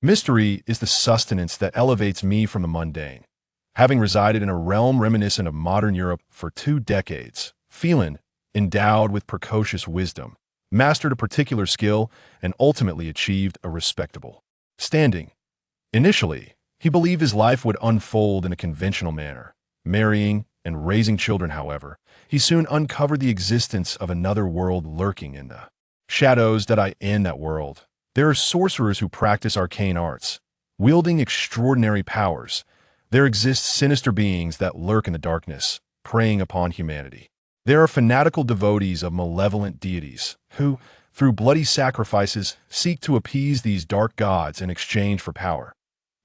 Mystery is the sustenance that elevates me from the mundane. Having resided in a realm reminiscent of modern Europe for 2 decades, Feilin, endowed with precocious wisdom, mastered a particular skill and ultimately achieved a respectable standing. Initially, he believed his life would unfold in a conventional manner, marrying and raising children. However, he soon uncovered the existence of another world lurking in the shadows. In that world, there are sorcerers who practice arcane arts, wielding extraordinary powers. There exist sinister beings that lurk in the darkness, preying upon humanity. There are fanatical devotees of malevolent deities, who, through bloody sacrifices, seek to appease these dark gods in exchange for power.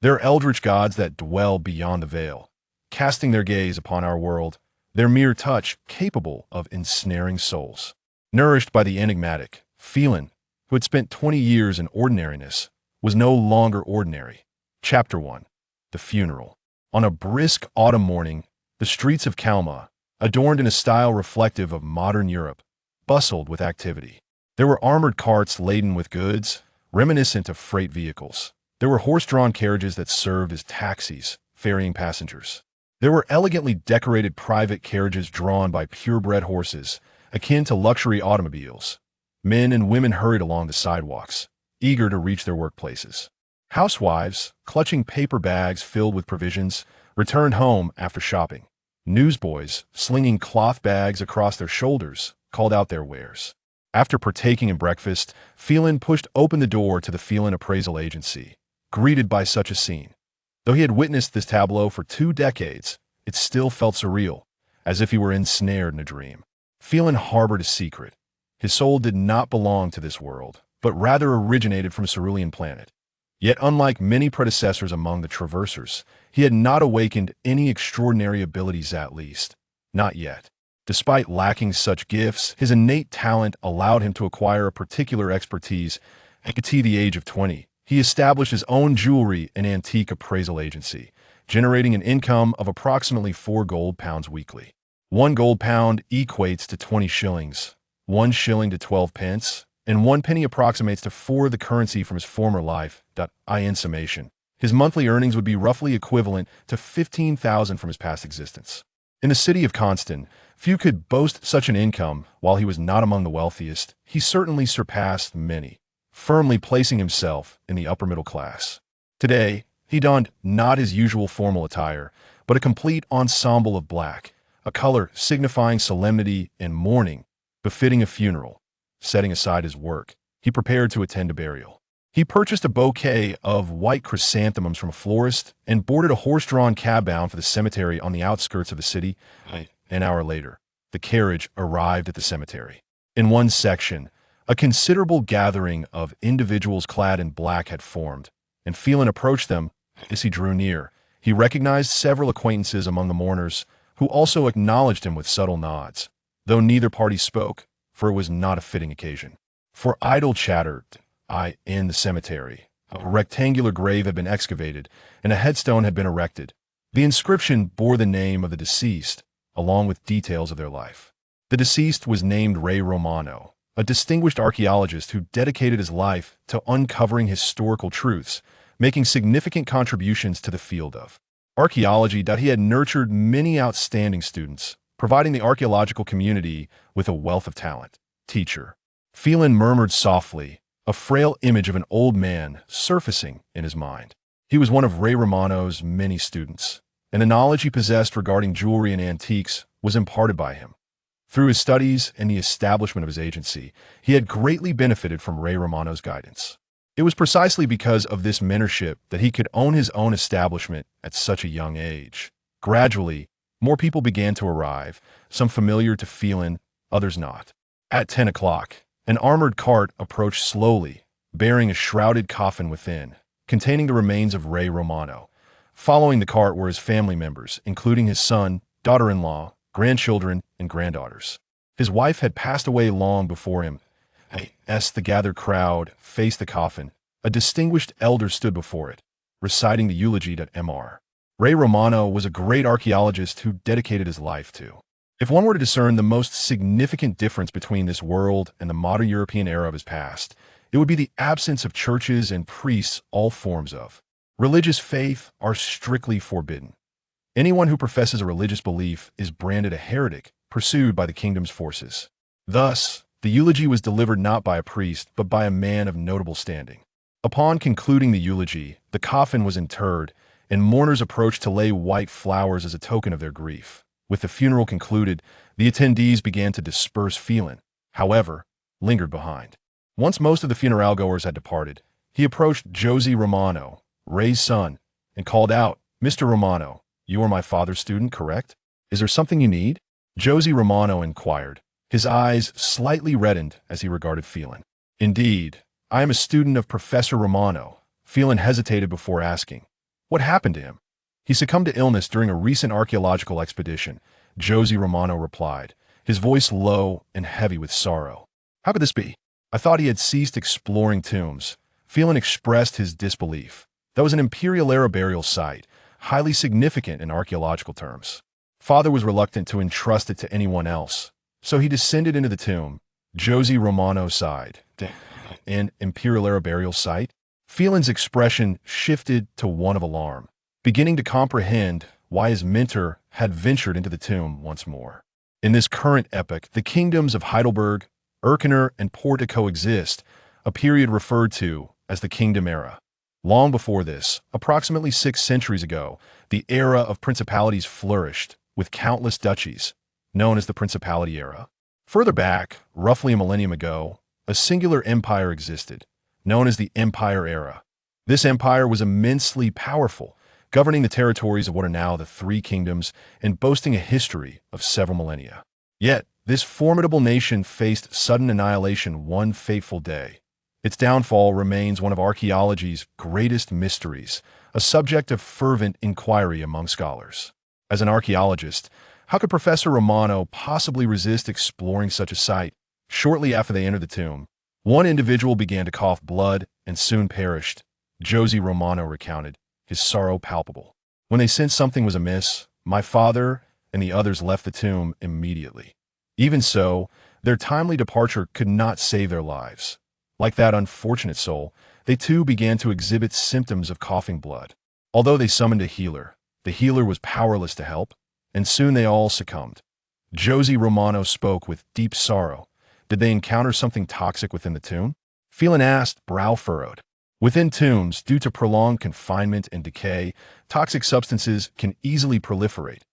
There are eldritch gods that dwell beyond the veil, casting their gaze upon our world, their mere touch capable of ensnaring souls. Nourished by the enigmatic, Feilin, who had spent 20 years in ordinariness, was no longer ordinary. Chapter 1. The Funeral. On a brisk autumn morning, the streets of Kalma, adorned in a style reflective of modern Europe, bustled with activity. There were armored carts laden with goods, reminiscent of freight vehicles. There were horse-drawn carriages that served as taxis, ferrying passengers. There were elegantly decorated private carriages drawn by purebred horses, akin to luxury automobiles. Men and women hurried along the sidewalks, eager to reach their workplaces. Housewives, clutching paper bags filled with provisions, returned home after shopping. Newsboys, slinging cloth bags across their shoulders, called out their wares. After partaking in breakfast, Feilin pushed open the door to the Feilin Appraisal Agency, greeted by such a scene. Though he had witnessed this tableau for 2 decades, it still felt surreal, as if he were ensnared in a dream. Feilin harbored a secret. His soul did not belong to this world, but rather originated from a cerulean planet. Yet unlike many predecessors among the Traversers, he had not awakened any extraordinary abilities, at least, not yet. Despite lacking such gifts, his innate talent allowed him to acquire a particular expertise. At the age of 20, he established his own jewelry and antique appraisal agency, generating an income of approximately 4 gold pounds weekly. 1 gold pound equates to 20 shillings, 1 shilling to 12 pence, and 1 penny approximates to 4 the currency from his former life. In summation, his monthly earnings would be roughly equivalent to 15,000 from his past existence. In the city of Constant, few could boast such an income. While he was not among the wealthiest, he certainly surpassed many, firmly placing himself in the upper middle class. Today, he donned not his usual formal attire, but a complete ensemble of black, a color signifying solemnity and mourning, befitting a funeral. Setting aside his work, he prepared to attend a burial. He purchased a bouquet of white chrysanthemums from a florist and boarded a horse-drawn cab bound for the cemetery on the outskirts of the city. An hour later, the carriage arrived at the cemetery. In one section, a considerable gathering of individuals clad in black had formed, and Feilin approached them. As he drew near, he recognized several acquaintances among the mourners, who also acknowledged him with subtle nods, though neither party spoke, for it was not a fitting occasion. For idle chatter, in the cemetery, a rectangular grave had been excavated, and a headstone had been erected. The inscription bore the name of the deceased, along with details of their life. The deceased was named Re Romano, a distinguished archaeologist who dedicated his life to uncovering historical truths, making significant contributions to the field of archaeology. He had nurtured many outstanding students, providing the archaeological community with a wealth of talent. Teacher. Feilin murmured softly, a frail image of an old man surfacing in his mind. He was one of Re Romano's many students, and the knowledge he possessed regarding jewelry and antiques was imparted by him. Through his studies and the establishment of his agency, he had greatly benefited from Re Romano's guidance. It was precisely because of this mentorship that he could own his own establishment at such a young age. Gradually, more people began to arrive, some familiar to Feilin, others not. At 10 o'clock, an armored cart approached slowly, bearing a shrouded coffin within, containing the remains of Re Romano. Following the cart were his family members, including his son, daughter-in-law, grandchildren, and granddaughters. His wife had passed away long before him. As the gathered crowd faced the coffin, a distinguished elder stood before it, reciting the eulogy. Mr. Re Romano was a great archaeologist who dedicated his life to. If one were to discern the most significant difference between this world and the modern European era of his past, It would be the absence of churches and priests. All forms of religious faith are strictly forbidden. Anyone who professes a religious belief is branded a heretic, pursued by the kingdom's forces. Thus, the eulogy was delivered not by a priest, but by a man of notable standing. Upon concluding the eulogy, the coffin was interred, and mourners approached to lay white flowers as a token of their grief. With the funeral concluded, the attendees began to disperse. Feilin, however, lingered behind. Once most of the funeral-goers had departed, he approached Josie Romano, Ray's son, and called out, "Mr. Romano, you are my father's student, correct? Is there something you need?" Josie Romano inquired, his eyes slightly reddened as he regarded Feilin. "Indeed, I am a student of Professor Romano." Feilin hesitated before asking, "What happened to him?" "He succumbed to illness during a recent archaeological expedition," Josie Romano replied, his voice low and heavy with sorrow. "How could this be? I thought he had ceased exploring tombs." Feilin expressed his disbelief. That was an imperial-era burial site, highly significant in archaeological terms. Father was reluctant to entrust it to anyone else, so he descended into the tomb. Josie Romano sighed. "An imperial-era burial site?" Feilin's expression shifted to one of alarm, beginning to comprehend why his mentor had ventured into the tomb once more. In this current epoch, the kingdoms of Heidelberg, Arcanum, and Porta coexist, a period referred to as the Kingdom Era. Long before this, approximately 6 centuries ago, the era of principalities flourished, with countless duchies, known as the Principality Era. Further back, roughly a millennium ago, a singular empire existed, known as the Empire Era. This empire was immensely powerful, governing the territories of what are now the 3 kingdoms and boasting a history of several millennia. Yet, this formidable nation faced sudden annihilation one fateful day. Its downfall remains one of archaeology's greatest mysteries, a subject of fervent inquiry among scholars. As an archaeologist, how could Professor Romano possibly resist exploring such a site? Shortly after they entered the tomb, one individual began to cough blood and soon perished. Josie Romano recounted, his sorrow palpable. "When they sensed something was amiss, my father and the others left the tomb immediately. Even so, their timely departure could not save their lives. Like that unfortunate soul, they too began to exhibit symptoms of coughing blood. Although they summoned a healer, the healer was powerless to help, and soon they all succumbed." Josie Romano spoke with deep sorrow. "Did they encounter something toxic within the tomb?" Feilin asked, brow furrowed. Within tombs, due to prolonged confinement and decay, toxic substances can easily proliferate.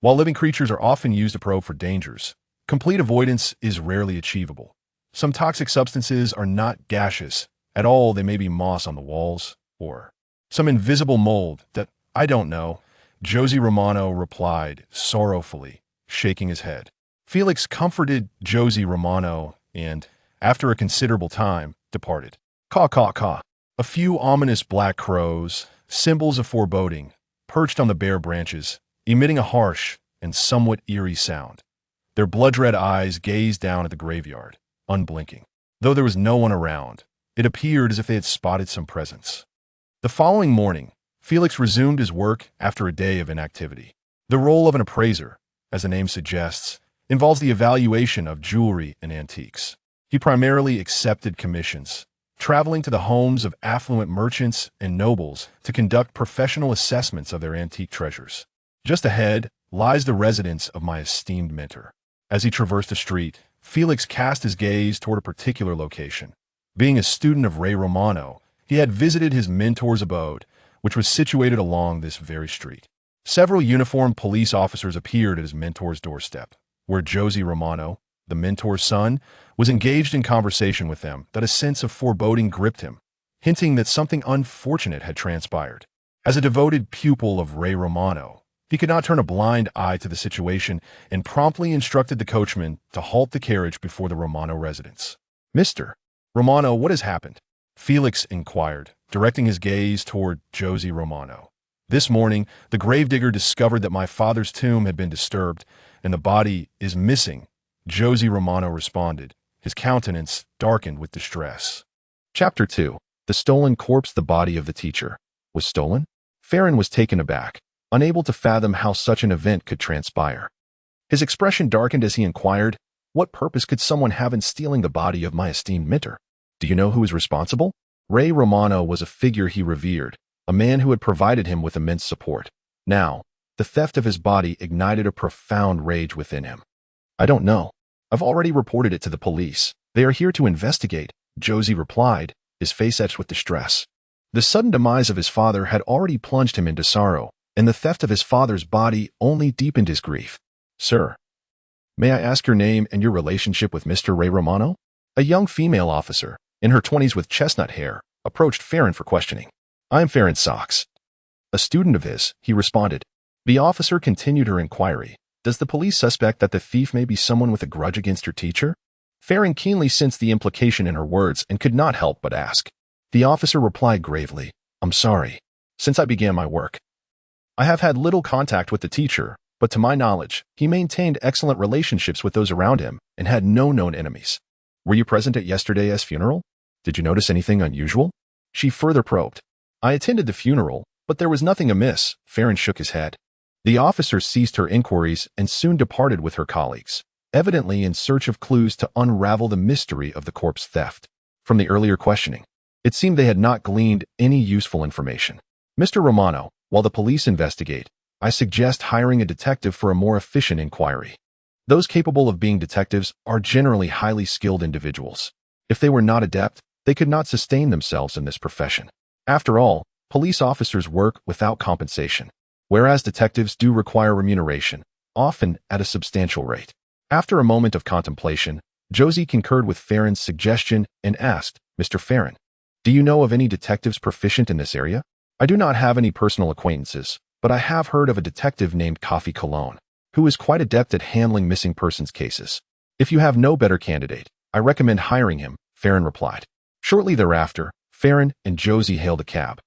While living creatures are often used to probe for dangers, complete avoidance is rarely achievable. Some toxic substances are not gaseous at all. They may be moss on the walls, or some invisible mold that I don't know, Josie Romano replied sorrowfully, shaking his head. Felix comforted Josie Romano and, after a considerable time, departed. Caw, caw, caw. A few ominous black crows, symbols of foreboding, perched on the bare branches, emitting a harsh and somewhat eerie sound. Their blood-red eyes gazed down at the graveyard, unblinking. Though there was no one around, it appeared as if they had spotted some presence. The following morning, Felix resumed his work after a day of inactivity. The role of an appraiser, as the name suggests, involves the evaluation of jewelry and antiques. He primarily accepted commissions, traveling to the homes of affluent merchants and nobles to conduct professional assessments of their antique treasures. Just ahead lies the residence of my esteemed mentor. As he traversed the street, Felix cast his gaze toward a particular location. Being a student of Ray Romano, he had visited his mentor's abode, which was situated along this very street. Several uniformed police officers appeared at his mentor's doorstep, where Josie Romano, the mentor's son, was engaged in conversation with them that a sense of foreboding gripped him, hinting that something unfortunate had transpired. As a devoted pupil of Ray Romano, he could not turn a blind eye to the situation and promptly instructed the coachman to halt the carriage before the Romano residence. "Mr. Romano, what has happened?" Felix inquired, directing his gaze toward Josie Romano. "This morning, the gravedigger discovered that my father's tomb had been disturbed, and the body is missing," Josie Romano responded, his countenance darkened with distress. Chapter 2. The stolen corpse. The body of the teacher was stolen? Feilin was taken aback, unable to fathom how such an event could transpire. His expression darkened as he inquired, "What purpose could someone have in stealing the body of my esteemed mentor?" Do you know who is responsible? Ray Romano was a figure he revered, a man who had provided him with immense support. Now, the theft of his body ignited a profound rage within him. I don't know. I've already reported it to the police. They are here to investigate, Josie replied, his face etched with distress. The sudden demise of his father had already plunged him into sorrow, and the theft of his father's body only deepened his grief. Sir, may I ask your name and your relationship with Mr. Ray Romano? A young female officer, in her 20s with chestnut hair, approached Feilin for questioning. I am Feilin Sachs. A student of his, he responded. The officer continued her inquiry. Does the police suspect that the thief may be someone with a grudge against her teacher? Feilin keenly sensed the implication in her words and could not help but ask. The officer replied gravely, I'm sorry. Since I began my work, I have had little contact with the teacher, but to my knowledge, he maintained excellent relationships with those around him and had no known enemies. Were you present at yesterday's funeral? Did you notice anything unusual? She further probed. I attended the funeral, but there was nothing amiss. Feilin shook his head. The officer ceased her inquiries and soon departed with her colleagues, evidently in search of clues to unravel the mystery of the corpse theft. From the earlier questioning, it seemed they had not gleaned any useful information. Mr. Romano, while the police investigate, I suggest hiring a detective for a more efficient inquiry. Those capable of being detectives are generally highly skilled individuals. If they were not adept, they could not sustain themselves in this profession. After all, police officers work without compensation, whereas detectives do require remuneration, often at a substantial rate. After a moment of contemplation, Josie concurred with Feilin's suggestion and asked, Mr. Feilin, do you know of any detectives proficient in this area? I do not have any personal acquaintances, but I have heard of a detective named Coffee Cologne, who is quite adept at handling missing persons cases. If you have no better candidate, I recommend hiring him, Feilin replied. Shortly thereafter, Feilin and Josie hailed a cab,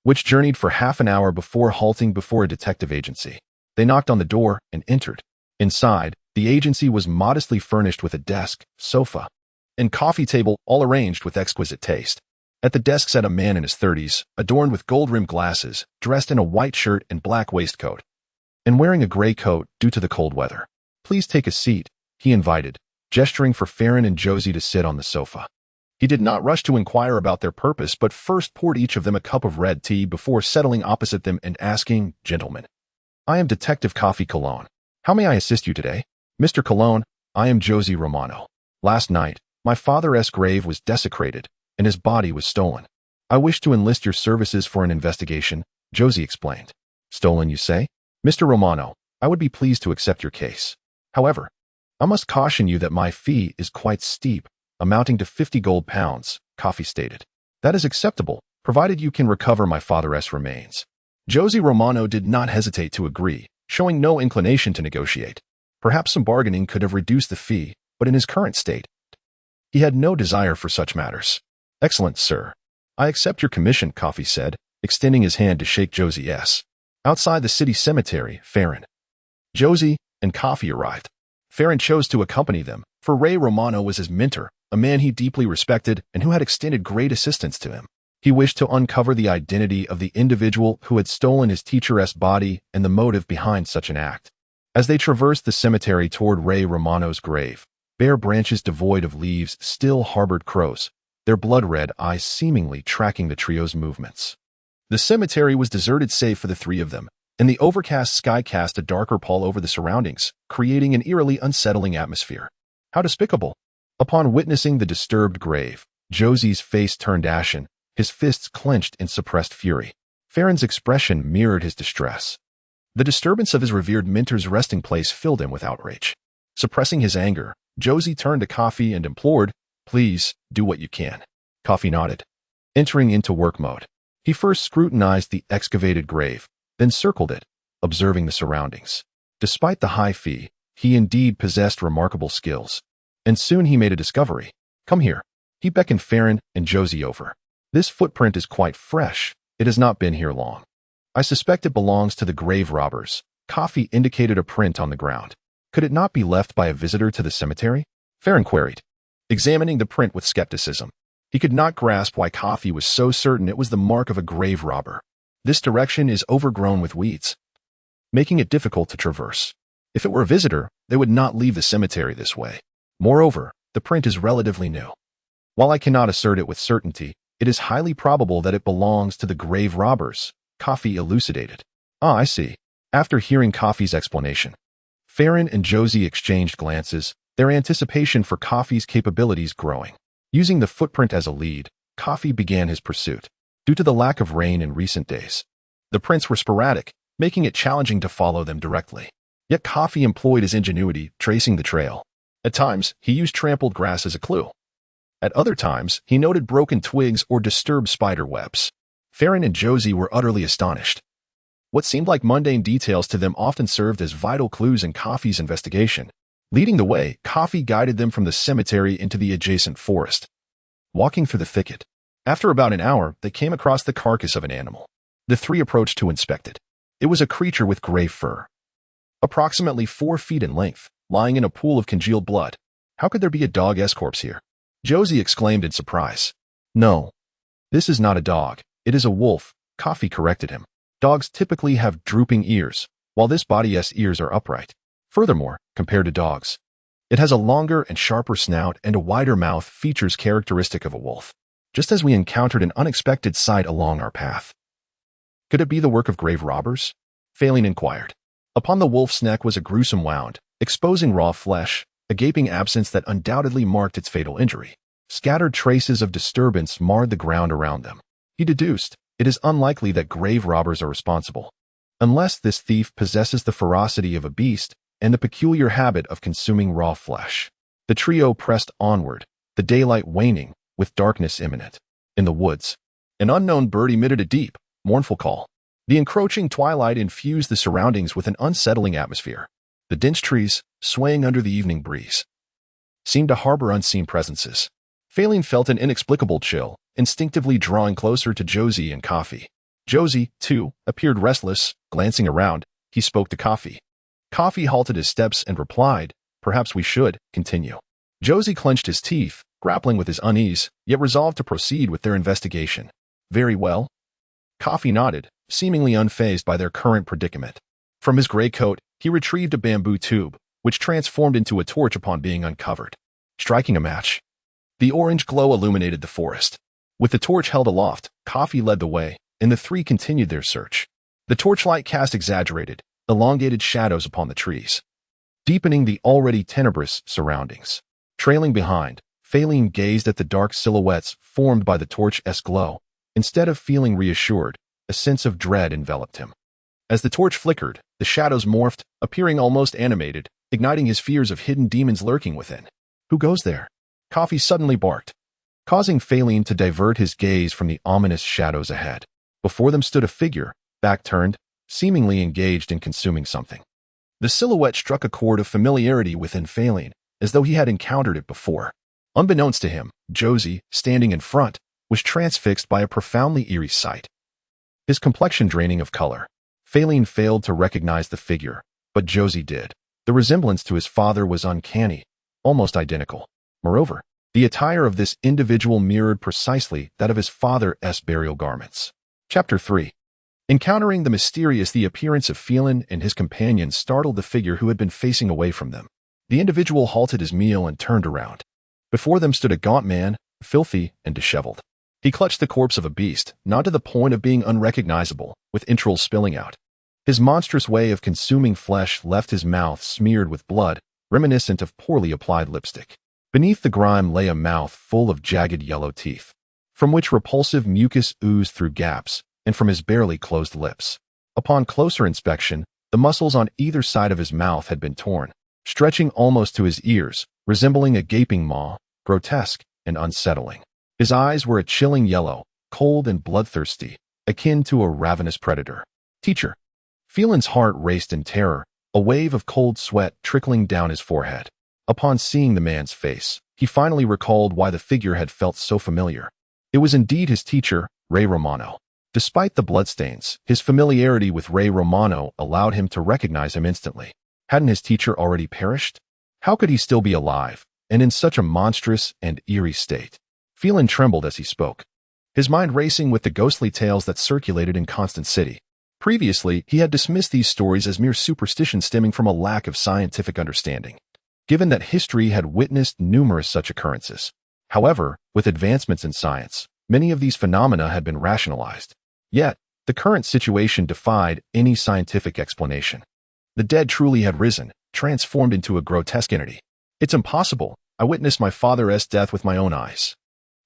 which journeyed for half an hour before halting before a detective agency. They knocked on the door and entered. Inside, the agency was modestly furnished with a desk, sofa, and coffee table, all arranged with exquisite taste. At the desk sat a man in his 30s, adorned with gold-rimmed glasses, dressed in a white shirt and black waistcoat, and wearing a gray coat due to the cold weather. Please take a seat, he invited, gesturing for Feilin and Josie to sit on the sofa. He did not rush to inquire about their purpose, but first poured each of them a cup of red tea before settling opposite them and asking, Gentlemen, I am Detective Coffee Cologne. How may I assist you today? Mr. Cologne, I am Josie Romano. Last night, my father's grave was desecrated, and his body was stolen. I wish to enlist your services for an investigation, Josie explained. Stolen, you say? Mr. Romano, I would be pleased to accept your case. However, I must caution you that my fee is quite steep, amounting to 50 gold pounds, Coffee stated. That is acceptable, provided you can recover my father's remains. Josie Romano did not hesitate to agree, showing no inclination to negotiate. Perhaps some bargaining could have reduced the fee, but in his current state, he had no desire for such matters. Excellent, sir. I accept your commission, Coffee said, extending his hand to shake Josie's. Outside the city cemetery, Feilin, Josie, and Coffee arrived. Feilin chose to accompany them, for Ray Romano was his mentor, a man he deeply respected and who had extended great assistance to him. He wished to uncover the identity of the individual who had stolen his teacher's body and the motive behind such an act. As they traversed the cemetery toward Ray Romano's grave, bare branches devoid of leaves still harbored crows, their blood-red eyes seemingly tracking the trio's movements. The cemetery was deserted save for the three of them, and the overcast sky cast a darker pall over the surroundings, creating an eerily unsettling atmosphere. How despicable! Upon witnessing the disturbed grave, Josie's face turned ashen, his fists clenched in suppressed fury. Feilin's expression mirrored his distress. The disturbance of his revered mentor's resting place filled him with outrage. Suppressing his anger, Josie turned to Coffee and implored, Please, do what you can. Coffee nodded. Entering into work mode, he first scrutinized the excavated grave, then circled it, observing the surroundings. Despite the high fee, he indeed possessed remarkable skills. And soon he made a discovery. Come here. He beckoned Feilin and Josie over. This footprint is quite fresh. It has not been here long. I suspect it belongs to the grave robbers. Coffee indicated a print on the ground. Could it not be left by a visitor to the cemetery? Feilin queried, examining the print with skepticism. He could not grasp why Coffee was so certain it was the mark of a grave robber. This direction is overgrown with weeds, making it difficult to traverse. If it were a visitor, they would not leave the cemetery this way. Moreover, the print is relatively new. While I cannot assert it with certainty, it is highly probable that it belongs to the grave robbers, Coffee elucidated. Ah, I see. After hearing Coffee's explanation, Feilin and Josie exchanged glances, their anticipation for Coffee's capabilities growing. Using the footprint as a lead, Coffee began his pursuit. Due to the lack of rain in recent days, the prints were sporadic, making it challenging to follow them directly. Yet Coffee employed his ingenuity, tracing the trail. At times, he used trampled grass as a clue. At other times, he noted broken twigs or disturbed spider webs. Feilin and Josie were utterly astonished. What seemed like mundane details to them often served as vital clues in Coffee's investigation. Leading the way, Coffee guided them from the cemetery into the adjacent forest. Walking through the thicket, after about an hour, they came across the carcass of an animal. The three approached to inspect it. It was a creature with gray fur, approximately 4 feet in length, lying in a pool of congealed blood. How could there be a dog-esque corpse here? Josie exclaimed in surprise. No, this is not a dog. It is a wolf, Coffee corrected him. Dogs typically have drooping ears, while this body's ears are upright. Furthermore, compared to dogs, it has a longer and sharper snout and a wider mouth, features characteristic of a wolf. Just as we encountered an unexpected sight along our path. Could it be the work of grave robbers? Feilin inquired. Upon the wolf's neck was a gruesome wound, exposing raw flesh, a gaping absence that undoubtedly marked its fatal injury. Scattered traces of disturbance marred the ground around them. He deduced, it is unlikely that grave robbers are responsible, unless this thief possesses the ferocity of a beast and the peculiar habit of consuming raw flesh. The trio pressed onward, the daylight waning, with darkness imminent. In the woods, an unknown bird emitted a deep, mournful call. The encroaching twilight infused the surroundings with an unsettling atmosphere. The dense trees, swaying under the evening breeze, seemed to harbor unseen presences. Feilin felt an inexplicable chill, instinctively drawing closer to Josie and Coffee. Josie, too, appeared restless. Glancing around, he spoke to Coffee. Coffee halted his steps and replied, "Perhaps we should continue." Josie clenched his teeth, grappling with his unease, yet resolved to proceed with their investigation. Very well. Coffee nodded, seemingly unfazed by their current predicament. From his gray coat, he retrieved a bamboo tube, which transformed into a torch upon being uncovered. Striking a match, the orange glow illuminated the forest. With the torch held aloft, Coffee led the way, and the three continued their search. The torchlight cast exaggerated, elongated shadows upon the trees, deepening the already tenebrous surroundings. Trailing behind, Feilin gazed at the dark silhouettes formed by the torch's glow. Instead of feeling reassured, a sense of dread enveloped him. As the torch flickered, the shadows morphed, appearing almost animated, igniting his fears of hidden demons lurking within. Who goes there? Coffee suddenly barked, causing Feilin to divert his gaze from the ominous shadows ahead. Before them stood a figure, back turned, seemingly engaged in consuming something. The silhouette struck a chord of familiarity within Feilin, as though he had encountered it before. Unbeknownst to him, Josie, standing in front, was transfixed by a profoundly eerie sight. His complexion draining of color. Feilin failed to recognize the figure, but Josie did. The resemblance to his father was uncanny, almost identical. Moreover, the attire of this individual mirrored precisely that of his father's burial garments. Chapter 3. Encountering the mysterious, the appearance of Feilin and his companions startled the figure who had been facing away from them. The individual halted his meal and turned around. Before them stood a gaunt man, filthy and disheveled. He clutched the corpse of a beast, not to the point of being unrecognizable, with entrails spilling out. His monstrous way of consuming flesh left his mouth smeared with blood, reminiscent of poorly applied lipstick. Beneath the grime lay a mouth full of jagged yellow teeth, from which repulsive mucus oozed through gaps, and from his barely closed lips. Upon closer inspection, the muscles on either side of his mouth had been torn, stretching almost to his ears, resembling a gaping maw, grotesque and unsettling. His eyes were a chilling yellow, cold and bloodthirsty, akin to a ravenous predator. Teacher. Feilin's heart raced in terror, a wave of cold sweat trickling down his forehead. Upon seeing the man's face, he finally recalled why the figure had felt so familiar. It was indeed his teacher, Ray Romano. Despite the bloodstains, his familiarity with Ray Romano allowed him to recognize him instantly. Hadn't his teacher already perished? How could he still be alive, and in such a monstrous and eerie state? Feilin trembled as he spoke, his mind racing with the ghostly tales that circulated in Constant City. Previously, he had dismissed these stories as mere superstition stemming from a lack of scientific understanding. Given that history had witnessed numerous such occurrences, However, with advancements in science, many of these phenomena had been rationalized. Yet, the current situation defied any scientific explanation. The dead truly had risen, transformed into a grotesque entity. It's impossible. I witnessed my father's death with my own eyes.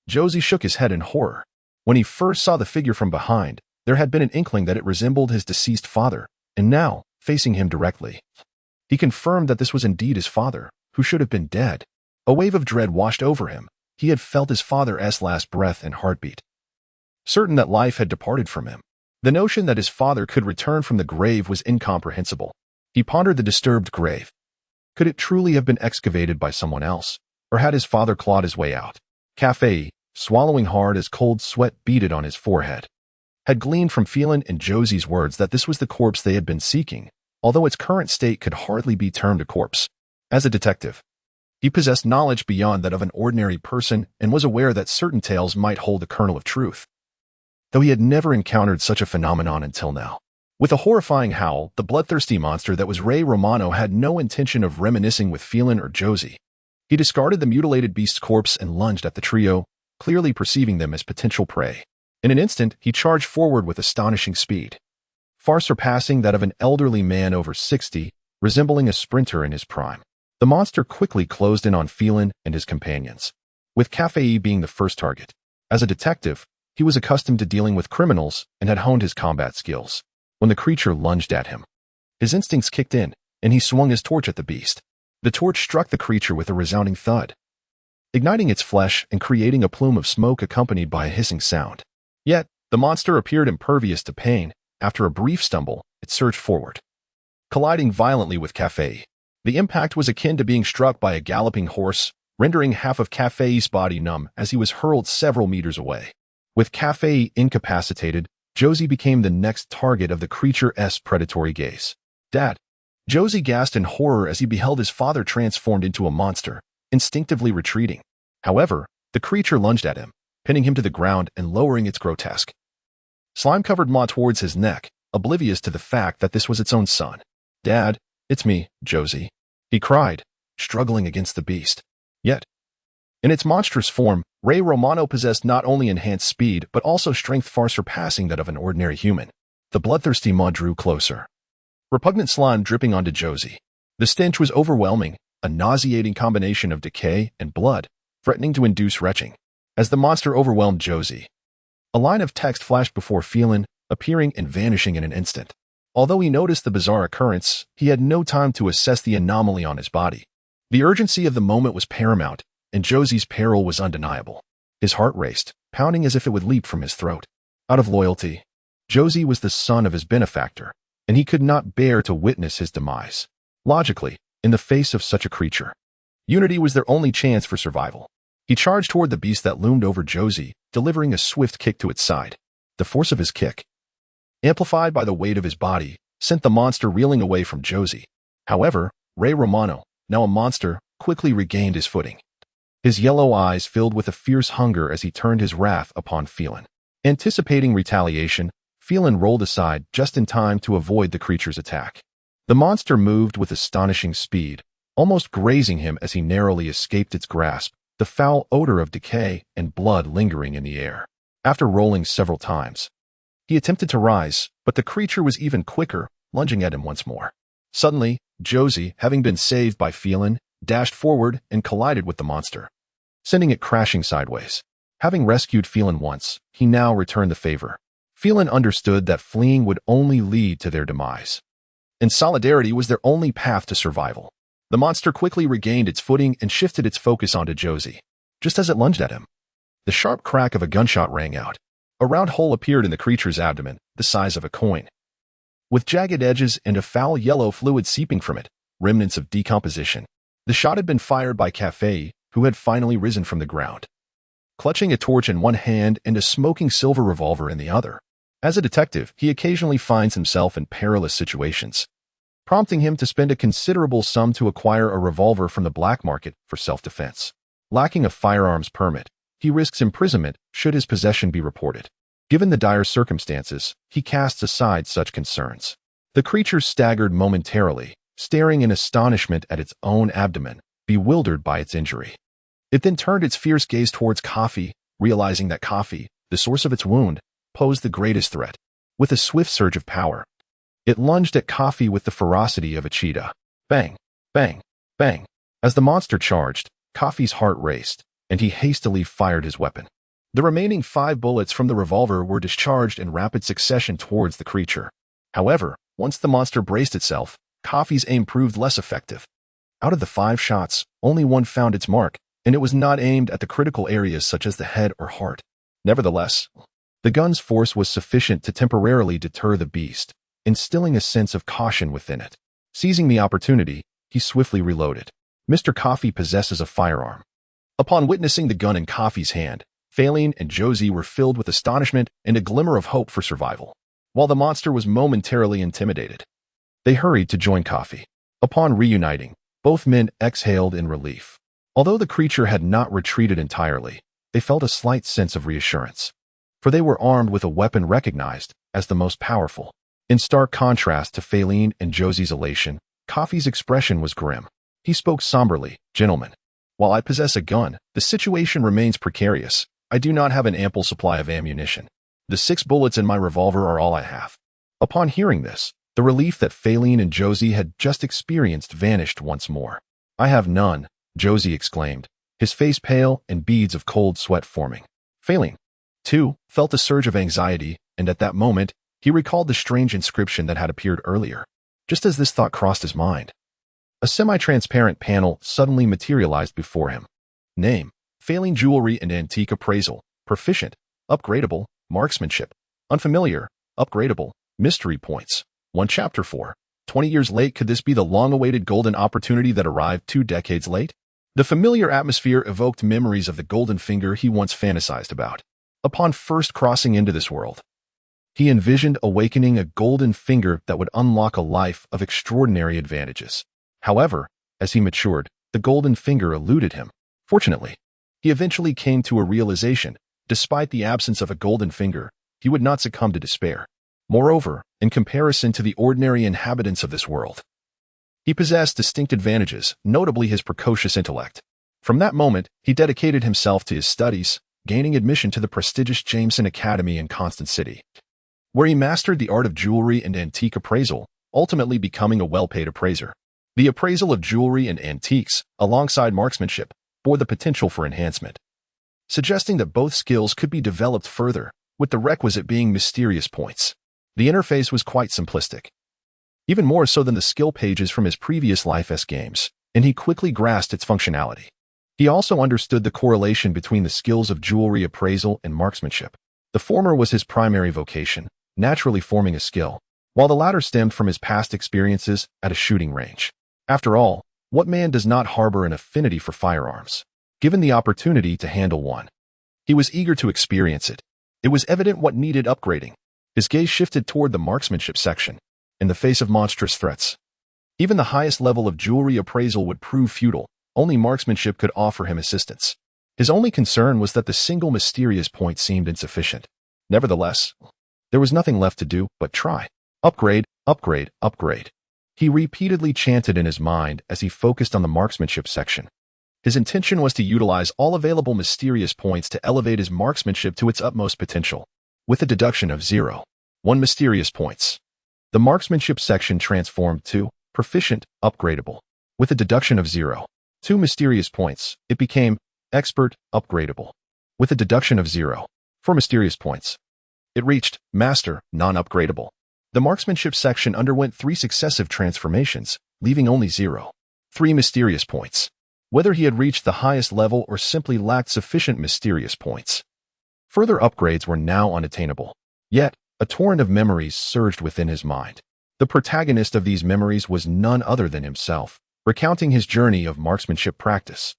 Josie shook his head in horror. When he first saw the figure from behind, there had been an inkling that it resembled his deceased father, and now, facing him directly, he confirmed that this was indeed his father, who should have been dead. A wave of dread washed over him. He had felt his father's last breath and heartbeat. Certain that life had departed from him, the notion that his father could return from the grave was incomprehensible. He pondered the disturbed grave. Could it truly have been excavated by someone else, or had his father clawed his way out? Cafe, swallowing hard as cold sweat beaded on his forehead, had gleaned from Feilin and Josie's words that this was the corpse they had been seeking, although its current state could hardly be termed a corpse. As a detective, he possessed knowledge beyond that of an ordinary person and was aware that certain tales might hold a kernel of truth, though he had never encountered such a phenomenon until now. With a horrifying howl, the bloodthirsty monster that was Ray Romano had no intention of reminiscing with Feilin or Josie. He discarded the mutilated beast's corpse and lunged at the trio, clearly perceiving them as potential prey. In an instant, he charged forward with astonishing speed, far surpassing that of an elderly man over 60, resembling a sprinter in his prime. The monster quickly closed in on Feilin and his companions, with Cafe being the first target. As a detective, he was accustomed to dealing with criminals and had honed his combat skills. When the creature lunged at him, his instincts kicked in, and he swung his torch at the beast. The torch struck the creature with a resounding thud, igniting its flesh and creating a plume of smoke accompanied by a hissing sound. Yet, the monster appeared impervious to pain. After a brief stumble, it surged forward, colliding violently with Cafe. The impact was akin to being struck by a galloping horse, rendering half of Cafe's body numb as he was hurled several meters away. With Cafe incapacitated, Josie became the next target of the creature's predatory gaze. Dad! Josie gasped in horror as he beheld his father transformed into a monster, instinctively retreating. However, the creature lunged at him, pinning him to the ground and lowering its grotesque, slime-covered maw towards his neck, oblivious to the fact that this was its own son. Dad, it's me, Josie, he cried, struggling against the beast. Yet, in its monstrous form, Ray Romano possessed not only enhanced speed but also strength far surpassing that of an ordinary human. The bloodthirsty maw drew closer, repugnant slime dripping onto Josie. The stench was overwhelming, a nauseating combination of decay and blood, threatening to induce retching. As the monster overwhelmed Josie, a line of text flashed before Feilin, appearing and vanishing in an instant. Although he noticed the bizarre occurrence, he had no time to assess the anomaly on his body. The urgency of the moment was paramount, and Josie's peril was undeniable. His heart raced, pounding as if it would leap from his throat. Out of loyalty, Josie was the son of his benefactor, and he could not bear to witness his demise. Logically, in the face of such a creature, unity was their only chance for survival. He charged toward the beast that loomed over Josie, delivering a swift kick to its side. The force of his kick, amplified by the weight of his body, sent the monster reeling away from Josie. However, Ray Romano, now a monster, quickly regained his footing. His yellow eyes filled with a fierce hunger as he turned his wrath upon Feilin. Anticipating retaliation, Feilin rolled aside just in time to avoid the creature's attack. The monster moved with astonishing speed, almost grazing him as he narrowly escaped its grasp, the foul odor of decay and blood lingering in the air. After rolling several times, he attempted to rise, but the creature was even quicker, lunging at him once more. Suddenly, Josie, having been saved by Feilin, dashed forward and collided with the monster, sending it crashing sideways. Having rescued Feilin once, he now returned the favor. Feilin understood that fleeing would only lead to their demise, and solidarity was their only path to survival. The monster quickly regained its footing and shifted its focus onto Josie. Just as it lunged at him, the sharp crack of a gunshot rang out. A round hole appeared in the creature's abdomen, the size of a coin, with jagged edges and a foul yellow fluid seeping from it, remnants of decomposition. The shot had been fired by Cafe, who had finally risen from the ground, clutching a torch in one hand and a smoking silver revolver in the other. As a detective, he occasionally finds himself in perilous situations, prompting him to spend a considerable sum to acquire a revolver from the black market for self-defense. Lacking a firearms permit, he risks imprisonment should his possession be reported. Given the dire circumstances, he casts aside such concerns. The creature staggered momentarily, staring in astonishment at its own abdomen, bewildered by its injury. It then turned its fierce gaze towards Coffee, realizing that Coffee, the source of its wound, posed the greatest threat. With a swift surge of power, it lunged at Coffee with the ferocity of a cheetah. Bang, bang, bang. As the monster charged, Coffee's heart raced, and he hastily fired his weapon. The remaining 5 bullets from the revolver were discharged in rapid succession towards the creature. However, once the monster braced itself, Coffee's aim proved less effective. Out of the 5 shots, only 1 found its mark, and it was not aimed at the critical areas such as the head or heart. Nevertheless, the gun's force was sufficient to temporarily deter the beast, instilling a sense of caution within it. Seizing the opportunity, he swiftly reloaded. Mr. Coffee possesses a firearm. Upon witnessing the gun in Coffee's hand, Feilin and Josie were filled with astonishment and a glimmer of hope for survival. While the monster was momentarily intimidated, they hurried to join Coffee. Upon reuniting, both men exhaled in relief. Although the creature had not retreated entirely, they felt a slight sense of reassurance, for they were armed with a weapon recognized as the most powerful. In stark contrast to Feilin and Josie's elation, Coffee's expression was grim. He spoke somberly. "Gentlemen, while I possess a gun, the situation remains precarious. I do not have an ample supply of ammunition. The 6 bullets in my revolver are all I have." Upon hearing this, the relief that Feilin and Josie had just experienced vanished once more. "I have none," Josie exclaimed, his face pale and beads of cold sweat forming. Feilin, too, felt a surge of anxiety, and at that moment, he recalled the strange inscription that had appeared earlier. Just as this thought crossed his mind, a semi-transparent panel suddenly materialized before him. Name: Feilin Jewelry and Antique Appraisal. Proficient: Upgradable. Marksmanship: Unfamiliar. Upgradable. Mystery points: 1 Chapter 4. 20 years late, could this be the long-awaited golden opportunity that arrived 2 decades late? The familiar atmosphere evoked memories of the golden finger he once fantasized about. Upon first crossing into this world, he envisioned awakening a golden finger that would unlock a life of extraordinary advantages. However, as he matured, the golden finger eluded him. Fortunately, he eventually came to a realization: despite the absence of a golden finger, he would not succumb to despair. Moreover, in comparison to the ordinary inhabitants of this world, he possessed distinct advantages, notably his precocious intellect. From that moment, he dedicated himself to his studies, gaining admission to the prestigious Jameson Academy in Constant City, where he mastered the art of jewelry and antique appraisal, ultimately becoming a well-paid appraiser. The appraisal of jewelry and antiques, alongside marksmanship, bore the potential for enhancement, suggesting that both skills could be developed further, with the requisite being mysterious points. The interface was quite simplistic, even more so than the skill pages from his previous Life S games, and he quickly grasped its functionality. He also understood the correlation between the skills of jewelry appraisal and marksmanship. The former was his primary vocation, naturally forming a skill, while the latter stemmed from his past experiences at a shooting range. After all, what man does not harbor an affinity for firearms? Given the opportunity to handle one, he was eager to experience it. It was evident what needed upgrading. His gaze shifted toward the marksmanship section. In the face of monstrous threats, even the highest level of jewelry appraisal would prove futile. Only marksmanship could offer him assistance. His only concern was that the single mysterious point seemed insufficient. Nevertheless, there was nothing left to do but try. Upgrade, upgrade, upgrade. He repeatedly chanted in his mind as he focused on the marksmanship section. His intention was to utilize all available mysterious points to elevate his marksmanship to its utmost potential, with a deduction of 0. 1 mysterious points. The marksmanship section transformed to proficient, upgradable, with a deduction of 0. 2 mysterious points. It became expert, upgradable, with a deduction of 0. 4 mysterious points. It reached master, non-upgradable. The marksmanship section underwent 3 successive transformations, leaving only 0. 3 mysterious points. Whether he had reached the highest level or simply lacked sufficient mysterious points, further upgrades were now unattainable. Yet, a torrent of memories surged within his mind. The protagonist of these memories was none other than himself, recounting his journey of marksmanship practice.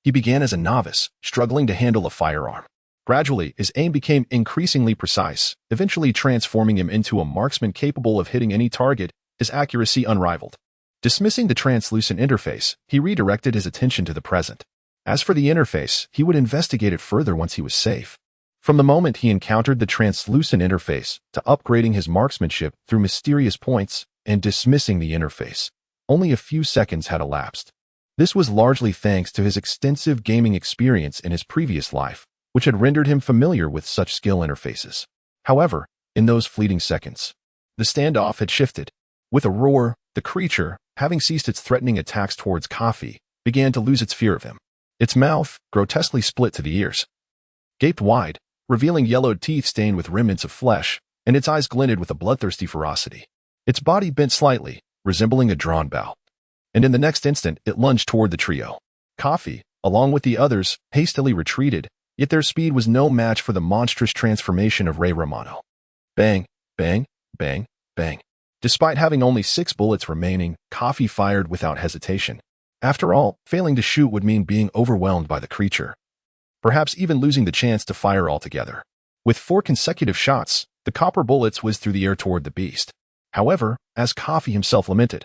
He began as a novice, struggling to handle a firearm. Gradually, his aim became increasingly precise, eventually transforming him into a marksman capable of hitting any target, his accuracy unrivaled. Dismissing the translucent interface, he redirected his attention to the present. As for the interface, he would investigate it further once he was safe. From the moment he encountered the translucent interface to upgrading his marksmanship through mysterious points and dismissing the interface, only a few seconds had elapsed. This was largely thanks to his extensive gaming experience in his previous life, which had rendered him familiar with such skill interfaces. However, in those fleeting seconds, the standoff had shifted. With a roar, the creature, having ceased its threatening attacks towards Coffee, began to lose its fear of him. Its mouth, grotesquely split to the ears, gaped wide, revealing yellowed teeth stained with remnants of flesh, and its eyes glinted with a bloodthirsty ferocity. Its body bent slightly, resembling a drawn bow, and in the next instant it lunged toward the trio. Coffee, along with the others, hastily retreated, yet their speed was no match for the monstrous transformation of Rey Romano. Bang, bang, bang, bang. Despite having only 6 bullets remaining, Coffee fired without hesitation. After all, failing to shoot would mean being overwhelmed by the creature, perhaps even losing the chance to fire altogether. With 4 consecutive shots, the copper bullets whizzed through the air toward the beast. However, as Coffee himself lamented,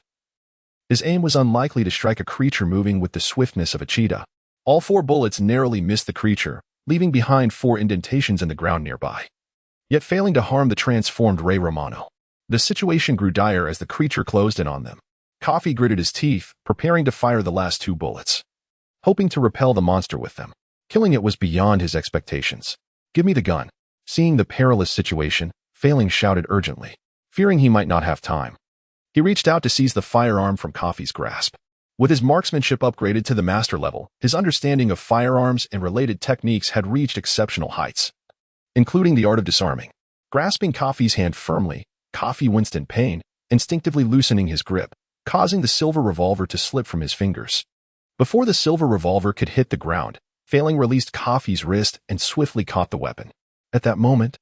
his aim was unlikely to strike a creature moving with the swiftness of a cheetah. All 4 bullets narrowly missed the creature, leaving behind 4 indentations in the ground nearby, yet failing to harm the transformed Rey Romano. The situation grew dire as the creature closed in on them. Coffee gritted his teeth, preparing to fire the last 2 bullets, hoping to repel the monster with them. Killing it was beyond his expectations. "Give me the gun." Seeing the perilous situation, Feilin shouted urgently, fearing he might not have time. He reached out to seize the firearm from Coffee's grasp. With his marksmanship upgraded to the master level, his understanding of firearms and related techniques had reached exceptional heights, including the art of disarming. Grasping Coffee's hand firmly, Coffee winced in pain, instinctively loosening his grip, causing the silver revolver to slip from his fingers. Before the silver revolver could hit the ground, Feilin released Coffee's wrist and swiftly caught the weapon. At that moment,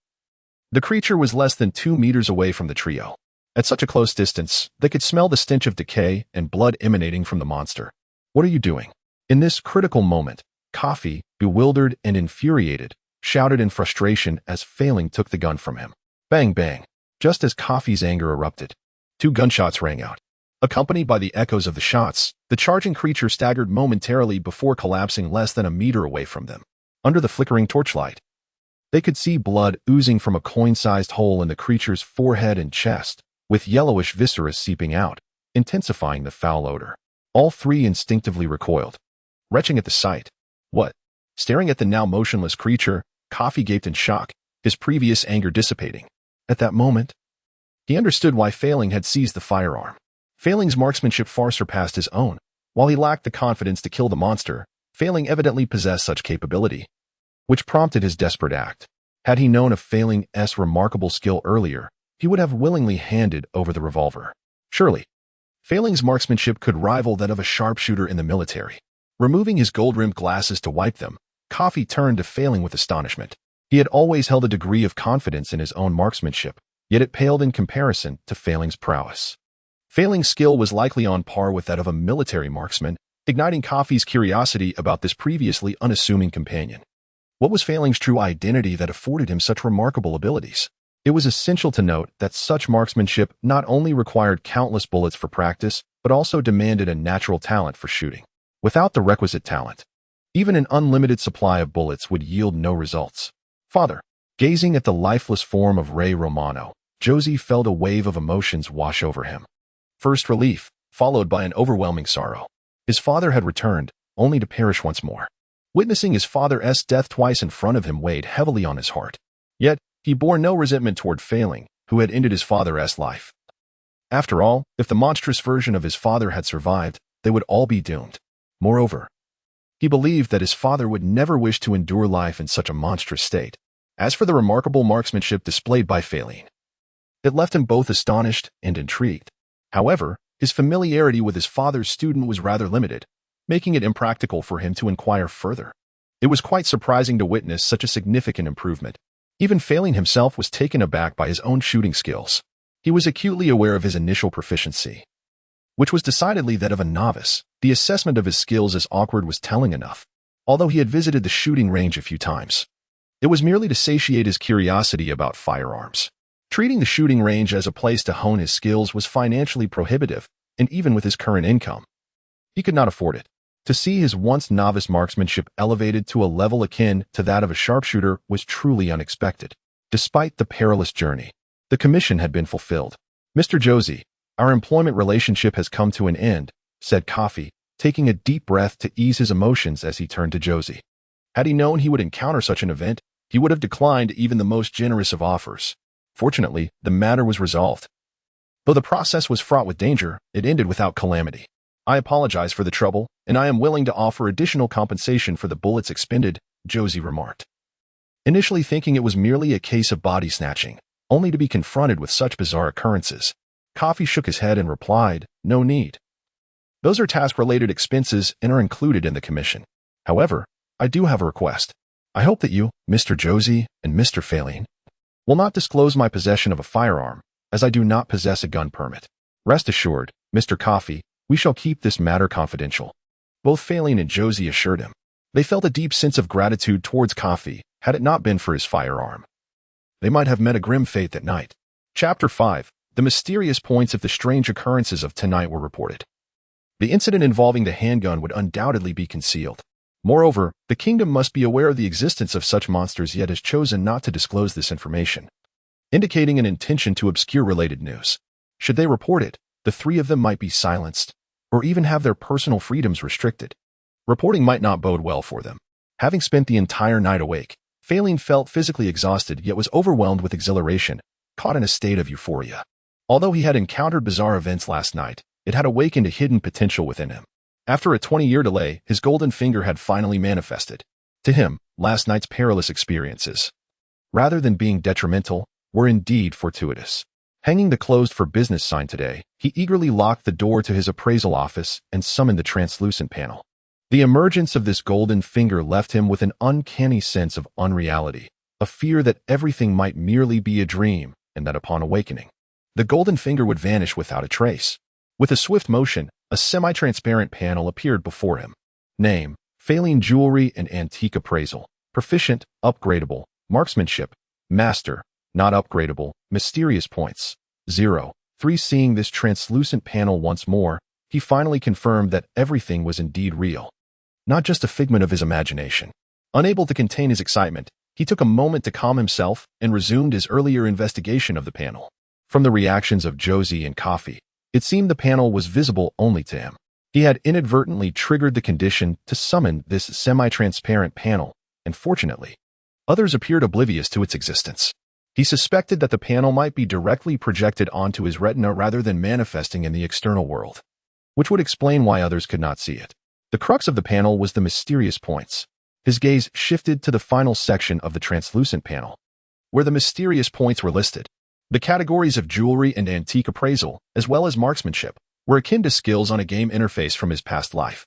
the creature was less than 2 meters away from the trio. At such a close distance, they could smell the stench of decay and blood emanating from the monster. "What are you doing?" In this critical moment, Coffee, bewildered and infuriated, shouted in frustration as Feilin took the gun from him. Bang bang. Just as Coffee's anger erupted, 2 gunshots rang out. Accompanied by the echoes of the shots, the charging creature staggered momentarily before collapsing less than a meter away from them. Under the flickering torchlight, they could see blood oozing from a coin-sized hole in the creature's forehead and chest, with yellowish viscera seeping out, intensifying the foul odor. All 3 instinctively recoiled, retching at the sight. "What?" Staring at the now motionless creature, Coffee gaped in shock, his previous anger dissipating. At that moment, he understood why Feilin had seized the firearm. Feilin's marksmanship far surpassed his own. While he lacked the confidence to kill the monster, Feilin evidently possessed such capability, which prompted his desperate act. Had he known of Feilin's remarkable skill earlier, he would have willingly handed over the revolver. Surely, Feilin's marksmanship could rival that of a sharpshooter in the military. Removing his gold-rimmed glasses to wipe them, Coffee turned to Feilin with astonishment. He had always held a degree of confidence in his own marksmanship, yet it paled in comparison to Feilin's prowess. Feilin's skill was likely on par with that of a military marksman, igniting Coffee's curiosity about this previously unassuming companion. What was Feilin's true identity that afforded him such remarkable abilities? It was essential to note that such marksmanship not only required countless bullets for practice, but also demanded a natural talent for shooting. Without the requisite talent, even an unlimited supply of bullets would yield no results. "Father." Gazing at the lifeless form of Rey Romano, Josie felt a wave of emotions wash over him. First relief, followed by an overwhelming sorrow. His father had returned, only to perish once more. Witnessing his father's death twice in front of him weighed heavily on his heart. Yet, he bore no resentment toward Feilin, who had ended his father's life. After all, if the monstrous version of his father had survived, they would all be doomed. Moreover, he believed that his father would never wish to endure life in such a monstrous state. As for the remarkable marksmanship displayed by Feilin, it left him both astonished and intrigued. However, his familiarity with his father's student was rather limited, making it impractical for him to inquire further. It was quite surprising to witness such a significant improvement. Even Feilin himself was taken aback by his own shooting skills. He was acutely aware of his initial proficiency, which was decidedly that of a novice. The assessment of his skills as awkward was telling enough. Although he had visited the shooting range a few times, it was merely to satiate his curiosity about firearms. Treating the shooting range as a place to hone his skills was financially prohibitive, and even with his current income, he could not afford it. To see his once novice marksmanship elevated to a level akin to that of a sharpshooter was truly unexpected. Despite the perilous journey, the commission had been fulfilled. "Mr. Josie, our employment relationship has come to an end," said Coffee, taking a deep breath to ease his emotions as he turned to Josie. Had he known he would encounter such an event, he would have declined even the most generous of offers. Fortunately, the matter was resolved. Though the process was fraught with danger, it ended without calamity. I apologize for the trouble, and I am willing to offer additional compensation for the bullets expended, Josie remarked. Initially thinking it was merely a case of body snatching, only to be confronted with such bizarre occurrences, Coffee shook his head and replied, "No need. Those are task-related expenses and are included in the commission. However, I do have a request. I hope that you, Mr. Josie, and Mr. Feilin, will not disclose my possession of a firearm, as I do not possess a gun permit. Rest assured, Mr. Coffee, we shall keep this matter confidential." Both Feilin and Josie assured him. They felt a deep sense of gratitude towards Coffee, had it not been for his firearm. They might have met a grim fate that night. Chapter 5. The mysterious points if the strange occurrences of tonight were reported. The incident involving the handgun would undoubtedly be concealed. Moreover, the kingdom must be aware of the existence of such monsters yet has chosen not to disclose this information, indicating an intention to obscure related news. Should they report it, the three of them might be silenced, or even have their personal freedoms restricted. Reporting might not bode well for them. Having spent the entire night awake, Feilin felt physically exhausted yet was overwhelmed with exhilaration, caught in a state of euphoria. Although he had encountered bizarre events last night, it had awakened a hidden potential within him. After a 20-year delay, his golden finger had finally manifested. To him, last night's perilous experiences, rather than being detrimental, were indeed fortuitous. Hanging the closed for business sign today, he eagerly locked the door to his appraisal office and summoned the translucent panel. The emergence of this golden finger left him with an uncanny sense of unreality, a fear that everything might merely be a dream, and that upon awakening, the golden finger would vanish without a trace. With a swift motion, a semi-transparent panel appeared before him. Name: Feilin Jewelry and Antique Appraisal. Proficient, upgradable. Marksmanship: Master, not upgradable. Mysterious points: 0. 3. Seeing this translucent panel once more, he finally confirmed that everything was indeed real, not just a figment of his imagination. Unable to contain his excitement, he took a moment to calm himself and resumed his earlier investigation of the panel. From the reactions of Josie and Coffee, it seemed the panel was visible only to him. He had inadvertently triggered the condition to summon this semi-transparent panel, and fortunately, others appeared oblivious to its existence. He suspected that the panel might be directly projected onto his retina rather than manifesting in the external world, which would explain why others could not see it. The crux of the panel was the mysterious points. His gaze shifted to the final section of the translucent panel, where the mysterious points were listed. The categories of jewelry and antique appraisal, as well as marksmanship, were akin to skills on a game interface from his past life,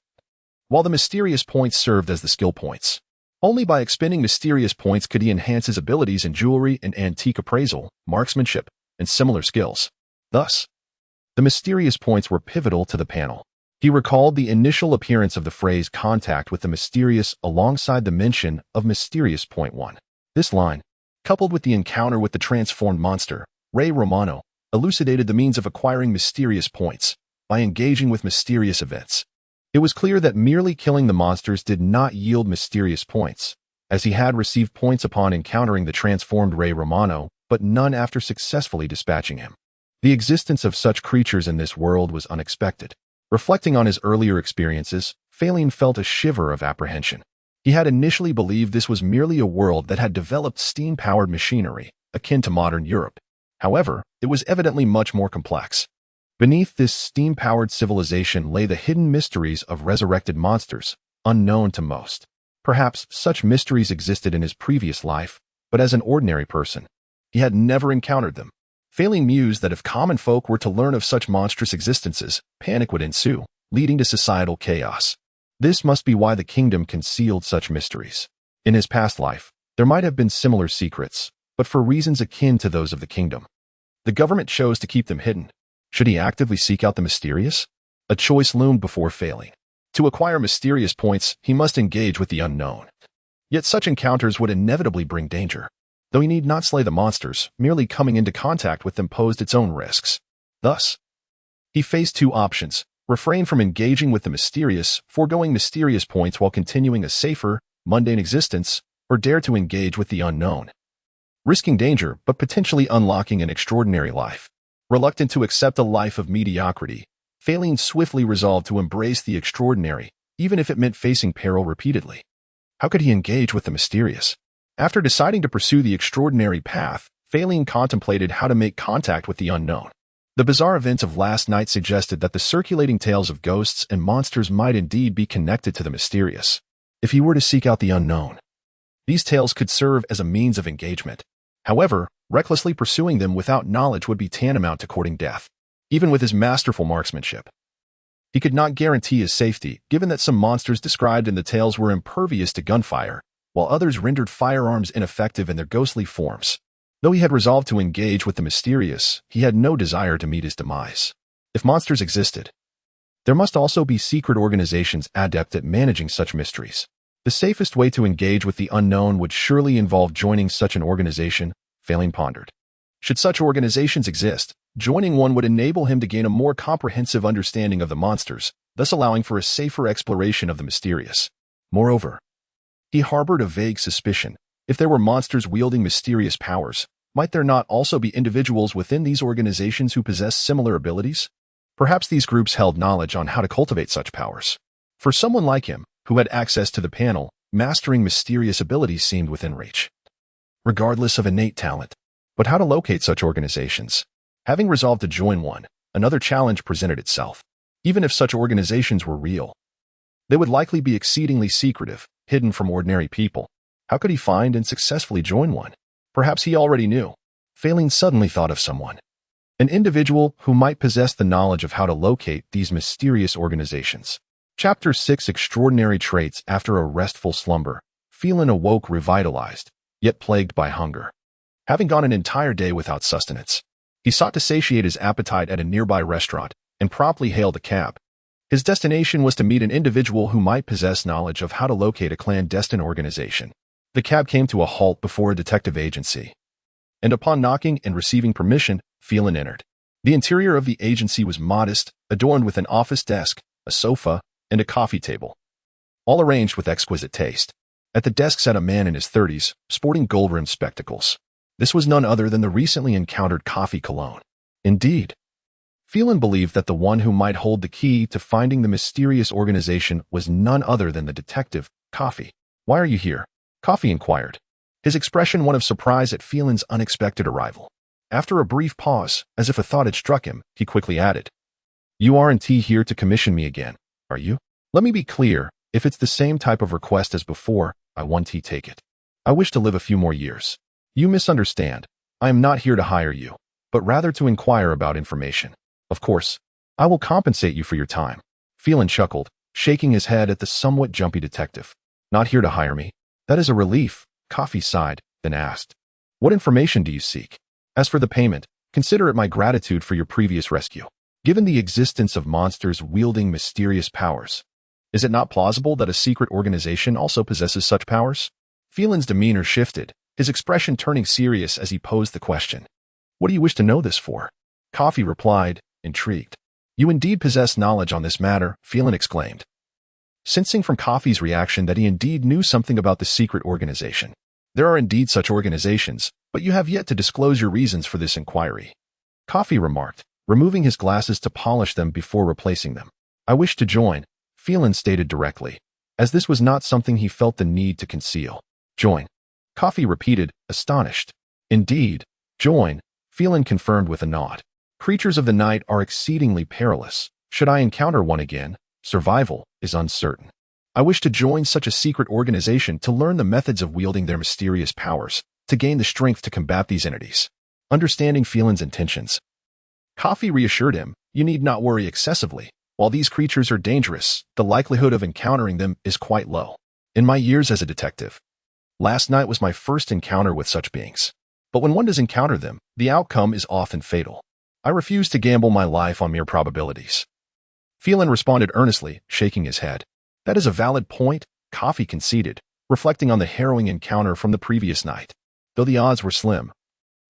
while the mysterious points served as the skill points. Only by expending mysterious points could he enhance his abilities in jewelry and antique appraisal, marksmanship, and similar skills. Thus, the mysterious points were pivotal to the panel. He recalled the initial appearance of the phrase "contact with the mysterious" alongside the mention of Mysterious Point 1. This line, coupled with the encounter with the transformed monster, Ray Romano, elucidated the means of acquiring mysterious points by engaging with mysterious events. It was clear that merely killing the monsters did not yield mysterious points, as he had received points upon encountering the transformed Ray Romano, but none after successfully dispatching him. The existence of such creatures in this world was unexpected. Reflecting on his earlier experiences, Feilin felt a shiver of apprehension. He had initially believed this was merely a world that had developed steam-powered machinery, akin to modern Europe. However, it was evidently much more complex. Beneath this steam-powered civilization lay the hidden mysteries of resurrected monsters, unknown to most. Perhaps such mysteries existed in his previous life, but as an ordinary person, he had never encountered them. Feilin mused that if common folk were to learn of such monstrous existences, panic would ensue, leading to societal chaos. This must be why the kingdom concealed such mysteries. In his past life, there might have been similar secrets, but for reasons akin to those of the kingdom, the government chose to keep them hidden. Should he actively seek out the mysterious? A choice loomed before Feilin. To acquire mysterious points, he must engage with the unknown. Yet such encounters would inevitably bring danger. Though he need not slay the monsters, merely coming into contact with them posed its own risks. Thus, he faced two options: refrain from engaging with the mysterious, foregoing mysterious points while continuing a safer, mundane existence, or dare to engage with the unknown, risking danger but potentially unlocking an extraordinary life. Reluctant to accept a life of mediocrity, Feilin swiftly resolved to embrace the extraordinary, even if it meant facing peril repeatedly. How could he engage with the mysterious? After deciding to pursue the extraordinary path, Feilin contemplated how to make contact with the unknown. The bizarre events of last night suggested that the circulating tales of ghosts and monsters might indeed be connected to the mysterious. If he were to seek out the unknown, these tales could serve as a means of engagement. However, recklessly pursuing them without knowledge would be tantamount to courting death. Even with his masterful marksmanship, he could not guarantee his safety, given that some monsters described in the tales were impervious to gunfire, while others rendered firearms ineffective in their ghostly forms. Though he had resolved to engage with the mysterious, he had no desire to meet his demise. If monsters existed, there must also be secret organizations adept at managing such mysteries. The safest way to engage with the unknown would surely involve joining such an organization, Feilin pondered. Should such organizations exist, joining one would enable him to gain a more comprehensive understanding of the monsters, thus allowing for a safer exploration of the mysterious. Moreover, he harbored a vague suspicion. If there were monsters wielding mysterious powers, might there not also be individuals within these organizations who possess similar abilities? Perhaps these groups held knowledge on how to cultivate such powers. For someone like him, who had access to the panel, mastering mysterious abilities seemed within reach, regardless of innate talent. But how to locate such organizations? Having resolved to join one, another challenge presented itself. Even if such organizations were real, they would likely be exceedingly secretive, hidden from ordinary people. How could he find and successfully join one? Perhaps he already knew. Feilin suddenly thought of someone. An individual who might possess the knowledge of how to locate these mysterious organizations. Chapter 6 Extraordinary Traits. After a restful slumber, Feilin awoke revitalized, yet plagued by hunger. Having gone an entire day without sustenance, he sought to satiate his appetite at a nearby restaurant and promptly hailed a cab. His destination was to meet an individual who might possess knowledge of how to locate a clandestine organization. The cab came to a halt before a detective agency, and upon knocking and receiving permission, Feilin entered. The interior of the agency was modest, adorned with an office desk, a sofa, and a coffee table, all arranged with exquisite taste. At the desk sat a man in his 30s, sporting gold-rimmed spectacles. This was none other than the recently encountered coffee cologne. Indeed, Feilin believed that the one who might hold the key to finding the mysterious organization was none other than the detective, Coffee. "Why are you here?" Coffee inquired, his expression one of surprise at Feilin's unexpected arrival. After a brief pause, as if a thought had struck him, he quickly added, "You aren't here to commission me again, are you? Let me be clear, if it's the same type of request as before, I won't take it. I wish to live a few more years. You misunderstand. I am not here to hire you, but rather to inquire about information. Of course, I will compensate you for your time." Feilin chuckled, shaking his head at the somewhat jumpy detective. "Not here to hire me? That is a relief." Coffee sighed, then asked, "What information do you seek? As for the payment, consider it my gratitude for your previous rescue. Given the existence of monsters wielding mysterious powers, is it not plausible that a secret organization also possesses such powers?" Feilin's demeanor shifted, his expression turning serious as he posed the question. "What do you wish to know this for?" Coffee replied, intrigued. "You indeed possess knowledge on this matter," Feilin exclaimed, sensing from Coffee's reaction that he indeed knew something about the secret organization. "There are indeed such organizations, but you have yet to disclose your reasons for this inquiry," Coffee remarked, removing his glasses to polish them before replacing them. "I wish to join," Feilin stated directly, as this was not something he felt the need to conceal. "Join," Coffee repeated, astonished. "Indeed, join," Feilin confirmed with a nod. "Creatures of the night are exceedingly perilous. Should I encounter one again, survival is uncertain. I wish to join such a secret organization to learn the methods of wielding their mysterious powers, to gain the strength to combat these entities." Understanding Feilin's intentions, Coffee reassured him, "You need not worry excessively. While these creatures are dangerous, the likelihood of encountering them is quite low. In my years as a detective, last night was my first encounter with such beings. But when one does encounter them, the outcome is often fatal. I refuse to gamble my life on mere probabilities." Feilin responded earnestly, shaking his head. "That is a valid point," Coffee conceded, reflecting on the harrowing encounter from the previous night. Though the odds were slim,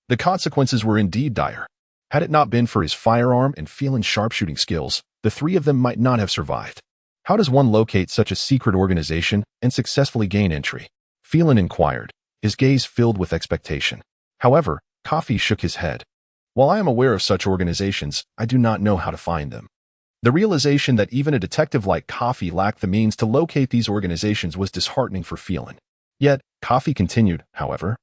the consequences were indeed dire. Had it not been for his firearm and Feilin's sharpshooting skills, the three of them might not have survived. How does one locate such a secret organization and successfully gain entry? Feilin inquired, his gaze filled with expectation. However, Coffee shook his head. "While I am aware of such organizations, I do not know how to find them. The realization that even a detective like Coffee lacked the means to locate these organizations was disheartening for Feilin. Yet, Coffee continued, however.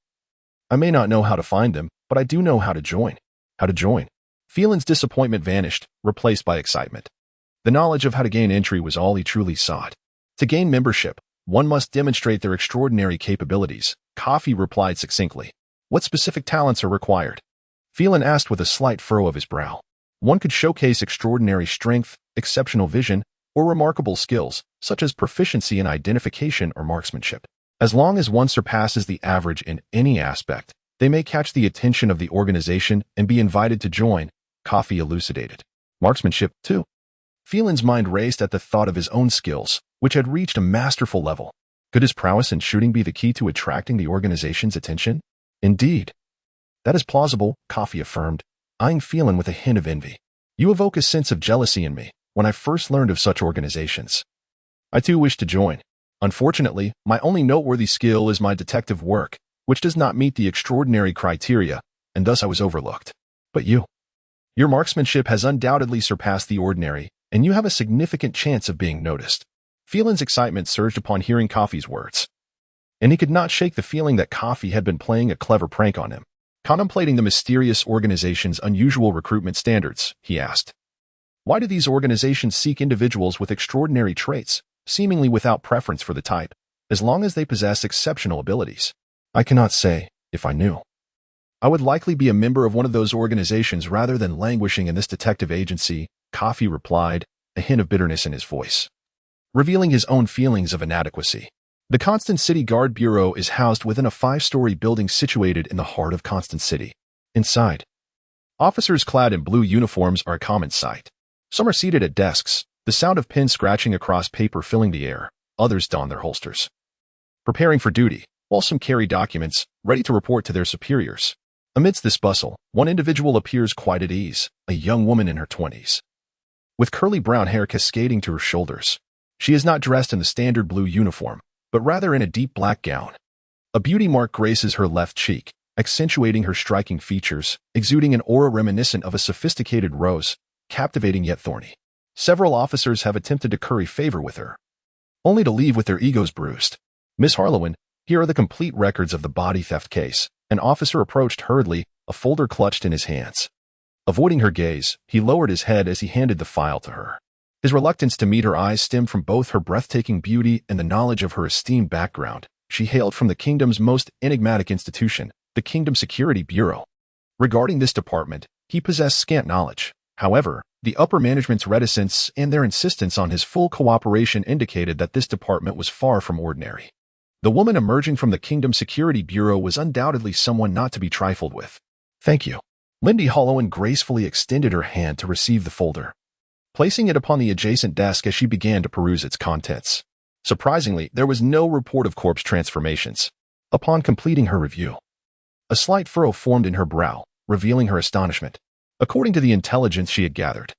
I may not know how to find them, but I do know how to join. How to join. Feilin's disappointment vanished, replaced by excitement. The knowledge of how to gain entry was all he truly sought. To gain membership, one must demonstrate their extraordinary capabilities, Coffee replied succinctly. What specific talents are required? Feilin asked with a slight furrow of his brow. One could showcase extraordinary strength, exceptional vision, or remarkable skills, such as proficiency in identification or marksmanship. As long as one surpasses the average in any aspect, they may catch the attention of the organization and be invited to join, Coffee elucidated. Marksmanship, too. Feilin's mind raced at the thought of his own skills, which had reached a masterful level. Could his prowess in shooting be the key to attracting the organization's attention? Indeed. That is plausible, Coffee affirmed, eyeing Feilin with a hint of envy. You evoke a sense of jealousy in me when I first learned of such organizations. I too wish to join. Unfortunately, my only noteworthy skill is my detective work, which does not meet the extraordinary criteria, and thus I was overlooked. But you. Your marksmanship has undoubtedly surpassed the ordinary, and you have a significant chance of being noticed. Feilin's excitement surged upon hearing Coffee's words. And he could not shake the feeling that Coffee had been playing a clever prank on him. Contemplating the mysterious organization's unusual recruitment standards, he asked. Why do these organizations seek individuals with extraordinary traits, seemingly without preference for the type, as long as they possess exceptional abilities? I cannot say, if I knew. I would likely be a member of one of those organizations rather than languishing in this detective agency, Coffee replied, a hint of bitterness in his voice, revealing his own feelings of inadequacy. The Constant City Guard Bureau is housed within a 5-story building situated in the heart of Constant City. Inside, officers clad in blue uniforms are a common sight. Some are seated at desks, the sound of pens scratching across paper filling the air. Others don their holsters, preparing for duty, while some carry documents, ready to report to their superiors. Amidst this bustle, one individual appears quite at ease, a young woman in her 20s. With curly brown hair cascading to her shoulders, she is not dressed in the standard blue uniform, but rather in a deep black gown. A beauty mark graces her left cheek, accentuating her striking features, exuding an aura reminiscent of a sophisticated rose, captivating yet thorny. Several officers have attempted to curry favor with her, only to leave with their egos bruised. Miss Harlowen, here are the complete records of the body theft case. An officer approached hurriedly, a folder clutched in his hands. Avoiding her gaze, he lowered his head as he handed the file to her. His reluctance to meet her eyes stemmed from both her breathtaking beauty and the knowledge of her esteemed background. She hailed from the kingdom's most enigmatic institution, the Kingdom Security Bureau. Regarding this department, he possessed scant knowledge. However, the upper management's reticence and their insistence on his full cooperation indicated that this department was far from ordinary. The woman emerging from the Kingdom Security Bureau was undoubtedly someone not to be trifled with. Thank you. Lindy Hollowan gracefully extended her hand to receive the folder, placing it upon the adjacent desk as she began to peruse its contents. Surprisingly, there was no report of corpse transformations. Upon completing her review, a slight furrow formed in her brow, revealing her astonishment. According to the intelligence she had gathered,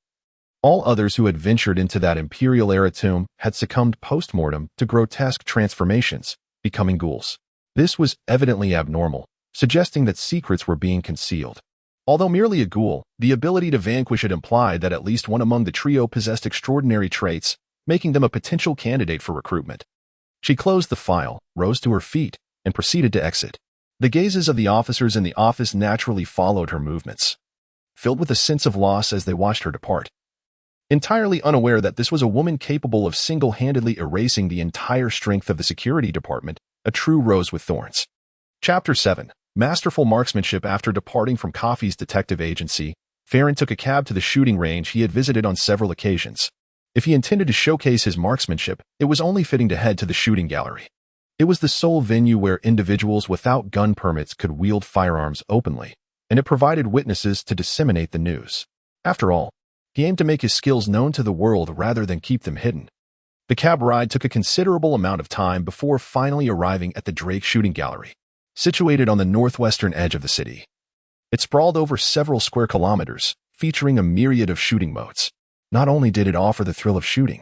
all others who had ventured into that Imperial-era tomb had succumbed post-mortem to grotesque transformations, becoming ghouls. This was evidently abnormal, suggesting that secrets were being concealed. Although merely a ghoul, the ability to vanquish it implied that at least one among the trio possessed extraordinary traits, making them a potential candidate for recruitment. She closed the file, rose to her feet, and proceeded to exit. The gazes of the officers in the office naturally followed her movements, filled with a sense of loss as they watched her depart. Entirely unaware that this was a woman capable of single-handedly erasing the entire strength of the security department, a true rose with thorns. Chapter 7. Masterful marksmanship. After departing from Coffee's detective agency, Feilin took a cab to the shooting range he had visited on several occasions. If he intended to showcase his marksmanship, it was only fitting to head to the shooting gallery. It was the sole venue where individuals without gun permits could wield firearms openly, and it provided witnesses to disseminate the news. After all, he aimed to make his skills known to the world rather than keep them hidden. The cab ride took a considerable amount of time before finally arriving at the Drake Shooting Gallery, situated on the northwestern edge of the city. It sprawled over several square kilometers, featuring a myriad of shooting modes. Not only did it offer the thrill of shooting,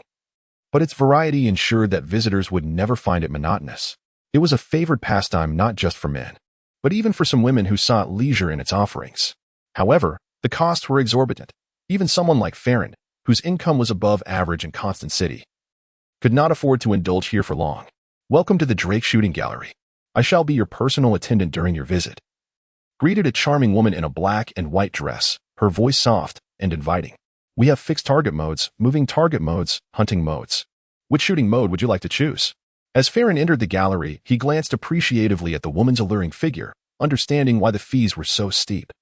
but its variety ensured that visitors would never find it monotonous. It was a favored pastime not just for men, but even for some women who sought leisure in its offerings. However, the costs were exorbitant. Even someone like Feilin, whose income was above average in Constant City, could not afford to indulge here for long. "Welcome to the Drake Shooting Gallery. I shall be your personal attendant during your visit," greeted a charming woman in a black and white dress, her voice soft and inviting. "We have fixed target modes, moving target modes, hunting modes. Which shooting mode would you like to choose?" As Feilin entered the gallery, he glanced appreciatively at the woman's alluring figure, understanding why the fees were so steep.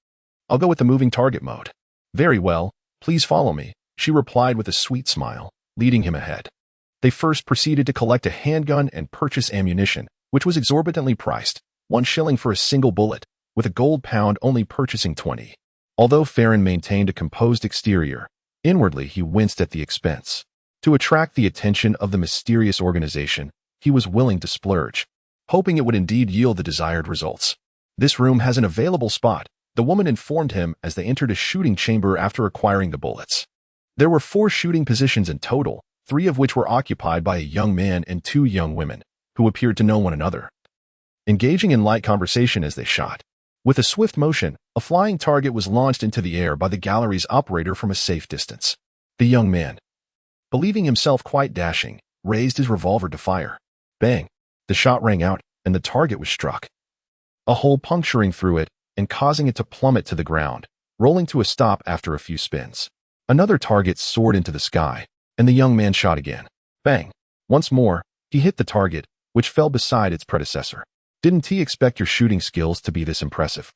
"I'll go with the moving target mode." "Very well, please follow me," she replied with a sweet smile, leading him ahead. They first proceeded to collect a handgun and purchase ammunition, which was exorbitantly priced, 1 shilling for a single bullet, with a gold pound only purchasing 20. Although Feilin maintained a composed exterior, inwardly he winced at the expense. To attract the attention of the mysterious organization, he was willing to splurge, hoping it would indeed yield the desired results. "This room has an available spot," the woman informed him as they entered a shooting chamber after acquiring the bullets. There were 4 shooting positions in total, 3 of which were occupied by a young man and 2 young women, who appeared to know one another, engaging in light conversation as they shot. With a swift motion, a flying target was launched into the air by the gallery's operator from a safe distance. The young man, believing himself quite dashing, raised his revolver to fire. Bang! The shot rang out, and the target was struck, a hole puncturing through it and causing it to plummet to the ground, rolling to a stop after a few spins. Another target soared into the sky, and the young man shot again. Bang! Once more, he hit the target, which fell beside its predecessor. "Didn't he expect your shooting skills to be this impressive?"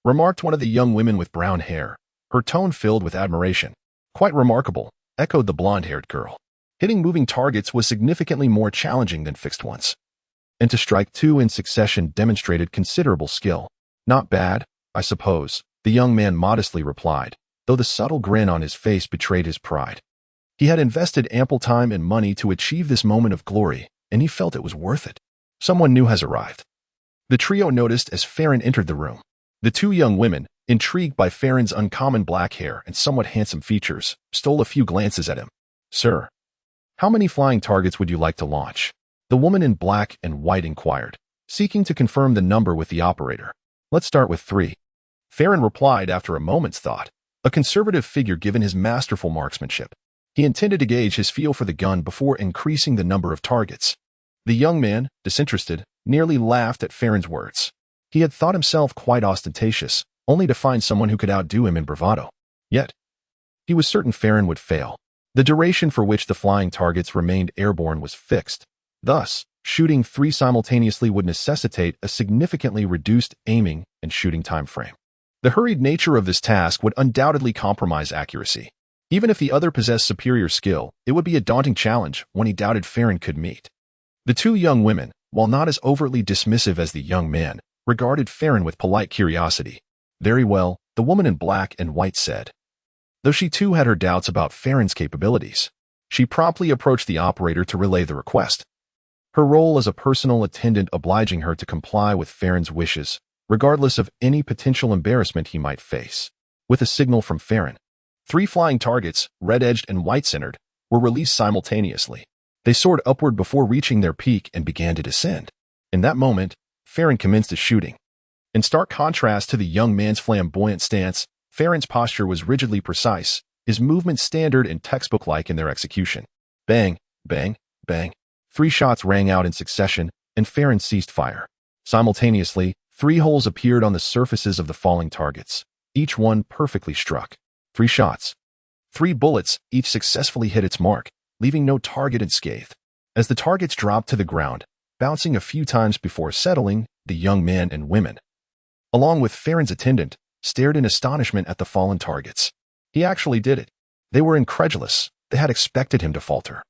remarked one of the young women with brown hair, her tone filled with admiration. "Quite remarkable," echoed the blonde-haired girl. Hitting moving targets was significantly more challenging than fixed ones, and to strike 2 in succession demonstrated considerable skill. "Not bad, I suppose," the young man modestly replied, though the subtle grin on his face betrayed his pride. He had invested ample time and money to achieve this moment of glory, and he felt it was worth it. Someone new has arrived, the trio noticed as Feilin entered the room. The 2 young women, intrigued by Feilin's uncommon black hair and somewhat handsome features, stole a few glances at him. "Sir, how many flying targets would you like to launch?" the woman in black and white inquired, seeking to confirm the number with the operator. "Let's start with 3. Feilin replied after a moment's thought, a conservative figure given his masterful marksmanship. He intended to gauge his feel for the gun before increasing the number of targets. The young man, disinterested, nearly laughed at Feilin's words. He had thought himself quite ostentatious, only to find someone who could outdo him in bravado. Yet, he was certain Feilin would fail. The duration for which the flying targets remained airborne was fixed. Thus, shooting 3 simultaneously would necessitate a significantly reduced aiming and shooting time frame. The hurried nature of this task would undoubtedly compromise accuracy. Even if the other possessed superior skill, it would be a daunting challenge one he doubted Feilin could meet. The 2 young women, while not as overtly dismissive as the young man, regarded Feilin with polite curiosity. "Very well," the woman in black and white said, though she too had her doubts about Feilin's capabilities. She promptly approached the operator to relay the request, her role as a personal attendant obliging her to comply with Feilin's wishes, regardless of any potential embarrassment he might face. With a signal from Feilin, 3 flying targets, red-edged and white-centered, were released simultaneously. They soared upward before reaching their peak and began to descend. In that moment, Feilin commenced his shooting. In stark contrast to the young man's flamboyant stance, Feilin's posture was rigidly precise, his movements standard and textbook-like in their execution. Bang, bang, bang. 3 shots rang out in succession, and Feilin ceased fire. Simultaneously, 3 holes appeared on the surfaces of the falling targets, each one perfectly struck. 3 shots. 3 bullets, each successfully hit its mark, leaving no target unscathed. As the targets dropped to the ground, bouncing a few times before settling, the young man and women, along with Feilin's attendant, stared in astonishment at the fallen targets. He actually did it. They were incredulous. They had expected him to falter.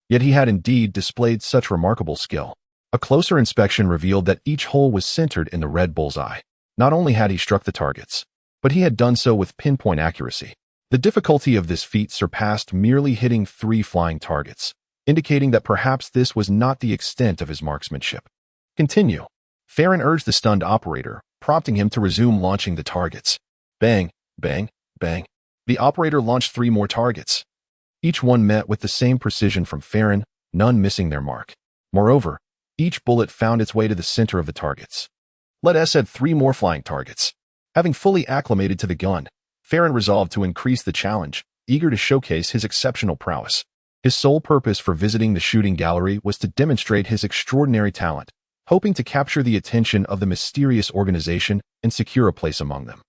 Yet he had indeed displayed such remarkable skill. A closer inspection revealed that each hole was centered in the red bullseye. Not only had he struck the targets, but he had done so with pinpoint accuracy. The difficulty of this feat surpassed merely hitting 3 flying targets, indicating that perhaps this was not the extent of his marksmanship. "Continue," Feilin urged the stunned operator, prompting him to resume launching the targets. Bang, bang, bang. The operator launched 3 more targets. Each one met with the same precision from Feilin, none missing their mark. Moreover, each bullet found its way to the center of the targets. Let us add 3 more flying targets. Having fully acclimated to the gun, Feilin resolved to increase the challenge, eager to showcase his exceptional prowess. His sole purpose for visiting the shooting gallery was to demonstrate his extraordinary talent, hoping to capture the attention of the mysterious organization and secure a place among them.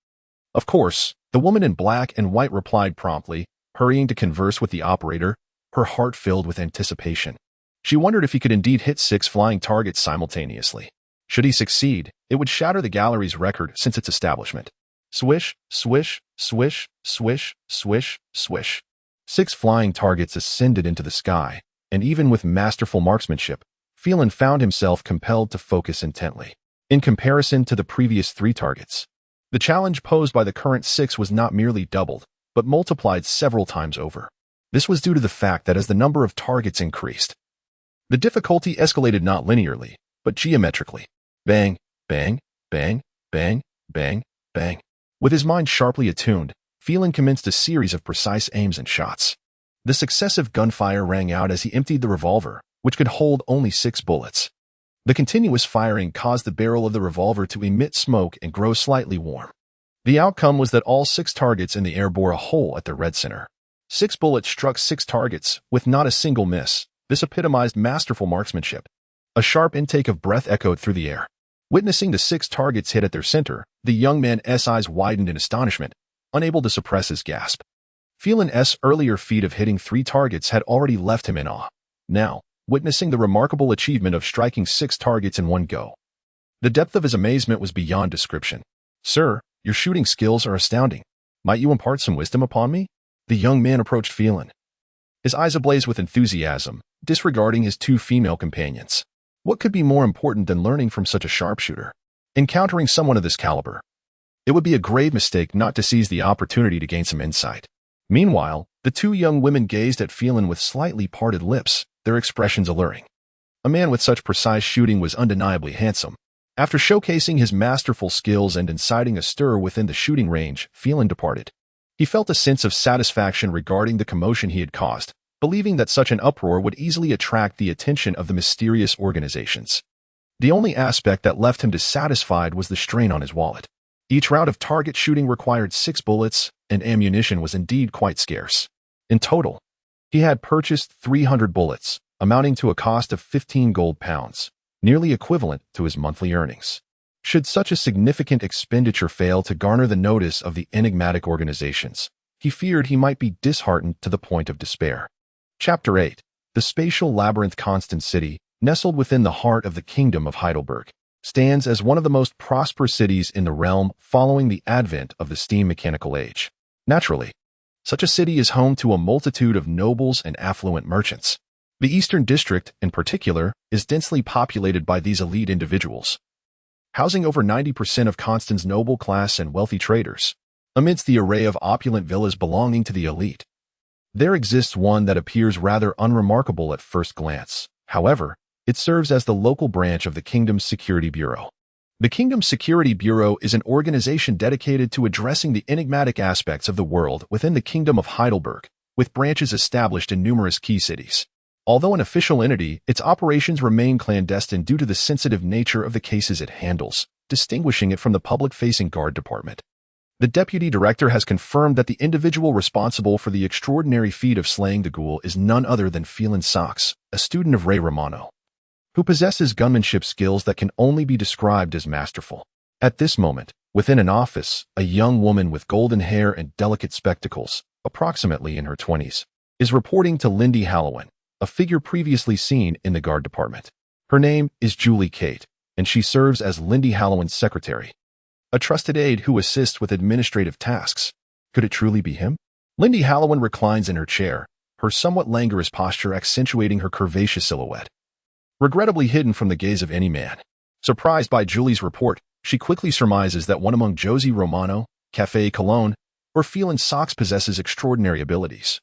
Of course, the woman in black and white replied promptly, hurrying to converse with the operator, her heart filled with anticipation. She wondered if he could indeed hit 6 flying targets simultaneously. Should he succeed, it would shatter the gallery's record since its establishment. Swish, swish, swish, swish, swish, swish. 6 flying targets ascended into the sky, and even with masterful marksmanship, Feilin found himself compelled to focus intently. In comparison to the previous 3 targets, the challenge posed by the current 6 was not merely doubled, but multiplied several times over. This was due to the fact that as the number of targets increased, the difficulty escalated not linearly, but geometrically. Bang, bang, bang, bang, bang, bang. With his mind sharply attuned, Feilin commenced a series of precise aims and shots. The successive gunfire rang out as he emptied the revolver, which could hold only 6 bullets. The continuous firing caused the barrel of the revolver to emit smoke and grow slightly warm. The outcome was that all 6 targets in the air bore a hole at their red center. 6 bullets struck 6 targets, with not a single miss. This epitomized masterful marksmanship. A sharp intake of breath echoed through the air. Witnessing the 6 targets hit at their center, the young man's eyes widened in astonishment, unable to suppress his gasp. Feilin's earlier feat of hitting 3 targets had already left him in awe. Now, witnessing the remarkable achievement of striking 6 targets in one go, the depth of his amazement was beyond description. "Sir, your shooting skills are astounding. Might you impart some wisdom upon me?" The young man approached Feilin, his eyes ablaze with enthusiasm, disregarding his 2 female companions. What could be more important than learning from such a sharpshooter? Encountering someone of this caliber, it would be a grave mistake not to seize the opportunity to gain some insight. Meanwhile, the 2 young women gazed at Feilin with slightly parted lips, their expressions alluring. A man with such precise shooting was undeniably handsome. After showcasing his masterful skills and inciting a stir within the shooting range, Feilin departed. He felt a sense of satisfaction regarding the commotion he had caused, believing that such an uproar would easily attract the attention of the mysterious organizations. The only aspect that left him dissatisfied was the strain on his wallet. Each round of target shooting required 6 bullets, and ammunition was indeed quite scarce. In total, he had purchased 300 bullets, amounting to a cost of 15 gold pounds, nearly equivalent to his monthly earnings. Should such a significant expenditure fail to garner the notice of the enigmatic organizations, he feared he might be disheartened to the point of despair. Chapter 8. The spatial labyrinth Constant City, nestled within the heart of the Kingdom of Heidelberg, stands as one of the most prosperous cities in the realm following the advent of the steam mechanical age. Naturally, such a city is home to a multitude of nobles and affluent merchants. The Eastern District, in particular, is densely populated by these elite individuals, housing over 90% of Constance's noble class and wealthy traders. Amidst the array of opulent villas belonging to the elite, there exists one that appears rather unremarkable at first glance. However, it serves as the local branch of the Kingdom's Security Bureau. The Kingdom's Security Bureau is an organization dedicated to addressing the enigmatic aspects of the world within the Kingdom of Heidelberg, with branches established in numerous key cities. Although an official entity, its operations remain clandestine due to the sensitive nature of the cases it handles, distinguishing it from the public-facing guard department. The deputy director has confirmed that the individual responsible for the extraordinary feat of slaying the ghoul is none other than Feilin Sachs, a student of Ray Romano, who possesses gunmanship skills that can only be described as masterful. At this moment, within an office, a young woman with golden hair and delicate spectacles, approximately in her 20s, is reporting to Lindy Hallowen, a figure previously seen in the guard department. Her name is Julie Kate, and she serves as Lindy Hallowen's secretary, a trusted aide who assists with administrative tasks. Could it truly be him? Lindy Hallowen reclines in her chair, her somewhat languorous posture accentuating her curvaceous silhouette, regrettably hidden from the gaze of any man. Surprised by Julie's report, she quickly surmises that one among Josie Romano, Café Cologne, or Feilin Sachs possesses extraordinary abilities,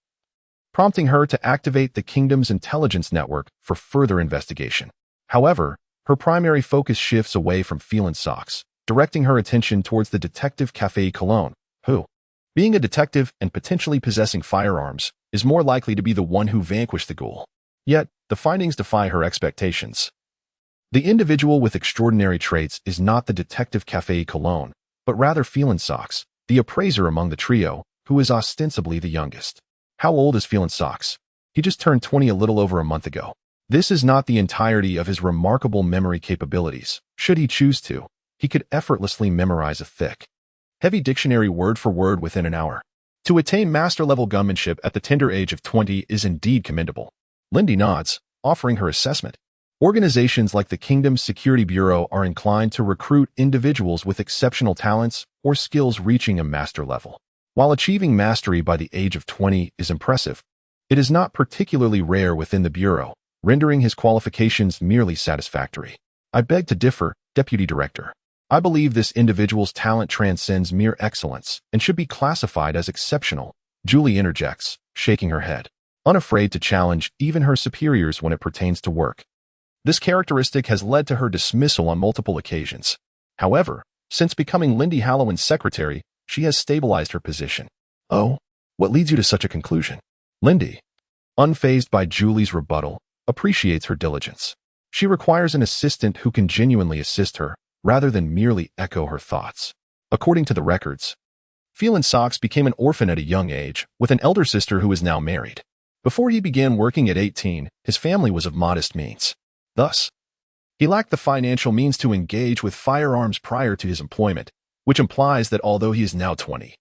prompting her to activate the Kingdom's intelligence network for further investigation. However, her primary focus shifts away from Feilin Sachs, directing her attention towards the detective Café Cologne, who, being a detective and potentially possessing firearms, is more likely to be the one who vanquished the ghoul. Yet, the findings defy her expectations. The individual with extraordinary traits is not the detective Café Cologne, but rather Feilin Sachs, the appraiser among the trio, who is ostensibly the youngest. How old is Feilin Socks? He just turned 20 a little over a month ago. This is not the entirety of his remarkable memory capabilities. Should he choose to, he could effortlessly memorize a thick, heavy dictionary word for word within an hour. To attain master-level gunmanship at the tender age of 20 is indeed commendable. Lindy nods, offering her assessment. Organizations like the Kingdom's Security Bureau are inclined to recruit individuals with exceptional talents or skills reaching a master level. While achieving mastery by the age of 20 is impressive, it is not particularly rare within the Bureau, rendering his qualifications merely satisfactory. I beg to differ, Deputy Director. I believe this individual's talent transcends mere excellence and should be classified as exceptional, Julie interjects, shaking her head, unafraid to challenge even her superiors when it pertains to work. This characteristic has led to her dismissal on multiple occasions. However, since becoming Lindy Halloween's secretary, she has stabilized her position. Oh, what leads you to such a conclusion? Lindy, unfazed by Julie's rebuttal, appreciates her diligence. She requires an assistant who can genuinely assist her, rather than merely echo her thoughts. According to the records, Feilin Socks became an orphan at a young age, with an elder sister who is now married. Before he began working at 18, his family was of modest means. Thus, he lacked the financial means to engage with firearms prior to his employment, which implies that although he is now 20,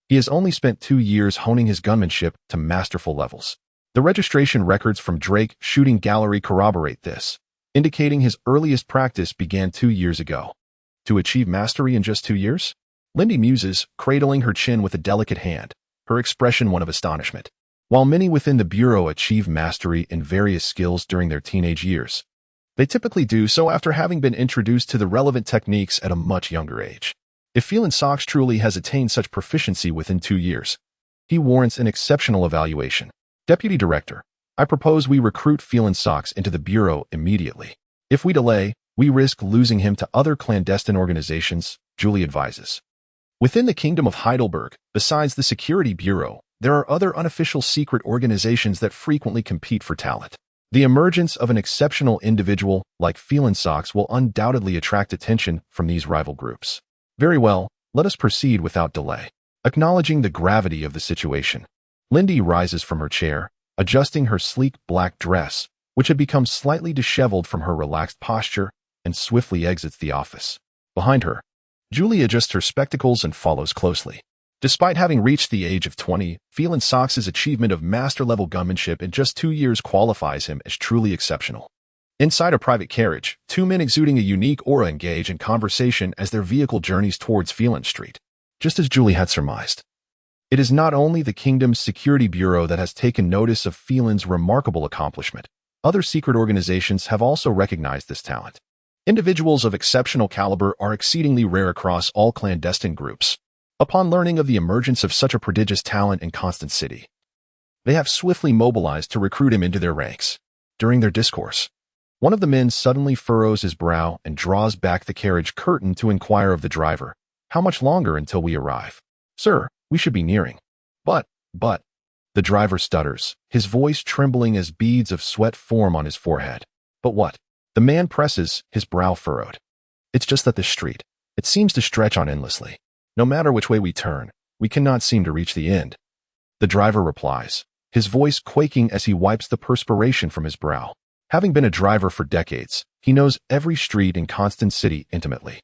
he has only spent 2 years honing his gunmanship to masterful levels. The registration records from Drake Shooting Gallery corroborate this, indicating his earliest practice began 2 years ago. To achieve mastery in just 2 years? Lindy muses, cradling her chin with a delicate hand, her expression one of astonishment. While many within the Bureau achieve mastery in various skills during their teenage years, they typically do so after having been introduced to the relevant techniques at a much younger age. If Feilin Socks truly has attained such proficiency within 2 years, he warrants an exceptional evaluation. Deputy Director, I propose we recruit Feilin Socks into the Bureau immediately. If we delay, we risk losing him to other clandestine organizations, Julie advises. Within the Kingdom of Heidelberg, besides the Security Bureau, there are other unofficial secret organizations that frequently compete for talent. The emergence of an exceptional individual like Feilin Socks will undoubtedly attract attention from these rival groups. Very well, let us proceed without delay. Acknowledging the gravity of the situation, Lindy rises from her chair, adjusting her sleek black dress, which had become slightly disheveled from her relaxed posture, and swiftly exits the office. Behind her, Julie adjusts her spectacles and follows closely. Despite having reached the age of 20, Feilin Socks' achievement of master-level gunmanship in just 2 years qualifies him as truly exceptional. Inside a private carriage, 2 men exuding a unique aura engage in conversation as their vehicle journeys towards Feilin Street. Just as Julie had surmised, it is not only the Kingdom's Security Bureau that has taken notice of Feilin's remarkable accomplishment. Other secret organizations have also recognized this talent. Individuals of exceptional caliber are exceedingly rare across all clandestine groups. Upon learning of the emergence of such a prodigious talent in Constant City, they have swiftly mobilized to recruit him into their ranks. During their discourse, one of the men suddenly furrows his brow and draws back the carriage curtain to inquire of the driver, "How much longer until we arrive?" "Sir, we should be nearing." But, the driver stutters, his voice trembling as beads of sweat form on his forehead. "But what?" The man presses, his brow furrowed. "It's just that this street, it seems to stretch on endlessly. No matter which way we turn, we cannot seem to reach the end." The driver replies, his voice quaking as he wipes the perspiration from his brow. Having been a driver for decades, he knows every street in Constant City intimately.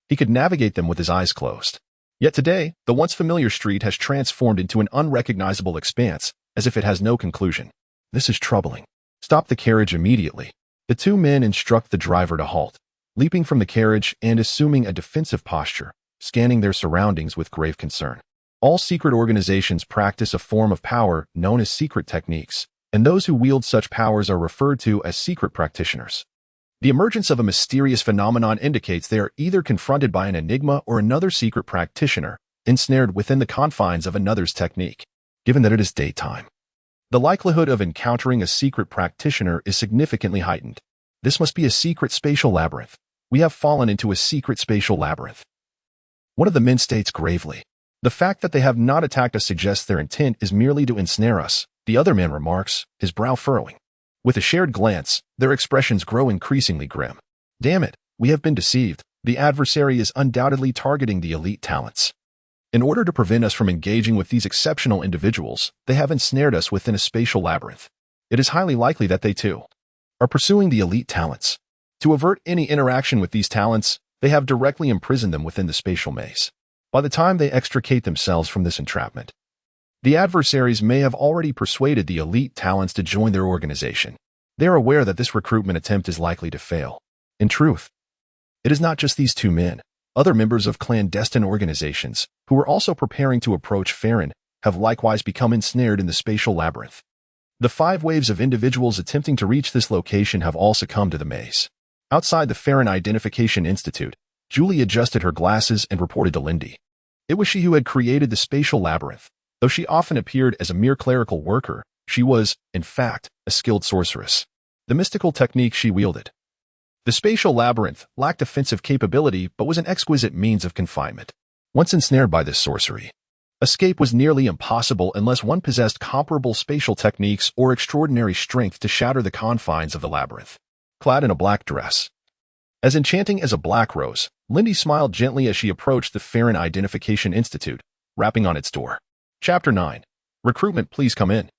He could navigate them with his eyes closed. Yet today, the once familiar street has transformed into an unrecognizable expanse, as if it has no conclusion. This is troubling. Stop the carriage immediately. The 2 men instruct the driver to halt, leaping from the carriage and assuming a defensive posture, scanning their surroundings with grave concern. All secret organizations practice a form of power known as secret techniques, and those who wield such powers are referred to as secret practitioners. The emergence of a mysterious phenomenon indicates they are either confronted by an enigma or another secret practitioner, ensnared within the confines of another's technique. Given that it is daytime, the likelihood of encountering a secret practitioner is significantly heightened. This must be a secret spatial labyrinth. We have fallen into a secret spatial labyrinth. One of the men states gravely, "The fact that they have not attacked us suggests their intent is merely to ensnare us," the other man remarks, his brow furrowing. With a shared glance, their expressions grow increasingly grim. "Damn it, we have been deceived. The adversary is undoubtedly targeting the elite talents." In order to prevent us from engaging with these exceptional individuals, they have ensnared us within a spatial labyrinth. It is highly likely that they, too, are pursuing the elite talents. To avert any interaction with these talents, they have directly imprisoned them within the spatial maze. By the time they extricate themselves from this entrapment, the adversaries may have already persuaded the elite talents to join their organization. They are aware that this recruitment attempt is likely to fail. In truth, it is not just these two men. Other members of clandestine organizations, who are also preparing to approach Feilin, have likewise become ensnared in the spatial labyrinth. The 5 waves of individuals attempting to reach this location have all succumbed to the maze. Outside the Feilin Identification Institute, Julie adjusted her glasses and reported to Lindy. It was she who had created the spatial labyrinth. Though she often appeared as a mere clerical worker, she was, in fact, a skilled sorceress. The mystical technique she wielded. The spatial labyrinth lacked offensive capability but was an exquisite means of confinement. Once ensnared by this sorcery, escape was nearly impossible unless one possessed comparable spatial techniques or extraordinary strength to shatter the confines of the labyrinth. Clad in a black dress, as enchanting as a black rose, Lindy smiled gently as she approached the Feilin Identification Institute, rapping on its door. Chapter 9. Recruitment, please come in.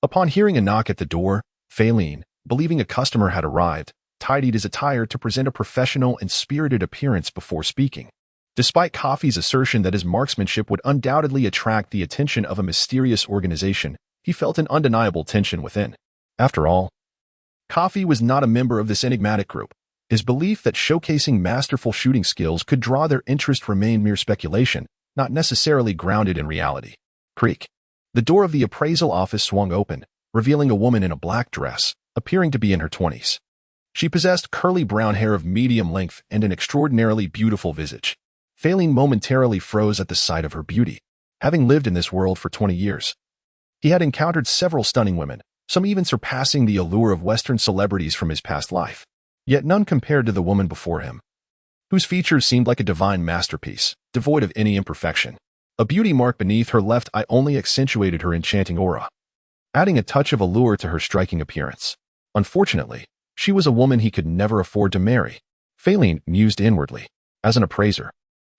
Upon hearing a knock at the door, Feilin, believing a customer had arrived, tidied his attire to present a professional and spirited appearance before speaking. Despite Coffee's assertion that his marksmanship would undoubtedly attract the attention of a mysterious organization, he felt an undeniable tension within. After all, Coffee was not a member of this enigmatic group. His belief that showcasing masterful shooting skills could draw their interest remained mere speculation, not necessarily grounded in reality. Creak. The door of the appraisal office swung open, revealing a woman in a black dress, appearing to be in her 20s. She possessed curly brown hair of medium length and an extraordinarily beautiful visage. Feilin momentarily froze at the sight of her beauty. Having lived in this world for 20 years, he had encountered several stunning women, some even surpassing the allure of Western celebrities from his past life. Yet none compared to the woman before him, whose features seemed like a divine masterpiece, devoid of any imperfection. A beauty mark beneath her left eye only accentuated her enchanting aura, adding a touch of allure to her striking appearance. Unfortunately, she was a woman he could never afford to marry. Feilin mused inwardly. As an appraiser,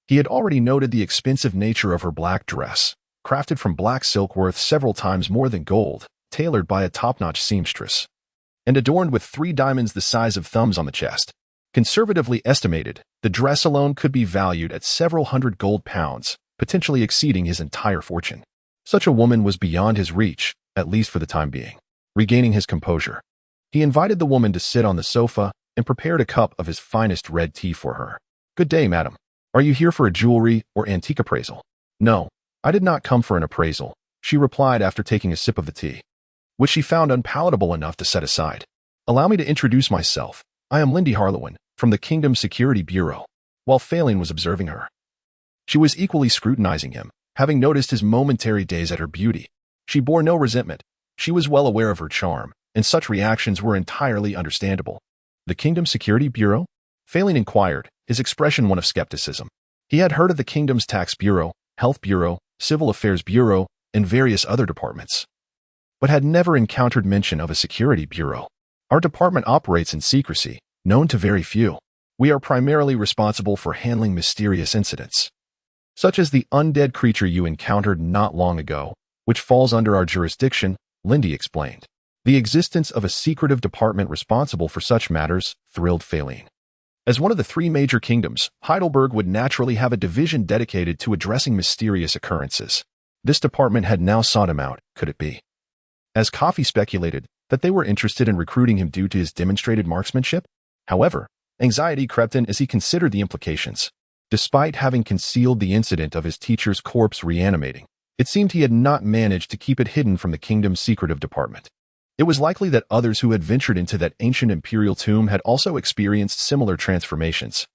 he had already noted the expensive nature of her black dress, crafted from black silk worth several times more than gold, tailored by a top-notch seamstress, and adorned with 3 diamonds the size of thumbs on the chest. Conservatively estimated, the dress alone could be valued at several hundred gold pounds, potentially exceeding his entire fortune. Such a woman was beyond his reach, at least for the time being. Regaining his composure, he invited the woman to sit on the sofa and prepared a cup of his finest red tea for her. Good day, madam. Are you here for a jewelry or antique appraisal? No, I did not come for an appraisal, she replied after taking a sip of the tea, which she found unpalatable enough to set aside. Allow me to introduce myself. I am Lindy Harlowen, from the Kingdom Security Bureau. While Feilin was observing her, she was equally scrutinizing him, having noticed his momentary daze at her beauty. She bore no resentment. She was well aware of her charm, and such reactions were entirely understandable. The Kingdom Security Bureau? Feilin inquired, his expression one of skepticism. He had heard of the Kingdom's Tax Bureau, Health Bureau, Civil Affairs Bureau, and various other departments, but had never encountered mention of a security bureau. Our department operates in secrecy, known to very few. We are primarily responsible for handling mysterious incidents, such as the undead creature you encountered not long ago, which falls under our jurisdiction, Lindy explained. The existence of a secretive department responsible for such matters thrilled Feilin. As one of the 3 major kingdoms, Heidelberg would naturally have a division dedicated to addressing mysterious occurrences. This department had now sought him out, could it be, as Coffee speculated, that they were interested in recruiting him due to his demonstrated marksmanship? However, anxiety crept in as he considered the implications. Despite having concealed the incident of his teacher's corpse reanimating, it seemed he had not managed to keep it hidden from the kingdom's secretive department. It was likely that others who had ventured into that ancient imperial tomb had also experienced similar transformations.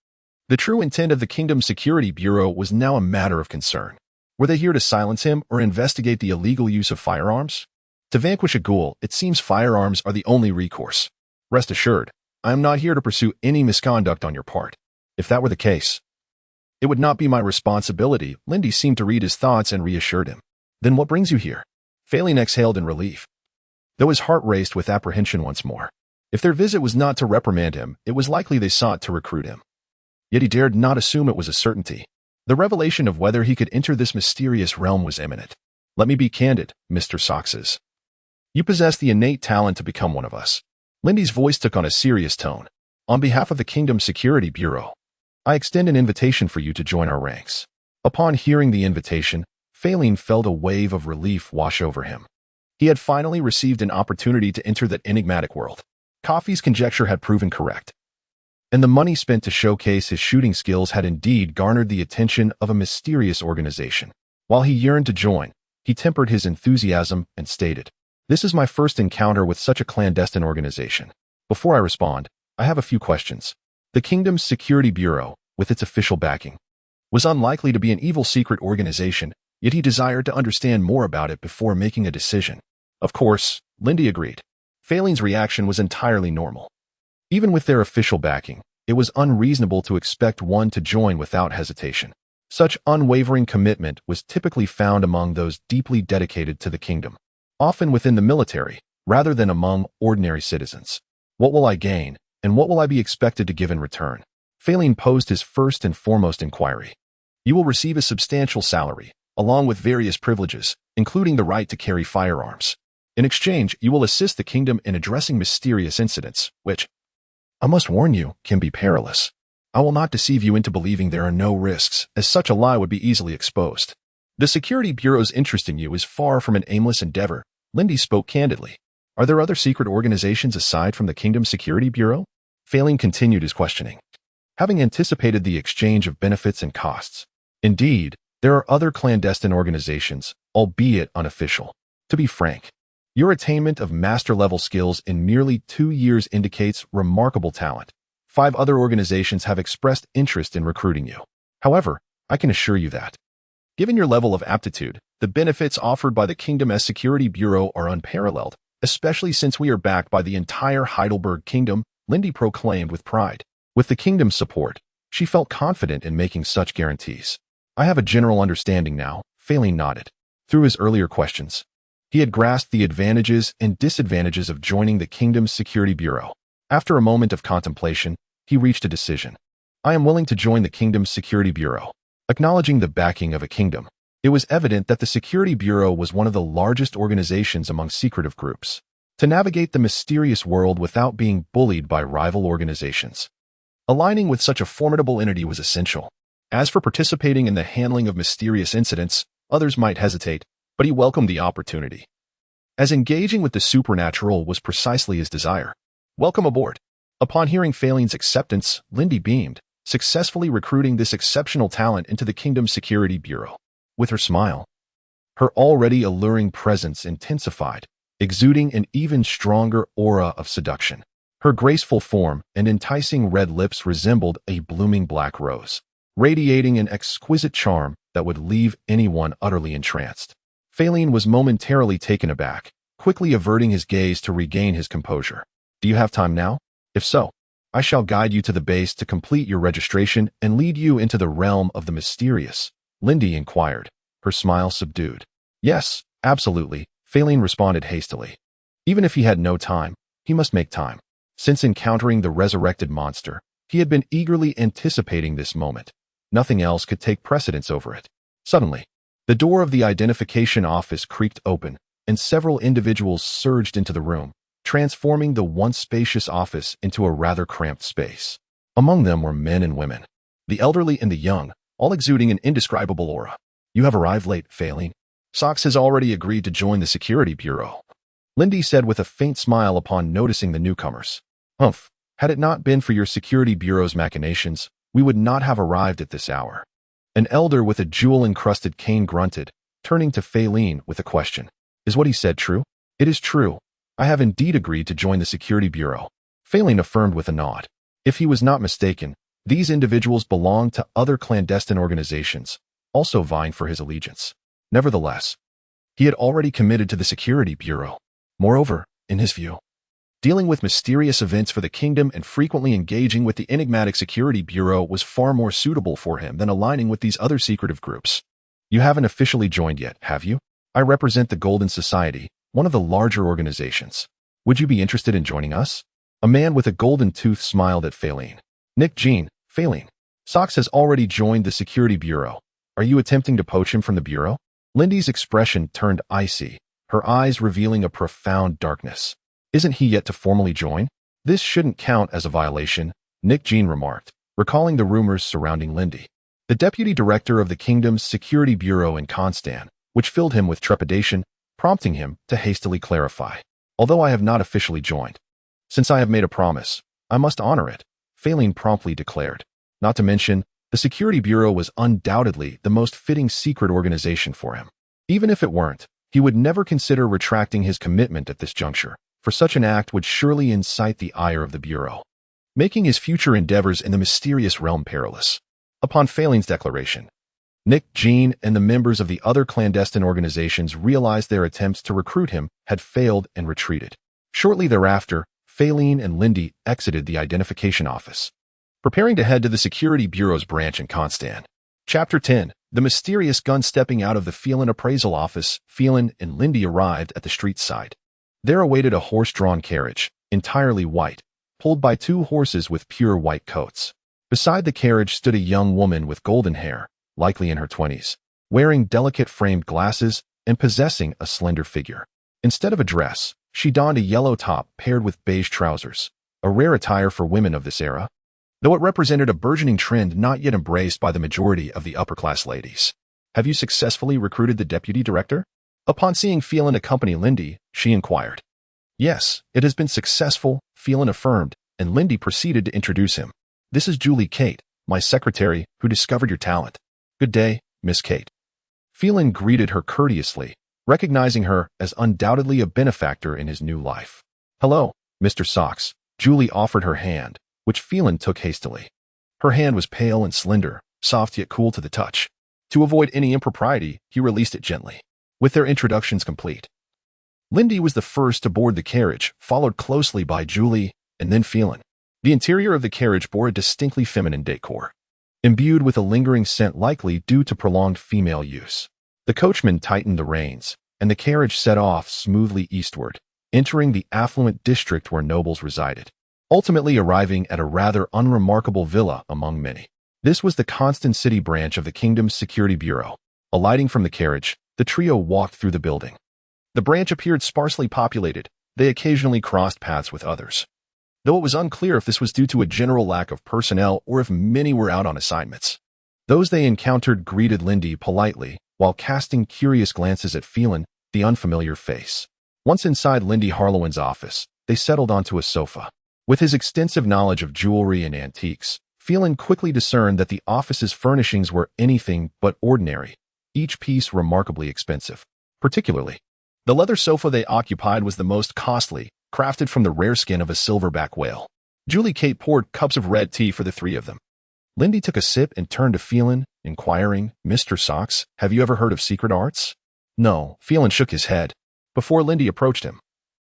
The true intent of the Kingdom Security Bureau was now a matter of concern. Were they here to silence him or investigate the illegal use of firearms? To vanquish a ghoul, it seems firearms are the only recourse. Rest assured, I am not here to pursue any misconduct on your part. If that were the case, it would not be my responsibility. Lindy seemed to read his thoughts and reassured him. Then what brings you here? Feilin exhaled in relief, though his heart raced with apprehension once more. If their visit was not to reprimand him, it was likely they sought to recruit him. Yet he dared not assume it was a certainty. The revelation of whether he could enter this mysterious realm was imminent. Let me be candid, Mr. Soxes. You possess the innate talent to become one of us. Lindy's voice took on a serious tone. On behalf of the Kingdom Security Bureau, I extend an invitation for you to join our ranks. Upon hearing the invitation, Feilin felt a wave of relief wash over him. He had finally received an opportunity to enter that enigmatic world. Coffee's conjecture had proven correct, and the money spent to showcase his shooting skills had indeed garnered the attention of a mysterious organization. While he yearned to join, he tempered his enthusiasm and stated, "This is my first encounter with such a clandestine organization. Before I respond, I have a few questions." The Kingdom's Security Bureau, with its official backing, was unlikely to be an evil secret organization, yet he desired to understand more about it before making a decision. Of course, Lindy agreed. Feilin's reaction was entirely normal. Even with their official backing, it was unreasonable to expect one to join without hesitation. Such unwavering commitment was typically found among those deeply dedicated to the kingdom, often within the military, rather than among ordinary citizens. What will I gain, and what will I be expected to give in return? Feilin posed his first and foremost inquiry. You will receive a substantial salary, along with various privileges, including the right to carry firearms. In exchange, you will assist the kingdom in addressing mysterious incidents, which, I must warn you, can be perilous. I will not deceive you into believing there are no risks, as such a lie would be easily exposed. The Security Bureau's interest in you is far from an aimless endeavor. Lindy spoke candidly. Are there other secret organizations aside from the Kingdom Security Bureau? Feilin continued his questioning, having anticipated the exchange of benefits and costs. Indeed, there are other clandestine organizations, albeit unofficial. To be frank, your attainment of master-level skills in merely 2 years indicates remarkable talent. 5 other organizations have expressed interest in recruiting you. However, I can assure you that, given your level of aptitude, the benefits offered by the Kingdom's Security Bureau are unparalleled, especially since we are backed by the entire Heidelberg Kingdom, Lindy proclaimed with pride. With the kingdom's support, she felt confident in making such guarantees. I have a general understanding now, Feilin nodded. Through his earlier questions, he had grasped the advantages and disadvantages of joining the Kingdom's Security Bureau. After a moment of contemplation, he reached a decision. I am willing to join the Kingdom's Security Bureau. Acknowledging the backing of a kingdom, it was evident that the Security Bureau was one of the largest organizations among secretive groups. To navigate the mysterious world without being bullied by rival organizations, aligning with such a formidable entity was essential. As for participating in the handling of mysterious incidents, others might hesitate, but he welcomed the opportunity, as engaging with the supernatural was precisely his desire. Welcome aboard. Upon hearing Feilin's acceptance, Lindy beamed, successfully recruiting this exceptional talent into the Kingdom's Security Bureau. With her smile, her already alluring presence intensified, exuding an even stronger aura of seduction. Her graceful form and enticing red lips resembled a blooming black rose, radiating an exquisite charm that would leave anyone utterly entranced. Feilin was momentarily taken aback, quickly averting his gaze to regain his composure. Do you have time now? If so, I shall guide you to the base to complete your registration and lead you into the realm of the mysterious, Lindy inquired, her smile subdued. Yes, absolutely, Feilin responded hastily. Even if he had no time, he must make time. Since encountering the resurrected monster, he had been eagerly anticipating this moment. Nothing else could take precedence over it. Suddenly, the door of the identification office creaked open, and several individuals surged into the room, transforming the once spacious office into a rather cramped space. Among them were men and women, the elderly and the young, all exuding an indescribable aura. You have arrived late, Feilin. Sox has already agreed to join the Security Bureau, Lindy said with a faint smile upon noticing the newcomers. Humph, had it not been for your Security Bureau's machinations, we would not have arrived at this hour. An elder with a jewel-encrusted cane grunted, turning to Feilin with a question. Is what he said true? It is true. I have indeed agreed to join the Security Bureau, Feilin affirmed with a nod. If he was not mistaken, these individuals belonged to other clandestine organizations, also vying for his allegiance. Nevertheless, he had already committed to the Security Bureau. Moreover, in his view, dealing with mysterious events for the kingdom and frequently engaging with the enigmatic Security Bureau was far more suitable for him than aligning with these other secretive groups. You haven't officially joined yet, have you? I represent the Golden Society, one of the larger organizations. Would you be interested in joining us? A man with a golden tooth smiled at Feilin. Nick Jean, Feilin. Socks has already joined the security bureau. Are you attempting to poach him from the bureau? Lindy's expression turned icy, her eyes revealing a profound darkness. Isn't he yet to formally join? This shouldn't count as a violation, Nick Jean remarked, recalling the rumors surrounding Lindy. The deputy director of the kingdom's security bureau in Constan, which filled him with trepidation, prompting him to hastily clarify. Although I have not officially joined. Since I have made a promise, I must honor it, Feilin promptly declared. Not to mention, the security bureau was undoubtedly the most fitting secret organization for him. Even if it weren't, he would never consider retracting his commitment at this juncture, for such an act would surely incite the ire of the bureau, making his future endeavors in the mysterious realm perilous. Upon Feilin's declaration, Nick Jean and the members of the other clandestine organizations realized their attempts to recruit him had failed and retreated. Shortly thereafter, Feilin and Lindy exited the identification office, preparing to head to the security bureau's branch in Constan. Chapter 10. The mysterious gun. Stepping out of the Feilin appraisal office, Feilin and Lindy arrived at the street side. There awaited a horse-drawn carriage, entirely white, pulled by two horses with pure white coats. Beside the carriage stood a young woman with golden hair, likely in her 20s, wearing delicate framed glasses and possessing a slender figure. Instead of a dress, she donned a yellow top paired with beige trousers, a rare attire for women of this era, though it represented a burgeoning trend not yet embraced by the majority of the upper-class ladies. Have you successfully recruited the deputy director? Upon seeing Feilin accompany Lindy, she inquired. Yes, it has been successful, Feilin affirmed, and Lindy proceeded to introduce him. This is Julie Kate, my secretary, who discovered your talent. Good day, Miss Kate. Feilin greeted her courteously, recognizing her as undoubtedly a benefactor in his new life. Hello, Mr. Socks. Julie offered her hand, which Feilin took hastily. Her hand was pale and slender, soft yet cool to the touch. To avoid any impropriety, he released it gently. With their introductions complete, Lindy was the first to board the carriage, followed closely by Julie and then Feilin. The interior of the carriage bore a distinctly feminine decor, imbued with a lingering scent likely due to prolonged female use. The coachman tightened the reins, and the carriage set off smoothly eastward, entering the affluent district where nobles resided, ultimately arriving at a rather unremarkable villa among many. This was the Constant City branch of the kingdom's security bureau. Alighting from the carriage, the trio walked through the building. The branch appeared sparsely populated. They occasionally crossed paths with others, though it was unclear if this was due to a general lack of personnel or if many were out on assignments. Those they encountered greeted Lindy politely, while casting curious glances at Feilin, the unfamiliar face. Once inside Lindy Harlowan's office, they settled onto a sofa. With his extensive knowledge of jewelry and antiques, Feilin quickly discerned that the office's furnishings were anything but ordinary, each piece remarkably expensive. Particularly, the leather sofa they occupied was the most costly, crafted from the rare skin of a silverback whale. Julie Kate poured cups of red tea for the three of them. Lindy took a sip and turned to Feilin, inquiring, Mr. Socks, have you ever heard of secret arts? No, Feilin shook his head, before Lindy approached him.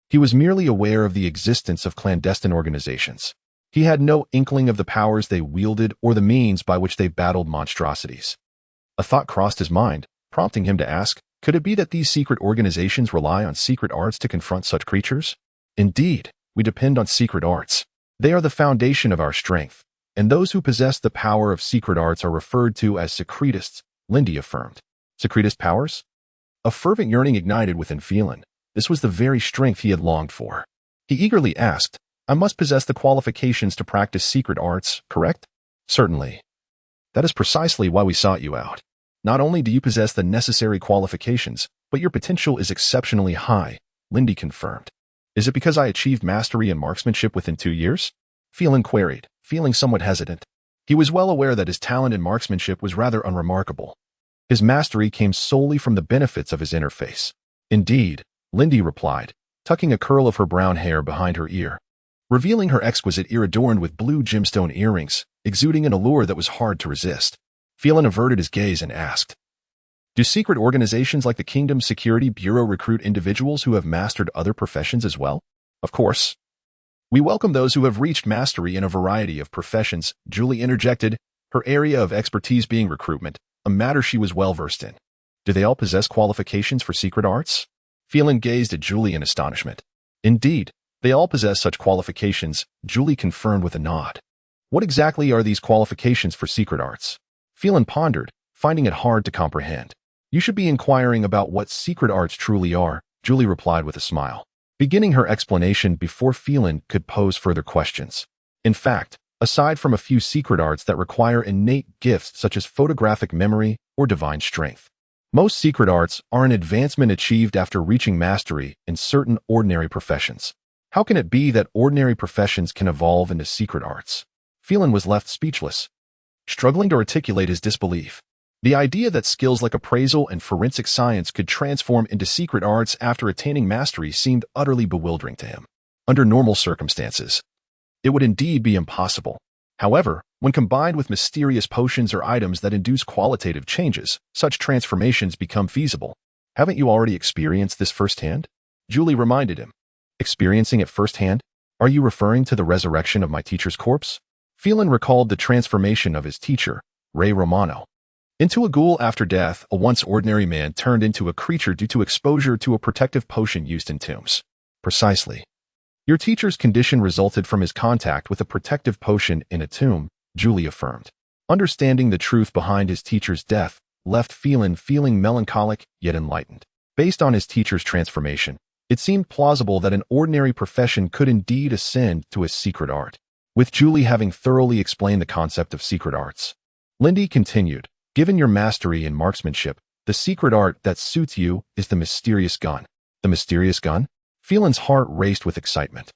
He was merely aware of the existence of clandestine organizations. He had no inkling of the powers they wielded or the means by which they battled monstrosities. A thought crossed his mind, prompting him to ask, could it be that these secret organizations rely on secret arts to confront such creatures? Indeed, we depend on secret arts. They are the foundation of our strength, and those who possess the power of secret arts are referred to as secretists, Lindy affirmed. Secretist powers? A fervent yearning ignited within Feilin. This was the very strength he had longed for. He eagerly asked, I must possess the qualifications to practice secret arts, correct? Certainly. That is precisely why we sought you out. Not only do you possess the necessary qualifications, but your potential is exceptionally high, Lindy confirmed. Is it because I achieved mastery in marksmanship within 2 years? Feilin queried, feeling somewhat hesitant. He was well aware that his talent in marksmanship was rather unremarkable. His mastery came solely from the benefits of his interface. Indeed, Lindy replied, tucking a curl of her brown hair behind her ear, revealing her exquisite ear adorned with blue gemstone earrings, exuding an allure that was hard to resist. Feilin averted his gaze and asked, do secret organizations like the Kingdom's Security Bureau recruit individuals who have mastered other professions as well? Of course. We welcome those who have reached mastery in a variety of professions, Julie interjected, her area of expertise being recruitment, a matter she was well versed in. Do they all possess qualifications for secret arts? Feilin gazed at Julie in astonishment. Indeed, they all possess such qualifications, Julie confirmed with a nod. What exactly are these qualifications for secret arts? Feilin pondered, finding it hard to comprehend. You should be inquiring about what secret arts truly are, Julie replied with a smile, beginning her explanation before Feilin could pose further questions. In fact, aside from a few secret arts that require innate gifts such as photographic memory or divine strength, most secret arts are an advancement achieved after reaching mastery in certain ordinary professions. How can it be that ordinary professions can evolve into secret arts? Feilin was left speechless, struggling to articulate his disbelief. The idea that skills like appraisal and forensic science could transform into secret arts after attaining mastery seemed utterly bewildering to him. Under normal circumstances, it would indeed be impossible. However, when combined with mysterious potions or items that induce qualitative changes, such transformations become feasible. Haven't you already experienced this firsthand? Julie reminded him. Experiencing it firsthand? Are you referring to the resurrection of my teacher's corpse? Feilin recalled the transformation of his teacher, Ray Romano. Into a ghoul after death, a once ordinary man turned into a creature due to exposure to a protective potion used in tombs. Precisely. Your teacher's condition resulted from his contact with a protective potion in a tomb, Julie affirmed. Understanding the truth behind his teacher's death left Feilin feeling melancholic yet enlightened. Based on his teacher's transformation, it seemed plausible that an ordinary profession could indeed ascend to a secret art. With Julie having thoroughly explained the concept of secret arts, Lindy continued, given your mastery in marksmanship, the secret art that suits you is the mysterious gun. The mysterious gun? Feilin's heart raced with excitement.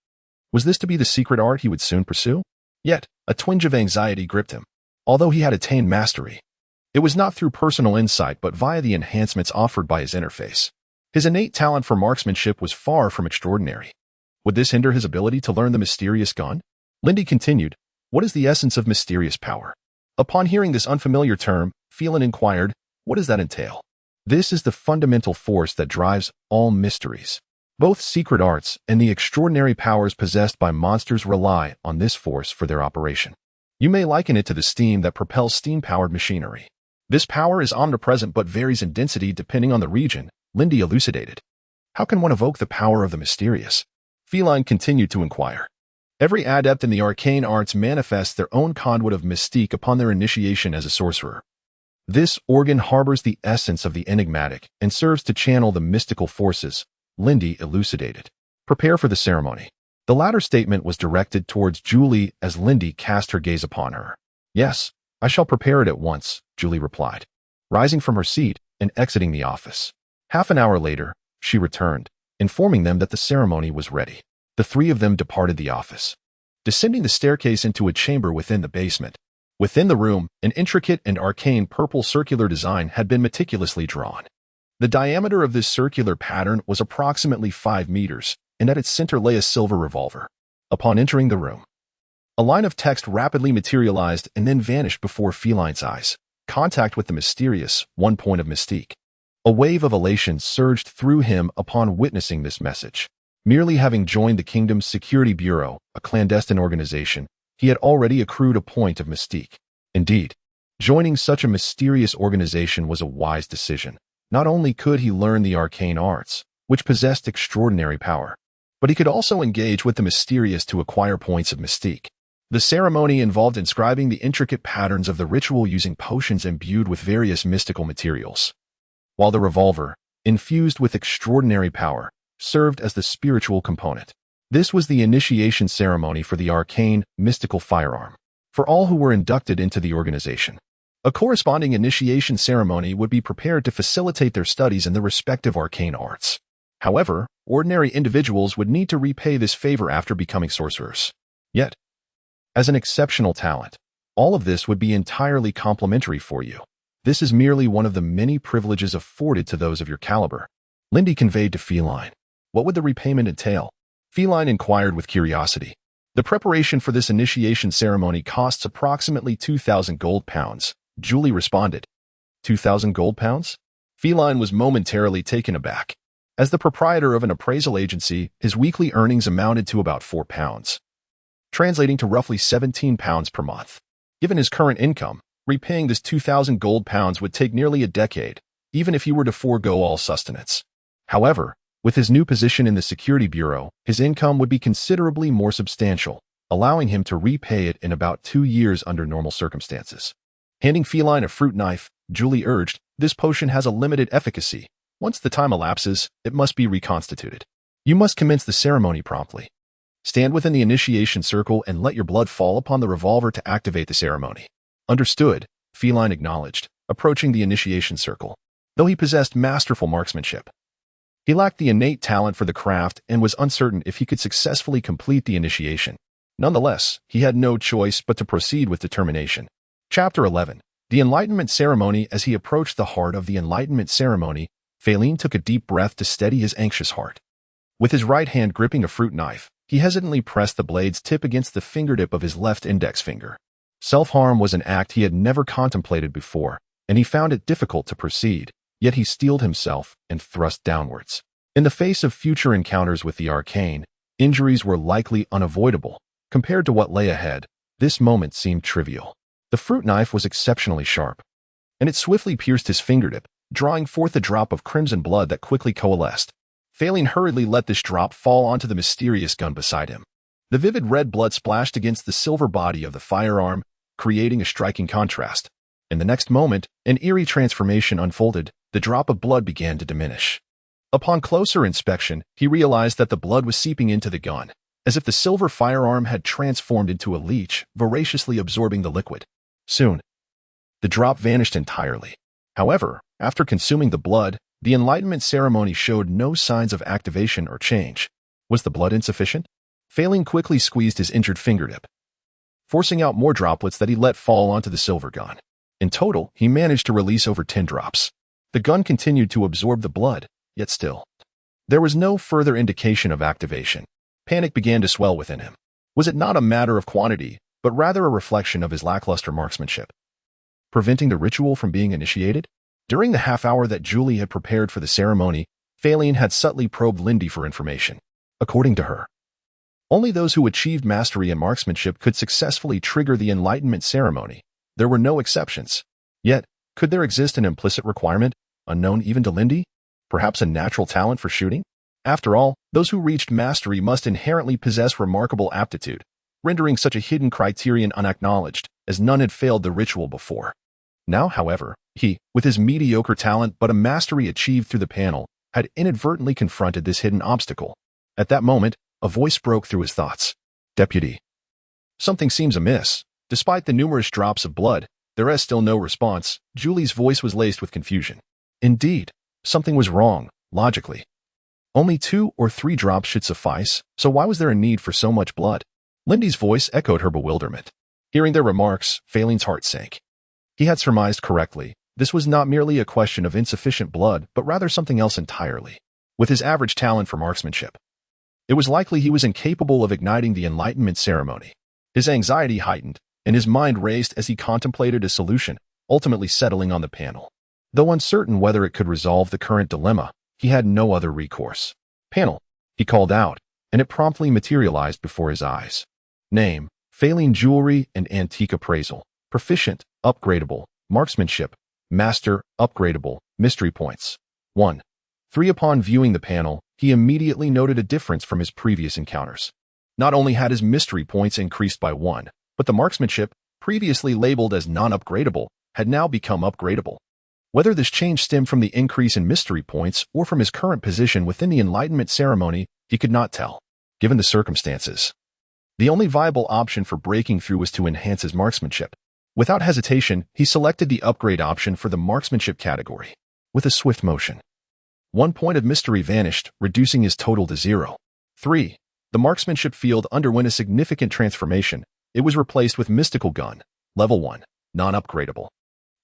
Was this to be the secret art he would soon pursue? Yet, a twinge of anxiety gripped him. Although he had attained mastery, it was not through personal insight but via the enhancements offered by his interface. His innate talent for marksmanship was far from extraordinary. Would this hinder his ability to learn the mysterious gun? Lindy continued, what is the essence of mysterious power? Upon hearing this unfamiliar term, Feilin inquired, what does that entail? This is the fundamental force that drives all mysteries. Both secret arts and the extraordinary powers possessed by monsters rely on this force for their operation. You may liken it to the steam that propels steam-powered machinery. This power is omnipresent but varies in density depending on the region, Lindy elucidated. How can one evoke the power of the mysterious? Feilin continued to inquire. Every adept in the arcane arts manifests their own conduit of mystique upon their initiation as a sorcerer. This organ harbors the essence of the enigmatic and serves to channel the mystical forces, Lindy elucidated. Prepare for the ceremony. The latter statement was directed towards Julie as Lindy cast her gaze upon her. Yes, I shall prepare it at once, Julie replied, rising from her seat and exiting the office. Half an hour later, she returned, informing them that the ceremony was ready. The three of them departed the office, descending the staircase into a chamber within the basement. Within the room, an intricate and arcane purple circular design had been meticulously drawn. The diameter of this circular pattern was approximately 5 meters, and at its center lay a silver revolver. Upon entering the room, a line of text rapidly materialized and then vanished before Feilin's eyes. Contact with the mysterious, one point of mystique. A wave of elation surged through him upon witnessing this message. Merely having joined the kingdom's security bureau, a clandestine organization, he had already accrued a point of mystique. Indeed, joining such a mysterious organization was a wise decision. Not only could he learn the arcane arts, which possessed extraordinary power, but he could also engage with the mysterious to acquire points of mystique. The ceremony involved inscribing the intricate patterns of the ritual using potions imbued with various mystical materials, while the revolver, infused with extraordinary power, served as the spiritual component. This was the initiation ceremony for the arcane, mystical firearm, for all who were inducted into the organization. A corresponding initiation ceremony would be prepared to facilitate their studies in the respective arcane arts. However, ordinary individuals would need to repay this favor after becoming sorcerers. Yet, as an exceptional talent, all of this would be entirely complimentary for you. This is merely one of the many privileges afforded to those of your caliber. Lindy conveyed to Feilin. What would the repayment entail? Feilin inquired with curiosity. The preparation for this initiation ceremony costs approximately 2,000 gold pounds, Julie responded. 2,000 gold pounds? Feilin was momentarily taken aback. As the proprietor of an appraisal agency, his weekly earnings amounted to about 4 pounds, translating to roughly 17 pounds per month. Given his current income, repaying this 2,000 gold pounds would take nearly a decade, even if he were to forego all sustenance. However, with his new position in the security bureau, his income would be considerably more substantial. allowing him to repay it in about 2 years under normal circumstances. Handing Feilin a fruit knife, Julie urged, "This potion has a limited efficacy. Once the time elapses, it must be reconstituted. You must commence the ceremony promptly. Stand within the initiation circle and let your blood fall upon the revolver to activate the ceremony." "Understood," Feilin acknowledged, approaching the initiation circle. Though he possessed masterful marksmanship, he lacked the innate talent for the craft and was uncertain if he could successfully complete the initiation. Nonetheless, he had no choice but to proceed with determination. Chapter 11. The Enlightenment Ceremony. As he approached the heart of the Enlightenment Ceremony, Feilin took a deep breath to steady his anxious heart. With his right hand gripping a fruit knife, he hesitantly pressed the blade's tip against the fingertip of his left index finger. Self-harm was an act he had never contemplated before, and he found it difficult to proceed, yet he steeled himself and thrust downwards. In the face of future encounters with the arcane, injuries were likely unavoidable. Compared to what lay ahead, this moment seemed trivial. The fruit knife was exceptionally sharp, and it swiftly pierced his fingertip, drawing forth a drop of crimson blood that quickly coalesced. Feilin hurriedly let this drop fall onto the mysterious gun beside him. The vivid red blood splashed against the silver body of the firearm, creating a striking contrast. In the next moment, an eerie transformation unfolded. The drop of blood began to diminish. Upon closer inspection, he realized that the blood was seeping into the gun, as if the silver firearm had transformed into a leech, voraciously absorbing the liquid. Soon, the drop vanished entirely. However, after consuming the blood, the Enlightenment Ceremony showed no signs of activation or change. Was the blood insufficient? Feilin quickly squeezed his injured fingertip, forcing out more droplets that he let fall onto the silver gun. In total, he managed to release over 10 drops. The gun continued to absorb the blood, yet still, there was no further indication of activation. Panic began to swell within him. Was it not a matter of quantity, but rather a reflection of his lackluster marksmanship, preventing the ritual from being initiated? During the half-hour that Julie had prepared for the ceremony, Feilin had subtly probed Lindy for information. According to her, only those who achieved mastery in marksmanship could successfully trigger the Enlightenment Ceremony. There were no exceptions. Yet, could there exist an implicit requirement, unknown even to Lindy? Perhaps a natural talent for shooting? After all, those who reached mastery must inherently possess remarkable aptitude, rendering such a hidden criterion unacknowledged, as none had failed the ritual before. Now, however, he, with his mediocre talent but a mastery achieved through the panel, had inadvertently confronted this hidden obstacle. At that moment, a voice broke through his thoughts. "Deputy, something seems amiss." Despite the numerous drops of blood, there is still no response. Julie's voice was laced with confusion. Indeed, something was wrong, logically. Only 2 or 3 drops should suffice, so why was there a need for so much blood? Lindy's voice echoed her bewilderment. Hearing their remarks, Feilin's heart sank. He had surmised correctly. This was not merely a question of insufficient blood, but rather something else entirely. With his average talent for marksmanship, it was likely he was incapable of igniting the Enlightenment Ceremony. His anxiety heightened, and his mind raced as he contemplated a solution, ultimately settling on the panel. Though uncertain whether it could resolve the current dilemma, he had no other recourse. "Panel," he called out, and it promptly materialized before his eyes. Name: Feilin Jewelry and Antique Appraisal. Proficient, upgradable. Marksmanship, Master, upgradable. Mystery points, 1. 3. Upon viewing the panel, he immediately noted a difference from his previous encounters. Not only had his mystery points increased by 1, but the marksmanship, previously labeled as non-upgradable, had now become upgradable. Whether this change stemmed from the increase in mystery points or from his current position within the Enlightenment Ceremony, he could not tell. Given the circumstances, the only viable option for breaking through was to enhance his marksmanship. Without hesitation, he selected the upgrade option for the marksmanship category. With a swift motion, 1 point of mystery vanished, reducing his total to 0. 3. The marksmanship field underwent a significant transformation. It was replaced with Mystical Gun, Level 1, non-upgradable.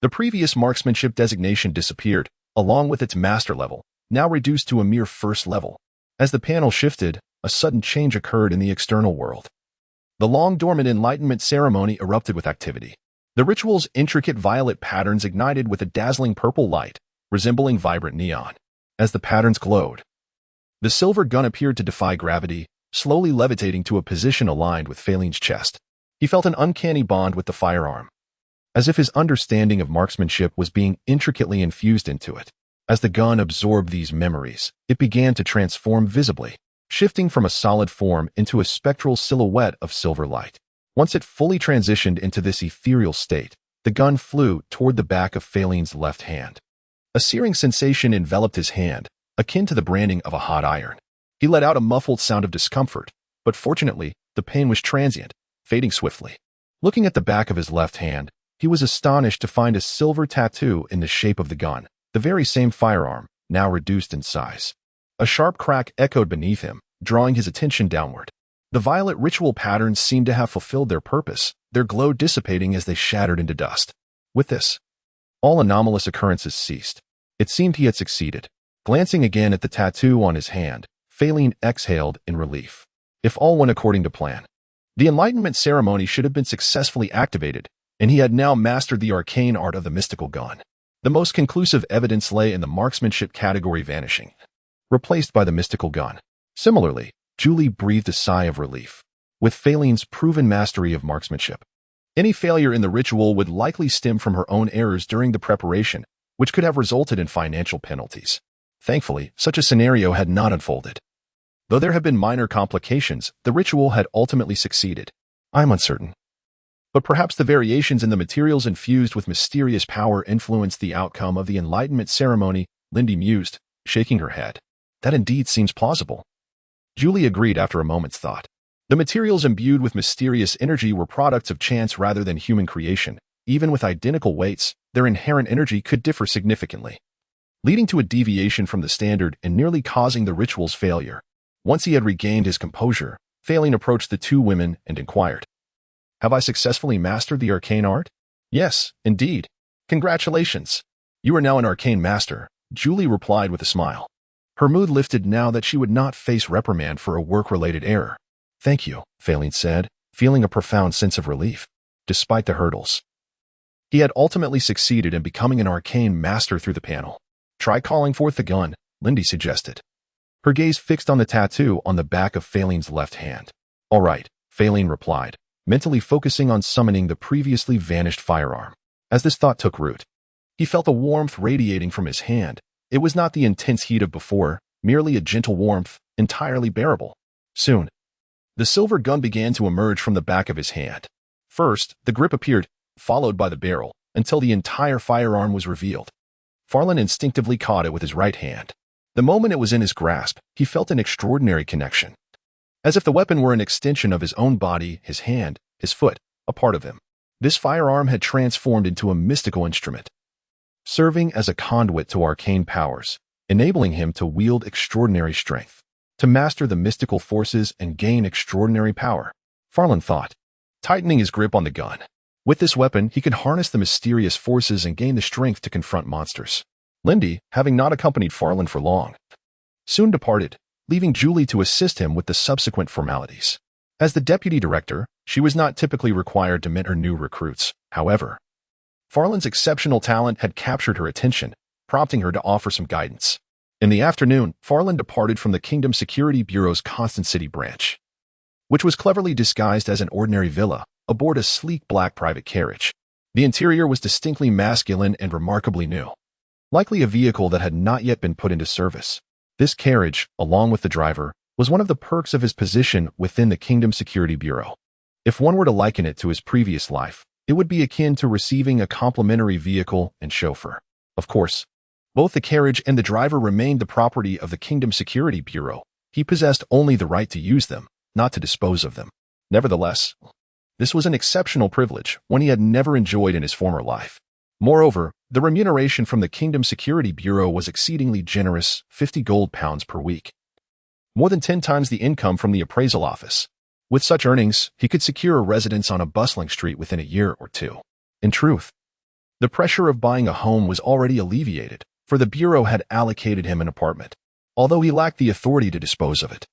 The previous marksmanship designation disappeared, along with its master level, now reduced to a mere first level. As the panel shifted, a sudden change occurred in the external world. The long-dormant Enlightenment Ceremony erupted with activity. The ritual's intricate violet patterns ignited with a dazzling purple light, resembling vibrant neon. As the patterns glowed, the silver gun appeared to defy gravity, slowly levitating to a position aligned with Feilin's chest. He felt an uncanny bond with the firearm, as if his understanding of marksmanship was being intricately infused into it. As the gun absorbed these memories, it began to transform visibly. shifting from a solid form into a spectral silhouette of silver light. Once it fully transitioned into this ethereal state, the gun flew toward the back of Feilin's left hand. A searing sensation enveloped his hand, akin to the branding of a hot iron. He let out a muffled sound of discomfort, but fortunately, the pain was transient, fading swiftly. Looking at the back of his left hand, he was astonished to find a silver tattoo in the shape of the gun, the very same firearm, now reduced in size. A sharp crack echoed beneath him, drawing his attention downward. The violet ritual patterns seemed to have fulfilled their purpose, their glow dissipating as they shattered into dust. With this, all anomalous occurrences ceased. It seemed he had succeeded. Glancing again at the tattoo on his hand, Feilin exhaled in relief. If all went according to plan, the enlightenment ceremony should have been successfully activated, and he had now mastered the arcane art of the mystical gun. The most conclusive evidence lay in the marksmanship category vanishing, replaced by the mystical gun. Similarly, Julie breathed a sigh of relief. With Feilin's proven mastery of marksmanship, any failure in the ritual would likely stem from her own errors during the preparation, which could have resulted in financial penalties. Thankfully, such a scenario had not unfolded. Though there had been minor complications, the ritual had ultimately succeeded. I'm uncertain. But perhaps the variations in the materials infused with mysterious power influenced the outcome of the enlightenment ceremony, Lindy mused, shaking her head. That indeed seems plausible. Julie agreed after a moment's thought. The materials imbued with mysterious energy were products of chance rather than human creation. Even with identical weights, their inherent energy could differ significantly, leading to a deviation from the standard and nearly causing the ritual's failure. Once he had regained his composure, Feilin approached the two women and inquired, "Have I successfully mastered the arcane art?" "Yes, indeed. Congratulations. You are now an arcane master," Julie replied with a smile. Her mood lifted now that she would not face reprimand for a work-related error. "Thank you," Feilin said, feeling a profound sense of relief. Despite the hurdles, he had ultimately succeeded in becoming an arcane master through the panel. "Try calling forth the gun," Lindy suggested, her gaze fixed on the tattoo on the back of Feilin's left hand. "All right," Feilin replied, mentally focusing on summoning the previously vanished firearm. As this thought took root, he felt a warmth radiating from his hand. It was not the intense heat of before, merely a gentle warmth, entirely bearable. Soon, the silver gun began to emerge from the back of his hand. First, the grip appeared, followed by the barrel, until the entire firearm was revealed. Feilin instinctively caught it with his right hand. The moment it was in his grasp, he felt an extraordinary connection. As if the weapon were an extension of his own body, his hand, his foot, a part of him. This firearm had transformed into a mystical instrument, serving as a conduit to arcane powers, enabling him to wield extraordinary strength, to master the mystical forces and gain extraordinary power. Feilin thought, tightening his grip on the gun. With this weapon, he could harness the mysterious forces and gain the strength to confront monsters. Lindy, having not accompanied Feilin for long, soon departed, leaving Julie to assist him with the subsequent formalities. As the deputy director, she was not typically required to mentor new recruits. However, Feilin's exceptional talent had captured her attention, prompting her to offer some guidance. In the afternoon, Feilin departed from the Kingdom Security Bureau's Constant City branch, which was cleverly disguised as an ordinary villa, aboard a sleek black private carriage. The interior was distinctly masculine and remarkably new, likely a vehicle that had not yet been put into service. This carriage, along with the driver, was one of the perks of his position within the Kingdom Security Bureau. If one were to liken it to his previous life, it would be akin to receiving a complimentary vehicle and chauffeur. Of course, both the carriage and the driver remained the property of the Kingdom Security Bureau. He possessed only the right to use them, not to dispose of them. Nevertheless, this was an exceptional privilege, one he had never enjoyed in his former life. Moreover, the remuneration from the Kingdom Security Bureau was exceedingly generous, 50 gold pounds per week. More than 10 times the income from the appraisal office. With such earnings, he could secure a residence on a bustling street within a year or two. In truth, the pressure of buying a home was already alleviated, for the Bureau had allocated him an apartment. Although he lacked the authority to dispose of it,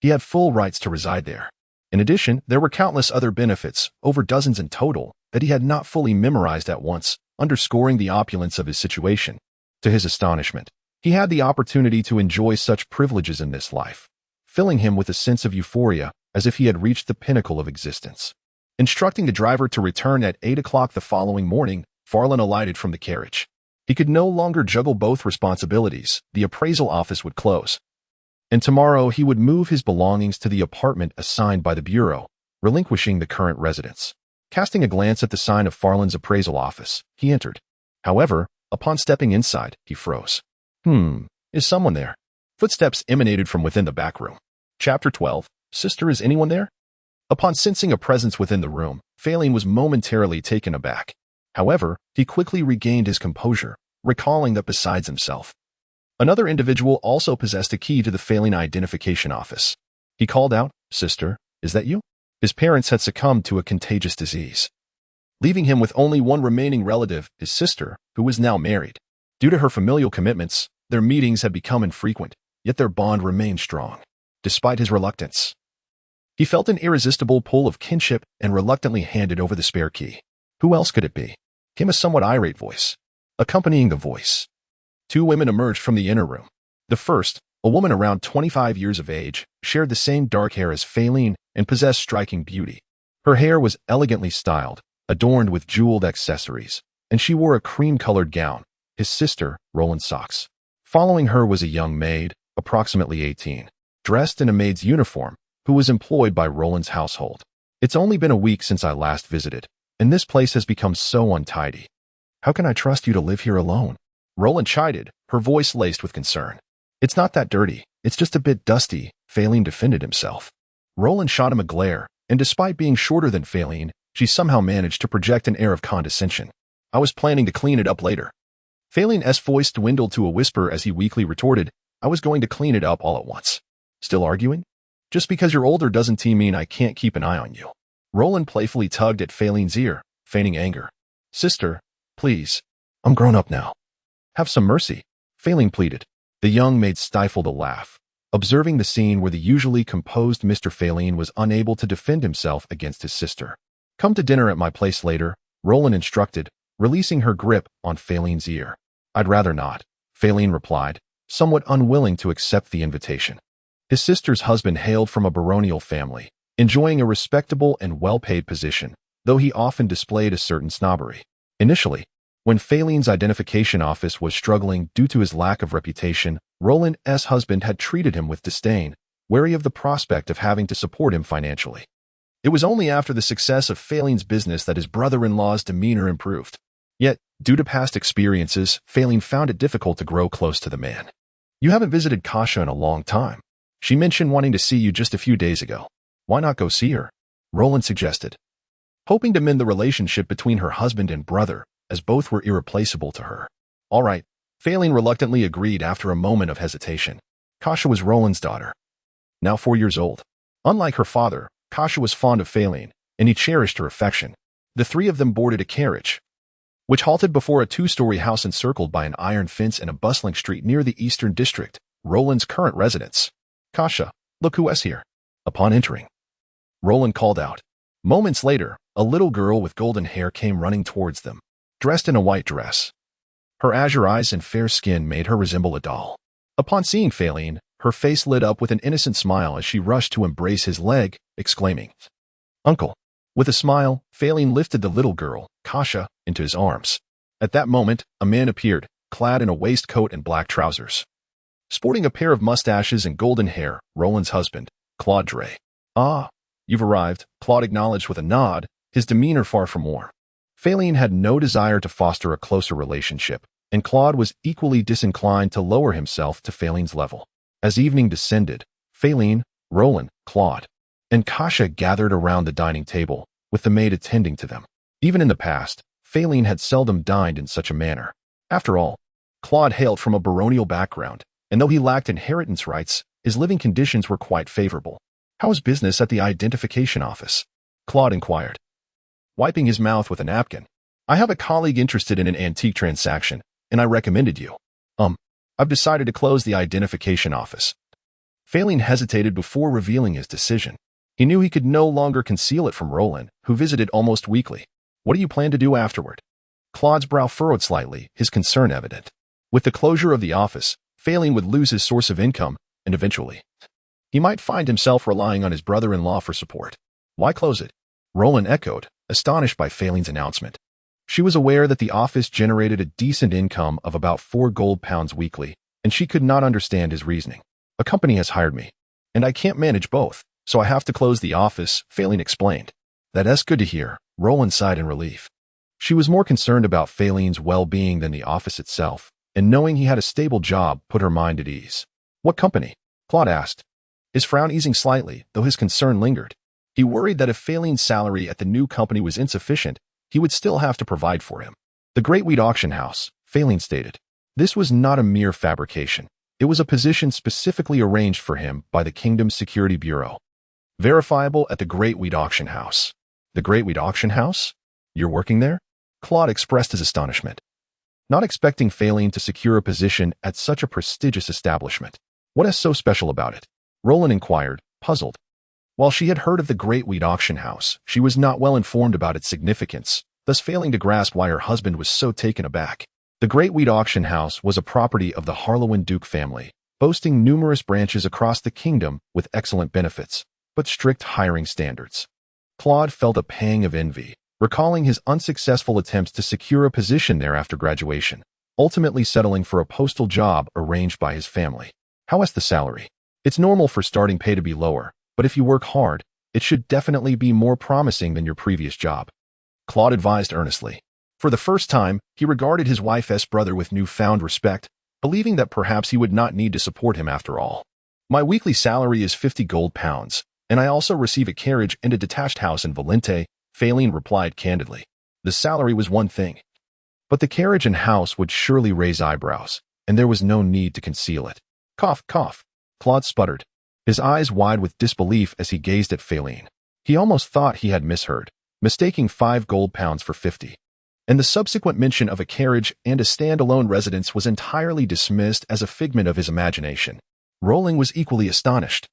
he had full rights to reside there. In addition, there were countless other benefits, over dozens in total, that he had not fully memorized at once, underscoring the opulence of his situation. To his astonishment, he had the opportunity to enjoy such privileges in this life, filling him with a sense of euphoria, as if he had reached the pinnacle of existence. Instructing the driver to return at 8 o'clock the following morning, Feilin alighted from the carriage. He could no longer juggle both responsibilities. The appraisal office would close, and tomorrow he would move his belongings to the apartment assigned by the Bureau, relinquishing the current residence. Casting a glance at the sign of Feilin's appraisal office, he entered. However, upon stepping inside, he froze. Is someone there? Footsteps emanated from within the back room. Chapter 12. Sister, is anyone there? Upon sensing a presence within the room, Feilin was momentarily taken aback. However, he quickly regained his composure, recalling that besides himself, another individual also possessed a key to the Feilin identification office. He called out, "Sister, is that you?" His parents had succumbed to a contagious disease, leaving him with only one remaining relative, his sister, who was now married. Due to her familial commitments, their meetings had become infrequent, yet their bond remained strong. Despite his reluctance, he felt an irresistible pull of kinship and reluctantly handed over the spare key. Who else could it be? Came a somewhat irate voice. Accompanying the voice, two women emerged from the inner room. The first, a woman around 25 years of age, shared the same dark hair as Feilin and possessed striking beauty. Her hair was elegantly styled, adorned with jeweled accessories, and she wore a cream-colored gown. His sister, Roland's socks. Following her was a young maid, approximately 18, dressed in a maid's uniform, who was employed by Roland's household. It's only been a week since I last visited, and this place has become so untidy. How can I trust you to live here alone? Roland chided, her voice laced with concern. It's not that dirty, it's just a bit dusty, Feilin defended himself. Roland shot him a glare, and despite being shorter than Feilin, she somehow managed to project an air of condescension. I was planning to clean it up later. Feilin's voice dwindled to a whisper as he weakly retorted, I was going to clean it up all at once. Still arguing? Just because you're older doesn't mean I can't keep an eye on you. Roland playfully tugged at Feilin's ear, feigning anger. Sister, please. I'm grown up now. Have some mercy, Feilin pleaded. The young maid stifled a laugh, observing the scene where the usually composed Mr. Feilin was unable to defend himself against his sister. Come to dinner at my place later, Roland instructed, releasing her grip on Feilin's ear. I'd rather not, Feilin replied, somewhat unwilling to accept the invitation. His sister's husband hailed from a baronial family, enjoying a respectable and well-paid position, though he often displayed a certain snobbery. Initially, when Feilin's identification office was struggling due to his lack of reputation, Roland's husband had treated him with disdain, wary of the prospect of having to support him financially. It was only after the success of Feilin's business that his brother-in-law's demeanor improved. Yet, due to past experiences, Feilin found it difficult to grow close to the man. You haven't visited Kasha in a long time. She mentioned wanting to see you just a few days ago. Why not go see her? Roland suggested, hoping to mend the relationship between her husband and brother, as both were irreplaceable to her. All right, Feilin reluctantly agreed after a moment of hesitation. Kasha was Roland's daughter, now 4 years old. Unlike her father, Kasha was fond of Feilin, and he cherished her affection. The three of them boarded a carriage, which halted before a two-story house encircled by an iron fence in a bustling street near the Eastern District, Roland's current residence. Kasha, look who's here. Upon entering, Roland called out. Moments later, a little girl with golden hair came running towards them, dressed in a white dress. Her azure eyes and fair skin made her resemble a doll. Upon seeing Feilin, her face lit up with an innocent smile as she rushed to embrace his leg, exclaiming, Uncle. With a smile, Feilin lifted the little girl, Kasha, into his arms. At that moment, a man appeared, clad in a waistcoat and black trousers, sporting a pair of mustaches and golden hair, Roland's husband, Claude Dre. Ah, you've arrived, Claude acknowledged with a nod, his demeanor far from warm. Feilin had no desire to foster a closer relationship, and Claude was equally disinclined to lower himself to Feilin's level. As evening descended, Feilin, Roland, Claude, and Kasha gathered around the dining table, with the maid attending to them. Even in the past, Feilin had seldom dined in such a manner. After all, Claude hailed from a baronial background, and though he lacked inheritance rights, his living conditions were quite favorable. How's business at the identification office? Claude inquired, wiping his mouth with a napkin. I have a colleague interested in an antique transaction, and I recommended you. I've decided to close the identification office. Feilin hesitated before revealing his decision. He knew he could no longer conceal it from Roland, who visited almost weekly. What do you plan to do afterward? Claude's brow furrowed slightly, his concern evident. With the closure of the office, Feilin would lose his source of income, and eventually, he might find himself relying on his brother-in-law for support. Why close it? Roland echoed, astonished by Feilin's announcement. She was aware that the office generated a decent income of about 4 gold pounds weekly, and she could not understand his reasoning. A company has hired me, and I can't manage both, so I have to close the office, Feilin explained. That's good to hear, Roland sighed in relief. She was more concerned about Feilin's well-being than the office itself, and knowing he had a stable job put her mind at ease. What company? Claude asked, his frown easing slightly, though his concern lingered. He worried that if Feilin's salary at the new company was insufficient, he would still have to provide for him. The Great Wheat Auction House, Feilin stated. This was not a mere fabrication. It was a position specifically arranged for him by the Kingdom's Security Bureau. Verifiable at the Great Wheat Auction House. The Great Wheat Auction House? You're working there? Claude expressed his astonishment, not expecting Feilin to secure a position at such a prestigious establishment. What is so special about it? Roland inquired, puzzled. While she had heard of the Great Wheat Auction House, she was not well informed about its significance, thus failing to grasp why her husband was so taken aback. The Great Wheat Auction House was a property of the Harlowin Duke family, boasting numerous branches across the kingdom with excellent benefits, but strict hiring standards. Claude felt a pang of envy, recalling his unsuccessful attempts to secure a position there after graduation, ultimately settling for a postal job arranged by his family. How is the salary? It's normal for starting pay to be lower, but if you work hard, it should definitely be more promising than your previous job, Claude advised earnestly. For the first time, he regarded his wife's brother with newfound respect, believing that perhaps he would not need to support him after all. My weekly salary is 50 gold pounds, and I also receive a carriage and a detached house in Valente, Feilin replied candidly. The salary was one thing, but the carriage and house would surely raise eyebrows, and there was no need to conceal it. Cough, cough, Claude sputtered, his eyes wide with disbelief as he gazed at Feilin. He almost thought he had misheard, mistaking 5 gold pounds for 50. And the subsequent mention of a carriage and a standalone residence was entirely dismissed as a figment of his imagination. Roland was equally astonished,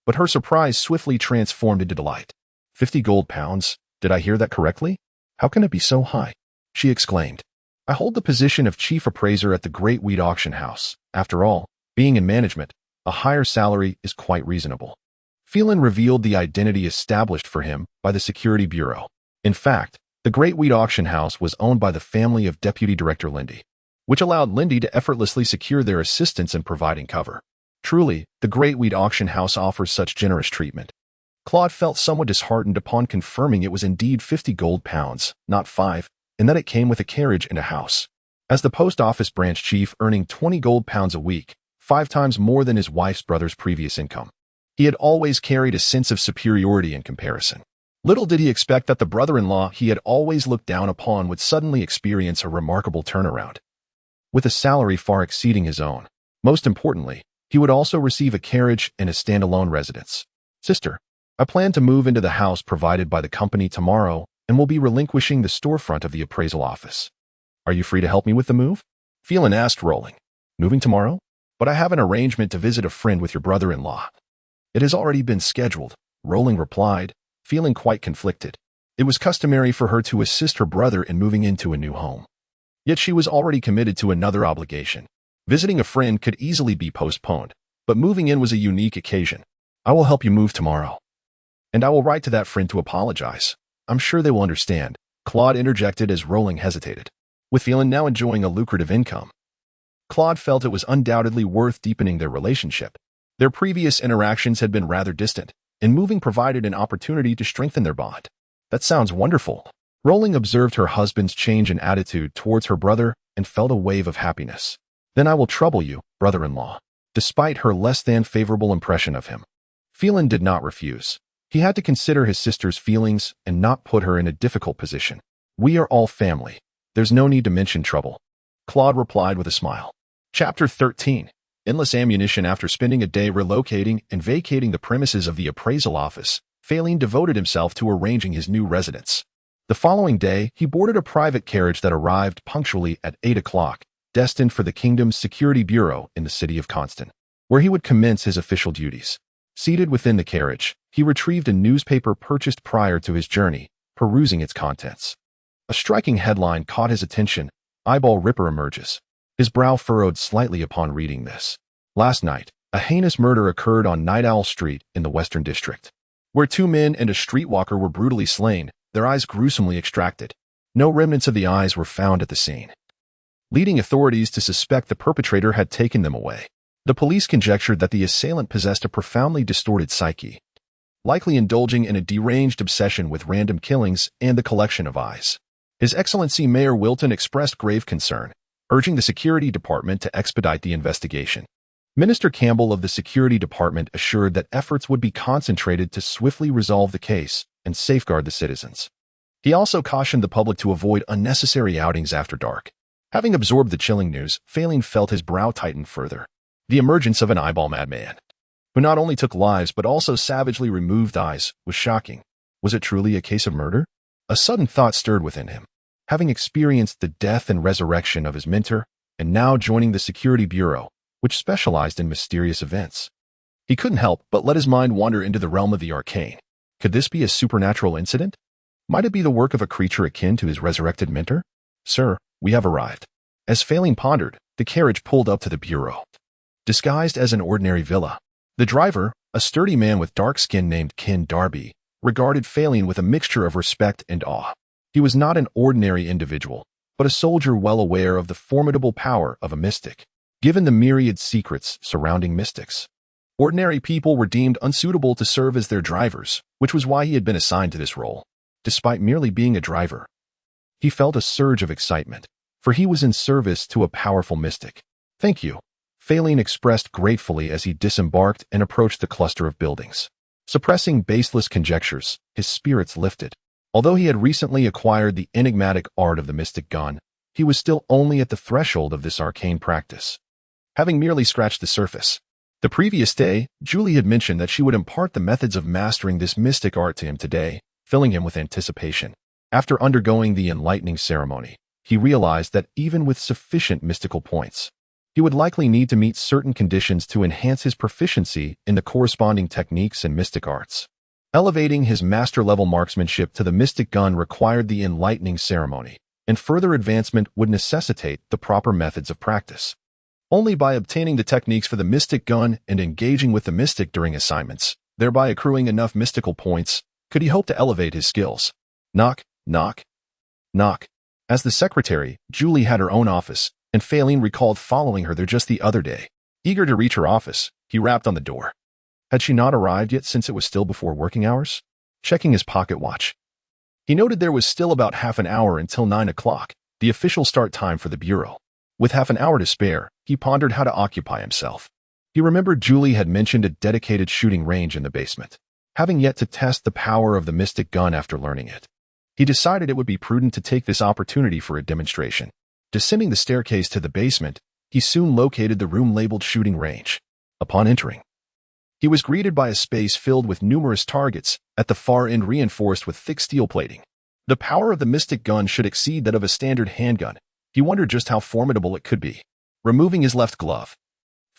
but her surprise swiftly transformed into delight. 50 gold pounds? Did I hear that correctly? How can it be so high? She exclaimed. I hold the position of chief appraiser at the Great Wheat Auction House. After all, being in management, a higher salary is quite reasonable. Feilin revealed the identity established for him by the Security Bureau. In fact, the Great Wheat Auction House was owned by the family of Deputy Director Lindy, which allowed Lindy to effortlessly secure their assistance in providing cover. Truly, the Great Wheat Auction House offers such generous treatment. Claude felt somewhat disheartened upon confirming it was indeed 50 gold pounds, not 5, and that it came with a carriage and a house. As the post office branch chief earning 20 gold pounds a week, 5 times more than his wife's brother's previous income, he had always carried a sense of superiority in comparison. Little did he expect that the brother-in-law he had always looked down upon would suddenly experience a remarkable turnaround. With a salary far exceeding his own, most importantly, he would also receive a carriage and a standalone residence. Sister, I plan to move into the house provided by the company tomorrow and will be relinquishing the storefront of the appraisal office. Are you free to help me with the move? Feilin asked, rolling. Moving tomorrow? But I have an arrangement to visit a friend with your brother-in-law. It has already been scheduled, Rowling replied, feeling quite conflicted. It was customary for her to assist her brother in moving into a new home. Yet she was already committed to another obligation. Visiting a friend could easily be postponed, but moving in was a unique occasion. I will help you move tomorrow. And I will write to that friend to apologize. I'm sure they will understand, Claude interjected as Rowling hesitated. With Feilin now enjoying a lucrative income, Claude felt it was undoubtedly worth deepening their relationship. Their previous interactions had been rather distant, and moving provided an opportunity to strengthen their bond. That sounds wonderful. Rowling observed her husband's change in attitude towards her brother and felt a wave of happiness. Then I will trouble you, brother-in-law. Despite her less than favorable impression of him, Feilin did not refuse. He had to consider his sister's feelings and not put her in a difficult position. We are all family. There's no need to mention trouble, Claude replied with a smile. Chapter 13. Endless ammunition. After spending a day relocating and vacating the premises of the appraisal office, Feilin devoted himself to arranging his new residence. The following day, he boarded a private carriage that arrived punctually at 8 o'clock, destined for the Kingdom's Security Bureau in the city of Constant, where he would commence his official duties. Seated within the carriage, he retrieved a newspaper purchased prior to his journey, perusing its contents. A striking headline caught his attention. Eyeball Ripper emerges. His brow furrowed slightly upon reading this. Last night, a heinous murder occurred on Night Owl Street in the Western District, where 2 men and a streetwalker were brutally slain, their eyes gruesomely extracted. No remnants of the eyes were found at the scene, leading authorities to suspect the perpetrator had taken them away. The police conjectured that the assailant possessed a profoundly distorted psyche, likely indulging in a deranged obsession with random killings and the collection of eyes. His Excellency Mayor Wilton expressed grave concern, urging the Security Department to expedite the investigation. Minister Campbell of the Security Department assured that efforts would be concentrated to swiftly resolve the case and safeguard the citizens. He also cautioned the public to avoid unnecessary outings after dark. Having absorbed the chilling news, Feilin felt his brow tighten further. The emergence of an eyeball madman, who not only took lives but also savagely removed eyes, was shocking. Was it truly a case of murder? A sudden thought stirred within him. Having experienced the death and resurrection of his mentor, and now joining the Security Bureau, which specialized in mysterious events, he couldn't help but let his mind wander into the realm of the arcane. Could this be a supernatural incident? Might it be the work of a creature akin to his resurrected mentor? Sir, we have arrived. As Feilin pondered, the carriage pulled up to the bureau. Disguised as an ordinary villa, the driver, a sturdy man with dark skin named Ken Darby, regarded Feilin with a mixture of respect and awe. He was not an ordinary individual, but a soldier well aware of the formidable power of a mystic. Given the myriad secrets surrounding mystics, ordinary people were deemed unsuitable to serve as their drivers, which was why he had been assigned to this role. Despite merely being a driver, he felt a surge of excitement, for he was in service to a powerful mystic. Thank you, Feilin expressed gratefully as he disembarked and approached the cluster of buildings. Suppressing baseless conjectures, his spirits lifted. Although he had recently acquired the enigmatic art of the mystic gun, he was still only at the threshold of this arcane practice, having merely scratched the surface. The previous day, Julie had mentioned that she would impart the methods of mastering this mystic art to him today, filling him with anticipation. After undergoing the enlightening ceremony, he realized that even with sufficient mystical points, he would likely need to meet certain conditions to enhance his proficiency in the corresponding techniques and mystic arts. Elevating his master-level marksmanship to the mystic gun required the enlightening ceremony, and further advancement would necessitate the proper methods of practice. Only by obtaining the techniques for the mystic gun and engaging with the mystic during assignments, thereby accruing enough mystical points, could he hope to elevate his skills. Knock, knock, knock. As the secretary, Julie had her own office, and Feilin recalled following her there just the other day. Eager to reach her office, he rapped on the door. Had she not arrived yet since it was still before working hours? Checking his pocket watch, he noted there was still about half an hour until 9 o'clock, the official start time for the bureau. With half an hour to spare, he pondered how to occupy himself. He remembered Julie had mentioned a dedicated shooting range in the basement. Having yet to test the power of the mystic gun after learning it, he decided it would be prudent to take this opportunity for a demonstration. Descending the staircase to the basement, he soon located the room labeled shooting range. Upon entering, he was greeted by a space filled with numerous targets, at the far end reinforced with thick steel plating. The power of the mystic gun should exceed that of a standard handgun. He wondered just how formidable it could be. Removing his left glove,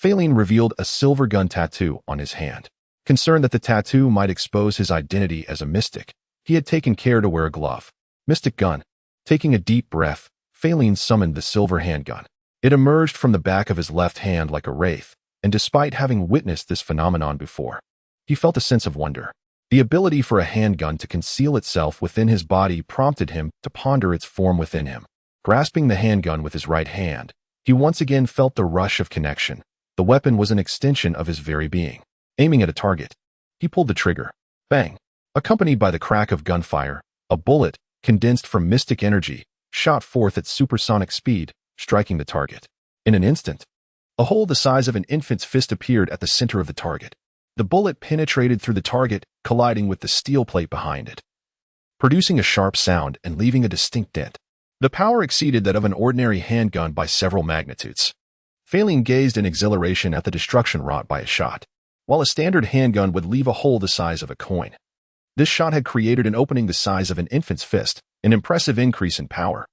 Feilin revealed a silver gun tattoo on his hand. Concerned that the tattoo might expose his identity as a mystic, he had taken care to wear a glove. Mystic gun. Taking a deep breath, Feilin summoned the silver handgun. It emerged from the back of his left hand like a wraith, and despite having witnessed this phenomenon before, he felt a sense of wonder. The ability for a handgun to conceal itself within his body prompted him to ponder its form within him. Grasping the handgun with his right hand, he once again felt the rush of connection. The weapon was an extension of his very being. Aiming at a target, he pulled the trigger. Bang! Accompanied by the crack of gunfire, a bullet, condensed from mystic energy, shot forth at supersonic speed, striking the target. In an instant, a hole the size of an infant's fist appeared at the center of the target. The bullet penetrated through the target, colliding with the steel plate behind it, producing a sharp sound and leaving a distinct dent. The power exceeded that of an ordinary handgun by several magnitudes. Feilin gazed in exhilaration at the destruction wrought by a shot. While a standard handgun would leave a hole the size of a coin, this shot had created an opening the size of an infant's fist, an impressive increase in power.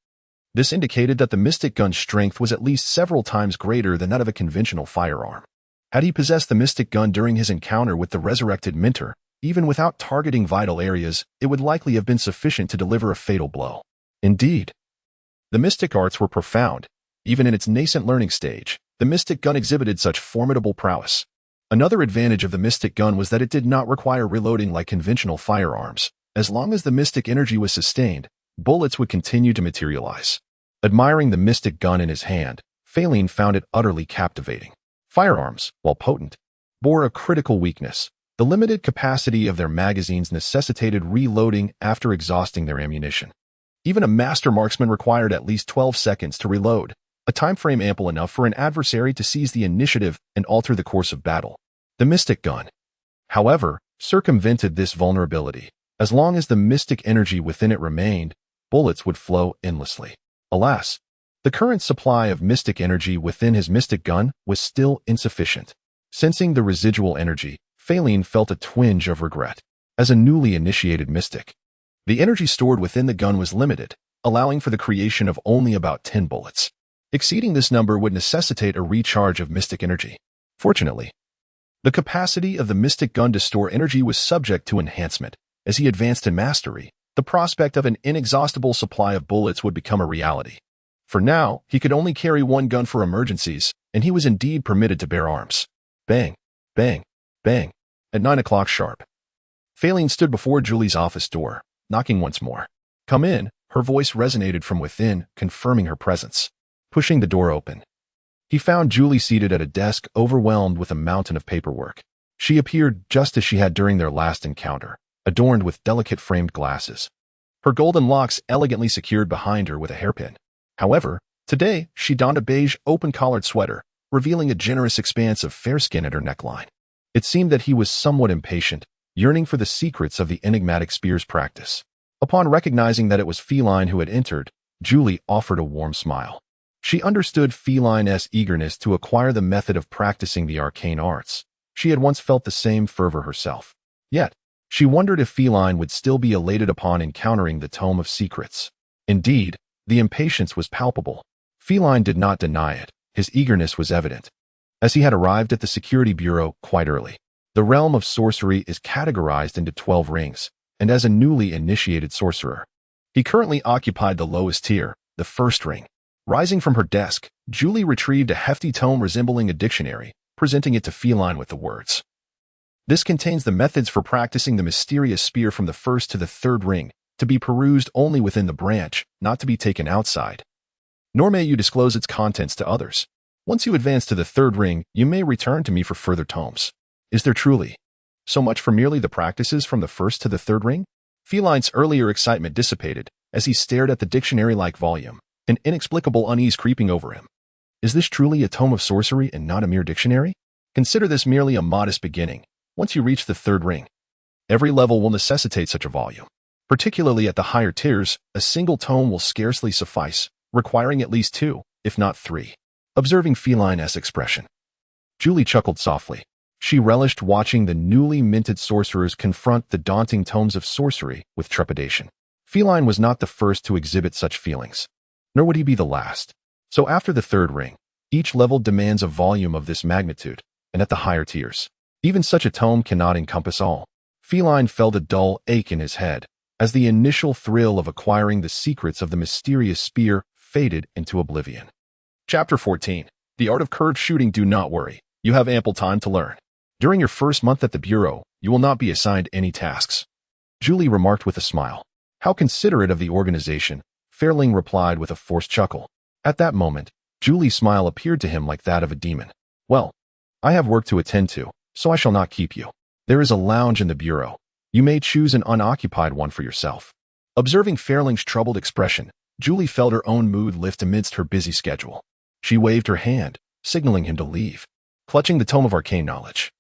This indicated that the mystic gun's strength was at least several times greater than that of a conventional firearm. Had he possessed the mystic gun during his encounter with the resurrected mentor, even without targeting vital areas, it would likely have been sufficient to deliver a fatal blow. Indeed, the mystic arts were profound. Even in its nascent learning stage, the mystic gun exhibited such formidable prowess. Another advantage of the mystic gun was that it did not require reloading like conventional firearms. As long as the mystic energy was sustained, bullets would continue to materialize. Admiring the mystic gun in his hand, Feilin found it utterly captivating. Firearms, while potent, bore a critical weakness. The limited capacity of their magazines necessitated reloading after exhausting their ammunition. Even a master marksman required at least 12 seconds to reload, a time frame ample enough for an adversary to seize the initiative and alter the course of battle. The mystic gun, however, circumvented this vulnerability. As long as the mystic energy within it remained, bullets would flow endlessly. Alas, the current supply of mystic energy within his mystic gun was still insufficient. Sensing the residual energy, Feilin felt a twinge of regret. As a newly initiated mystic, the energy stored within the gun was limited, allowing for the creation of only about 10 bullets. Exceeding this number would necessitate a recharge of mystic energy. Fortunately, the capacity of the mystic gun to store energy was subject to enhancement. As he advanced in mastery, the prospect of an inexhaustible supply of bullets would become a reality. For now, he could only carry one gun for emergencies, and he was indeed permitted to bear arms. Bang, bang, bang. At 9 o'clock sharp, Feilin stood before Julie's office door, knocking once more. "Come in," her voice resonated from within, confirming her presence. Pushing the door open, he found Julie seated at a desk, overwhelmed with a mountain of paperwork. She appeared just as she had during their last encounter, adorned with delicate framed glasses, her golden locks elegantly secured behind her with a hairpin. However, today she donned a beige, open-collared sweater, revealing a generous expanse of fair skin at her neckline. It seemed that he was somewhat impatient, yearning for the secrets of the enigmatic spear's practice. Upon recognizing that it was Feilin who had entered, Julie offered a warm smile. She understood Feilin's eagerness to acquire the method of practicing the arcane arts. She had once felt the same fervor herself. Yet, she wondered if Feilin would still be elated upon encountering the Tome of Secrets. Indeed, the impatience was palpable. Feilin did not deny it. His eagerness was evident, as he had arrived at the security bureau quite early. The realm of sorcery is categorized into 12 rings, and as a newly initiated sorcerer, he currently occupied the lowest tier, the first ring. Rising from her desk, Julie retrieved a hefty tome resembling a dictionary, presenting it to Feilin with the words, "This contains the methods for practicing the mysterious spear from the first to the third ring, to be perused only within the branch, not to be taken outside. Nor may you disclose its contents to others. Once you advance to the third ring, you may return to me for further tomes." Is there truly so much for merely the practices from the first to the third ring? Feilin's earlier excitement dissipated as he stared at the dictionary-like volume, an inexplicable unease creeping over him. Is this truly a tome of sorcery and not a mere dictionary? Consider this merely a modest beginning. Once you reach the third ring, every level will necessitate such a volume. Particularly at the higher tiers, a single tome will scarcely suffice, requiring at least 2, if not 3. Observing Feilin's expression, Julie chuckled softly. She relished watching the newly minted sorcerers confront the daunting tomes of sorcery with trepidation. Feilin was not the first to exhibit such feelings, nor would he be the last. So after the third ring, each level demands a volume of this magnitude, and at the higher tiers, even such a tome cannot encompass all. Feilin felt a dull ache in his head, as the initial thrill of acquiring the secrets of the mysterious spear faded into oblivion. Chapter 14. The Art of Curved Shooting. Do not worry, you have ample time to learn. During your first month at the Bureau, you will not be assigned any tasks, Julie remarked with a smile. How considerate of the organization, Feilin replied with a forced chuckle. At that moment, Julie's smile appeared to him like that of a demon. Well, I have work to attend to, so I shall not keep you. There is a lounge in the Bureau. You may choose an unoccupied one for yourself. Observing Feilin's troubled expression, Julie felt her own mood lift amidst her busy schedule. She waved her hand, signaling him to leave, clutching the tome of arcane knowledge.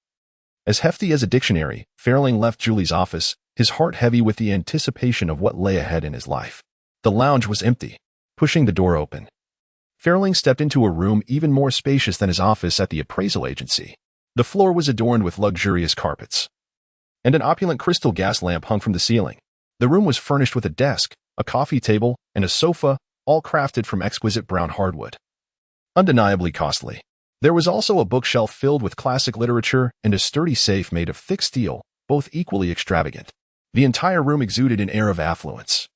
As hefty as a dictionary, Feilin left Julie's office, his heart heavy with the anticipation of what lay ahead in his life. The lounge was empty. Pushing the door open, Feilin stepped into a room even more spacious than his office at the appraisal agency. The floor was adorned with luxurious carpets, and an opulent crystal gas lamp hung from the ceiling. The room was furnished with a desk, a coffee table, and a sofa, all crafted from exquisite brown hardwood. Undeniably costly. There was also a bookshelf filled with classic literature and a sturdy safe made of thick steel, both equally extravagant. The entire room exuded an air of affluence,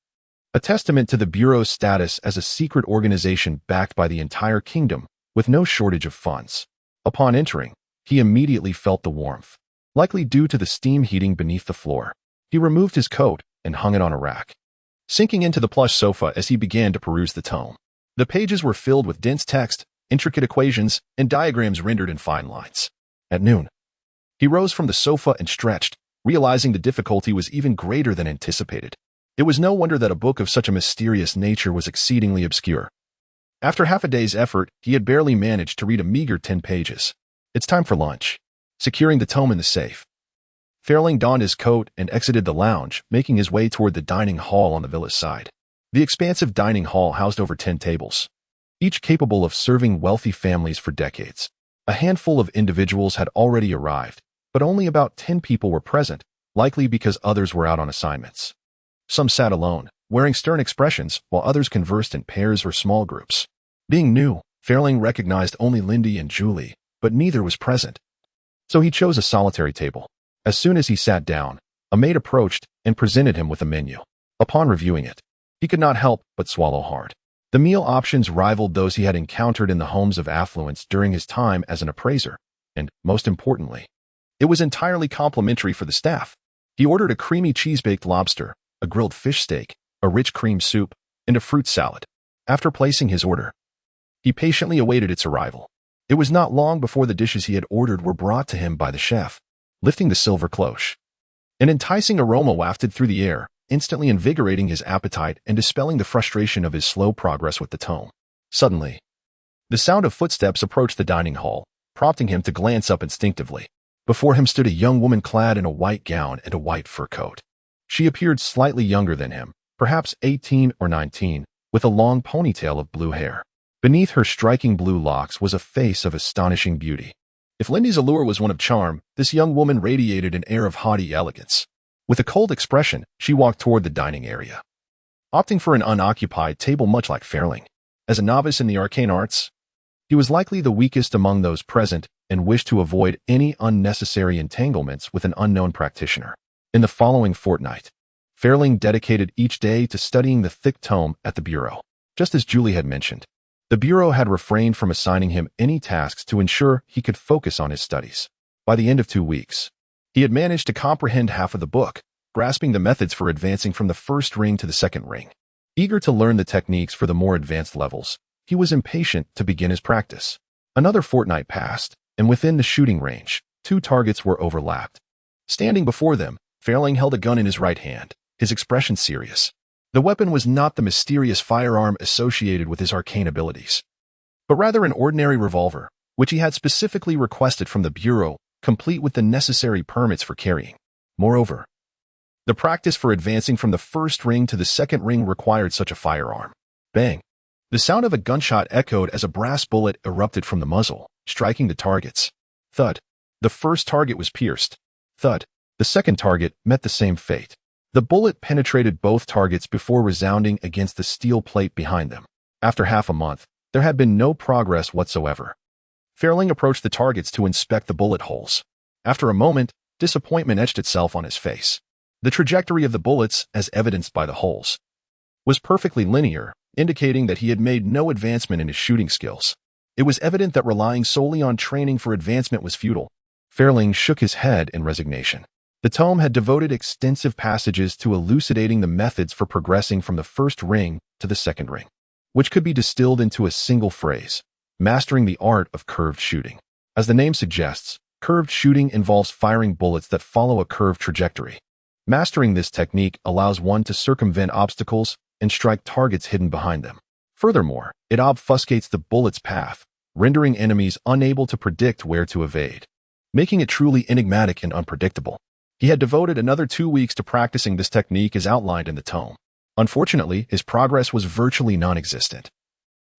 a testament to the Bureau's status as a secret organization backed by the entire kingdom, with no shortage of funds. Upon entering, he immediately felt the warmth, likely due to the steam heating beneath the floor. He removed his coat and hung it on a rack, sinking into the plush sofa as he began to peruse the tome. The pages were filled with dense text, intricate equations, and diagrams rendered in fine lines. At noon, he rose from the sofa and stretched, realizing the difficulty was even greater than anticipated. It was no wonder that a book of such a mysterious nature was exceedingly obscure. After half a day's effort, he had barely managed to read a meager 10 pages. It's time for lunch. Securing the tome in the safe, Feilin donned his coat and exited the lounge, making his way toward the dining hall on the villa's side. The expansive dining hall housed over 10 tables, each capable of serving wealthy families for decades. A handful of individuals had already arrived, but only about 10 people were present, likely because others were out on assignments. Some sat alone, wearing stern expressions, while others conversed in pairs or small groups. Being new, Feilin recognized only Lindy and Julie, but neither was present. So he chose a solitary table. As soon as he sat down, a maid approached and presented him with a menu. Upon reviewing it, he could not help but swallow hard. The meal options rivaled those he had encountered in the homes of affluence during his time as an appraiser, and, most importantly, it was entirely complimentary for the staff. He ordered a creamy cheese-baked lobster, a grilled fish steak, a rich cream soup, and a fruit salad. After placing his order, he patiently awaited its arrival. It was not long before the dishes he had ordered were brought to him by the chef, lifting the silver cloche. An enticing aroma wafted through the air, instantly invigorating his appetite and dispelling the frustration of his slow progress with the tome. Suddenly, the sound of footsteps approached the dining hall, prompting him to glance up instinctively. Before him stood a young woman clad in a white gown and a white fur coat. She appeared slightly younger than him, perhaps 18 or 19, with a long ponytail of blue hair. Beneath her striking blue locks was a face of astonishing beauty. If Lindy's allure was one of charm, this young woman radiated an air of haughty elegance. With a cold expression, she walked toward the dining area, opting for an unoccupied table much like Feilin. As a novice in the arcane arts, he was likely the weakest among those present and wished to avoid any unnecessary entanglements with an unknown practitioner. In the following fortnight, Feilin dedicated each day to studying the thick tome at the bureau. Just as Julie had mentioned, the bureau had refrained from assigning him any tasks to ensure he could focus on his studies. By the end of 2 weeks, he had managed to comprehend half of the book, grasping the methods for advancing from the first ring to the second ring. Eager to learn the techniques for the more advanced levels, he was impatient to begin his practice. Another fortnight passed, and within the shooting range, 2 targets were overlapped. Standing before them, Feilin held a gun in his right hand, his expression serious. The weapon was not the mysterious firearm associated with his arcane abilities, but rather an ordinary revolver, which he had specifically requested from the bureau, complete with the necessary permits for carrying. Moreover, the practice for advancing from the first ring to the second ring required such a firearm. Bang! The sound of a gunshot echoed as a brass bullet erupted from the muzzle, striking the targets. Thud! The first target was pierced. Thud! The second target met the same fate. The bullet penetrated both targets before resounding against the steel plate behind them. After half a month, there had been no progress whatsoever. Feilin approached the targets to inspect the bullet holes. After a moment, disappointment etched itself on his face. The trajectory of the bullets, as evidenced by the holes, was perfectly linear, indicating that he had made no advancement in his shooting skills. It was evident that relying solely on training for advancement was futile. Feilin shook his head in resignation. The tome had devoted extensive passages to elucidating the methods for progressing from the first ring to the second ring, which could be distilled into a single phrase: mastering the art of curved shooting. As the name suggests, curved shooting involves firing bullets that follow a curved trajectory. Mastering this technique allows one to circumvent obstacles and strike targets hidden behind them. Furthermore, it obfuscates the bullet's path, rendering enemies unable to predict where to evade, making it truly enigmatic and unpredictable. He had devoted another 2 weeks to practicing this technique as outlined in the tome. Unfortunately, his progress was virtually non-existent.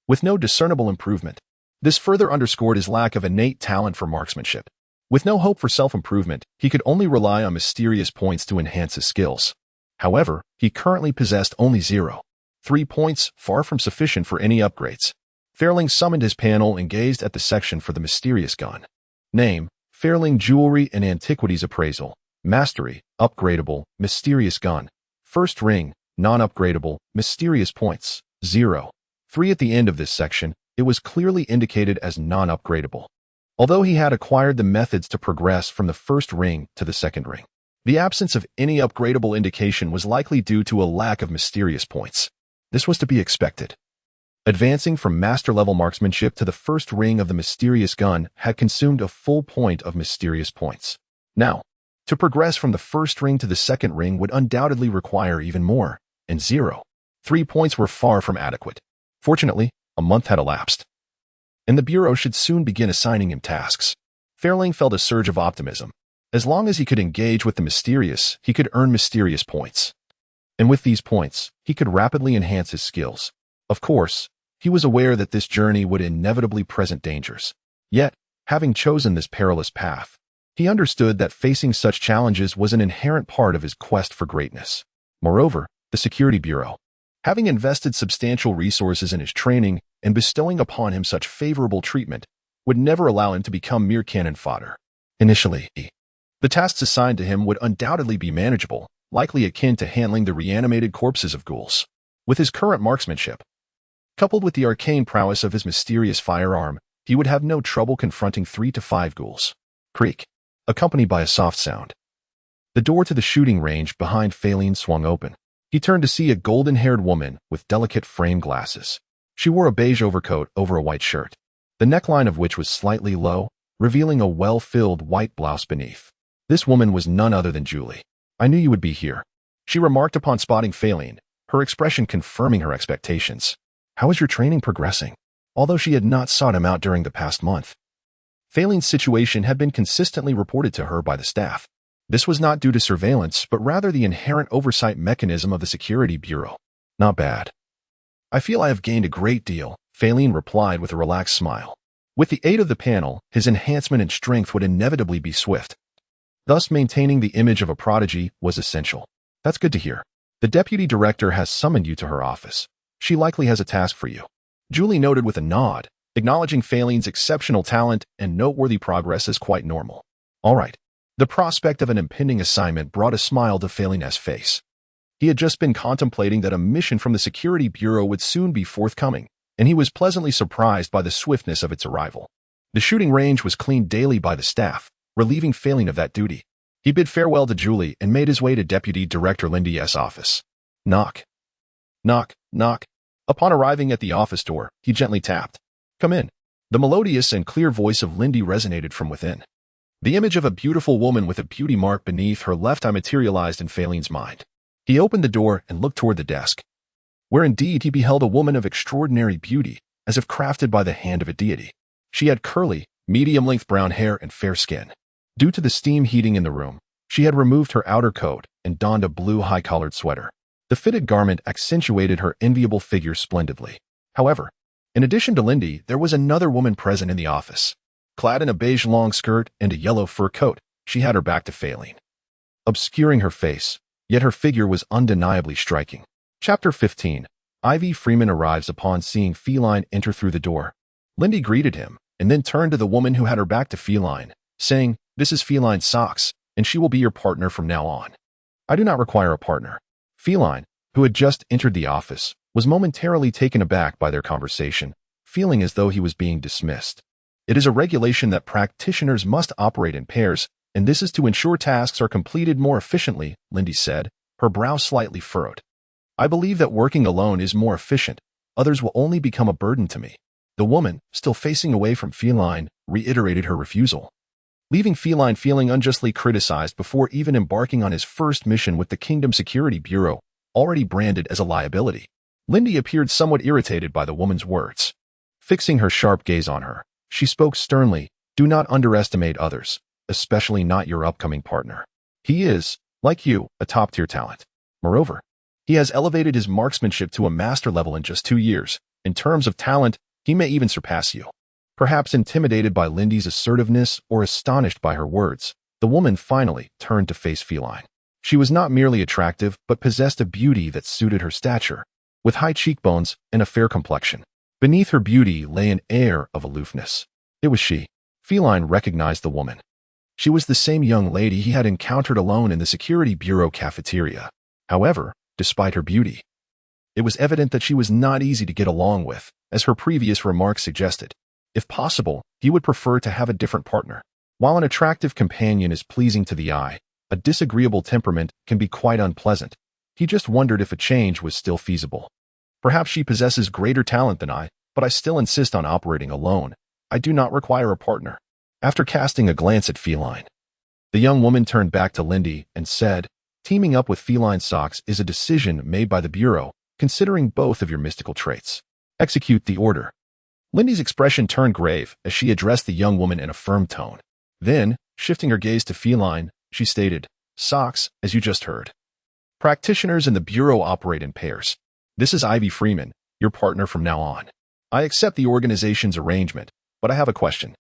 With no discernible improvement, this further underscored his lack of innate talent for marksmanship. With no hope for self-improvement, he could only rely on mysterious points to enhance his skills. However, he currently possessed only 0.3 points, far from sufficient for any upgrades. Feilin summoned his panel and gazed at the section for the mysterious gun. Name: Feilin Jewelry and Antiquities Appraisal. Mastery: upgradable, mysterious gun. First ring: non-upgradable, mysterious points, 0.3. At the end of this section, it was clearly indicated as non-upgradable, although he had acquired the methods to progress from the first ring to the second ring. The absence of any upgradable indication was likely due to a lack of mysterious points. This was to be expected. Advancing from master-level marksmanship to the first ring of the mysterious gun had consumed a full point of mysterious points. Now, to progress from the first ring to the second ring would undoubtedly require even more, and 0.3 points were far from adequate. Fortunately, a month had elapsed, and the Bureau should soon begin assigning him tasks. Feilin felt a surge of optimism. As long as he could engage with the mysterious, he could earn mysterious points. And with these points, he could rapidly enhance his skills. Of course, he was aware that this journey would inevitably present dangers. Yet, having chosen this perilous path, he understood that facing such challenges was an inherent part of his quest for greatness. Moreover, the Security Bureau, having invested substantial resources in his training and bestowing upon him such favorable treatment, would never allow him to become mere cannon fodder. Initially, the tasks assigned to him would undoubtedly be manageable, likely akin to handling the reanimated corpses of ghouls. With his current marksmanship, coupled with the arcane prowess of his mysterious firearm, he would have no trouble confronting 3 to 5 ghouls. Creak, accompanied by a soft sound. The door to the shooting range behind Feilin swung open. He turned to see a golden-haired woman with delicate frame glasses. She wore a beige overcoat over a white shirt, the neckline of which was slightly low, revealing a well-filled white blouse beneath. This woman was none other than Julie. "I knew you would be here," she remarked upon spotting Feilin, her expression confirming her expectations. "How is your training progressing?" Although she had not sought him out during the past month, Feilin's situation had been consistently reported to her by the staff. This was not due to surveillance, but rather the inherent oversight mechanism of the Security Bureau. "Not bad. I feel I have gained a great deal," Feilin replied with a relaxed smile. With the aid of the panel, his enhancement in strength would inevitably be swift. Thus, maintaining the image of a prodigy was essential. "That's good to hear. The deputy director has summoned you to her office. She likely has a task for you." Julie noted with a nod, acknowledging Feilin's exceptional talent and noteworthy progress as quite normal. All right. The prospect of an impending assignment brought a smile to Feilin's face. He had just been contemplating that a mission from the Security Bureau would soon be forthcoming, and he was pleasantly surprised by the swiftness of its arrival. The shooting range was cleaned daily by the staff, relieving Feilin of that duty. He bid farewell to Julie and made his way to Deputy Director Lindy's office. Knock. Knock, knock. Upon arriving at the office door, he gently tapped. "Come in." The melodious and clear voice of Lindy resonated from within. The image of a beautiful woman with a beauty mark beneath her left eye materialized in Feilin's mind. He opened the door and looked toward the desk, where indeed he beheld a woman of extraordinary beauty, as if crafted by the hand of a deity. She had curly, medium-length brown hair and fair skin. Due to the steam heating in the room, she had removed her outer coat and donned a blue high-collared sweater. The fitted garment accentuated her enviable figure splendidly. However, in addition to Lindy, there was another woman present in the office. Clad in a beige long skirt and a yellow fur coat, she had her back to Feilin, obscuring her face, yet her figure was undeniably striking. Chapter 15. Ivy Freeman arrives upon seeing Feilin enter through the door. Lindy greeted him, and then turned to the woman who had her back to Feilin, saying, "This is Feilin Socks, and she will be your partner from now on." "I do not require a partner." Feilin, who had just entered the office, was momentarily taken aback by their conversation, feeling as though he was being dismissed. "It is a regulation that practitioners must operate in pairs, and this is to ensure tasks are completed more efficiently," Lindy said, her brow slightly furrowed. "I believe that working alone is more efficient. Others will only become a burden to me." The woman, still facing away from Feilin, reiterated her refusal, leaving Feilin feeling unjustly criticized before even embarking on his first mission with the Kingdom Security Bureau, already branded as a liability. Lindy appeared somewhat irritated by the woman's words. Fixing her sharp gaze on her, she spoke sternly, "Do not underestimate others, especially not your upcoming partner. He is, like you, a top-tier talent. Moreover, he has elevated his marksmanship to a master level in just 2 years. In terms of talent, he may even surpass you." Perhaps intimidated by Lindy's assertiveness or astonished by her words, the woman finally turned to face Feilin. She was not merely attractive, but possessed a beauty that suited her stature, with high cheekbones and a fair complexion. Beneath her beauty lay an air of aloofness. It was she. Feilin recognized the woman. She was the same young lady he had encountered alone in the Security Bureau cafeteria. However, despite her beauty, it was evident that she was not easy to get along with, as her previous remarks suggested. If possible, he would prefer to have a different partner. While an attractive companion is pleasing to the eye, a disagreeable temperament can be quite unpleasant. He just wondered if a change was still feasible. Perhaps she possesses greater talent than I, but I still insist on operating alone. I do not require a partner. After casting a glance at Feilin, the young woman turned back to Lindy and said, teaming up with feline socks is a decision made by the Bureau, considering both of your mystical traits. Execute the order. Lindy's expression turned grave as she addressed the young woman in a firm tone. Then, shifting her gaze to Feilin, she stated, Socks, as you just heard. Practitioners in the Bureau operate in pairs. This is Ivy Freeman, your partner from now on. I accept the organization's arrangement, but I have a question.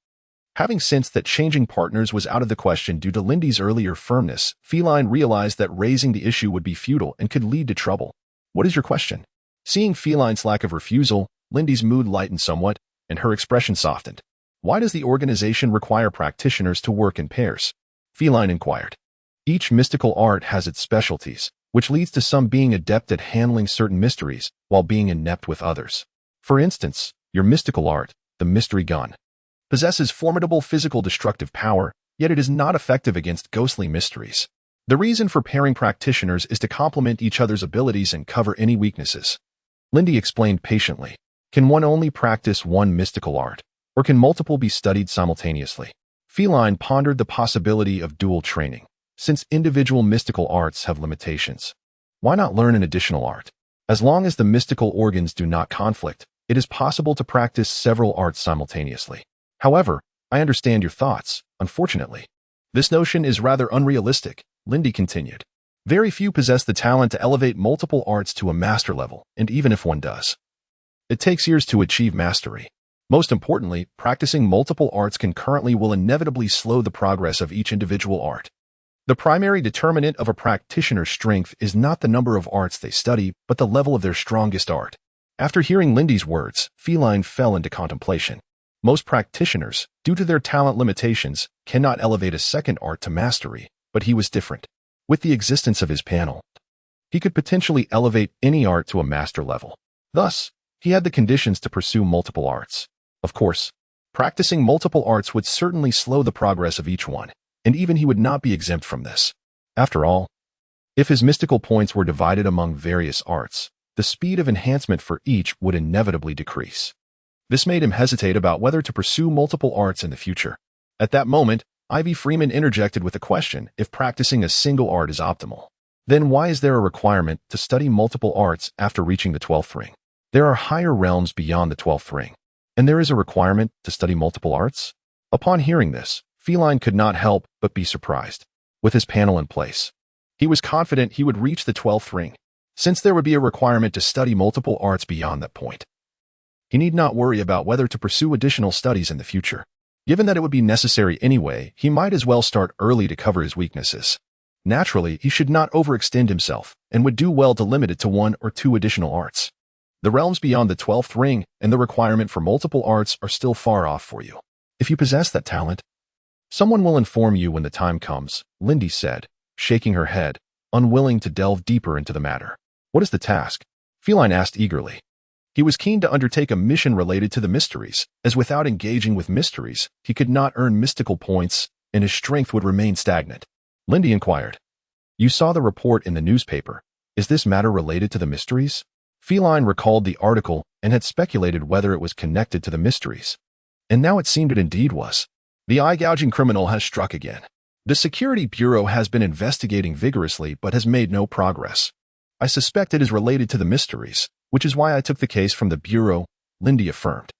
Having sensed that changing partners was out of the question due to Lindy's earlier firmness, Feilin realized that raising the issue would be futile and could lead to trouble. What is your question? Seeing Feilin's lack of refusal, Lindy's mood lightened somewhat, and her expression softened. Why does the organization require practitioners to work in pairs? Feilin inquired. Each mystical art has its specialties, which leads to some being adept at handling certain mysteries, while being inept with others. For instance, your mystical art, the mystery gun, possesses formidable physical destructive power, yet it is not effective against ghostly mysteries. The reason for pairing practitioners is to complement each other's abilities and cover any weaknesses. Lindy explained patiently. Can one only practice one mystical art, or can multiple be studied simultaneously? Feilin pondered the possibility of dual training, since individual mystical arts have limitations. Why not learn an additional art? As long as the mystical organs do not conflict, it is possible to practice several arts simultaneously. However, I understand your thoughts, unfortunately. This notion is rather unrealistic, Lindy continued. Very few possess the talent to elevate multiple arts to a master level, and even if one does, it takes years to achieve mastery. Most importantly, practicing multiple arts concurrently will inevitably slow the progress of each individual art. The primary determinant of a practitioner's strength is not the number of arts they study, but the level of their strongest art. After hearing Lindy's words, Feilin fell into contemplation. Most practitioners, due to their talent limitations, cannot elevate a second art to mastery, but he was different. With the existence of his panel, he could potentially elevate any art to a master level. Thus, he had the conditions to pursue multiple arts. Of course, practicing multiple arts would certainly slow the progress of each one, and even he would not be exempt from this. After all, if his mystical points were divided among various arts, the speed of enhancement for each would inevitably decrease. This made him hesitate about whether to pursue multiple arts in the future. At that moment, Ivy Freeman interjected with a question if practicing a single art is optimal. Then why is there a requirement to study multiple arts after reaching the 12th ring? There are higher realms beyond the 12th ring, and there is a requirement to study multiple arts? Upon hearing this, Feilin could not help but be surprised. With his panel in place, he was confident he would reach the 12th ring, since there would be a requirement to study multiple arts beyond that point. He need not worry about whether to pursue additional studies in the future. Given that it would be necessary anyway, he might as well start early to cover his weaknesses. Naturally, he should not overextend himself, and would do well to limit it to one or two additional arts. The realms beyond the 12th ring and the requirement for multiple arts are still far off for you. If you possess that talent, someone will inform you when the time comes, Lindy said, shaking her head, unwilling to delve deeper into the matter. What is the task? Feilin asked eagerly. He was keen to undertake a mission related to the mysteries, as without engaging with mysteries, he could not earn mystical points, and his strength would remain stagnant. Lindy inquired. You saw the report in the newspaper. Is this matter related to the mysteries? Feilin recalled the article and had speculated whether it was connected to the mysteries. And now it seemed it indeed was. The eye-gouging criminal has struck again. The Security Bureau has been investigating vigorously but has made no progress. I suspect it is related to the mysteries, which is why I took the case from the Bureau, Lindy affirmed.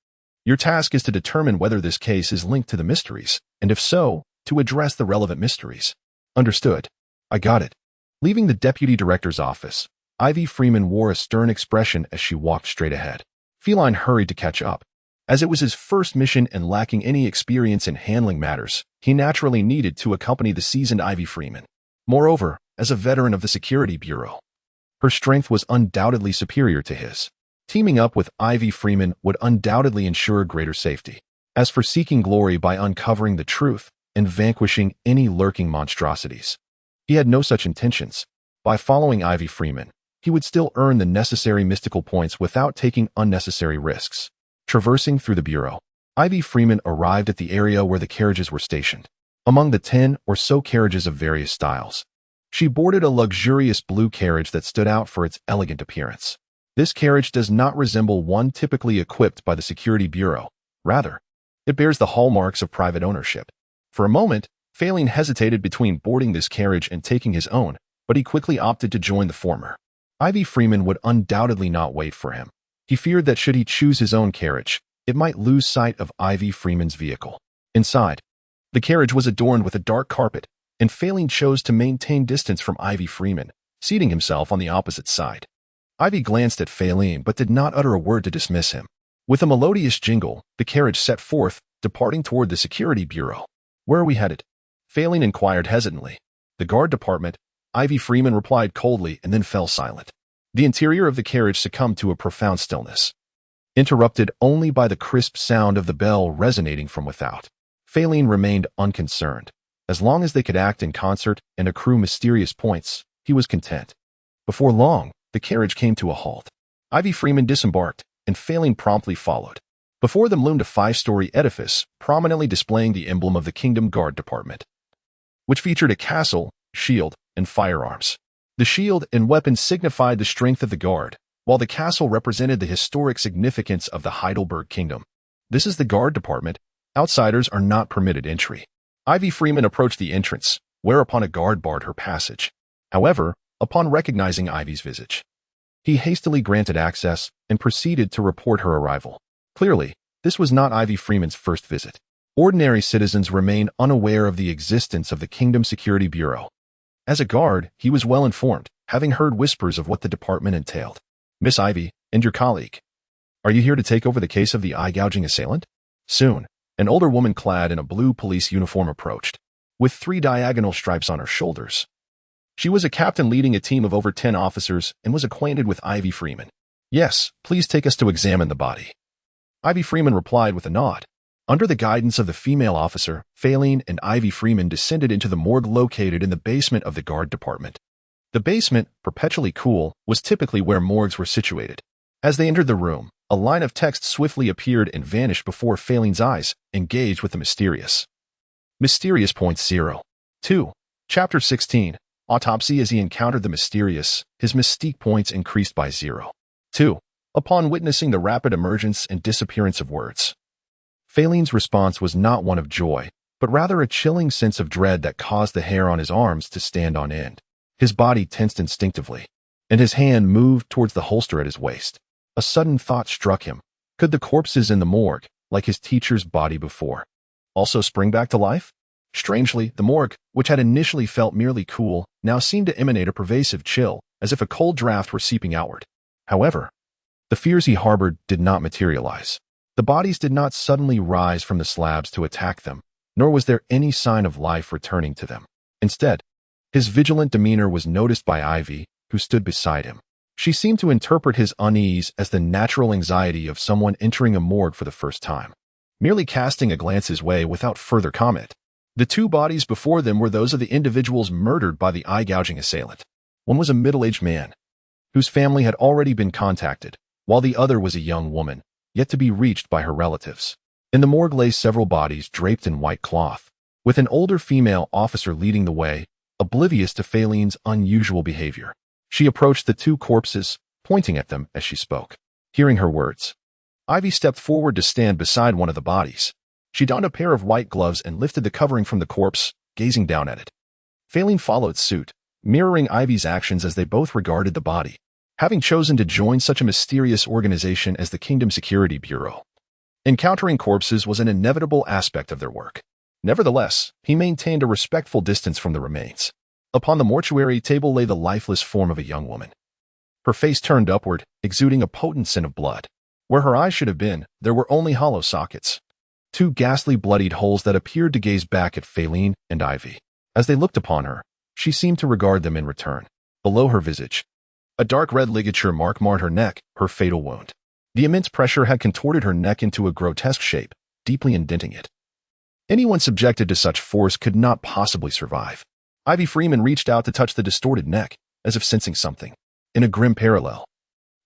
Your task is to determine whether this case is linked to the mysteries, and if so, to address the relevant mysteries. Understood. I got it. Leaving the Deputy Director's office, Ivy Freeman wore a stern expression as she walked straight ahead. Feilin hurried to catch up. As it was his first mission and lacking any experience in handling matters, he naturally needed to accompany the seasoned Ivy Freeman. Moreover, as a veteran of the Security Bureau, her strength was undoubtedly superior to his. Teaming up with Ivy Freeman would undoubtedly ensure greater safety. As for seeking glory by uncovering the truth and vanquishing any lurking monstrosities, he had no such intentions. By following Ivy Freeman, he would still earn the necessary mystical points without taking unnecessary risks. Traversing through the Bureau, Ivy Freeman arrived at the area where the carriages were stationed. Among the 10 or so carriages of various styles, she boarded a luxurious blue carriage that stood out for its elegant appearance. This carriage does not resemble one typically equipped by the Security Bureau. Rather, it bears the hallmarks of private ownership. For a moment, Feilin hesitated between boarding this carriage and taking his own, but he quickly opted to join the former. Ivy Freeman would undoubtedly not wait for him. He feared that should he choose his own carriage, it might lose sight of Ivy Freeman's vehicle. Inside, the carriage was adorned with a dark carpet, and Feilin chose to maintain distance from Ivy Freeman, seating himself on the opposite side. Ivy glanced at Feilin but did not utter a word to dismiss him. With a melodious jingle, the carriage set forth, departing toward the Security Bureau. "Where are we headed?" Feilin inquired hesitantly. "The guard department," Ivy Freeman replied coldly and then fell silent. The interior of the carriage succumbed to a profound stillness, interrupted only by the crisp sound of the bell resonating from without. Feilin remained unconcerned. As long as they could act in concert and accrue mysterious points, he was content. Before long, the carriage came to a halt. Ivy Freeman disembarked, and Feilin promptly followed. Before them loomed a 5-story edifice, prominently displaying the emblem of the Kingdom Guard Department, which featured a castle, shield, and firearms. The shield and weapons signified the strength of the guard, while the castle represented the historic significance of the Heidelberg Kingdom. "This is the guard department. Outsiders are not permitted entry." Ivy Freeman approached the entrance, whereupon a guard barred her passage. However, upon recognizing Ivy's visage, he hastily granted access and proceeded to report her arrival. Clearly, this was not Ivy Freeman's first visit. Ordinary citizens remain unaware of the existence of the Kingdom Security Bureau. As a guard, he was well informed, having heard whispers of what the department entailed. "Miss Ivy, and your colleague. Are you here to take over the case of the eye-gouging assailant?" Soon, an older woman clad in a blue police uniform approached, with 3 diagonal stripes on her shoulders. She was a captain leading a team of over 10 officers and was acquainted with Ivy Freeman. "Yes, please take us to examine the body." Ivy Freeman replied with a nod. Under the guidance of the female officer, Feilin and Ivy Freeman descended into the morgue located in the basement of the guard department. The basement, perpetually cool, was typically where morgues were situated. As they entered the room, a line of text swiftly appeared and vanished before Feilin's eyes, engaged with the mysterious. Mysterious Point 02. Chapter 16. Autopsy. As he encountered the mysterious, his mystique points increased by 0.2. Upon witnessing the rapid emergence and disappearance of words, Feilin's response was not one of joy, but rather a chilling sense of dread that caused the hair on his arms to stand on end. His body tensed instinctively, and his hand moved towards the holster at his waist. A sudden thought struck him. Could the corpses in the morgue, like his teacher's body before, also spring back to life? Strangely, the morgue, which had initially felt merely cool, now seemed to emanate a pervasive chill, as if a cold draft were seeping outward. However, the fears he harbored did not materialize. The bodies did not suddenly rise from the slabs to attack them, nor was there any sign of life returning to them. Instead, his vigilant demeanor was noticed by Ivy, who stood beside him. She seemed to interpret his unease as the natural anxiety of someone entering a morgue for the first time, merely casting a glance his way without further comment. The 2 bodies before them were those of the individuals murdered by the eye-gouging assailant. One was a middle-aged man, whose family had already been contacted, while the other was a young woman, yet to be reached by her relatives. In the morgue lay several bodies draped in white cloth, with an older female officer leading the way, oblivious to Feilin's unusual behavior. She approached the 2 corpses, pointing at them as she spoke. Hearing her words, Ivy stepped forward to stand beside one of the bodies. She donned a pair of white gloves and lifted the covering from the corpse, gazing down at it. Feilin followed suit, mirroring Ivy's actions as they both regarded the body, having chosen to join such a mysterious organization as the Kingdom Security Bureau. Encountering corpses was an inevitable aspect of their work. Nevertheless, he maintained a respectful distance from the remains. Upon the mortuary table lay the lifeless form of a young woman, her face turned upward, exuding a potent scent of blood. Where her eyes should have been, there were only hollow sockets, 2 ghastly bloodied holes that appeared to gaze back at Feilin and Ivy. As they looked upon her, she seemed to regard them in return. Below her visage, a dark red ligature mark marred her neck, her fatal wound. The immense pressure had contorted her neck into a grotesque shape, deeply indenting it. Anyone subjected to such force could not possibly survive. Ivy Freeman reached out to touch the distorted neck, as if sensing something. In a grim parallel,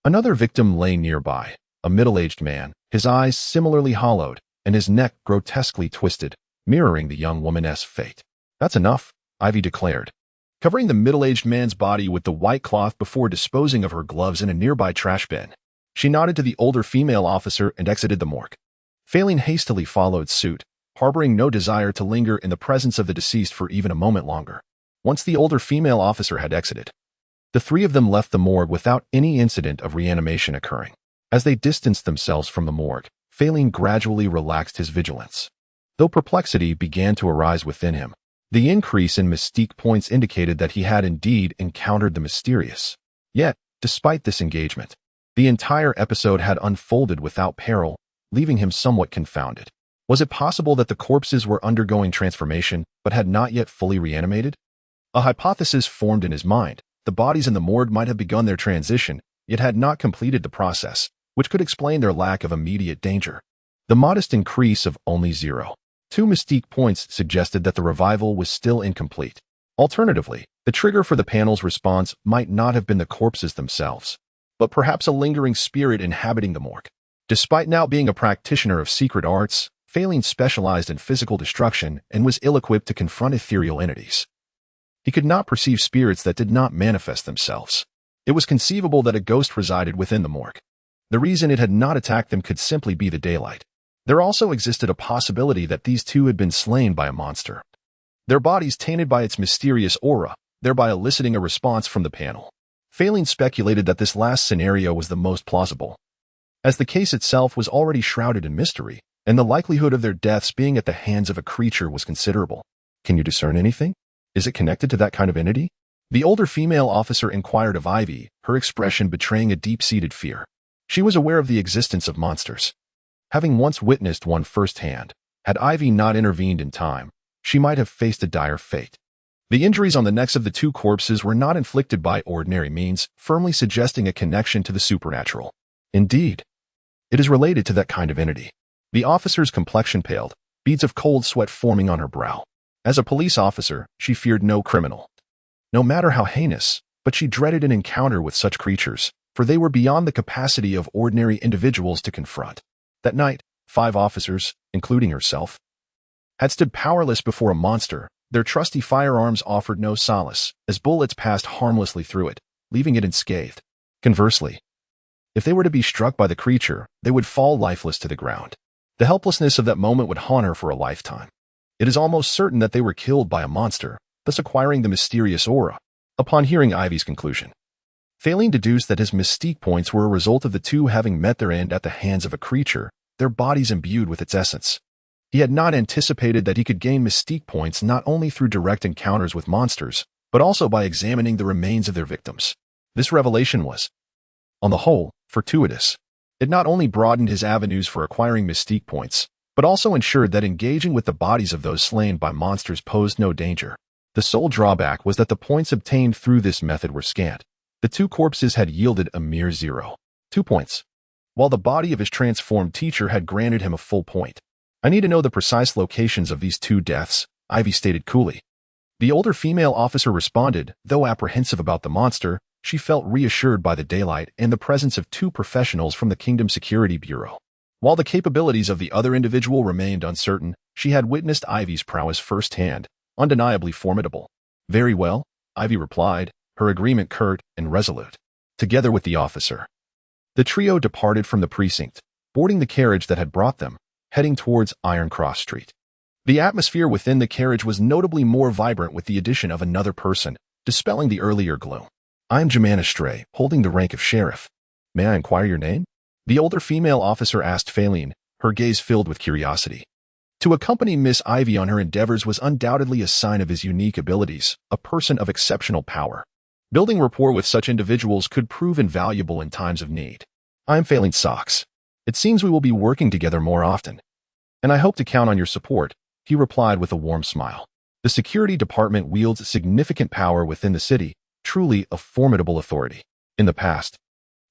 another victim lay nearby, a middle-aged man, his eyes similarly hollowed, and his neck grotesquely twisted, mirroring the young woman's fate. "That's enough," Ivy declared. covering the middle-aged man's body with the white cloth before disposing of her gloves in a nearby trash bin. She nodded to the older female officer and exited the morgue. Feilin hastily followed suit, harboring no desire to linger in the presence of the deceased for even a moment longer. Once the older female officer had exited, the three of them left the morgue without any incident of reanimation occurring. As they distanced themselves from the morgue, Feilin gradually relaxed his vigilance. Though perplexity began to arise within him, the increase in mystique points indicated that he had indeed encountered the mysterious. Yet, despite this engagement, the entire episode had unfolded without peril, leaving him somewhat confounded. Was it possible that the corpses were undergoing transformation but had not yet fully reanimated? A hypothesis formed in his mind. The bodies in the morgue might have begun their transition, yet had not completed the process, which could explain their lack of immediate danger. The modest increase of only 0.2 mystique points suggested that the revival was still incomplete. Alternatively, the trigger for the panel's response might not have been the corpses themselves, but perhaps a lingering spirit inhabiting the morgue. Despite now being a practitioner of secret arts, Feilin specialized in physical destruction and was ill-equipped to confront ethereal entities. He could not perceive spirits that did not manifest themselves. It was conceivable that a ghost resided within the morgue. The reason it had not attacked them could simply be the daylight. There also existed a possibility that these two had been slain by a monster, their bodies tainted by its mysterious aura, thereby eliciting a response from the panel. Feilin speculated that this last scenario was the most plausible, as the case itself was already shrouded in mystery, and the likelihood of their deaths being at the hands of a creature was considerable. Can you discern anything? Is it connected to that kind of entity? The older female officer inquired of Ivy, her expression betraying a deep-seated fear. She was aware of the existence of monsters. Having once witnessed one firsthand, had Ivy not intervened in time, she might have faced a dire fate. The injuries on the necks of the two corpses were not inflicted by ordinary means, firmly suggesting a connection to the supernatural. Indeed, it is related to that kind of entity. The officer's complexion paled, beads of cold sweat forming on her brow. As a police officer, she feared no criminal, no matter how heinous, but she dreaded an encounter with such creatures, for they were beyond the capacity of ordinary individuals to confront. That night, 5 officers, including herself, had stood powerless before a monster. Their trusty firearms offered no solace, as bullets passed harmlessly through it, leaving it unscathed. Conversely, if they were to be struck by the creature, they would fall lifeless to the ground. The helplessness of that moment would haunt her for a lifetime. It is almost certain that they were killed by a monster, thus acquiring the mysterious aura. Upon hearing Ivy's conclusion, Feilin deduced that his mystique points were a result of the two having met their end at the hands of a creature, their bodies imbued with its essence. He had not anticipated that he could gain mystique points not only through direct encounters with monsters, but also by examining the remains of their victims. This revelation was, on the whole, fortuitous. It not only broadened his avenues for acquiring mystique points, but also ensured that engaging with the bodies of those slain by monsters posed no danger. The sole drawback was that the points obtained through this method were scant. The two corpses had yielded a mere 0.2 points, while the body of his transformed teacher had granted him a full point. I need to know the precise locations of these 2 deaths, Ivy stated coolly. The older female officer responded, though apprehensive about the monster, she felt reassured by the daylight and the presence of 2 professionals from the Kingdom Security Bureau. While the capabilities of the other individual remained uncertain, she had witnessed Ivy's prowess firsthand, undeniably formidable. Very well, Ivy replied, her agreement curt and resolute. Together with the officer, the trio departed from the precinct, boarding the carriage that had brought them, heading towards Iron Cross Street. The atmosphere within the carriage was notably more vibrant with the addition of another person, dispelling the earlier gloom. I'm Jemana Stray, holding the rank of sheriff. May I inquire your name? The older female officer asked Feilin, her gaze filled with curiosity. To accompany Miss Ivy on her endeavors was undoubtedly a sign of his unique abilities, a person of exceptional power. Building rapport with such individuals could prove invaluable in times of need. I'm Feilin Socks. It seems we will be working together more often, and I hope to count on your support, he replied with a warm smile. The security department wields significant power within the city, truly a formidable authority. In the past,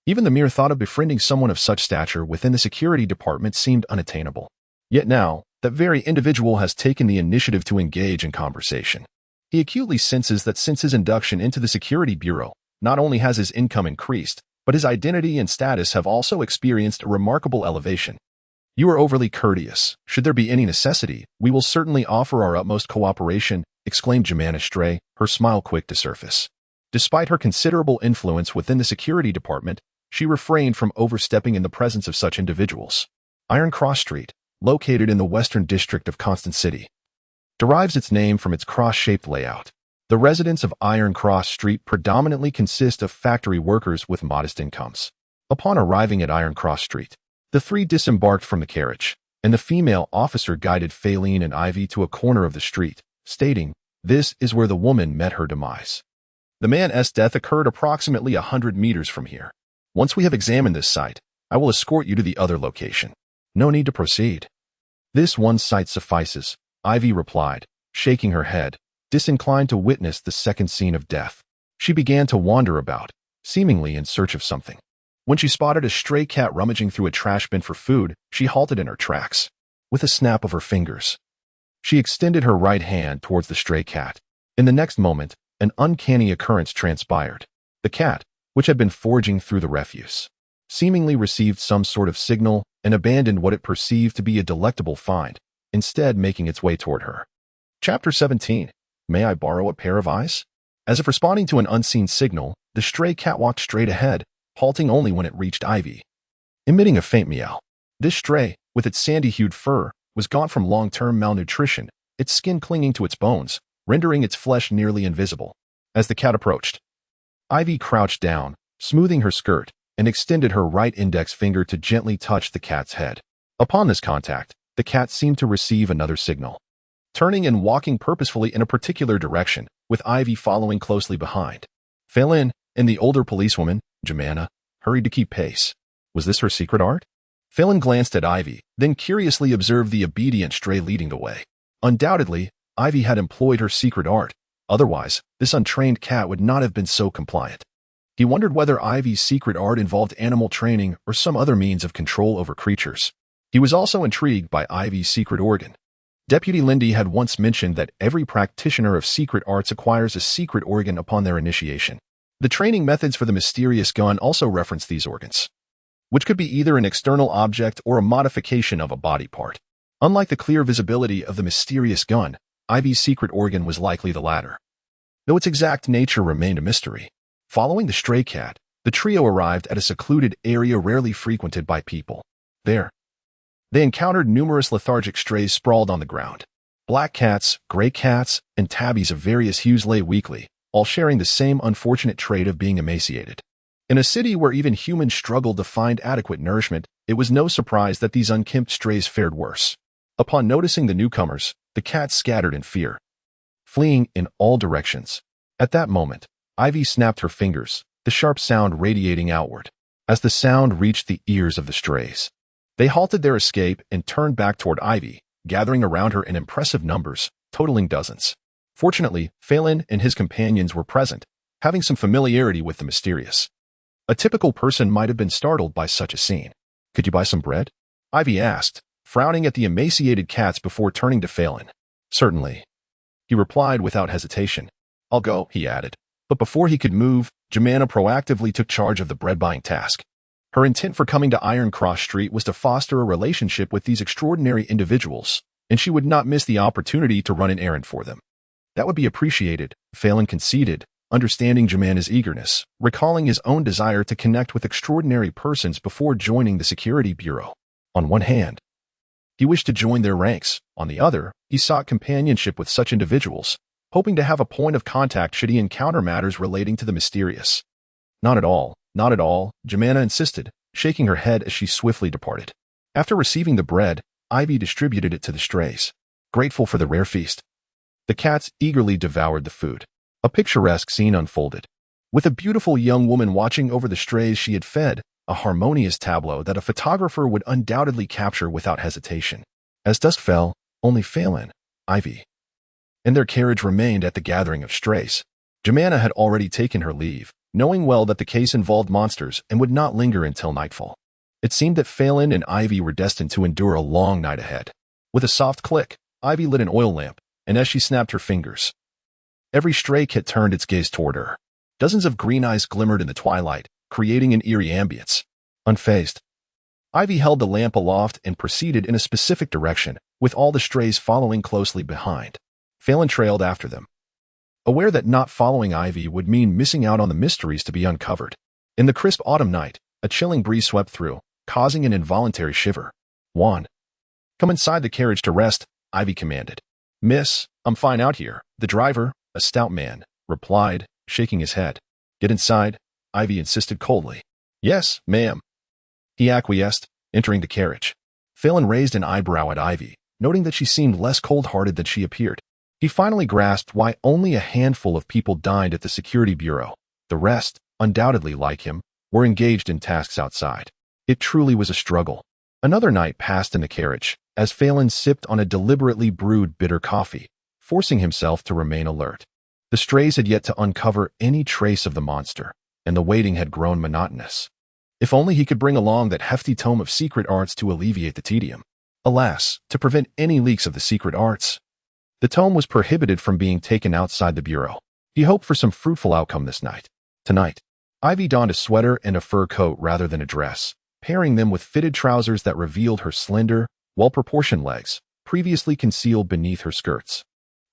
even the mere thought of befriending someone of such stature within the security department seemed unattainable. Yet now, that very individual has taken the initiative to engage in conversation. He acutely senses that since his induction into the Security Bureau, not only has his income increased, but his identity and status have also experienced a remarkable elevation. You are overly courteous. Should there be any necessity, we will certainly offer our utmost cooperation, exclaimed Jemana Stray, her smile quick to surface. Despite her considerable influence within the security department, she refrained from overstepping in the presence of such individuals. Iron Cross Street, located in the western district of Constant City, derives its name from its cross-shaped layout. The residents of Iron Cross Street predominantly consist of factory workers with modest incomes. Upon arriving at Iron Cross Street, the three disembarked from the carriage, and the female officer guided Feilin and Ivy to a corner of the street, stating, "This is where the woman met her demise. The man's death occurred approximately 100 meters from here. Once we have examined this site, I will escort you to the other location. No need to proceed." "This one site suffices," Ivy replied, shaking her head, disinclined to witness the second scene of death. She began to wander about, seemingly in search of something. When she spotted a stray cat rummaging through a trash bin for food, she halted in her tracks. With a snap of her fingers, she extended her right hand towards the stray cat. In the next moment, an uncanny occurrence transpired. The cat, which had been foraging through the refuse, seemingly received some sort of signal and abandoned what it perceived to be a delectable find, instead making its way toward her. Chapter 17. May I borrow a pair of eyes? As if responding to an unseen signal, the stray cat walked straight ahead, halting only when it reached Ivy, emitting a faint meow. This stray, with its sandy-hued fur, was gaunt from long-term malnutrition, its skin clinging to its bones, rendering its flesh nearly invisible. As the cat approached, Ivy crouched down, smoothing her skirt, and extended her right index finger to gently touch the cat's head. Upon this contact, the cat seemed to receive another signal, turning and walking purposefully in a particular direction, with Ivy following closely behind. Feilin and the older policewoman, Jemana, hurried to keep pace. Was this her secret art? Feilin glanced at Ivy, then curiously observed the obedient stray leading the way. Undoubtedly, Ivy had employed her secret art. Otherwise, this untrained cat would not have been so compliant. He wondered whether Ivy's secret art involved animal training or some other means of control over creatures. He was also intrigued by Ivy's secret organ. Deputy Lindy had once mentioned that every practitioner of secret arts acquires a secret organ upon their initiation. The training methods for the mysterious gun also reference these organs, which could be either an external object or a modification of a body part. Unlike the clear visibility of the mysterious gun, Ivy's secret organ was likely the latter, though its exact nature remained a mystery. Following the stray cat, the trio arrived at a secluded area rarely frequented by people. There, they encountered numerous lethargic strays sprawled on the ground. Black cats, gray cats, and tabbies of various hues lay weakly, all sharing the same unfortunate trait of being emaciated. In a city where even humans struggled to find adequate nourishment, it was no surprise that these unkempt strays fared worse. Upon noticing the newcomers, the cats scattered in fear, fleeing in all directions. At that moment, Ivy snapped her fingers, the sharp sound radiating outward. As the sound reached the ears of the strays, they halted their escape and turned back toward Ivy, gathering around her in impressive numbers, totaling dozens. Fortunately, Feilin and his companions were present, having some familiarity with the mysterious. A typical person might have been startled by such a scene. "Could you buy some bread?" Ivy asked, frowning at the emaciated cats before turning to Feilin. "Certainly," he replied without hesitation. "I'll go," he added. But before he could move, Jemana proactively took charge of the bread-buying task. Her intent for coming to Iron Cross Street was to foster a relationship with these extraordinary individuals, and she would not miss the opportunity to run an errand for them. "That would be appreciated," Feilin conceded, understanding Jemana's eagerness, recalling his own desire to connect with extraordinary persons before joining the security bureau. On one hand, he wished to join their ranks. On the other, he sought companionship with such individuals, hoping to have a point of contact should he encounter matters relating to the mysterious. Not at all, Jemana insisted, shaking her head as she swiftly departed. After receiving the bread, Ivy distributed it to the strays, grateful for the rare feast. The cats eagerly devoured the food. A picturesque scene unfolded. With a beautiful young woman watching over the strays she had fed, a harmonious tableau that a photographer would undoubtedly capture without hesitation. As dusk fell, only Feilin, Ivy, and their carriage remained at the gathering of strays. Jemana had already taken her leave, knowing well that the case involved monsters and would not linger until nightfall. It seemed that Feilin and Ivy were destined to endure a long night ahead. With a soft click, Ivy lit an oil lamp, and as she snapped her fingers, every stray cat turned its gaze toward her. Dozens of green eyes glimmered in the twilight, creating an eerie ambience. Unfazed, Ivy held the lamp aloft and proceeded in a specific direction, with all the strays following closely behind. Feilin trailed after them, aware that not following Ivy would mean missing out on the mysteries to be uncovered. In the crisp autumn night, a chilling breeze swept through, causing an involuntary shiver. "Juan, come inside the carriage to rest," Ivy commanded. "Miss, I'm fine out here," the driver, a stout man, replied, shaking his head. "Get inside," Ivy insisted coldly. "Yes, ma'am," he acquiesced, entering the carriage. Feilin raised an eyebrow at Ivy, noting that she seemed less cold-hearted than she appeared. He finally grasped why only a handful of people dined at the security bureau. The rest, undoubtedly like him, were engaged in tasks outside. It truly was a struggle. Another night passed in the carriage, as Feilin sipped on a deliberately brewed bitter coffee, forcing himself to remain alert. The strays had yet to uncover any trace of the monster, and the waiting had grown monotonous. If only he could bring along that hefty tome of secret arts to alleviate the tedium. Alas, to prevent any leaks of the secret arts, the tome was prohibited from being taken outside the bureau. He hoped for some fruitful outcome this night. Tonight, Ivy donned a sweater and a fur coat rather than a dress, pairing them with fitted trousers that revealed her slender, well-proportioned legs, previously concealed beneath her skirts.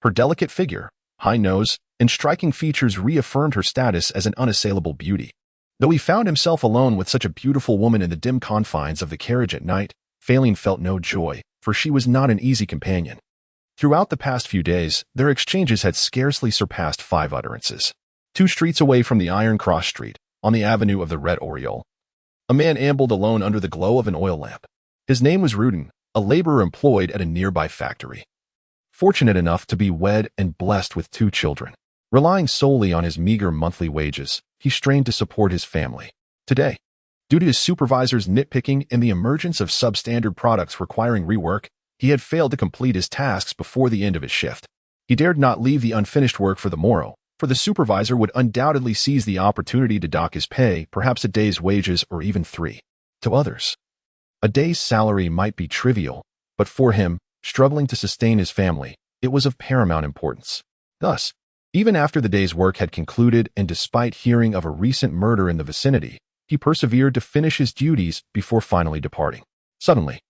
Her delicate figure, high nose, and striking features reaffirmed her status as an unassailable beauty. Though he found himself alone with such a beautiful woman in the dim confines of the carriage at night, Feilin felt no joy, for she was not an easy companion. Throughout the past few days, their exchanges had scarcely surpassed 5 utterances. 2 streets away from the Iron Cross Street, on the avenue of the Red Oriole, a man ambled alone under the glow of an oil lamp. His name was Rudin, a laborer employed at a nearby factory. Fortunate enough to be wed and blessed with 2 children. Relying solely on his meager monthly wages, he strained to support his family. Today, due to his supervisor's nitpicking and the emergence of substandard products requiring rework, he had failed to complete his tasks before the end of his shift. He dared not leave the unfinished work for the morrow, for the supervisor would undoubtedly seize the opportunity to dock his pay, perhaps a day's wages or even 3. To others, a day's salary might be trivial, but for him, struggling to sustain his family, it was of paramount importance. Thus, even after the day's work had concluded and despite hearing of a recent murder in the vicinity, he persevered to finish his duties before finally departing. Suddenly,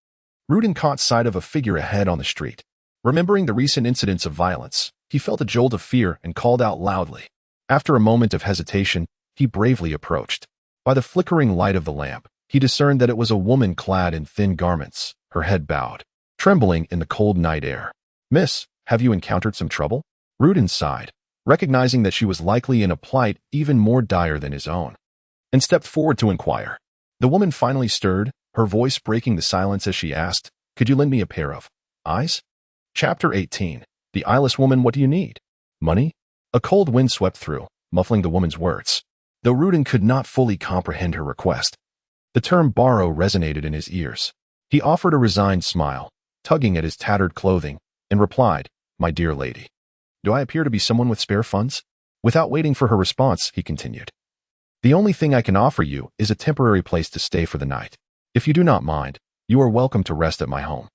Rudin caught sight of a figure ahead on the street. Remembering the recent incidents of violence, he felt a jolt of fear and called out loudly. After a moment of hesitation, he bravely approached. By the flickering light of the lamp, he discerned that it was a woman clad in thin garments, her head bowed, trembling in the cold night air. "Miss, have you encountered some trouble?" Rudin sighed, recognizing that she was likely in a plight even more dire than his own, and stepped forward to inquire. The woman finally stirred, her voice breaking the silence as she asked, "Could you lend me a pair of eyes?" Chapter 18. The Eyeless Woman. What do you need? Money? A cold wind swept through, muffling the woman's words. Though Rudin could not fully comprehend her request, the term borrow resonated in his ears. He offered a resigned smile, tugging at his tattered clothing, and replied, "My dear lady, do I appear to be someone with spare funds?" Without waiting for her response, he continued, "The only thing I can offer you is a temporary place to stay for the night. If you do not mind, you are welcome to rest at my home."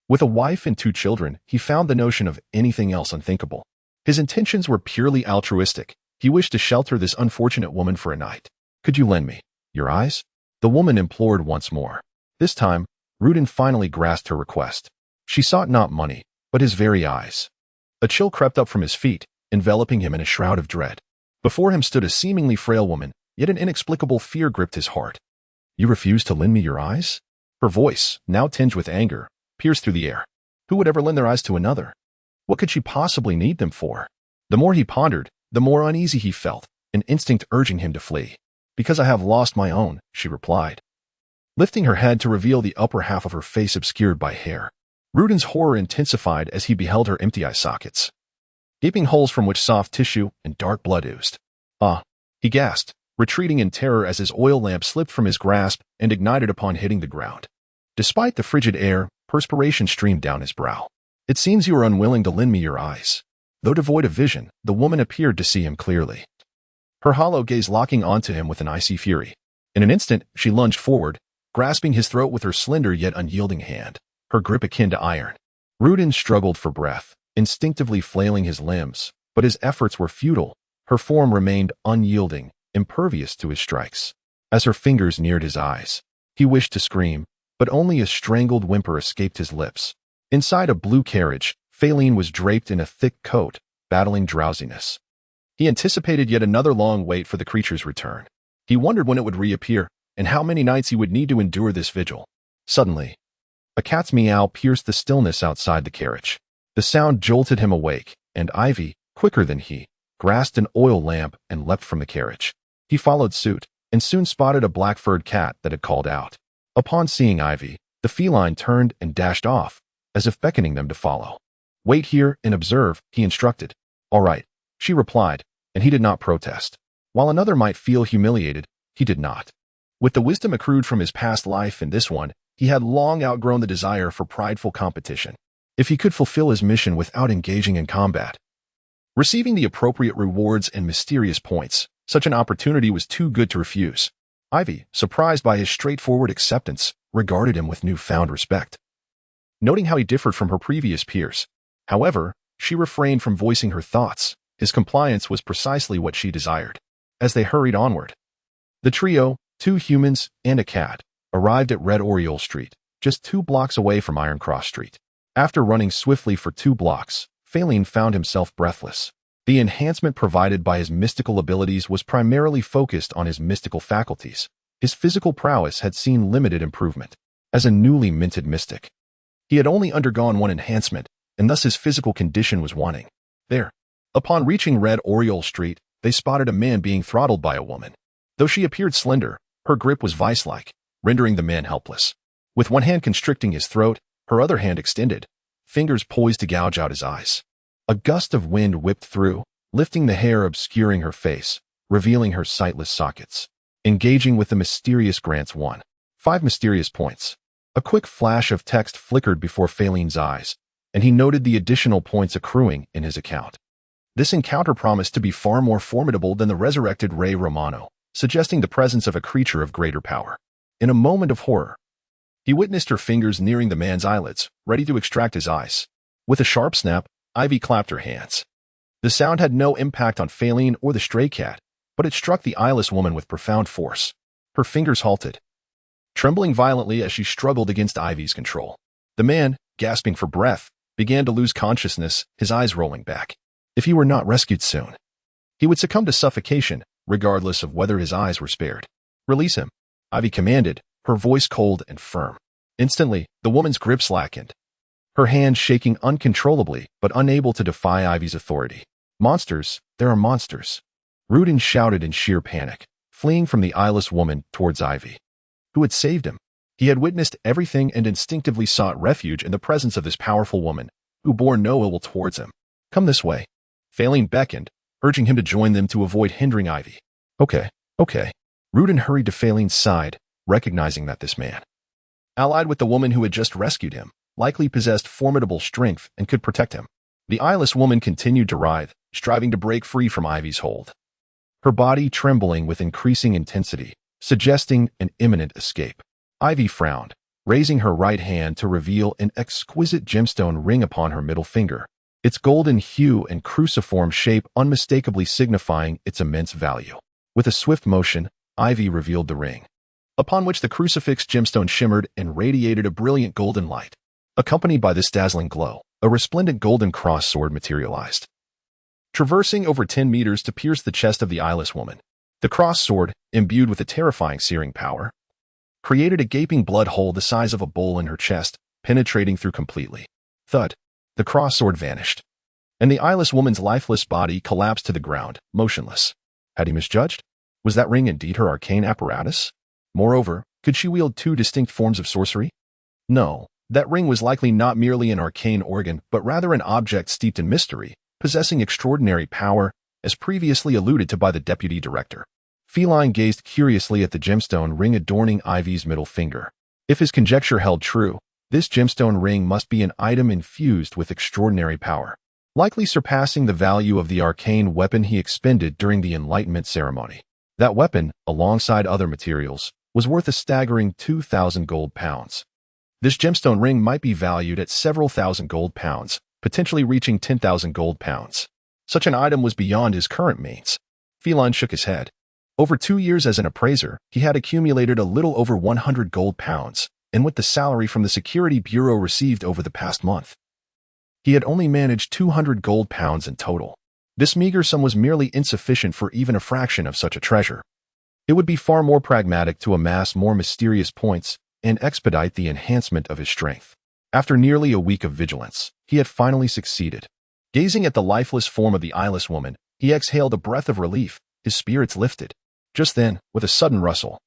With a wife and 2 children, he found the notion of anything else unthinkable. His intentions were purely altruistic. He wished to shelter this unfortunate woman for a night. "Could you lend me your eyes?" the woman implored once more. This time, Rudin finally grasped her request. She sought not money, but his very eyes. A chill crept up from his feet, enveloping him in a shroud of dread. Before him stood a seemingly frail woman, yet an inexplicable fear gripped his heart. "You refuse to lend me your eyes?" Her voice, now tinged with anger, pierced through the air. Who would ever lend their eyes to another? What could she possibly need them for? The more he pondered, the more uneasy he felt, an instinct urging him to flee. "Because I have lost my own," she replied, lifting her head to reveal the upper half of her face obscured by hair. Rudin's horror intensified as he beheld her empty eye sockets, gaping holes from which soft tissue and dark blood oozed. "Ah," he gasped, retreating in terror as his oil lamp slipped from his grasp and ignited upon hitting the ground. Despite the frigid air, perspiration streamed down his brow. "It seems you are unwilling to lend me your eyes." Though devoid of vision, the woman appeared to see him clearly, her hollow gaze locking onto him with an icy fury. In an instant, she lunged forward, grasping his throat with her slender yet unyielding hand, her grip akin to iron. Rudin struggled for breath, instinctively flailing his limbs, but his efforts were futile. Her form remained unyielding, impervious to his strikes. As her fingers neared his eyes, he wished to scream, but only a strangled whimper escaped his lips. Inside a blue carriage, Feilin was draped in a thick coat, battling drowsiness. He anticipated yet another long wait for the creature's return. He wondered when it would reappear, and how many nights he would need to endure this vigil. Suddenly, a cat's meow pierced the stillness outside the carriage. The sound jolted him awake, and Ivy, quicker than he, grasped an oil lamp and leapt from the carriage. He followed suit, and soon spotted a black-furred cat that had called out. Upon seeing Ivy, the feline turned and dashed off, as if beckoning them to follow. "Wait here and observe," he instructed. "All right," she replied, and he did not protest. While another might feel humiliated, he did not. With the wisdom accrued from his past life and this one, he had long outgrown the desire for prideful competition. If he could fulfill his mission without engaging in combat, receiving the appropriate rewards and mysterious points, such an opportunity was too good to refuse. Ivy, surprised by his straightforward acceptance, regarded him with newfound respect. Noting how he differed from her previous peers, however, she refrained from voicing her thoughts. His compliance was precisely what she desired. As they hurried onward, the trio, 2 humans and a cat, arrived at Red Oriole Street, just 2 blocks away from Iron Cross Street. After running swiftly for 2 blocks, Feilin found himself breathless. The enhancement provided by his mystical abilities was primarily focused on his mystical faculties. His physical prowess had seen limited improvement. As a newly minted mystic, he had only undergone one enhancement, and thus his physical condition was wanting. There, upon reaching Red Oriole Street, they spotted a man being throttled by a woman. Though she appeared slender, her grip was vice-like, rendering the man helpless. With one hand constricting his throat, her other hand extended, fingers poised to gouge out his eyes. A gust of wind whipped through, lifting the hair obscuring her face, revealing her sightless sockets. Engaging with the mysterious grants 1. 5 mysterious points. A quick flash of text flickered before Feilin's eyes, and he noted the additional points accruing in his account. This encounter promised to be far more formidable than the resurrected Ray Romano, suggesting the presence of a creature of greater power. In a moment of horror, he witnessed her fingers nearing the man's eyelids, ready to extract his eyes. With a sharp snap, Ivy clapped her hands. The sound had no impact on Feilin or the stray cat, but it struck the eyeless woman with profound force. Her fingers halted, trembling violently as she struggled against Ivy's control. The man, gasping for breath, began to lose consciousness, his eyes rolling back. If he were not rescued soon, he would succumb to suffocation, regardless of whether his eyes were spared. "Release him," Ivy commanded, her voice cold and firm. Instantly, the woman's grip slackened, her hands shaking uncontrollably but unable to defy Ivy's authority. "Monsters, there are monsters," Rudin shouted in sheer panic, fleeing from the eyeless woman towards Ivy, who had saved him. He had witnessed everything and instinctively sought refuge in the presence of this powerful woman, who bore no ill towards him. "Come this way." Feilin beckoned, urging him to join them to avoid hindering Ivy. Okay. Rudin hurried to Feilin's side, recognizing that this man, allied with the woman who had just rescued him, likely possessed formidable strength and could protect him. The eyeless woman continued to writhe, striving to break free from Ivy's hold, her body trembling with increasing intensity, suggesting an imminent escape. Ivy frowned, raising her right hand to reveal an exquisite gemstone ring upon her middle finger, its golden hue and cruciform shape unmistakably signifying its immense value. With a swift motion, Ivy revealed the ring, upon which the crucifix gemstone shimmered and radiated a brilliant golden light. Accompanied by this dazzling glow, a resplendent golden cross sword materialized, traversing over 10 meters to pierce the chest of the eyeless woman. The cross sword, imbued with a terrifying searing power, created a gaping blood hole the size of a bowl in her chest, penetrating through completely. Thud. The cross sword vanished, and the eyeless woman's lifeless body collapsed to the ground, motionless. Had he misjudged? Was that ring indeed her arcane apparatus? Moreover, could she wield 2 distinct forms of sorcery? No, that ring was likely not merely an arcane organ, but rather an object steeped in mystery, possessing extraordinary power, as previously alluded to by the deputy director. Feilin gazed curiously at the gemstone ring adorning Ivy's middle finger. If his conjecture held true, this gemstone ring must be an item infused with extraordinary power, likely surpassing the value of the arcane weapon he expended during the Enlightenment ceremony. That weapon, alongside other materials, was worth a staggering 2,000 gold pounds. This gemstone ring might be valued at several thousand gold pounds, potentially reaching 10,000 gold pounds. Such an item was beyond his current means. Feilin shook his head. Over 2 years as an appraiser, he had accumulated a little over 100 gold pounds, and with the salary from the Security Bureau received over the past month, He had only managed 200 gold pounds in total. This meager sum was merely insufficient for even a fraction of such a treasure. It would be far more pragmatic to amass more mysterious points and expedite the enhancement of his strength. After nearly a week of vigilance, he had finally succeeded. Gazing at the lifeless form of the eyeless woman, he exhaled a breath of relief, his spirits lifted. Just then, with a sudden rustle,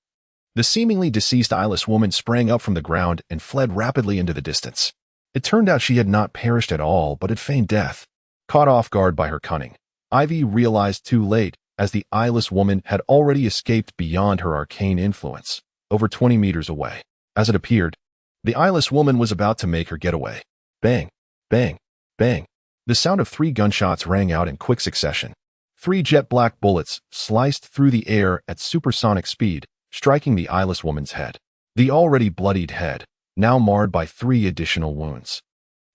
the seemingly deceased eyeless woman sprang up from the ground and fled rapidly into the distance. It turned out she had not perished at all, but had feigned death. Caught off guard by her cunning, Ivy realized too late, as the eyeless woman had already escaped beyond her arcane influence, over 20 meters away. As it appeared, the eyeless woman was about to make her getaway. Bang, bang, bang. The sound of 3 gunshots rang out in quick succession. 3 jet-black bullets sliced through the air at supersonic speed, striking the eyeless woman's head. The already bloodied head, now marred by 3 additional wounds,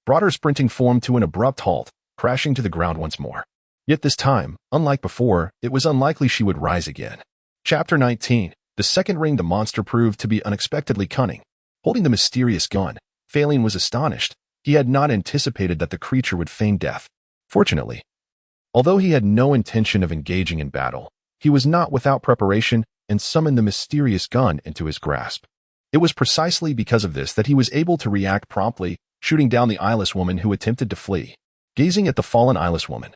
brought her sprinting form to an abrupt halt, crashing to the ground once more. Yet this time, unlike before, it was unlikely she would rise again. Chapter 19. The second ring. The monster proved to be unexpectedly cunning. Holding the mysterious gun, Feilin was astonished. He had not anticipated that the creature would feign death. Fortunately, although he had no intention of engaging in battle, he was not without preparation and summoned the mysterious gun into his grasp. It was precisely because of this that he was able to react promptly, shooting down the eyeless woman who attempted to flee. Gazing at the fallen eyeless woman,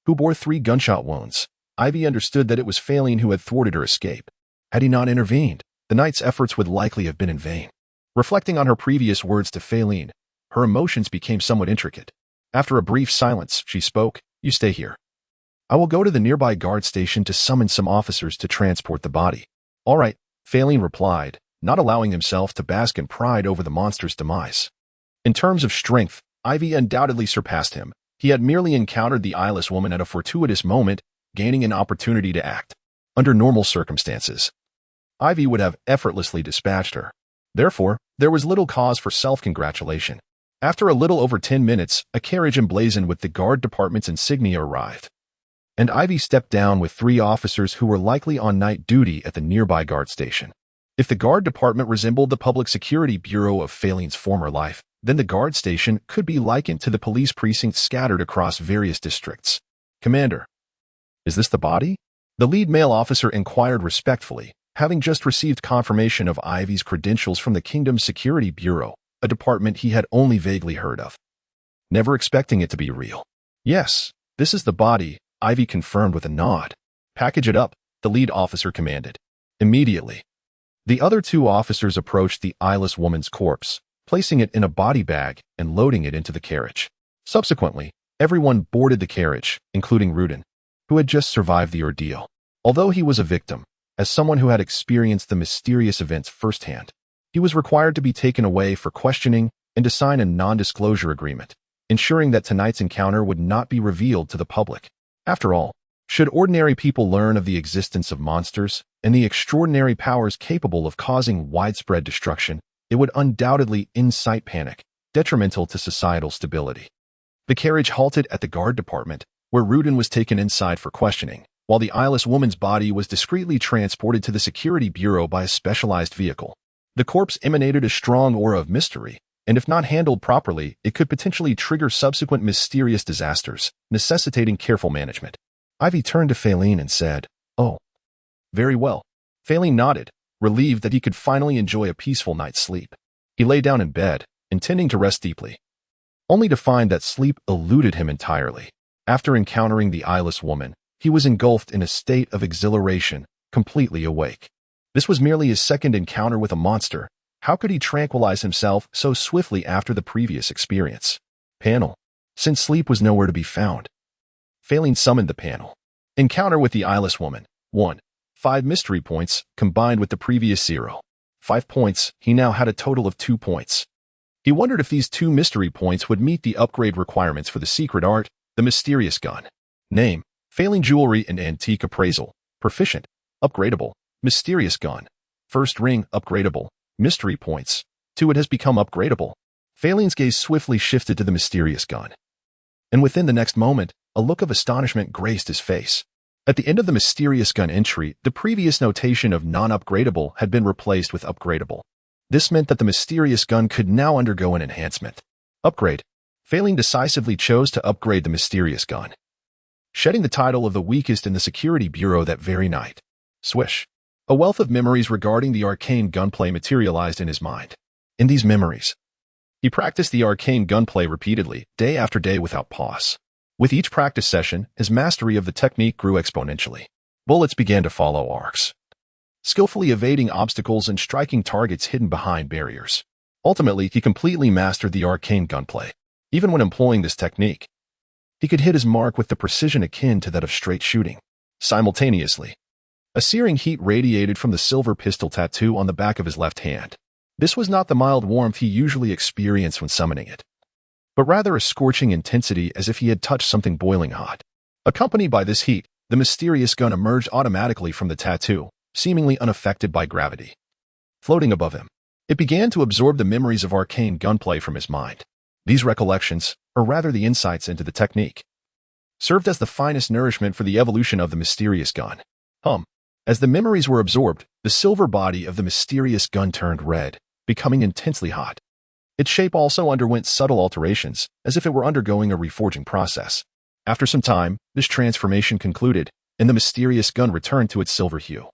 who bore 3 gunshot wounds, Ivy understood that it was Feilin who had thwarted her escape. Had he not intervened, the knight's efforts would likely have been in vain. Reflecting on her previous words to Feilin, her emotions became somewhat intricate. After a brief silence, she spoke, "You stay here. I will go to the nearby guard station to summon some officers to transport the body." "All right," Feilin replied, not allowing himself to bask in pride over the monster's demise. In terms of strength, Ivy undoubtedly surpassed him. He had merely encountered the eyeless woman at a fortuitous moment, gaining an opportunity to act. Under normal circumstances, Ivy would have effortlessly dispatched her. Therefore, there was little cause for self-congratulation. After a little over 10 minutes, a carriage emblazoned with the guard department's insignia arrived, and Ivy stepped down with 3 officers who were likely on night duty at the nearby guard station. If the guard department resembled the public security bureau of Feilin's former life, then the guard station could be likened to the police precincts scattered across various districts. "Commander, is this the body?" The lead male officer inquired respectfully, having just received confirmation of Ivy's credentials from the Kingdom's Security Bureau, a department he had only vaguely heard of, never expecting it to be real. "Yes, this is the body," Ivy confirmed with a nod. "Package it up," the lead officer commanded. Immediately, the other 2 officers approached the eyeless woman's corpse, placing it in a body bag and loading it into the carriage. Subsequently, everyone boarded the carriage, including Rudin, who had just survived the ordeal. Although he was a victim, as someone who had experienced the mysterious events firsthand, he was required to be taken away for questioning and to sign a non-disclosure agreement, ensuring that tonight's encounter would not be revealed to the public. After all, should ordinary people learn of the existence of monsters and the extraordinary powers capable of causing widespread destruction, it would undoubtedly incite panic, detrimental to societal stability. The carriage halted at the guard department, where Rudin was taken inside for questioning, while the eyeless woman's body was discreetly transported to the security bureau by a specialized vehicle. The corpse emanated a strong aura of mystery, and if not handled properly, it could potentially trigger subsequent mysterious disasters, necessitating careful management. Ivy turned to Feilin and said, "Oh, very well." Feilin nodded, relieved that he could finally enjoy a peaceful night's sleep. He lay down in bed, intending to rest deeply, only to find that sleep eluded him entirely. After encountering the eyeless woman, he was engulfed in a state of exhilaration, completely awake. This was merely his second encounter with a monster. How could he tranquilize himself so swiftly after the previous experience? Panel. Since sleep was nowhere to be found, Feilin summoned the panel. Encounter with the eyeless woman. 1. 5 mystery points, combined with the previous 0. 5 points, he now had a total of 2 points. He wondered if these 2 mystery points would meet the upgrade requirements for the secret art, the mysterious gun. Name: Feilin Jewelry and Antique Appraisal. Proficient. Upgradable. Mysterious gun. First ring, upgradable. Mystery points. 2. It has become upgradable. Feilin's gaze swiftly shifted to the mysterious gun, and within the next moment, a look of astonishment graced his face. At the end of the mysterious gun entry, the previous notation of non-upgradable had been replaced with upgradable. This meant that the mysterious gun could now undergo an enhancement. Upgrade. Feilin decisively chose to upgrade the mysterious gun, shedding the title of the weakest in the security bureau that very night. Swish. A wealth of memories regarding the arcane gunplay materialized in his mind. In these memories, he practiced the arcane gunplay repeatedly, day after day without pause. With each practice session, his mastery of the technique grew exponentially. Bullets began to follow arcs, skillfully evading obstacles and striking targets hidden behind barriers. Ultimately, he completely mastered the arcane gunplay. Even when employing this technique, he could hit his mark with the precision akin to that of straight shooting. Simultaneously, a searing heat radiated from the silver pistol tattoo on the back of his left hand. This was not the mild warmth he usually experienced when summoning it, but rather a scorching intensity as if he had touched something boiling hot. Accompanied by this heat, the mysterious gun emerged automatically from the tattoo, seemingly unaffected by gravity. Floating above him, it began to absorb the memories of arcane gunplay from his mind. These recollections, or rather the insights into the technique, served as the finest nourishment for the evolution of the mysterious gun. As the memories were absorbed, the silver body of the mysterious gun turned red, becoming intensely hot. Its shape also underwent subtle alterations, as if it were undergoing a reforging process. After some time, this transformation concluded, and the mysterious gun returned to its silver hue,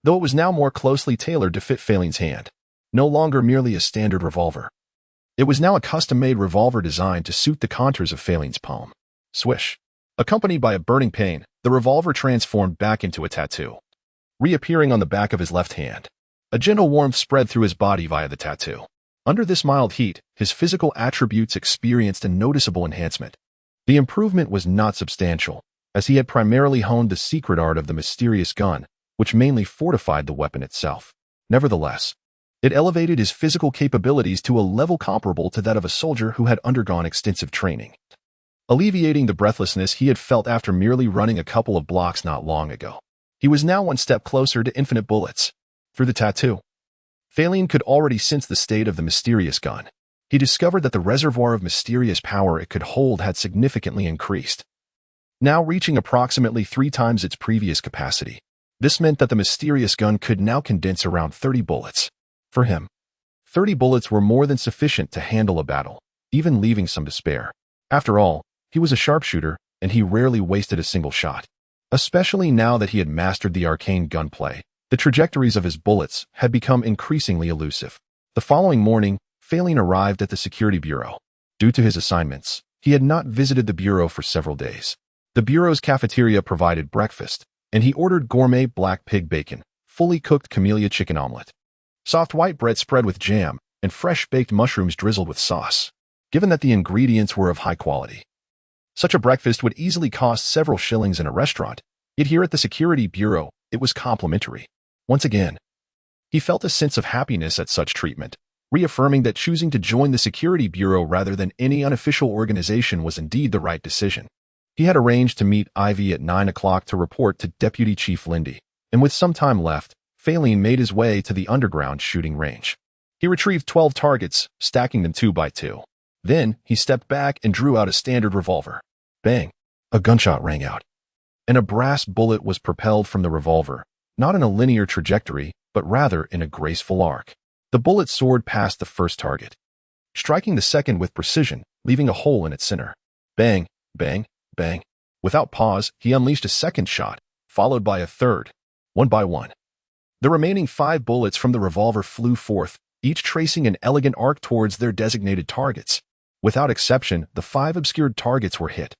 though it was now more closely tailored to fit Feilin's hand. No longer merely a standard revolver. It was now a custom-made revolver designed to suit the contours of Feilin's palm. Swish. Accompanied by a burning pain, the revolver transformed back into a tattoo, reappearing on the back of his left hand. A gentle warmth spread through his body via the tattoo. Under this mild heat, his physical attributes experienced a noticeable enhancement. The improvement was not substantial, as he had primarily honed the secret art of the mysterious gun, which mainly fortified the weapon itself. Nevertheless, it elevated his physical capabilities to a level comparable to that of a soldier who had undergone extensive training, alleviating the breathlessness he had felt after merely running a couple of blocks not long ago. He was now one step closer to infinite bullets. Through the tattoo, Feilin could already sense the state of the mysterious gun. He discovered that the reservoir of mysterious power it could hold had significantly increased, now reaching approximately 3 times its previous capacity. This meant that the mysterious gun could now condense around 30 bullets. For him, 30 bullets were more than sufficient to handle a battle, even leaving some to spare. After all, he was a sharpshooter, and he rarely wasted a single shot. Especially now that he had mastered the arcane gunplay, the trajectories of his bullets had become increasingly elusive. The following morning, Feilin arrived at the security bureau. Due to his assignments, he had not visited the bureau for several days. The bureau's cafeteria provided breakfast, and he ordered gourmet black pig bacon, fully cooked camellia chicken omelet, soft white bread spread with jam, and fresh baked mushrooms drizzled with sauce. Given that the ingredients were of high quality, such a breakfast would easily cost several shillings in a restaurant, yet here at the security bureau, it was complimentary. Once again, he felt a sense of happiness at such treatment, reaffirming that choosing to join the security bureau rather than any unofficial organization was indeed the right decision. He had arranged to meet Ivy at 9 o'clock to report to Deputy Chief Lindy, and with some time left, Feilin made his way to the underground shooting range. He retrieved 12 targets, stacking them 2 by 2. Then, he stepped back and drew out a standard revolver. Bang! A gunshot rang out, and a brass bullet was propelled from the revolver, not in a linear trajectory, but rather in a graceful arc. The bullet soared past the first target, striking the second with precision, leaving a hole in its center. Bang! Bang! Bang! Without pause, he unleashed a second shot, followed by a third, one by one. The remaining 5 bullets from the revolver flew forth, each tracing an elegant arc towards their designated targets. Without exception, the 5 obscured targets were hit,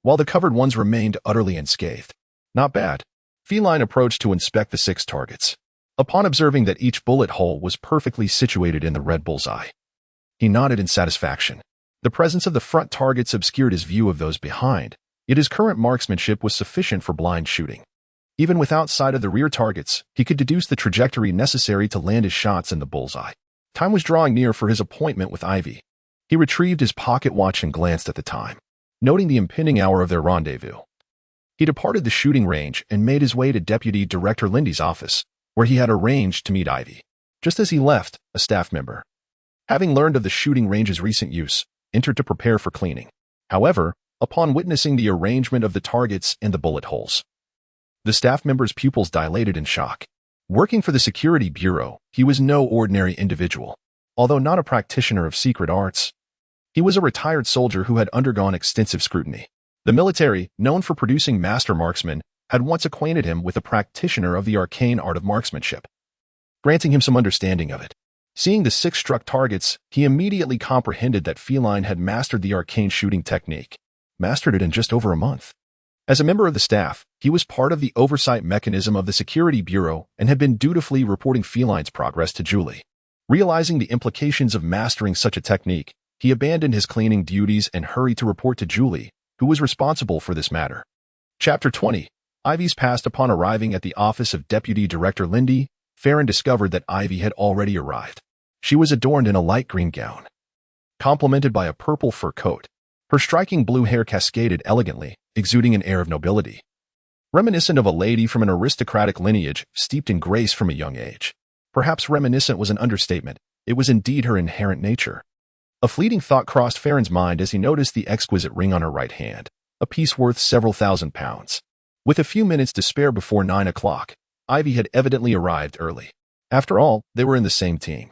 while the covered ones remained utterly unscathed. Not bad. Feilin approached to inspect the 6 targets. Upon observing that each bullet hole was perfectly situated in the red bullseye, he nodded in satisfaction. The presence of the front targets obscured his view of those behind, yet his current marksmanship was sufficient for blind shooting. Even without sight of the rear targets, he could deduce the trajectory necessary to land his shots in the bullseye. Time was drawing near for his appointment with Ivy. He retrieved his pocket watch and glanced at the time, noting the impending hour of their rendezvous. He departed the shooting range and made his way to Deputy Director Lindy's office, where he had arranged to meet Ivy. Just as he left, a staff member, having learned of the shooting range's recent use, entered to prepare for cleaning. However, upon witnessing the arrangement of the targets and the bullet holes, the staff member's pupils dilated in shock. Working for the Security Bureau, he was no ordinary individual. Although not a practitioner of secret arts, He was a retired soldier who had undergone extensive scrutiny. The military, known for producing master marksmen, had once acquainted him with a practitioner of the arcane art of marksmanship, granting him some understanding of it. Seeing the 6 struck targets, he immediately comprehended that Feilin had mastered the arcane shooting technique. Mastered it in just over a month. As a member of the staff, he was part of the oversight mechanism of the Security Bureau and had been dutifully reporting Feilin's progress to Julie. Realizing the implications of mastering such a technique, he abandoned his cleaning duties and hurried to report to Julie, who was responsible for this matter. Chapter 20. Ivy's past. Upon arriving at the office of Deputy Director Lindy, Feilin discovered that Ivy had already arrived. She was adorned in a light green gown, complemented by a purple fur coat. Her striking blue hair cascaded elegantly, exuding an air of nobility, reminiscent of a lady from an aristocratic lineage steeped in grace from a young age. Perhaps reminiscent was an understatement. It was indeed her inherent nature. A fleeting thought crossed Feilin's mind as he noticed the exquisite ring on her right hand, a piece worth several £1,000s. With a few minutes to spare before 9 o'clock, Ivy had evidently arrived early. After all, they were in the same team.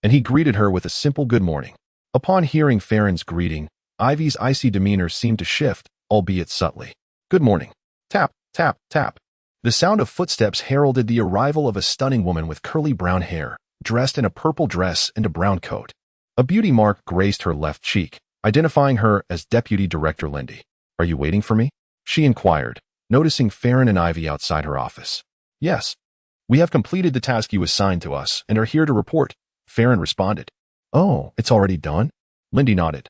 And he greeted her with a simple good morning. Upon hearing Feilin's greeting, Ivy's icy demeanor seemed to shift, albeit subtly. Good morning. Tap, tap, tap. The sound of footsteps heralded the arrival of a stunning woman with curly brown hair, dressed in a purple dress and a brown coat. A beauty mark graced her left cheek, identifying her as Deputy Director Lindy. Are you waiting for me? She inquired, noticing Feilin and Ivy outside her office. Yes. We have completed the task you assigned to us and are here to report, Feilin responded. Oh, it's already done? Lindy nodded,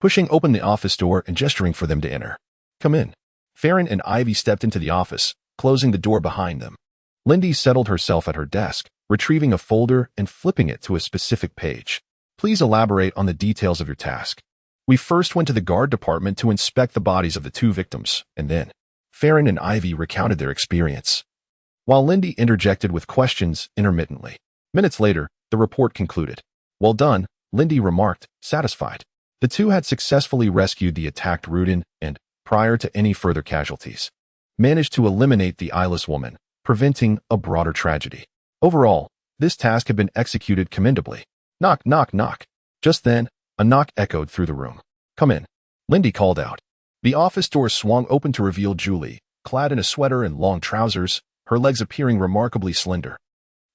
pushing open the office door and gesturing for them to enter. Come in. Feilin and Ivy stepped into the office, closing the door behind them. Lindy settled herself at her desk, retrieving a folder and flipping it to a specific page. Please elaborate on the details of your task. We first went to the guard department to inspect the bodies of the 2 victims, and then Feilin and Ivy recounted their experience, while Lindy interjected with questions intermittently. Minutes later, the report concluded. Well done, Lindy remarked, satisfied. The 2 had successfully rescued the attacked Rudin and, prior to any further casualties, managed to eliminate the eyeless woman, preventing a broader tragedy. Overall, this task had been executed commendably. Knock, knock, knock. Just then, a knock echoed through the room. Come in, Lindy called out. The office door swung open to reveal Julie, clad in a sweater and long trousers, her legs appearing remarkably slender.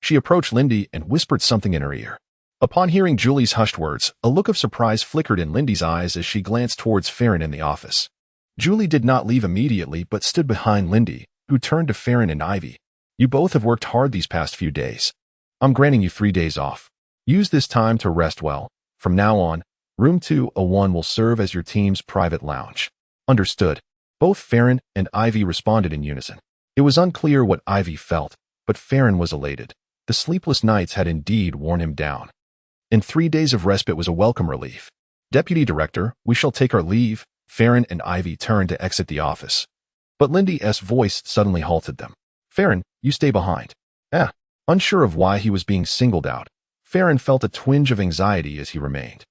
She approached Lindy and whispered something in her ear. Upon hearing Julie's hushed words, a look of surprise flickered in Lindy's eyes as she glanced towards Feilin in the office. Julie did not leave immediately but stood behind Lindy, who turned to Feilin and Ivy. You both have worked hard these past few days. I'm granting you 3 days off. Use this time to rest well. From now on, Room 201 will serve as your team's private lounge. Understood. Both Feilin and Ivy responded in unison. It was unclear what Ivy felt, but Feilin was elated. The sleepless nights had indeed worn him down, and 3 days of respite was a welcome relief. Deputy Director, we shall take our leave. Feilin and Ivy turned to exit the office, but Lindy's voice suddenly halted them. Feilin, you stay behind. Unsure of why he was being singled out, Feilin felt a twinge of anxiety as he remained.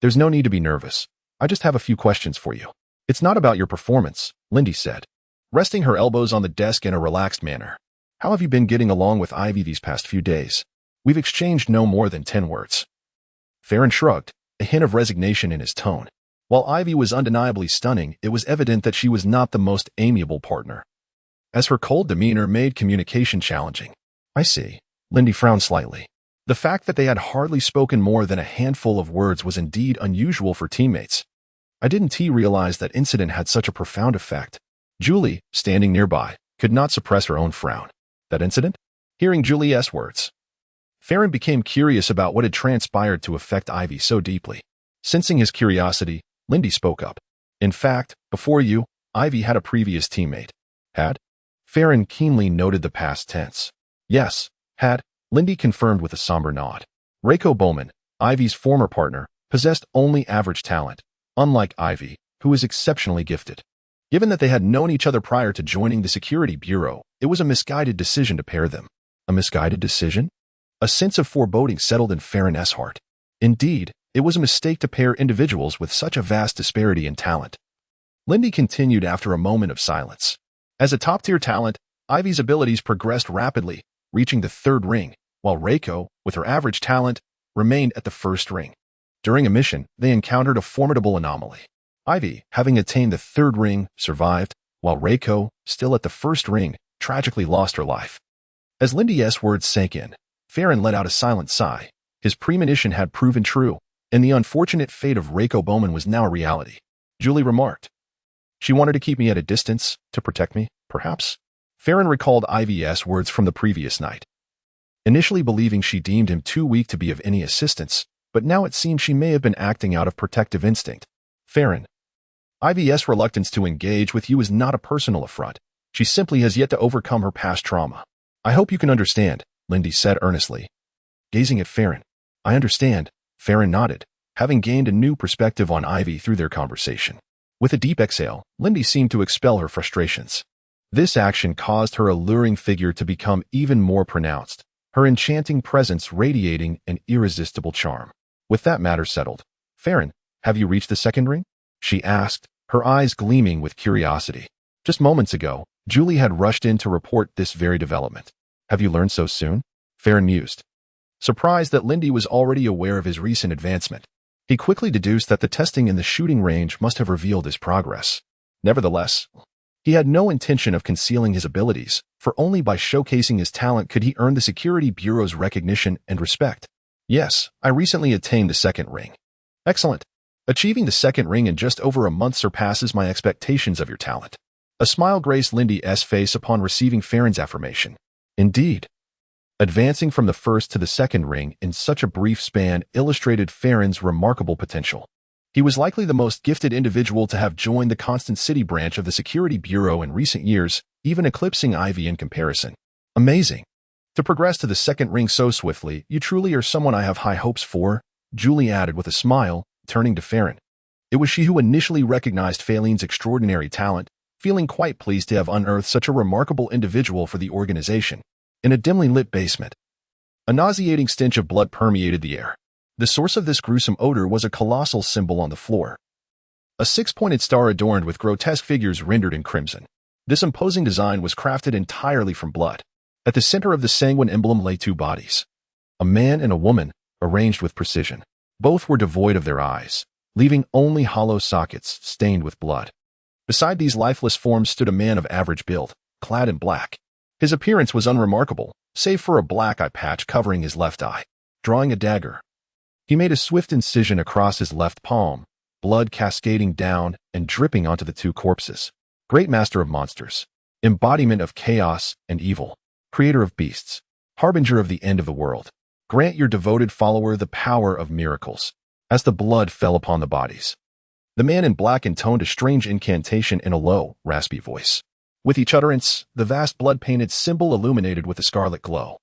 There's no need to be nervous. I just have a few questions for you. It's not about your performance, Lindy said, resting her elbows on the desk in a relaxed manner. How have you been getting along with Ivy these past few days? We've exchanged no more than 10 words. Feilin shrugged, a hint of resignation in his tone. While Ivy was undeniably stunning, it was evident that she was not the most amiable partner, as her cold demeanor made communication challenging. I see. Lindy frowned slightly. The fact that they had hardly spoken more than a handful of words was indeed unusual for teammates. I didn't realize that incident had such a profound effect. Julie, standing nearby, could not suppress her own frown. That incident? Hearing Julie's words, Feilin became curious about what had transpired to affect Ivy so deeply. Sensing his curiosity, Lindy spoke up. In fact, before you, Ivy had a previous teammate. Had? Feilin keenly noted the past tense. Yes, had, Lindy confirmed with a somber nod. Reiko Bowman, Ivy's former partner, possessed only average talent, unlike Ivy, who was exceptionally gifted. Given that they had known each other prior to joining the Security Bureau, it was a misguided decision to pair them. A misguided decision? A sense of foreboding settled in Feilin's heart. Indeed, it was a mistake to pair individuals with such a vast disparity in talent. Lindy continued after a moment of silence. As a top-tier talent, Ivy's abilities progressed rapidly, reaching the 3rd ring, while Reiko, with her average talent, remained at the 1st ring. During a mission, they encountered a formidable anomaly. Ivy, having attained the third ring, survived, while Reiko, still at the first ring, tragically lost her life. As Lindy's words sank in, Feilin let out a silent sigh. His premonition had proven true, and the unfortunate fate of Reiko Bowman was now a reality. Julie remarked. She wanted to keep me at a distance, to protect me, perhaps? Feilin recalled Ivy's words from the previous night. Initially believing she deemed him too weak to be of any assistance, but now it seemed she may have been acting out of protective instinct. Feilin. Ivy's reluctance to engage with you is not a personal affront. She simply has yet to overcome her past trauma. I hope you can understand, Lindy said earnestly. Gazing at Feilin. I understand, Feilin nodded, having gained a new perspective on Ivy through their conversation. With a deep exhale, Lindy seemed to expel her frustrations. This action caused her alluring figure to become even more pronounced, her enchanting presence radiating an irresistible charm. With that matter settled, Feilin, have you reached the second ring? She asked, her eyes gleaming with curiosity. Just moments ago, Julie had rushed in to report this very development. Have you learned so soon? Feilin mused. Surprised that Lindy was already aware of his recent advancement, he quickly deduced that the testing in the shooting range must have revealed his progress. Nevertheless, he had no intention of concealing his abilities, for only by showcasing his talent could he earn the Security Bureau's recognition and respect. Yes, I recently attained the second ring. Excellent. Achieving the second ring in just over a month surpasses my expectations of your talent. A smile graced Lindy's face upon receiving Feilin's affirmation. Indeed. Advancing from the first to the second ring in such a brief span illustrated Feilin's remarkable potential. He was likely the most gifted individual to have joined the Constant City branch of the Security Bureau in recent years, even eclipsing Ivy in comparison. Amazing. To progress to the second ring so swiftly, you truly are someone I have high hopes for, Julie added with a smile, turning to Feilin. It was she who initially recognized Feilin's extraordinary talent, feeling quite pleased to have unearthed such a remarkable individual for the organization. In a dimly lit basement, a nauseating stench of blood permeated the air. The source of this gruesome odor was a colossal symbol on the floor. A six-pointed star adorned with grotesque figures rendered in crimson. This imposing design was crafted entirely from blood. At the center of the sanguine emblem lay two bodies. A man and a woman, arranged with precision. Both were devoid of their eyes, leaving only hollow sockets stained with blood. Beside these lifeless forms stood a man of average build, clad in black. His appearance was unremarkable, save for a black eye patch covering his left eye. Drawing a dagger, he made a swift incision across his left palm, blood cascading down and dripping onto the two corpses. Great master of monsters, embodiment of chaos and evil, creator of beasts, harbinger of the end of the world, grant your devoted follower the power of miracles. As the blood fell upon the bodies, the man in black intoned a strange incantation in a low, raspy voice. With each utterance, the vast blood-painted symbol illuminated with a scarlet glow,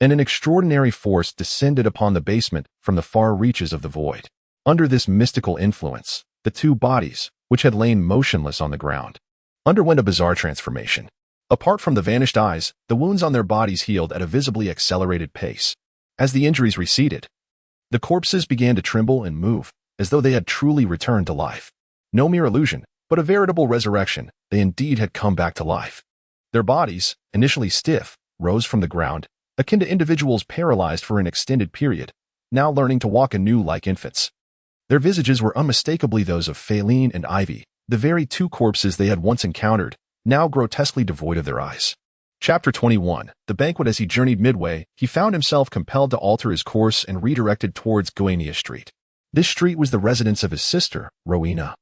and an extraordinary force descended upon the basement from the far reaches of the void. Under this mystical influence, the two bodies, which had lain motionless on the ground, underwent a bizarre transformation. Apart from the vanished eyes, the wounds on their bodies healed at a visibly accelerated pace. As the injuries receded, the corpses began to tremble and move, as though they had truly returned to life. No mere illusion, but a veritable resurrection. They indeed had come back to life. Their bodies, initially stiff, rose from the ground, akin to individuals paralyzed for an extended period, now learning to walk anew like infants. Their visages were unmistakably those of Feilin and Ivy, the very two corpses they had once encountered, now grotesquely devoid of their eyes. Chapter 21. The banquet. As he journeyed midway, he found himself compelled to alter his course and redirected towards Guenia Street. This street was the residence of his sister, Rowena.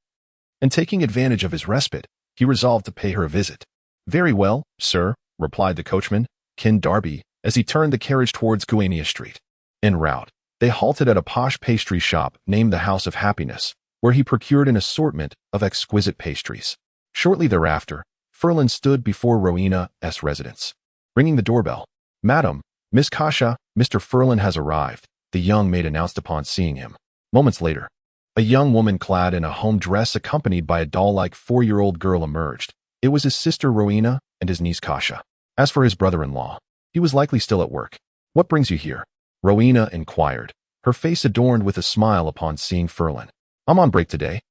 And taking advantage of his respite, he resolved to pay her a visit. Very well, sir, replied the coachman, Ken Darby, as he turned the carriage towards Guenia Street. En route, they halted at a posh pastry shop named the House of Happiness, where he procured an assortment of exquisite pastries. Shortly thereafter, Feilin stood before Rowena's residence, ringing the doorbell. Madam, Miss Kasha, Mr. Feilin has arrived, the young maid announced upon seeing him. Moments later, a young woman clad in a home dress accompanied by a doll-like 4-year-old girl emerged. It was his sister Rowena and his niece Kasha. As for his brother-in-law, he was likely still at work. What brings you here? Rowena inquired, her face adorned with a smile upon seeing Feilin. I'm on break today.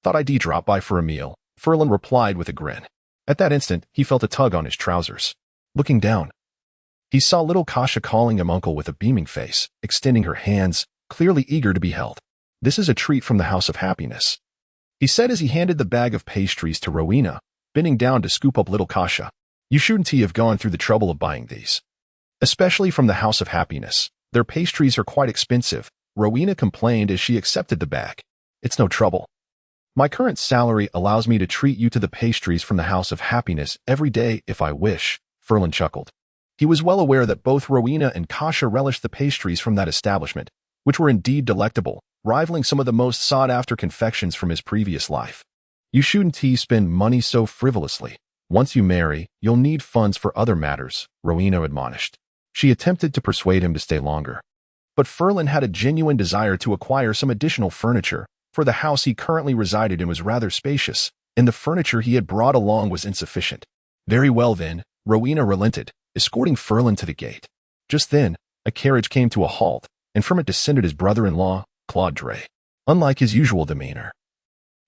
Thought I'd drop by for a meal, Feilin replied with a grin. At that instant, he felt a tug on his trousers. Looking down, he saw little Kasha calling him uncle with a beaming face, extending her hands, clearly eager to be held. This is a treat from the House of Happiness, he said as he handed the bag of pastries to Rowena, bending down to scoop up little Kasha. You shouldn't have gone through the trouble of buying these. Especially from the House of Happiness. Their pastries are quite expensive, Rowena complained as she accepted the bag. It's no trouble. My current salary allows me to treat you to the pastries from the House of Happiness every day if I wish, Feilin chuckled. He was well aware that both Rowena and Kasha relished the pastries from that establishment, which were indeed delectable, rivaling some of the most sought-after confections from his previous life. You shouldn't spend money so frivolously. Once you marry, you'll need funds for other matters, Rowena admonished. She attempted to persuade him to stay longer. But Feilin had a genuine desire to acquire some additional furniture, for the house he currently resided in was rather spacious, and the furniture he had brought along was insufficient. Very well then, Rowena relented, escorting Feilin to the gate. Just then, a carriage came to a halt, and from it descended his brother-in-law, Claude Dre. Unlike his usual demeanor,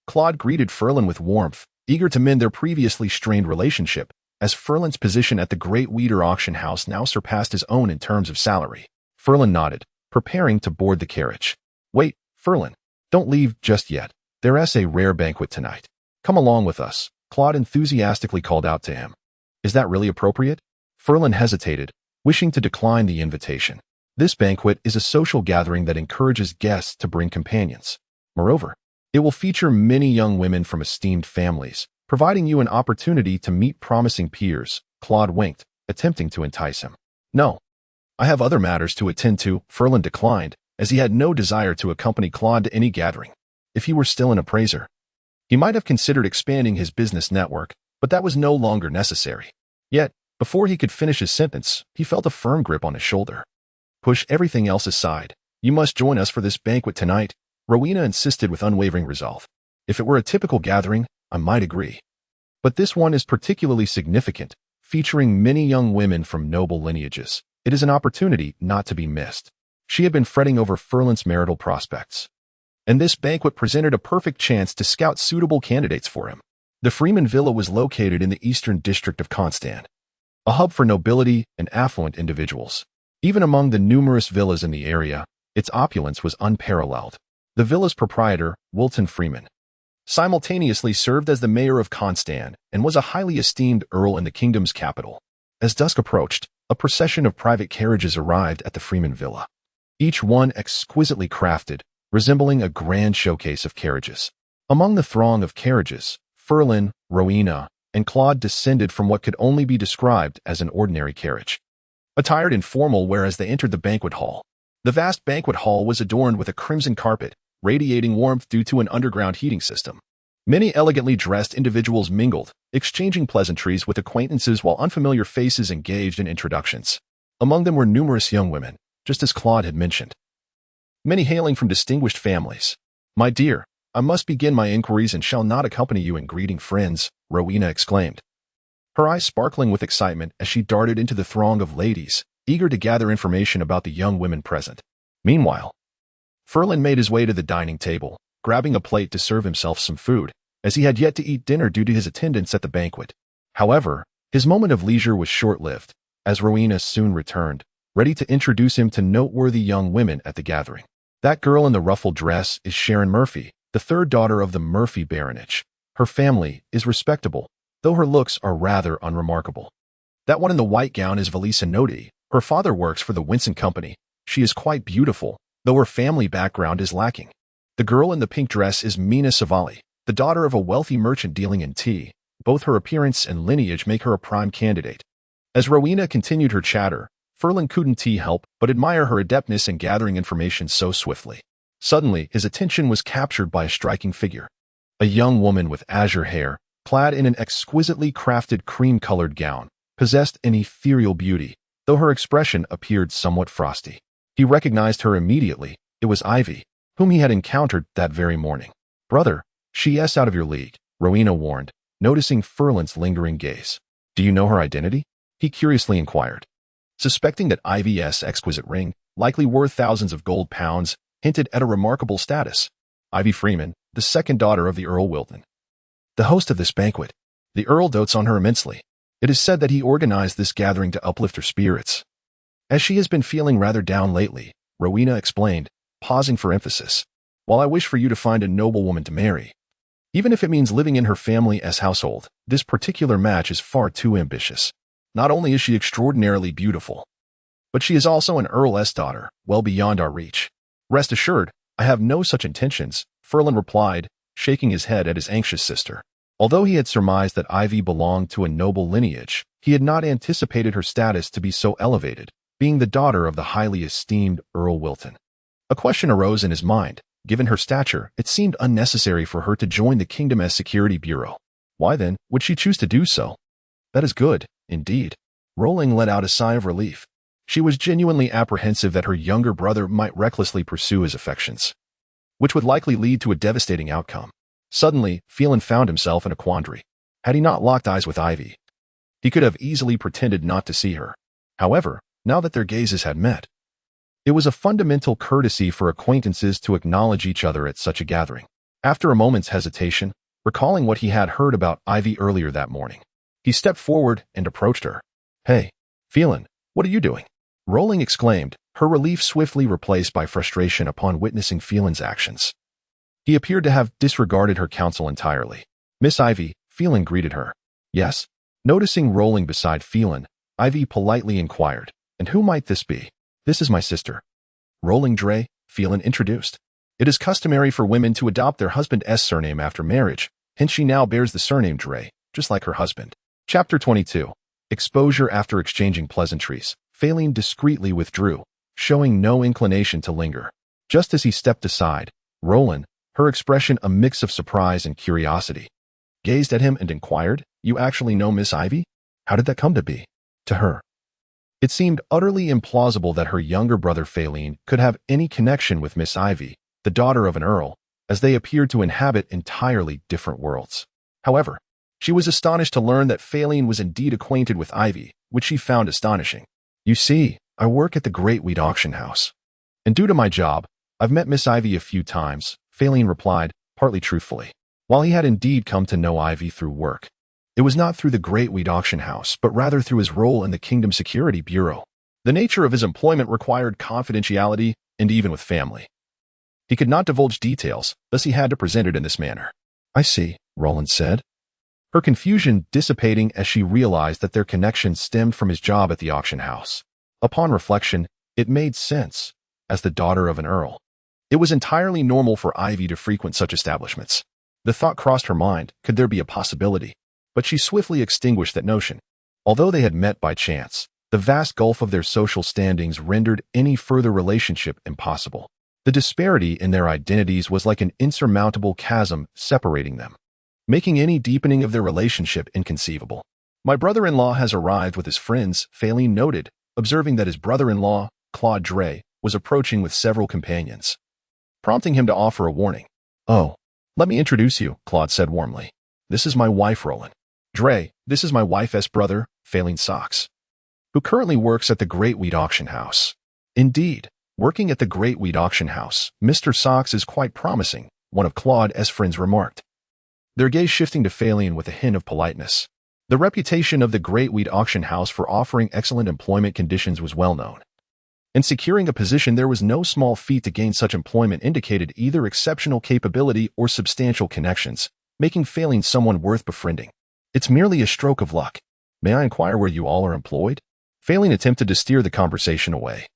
Claude greeted Feilin with warmth, eager to mend their previously strained relationship, as Ferlin's position at the Great Weeder auction house now surpassed his own in terms of salary. Feilin nodded, preparing to board the carriage. Wait, Feilin, don't leave just yet. There's a rare banquet tonight. Come along with us, Claude enthusiastically called out to him. Is that really appropriate? Feilin hesitated, wishing to decline the invitation. This banquet is a social gathering that encourages guests to bring companions. Moreover, it will feature many young women from esteemed families, providing you an opportunity to meet promising peers. Claude winked, attempting to entice him. No. I have other matters to attend to, Feilin declined, as he had no desire to accompany Claude to any gathering. If he were still an appraiser, he might have considered expanding his business network, but that was no longer necessary. Yet, before he could finish his sentence, he felt a firm grip on his shoulder. Push everything else aside. You must join us for this banquet tonight, Rowena insisted with unwavering resolve. If it were a typical gathering, I might agree. But this one is particularly significant, featuring many young women from noble lineages. It is an opportunity not to be missed. She had been fretting over Ferlin's marital prospects, and this banquet presented a perfect chance to scout suitable candidates for him. The Freeman Villa was located in the eastern district of Constance, a hub for nobility and affluent individuals. Even among the numerous villas in the area, its opulence was unparalleled. The villa's proprietor, Wilton Freeman, simultaneously served as the mayor of Constance and was a highly esteemed earl in the kingdom's capital. As dusk approached, a procession of private carriages arrived at the Freeman Villa, each one exquisitely crafted, resembling a grand showcase of carriages. Among the throng of carriages, Feilin, Rowena, and Claude descended from what could only be described as an ordinary carriage, attired in formal wear as they entered the banquet hall. The vast banquet hall was adorned with a crimson carpet, radiating warmth due to an underground heating system. Many elegantly dressed individuals mingled, exchanging pleasantries with acquaintances while unfamiliar faces engaged in introductions. Among them were numerous young women, just as Claude had mentioned, many hailing from distinguished families. My dear, I must begin my inquiries and shall not accompany you in greeting friends, Rowena exclaimed, her eyes sparkling with excitement as she darted into the throng of ladies, eager to gather information about the young women present. Meanwhile, Feilin made his way to the dining table, grabbing a plate to serve himself some food, as he had yet to eat dinner due to his attendance at the banquet. However, his moment of leisure was short-lived, as Rowena soon returned, ready to introduce him to noteworthy young women at the gathering. That girl in the ruffled dress is Sharon Murphy, the third daughter of the Murphy baronage. Her family is respectable, though her looks are rather unremarkable. That one in the white gown is Valisa Nodi. Her father works for the Winston Company. She is quite beautiful, though her family background is lacking. The girl in the pink dress is Mina Savali, the daughter of a wealthy merchant dealing in tea. Both her appearance and lineage make her a prime candidate. As Rowena continued her chatter, Feilin couldn't help but admire her adeptness in gathering information so swiftly. Suddenly, his attention was captured by a striking figure. A young woman with azure hair, clad in an exquisitely crafted cream-colored gown, possessed an ethereal beauty, though her expression appeared somewhat frosty. He recognized her immediately. It was Ivy, whom he had encountered that very morning. Brother, she's out of your league, Rowena warned, noticing Ferlin's lingering gaze. Do you know her identity? He curiously inquired, suspecting that Ivy's exquisite ring, likely worth thousands of gold pounds, hinted at a remarkable status. Ivy Freeman, the second daughter of the Earl Wilton, the host of this banquet. The Earl dotes on her immensely. It is said that he organized this gathering to uplift her spirits, as she has been feeling rather down lately, Rowena explained, pausing for emphasis. While I wish for you to find a noble woman to marry, even if it means living in her family's household, this particular match is far too ambitious. Not only is she extraordinarily beautiful, but she is also an Earl's daughter, well beyond our reach. Rest assured, I have no such intentions, Feilin replied, shaking his head at his anxious sister. Although he had surmised that Ivy belonged to a noble lineage, he had not anticipated her status to be so elevated, being the daughter of the highly esteemed Earl Wilton. A question arose in his mind. Given her stature, it seemed unnecessary for her to join the kingdom's security bureau. Why then would she choose to do so? That is good, indeed. Rowling let out a sigh of relief. She was genuinely apprehensive that her younger brother might recklessly pursue his affections, which would likely lead to a devastating outcome. Suddenly, Feilin found himself in a quandary. Had he not locked eyes with Ivy, he could have easily pretended not to see her. However, now that their gazes had met, it was a fundamental courtesy for acquaintances to acknowledge each other at such a gathering. After a moment's hesitation, recalling what he had heard about Ivy earlier that morning, he stepped forward and approached her. "Hey, Feilin, what are you doing?" Rowling exclaimed, her relief swiftly replaced by frustration upon witnessing Feilin's actions. He appeared to have disregarded her counsel entirely. "Miss Ivy," Feilin greeted her. "Yes." Noticing Rowling beside Feilin, Ivy politely inquired, "And who might this be?" "This is my sister, Rowling Dre," Feilin introduced. "It is customary for women to adopt their husband's surname after marriage, hence she now bears the surname Dre, just like her husband." Chapter 22. Exposure. After exchanging pleasantries, Feilin discreetly withdrew, showing no inclination to linger. Just as he stepped aside, Rowling, her expression a mix of surprise and curiosity, gazed at him and inquired, "You actually know Miss Ivy? How did that come to be?" To her, it seemed utterly implausible that her younger brother Feilin could have any connection with Miss Ivy, the daughter of an earl, as they appeared to inhabit entirely different worlds. However, she was astonished to learn that Feilin was indeed acquainted with Ivy, which she found astonishing. "You see, I work at the Great Wheat Auction House, and due to my job, I've met Miss Ivy a few times," Feilin replied, partly truthfully. While he had indeed come to know Ivy through work, it was not through the Great Wheat Auction House, but rather through his role in the Kingdom Security Bureau. The nature of his employment required confidentiality, and even with family, he could not divulge details, thus he had to present it in this manner. "I see," Rowling said, her confusion dissipating as she realized that their connection stemmed from his job at the auction house. Upon reflection, it made sense. As the daughter of an earl, it was entirely normal for Ivy to frequent such establishments. The thought crossed her mind, could there be a possibility? But she swiftly extinguished that notion. Although they had met by chance, the vast gulf of their social standings rendered any further relationship impossible. The disparity in their identities was like an insurmountable chasm separating them, making any deepening of their relationship inconceivable. "My brother-in-law has arrived with his friends," Feilin noted, observing that his brother-in-law, Claude Dre, was approaching with several companions, prompting him to offer a warning. "Oh, let me introduce you," Claude said warmly. "This is my wife, Rowling. Dre, this is my wife's brother, Feilin Socks, who currently works at the Great Wheat Auction House." Indeed, working at the Great Wheat Auction House, Mr. Socks is quite promising, one of Claude's friends remarked, their gaze shifting to Feilin with a hint of politeness. The reputation of the Great Wheat Auction House for offering excellent employment conditions was well known. And securing a position there was no small feat. To gain such employment indicated either exceptional capability or substantial connections, making Feilin someone worth befriending. "It's merely a stroke of luck. May I inquire where you all are employed?" Feilin attempted to steer the conversation away,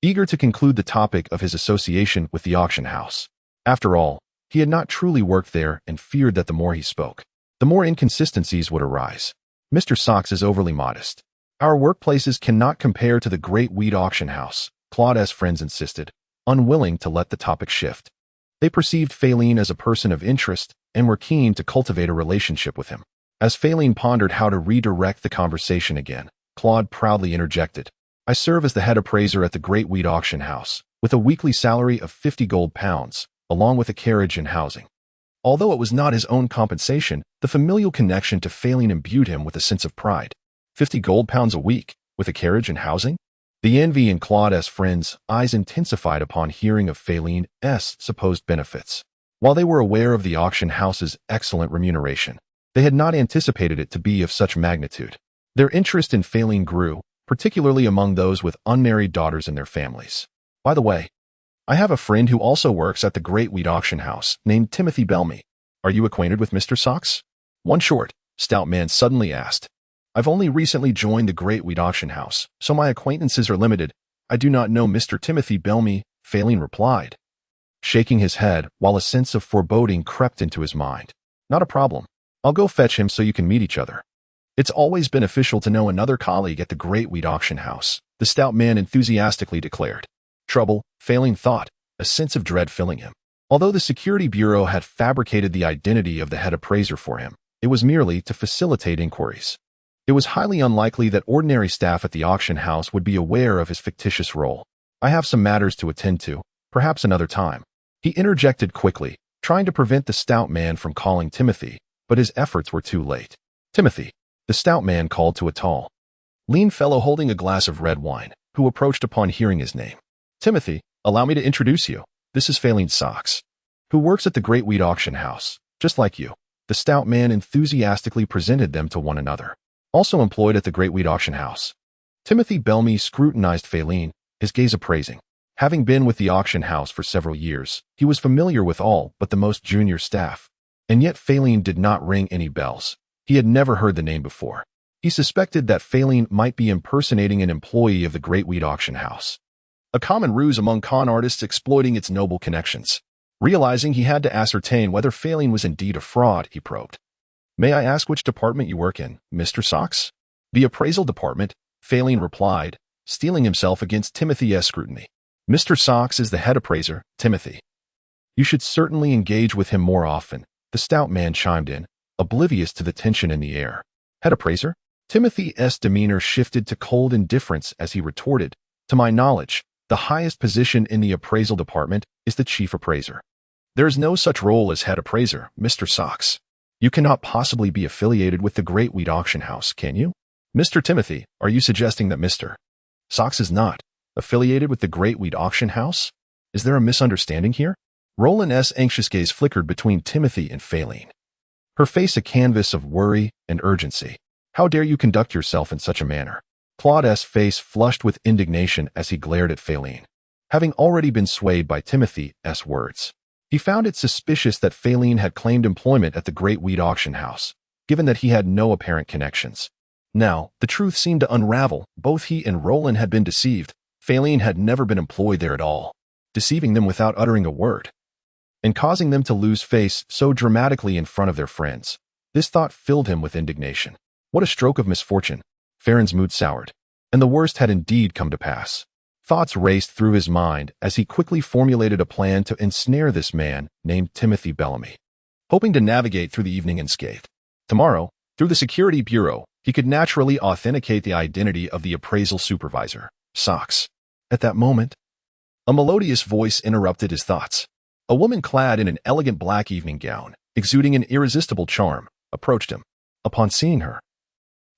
eager to conclude the topic of his association with the auction house. After all, he had not truly worked there and feared that the more he spoke, the more inconsistencies would arise. "Mr. Socks is overly modest. Our workplaces cannot compare to the Great Wheat Auction House," Claude's friends insisted, unwilling to let the topic shift. They perceived Feilin as a person of interest and were keen to cultivate a relationship with him. As Feilin pondered how to redirect the conversation again, Claude proudly interjected, "I serve as the head appraiser at the Great Wheat Auction House, with a weekly salary of 50 gold pounds, along with a carriage and housing." Although it was not his own compensation, the familial connection to Feilin imbued him with a sense of pride. 50 gold pounds a week, with a carriage and housing? The envy in Claude's friends' eyes intensified upon hearing of Feilin's supposed benefits. While they were aware of the auction house's excellent remuneration, they had not anticipated it to be of such magnitude. Their interest in Feilin grew, particularly among those with unmarried daughters in their families. "By the way, I have a friend who also works at the Great Wheat Auction House, named Timothy Bellamy. Are you acquainted with Mr. Socks? One short, stout man suddenly asked. I've only recently joined the Great Wheat Auction House, so my acquaintances are limited. I do not know Mr. Timothy Bellamy, Feilin replied, shaking his head while a sense of foreboding crept into his mind. Not a problem. I'll go fetch him so you can meet each other. It's always beneficial to know another colleague at the Great Wheat Auction House, the stout man enthusiastically declared. Trouble, Feilin thought, a sense of dread filling him. Although the Security Bureau had fabricated the identity of the head appraiser for him, it was merely to facilitate inquiries. It was highly unlikely that ordinary staff at the auction house would be aware of his fictitious role. I have some matters to attend to, perhaps another time. He interjected quickly, trying to prevent the stout man from calling Timothy, but his efforts were too late. Timothy, the stout man called to a tall, lean fellow holding a glass of red wine, who approached upon hearing his name. Timothy, allow me to introduce you. This is Feilin Socks, who works at the Great Wheat Auction House, just like you. The stout man enthusiastically presented them to one another. Also employed at the Great Wheat Auction House. Timothy Bellamy scrutinized Feilin, his gaze appraising. Having been with the auction house for several years, he was familiar with all but the most junior staff. And yet Feilin did not ring any bells. He had never heard the name before. He suspected that Feilin might be impersonating an employee of the Great Wheat Auction House, a common ruse among con artists exploiting its noble connections. Realizing he had to ascertain whether Feilin was indeed a fraud, he probed. May I ask which department you work in, Mr. Socks? The appraisal department, Feilin replied, steeling himself against Timothy's scrutiny. Mr. Socks is the head appraiser, Timothy. You should certainly engage with him more often, the stout man chimed in, oblivious to the tension in the air. Head appraiser? Timothy's demeanor shifted to cold indifference as he retorted, to my knowledge, the highest position in the appraisal department is the chief appraiser. There is no such role as head appraiser, Mr. Socks. You cannot possibly be affiliated with the Great Wheat Auction House, can you? Mr. Timothy, are you suggesting that Mr. Socks is not affiliated with the Great Wheat Auction House? Is there a misunderstanding here? Roland's anxious gaze flickered between Timothy and Feilin, her face a canvas of worry and urgency. How dare you conduct yourself in such a manner? Claude's face flushed with indignation as he glared at Feilin, having already been swayed by Timothy's words. He found it suspicious that Feilin had claimed employment at the Great Wheat Auction House, given that he had no apparent connections. Now, the truth seemed to unravel. Both he and Roland had been deceived. Feilin had never been employed there at all, deceiving them without uttering a word, and causing them to lose face so dramatically in front of their friends. This thought filled him with indignation. What a stroke of misfortune. Feilin's mood soured, and the worst had indeed come to pass. Thoughts raced through his mind as he quickly formulated a plan to ensnare this man named Timothy Bellamy, hoping to navigate through the evening unscathed. Tomorrow, through the Security Bureau, he could naturally authenticate the identity of the appraisal supervisor, Socks. At that moment, a melodious voice interrupted his thoughts. A woman clad in an elegant black evening gown, exuding an irresistible charm, approached him. Upon seeing her,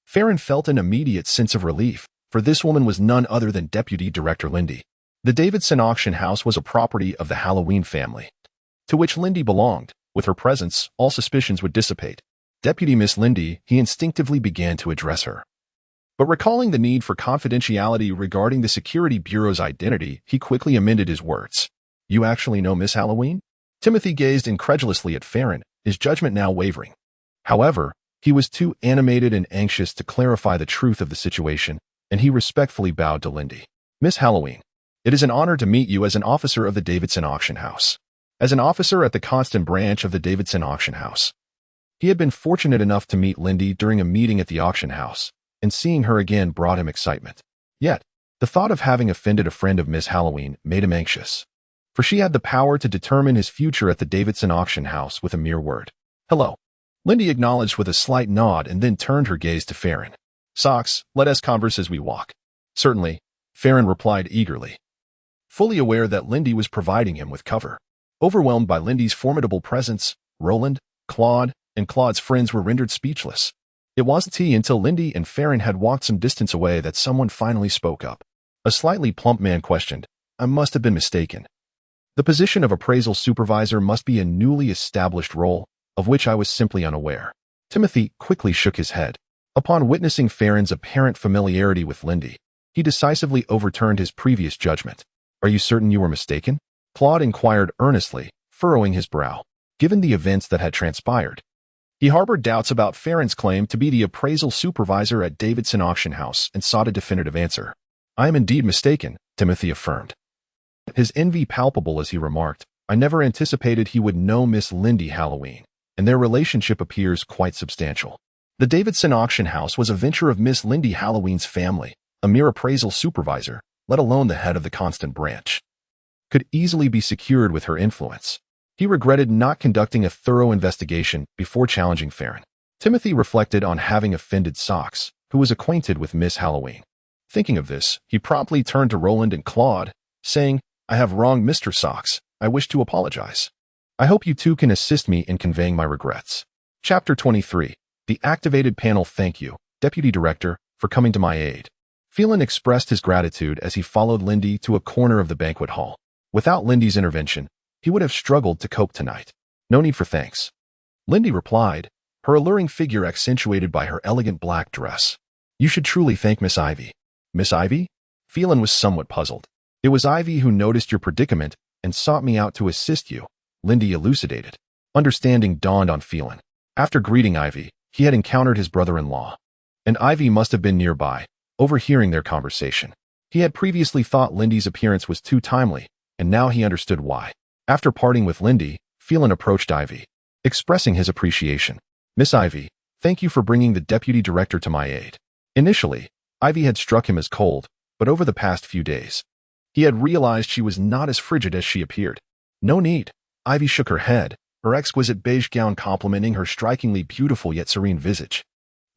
Feilin felt an immediate sense of relief, for this woman was none other than Deputy Director Lindy. The Davidson Auction House was a property of the Halloween family, to which Lindy belonged. With her presence, all suspicions would dissipate. Deputy Miss Lindy, he instinctively began to address her. But recalling the need for confidentiality regarding the Security Bureau's identity, he quickly amended his words. You actually know Miss Halloween? Timothy gazed incredulously at Feilin, his judgment now wavering. However, he was too animated and anxious to clarify the truth of the situation, and he respectfully bowed to Lindy. Miss Halloween, it is an honor to meet you as an officer of the Davidson Auction House. As an officer at the Constant branch of the Davidson Auction House, he had been fortunate enough to meet Lindy during a meeting at the auction house, and seeing her again brought him excitement. Yet, the thought of having offended a friend of Miss Halloween made him anxious, for she had the power to determine his future at the Davidson Auction House with a mere word. Hello. Lindy acknowledged with a slight nod and then turned her gaze to Feilin. Socks, let us converse as we walk. Certainly, Feilin replied eagerly, fully aware that Lindy was providing him with cover. Overwhelmed by Lindy's formidable presence, Roland, Claude, and Claude's friends were rendered speechless. It wasn't until Lindy and Feilin had walked some distance away that someone finally spoke up. A slightly plump man questioned, I must have been mistaken. The position of appraisal supervisor must be a newly established role, of which I was simply unaware. Timothy quickly shook his head. Upon witnessing Feilin's apparent familiarity with Lindy, he decisively overturned his previous judgment. Are you certain you were mistaken? Claude inquired earnestly, furrowing his brow. Given the events that had transpired, he harbored doubts about Feilin's claim to be the appraisal supervisor at Davidson Auction House and sought a definitive answer. "I am indeed mistaken," Timothy affirmed. His envy palpable as he remarked, "I never anticipated he would know Miss Lindy Halloween, and their relationship appears quite substantial." The Davidson Auction House was a venture of Miss Lindy Halloween's family. A mere appraisal supervisor, let alone the head of the constant branch, could easily be secured with her influence. He regretted not conducting a thorough investigation before challenging Feilin. Timothy reflected on having offended Socks, who was acquainted with Miss Halloween. Thinking of this, he promptly turned to Roland and Claude, saying, "I have wronged Mr. Socks. I wish to apologize. I hope you two can assist me in conveying my regrets." Chapter 23. The Activated Panel. "Thank you, Deputy Director, for coming to my aid." Feilin expressed his gratitude as he followed Lindy to a corner of the banquet hall. Without Lindy's intervention, he would have struggled to cope tonight. "No need for thanks," Lindy replied, her alluring figure accentuated by her elegant black dress. "You should truly thank Miss Ivy." "Miss Ivy?" Feilin was somewhat puzzled. "It was Ivy who noticed your predicament and sought me out to assist you," Lindy elucidated. Understanding dawned on Feilin. After greeting Ivy, he had encountered his brother-in-law, and Ivy must have been nearby, overhearing their conversation. He had previously thought Lindy's appearance was too timely, and now he understood why. After parting with Lindy, Feilin approached Ivy, expressing his appreciation. "Miss Ivy, thank you for bringing the Deputy Director to my aid." Initially, Ivy had struck him as cold, but over the past few days, he had realized she was not as frigid as she appeared. "No need." Ivy shook her head, her exquisite beige gown complementing her strikingly beautiful yet serene visage.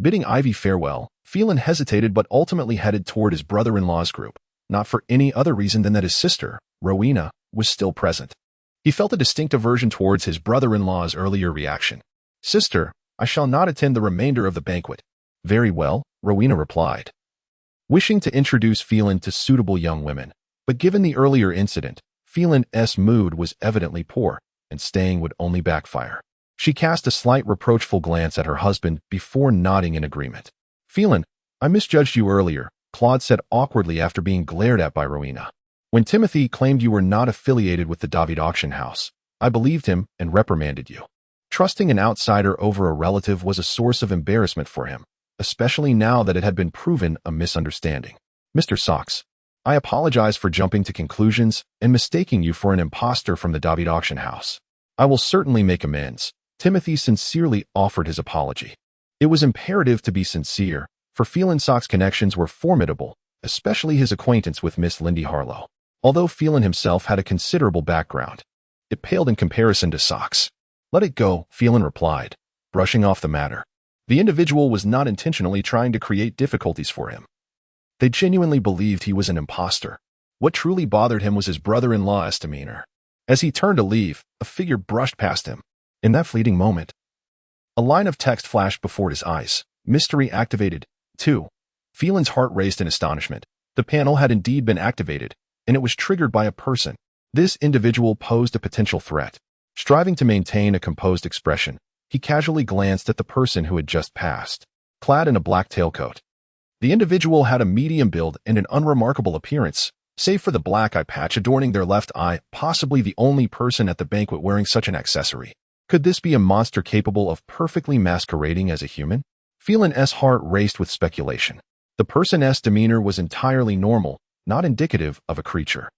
Bidding Ivy farewell, Feilin hesitated but ultimately headed toward his brother-in-law's group, not for any other reason than that his sister, Rowena, was still present. He felt a distinct aversion towards his brother-in-law's earlier reaction. "Sister, I shall not attend the remainder of the banquet." "Very well," Rowena replied, wishing to introduce Feilin to suitable young women. But given the earlier incident, Feilin's mood was evidently poor, and staying would only backfire. She cast a slight reproachful glance at her husband before nodding in agreement. "Feilin, I misjudged you earlier," Claude said awkwardly after being glared at by Rowena. "When Timothy claimed you were not affiliated with the David Auction House, I believed him and reprimanded you. Trusting an outsider over a relative was a source of embarrassment for him, especially now that it had been proven a misunderstanding. Mr. Socks, I apologize for jumping to conclusions and mistaking you for an imposter from the David Auction House. I will certainly make amends." Timothy sincerely offered his apology. It was imperative to be sincere, for Feilin Socks' connections were formidable, especially his acquaintance with Miss Lindy Harlow. Although Feilin himself had a considerable background, it paled in comparison to Socks. "Let it go," Feilin replied, brushing off the matter. The individual was not intentionally trying to create difficulties for him. They genuinely believed he was an imposter. What truly bothered him was his brother-in-law's demeanor. As he turned to leave, a figure brushed past him. In that fleeting moment, a line of text flashed before his eyes. "Mystery activated. 2. Feilin's heart raced in astonishment. The panel had indeed been activated, and it was triggered by a person. This individual posed a potential threat. Striving to maintain a composed expression, he casually glanced at the person who had just passed, clad in a black tailcoat. The individual had a medium build and an unremarkable appearance, save for the black eye patch adorning their left eye, possibly the only person at the banquet wearing such an accessory. Could this be a monster capable of perfectly masquerading as a human? Feilin's heart raced with speculation. The person's demeanor was entirely normal, not indicative of a creature.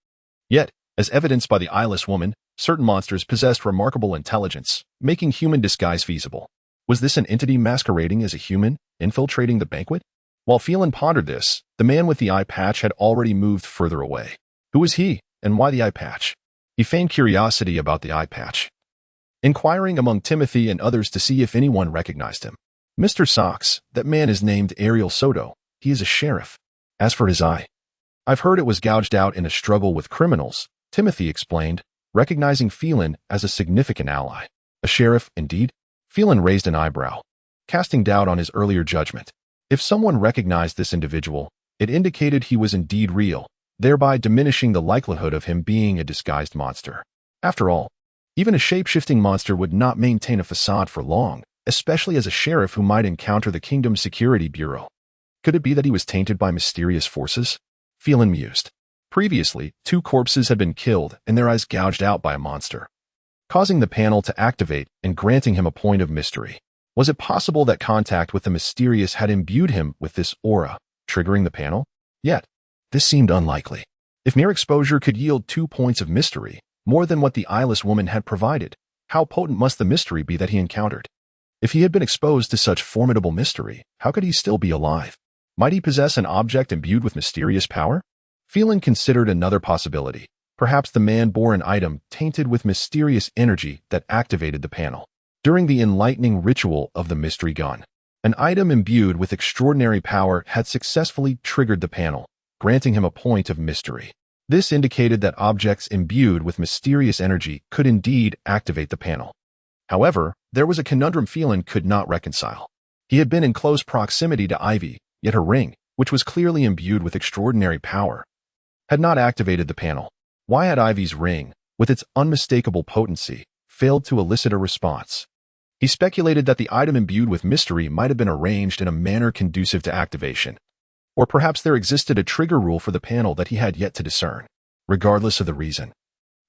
Yet, as evidenced by the eyeless woman, certain monsters possessed remarkable intelligence, making human disguise feasible. Was this an entity masquerading as a human, infiltrating the banquet? While Feilin pondered this, the man with the eye patch had already moved further away. Who was he, and why the eye patch? He feigned curiosity about the eye patch, inquiring among Timothy and others to see if anyone recognized him. "Mr. Socks, that man is named Ariel Soto. He is a sheriff. As for his eye, I've heard it was gouged out in a struggle with criminals," Timothy explained, recognizing Feilin as a significant ally. "A sheriff, indeed?" Feilin raised an eyebrow, casting doubt on his earlier judgment. If someone recognized this individual, it indicated he was indeed real, thereby diminishing the likelihood of him being a disguised monster. After all, even a shape-shifting monster would not maintain a facade for long, especially as a sheriff who might encounter the Kingdom's Security Bureau. Could it be that he was tainted by mysterious forces? Feilin mused. Previously, 2 corpses had been killed and their eyes gouged out by a monster, causing the panel to activate and granting him a point of mystery. Was it possible that contact with the mysterious had imbued him with this aura, triggering the panel? Yet, this seemed unlikely. If mere exposure could yield 2 points of mystery, more than what the eyeless woman had provided, how potent must the mystery be that he encountered? If he had been exposed to such formidable mystery, how could he still be alive? Might he possess an object imbued with mysterious power? Feilin considered another possibility. Perhaps the man bore an item tainted with mysterious energy that activated the panel. During the enlightening ritual of the mystery gun, an item imbued with extraordinary power had successfully triggered the panel, granting him a point of mystery. This indicated that objects imbued with mysterious energy could indeed activate the panel. However, there was a conundrum Feilin could not reconcile. He had been in close proximity to Ivy, yet her ring, which was clearly imbued with extraordinary power, had not activated the panel. Why had Ivy's ring, with its unmistakable potency, failed to elicit a response? He speculated that the item imbued with mystery might have been arranged in a manner conducive to activation. Or perhaps there existed a trigger rule for the panel that he had yet to discern. Regardless of the reason,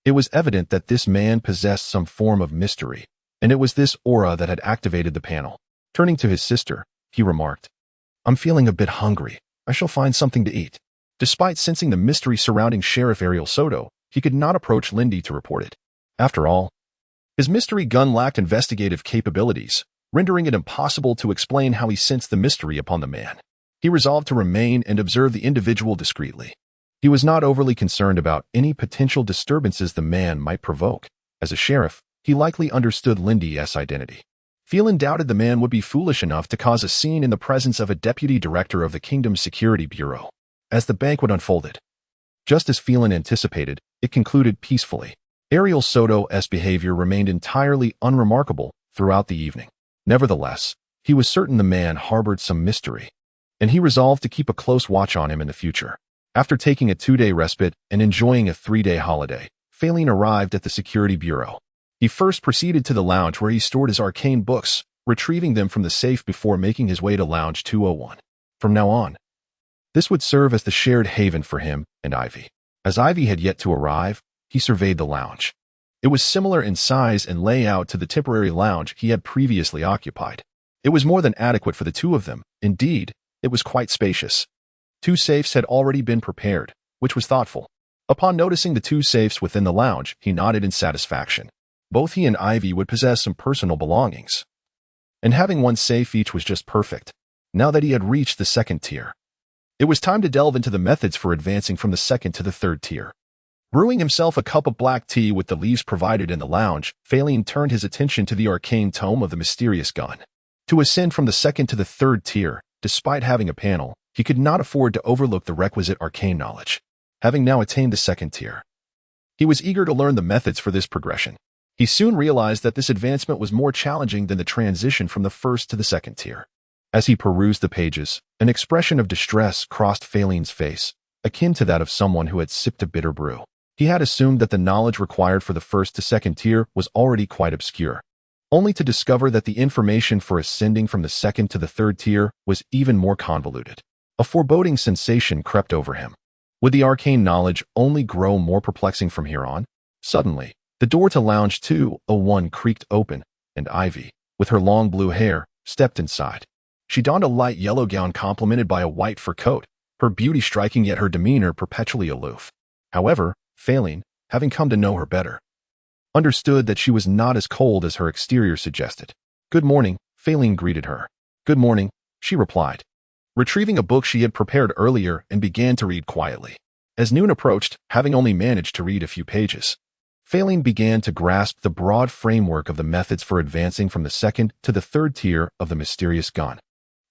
it was evident that this man possessed some form of mystery, and it was this aura that had activated the panel. Turning to his sister, he remarked, "I'm feeling a bit hungry. I shall find something to eat." Despite sensing the mystery surrounding Sheriff Ariel Soto, he could not approach Lindy to report it. After all, his mystery gun lacked investigative capabilities, rendering it impossible to explain how he sensed the mystery upon the man. He resolved to remain and observe the individual discreetly. He was not overly concerned about any potential disturbances the man might provoke. As a sheriff, he likely understood Lindy's identity. Feilin doubted the man would be foolish enough to cause a scene in the presence of a deputy director of the Kingdom's Security Bureau. As the banquet unfolded, just as Feilin anticipated, it concluded peacefully. Ariel Soto's behavior remained entirely unremarkable throughout the evening. Nevertheless, he was certain the man harbored some mystery, and he resolved to keep a close watch on him in the future. After taking a 2-day respite and enjoying a 3-day holiday, Feilin arrived at the Security Bureau. He first proceeded to the lounge where he stored his arcane books, retrieving them from the safe before making his way to Lounge 201. From now on, this would serve as the shared haven for him and Ivy. As Ivy had yet to arrive, he surveyed the lounge. It was similar in size and layout to the temporary lounge he had previously occupied. It was more than adequate for the 2 of them. Indeed, it was quite spacious. 2 safes had already been prepared, which was thoughtful. Upon noticing the 2 safes within the lounge, he nodded in satisfaction. Both he and Ivy would possess some personal belongings, and having 1 safe each was just perfect. Now that he had reached the 2nd tier, it was time to delve into the methods for advancing from the 2nd to the 3rd tier. Brewing himself a cup of black tea with the leaves provided in the lounge, Feilin turned his attention to the arcane tome of the mysterious gun. To ascend from the 2nd to the 3rd tier, despite having a panel, he could not afford to overlook the requisite arcane knowledge. Having now attained the 2nd tier, he was eager to learn the methods for this progression. He soon realized that this advancement was more challenging than the transition from the 1st to the 2nd tier. As he perused the pages, an expression of distress crossed Feilin's face, akin to that of someone who had sipped a bitter brew. He had assumed that the knowledge required for the 1st to 2nd tier was already quite obscure, only to discover that the information for ascending from the 2nd to the 3rd tier was even more convoluted. A foreboding sensation crept over him. Would the arcane knowledge only grow more perplexing from here on? Suddenly, the door to Lounge 201 creaked open, and Ivy, with her long blue hair, stepped inside. She donned a light yellow gown complemented by a white fur coat, her beauty striking yet her demeanor perpetually aloof. However, Feilin, having come to know her better, understood that she was not as cold as her exterior suggested. "Good morning," Feilin greeted her. "Good morning," she replied, retrieving a book she had prepared earlier and began to read quietly. As noon approached, having only managed to read a few pages, Feilin began to grasp the broad framework of the methods for advancing from the 2nd to the 3rd tier of the mysterious gun.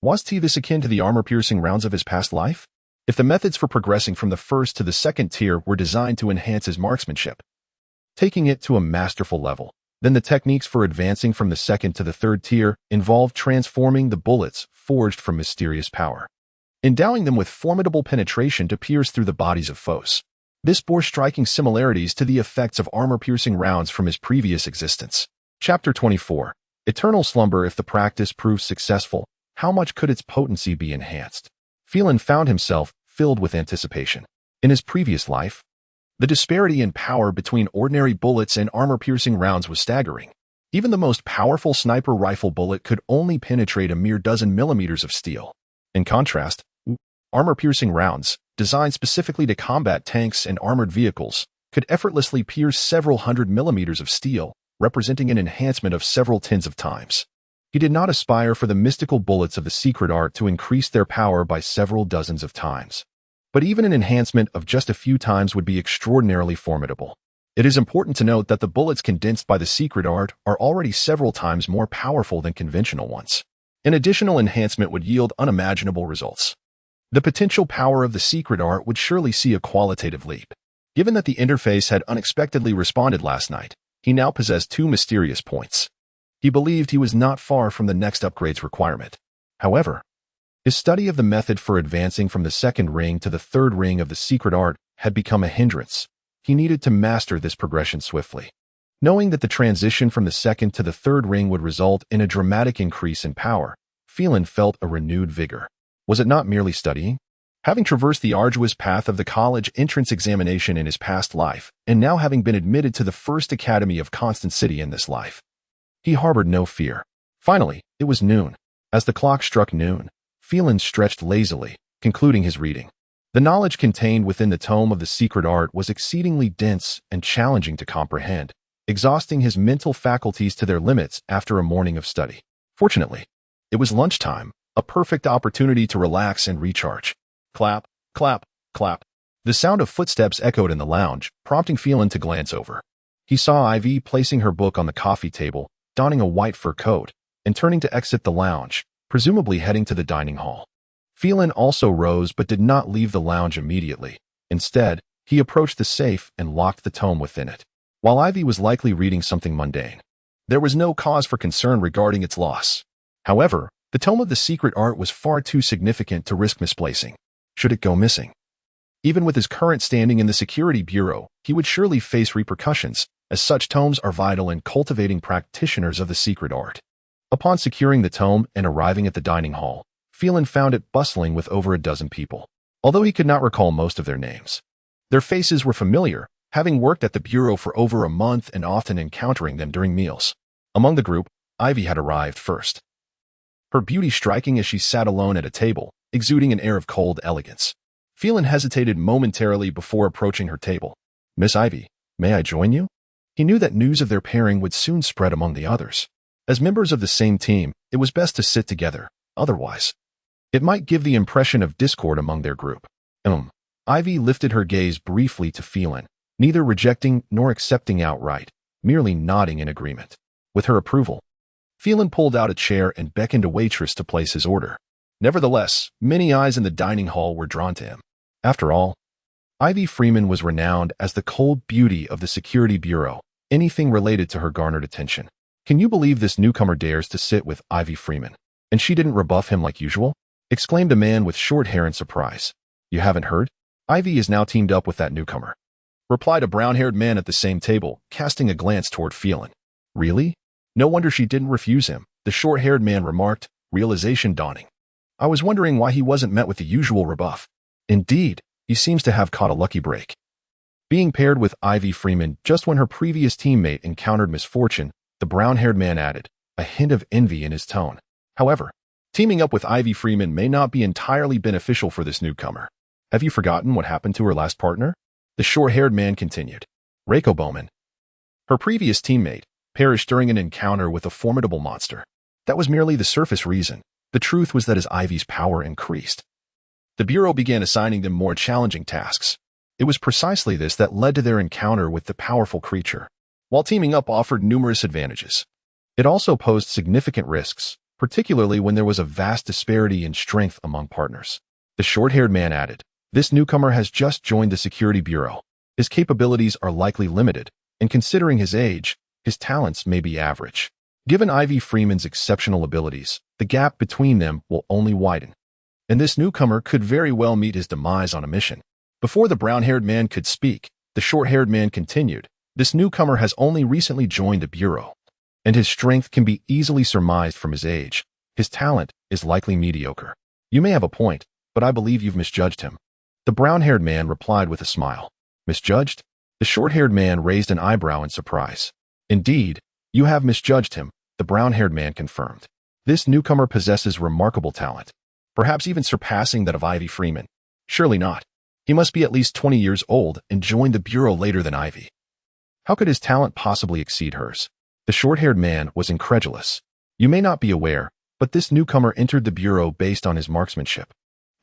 Was this akin to the armor-piercing rounds of his past life? If the methods for progressing from the 1st to the 2nd tier were designed to enhance his marksmanship, taking it to a masterful level, then the techniques for advancing from the 2nd to the 3rd tier involved transforming the bullets forged from mysterious power, endowing them with formidable penetration to pierce through the bodies of foes. This bore striking similarities to the effects of armor-piercing rounds from his previous existence. Chapter 24. Eternal Slumber. If the practice proved successful, how much could its potency be enhanced? Feilin found himself filled with anticipation. In his previous life, the disparity in power between ordinary bullets and armor-piercing rounds was staggering. Even the most powerful sniper rifle bullet could only penetrate a mere dozen millimeters of steel. In contrast, armor-piercing rounds, designed specifically to combat tanks and armored vehicles, could effortlessly pierce several hundred millimeters of steel, representing an enhancement of several tens of times. He did not aspire for the mystical bullets of the secret art to increase their power by several dozens of times. But even an enhancement of just a few times would be extraordinarily formidable. It is important to note that the bullets condensed by the secret art are already several times more powerful than conventional ones. An additional enhancement would yield unimaginable results. The potential power of the secret art would surely see a qualitative leap. Given that the interface had unexpectedly responded last night, he now possessed two mysterious points. He believed he was not far from the next upgrade's requirement. However, his study of the method for advancing from the second ring to the third ring of the secret art had become a hindrance. He needed to master this progression swiftly. Knowing that the transition from the second to the third ring would result in a dramatic increase in power, Feilin felt a renewed vigor. Was it not merely studying? Having traversed the arduous path of the college entrance examination in his past life, and now having been admitted to the first academy of Constant City in this life, he harbored no fear. Finally, it was noon. As the clock struck noon, Feilin stretched lazily, concluding his reading. The knowledge contained within the tome of the secret art was exceedingly dense and challenging to comprehend, exhausting his mental faculties to their limits after a morning of study. Fortunately, it was lunchtime, a perfect opportunity to relax and recharge. Clap, clap, clap. The sound of footsteps echoed in the lounge, prompting Feilin to glance over. He saw Ivy placing her book on the coffee table, donning a white fur coat, and turning to exit the lounge, presumably heading to the dining hall. Feilin also rose but did not leave the lounge immediately. Instead, he approached the safe and locked the tome within it. While Ivy was likely reading something mundane, there was no cause for concern regarding its loss. However, the tome of the secret art was far too significant to risk misplacing. Should it go missing? Even with his current standing in the Security Bureau, he would surely face repercussions, as such tomes are vital in cultivating practitioners of the secret art. Upon securing the tome and arriving at the dining hall, Feilin found it bustling with over a dozen people. Although he could not recall most of their names, their faces were familiar, having worked at the Bureau for over a month and often encountering them during meals. Among the group, Ivy had arrived first. Her beauty striking as she sat alone at a table, exuding an air of cold elegance. Feilin hesitated momentarily before approaching her table. "Miss Ivy, may I join you?" He knew that news of their pairing would soon spread among the others. As members of the same team, it was best to sit together, otherwise it might give the impression of discord among their group. Ivy lifted her gaze briefly to Feilin, neither rejecting nor accepting outright, merely nodding in agreement. With her approval, Feilin pulled out a chair and beckoned a waitress to place his order. Nevertheless, many eyes in the dining hall were drawn to him. After all, Ivy Freeman was renowned as the cold beauty of the Security Bureau. Anything related to her garnered attention. "Can you believe this newcomer dares to sit with Ivy Freeman? And she didn't rebuff him like usual?" exclaimed a man with short hair in surprise. "You haven't heard? Ivy is now teamed up with that newcomer," replied a brown-haired man at the same table, casting a glance toward Feilin. "Really? No wonder she didn't refuse him," the short-haired man remarked, realization dawning. "I was wondering why he wasn't met with the usual rebuff. Indeed, he seems to have caught a lucky break." Being paired with Ivy Freeman just when her previous teammate encountered misfortune, the brown-haired man added, a hint of envy in his tone. However, teaming up with Ivy Freeman may not be entirely beneficial for this newcomer. "Have you forgotten what happened to her last partner?" the short-haired man continued. "Reiko Bowman. Her previous teammate perished during an encounter with a formidable monster. That was merely the surface reason. The truth was that as Ivy's power increased, the Bureau began assigning them more challenging tasks. It was precisely this that led to their encounter with the powerful creature. While teaming up offered numerous advantages, it also posed significant risks, particularly when there was a vast disparity in strength among partners. The short-haired man added, "This newcomer has just joined the Security Bureau. His capabilities are likely limited, and considering his age, his talents may be average. Given Ivy Freeman's exceptional abilities, the gap between them will only widen, and this newcomer could very well meet his demise on a mission." Before the brown-haired man could speak, the short-haired man continued, "This newcomer has only recently joined the Bureau, and his strength can be easily surmised from his age. His talent is likely mediocre. You may have a point, but I believe you've misjudged him." The brown-haired man replied with a smile. Misjudged? The short-haired man raised an eyebrow in surprise. Indeed, you have misjudged him, the brown-haired man confirmed. This newcomer possesses remarkable talent, perhaps even surpassing that of Ivy Freeman. Surely not. He must be at least 20 years old and joined the Bureau later than Ivy. How could his talent possibly exceed hers? The short-haired man was incredulous. You may not be aware, but this newcomer entered the Bureau based on his marksmanship.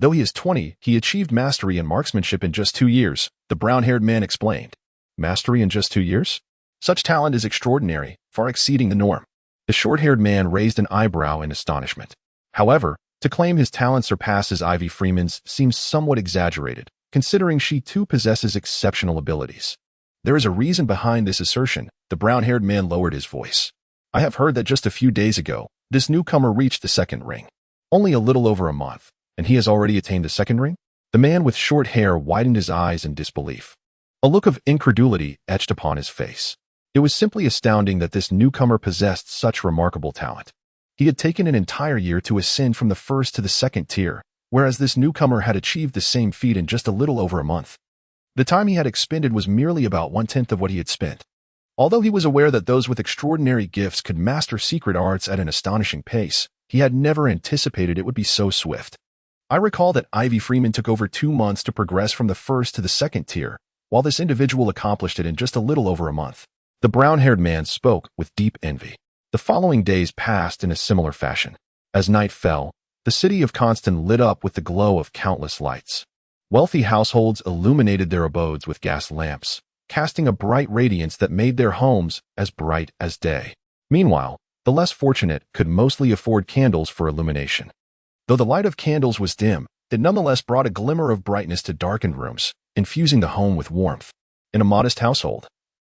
Though he is 20, he achieved mastery in marksmanship in just 2 years, the brown-haired man explained. Mastery in just 2 years? Such talent is extraordinary, far exceeding the norm. The short-haired man raised an eyebrow in astonishment. However, to claim his talent surpasses Ivy Freeman's seems somewhat exaggerated, considering she too possesses exceptional abilities. There is a reason behind this assertion. The brown-haired man lowered his voice. I have heard that just a few days ago, this newcomer reached the second ring. Only a little over a month, and he has already attained the second ring? The man with short hair widened his eyes in disbelief. A look of incredulity etched upon his face. It was simply astounding that this newcomer possessed such remarkable talent. He had taken an entire year to ascend from the first to the second tier, whereas this newcomer had achieved the same feat in just a little over a month. The time he had expended was merely about 1/10 of what he had spent. Although he was aware that those with extraordinary gifts could master secret arts at an astonishing pace, he had never anticipated it would be so swift. I recall that Ivy Freeman took over 2 months to progress from the first to the second tier, while this individual accomplished it in just a little over a month. The brown-haired man spoke with deep envy. The following days passed in a similar fashion. As night fell, the city of Constant lit up with the glow of countless lights. Wealthy households illuminated their abodes with gas lamps, casting a bright radiance that made their homes as bright as day. Meanwhile, the less fortunate could mostly afford candles for illumination. Though the light of candles was dim, it nonetheless brought a glimmer of brightness to darkened rooms, infusing the home with warmth. In a modest household,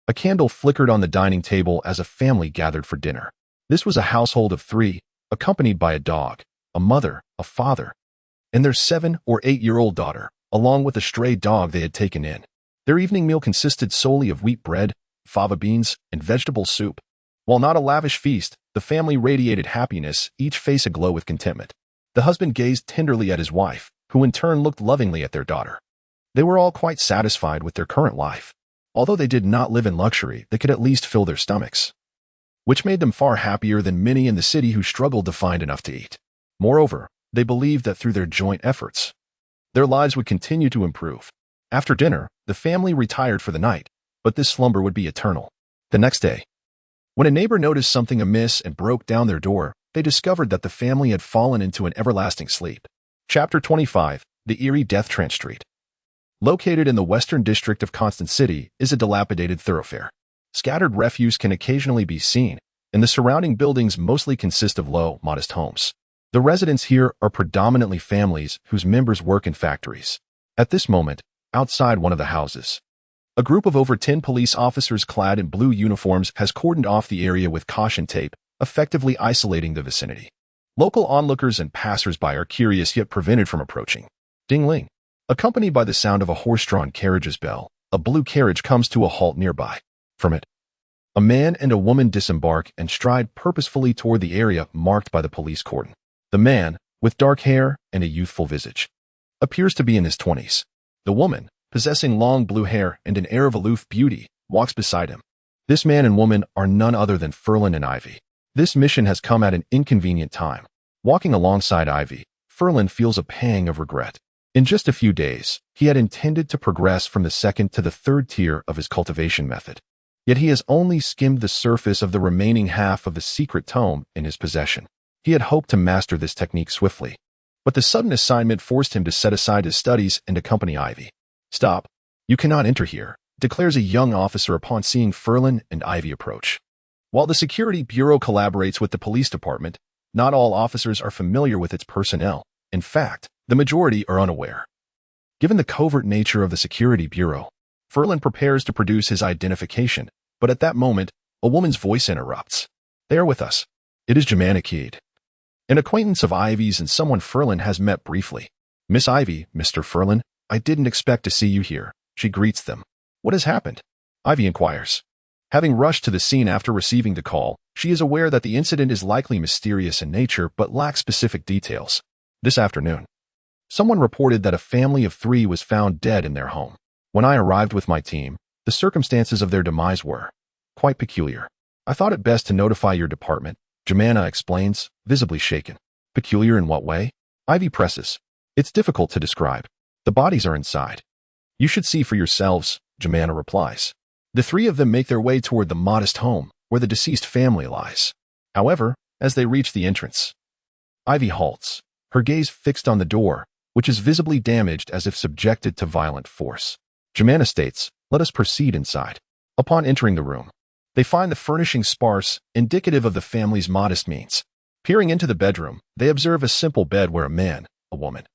a candle flickered on the dining table as a family gathered for dinner. This was a household of 3, accompanied by a dog, a mother, a father, and their 7 or 8-year-old daughter, along with a stray dog they had taken in. Their evening meal consisted solely of wheat bread, fava beans, and vegetable soup. While not a lavish feast, the family radiated happiness, each face aglow with contentment. The husband gazed tenderly at his wife, who in turn looked lovingly at their daughter. They were all quite satisfied with their current life. Although they did not live in luxury, they could at least fill their stomachs, which made them far happier than many in the city who struggled to find enough to eat. Moreover, they believed that through their joint efforts, their lives would continue to improve. After dinner, the family retired for the night, but this slumber would be eternal. The next day, when a neighbor noticed something amiss and broke down their door, they discovered that the family had fallen into an everlasting sleep. Chapter 25, The Eerie Death Trance Street. Located in the western district of Constant City is a dilapidated thoroughfare. Scattered refuse can occasionally be seen, and the surrounding buildings mostly consist of low, modest homes. The residents here are predominantly families whose members work in factories. At this moment, outside one of the houses, a group of over 10 police officers clad in blue uniforms has cordoned off the area with caution tape, effectively isolating the vicinity. Local onlookers and passers-by are curious yet prevented from approaching. Ding-ling. Accompanied by the sound of a horse-drawn carriage's bell, a blue carriage comes to a halt nearby. From it, a man and a woman disembark and stride purposefully toward the area marked by the police cordon. The man, with dark hair and a youthful visage, appears to be in his 20s. The woman, possessing long blue hair and an air of aloof beauty, walks beside him. This man and woman are none other than Feilin and Ivy. This mission has come at an inconvenient time. Walking alongside Ivy, Feilin feels a pang of regret. In just a few days, he had intended to progress from the second to the third tier of his cultivation method. Yet he has only skimmed the surface of the remaining half of the secret tome in his possession. He had hoped to master this technique swiftly, but the sudden assignment forced him to set aside his studies and accompany Ivy. Stop. You cannot enter here, declares a young officer upon seeing Feilin and Ivy approach. While the Security Bureau collaborates with the police department, not all officers are familiar with its personnel. In fact, the majority are unaware. Given the covert nature of the Security Bureau, Feilin prepares to produce his identification, but at that moment, a woman's voice interrupts. They are with us. It is Jemana Keed, an acquaintance of Ivy's and someone Feilin has met briefly. Miss Ivy, Mr. Feilin, I didn't expect to see you here, she greets them. What has happened? Ivy inquires. Having rushed to the scene after receiving the call, she is aware that the incident is likely mysterious in nature but lacks specific details. This afternoon, Someone reported that a family of 3 was found dead in their home. When I arrived with my team, the circumstances of their demise were quite peculiar. I thought it best to notify your department, Jemana explains, visibly shaken. Peculiar in what way? Ivy presses. It's difficult to describe. The bodies are inside. You should see for yourselves, Jemana replies. The 3 of them make their way toward the modest home where the deceased family lies. However, as they reach the entrance, Ivy halts, her gaze fixed on the door, which is visibly damaged as if subjected to violent force. Jemana states, let us proceed inside. Upon entering the room, they find the furnishing sparse, indicative of the family's modest means. Peering into the bedroom, they observe a simple bed where a man, a woman,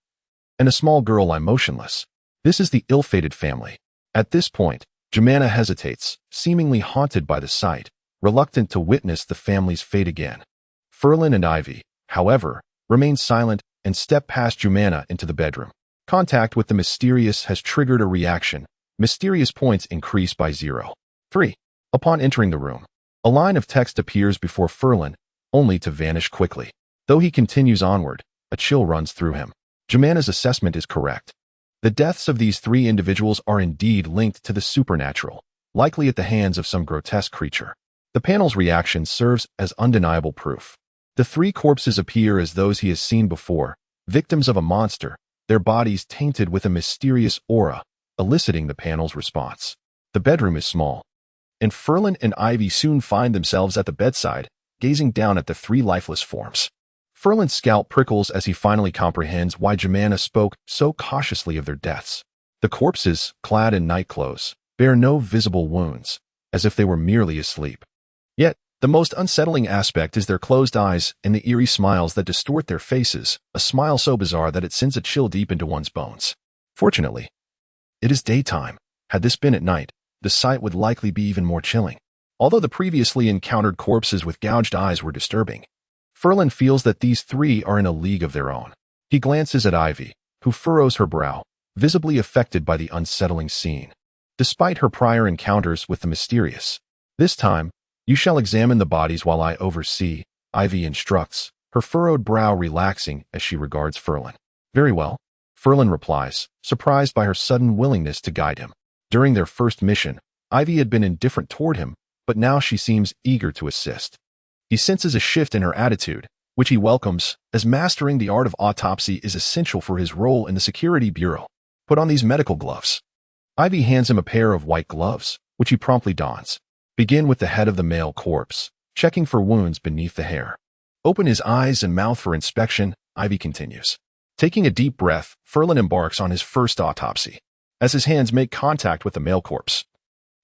and a small girl lie motionless. This is the ill-fated family. At this point, Jemana hesitates, seemingly haunted by the sight, reluctant to witness the family's fate again. Feilin and Ivy, however, remain silent and step past Jemana into the bedroom. Contact with the mysterious has triggered a reaction. Mysterious points increase by 0. 3. Upon entering the room, a line of text appears before Feilin, only to vanish quickly. Though he continues onward, a chill runs through him. Jemana's assessment is correct. The deaths of these 3 individuals are indeed linked to the supernatural, likely at the hands of some grotesque creature. The panel's reaction serves as undeniable proof. The 3 corpses appear as those he has seen before, victims of a monster, their bodies tainted with a mysterious aura, eliciting the panel's response. The bedroom is small, and Feilin and Ivy soon find themselves at the bedside, gazing down at the 3 lifeless forms. Ferlin's scalp prickles as he finally comprehends why Jemana spoke so cautiously of their deaths. The corpses, clad in nightclothes, bear no visible wounds, as if they were merely asleep. Yet, the most unsettling aspect is their closed eyes and the eerie smiles that distort their faces, a smile so bizarre that it sends a chill deep into one's bones. Fortunately, it is daytime. Had this been at night, the sight would likely be even more chilling. Although the previously encountered corpses with gouged eyes were disturbing, Feilin feels that these 3 are in a league of their own. He glances at Ivy, who furrows her brow, visibly affected by the unsettling scene. Despite her prior encounters with the mysterious, this time, you shall examine the bodies while I oversee, Ivy instructs, her furrowed brow relaxing as she regards Feilin. Very well, Feilin replies, surprised by her sudden willingness to guide him. During their first mission, Ivy had been indifferent toward him, but now she seems eager to assist. He senses a shift in her attitude, which he welcomes, as mastering the art of autopsy is essential for his role in the Security Bureau. Put on these medical gloves. Ivy hands him a pair of white gloves, which he promptly dons. Begin with the head of the male corpse, checking for wounds beneath the hair. Open his eyes and mouth for inspection, Ivy continues. Taking a deep breath, Feilin embarks on his first autopsy. As his hands make contact with the male corpse,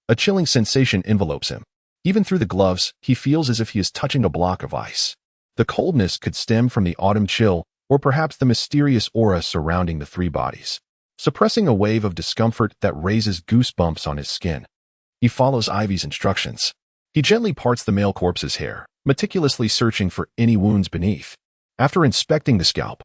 a chilling sensation envelopes him. Even through the gloves, he feels as if he is touching a block of ice. The coldness could stem from the autumn chill, or perhaps the mysterious aura surrounding the 3 bodies, suppressing a wave of discomfort that raises goosebumps on his skin. He follows Ivy's instructions. He gently parts the male corpse's hair, meticulously searching for any wounds beneath. After inspecting the scalp,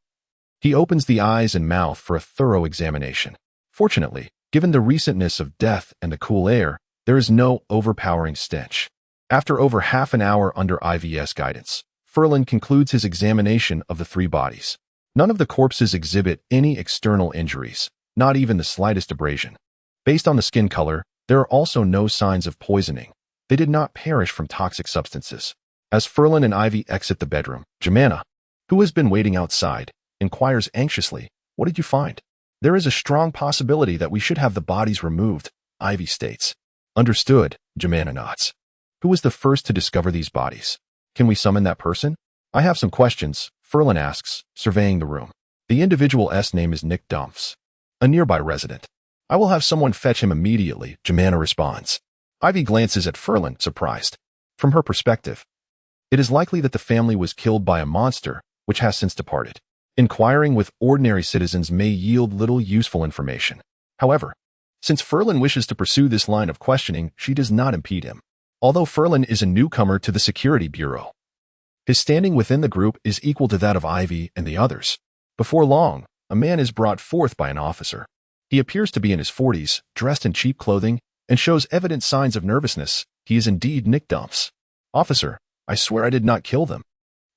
he opens the eyes and mouth for a thorough examination. Fortunately, given the recentness of death and the cool air, there is no overpowering stench. After over half an hour under IV's guidance, Feilin concludes his examination of the 3 bodies. None of the corpses exhibit any external injuries, not even the slightest abrasion. Based on the skin color, there are also no signs of poisoning. They did not perish from toxic substances. As Feilin and Ivy exit the bedroom, Jemana, who has been waiting outside, inquires anxiously, "What did you find?" "There is a strong possibility that we should have the bodies removed," Ivy states. "Understood," Jemana nods. "Who was the first to discover these bodies? Can we summon that person?" "I have some questions," Feilin asks, surveying the room. "The individual's name is Nick Dumps, a nearby resident. I will have someone fetch him immediately," Jemana responds. Ivy glances at Feilin, surprised. From her perspective, it is likely that the family was killed by a monster, which has since departed. Inquiring with ordinary citizens may yield little useful information. However, since Feilin wishes to pursue this line of questioning, she does not impede him. Although Feilin is a newcomer to the Security Bureau, his standing within the group is equal to that of Ivy and the others. Before long, a man is brought forth by an officer. He appears to be in his 40s, dressed in cheap clothing, and shows evident signs of nervousness. He is indeed Nick Dumps. "Officer, I swear I did not kill them,"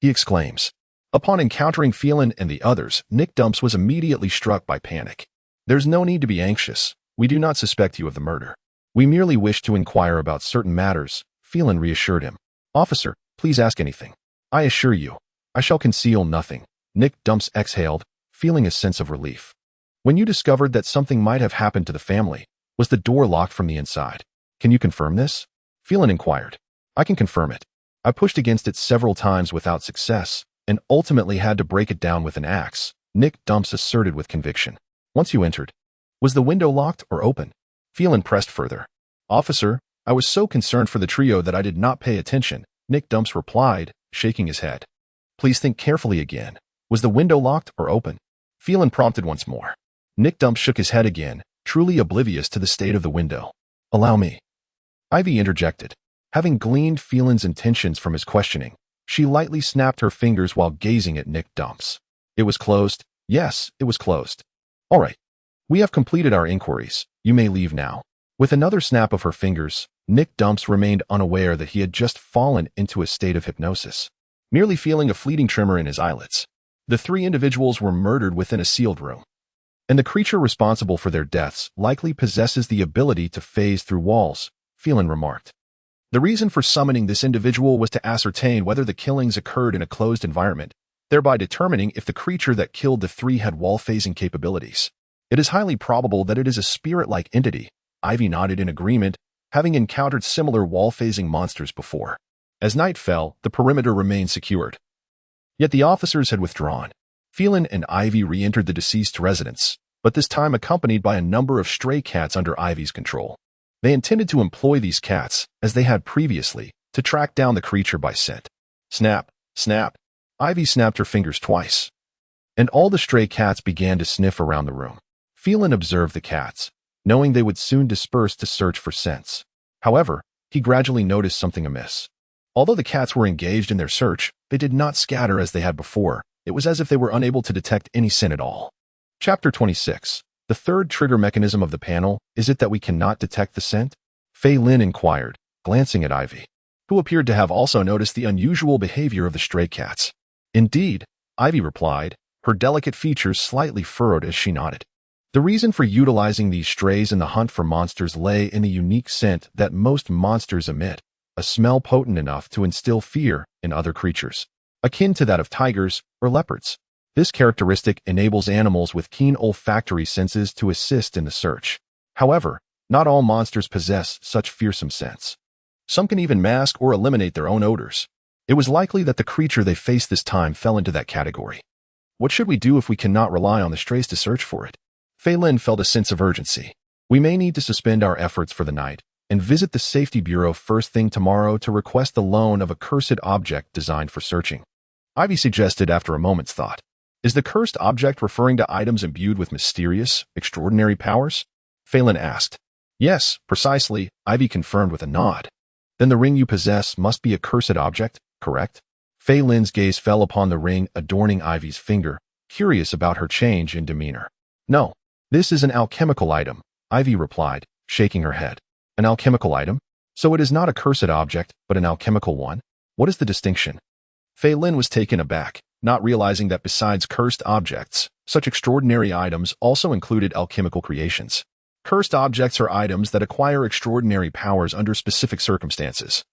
he exclaims. Upon encountering Feilin and the others, Nick Dumps was immediately struck by panic. "There's no need to be anxious. We do not suspect you of the murder. We merely wish to inquire about certain matters," Feilin reassured him. "Officer, please ask anything. I assure you, I shall conceal nothing." Nick Dumps exhaled, feeling a sense of relief. "When you discovered that something might have happened to the family, was the door locked from the inside? Can you confirm this?" Feilin inquired. "I can confirm it. I pushed against it several times without success, and ultimately had to break it down with an axe," Nick Dumps asserted with conviction. "Once you entered, was the window locked or open?" Feilin pressed further. "Officer, I was so concerned for the trio that I did not pay attention," Nick Dumps replied, shaking his head. "Please think carefully again. Was the window locked or open?" Feilin prompted once more. Nick Dumps shook his head again, truly oblivious to the state of the window. "Allow me." Ivy interjected. Having gleaned Feilin's intentions from his questioning, she lightly snapped her fingers while gazing at Nick Dumps. "It was closed." "Yes, it was closed." "All right. We have completed our inquiries. You may leave now." With another snap of her fingers, Nick Dumps remained unaware that he had just fallen into a state of hypnosis, merely feeling a fleeting tremor in his eyelids. The three individuals were murdered within a sealed room, and the creature responsible for their deaths likely possesses the ability to phase through walls, Feilin remarked. The reason for summoning this individual was to ascertain whether the killings occurred in a closed environment, thereby determining if the creature that killed the three had wall-phasing capabilities. "It is highly probable that it is a spirit-like entity," Ivy nodded in agreement, having encountered similar wall-phasing monsters before. As night fell, the perimeter remained secured. Yet the officers had withdrawn. Feilin and Ivy re-entered the deceased residence, but this time accompanied by a number of stray cats under Ivy's control. They intended to employ these cats, as they had previously, to track down the creature by scent. Snap, snap. Ivy snapped her fingers twice, and all the stray cats began to sniff around the room. Feilin observed the cats, knowing they would soon disperse to search for scents. However, he gradually noticed something amiss. Although the cats were engaged in their search, they did not scatter as they had before. It was as if they were unable to detect any scent at all. Chapter 26. The third trigger mechanism of the panel, is it that we cannot detect the scent? Feilin inquired, glancing at Ivy, who appeared to have also noticed the unusual behavior of the stray cats. Indeed, Ivy replied, her delicate features slightly furrowed as she nodded. The reason for utilizing these strays in the hunt for monsters lay in the unique scent that most monsters emit, a smell potent enough to instill fear in other creatures, akin to that of tigers or leopards. This characteristic enables animals with keen olfactory senses to assist in the search. However, not all monsters possess such fearsome scents. Some can even mask or eliminate their own odors. It was likely that the creature they faced this time fell into that category. What should we do if we cannot rely on the strays to search for it? Feilin felt a sense of urgency. We may need to suspend our efforts for the night and visit the Safety Bureau first thing tomorrow to request the loan of a cursed object designed for searching. Ivy suggested after a moment's thought. Is the cursed object referring to items imbued with mysterious, extraordinary powers? Feilin asked. Yes, precisely, Ivy confirmed with a nod. Then the ring you possess must be a cursed object, correct? Feilin's gaze fell upon the ring adorning Ivy's finger, curious about her change in demeanor. No, this is an alchemical item, Ivy replied, shaking her head. An alchemical item? So it is not a cursed object, but an alchemical one? What is the distinction? Feilin was taken aback, not realizing that besides cursed objects, such extraordinary items also included alchemical creations. Cursed objects are items that acquire extraordinary powers under specific circumstances,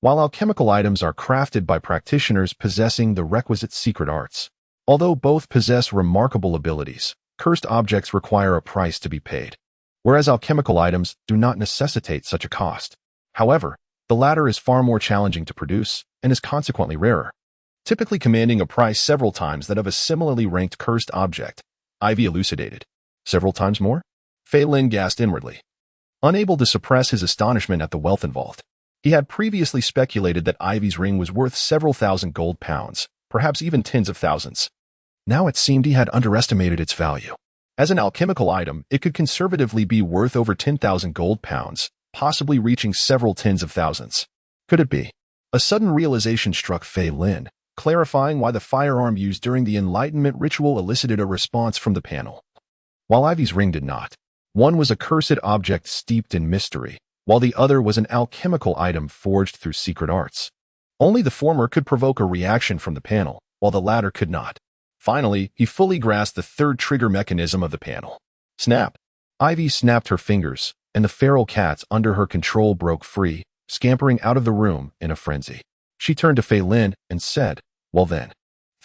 while alchemical items are crafted by practitioners possessing the requisite secret arts. Although both possess remarkable abilities, cursed objects require a price to be paid, whereas alchemical items do not necessitate such a cost. However, the latter is far more challenging to produce and is consequently rarer, typically commanding a price several times that of a similarly ranked cursed object, Ivy elucidated. Several times more? Feilin gasped inwardly, unable to suppress his astonishment at the wealth involved. He had previously speculated that Ivy's ring was worth several thousand gold pounds, perhaps even tens of thousands. Now it seemed he had underestimated its value. As an alchemical item, it could conservatively be worth over 10,000 gold pounds, possibly reaching several tens of thousands. Could it be? A sudden realization struck Feilin, clarifying why the firearm used during the Enlightenment ritual elicited a response from the panel, while Ivy's ring did not. One was a cursed object steeped in mystery, while the other was an alchemical item forged through secret arts. Only the former could provoke a reaction from the panel, while the latter could not. Finally, he fully grasped the third trigger mechanism of the panel. Snap! Ivy snapped her fingers, and the feral cats under her control broke free, scampering out of the room in a frenzy. She turned to Feilin and said, "Well then."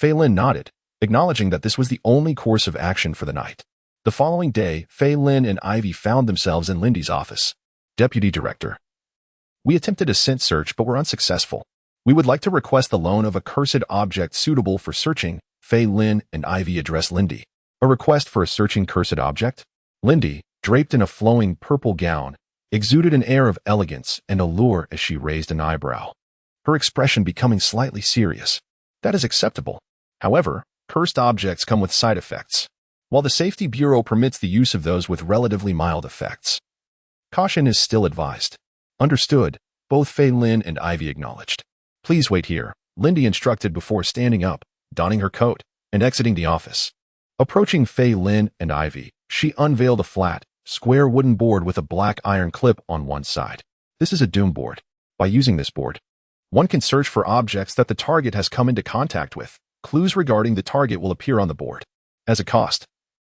Feilin nodded, acknowledging that this was the only course of action for the night. The following day, Feilin and Ivy found themselves in Lindy's office. Deputy Director. We attempted a scent search but were unsuccessful. We would like to request the loan of a cursed object suitable for searching. Feilin and Ivy addressed Lindy. A request for a searching cursed object? Lindy, draped in a flowing purple gown, exuded an air of elegance and allure as she raised an eyebrow, her expression becoming slightly serious. That is acceptable. However, cursed objects come with side effects, while the Safety Bureau permits the use of those with relatively mild effects. Caution is still advised. Understood, both Feilin and Ivy acknowledged. Please wait here, Lindy instructed before standing up, donning her coat, and exiting the office. Approaching Feilin and Ivy, she unveiled a flat, square wooden board with a black iron clip on one side. This is a doom board. By using this board, one can search for objects that the target has come into contact with. Clues regarding the target will appear on the board. As a cost,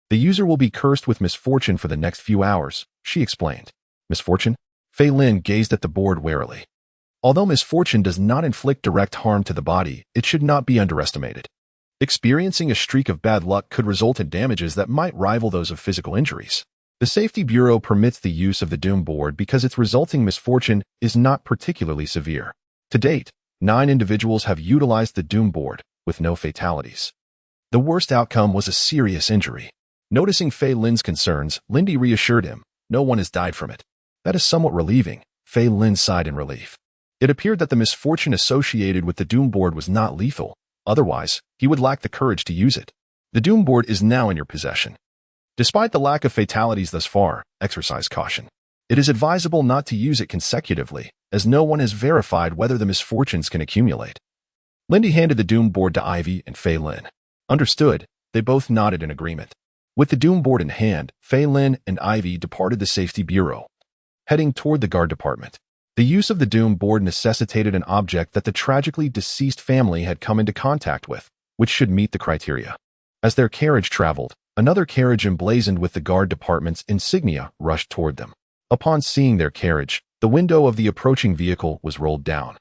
the user will be cursed with misfortune for the next few hours, she explained. Misfortune? Feilin gazed at the board warily. Although misfortune does not inflict direct harm to the body, it should not be underestimated. Experiencing a streak of bad luck could result in damages that might rival those of physical injuries. The Safety Bureau permits the use of the Doom Board because its resulting misfortune is not particularly severe. To date, 9 individuals have utilized the Doom Board, with no fatalities. The worst outcome was a serious injury. Noticing Feilin's concerns, Lindy reassured him, no one has died from it. That is somewhat relieving, Feilin sighed in relief. It appeared that the misfortune associated with the Doom Board was not lethal. Otherwise, he would lack the courage to use it. The Doom Board is now in your possession. Despite the lack of fatalities thus far, exercise caution. It is advisable not to use it consecutively, as no one has verified whether the misfortunes can accumulate. Lindy handed the Doom Board to Ivy and Feilin. Understood, they both nodded in agreement. With the Doom Board in hand, Feilin and Ivy departed the Safety Bureau, heading toward the guard department. The use of the Doom Board necessitated an object that the tragically deceased family had come into contact with, which should meet the criteria. As their carriage traveled, another carriage emblazoned with the guard department's insignia rushed toward them. Upon seeing their carriage, the window of the approaching vehicle was rolled down,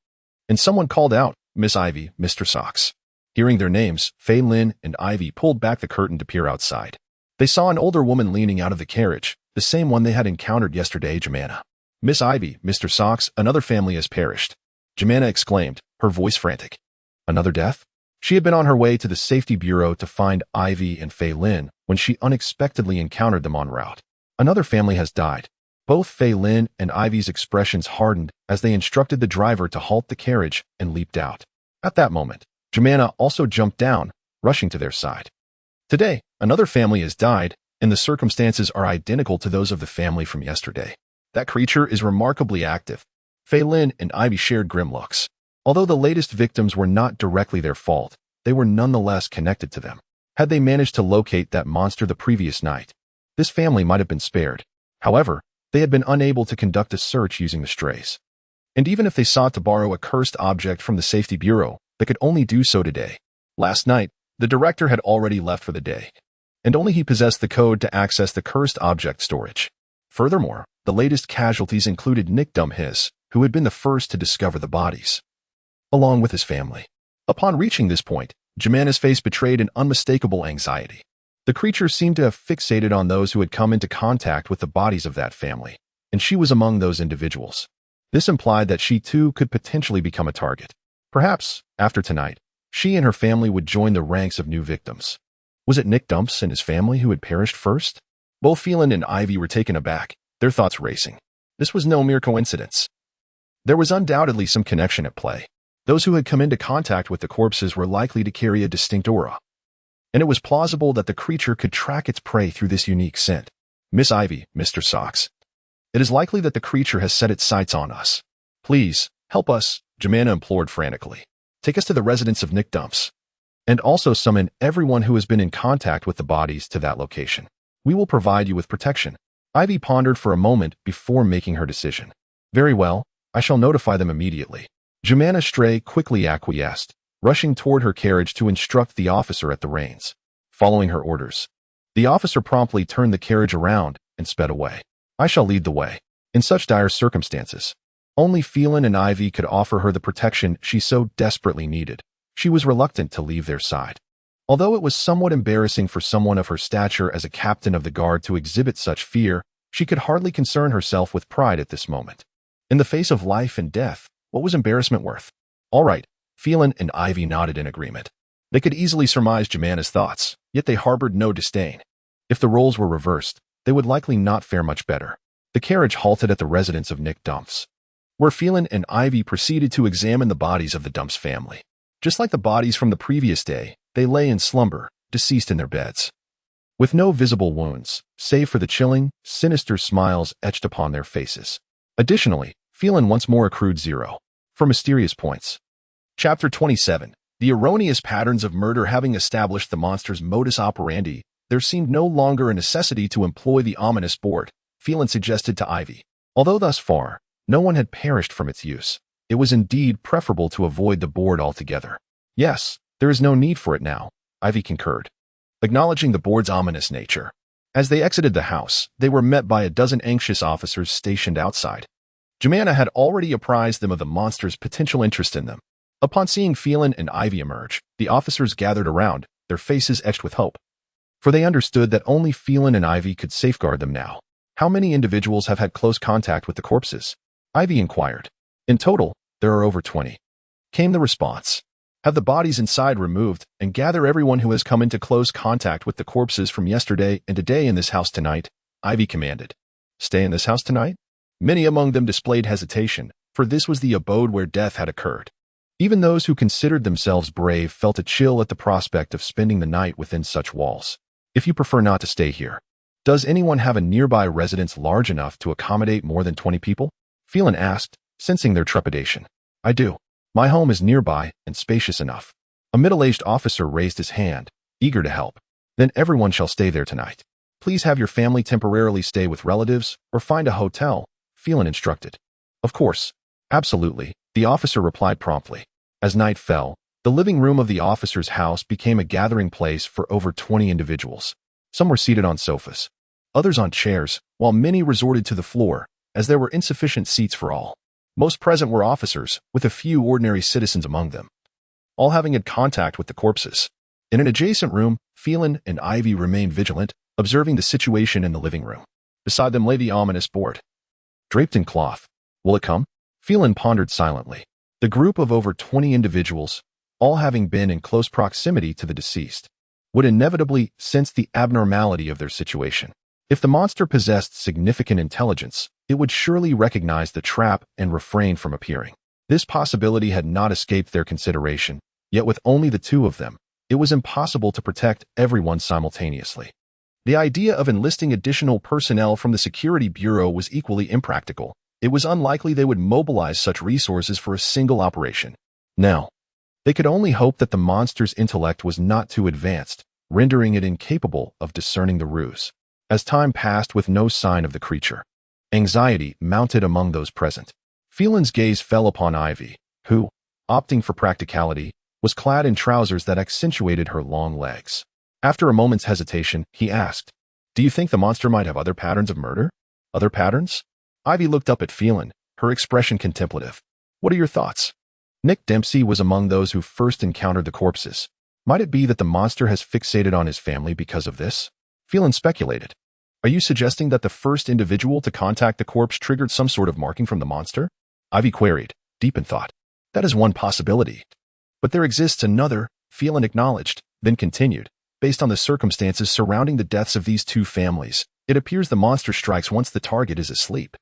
and someone called out, "Miss Ivy, Mr. Socks." Hearing their names, Feilin and Ivy pulled back the curtain to peer outside. They saw an older woman leaning out of the carriage, the same one they had encountered yesterday, Jemana. "Miss Ivy, Mr. Socks, another family has perished," Jemana exclaimed, her voice frantic. Another death? She had been on her way to the Safety Bureau to find Ivy and Feilin when she unexpectedly encountered them en route. Another family has died. Both Feilin and Ivy's expressions hardened as they instructed the driver to halt the carriage and leaped out. At that moment, Jemana also jumped down, rushing to their side. Today, another family has died, and the circumstances are identical to those of the family from yesterday. That creature is remarkably active. Feilin and Ivy shared grim looks. Although the latest victims were not directly their fault, they were nonetheless connected to them. Had they managed to locate that monster the previous night, this family might have been spared. However, they had been unable to conduct a search using the strays. And even if they sought to borrow a cursed object from the Safety Bureau, they could only do so today. Last night, the director had already left for the day, and only he possessed the code to access the cursed object storage. Furthermore, the latest casualties included Nick Dumhis, who had been the first to discover the bodies, along with his family. Upon reaching this point, Jemana's face betrayed an unmistakable anxiety. The creature seemed to have fixated on those who had come into contact with the bodies of that family, and she was among those individuals. This implied that she too could potentially become a target. Perhaps, after tonight, she and her family would join the ranks of new victims. Was it Nick Dumps and his family who had perished first? Both Feilin and Ivy were taken aback, their thoughts racing. This was no mere coincidence. There was undoubtedly some connection at play. Those who had come into contact with the corpses were likely to carry a distinct aura, and it was plausible that the creature could track its prey through this unique scent. Miss Ivy, Mr. Socks. It is likely that the creature has set its sights on us. Please, help us, Jemana implored frantically. Take us to the residence of Nick Dumps, and also summon everyone who has been in contact with the bodies to that location. We will provide you with protection. Ivy pondered for a moment before making her decision. Very well, I shall notify them immediately. Jemana Stray quickly acquiesced, rushing toward her carriage to instruct the officer at the reins. Following her orders, the officer promptly turned the carriage around and sped away. I shall lead the way. In such dire circumstances, only Feilin and Ivy could offer her the protection she so desperately needed. She was reluctant to leave their side. Although it was somewhat embarrassing for someone of her stature as a captain of the guard to exhibit such fear, she could hardly concern herself with pride at this moment. In the face of life and death, what was embarrassment worth? All right, Feilin and Ivy nodded in agreement. They could easily surmise Jemana's thoughts, yet they harbored no disdain. If the roles were reversed, they would likely not fare much better. The carriage halted at the residence of Nick Dumps, where Feilin and Ivy proceeded to examine the bodies of the Dumps family. Just like the bodies from the previous day, they lay in slumber, deceased in their beds, with no visible wounds, save for the chilling, sinister smiles etched upon their faces. Additionally, Feilin once more accrued 0 for mysterious points. Chapter 27. The erroneous patterns of murder having established the monster's modus operandi, there seemed no longer a necessity to employ the ominous board, Feilin suggested to Ivy. Although thus far, no one had perished from its use, it was indeed preferable to avoid the board altogether. Yes, there is no need for it now, Ivy concurred, acknowledging the board's ominous nature. As they exited the house, they were met by a dozen anxious officers stationed outside. Jemana had already apprised them of the monster's potential interest in them. Upon seeing Feilin and Ivy emerge, the officers gathered around, their faces etched with hope. For they understood that only Feilin and Ivy could safeguard them now. How many individuals have had close contact with the corpses? Ivy inquired. In total, there are over 20. Came the response. Have the bodies inside removed and gather everyone who has come into close contact with the corpses from yesterday and today in this house tonight, Ivy commanded. Stay in this house tonight? Many among them displayed hesitation, for this was the abode where death had occurred. Even those who considered themselves brave felt a chill at the prospect of spending the night within such walls. If you prefer not to stay here, does anyone have a nearby residence large enough to accommodate more than 20 people? Feilin asked, sensing their trepidation. I do. My home is nearby and spacious enough. A middle-aged officer raised his hand, eager to help. Then everyone shall stay there tonight. Please have your family temporarily stay with relatives or find a hotel, Feilin instructed. Of course. Absolutely, the officer replied promptly. As night fell, the living room of the officer's house became a gathering place for over 20 individuals. Some were seated on sofas, others on chairs, while many resorted to the floor, as there were insufficient seats for all. Most present were officers, with a few ordinary citizens among them, all having had contact with the corpses. In an adjacent room, Feilin and Ivy remained vigilant, observing the situation in the living room. Beside them lay the ominous board, draped in cloth. Will it come? Feilin pondered silently. The group of over 20 individuals, all having been in close proximity to the deceased, would inevitably sense the abnormality of their situation. If the monster possessed significant intelligence, it would surely recognize the trap and refrain from appearing. This possibility had not escaped their consideration, yet with only the two of them, it was impossible to protect everyone simultaneously. The idea of enlisting additional personnel from the Security Bureau was equally impractical. It was unlikely they would mobilize such resources for a single operation. Now, they could only hope that the monster's intellect was not too advanced, rendering it incapable of discerning the ruse. As time passed with no sign of the creature, anxiety mounted among those present. Feilin's gaze fell upon Ivy, who, opting for practicality, was clad in trousers that accentuated her long legs. After a moment's hesitation, he asked, Do you think the monster might have other patterns of murder? Other patterns? Ivy looked up at Feilin, her expression contemplative. What are your thoughts? Nick Dempsey was among those who first encountered the corpses. Might it be that the monster has fixated on his family because of this? Feilin speculated. Are you suggesting that the first individual to contact the corpse triggered some sort of marking from the monster? Ivy queried, deep in thought. That is one possibility. But there exists another, Feilin acknowledged, then continued. Based on the circumstances surrounding the deaths of these two families, it appears the monster strikes once the target is asleep.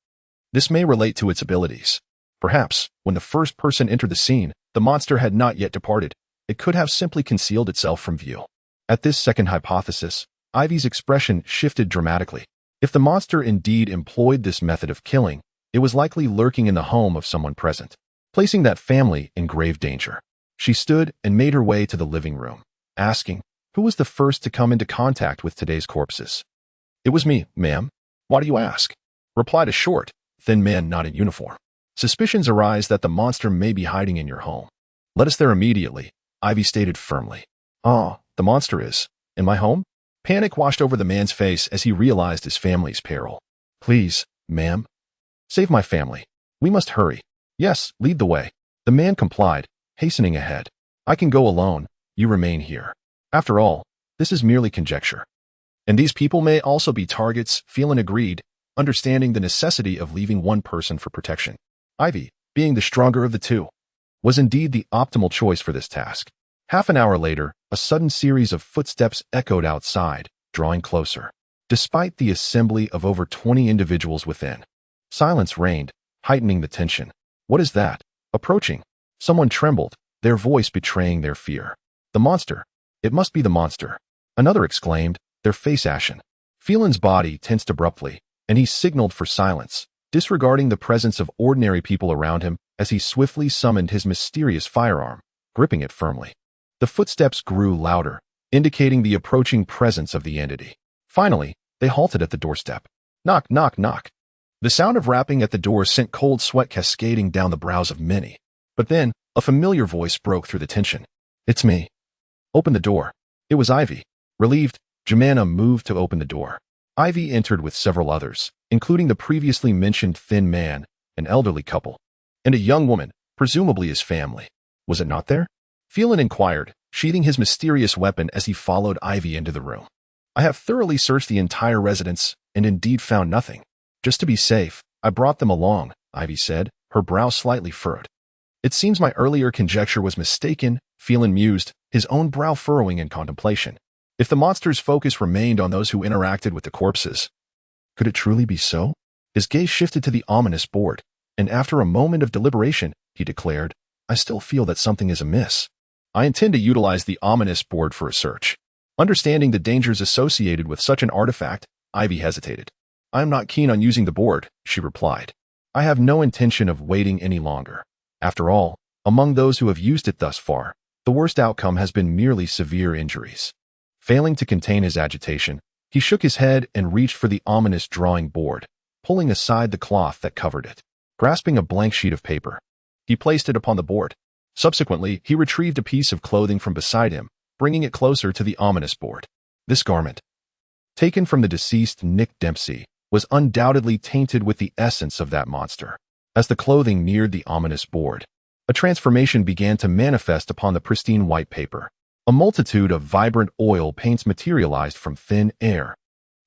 This may relate to its abilities. Perhaps, when the first person entered the scene, the monster had not yet departed. It could have simply concealed itself from view. At this second hypothesis, Ivy's expression shifted dramatically. If the monster indeed employed this method of killing, it was likely lurking in the home of someone present, placing that family in grave danger. She stood and made her way to the living room, asking, Who was the first to come into contact with today's corpses? It was me, ma'am. Why do you ask? Replied a short, thin man not in uniform. Suspicions arise that the monster may be hiding in your home. Let us there immediately, Ivy stated firmly. "Ah, the monster is in my home?" Panic washed over the man's face as he realized his family's peril. "Please, ma'am. Save my family. We must hurry." "Yes, lead the way." The man complied, hastening ahead. "I can go alone. You remain here. After all, this is merely conjecture. And these people may also be targets," Feilin agreed, understanding the necessity of leaving one person for protection. Ivy, being the stronger of the two, was indeed the optimal choice for this task. Half an hour later, a sudden series of footsteps echoed outside, drawing closer. Despite the assembly of over 20 individuals within, silence reigned, heightening the tension. "What is that? Approaching?" Someone trembled, their voice betraying their fear. "The monster. It must be the monster." Another exclaimed, their face ashen. Feilin's body tensed abruptly, and he signaled for silence, disregarding the presence of ordinary people around him as he swiftly summoned his mysterious firearm, gripping it firmly. The footsteps grew louder, indicating the approaching presence of the entity. Finally, they halted at the doorstep. Knock, knock, knock. The sound of rapping at the door sent cold sweat cascading down the brows of many. But then, a familiar voice broke through the tension. "It's me. Open the door." It was Ivy. Relieved, Jemima moved to open the door. Ivy entered with several others, including the previously mentioned thin man, an elderly couple, and a young woman, presumably his family. Was it not there? Feilin inquired, sheathing his mysterious weapon as he followed Ivy into the room. "I have thoroughly searched the entire residence and indeed found nothing. Just to be safe, I brought them along," Ivy said, her brow slightly furrowed. "It seems my earlier conjecture was mistaken," Feilin mused, his own brow furrowing in contemplation. If the monster's focus remained on those who interacted with the corpses, could it truly be so? His gaze shifted to the ominous board, and after a moment of deliberation, he declared, "I still feel that something is amiss. I intend to utilize the ominous board for a search." Understanding the dangers associated with such an artifact, Ivy hesitated. "I am not keen on using the board," she replied. "I have no intention of waiting any longer. After all, among those who have used it thus far, the worst outcome has been merely severe injuries." Failing to contain his agitation, he shook his head and reached for the ominous drawing board, pulling aside the cloth that covered it. Grasping a blank sheet of paper, he placed it upon the board. Subsequently, he retrieved a piece of clothing from beside him, bringing it closer to the ominous board. This garment, taken from the deceased Nick Dempsey, was undoubtedly tainted with the essence of that monster. As the clothing neared the ominous board, a transformation began to manifest upon the pristine white paper. A multitude of vibrant oil paints materialized from thin air,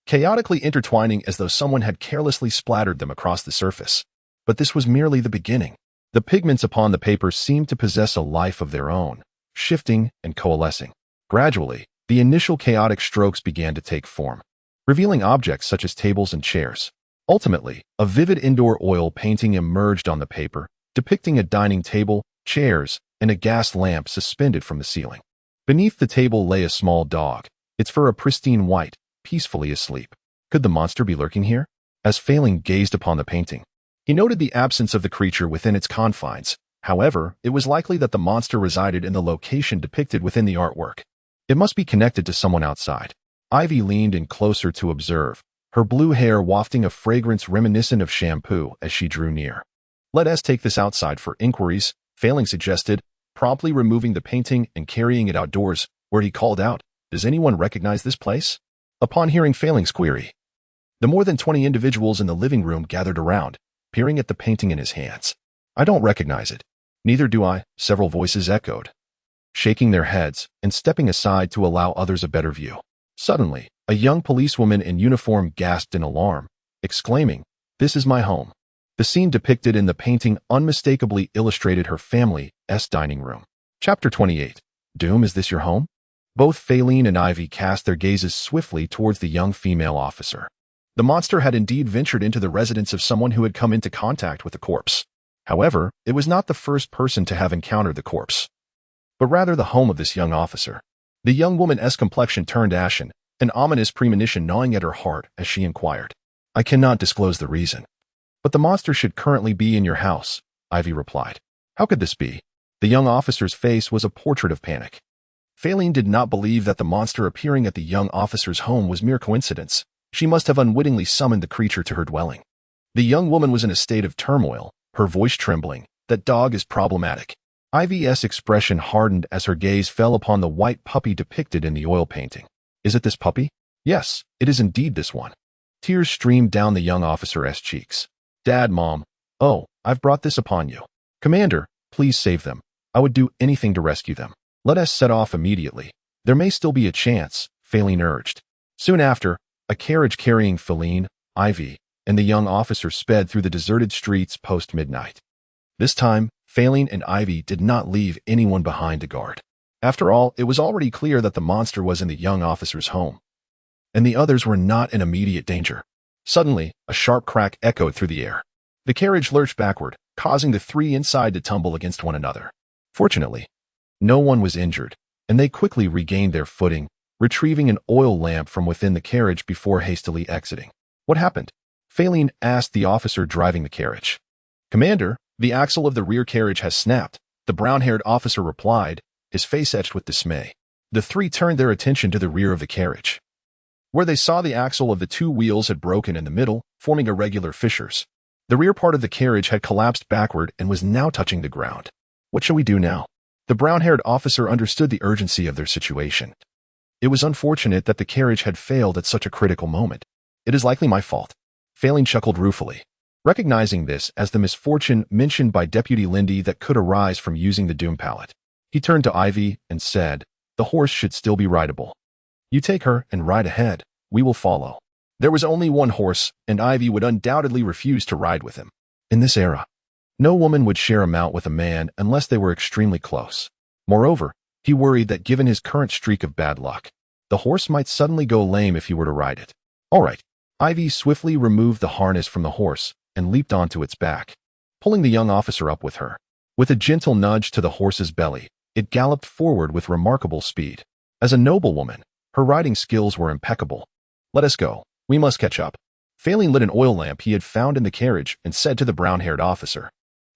chaotically intertwining as though someone had carelessly splattered them across the surface. But this was merely the beginning. The pigments upon the paper seemed to possess a life of their own, shifting and coalescing. Gradually, the initial chaotic strokes began to take form, revealing objects such as tables and chairs. Ultimately, a vivid indoor oil painting emerged on the paper, depicting a dining table, chairs, and a gas lamp suspended from the ceiling. Beneath the table lay a small dog, its fur a pristine white, peacefully asleep. Could the monster be lurking here? As Feilin gazed upon the painting, he noted the absence of the creature within its confines. However, it was likely that the monster resided in the location depicted within the artwork. It must be connected to someone outside. Ivy leaned in closer to observe, her blue hair wafting a fragrance reminiscent of shampoo as she drew near. "Let us take this outside for inquiries," Feilin suggested, promptly removing the painting and carrying it outdoors, where he called out, "Does anyone recognize this place?" Upon hearing Feilin's query, the more than 20 individuals in the living room gathered around, peering at the painting in his hands. "I don't recognize it." "Neither do I," several voices echoed, shaking their heads and stepping aside to allow others a better view. Suddenly, a young policewoman in uniform gasped in alarm, exclaiming, "This is my home." The scene depicted in the painting unmistakably illustrated her family's dining room. Chapter 28. Doom, is this your home? Both Feilin and Ivy cast their gazes swiftly towards the young female officer. The monster had indeed ventured into the residence of someone who had come into contact with the corpse. However, it was not the first person to have encountered the corpse, but rather the home of this young officer. The young woman's complexion turned ashen, an ominous premonition gnawing at her heart as she inquired. "I cannot disclose the reason, but the monster should currently be in your house," Ivy replied. "How could this be?" The young officer's face was a portrait of panic. Feilin did not believe that the monster appearing at the young officer's home was mere coincidence. She must have unwittingly summoned the creature to her dwelling. The young woman was in a state of turmoil, her voice trembling. "That dog is problematic. Ivy's expression hardened as her gaze fell upon the white puppy depicted in the oil painting. Is it this puppy? Yes, it is indeed this one. Tears streamed down the young officer's cheeks. Dad, Mom. Oh, I've brought this upon you. Commander, please save them. I would do anything to rescue them. Let us set off immediately. There may still be a chance, Feilin urged. Soon after, a carriage carrying Feilin, Ivy, and the young officer sped through the deserted streets post-midnight. This time, Feilin and Ivy did not leave anyone behind to guard. After all, it was already clear that the monster was in the young officer's home, and the others were not in immediate danger. Suddenly, a sharp crack echoed through the air. The carriage lurched backward, causing the three inside to tumble against one another. Fortunately, no one was injured, and they quickly regained their footing, retrieving an oil lamp from within the carriage before hastily exiting. What happened? Feilin asked the officer driving the carriage. Commander, the axle of the rear carriage has snapped, the brown-haired officer replied, his face etched with dismay. The three turned their attention to the rear of the carriage, where they saw the axle of the two wheels had broken in the middle, forming irregular fissures. The rear part of the carriage had collapsed backward and was now touching the ground. What shall we do now? The brown-haired officer understood the urgency of their situation. It was unfortunate that the carriage had failed at such a critical moment. It is likely my fault. Feilin chuckled ruefully, recognizing this as the misfortune mentioned by Deputy Lindy that could arise from using the doom pallet. He turned to Ivy and said, the horse should still be rideable. You take her and ride ahead. We will follow. There was only one horse, and Ivy would undoubtedly refuse to ride with him. In this era, no woman would share a mount with a man unless they were extremely close. Moreover, he worried that given his current streak of bad luck, the horse might suddenly go lame if he were to ride it. All right. Ivy swiftly removed the harness from the horse and leaped onto its back, pulling the young officer up with her. With a gentle nudge to the horse's belly, it galloped forward with remarkable speed. As a noblewoman, her riding skills were impeccable. Let us go. We must catch up. Feilin lit an oil lamp he had found in the carriage and said to the brown-haired officer.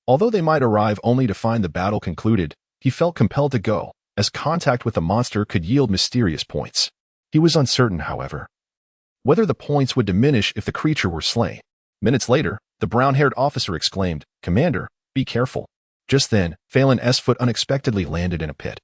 Although they might arrive only to find the battle concluded, he felt compelled to go, as contact with the monster could yield mysterious points. He was uncertain, however, whether the points would diminish if the creature were slain. Minutes later, the brown-haired officer exclaimed, Commander, be careful. Just then, Feilin's foot unexpectedly landed in a pit,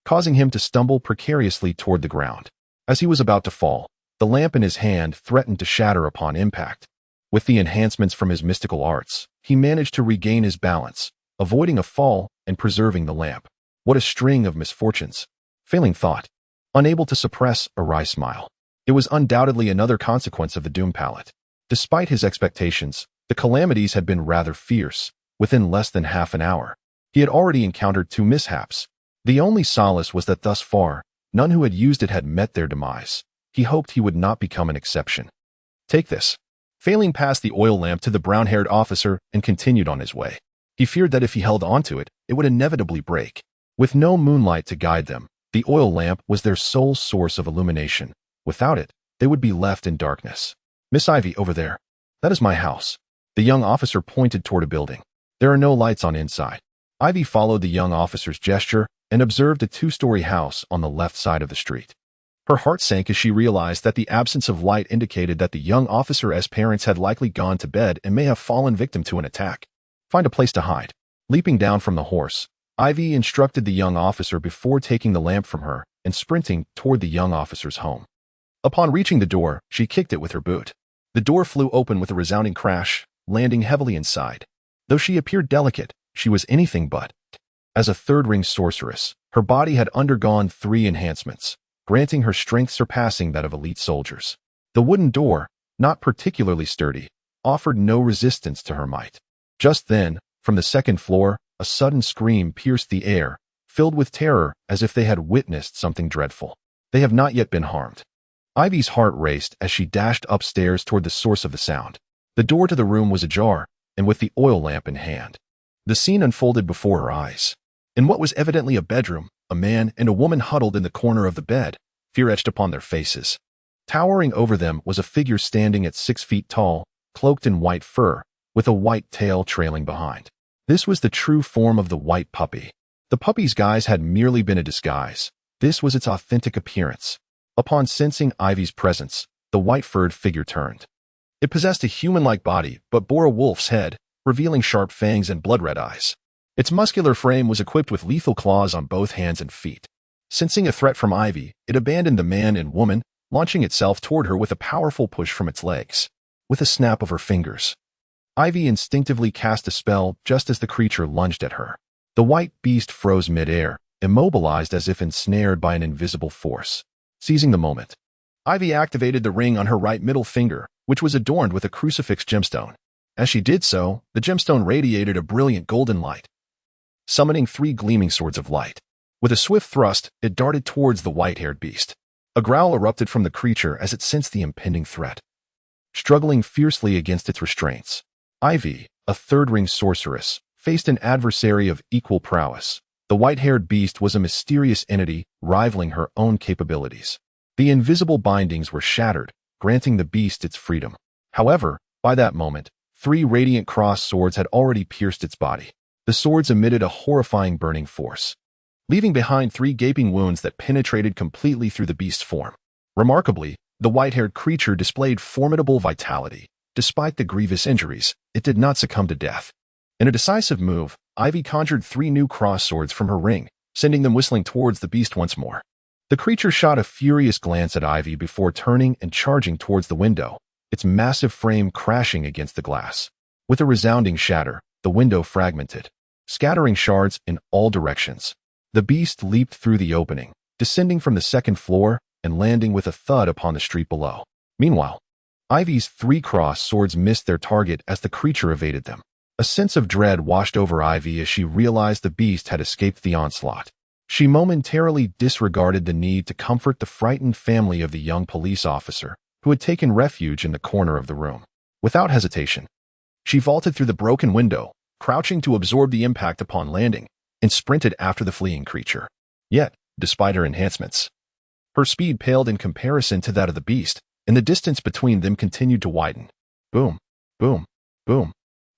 causing him to stumble precariously toward the ground. As he was about to fall, the lamp in his hand threatened to shatter upon impact. With the enhancements from his mystical arts, he managed to regain his balance, avoiding a fall and preserving the lamp. What a string of misfortunes, Feilin thought, unable to suppress a wry smile. It was undoubtedly another consequence of the doom pallet. Despite his expectations, the calamities had been rather fierce. Within less than half an hour, he had already encountered 2 mishaps. The only solace was that thus far, none who had used it had met their demise. He hoped he would not become an exception. Take this. Feilin passed the oil lamp to the brown-haired officer and continued on his way. He feared that if he held onto it, it would inevitably break. With no moonlight to guide them, the oil lamp was their sole source of illumination. Without it, they would be left in darkness. Miss Ivy, over there. That is my house. The young officer pointed toward a building. There are no lights on inside. Ivy followed the young officer's gesture and observed a 2-story house on the left side of the street. Her heart sank as she realized that the absence of light indicated that the young officer's parents had likely gone to bed and may have fallen victim to an attack. Find a place to hide. Leaping down from the horse, Ivy instructed the young officer before taking the lamp from her and sprinting toward the young officer's home. Upon reaching the door, she kicked it with her boot. The door flew open with a resounding crash, landing heavily inside. Though she appeared delicate, she was anything but. As a third-ring sorceress, her body had undergone 3 enhancements, granting her strength surpassing that of elite soldiers. The wooden door, not particularly sturdy, offered no resistance to her might. Just then, from the 2nd floor, a sudden scream pierced the air, filled with terror as if they had witnessed something dreadful. They have not yet been harmed. Ivy's heart raced as she dashed upstairs toward the source of the sound. The door to the room was ajar, and with the oil lamp in hand, the scene unfolded before her eyes. In what was evidently a bedroom, a man and a woman huddled in the corner of the bed, fear etched upon their faces. Towering over them was a figure standing at 6 feet tall, cloaked in white fur, with a white tail trailing behind. This was the true form of the white puppy. The puppy's guise had merely been a disguise. This was its authentic appearance. Upon sensing Ivy's presence, the white-furred figure turned. It possessed a human-like body, but bore a wolf's head, revealing sharp fangs and blood-red eyes. Its muscular frame was equipped with lethal claws on both hands and feet. Sensing a threat from Ivy, it abandoned the man and woman, launching itself toward her with a powerful push from its legs. With a snap of her fingers, Ivy instinctively cast a spell just as the creature lunged at her. The white beast froze mid-air, immobilized as if ensnared by an invisible force. Seizing the moment, Ivy activated the ring on her right middle finger, which was adorned with a crucifix gemstone. As she did so, the gemstone radiated a brilliant golden light, summoning 3 gleaming swords of light. With a swift thrust, it darted towards the white-haired beast. A growl erupted from the creature as it sensed the impending threat. Struggling fiercely against its restraints, Ivy, a third-ring sorceress, faced an adversary of equal prowess. The white-haired beast was a mysterious entity, rivaling her own capabilities. The invisible bindings were shattered, granting the beast its freedom. However, by that moment, 3 radiant cross swords had already pierced its body. The swords emitted a horrifying burning force, leaving behind 3 gaping wounds that penetrated completely through the beast's form. Remarkably, the white-haired creature displayed formidable vitality. Despite the grievous injuries, it did not succumb to death. In a decisive move, Ivy conjured 3 new cross swords from her ring, sending them whistling towards the beast once more. The creature shot a furious glance at Ivy before turning and charging towards the window, its massive frame crashing against the glass. With a resounding shatter, the window fragmented, scattering shards in all directions. The beast leaped through the opening, descending from the 2nd floor and landing with a thud upon the street below. Meanwhile, Ivy's 3 cross swords missed their target as the creature evaded them. A sense of dread washed over Ivy as she realized the beast had escaped the onslaught. She momentarily disregarded the need to comfort the frightened family of the young police officer, who had taken refuge in the corner of the room. Without hesitation, she vaulted through the broken window, crouching to absorb the impact upon landing, and sprinted after the fleeing creature. Yet, despite her enhancements, her speed paled in comparison to that of the beast, and the distance between them continued to widen. Boom, boom, boom.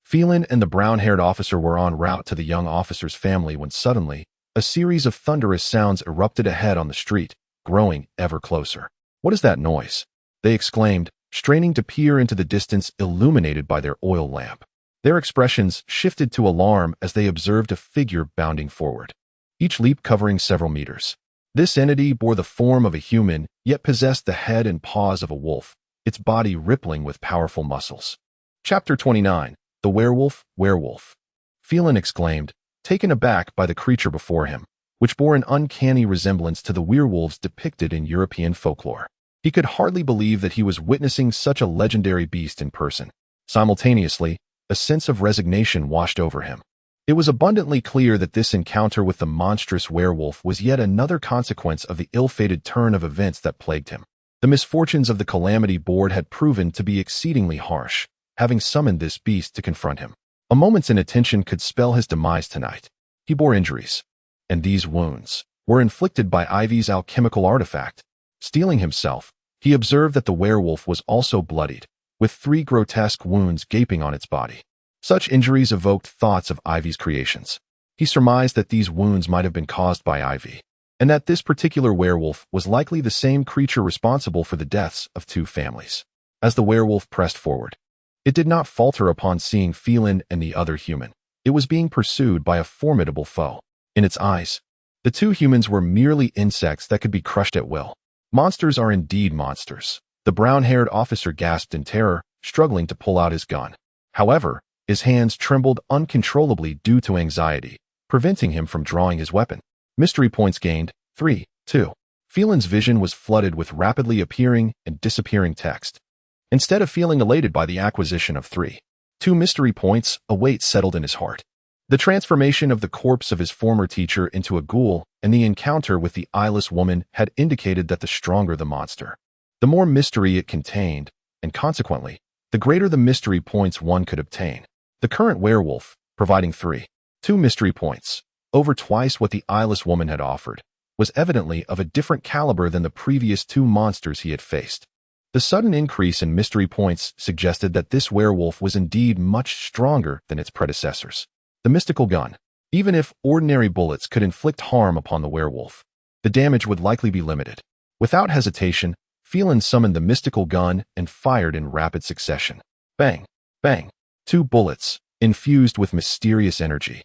Feilin and the brown-haired officer were en route to the young officer's family when suddenly, a series of thunderous sounds erupted ahead on the street, growing ever closer. "What is that noise?" they exclaimed, straining to peer into the distance illuminated by their oil lamp. Their expressions shifted to alarm as they observed a figure bounding forward, each leap covering several meters. This entity bore the form of a human, yet possessed the head and paws of a wolf, its body rippling with powerful muscles. Chapter 29. The Werewolf. Feilin exclaimed, taken aback by the creature before him, which bore an uncanny resemblance to the werewolves depicted in European folklore. He could hardly believe that he was witnessing such a legendary beast in person. Simultaneously, a sense of resignation washed over him. It was abundantly clear that this encounter with the monstrous werewolf was yet another consequence of the ill-fated turn of events that plagued him. The misfortunes of the Calamity Board had proven to be exceedingly harsh, having summoned this beast to confront him. A moment's inattention could spell his demise tonight. He bore injuries, and these wounds were inflicted by Ivy's alchemical artifact. Steeling himself, he observed that the werewolf was also bloodied, with 3 grotesque wounds gaping on its body. Such injuries evoked thoughts of Ivy's creations. He surmised that these wounds might have been caused by Ivy, and that this particular werewolf was likely the same creature responsible for the deaths of 2 families. As the werewolf pressed forward, it did not falter upon seeing Feilin and the other human. It was being pursued by a formidable foe. In its eyes, the 2 humans were merely insects that could be crushed at will. Monsters are indeed monsters. The brown-haired officer gasped in terror, struggling to pull out his gun. However, his hands trembled uncontrollably due to anxiety, preventing him from drawing his weapon. Mystery points gained, 3, 2. Feilin's vision was flooded with rapidly appearing and disappearing text. Instead of feeling elated by the acquisition of 3, 2 mystery points, a weight settled in his heart. The transformation of the corpse of his former teacher into a ghoul and the encounter with the eyeless woman had indicated that the stronger the monster, the more mystery it contained, and consequently, the greater the mystery points one could obtain. The current werewolf, providing 3, 2 mystery points, over twice what the eyeless woman had offered, was evidently of a different caliber than the previous 2 monsters he had faced. The sudden increase in mystery points suggested that this werewolf was indeed much stronger than its predecessors. The mystical gun. Even if ordinary bullets could inflict harm upon the werewolf, the damage would likely be limited. Without hesitation, Feilin summoned the mystical gun and fired in rapid succession. Bang! Bang! 2 bullets, infused with mysterious energy,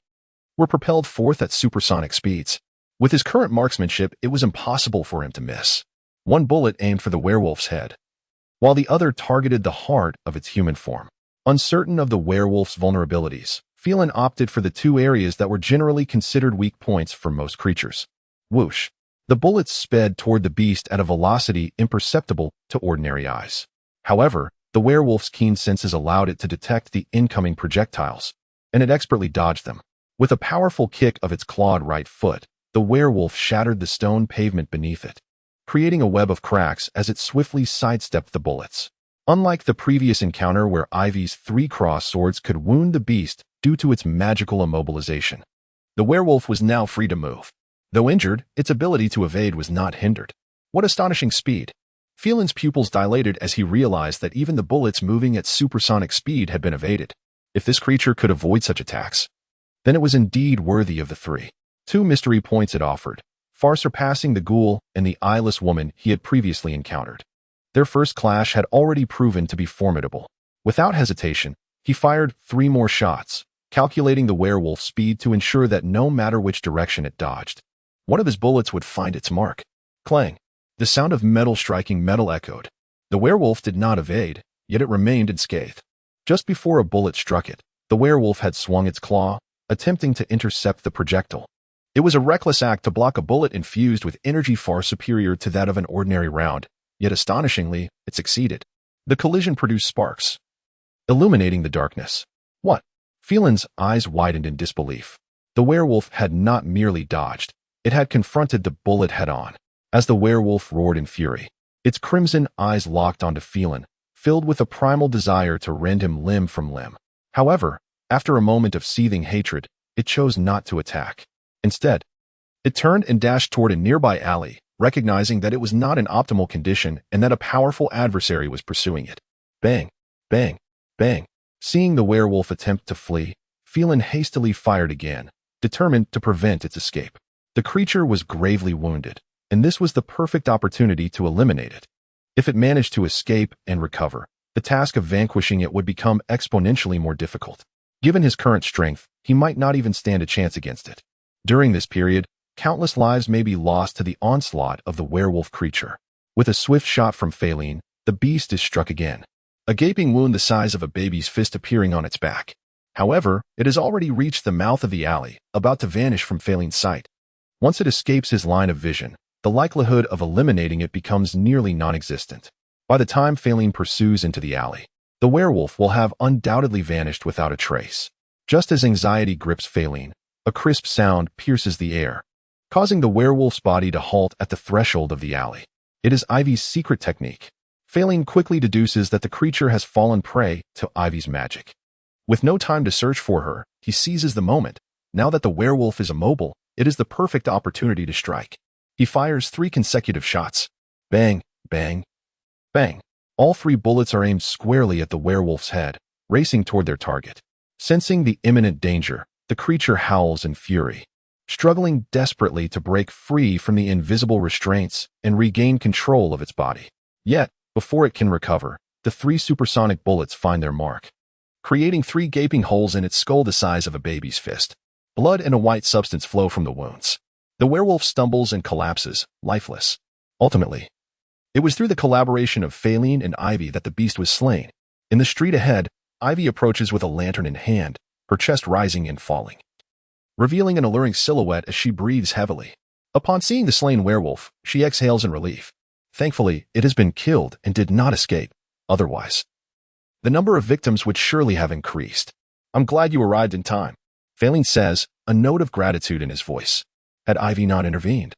were propelled forth at supersonic speeds. With his current marksmanship, it was impossible for him to miss. One bullet aimed for the werewolf's head, while the other targeted the heart of its human form. Uncertain of the werewolf's vulnerabilities, Feilin opted for the two areas that were generally considered weak points for most creatures. Whoosh! The bullets sped toward the beast at a velocity imperceptible to ordinary eyes. However, the werewolf's keen senses allowed it to detect the incoming projectiles, and it expertly dodged them. With a powerful kick of its clawed right foot, the werewolf shattered the stone pavement beneath it, creating a web of cracks as it swiftly sidestepped the bullets. Unlike the previous encounter where Ivy's 3 cross swords could wound the beast due to its magical immobilization, the werewolf was now free to move. Though injured, its ability to evade was not hindered. What astonishing speed! Feilin's pupils dilated as he realized that even the bullets moving at supersonic speed had been evaded. If this creature could avoid such attacks, then it was indeed worthy of the 2 mystery points it offered, far surpassing the ghoul and the eyeless woman he had previously encountered. Their first clash had already proven to be formidable. Without hesitation, he fired 3 more shots, calculating the werewolf's speed to ensure that no matter which direction it dodged, one of his bullets would find its mark. Clang! The sound of metal striking metal echoed. The werewolf did not evade, yet it remained unscathed. Just before a bullet struck it, the werewolf had swung its claw, attempting to intercept the projectile. It was a reckless act to block a bullet infused with energy far superior to that of an ordinary round, yet astonishingly, it succeeded. The collision produced sparks, illuminating the darkness. What? Feilin's eyes widened in disbelief. The werewolf had not merely dodged, it had confronted the bullet head-on. As the werewolf roared in fury, its crimson eyes locked onto Feilin, filled with a primal desire to rend him limb from limb. However, after a moment of seething hatred, it chose not to attack. Instead, it turned and dashed toward a nearby alley, recognizing that it was not in optimal condition and that a powerful adversary was pursuing it. Bang! Bang! Bang! Seeing the werewolf attempt to flee, Feilin hastily fired again, determined to prevent its escape. The creature was gravely wounded, and this was the perfect opportunity to eliminate it. If it managed to escape and recover, the task of vanquishing it would become exponentially more difficult. Given his current strength, he might not even stand a chance against it. During this period, countless lives may be lost to the onslaught of the werewolf creature. With a swift shot from Feilin, the beast is struck again, a gaping wound the size of a baby's fist appearing on its back. However, it has already reached the mouth of the alley, about to vanish from Feilin's sight. Once it escapes his line of vision, the likelihood of eliminating it becomes nearly non-existent. By the time Feilin pursues into the alley, the werewolf will have undoubtedly vanished without a trace. Just as anxiety grips Feilin, a crisp sound pierces the air, causing the werewolf's body to halt at the threshold of the alley. It is Ivy's secret technique. Feilin quickly deduces that the creature has fallen prey to Ivy's magic. With no time to search for her, he seizes the moment. Now that the werewolf is immobile, it is the perfect opportunity to strike. He fires 3 consecutive shots. Bang, bang, bang. All 3 bullets are aimed squarely at the werewolf's head, racing toward their target. Sensing the imminent danger, the creature howls in fury, struggling desperately to break free from the invisible restraints and regain control of its body. Yet, before it can recover, the 3 supersonic bullets find their mark, creating 3 gaping holes in its skull the size of a baby's fist. Blood and a white substance flow from the wounds. The werewolf stumbles and collapses, lifeless. Ultimately, it was through the collaboration of Feilin and Ivy that the beast was slain. In the street ahead, Ivy approaches with a lantern in hand, her chest rising and falling, revealing an alluring silhouette as she breathes heavily. Upon seeing the slain werewolf, she exhales in relief. Thankfully, it has been killed and did not escape. Otherwise, the number of victims would surely have increased. I'm glad you arrived in time, Feilin says, a note of gratitude in his voice. Had Ivy not intervened,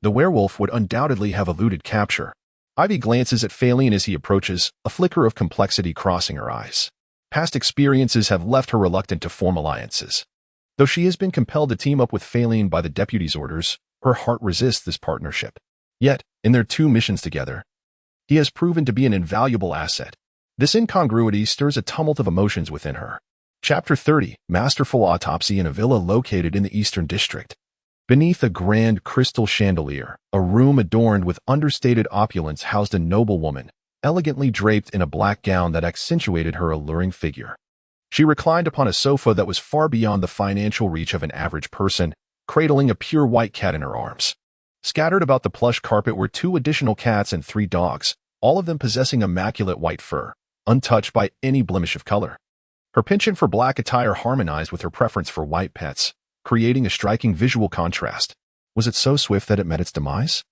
the werewolf would undoubtedly have eluded capture. Ivy glances at Feilin as he approaches, a flicker of complexity crossing her eyes. Past experiences have left her reluctant to form alliances. Though she has been compelled to team up with Feilin by the deputy's orders, her heart resists this partnership. Yet, in their 2 missions together, he has proven to be an invaluable asset. This incongruity stirs a tumult of emotions within her. Chapter 30, Masterful Autopsy in a villa located in the Eastern District. Beneath a grand crystal chandelier, a room adorned with understated opulence housed a noble woman, elegantly draped in a black gown that accentuated her alluring figure. She reclined upon a sofa that was far beyond the financial reach of an average person, cradling a pure white cat in her arms. Scattered about the plush carpet were 2 additional cats and 3 dogs, all of them possessing immaculate white fur, untouched by any blemish of color. Her penchant for black attire harmonized with her preference for white pets, creating a striking visual contrast. Was it so swift that it met its demise?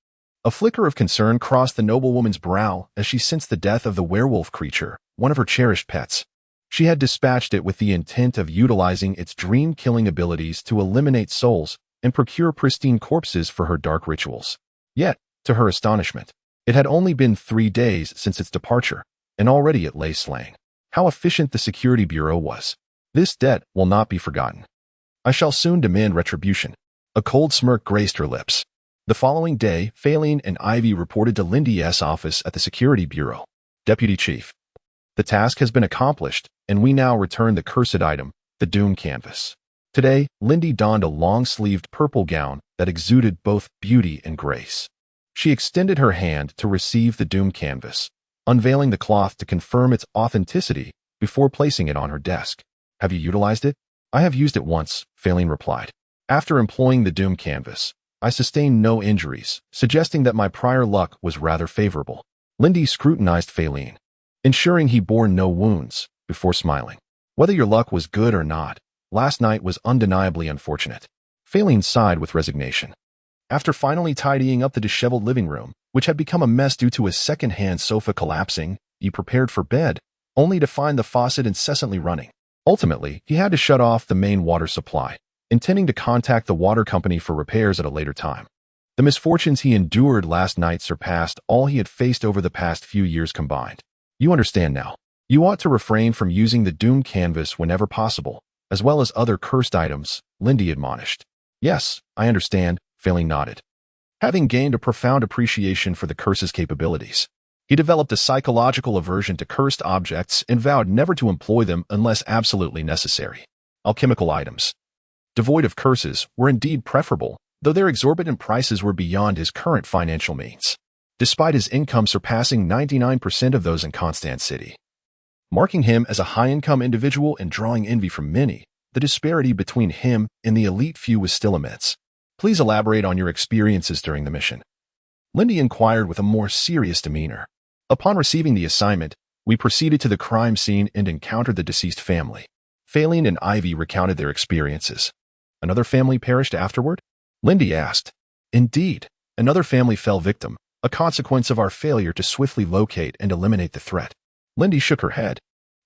A flicker of concern crossed the noblewoman's brow as she sensed the death of the werewolf creature, one of her cherished pets. She had dispatched it with the intent of utilizing its dream-killing abilities to eliminate souls and procure pristine corpses for her dark rituals. Yet, to her astonishment, it had only been 3 days since its departure, and already it lay slain. How efficient the Security Bureau was. This debt will not be forgotten. I shall soon demand retribution. A cold smirk graced her lips. The following day, Feilin and Ivy reported to Lindy's office at the Security Bureau. Deputy Chief, the task has been accomplished, and we now return the cursed item, the Doom Canvas. Today, Lindy donned a long-sleeved purple gown that exuded both beauty and grace. She extended her hand to receive the Doom Canvas, unveiling the cloth to confirm its authenticity before placing it on her desk. Have you utilized it? I have used it once, Feilin replied. After employing the Doom Canvas, I sustained no injuries, suggesting that my prior luck was rather favorable. Lindy scrutinized Feilin, ensuring he bore no wounds, before smiling. Whether your luck was good or not, last night was undeniably unfortunate. Feilin sighed with resignation. After finally tidying up the disheveled living room, which had become a mess due to a second-hand sofa collapsing, he prepared for bed, only to find the faucet incessantly running. Ultimately, he had to shut off the main water supply, intending to contact the water company for repairs at a later time. The misfortunes he endured last night surpassed all he had faced over the past few years combined. You understand now. You ought to refrain from using the Doom Canvas whenever possible, as well as other cursed items, Lindy admonished. Yes, I understand, Feilin nodded. Having gained a profound appreciation for the curse's capabilities, he developed a psychological aversion to cursed objects and vowed never to employ them unless absolutely necessary. Alchemical items, devoid of curses, were indeed preferable, though their exorbitant prices were beyond his current financial means, despite his income surpassing 99% of those in Constant City. Marking him as a high-income individual and drawing envy from many, the disparity between him and the elite few was still immense. Please elaborate on your experiences during the mission, Lindy inquired with a more serious demeanor. Upon receiving the assignment, we proceeded to the crime scene and encountered the deceased family. Feilin and Ivy recounted their experiences. Another family perished afterward? Lindy asked. Indeed, another family fell victim, a consequence of our failure to swiftly locate and eliminate the threat. Lindy shook her head.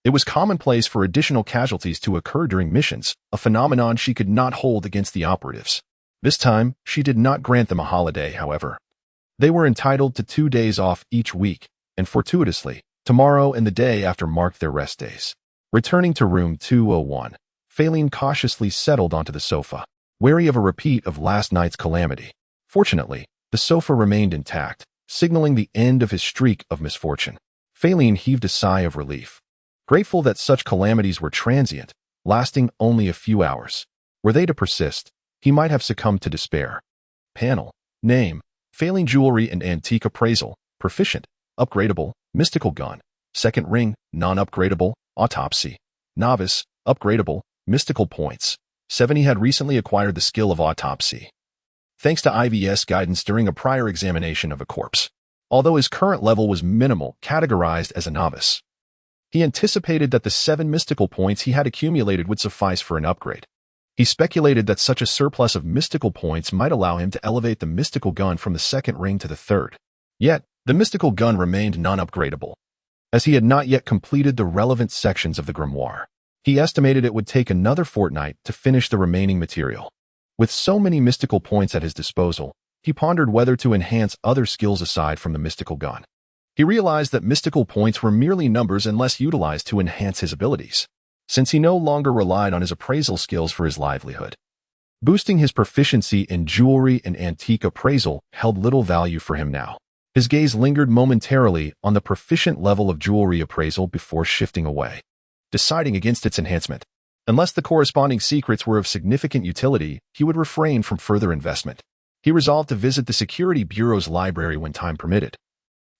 It was commonplace for additional casualties to occur during missions, a phenomenon she could not hold against the operatives. This time, she did not grant them a holiday, however. They were entitled to 2 days off each week, and fortuitously, tomorrow and the day after marked their rest days. Returning to room 201, Feilin cautiously settled onto the sofa, wary of a repeat of last night's calamity. Fortunately, the sofa remained intact, signaling the end of his streak of misfortune. Feilin heaved a sigh of relief, grateful that such calamities were transient, lasting only a few hours. Were they to persist, he might have succumbed to despair. Panel. Name. Feilin Jewelry and Antique Appraisal. Proficient. Upgradable. Mystical Gun. Second Ring. Non-upgradable. Autopsy. Novice. Upgradable. Mystical Points. 7. He had recently acquired the skill of autopsy, thanks to IVS guidance during a prior examination of a corpse. Although his current level was minimal, categorized as a novice, he anticipated that the 7 mystical points he had accumulated would suffice for an upgrade. He speculated that such a surplus of mystical points might allow him to elevate the mystical gun from the 2nd ring to the 3rd. Yet, the mystical gun remained non-upgradable, as he had not yet completed the relevant sections of the grimoire. He estimated it would take another fortnight to finish the remaining material. With so many mystical points at his disposal, he pondered whether to enhance other skills aside from the mystical gun. He realized that mystical points were merely numbers unless utilized to enhance his abilities, since he no longer relied on his appraisal skills for his livelihood. Boosting his proficiency in jewelry and antique appraisal held little value for him now. His gaze lingered momentarily on the proficient level of jewelry appraisal before shifting away, deciding against its enhancement. Unless the corresponding secrets were of significant utility, he would refrain from further investment. He resolved to visit the Security Bureau's library when time permitted,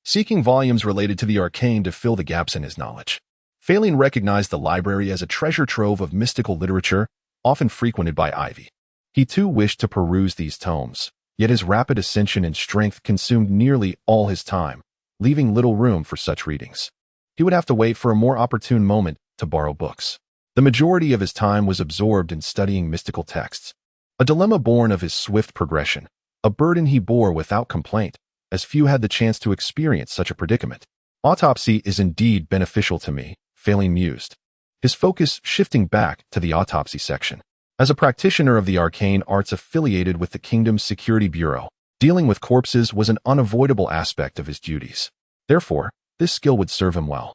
seeking volumes related to the arcane to fill the gaps in his knowledge. Feilin recognized the library as a treasure trove of mystical literature, often frequented by Ivy. He too wished to peruse these tomes, yet his rapid ascension in strength consumed nearly all his time, leaving little room for such readings. He would have to wait for a more opportune moment to borrow books. The majority of his time was absorbed in studying mystical texts, a dilemma born of his swift progression, a burden he bore without complaint, as few had the chance to experience such a predicament. Autopsy is indeed beneficial to me, Feilin mused, his focus shifting back to the autopsy section. As a practitioner of the arcane arts affiliated with the kingdom's security bureau, dealing with corpses was an unavoidable aspect of his duties. Therefore, this skill would serve him well,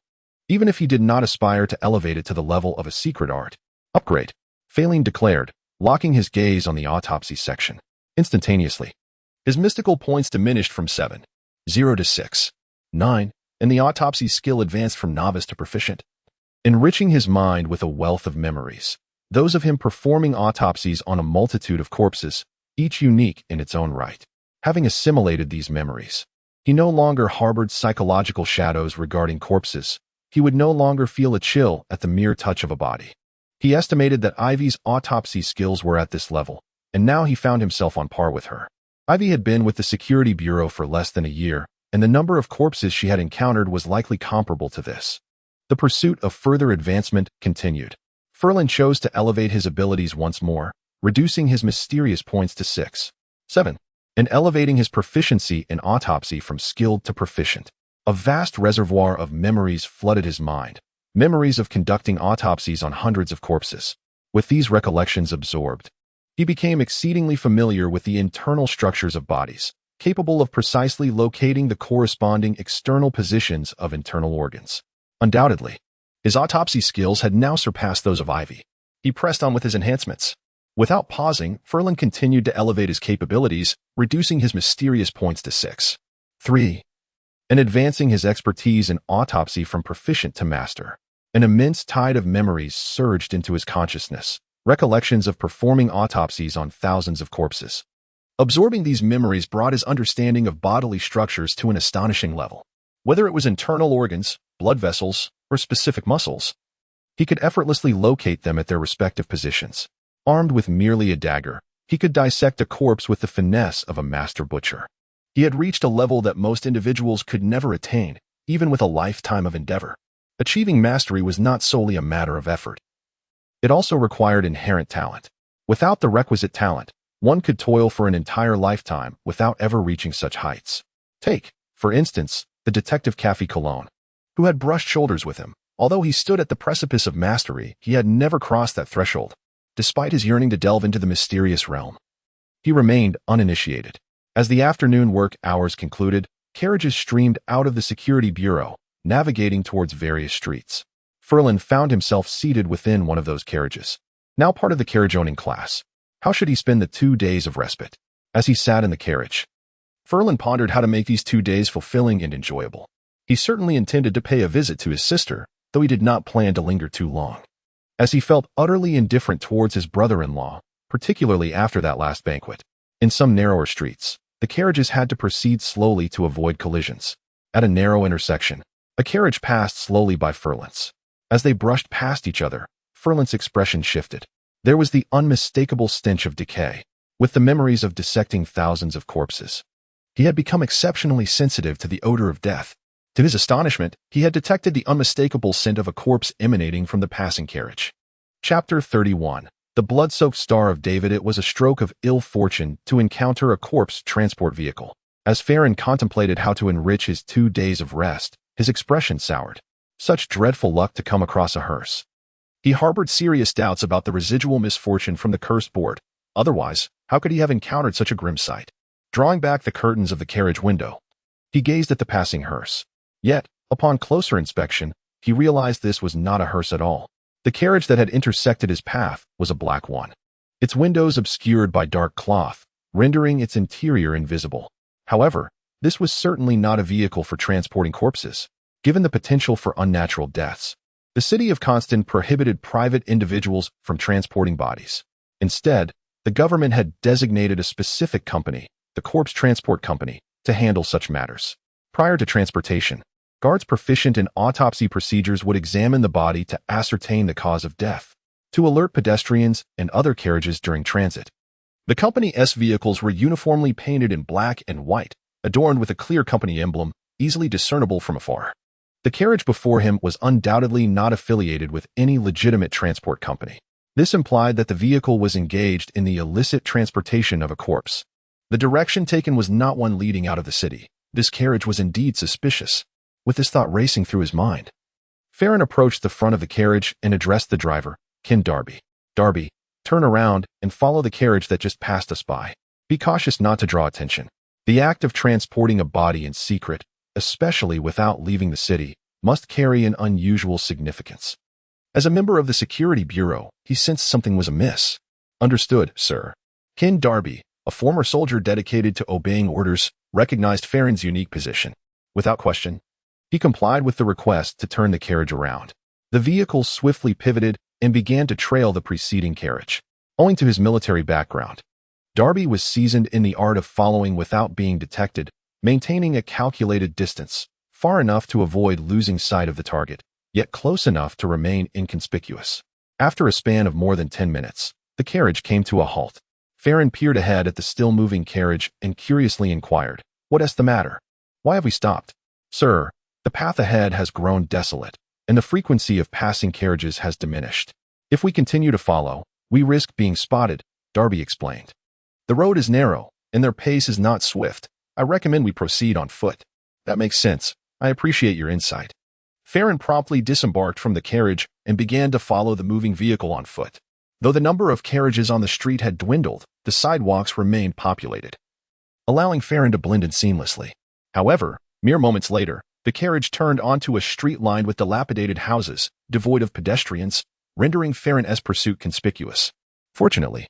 even if he did not aspire to elevate it to the level of a secret art. Upgrade, Feilin declared, locking his gaze on the autopsy section. Instantaneously, his mystical points diminished from 7.0 to 6.9, and the autopsy skill advanced from novice to proficient, enriching his mind with a wealth of memories, those of him performing autopsies on a multitude of corpses, each unique in its own right. Having assimilated these memories, he no longer harbored psychological shadows regarding corpses. He would no longer feel a chill at the mere touch of a body. He estimated that Ivy's autopsy skills were at this level, and now he found himself on par with her. Ivy had been with the Security Bureau for less than a year, and the number of corpses she had encountered was likely comparable to this. The pursuit of further advancement continued. Feilin chose to elevate his abilities once more, reducing his mysterious points to 6.7, and elevating his proficiency in autopsy from skilled to proficient. A vast reservoir of memories flooded his mind, memories of conducting autopsies on hundreds of corpses. With these recollections absorbed, he became exceedingly familiar with the internal structures of bodies, capable of precisely locating the corresponding external positions of internal organs. Undoubtedly, his autopsy skills had now surpassed those of Ivy. He pressed on with his enhancements. Without pausing, Feilin continued to elevate his capabilities, reducing his mysterious points to 6.3, and advancing his expertise in autopsy from proficient to master. An immense tide of memories surged into his consciousness, recollections of performing autopsies on thousands of corpses. Absorbing these memories brought his understanding of bodily structures to an astonishing level. Whether it was internal organs, blood vessels, or specific muscles, he could effortlessly locate them at their respective positions. Armed with merely a dagger, he could dissect a corpse with the finesse of a master butcher. He had reached a level that most individuals could never attain, even with a lifetime of endeavor. Achieving mastery was not solely a matter of effort. It also required inherent talent. Without the requisite talent, one could toil for an entire lifetime without ever reaching such heights. Take, for instance, the detective Cafe Cologne, who had brushed shoulders with him. Although he stood at the precipice of mastery, he had never crossed that threshold. Despite his yearning to delve into the mysterious realm, he remained uninitiated. As the afternoon work hours concluded, carriages streamed out of the security bureau, navigating towards various streets. Feilin found himself seated within one of those carriages, now part of the carriage-owning class. How should he spend the 2 days of respite? As he sat in the carriage, Feilin pondered how to make these 2 days fulfilling and enjoyable. He certainly intended to pay a visit to his sister, though he did not plan to linger too long. As he felt utterly indifferent towards his brother-in-law, particularly after that last banquet. In some narrower streets, the carriages had to proceed slowly to avoid collisions. At a narrow intersection, a carriage passed slowly by Feilin's. As they brushed past each other, Feilin's expression shifted. There was the unmistakable stench of decay, with the memories of dissecting thousands of corpses. He had become exceptionally sensitive to the odor of death. To his astonishment, he had detected the unmistakable scent of a corpse emanating from the passing carriage. Chapter 31. The blood-soaked Star of David. It was a stroke of ill fortune to encounter a corpse transport vehicle. As Feilin contemplated how to enrich his 2 days of rest, his expression soured. Such dreadful luck to come across a hearse. He harbored serious doubts about the residual misfortune from the cursed board. Otherwise, how could he have encountered such a grim sight? Drawing back the curtains of the carriage window, he gazed at the passing hearse. Yet, upon closer inspection, he realized this was not a hearse at all. The carriage that had intersected his path was a black one, its windows obscured by dark cloth, rendering its interior invisible. However, this was certainly not a vehicle for transporting corpses, given the potential for unnatural deaths. The city of Constance prohibited private individuals from transporting bodies. Instead, the government had designated a specific company, the Corpse Transport Company, to handle such matters. Prior to transportation, Guards proficient in autopsy procedures would examine the body to ascertain the cause of death, to alert pedestrians and other carriages during transit. The company's vehicles were uniformly painted in black and white, adorned with a clear company emblem, easily discernible from afar. The carriage before him was undoubtedly not affiliated with any legitimate transport company. This implied that the vehicle was engaged in the illicit transportation of a corpse. The direction taken was not one leading out of the city. This carriage was indeed suspicious. With this thought racing through his mind, Feilin approached the front of the carriage and addressed the driver, Ken Darby. Darby, turn around and follow the carriage that just passed us by. Be cautious not to draw attention. The act of transporting a body in secret, especially without leaving the city, must carry an unusual significance. As a member of the Security Bureau, he sensed something was amiss. Understood, sir. Ken Darby, a former soldier dedicated to obeying orders, recognized Feilin's unique position. Without question, he complied with the request to turn the carriage around. The vehicle swiftly pivoted and began to trail the preceding carriage. Owing to his military background, Darby was seasoned in the art of following without being detected, maintaining a calculated distance, far enough to avoid losing sight of the target, yet close enough to remain inconspicuous. After a span of more than 10 minutes, the carriage came to a halt. Feilin peered ahead at the still-moving carriage and curiously inquired, "What's the matter? Why have we stopped?" "Sir, the path ahead has grown desolate, and the frequency of passing carriages has diminished. If we continue to follow, we risk being spotted," Darby explained. "The road is narrow, and their pace is not swift. I recommend we proceed on foot." "That makes sense. I appreciate your insight." Feilin promptly disembarked from the carriage and began to follow the moving vehicle on foot. Though the number of carriages on the street had dwindled, the sidewalks remained populated, allowing Feilin to blend in seamlessly. However, mere moments later, the carriage turned onto a street lined with dilapidated houses, devoid of pedestrians, rendering Feilin's pursuit conspicuous. Fortunately,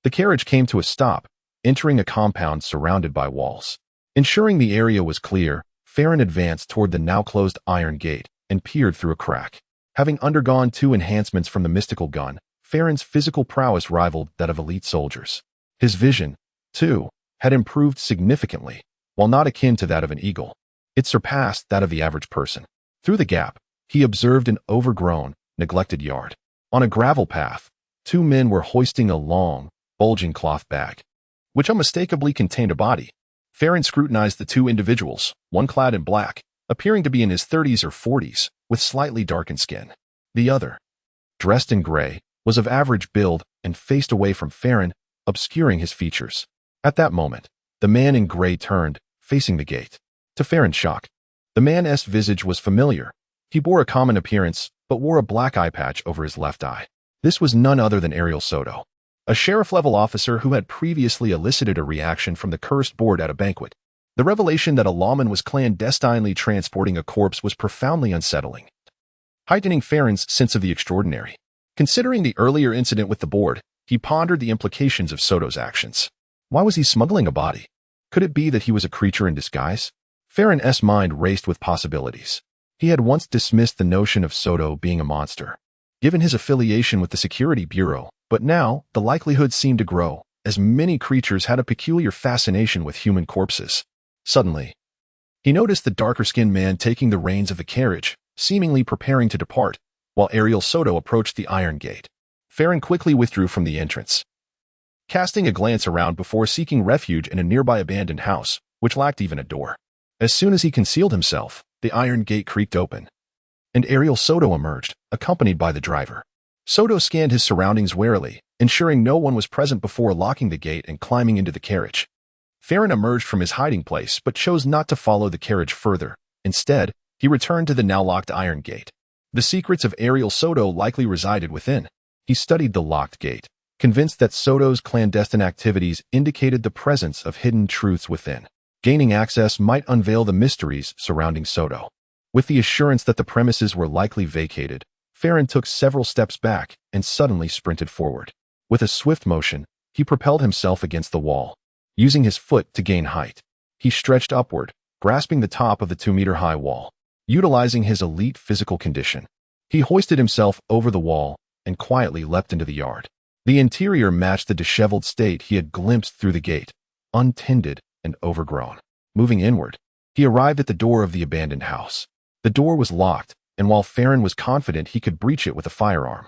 the carriage came to a stop, entering a compound surrounded by walls. Ensuring the area was clear, Feilin advanced toward the now-closed iron gate and peered through a crack. Having undergone 2 enhancements from the mystical gun, Feilin's physical prowess rivaled that of elite soldiers. His vision, too, had improved significantly, while not akin to that of an eagle. It surpassed that of the average person. Through the gap, he observed an overgrown, neglected yard. On a gravel path, 2 men were hoisting a long, bulging cloth bag, which unmistakably contained a body. Feilin scrutinized the 2 individuals, one clad in black, appearing to be in his 30s or 40s, with slightly darkened skin. The other, dressed in gray, was of average build and faced away from Feilin, obscuring his features. At that moment, the man in gray turned, facing the gate. To Feilin's shock, the man's visage was familiar. He bore a common appearance, but wore a black eye patch over his left eye. This was none other than Ariel Soto, a sheriff-level officer who had previously elicited a reaction from the cursed board at a banquet. The revelation that a lawman was clandestinely transporting a corpse was profoundly unsettling, heightening Feilin's sense of the extraordinary. Considering the earlier incident with the board, he pondered the implications of Soto's actions. Why was he smuggling a body? Could it be that he was a creature in disguise? Feilin's mind raced with possibilities. He had once dismissed the notion of Soto being a monster, given his affiliation with the Security Bureau, but now the likelihood seemed to grow, as many creatures had a peculiar fascination with human corpses. Suddenly, he noticed the darker-skinned man taking the reins of the carriage, seemingly preparing to depart, while Ariel Soto approached the iron gate. Feilin quickly withdrew from the entrance, casting a glance around before seeking refuge in a nearby abandoned house, which lacked even a door. As soon as he concealed himself, the iron gate creaked open, and Ariel Soto emerged, accompanied by the driver. Soto scanned his surroundings warily, ensuring no one was present before locking the gate and climbing into the carriage. Feilin emerged from his hiding place but chose not to follow the carriage further. Instead, he returned to the now-locked iron gate. The secrets of Ariel Soto likely resided within. He studied the locked gate, convinced that Soto's clandestine activities indicated the presence of hidden truths within. Gaining access might unveil the mysteries surrounding Soto. With the assurance that the premises were likely vacated, Feilin took several steps back and suddenly sprinted forward. With a swift motion, he propelled himself against the wall, using his foot to gain height. He stretched upward, grasping the top of the 2-meter-high wall. Utilizing his elite physical condition, he hoisted himself over the wall and quietly leapt into the yard. The interior matched the disheveled state he had glimpsed through the gate, untended and overgrown. Moving inward, he arrived at the door of the abandoned house. The door was locked, and while Feilin was confident he could breach it with a firearm,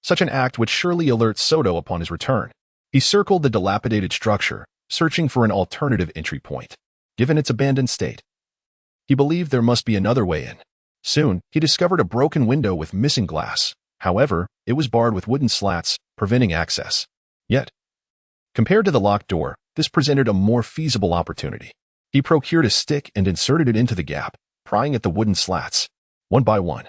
such an act would surely alert Soto upon his return. He circled the dilapidated structure, searching for an alternative entry point. Given its abandoned state, he believed there must be another way in. Soon, he discovered a broken window with missing glass. However, it was barred with wooden slats, preventing access. Yet, compared to the locked door, this presented a more feasible opportunity. He procured a stick and inserted it into the gap, prying at the wooden slats. One by one,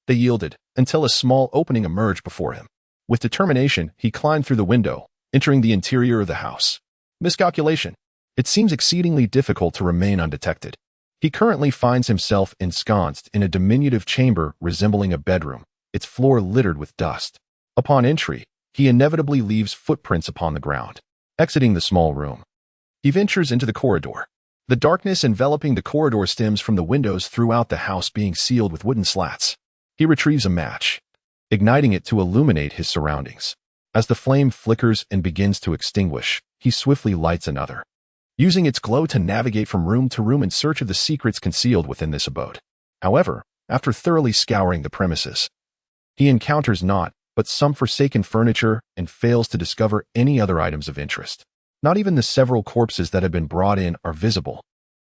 they yielded, until a small opening emerged before him. With determination, he climbed through the window, entering the interior of the house. Miscalculation. It seems exceedingly difficult to remain undetected. He currently finds himself ensconced in a diminutive chamber resembling a bedroom, its floor littered with dust. Upon entry, he inevitably leaves footprints upon the ground. Exiting the small room, he ventures into the corridor. The darkness enveloping the corridor stems from the windows throughout the house being sealed with wooden slats. He retrieves a match, igniting it to illuminate his surroundings. As the flame flickers and begins to extinguish, he swiftly lights another, using its glow to navigate from room to room in search of the secrets concealed within this abode. However, after thoroughly scouring the premises, he encounters naught but some forsaken furniture and fails to discover any other items of interest. Not even the several corpses that have been brought in are visible.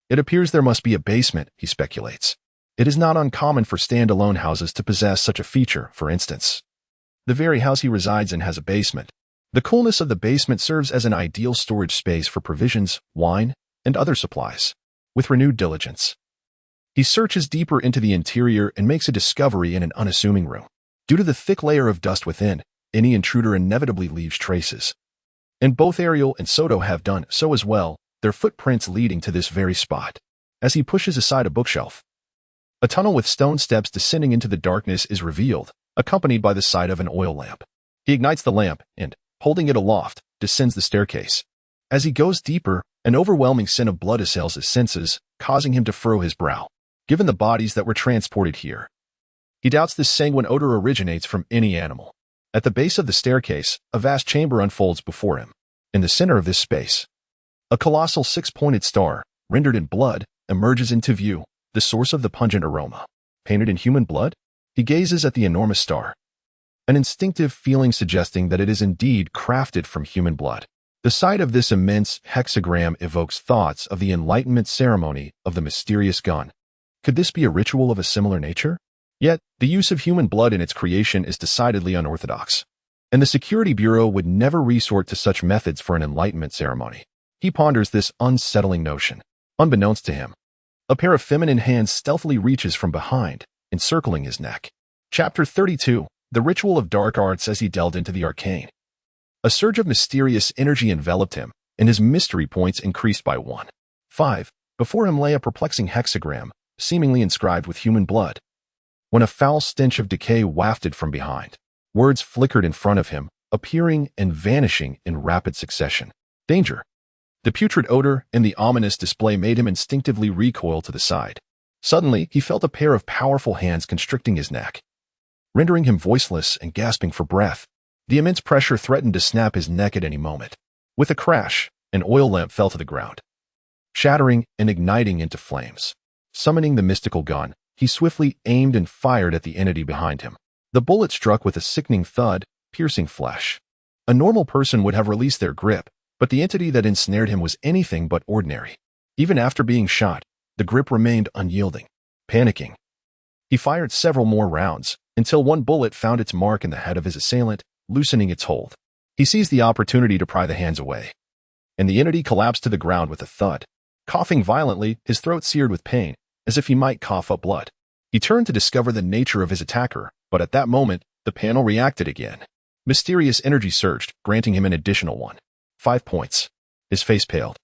It appears there must be a basement, he speculates. It is not uncommon for standalone houses to possess such a feature. For instance, the very house he resides in has a basement. The coolness of the basement serves as an ideal storage space for provisions, wine, and other supplies. With renewed diligence, he searches deeper into the interior and makes a discovery in an unassuming room. Due to the thick layer of dust within, any intruder inevitably leaves traces. And both Ariel and Soto have done so as well, their footprints leading to this very spot. As he pushes aside a bookshelf, a tunnel with stone steps descending into the darkness is revealed, accompanied by the sight of an oil lamp. He ignites the lamp and, holding it aloft, descends the staircase. As he goes deeper, an overwhelming scent of blood assails his senses, causing him to furrow his brow. Given the bodies that were transported here, he doubts this sanguine odor originates from any animal. At the base of the staircase, a vast chamber unfolds before him. In the center of this space, a colossal six-pointed star, rendered in blood, emerges into view, the source of the pungent aroma. Painted in human blood? He gazes at the enormous star, an instinctive feeling suggesting that it is indeed crafted from human blood. The sight of this immense hexagram evokes thoughts of the Enlightenment ceremony of the mysterious gun. Could this be a ritual of a similar nature? Yet, the use of human blood in its creation is decidedly unorthodox, and the Security Bureau would never resort to such methods for an Enlightenment ceremony. He ponders this unsettling notion. Unbeknownst to him, a pair of feminine hands stealthily reaches from behind, encircling his neck. Chapter 32. The Ritual of Dark Arts. As he delved into the arcane, a surge of mysterious energy enveloped him, and his mystery points increased by 1. 5. Before him lay a perplexing hexagram, seemingly inscribed with human blood. When a foul stench of decay wafted from behind, words flickered in front of him, appearing and vanishing in rapid succession. Danger. The putrid odor and the ominous display made him instinctively recoil to the side. Suddenly, he felt a pair of powerful hands constricting his neck, rendering him voiceless and gasping for breath. The immense pressure threatened to snap his neck at any moment. With a crash, an oil lamp fell to the ground, shattering and igniting into flames. Summoning the mystical gun, he swiftly aimed and fired at the entity behind him. The bullet struck with a sickening thud, piercing flesh. A normal person would have released their grip, but the entity that ensnared him was anything but ordinary. Even after being shot, the grip remained unyielding. Panicking, he fired several more rounds, until one bullet found its mark in the head of his assailant, loosening its hold. He seized the opportunity to pry the hands away, and the entity collapsed to the ground with a thud. Coughing violently, his throat seared with pain, as if he might cough up blood. He turned to discover the nature of his attacker, but at that moment, the panel reacted again. Mysterious energy surged, granting him an additional 1. 5 points. His face paled.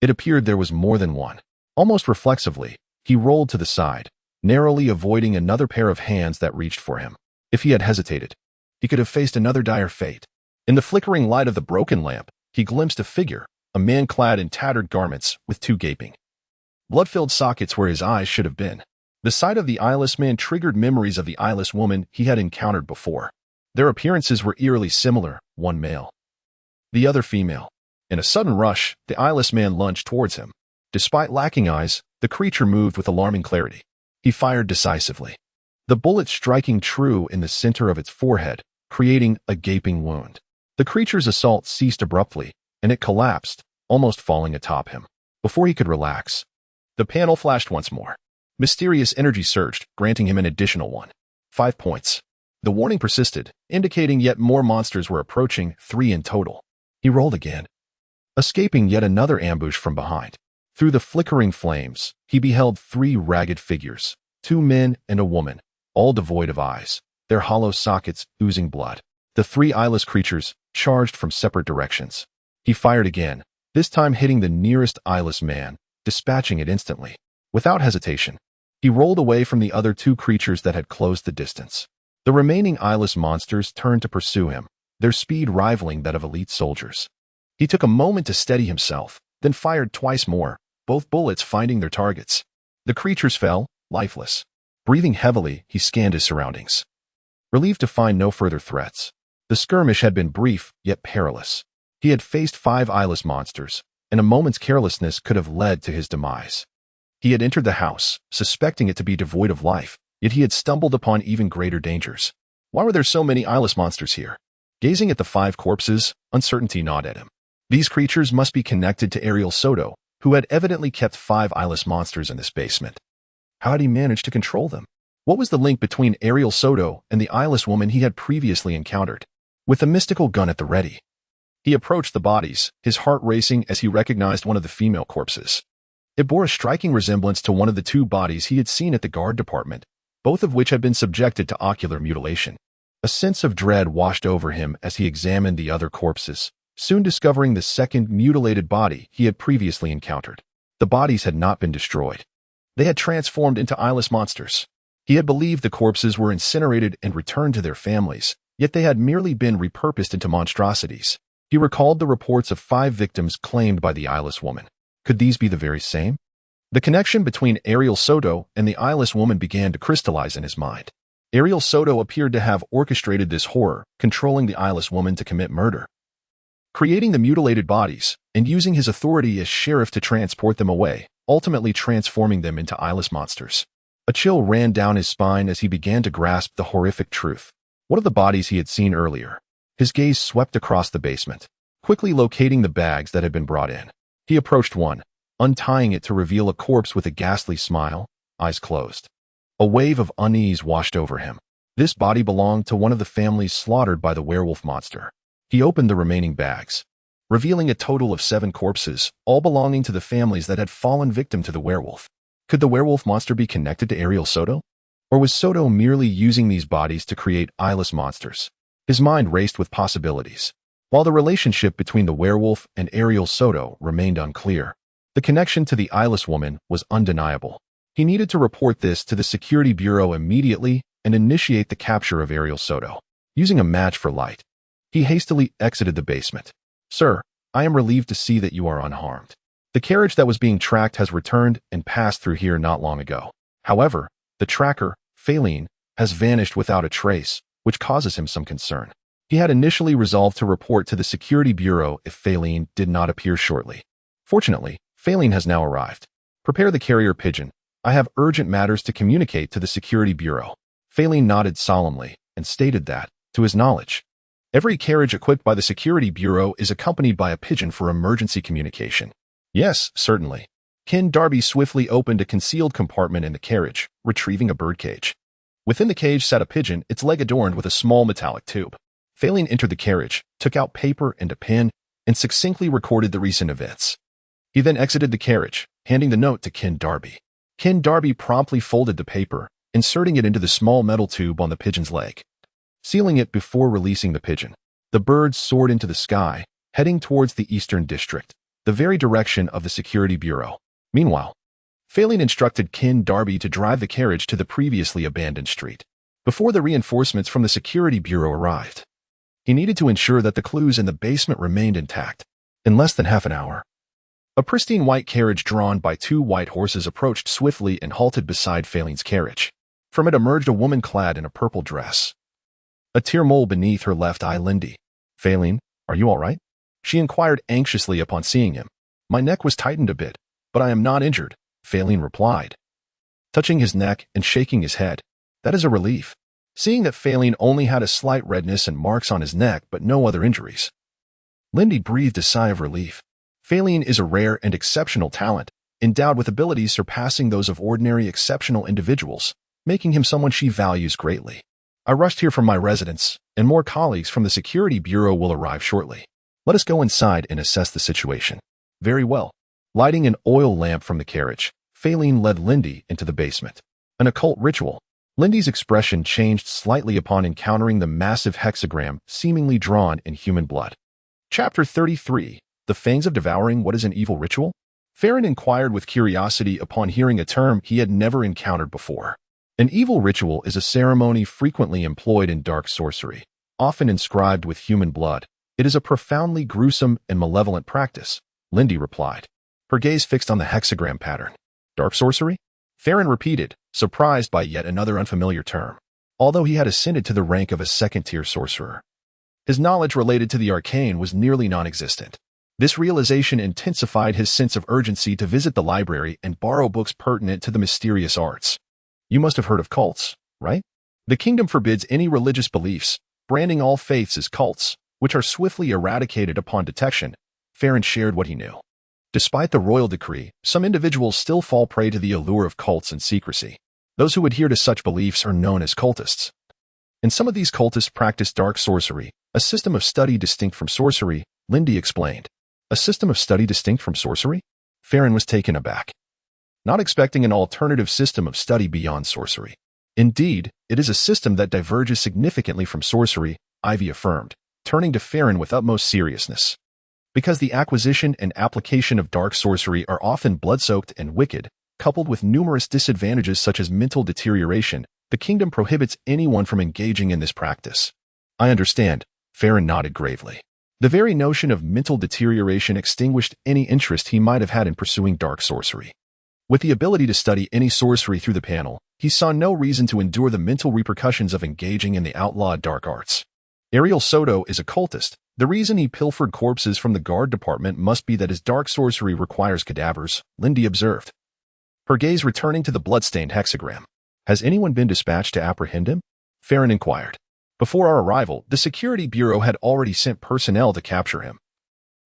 It appeared there was more than one. Almost reflexively, he rolled to the side, narrowly avoiding another pair of hands that reached for him. If he had hesitated, he could have faced another dire fate. In the flickering light of the broken lamp, he glimpsed a figure, a man clad in tattered garments with 2 gaping, blood-filled sockets where his eyes should have been. The sight of the eyeless man triggered memories of the eyeless woman he had encountered before. Their appearances were eerily similar, one male, the other female. In a sudden rush, the eyeless man lunged towards him. Despite lacking eyes, the creature moved with alarming clarity. He fired decisively, the bullet striking true in the center of its forehead, creating a gaping wound. The creature's assault ceased abruptly, and it collapsed, almost falling atop him. Before he could relax, the panel flashed once more. Mysterious energy surged, granting him an additional 5 points. The warning persisted, indicating yet more monsters were approaching, 3 in total. He rolled again, escaping yet another ambush from behind. Through the flickering flames, he beheld 3 ragged figures, 2 men and a woman, all devoid of eyes, their hollow sockets oozing blood. The 3 eyeless creatures charged from separate directions. He fired again, this time hitting the nearest eyeless man, dispatching it instantly. Without hesitation, he rolled away from the other 2 creatures that had closed the distance. The remaining eyeless monsters turned to pursue him, their speed rivaling that of elite soldiers. He took a moment to steady himself, then fired twice more, both bullets finding their targets. The creatures fell, lifeless. Breathing heavily, he scanned his surroundings, relieved to find no further threats. The skirmish had been brief, yet perilous. He had faced 5 eyeless monsters, and a moment's carelessness could have led to his demise. He had entered the house, suspecting it to be devoid of life, yet he had stumbled upon even greater dangers. Why were there so many eyeless monsters here? Gazing at the 5 corpses, uncertainty gnawed at him. These creatures must be connected to Ariel Soto, who had evidently kept 5 eyeless monsters in this basement. How had he managed to control them? What was the link between Ariel Soto and the eyeless woman he had previously encountered? With a mystical gun at the ready, he approached the bodies, his heart racing as he recognized one of the female corpses. It bore a striking resemblance to one of the 2 bodies he had seen at the guard department, both of which had been subjected to ocular mutilation. A sense of dread washed over him as he examined the other corpses, soon discovering the second mutilated body he had previously encountered. The bodies had not been destroyed. They had transformed into eyeless monsters. He had believed the corpses were incinerated and returned to their families, yet they had merely been repurposed into monstrosities. He recalled the reports of 5 victims claimed by the eyeless woman. Could these be the very same? The connection between Ariel Soto and the eyeless woman began to crystallize in his mind. Ariel Soto appeared to have orchestrated this horror, controlling the eyeless woman to commit murder, creating the mutilated bodies, and using his authority as sheriff to transport them away, ultimately transforming them into eyeless monsters. A chill ran down his spine as he began to grasp the horrific truth. One of the bodies he had seen earlier. His gaze swept across the basement, quickly locating the bags that had been brought in. He approached one, untying it to reveal a corpse with a ghastly smile, eyes closed. A wave of unease washed over him. This body belonged to one of the families slaughtered by the werewolf monster. He opened the remaining bags, revealing a total of 7 corpses, all belonging to the families that had fallen victim to the werewolf. Could the werewolf monster be connected to Ariel Soto? Or was Soto merely using these bodies to create eyeless monsters? His mind raced with possibilities. While the relationship between the werewolf and Ariel Soto remained unclear, the connection to the eyeless woman was undeniable. He needed to report this to the Security Bureau immediately and initiate the capture of Ariel Soto. Using a match for light, he hastily exited the basement. "Sir, I am relieved to see that you are unharmed. The carriage that was being tracked has returned and passed through here not long ago. However, the tracker, Feilin, has vanished without a trace, which causes him some concern." He had initially resolved to report to the Security Bureau if Feilin did not appear shortly. Fortunately, Feilin has now arrived. "Prepare the carrier pigeon. I have urgent matters to communicate to the Security Bureau." Feilin nodded solemnly and stated that, to his knowledge, every carriage equipped by the Security Bureau is accompanied by a pigeon for emergency communication. "Yes, certainly." Ken Darby swiftly opened a concealed compartment in the carriage, retrieving a birdcage. Within the cage sat a pigeon, its leg adorned with a small metallic tube. Feilin entered the carriage, took out paper and a pen, and succinctly recorded the recent events. He then exited the carriage, handing the note to Ken Darby. Ken Darby promptly folded the paper, inserting it into the small metal tube on the pigeon's leg, sealing it before releasing the pigeon. The bird soared into the sky, heading towards the Eastern District, the very direction of the Security Bureau. Meanwhile, Feilin instructed Ken Darby to drive the carriage to the previously abandoned street. Before the reinforcements from the Security Bureau arrived, he needed to ensure that the clues in the basement remained intact. In less than half an hour, a pristine white carriage drawn by 2 white horses approached swiftly and halted beside Feilin's carriage. From it emerged a woman clad in a purple dress, a tear mole beneath her left eye. "Lindy." "Feilin, are you all right?" she inquired anxiously upon seeing him. "My neck was tightened a bit, but I am not injured," Feilin replied. touching his neck and shaking his head. That is a relief. Seeing that Feilin only had a slight redness and marks on his neck but no other injuries. Lindy breathed a sigh of relief. Feilin is a rare and exceptional talent, endowed with abilities surpassing those of ordinary exceptional individuals, making him someone she values greatly. I rushed here from my residence, and more colleagues from the Security Bureau will arrive shortly. Let us go inside and assess the situation. Very well. Lighting an oil lamp from the carriage, Feilin led Lindy into the basement. An occult ritual. Lindy's expression changed slightly upon encountering the massive hexagram seemingly drawn in human blood. Chapter 33. The Fangs of Devouring. What is an evil ritual? Feilin inquired with curiosity upon hearing a term he had never encountered before. An evil ritual is a ceremony frequently employed in dark sorcery, often inscribed with human blood. It is a profoundly gruesome and malevolent practice, Lindy replied, her gaze fixed on the hexagram pattern. Dark sorcery? Feilin repeated, surprised by yet another unfamiliar term. Although he had ascended to the rank of a second-tier sorcerer, his knowledge related to the arcane was nearly non-existent. This realization intensified his sense of urgency to visit the library and borrow books pertinent to the mysterious arts. You must have heard of cults, right? The kingdom forbids any religious beliefs, branding all faiths as cults, which are swiftly eradicated upon detection. Feilin shared what he knew. Despite the royal decree, some individuals still fall prey to the allure of cults and secrecy. Those who adhere to such beliefs are known as cultists. And some of these cultists practice dark sorcery, a system of study distinct from sorcery, Lindy explained. A system of study distinct from sorcery? Feilin was taken aback, not expecting an alternative system of study beyond sorcery. Indeed, it is a system that diverges significantly from sorcery, Ivy affirmed, turning to Feilin with utmost seriousness. Because the acquisition and application of dark sorcery are often blood-soaked and wicked, coupled with numerous disadvantages such as mental deterioration, the kingdom prohibits anyone from engaging in this practice. I understand, Feilin nodded gravely. The very notion of mental deterioration extinguished any interest he might have had in pursuing dark sorcery. With the ability to study any sorcery through the panel, he saw no reason to endure the mental repercussions of engaging in the outlawed dark arts. Ariel Soto is a cultist. The reason he pilfered corpses from the guard department must be that his dark sorcery requires cadavers, Lindy observed, her gaze returning to the blood-stained hexagram. Has anyone been dispatched to apprehend him? Feilin inquired. Before our arrival, the Security Bureau had already sent personnel to capture him.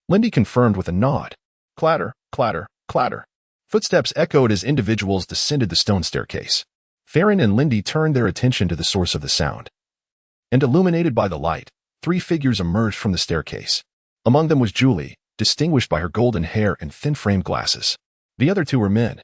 Lindy confirmed with a nod. Clatter, clatter, clatter. Footsteps echoed as individuals descended the stone staircase. Feilin and Lindy turned their attention to the source of the sound. And illuminated by the light, 3 figures emerged from the staircase. Among them was Julie, distinguished by her golden hair and thin-framed glasses. The other 2 were men.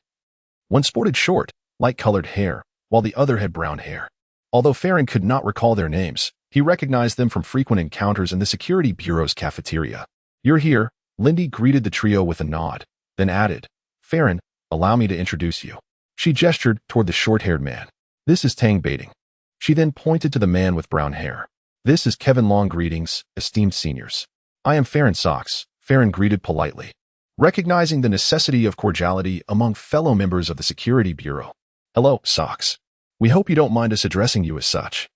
One sported short, light-colored hair, while the other had brown hair. Although Feilin could not recall their names, he recognized them from frequent encounters in the Security Bureau's cafeteria. You're here, Lindy greeted the trio with a nod, then added, Feilin, allow me to introduce you. She gestured toward the short-haired man. This is Tang Baiting. She then pointed to the man with brown hair. This is Kevin Long. Greetings, esteemed seniors. I am Feilin Sox, Feilin greeted politely, recognizing the necessity of cordiality among fellow members of the Security Bureau. Hello, Sox. We hope you don't mind us addressing you as such.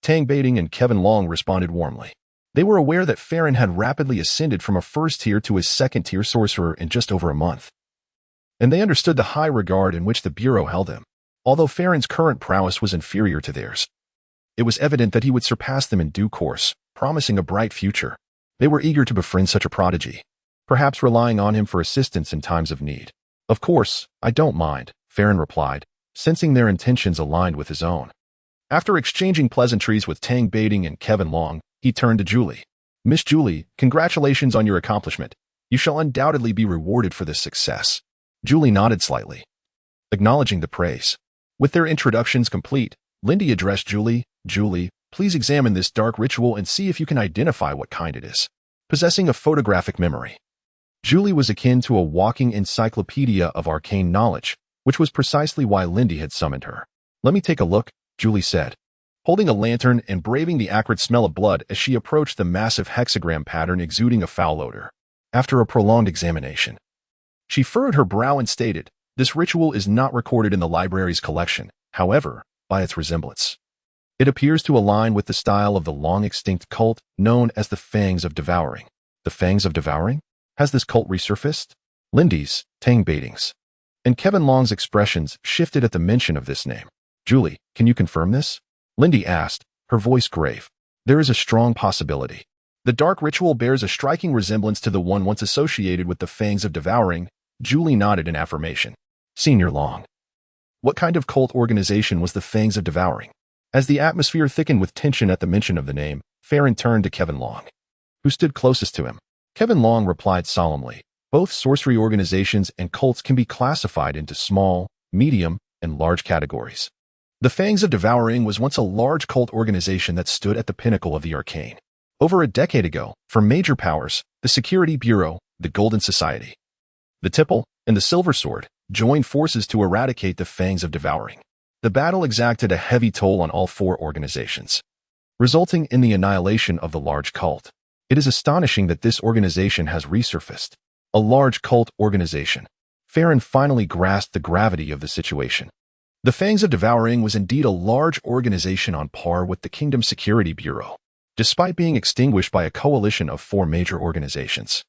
Tang Baiting and Kevin Long responded warmly. They were aware that Feilin had rapidly ascended from a first-tier to a second-tier sorcerer in just over a month, and they understood the high regard in which the Bureau held him. Although Feilin's current prowess was inferior to theirs, it was evident that he would surpass them in due course, promising a bright future. They were eager to befriend such a prodigy, perhaps relying on him for assistance in times of need. Of course, I don't mind, Feilin replied, sensing their intentions aligned with his own. After exchanging pleasantries with Tang Baiting and Kevin Long, he turned to Julie. Miss Julie, congratulations on your accomplishment. You shall undoubtedly be rewarded for this success. Julie nodded slightly, acknowledging the praise. With their introductions complete, Lindy addressed Julie. Julie, please examine this dark ritual and see if you can identify what kind it is. Possessing a photographic memory, Julie was akin to a walking encyclopedia of arcane knowledge, which was precisely why Lindy had summoned her. Let me take a look, Julie said, holding a lantern and braving the acrid smell of blood as she approached the massive hexagram pattern exuding a foul odor. After a prolonged examination, she furrowed her brow and stated, this ritual is not recorded in the library's collection. However, by its resemblance, it appears to align with the style of the long-extinct cult known as the Fangs of Devouring. The Fangs of Devouring? Has this cult resurfaced? Lindy's, Tang Baiting's, And Kevin Long's expressions shifted at the mention of this name. Julie, can you confirm this? Lindy asked, her voice grave. There is a strong possibility. The dark ritual bears a striking resemblance to the one once associated with the Fangs of Devouring. Julie nodded in affirmation. Senior Long. What kind of cult organization was the Fangs of Devouring? As the atmosphere thickened with tension at the mention of the name, Feilin turned to Kevin Long, who stood closest to him. Kevin Long replied solemnly, both sorcery organizations and cults can be classified into small, medium, and large categories. The Fangs of Devouring was once a large cult organization that stood at the pinnacle of the arcane. Over a decade ago, for major powers, the Security Bureau, the Golden Society, the Tipple, and the Silver Sword joined forces to eradicate the Fangs of Devouring. The battle exacted a heavy toll on all four organizations, resulting in the annihilation of the large cult. It is astonishing that this organization has resurfaced. A large cult organization. Feilin finally grasped the gravity of the situation. The Fangs of Devouring was indeed a large organization on par with the Kingdom Security Bureau, despite being extinguished by a coalition of four major organizations.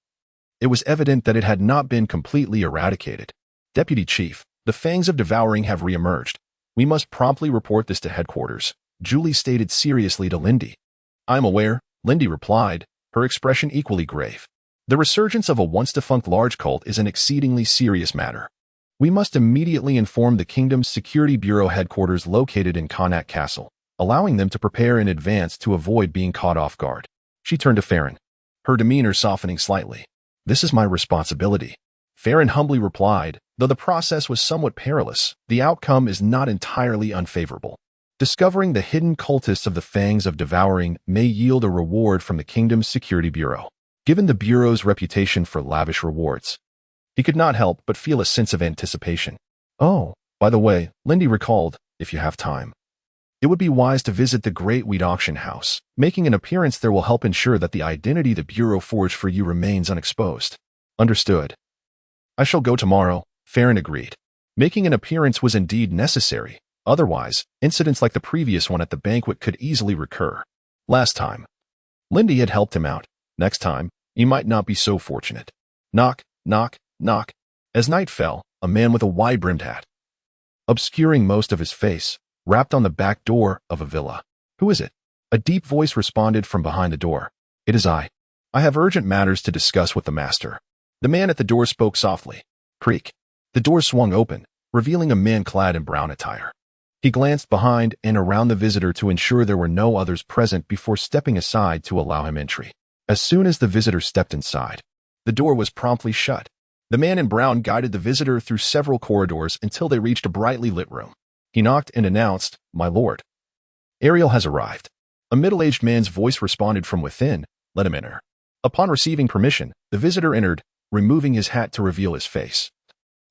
It was evident that it had not been completely eradicated. Deputy Chief, the Fangs of Devouring have reemerged. We must promptly report this to headquarters, Julie stated seriously to Lindy. I'm aware, Lindy replied, her expression equally grave. The resurgence of a once-defunct large cult is an exceedingly serious matter. We must immediately inform the Kingdom's Security Bureau headquarters located in Connacht Castle, allowing them to prepare in advance to avoid being caught off guard. She turned to Feilin, her demeanor softening slightly. This is my responsibility. Feilin humbly replied, though the process was somewhat perilous, the outcome is not entirely unfavorable. Discovering the hidden cultists of the Fangs of Devouring may yield a reward from the Kingdom's Security Bureau. Given the Bureau's reputation for lavish rewards, he could not help but feel a sense of anticipation. Oh, by the way, Lindy recalled, if you have time, it would be wise to visit the Great Wheat Auction House. Making an appearance there will help ensure that the identity the Bureau forged for you remains unexposed. Understood. I shall go tomorrow, Feilin agreed. Making an appearance was indeed necessary. Otherwise, incidents like the previous one at the banquet could easily recur. Last time, Lindy had helped him out. Next time, he might not be so fortunate. Knock, knock, knock. As night fell, a man with a wide-brimmed hat, obscuring most of his face, rapped on the back door of a villa. Who is it? A deep voice responded from behind the door. It is I. I have urgent matters to discuss with the master. The man at the door spoke softly. Creak. The door swung open, revealing a man clad in brown attire. He glanced behind and around the visitor to ensure there were no others present before stepping aside to allow him entry. As soon as the visitor stepped inside, the door was promptly shut. The man in brown guided the visitor through several corridors until they reached a brightly lit room. He knocked and announced, My lord. Ariel has arrived. A middle-aged man's voice responded from within, Let him enter. Upon receiving permission, the visitor entered, removing his hat to reveal his face,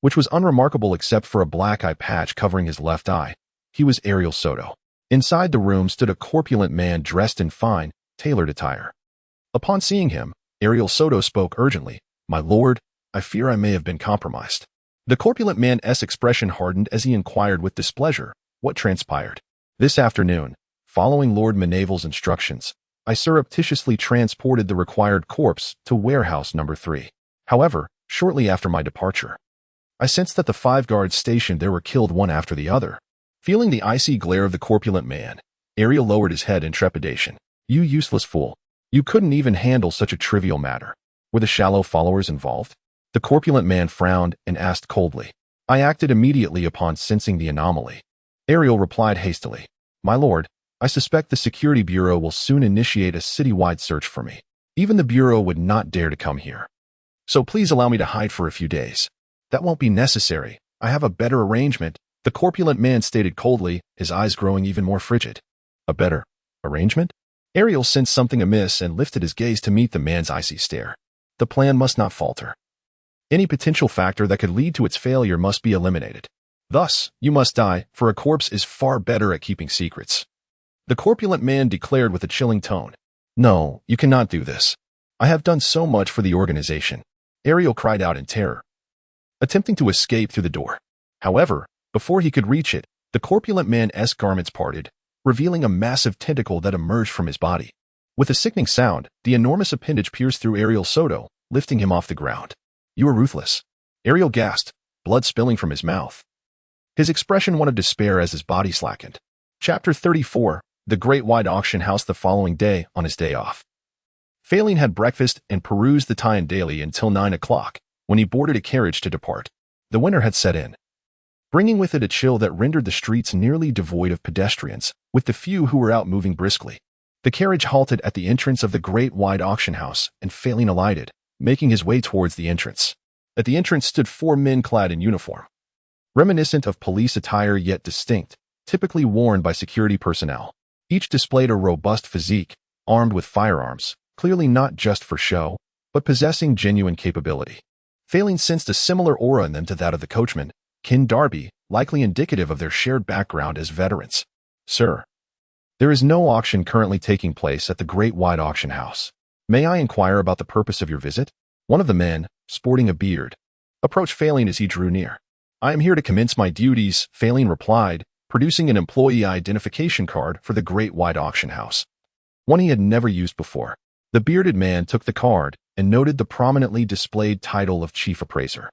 which was unremarkable except for a black eye patch covering his left eye. He was Ariel Soto. Inside the room stood a corpulent man dressed in fine, tailored attire. Upon seeing him, Ariel Soto spoke urgently, My lord, I fear I may have been compromised. The corpulent man's expression hardened as he inquired with displeasure, What transpired? This afternoon, following Lord Malevol's instructions, I surreptitiously transported the required corpse to warehouse number 3. However, shortly after my departure, I sensed that the 5 guards stationed there were killed one after the other. Feeling the icy glare of the corpulent man, Ariel lowered his head in trepidation. You useless fool. You couldn't even handle such a trivial matter. Were the shallow followers involved? The corpulent man frowned and asked coldly. I acted immediately upon sensing the anomaly. Ariel replied hastily. My lord, I suspect the Security Bureau will soon initiate a citywide search for me. Even the Bureau would not dare to come here. So please allow me to hide for a few days. That won't be necessary. I have a better arrangement, the corpulent man stated coldly, his eyes growing even more frigid. A better arrangement? Ariel sensed something amiss and lifted his gaze to meet the man's icy stare. The plan must not falter. Any potential factor that could lead to its failure must be eliminated. Thus, you must die, for a corpse is far better at keeping secrets. The corpulent man declared with a chilling tone. No, you cannot do this. I have done so much for the organization. Ariel cried out in terror, attempting to escape through the door. However, before he could reach it, the corpulent man's garments parted, revealing a massive tentacle that emerged from his body. With a sickening sound, the enormous appendage pierced through Ariel Soto, lifting him off the ground. You are ruthless. Ariel gasped, blood spilling from his mouth. His expression one of despair as his body slackened. Chapter 34. The Great Wide Auction House. The following day, on his day off, Feilin had breakfast and perused the Tian daily until 9 o'clock, when he boarded a carriage to depart. The winter had set in, bringing with it a chill that rendered the streets nearly devoid of pedestrians, with the few who were out moving briskly. The carriage halted at the entrance of the Great Wide Auction House, and Feilin alighted, making his way towards the entrance. At the entrance stood 4 men clad in uniform, reminiscent of police attire yet distinct, typically worn by security personnel. Each displayed a robust physique, armed with firearms, clearly not just for show, but possessing genuine capability. Feilin sensed a similar aura in them to that of the coachman, Kin Darby, likely indicative of their shared background as veterans. "Sir, there is no auction currently taking place at the Great Wide Auction House. May I inquire about the purpose of your visit?" One of the men, sporting a beard, approached Feilin as he drew near. "I am here to commence my duties," Feilin replied, producing an employee identification card for the Great Wide Auction House, one he had never used before. The bearded man took the card and noted the prominently displayed title of Chief Appraiser.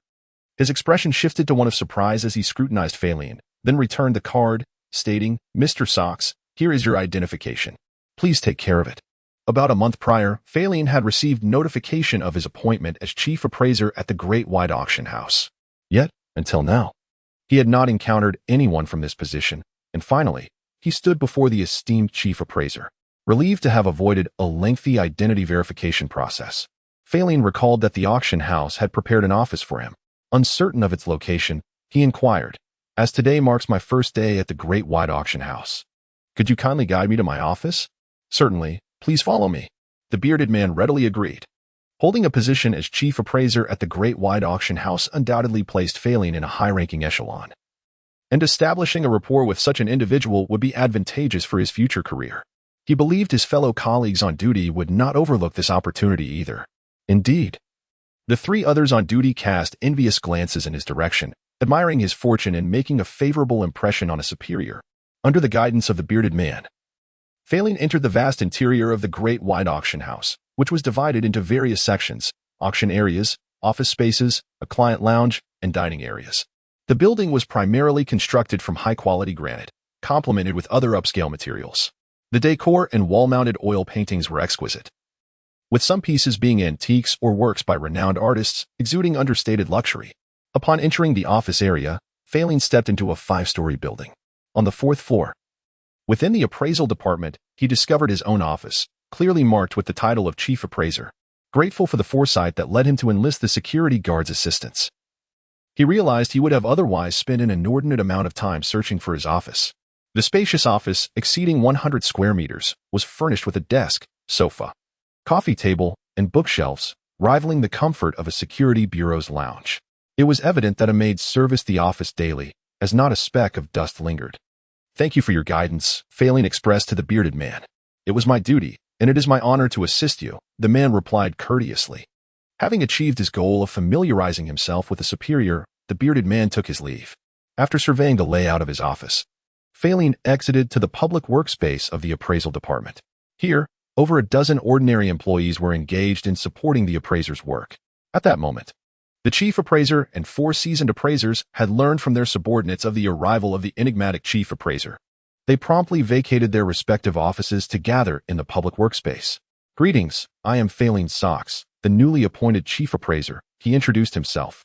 His expression shifted to one of surprise as he scrutinized Feilin, then returned the card, stating, "Mr. Socks, here is your identification. Please take care of it." About a month prior, Feilin had received notification of his appointment as Chief Appraiser at the Great Wide Auction House. Yet, until now, he had not encountered anyone from this position, and finally, he stood before the esteemed Chief Appraiser, relieved to have avoided a lengthy identity verification process. Feilin recalled that the auction house had prepared an office for him. Uncertain of its location, he inquired, "As today marks my first day at the Great Wide Auction House, could you kindly guide me to my office?" "Certainly, please follow me." The bearded man readily agreed. Holding a position as Chief Appraiser at the Great Wide Auction House undoubtedly placed Feilin in a high-ranking echelon, and establishing a rapport with such an individual would be advantageous for his future career. He believed his fellow colleagues on duty would not overlook this opportunity either. Indeed, the 3 others on duty cast envious glances in his direction, admiring his fortune and making a favorable impression on a superior. Under the guidance of the bearded man, Feilin entered the vast interior of the Great Wide Auction House, which was divided into various sections: auction areas, office spaces, a client lounge, and dining areas. The building was primarily constructed from high-quality granite, complemented with other upscale materials. The decor and wall-mounted oil paintings were exquisite, with some pieces being antiques or works by renowned artists, exuding understated luxury. Upon entering the office area, Feilin stepped into a 5-story building. On the 4th floor, within the appraisal department, he discovered his own office, clearly marked with the title of Chief Appraiser. Grateful for the foresight that led him to enlist the security guard's assistance, he realized he would have otherwise spent an inordinate amount of time searching for his office. The spacious office, exceeding 100 square meters, was furnished with a desk, sofa, coffee table, and bookshelves, rivaling the comfort of a security bureau's lounge. It was evident that a maid serviced the office daily, as not a speck of dust lingered. "Thank you for your guidance," Feilin expressed to the bearded man. "It was my duty, and it is my honor to assist you," the man replied courteously. Having achieved his goal of familiarizing himself with a superior, the bearded man took his leave. After surveying the layout of his office, Feilin exited to the public workspace of the appraisal department. Here, over a dozen ordinary employees were engaged in supporting the appraiser's work. At that moment, the Chief Appraiser and 4 seasoned appraisers had learned from their subordinates of the arrival of the enigmatic Chief Appraiser. They promptly vacated their respective offices to gather in the public workspace. "Greetings, I am Feilin Socks, the newly appointed Chief Appraiser," he introduced himself,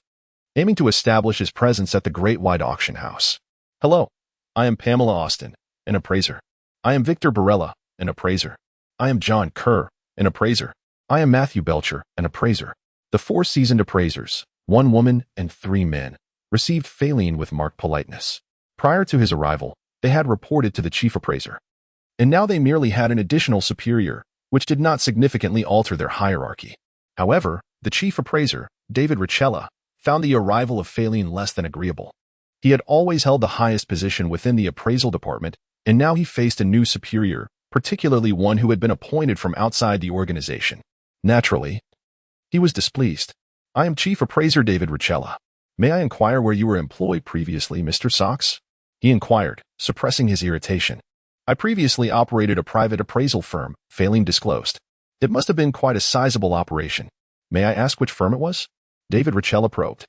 aiming to establish his presence at the Great Wide Auction House. "Hello, I am Pamela Austin, an appraiser. I am Victor Barella, an appraiser. I am John Kerr, an appraiser. I am Matthew Belcher, an appraiser." The 4 seasoned appraisers, 1 woman and 3 men, received Feilin with marked politeness. Prior to his arrival, they had reported to the Chief Appraiser, and now they merely had an additional superior, which did not significantly alter their hierarchy. However, the Chief Appraiser, David Richella, found the arrival of Feilin less than agreeable. He had always held the highest position within the appraisal department, and now he faced a new superior, particularly one who had been appointed from outside the organization. Naturally, he was displeased. "I am Chief Appraiser David Richella. May I inquire where you were employed previously, Mr. Socks?" he inquired, suppressing his irritation. "I previously operated a private appraisal firm," Feilin disclosed. "It must have been quite a sizable operation. May I ask which firm it was?" David Richella probed.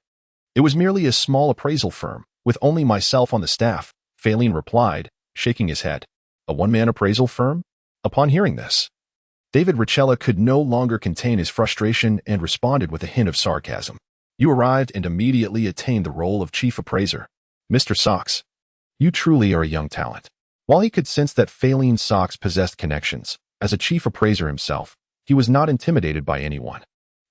It was merely a small appraisal firm, with only myself on the staff, Feilin replied, shaking his head. A one-man appraisal firm? Upon hearing this, David Ricella could no longer contain his frustration and responded with a hint of sarcasm. You arrived and immediately attained the role of chief appraiser. Mr. Socks, you truly are a young talent. While he could sense that Feilin Socks possessed connections, as a chief appraiser himself, he was not intimidated by anyone,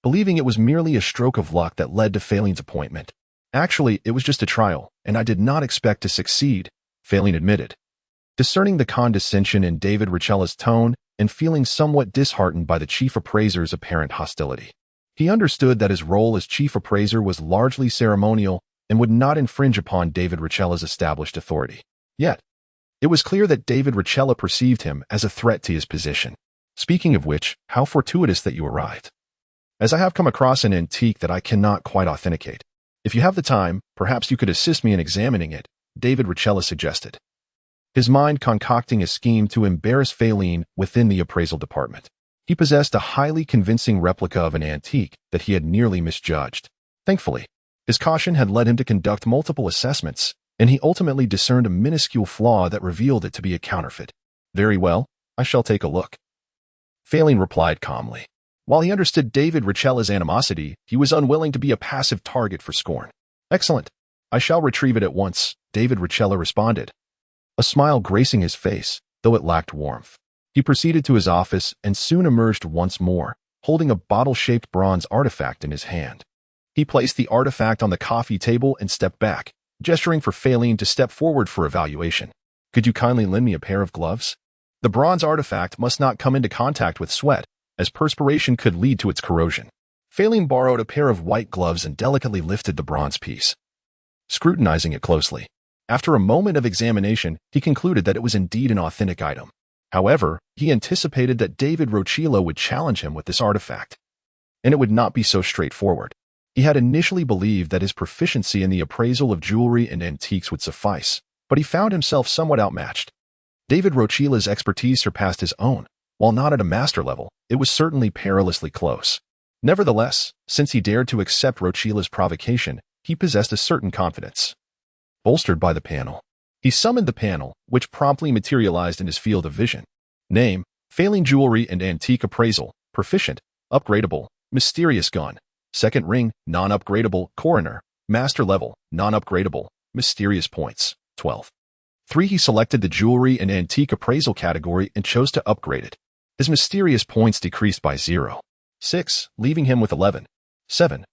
believing it was merely a stroke of luck that led to Feilin's appointment. Actually, it was just a trial, and I did not expect to succeed, Feilin admitted. Discerning the condescension in David Ricella's tone and feeling somewhat disheartened by the chief appraiser's apparent hostility, he understood that his role as chief appraiser was largely ceremonial and would not infringe upon David Ricella's established authority. Yet, it was clear that David Ricella perceived him as a threat to his position. Speaking of which, how fortuitous that you arrived. As I have come across an antique that I cannot quite authenticate. If you have the time, perhaps you could assist me in examining it, David Ricella suggested, his mind concocting a scheme to embarrass Feilin within the appraisal department. He possessed a highly convincing replica of an antique that he had nearly misjudged. Thankfully, his caution had led him to conduct multiple assessments, and he ultimately discerned a minuscule flaw that revealed it to be a counterfeit. Very well, I shall take a look, Feilin replied calmly. While he understood David Ricella's animosity, he was unwilling to be a passive target for scorn. Excellent. I shall retrieve it at once, David Ricella responded, a smile gracing his face, though it lacked warmth. He proceeded to his office and soon emerged once more, holding a bottle-shaped bronze artifact in his hand. He placed the artifact on the coffee table and stepped back, gesturing for Feilin to step forward for evaluation. Could you kindly lend me a pair of gloves? The bronze artifact must not come into contact with sweat, as perspiration could lead to its corrosion. Feilin borrowed a pair of white gloves and delicately lifted the bronze piece, scrutinizing it closely. After a moment of examination, he concluded that it was indeed an authentic item. However, he anticipated that David Ricella would challenge him with this artifact, and it would not be so straightforward. He had initially believed that his proficiency in the appraisal of jewelry and antiques would suffice, but he found himself somewhat outmatched. David Ricella's expertise surpassed his own. While not at a master level, it was certainly perilously close. Nevertheless, since he dared to accept Ricella's provocation, he possessed a certain confidence. Bolstered by the panel, he summoned the panel, which promptly materialized in his field of vision. Name: Feilin Jewelry and Antique Appraisal, Proficient, Upgradable, Mysterious Gun. Second ring, non-upgradable, Coroner, Master Level, non-upgradable, Mysterious Points, 12. 3. He selected the Jewelry and Antique Appraisal category and chose to upgrade it. His mysterious points decreased by 0. 6, leaving him with 11. 7.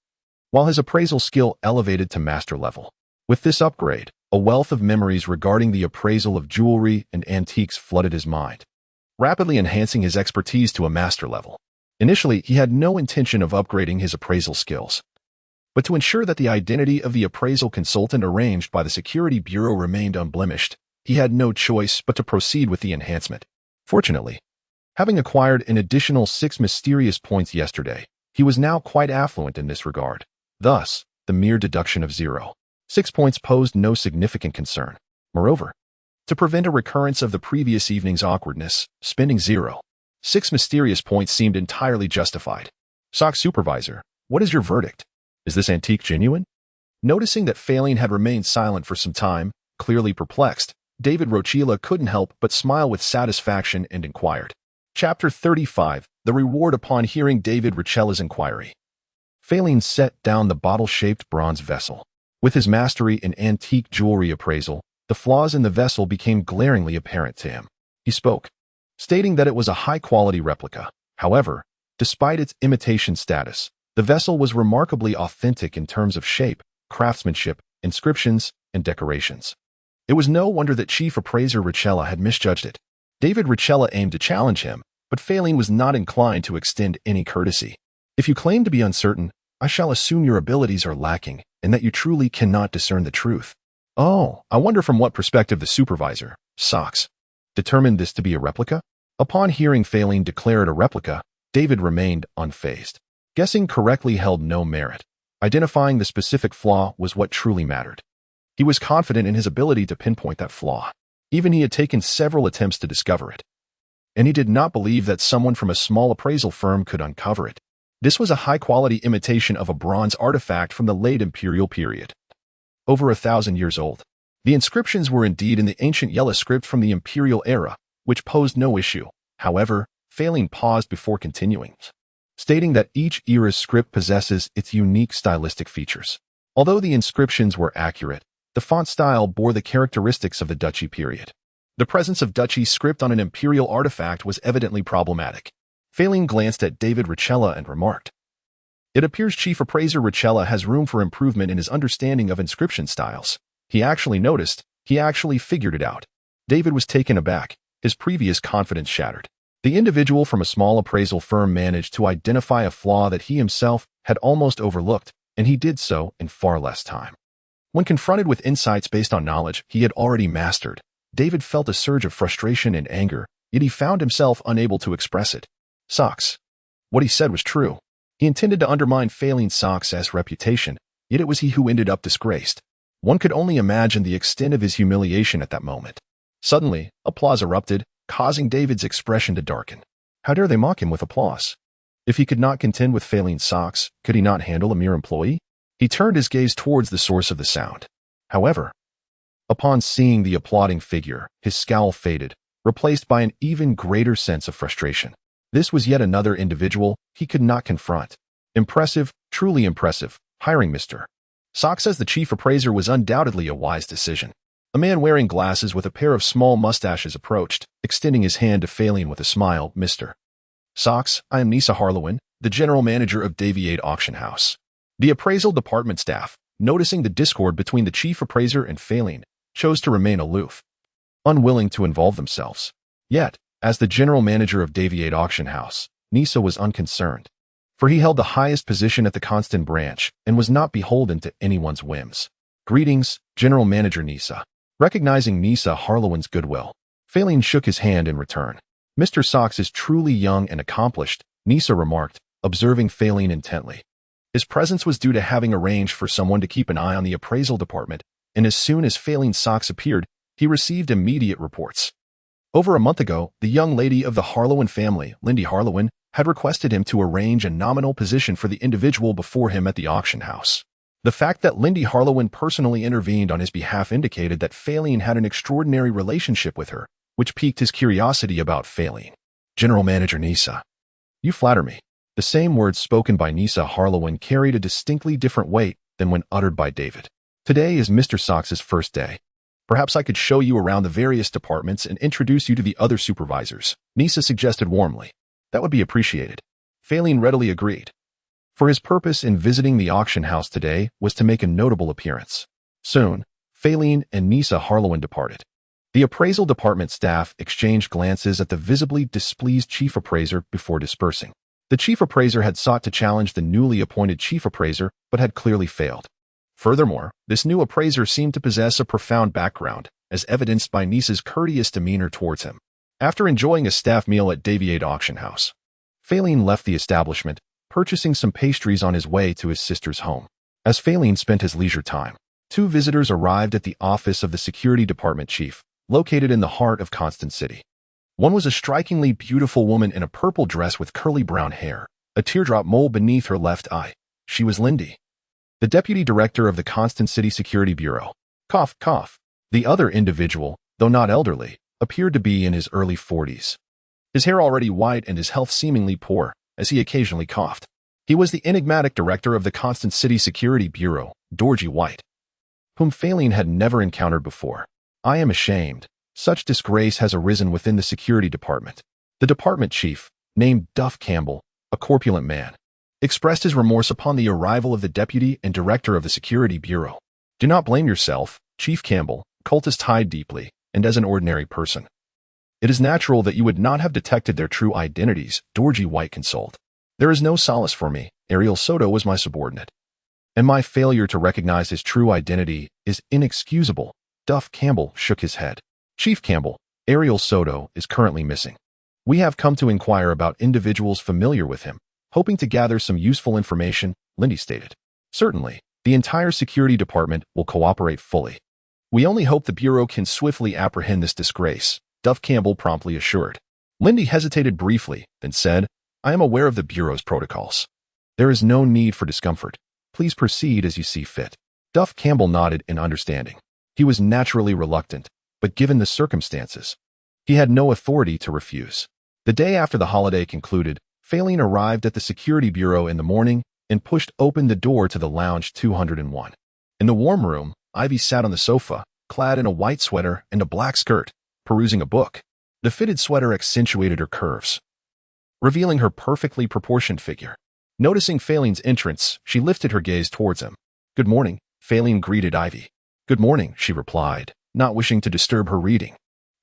While his appraisal skill elevated to Master Level. With this upgrade, a wealth of memories regarding the appraisal of jewelry and antiques flooded his mind, rapidly enhancing his expertise to a Master Level. Initially, he had no intention of upgrading his appraisal skills, but to ensure that the identity of the appraisal consultant arranged by the Security Bureau remained unblemished, he had no choice but to proceed with the enhancement. Fortunately, having acquired an additional 6 mysterious points yesterday, he was now quite affluent in this regard. Thus, the mere deduction of 0.6 points posed no significant concern. Moreover, to prevent a recurrence of the previous evening's awkwardness, spending 0.6 mysterious points seemed entirely justified. SOC Supervisor, what is your verdict? Is this antique genuine? Noticing that Feilin had remained silent for some time, clearly perplexed, David Ricella couldn't help but smile with satisfaction and inquired. Chapter 35, The Reward upon hearing David Ricella's inquiry. Feilin set down the bottle-shaped bronze vessel. With his mastery in antique jewelry appraisal, the flaws in the vessel became glaringly apparent to him. He spoke, stating that it was a high-quality replica. However, despite its imitation status, the vessel was remarkably authentic in terms of shape, craftsmanship, inscriptions, and decorations. It was no wonder that Chief Appraiser Ricella had misjudged it. David Ricella aimed to challenge him, but Feilin was not inclined to extend any courtesy. If you claim to be uncertain, I shall assume your abilities are lacking and that you truly cannot discern the truth. Oh, I wonder from what perspective the supervisor, Socks, determined this to be a replica? Upon hearing Feilin declare it a replica, David remained unfazed. Guessing correctly held no merit. Identifying the specific flaw was what truly mattered. He was confident in his ability to pinpoint that flaw. Even he had taken several attempts to discover it. And he did not believe that someone from a small appraisal firm could uncover it. This was a high-quality imitation of a bronze artifact from the late imperial period, over 1,000 years old. The inscriptions were indeed in the ancient Yellow script from the imperial era, which posed no issue. However, Feilin paused before continuing, stating that each era's script possesses its unique stylistic features. Although the inscriptions were accurate, the font style bore the characteristics of the duchy period. The presence of duchy script on an imperial artifact was evidently problematic. Feilin glanced at David Richella and remarked, "It appears Chief Appraiser Richella has room for improvement in his understanding of inscription styles. He actually noticed, he actually figured it out." David was taken aback, his previous confidence shattered. The individual from a small appraisal firm managed to identify a flaw that he himself had almost overlooked, and he did so in far less time. When confronted with insights based on knowledge he had already mastered, David felt a surge of frustration and anger, yet he found himself unable to express it. Socks. What he said was true. He intended to undermine Feilin Socks' reputation, yet it was he who ended up disgraced. One could only imagine the extent of his humiliation at that moment. Suddenly, applause erupted, causing David's expression to darken. How dare they mock him with applause? If he could not contend with Feilin Socks, could he not handle a mere employee? He turned his gaze towards the source of the sound. However, upon seeing the applauding figure, his scowl faded, replaced by an even greater sense of frustration. This was yet another individual he could not confront. Impressive, truly impressive, hiring Mr. Socks as the chief appraiser was undoubtedly a wise decision. A man wearing glasses with a pair of small mustaches approached, extending his hand to Feilin with a smile. "Mr. Socks, I am Nisa Harlowin, the general manager of Deviate Auction House." The appraisal department staff, noticing the discord between the chief appraiser and Feilin, chose to remain aloof, unwilling to involve themselves. Yet, as the general manager of Deviate Auction House, Nisa was unconcerned, for he held the highest position at the Constant branch and was not beholden to anyone's whims. "Greetings, General Manager Nisa." Recognizing Nisa Harlowin's goodwill, Feilin shook his hand in return. "Mr. Socks is truly young and accomplished," Nisa remarked, observing Feilin intently. His presence was due to having arranged for someone to keep an eye on the appraisal department, and as soon as Feilin Socks appeared, he received immediate reports. Over a month ago, the young lady of the Harlowin family, Lindy Harlowin, had requested him to arrange a nominal position for the individual before him at the auction house. The fact that Lindy Harlowin personally intervened on his behalf indicated that Feilin had an extraordinary relationship with her, which piqued his curiosity about Feilin. "General Manager Nisa, you flatter me." The same words spoken by Nisa Harlowin carried a distinctly different weight than when uttered by David. "Today is Mr. Socks' first day. Perhaps I could show you around the various departments and introduce you to the other supervisors," Nisa suggested warmly. "That would be appreciated." Feilin readily agreed, for his purpose in visiting the auction house today was to make a notable appearance. Soon, Feilin and Nisa Harlowin departed. The appraisal department staff exchanged glances at the visibly displeased chief appraiser before dispersing. The chief appraiser had sought to challenge the newly appointed chief appraiser, but had clearly failed. Furthermore, this new appraiser seemed to possess a profound background, as evidenced by Nisa's courteous demeanor towards him. After enjoying a staff meal at Deviate Auction House, Feilin left the establishment, purchasing some pastries on his way to his sister's home. As Feilin spent his leisure time, two visitors arrived at the office of the security department chief, located in the heart of Constant City. One was a strikingly beautiful woman in a purple dress with curly brown hair, a teardrop mole beneath her left eye. She was Lindy, the deputy director of the Constant City Security Bureau. Cough, cough. The other individual, though not elderly, appeared to be in his early 40s. His hair already white and his health seemingly poor, as he occasionally coughed. He was the enigmatic director of the Constant City Security Bureau, Dorji White, whom Feilin had never encountered before. "I am ashamed. Such disgrace has arisen within the security department." The department chief, named Duff Campbell, a corpulent man, expressed his remorse upon the arrival of the deputy and director of the security bureau. "Do not blame yourself, Chief Campbell, cultists hide deeply, and as an ordinary person. It is natural that you would not have detected their true identities," Dorji White consoled. "There is no solace for me. Ariel Soto was my subordinate, and my failure to recognize his true identity is inexcusable." Duff Campbell shook his head. "Chief Campbell, Ariel Soto is currently missing. We have come to inquire about individuals familiar with him, hoping to gather some useful information," Lindy stated. "Certainly, the entire security department will cooperate fully. We only hope the Bureau can swiftly apprehend this disgrace," Duff Campbell promptly assured. Lindy hesitated briefly, then said, "I am aware of the Bureau's protocols. There is no need for discomfort. Please proceed as you see fit. Duff Campbell nodded in understanding. He was naturally reluctant, but given the circumstances, he had no authority to refuse. The day after the holiday concluded, Feilin arrived at the security bureau in the morning and pushed open the door to the lounge 201. In the warm room, Ivy sat on the sofa, clad in a white sweater and a black skirt, perusing a book. The fitted sweater accentuated her curves, revealing her perfectly proportioned figure. Noticing Feilin's entrance, she lifted her gaze towards him. "Good morning," Feilin greeted Ivy. "Good morning," she replied, not wishing to disturb her reading.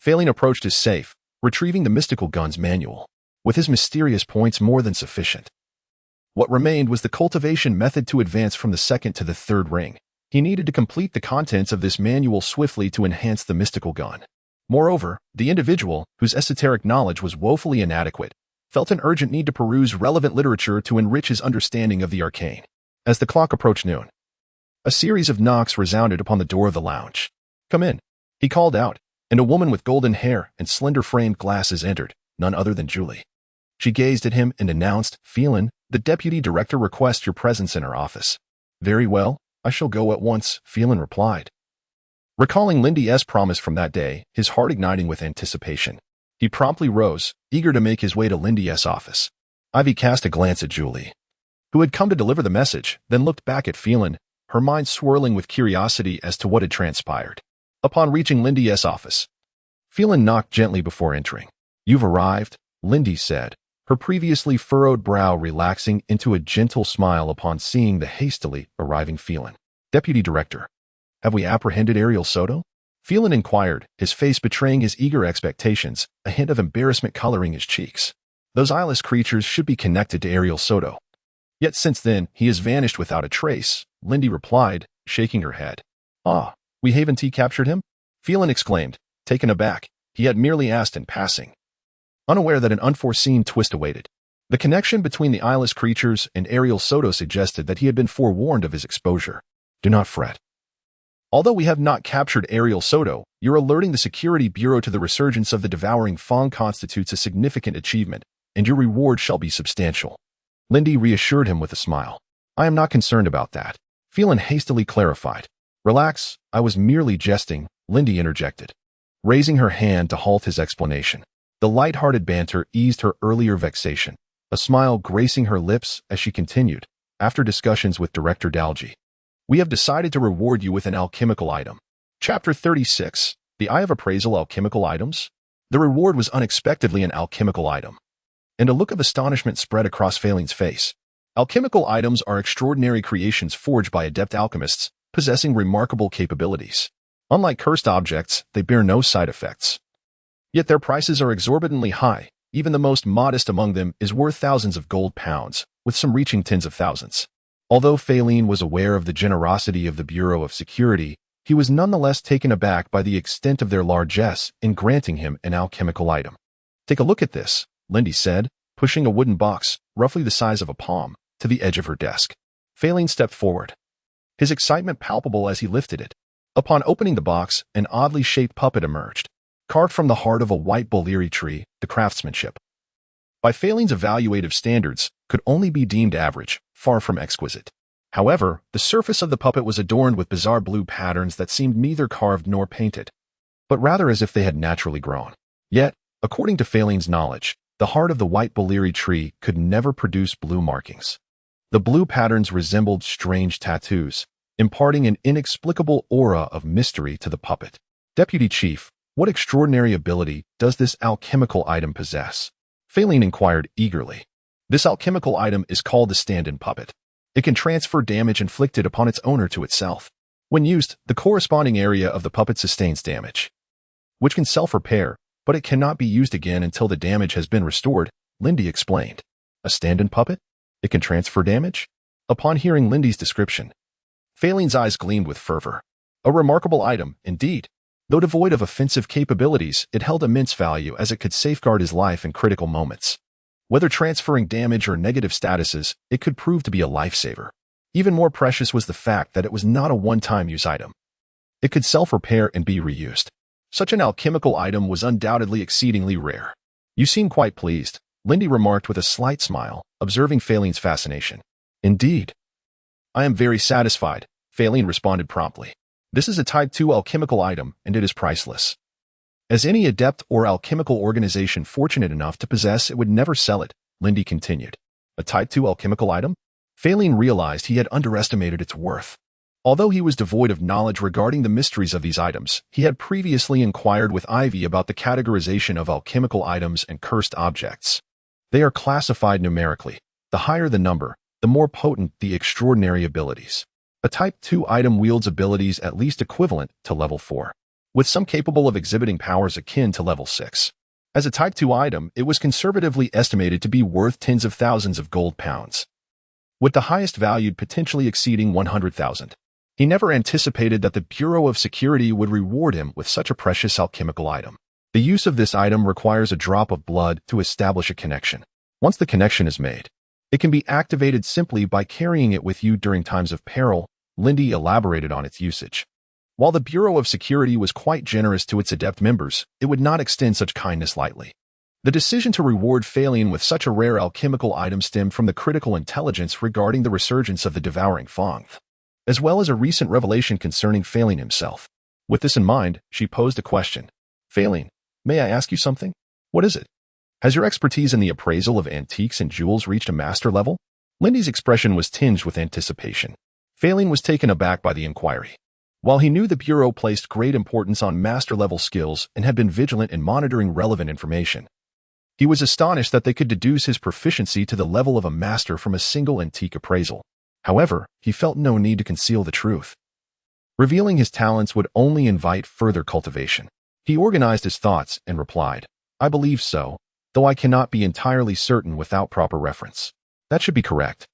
Feilin approached his safe, retrieving the mystical gun's manual. With his mysterious points more than sufficient, what remained was the cultivation method to advance from the second to the third ring. He needed to complete the contents of this manual swiftly to enhance the mystical gun. Moreover, the individual, whose esoteric knowledge was woefully inadequate, felt an urgent need to peruse relevant literature to enrich his understanding of the arcane. As the clock approached noon, a series of knocks resounded upon the door of the lounge. "Come in," he called out, and a woman with golden hair and slender-framed glasses entered, none other than Julie. She gazed at him and announced, "Feilin, the deputy director requests your presence in her office." "Very well, I shall go at once," Feilin replied. Recalling Lindy's promise from that day, his heart igniting with anticipation, he promptly rose, eager to make his way to Lindy's office. Ivy cast a glance at Julie, who had come to deliver the message, then looked back at Feilin, her mind swirling with curiosity as to what had transpired. Upon reaching Lindy's office, Feilin knocked gently before entering. "You've arrived," Lindy said, her previously furrowed brow relaxing into a gentle smile upon seeing the hastily arriving Feilin. "Deputy Director, have we apprehended Ariel Soto?" Feilin inquired, his face betraying his eager expectations, a hint of embarrassment coloring his cheeks. "Those eyeless creatures should be connected to Ariel Soto. Yet since then, he has vanished without a trace," Lindy replied, shaking her head. "Ah, we haven't captured him?" Feilin exclaimed, taken aback. He had merely asked in passing, unaware that an unforeseen twist awaited. The connection between the eyeless creatures and Ariel Soto suggested that he had been forewarned of his exposure. "Do not fret. Although we have not captured Ariel Soto, your alerting the Security Bureau to the resurgence of the devouring Fang constitutes a significant achievement, and your reward shall be substantial." Lindy reassured him with a smile. "I am not concerned about that," Feilin hastily clarified. "Relax, I was merely jesting," Lindy interjected, raising her hand to halt his explanation. The light-hearted banter eased her earlier vexation, a smile gracing her lips as she continued. "After discussions with Director Dalji, we have decided to reward you with an alchemical item." Chapter 36, The Eye of Appraisal. Alchemical items? The reward was unexpectedly an alchemical item, and a look of astonishment spread across Feilin's face. Alchemical items are extraordinary creations forged by adept alchemists, possessing remarkable capabilities. Unlike cursed objects, they bear no side effects. Yet their prices are exorbitantly high. Even the most modest among them is worth thousands of gold pounds, with some reaching tens of thousands. Although Feilin was aware of the generosity of the Bureau of Security, he was nonetheless taken aback by the extent of their largesse in granting him an alchemical item. "Take a look at this," Lindy said, pushing a wooden box, roughly the size of a palm, to the edge of her desk. Feilin stepped forward, his excitement palpable as he lifted it. Upon opening the box, an oddly shaped puppet emerged, carved from the heart of a white boliri tree. The craftsmanship, by Feilin's evaluative standards, could only be deemed average, far from exquisite. However, the surface of the puppet was adorned with bizarre blue patterns that seemed neither carved nor painted, but rather as if they had naturally grown. Yet, according to Feilin's knowledge, the heart of the white boliri tree could never produce blue markings. The blue patterns resembled strange tattoos, imparting an inexplicable aura of mystery to the puppet. "Deputy Chief, what extraordinary ability does this alchemical item possess?" Feilin inquired eagerly. "This alchemical item is called the stand-in puppet. It can transfer damage inflicted upon its owner to itself. When used, the corresponding area of the puppet sustains damage, which can self-repair, but it cannot be used again until the damage has been restored," Lindy explained. "A stand-in puppet? It can transfer damage?" Upon hearing Lindy's description, Feilin's eyes gleamed with fervor. A remarkable item, indeed. Though devoid of offensive capabilities, it held immense value as it could safeguard his life in critical moments. Whether transferring damage or negative statuses, it could prove to be a lifesaver. Even more precious was the fact that it was not a one-time use item. It could self-repair and be reused. Such an alchemical item was undoubtedly exceedingly rare. "You seem quite pleased," Lindy remarked with a slight smile, observing Feilin's fascination. Indeed. I am very satisfied, Feilin responded promptly. This is a Type 2 alchemical item, and it is priceless. As any adept or alchemical organization fortunate enough to possess it would never sell it, Lindy continued. A Type 2 alchemical item? Feilin realized he had underestimated its worth. Although he was devoid of knowledge regarding the mysteries of these items, he had previously inquired with Ivy about the categorization of alchemical items and cursed objects. They are classified numerically. The higher the number, the more potent the extraordinary abilities. A Type 2 item wields abilities at least equivalent to level 4, with some capable of exhibiting powers akin to level 6. As a Type 2 item, it was conservatively estimated to be worth tens of thousands of gold pounds, with the highest valued potentially exceeding 100,000. He never anticipated that the Bureau of Security would reward him with such a precious alchemical item. The use of this item requires a drop of blood to establish a connection. Once the connection is made, it can be activated simply by carrying it with you during times of peril. Lindy elaborated on its usage. While the Bureau of Security was quite generous to its adept members, it would not extend such kindness lightly. The decision to reward Feilin with such a rare alchemical item stemmed from the critical intelligence regarding the resurgence of the devouring Fongth, as well as a recent revelation concerning Feilin himself. With this in mind, she posed a question. Feilin, may I ask you something? What is it? Has your expertise in the appraisal of antiques and jewels reached a master level? Lindy's expression was tinged with anticipation. Feilin was taken aback by the inquiry. While he knew the Bureau placed great importance on master-level skills and had been vigilant in monitoring relevant information, he was astonished that they could deduce his proficiency to the level of a master from a single antique appraisal. However, he felt no need to conceal the truth. Revealing his talents would only invite further cultivation. He organized his thoughts and replied, I believe so, though I cannot be entirely certain without proper reference. That should be correct,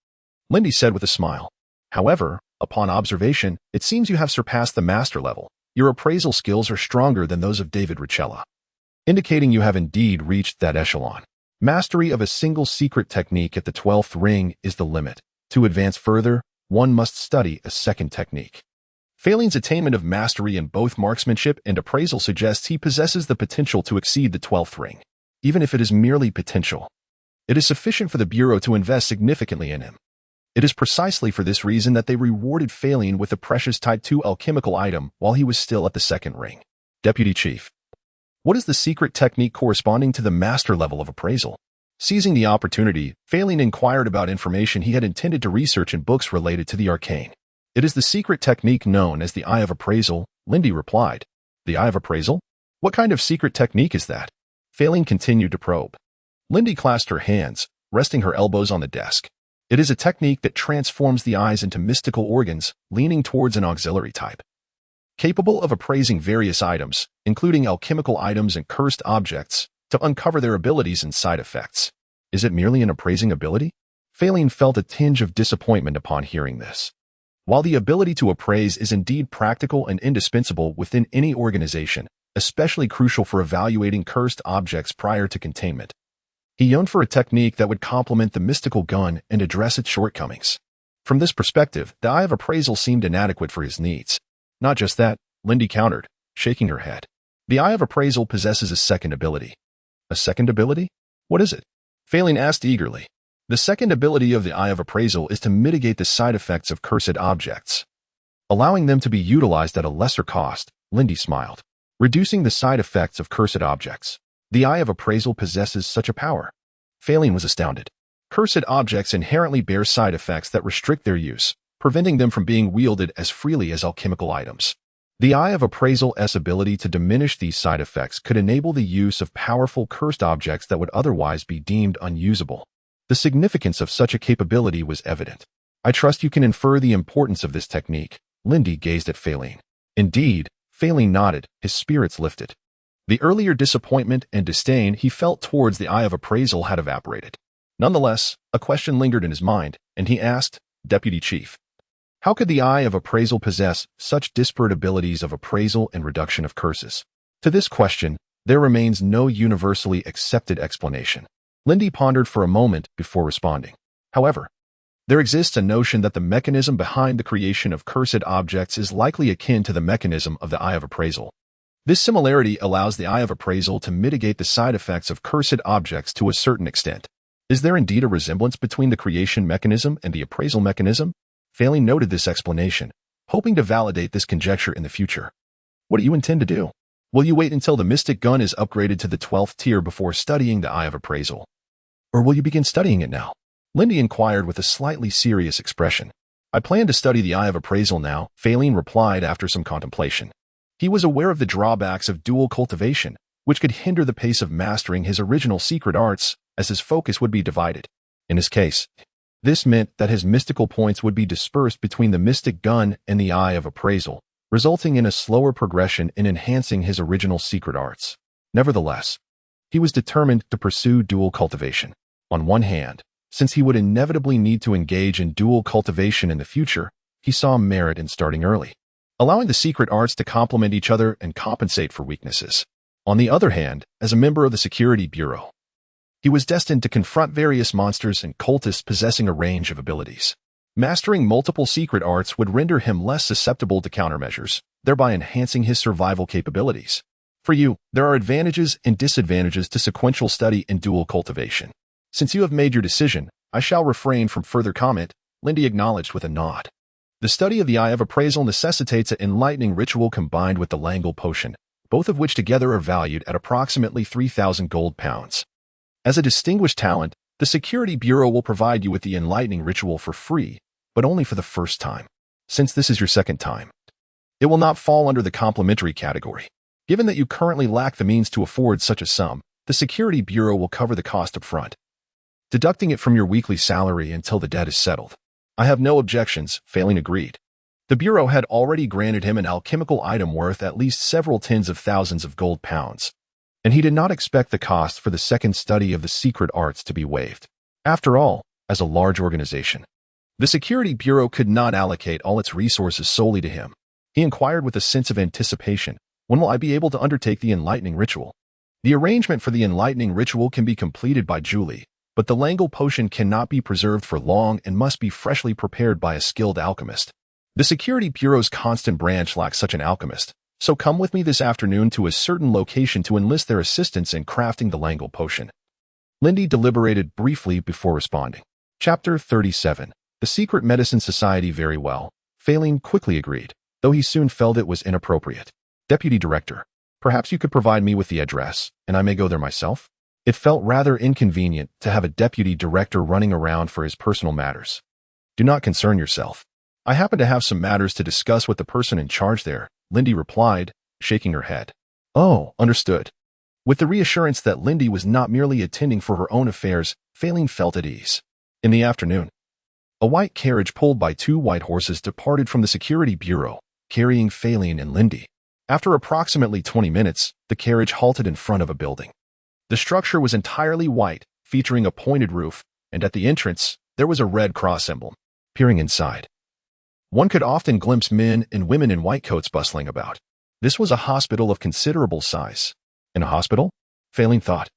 Lindy said with a smile. However, upon observation, it seems you have surpassed the master level. Your appraisal skills are stronger than those of David Richella, indicating you have indeed reached that echelon. Mastery of a single secret technique at the 12th ring is the limit. To advance further, one must study a second technique. Feilin's attainment of mastery in both marksmanship and appraisal suggests he possesses the potential to exceed the 12th ring. Even if it is merely potential, it is sufficient for the Bureau to invest significantly in him. It is precisely for this reason that they rewarded Feilin with the precious Type 2 alchemical item while he was still at the second ring. Deputy Chief, what is the secret technique corresponding to the master level of appraisal? Seizing the opportunity, Feilin inquired about information he had intended to research in books related to the arcane. It is the secret technique known as the Eye of Appraisal, Lindy replied. The Eye of Appraisal? What kind of secret technique is that? Feilin continued to probe. Lindy clasped her hands, resting her elbows on the desk. It is a technique that transforms the eyes into mystical organs, leaning towards an auxiliary type, capable of appraising various items, including alchemical items and cursed objects, to uncover their abilities and side effects. Is it merely an appraising ability? Feilin felt a tinge of disappointment upon hearing this. While the ability to appraise is indeed practical and indispensable within any organization, especially crucial for evaluating cursed objects prior to containment, he yearned for a technique that would complement the mystical gun and address its shortcomings. From this perspective, the Eye of Appraisal seemed inadequate for his needs. Not just that, Lindy countered, shaking her head. The Eye of Appraisal possesses a second ability. A second ability? What is it? Feilin asked eagerly. The second ability of the Eye of Appraisal is to mitigate the side effects of cursed objects, allowing them to be utilized at a lesser cost. Lindy smiled. Reducing the side effects of cursed objects. The Eye of Appraisal possesses such a power. Feilin was astounded. Cursed objects inherently bear side effects that restrict their use, preventing them from being wielded as freely as alchemical items. The Eye of Appraisal's ability to diminish these side effects could enable the use of powerful cursed objects that would otherwise be deemed unusable. The significance of such a capability was evident. I trust you can infer the importance of this technique. Lindy gazed at Feilin. Indeed, Feilin nodded, his spirits lifted. The earlier disappointment and disdain he felt towards the Eye of Appraisal had evaporated. Nonetheless, a question lingered in his mind, and he asked, Deputy Chief, how could the Eye of Appraisal possess such disparate abilities of appraisal and reduction of curses? To this question, there remains no universally accepted explanation. Lindy pondered for a moment before responding. However, there exists a notion that the mechanism behind the creation of cursed objects is likely akin to the mechanism of the Eye of Appraisal. This similarity allows the Eye of Appraisal to mitigate the side effects of cursed objects to a certain extent. Is there indeed a resemblance between the creation mechanism and the appraisal mechanism? Feilin noted this explanation, hoping to validate this conjecture in the future. What do you intend to do? Will you wait until the mystic gun is upgraded to the 12th tier before studying the Eye of Appraisal? Or will you begin studying it now? Lindy inquired with a slightly serious expression. I plan to study the Eye of Appraisal now, Feilin replied after some contemplation. He was aware of the drawbacks of dual cultivation, which could hinder the pace of mastering his original secret arts, as his focus would be divided. In his case, this meant that his mystical points would be dispersed between the mystic gun and the Eye of Appraisal, resulting in a slower progression in enhancing his original secret arts. Nevertheless, he was determined to pursue dual cultivation. On one hand, since he would inevitably need to engage in dual cultivation in the future, he saw merit in starting early, allowing the secret arts to complement each other and compensate for weaknesses. On the other hand, as a member of the Security Bureau, he was destined to confront various monsters and cultists possessing a range of abilities. Mastering multiple secret arts would render him less susceptible to countermeasures, thereby enhancing his survival capabilities. For you, there are advantages and disadvantages to sequential study and dual cultivation. Since you have made your decision, I shall refrain from further comment, Lindy acknowledged with a nod. The study of the Eye of Appraisal necessitates an enlightening ritual combined with the Langle potion, both of which together are valued at approximately 3,000 gold pounds. As a distinguished talent, the Security Bureau will provide you with the enlightening ritual for free, but only for the first time. Since this is your second time, it will not fall under the complimentary category. Given that you currently lack the means to afford such a sum, the Security Bureau will cover the cost up front, deducting it from your weekly salary until the debt is settled. I have no objections, Feilin agreed. The Bureau had already granted him an alchemical item worth at least several tens of thousands of gold pounds, and he did not expect the cost for the second study of the secret arts to be waived. After all, as a large organization, the Security Bureau could not allocate all its resources solely to him. He inquired with a sense of anticipation, when will I be able to undertake the enlightening ritual? The arrangement for the enlightening ritual can be completed by Julie, but the Langle potion cannot be preserved for long and must be freshly prepared by a skilled alchemist. The Security Bureau's constant branch lacks such an alchemist, so come with me this afternoon to a certain location to enlist their assistance in crafting the Langle potion. Lindy deliberated briefly before responding. Chapter 37. The Secret Medicine Society. Very well, Feilin quickly agreed, though he soon felt it was inappropriate. Deputy Director, perhaps you could provide me with the address, and I may go there myself? It felt rather inconvenient to have a deputy director running around for his personal matters. Do not concern yourself. I happen to have some matters to discuss with the person in charge there, Lindy replied, shaking her head. Oh, understood. With the reassurance that Lindy was not merely attending for her own affairs, Feilin felt at ease. In the afternoon, a white carriage pulled by two white horses departed from the Security Bureau, carrying Feilin and Lindy. After approximately 20 minutes, the carriage halted in front of a building. The structure was entirely white, featuring a pointed roof, and at the entrance, there was a red cross emblem. Peering inside, one could often glimpse men and women in white coats bustling about. This was a hospital of considerable size. In a hospital? Feilin thought,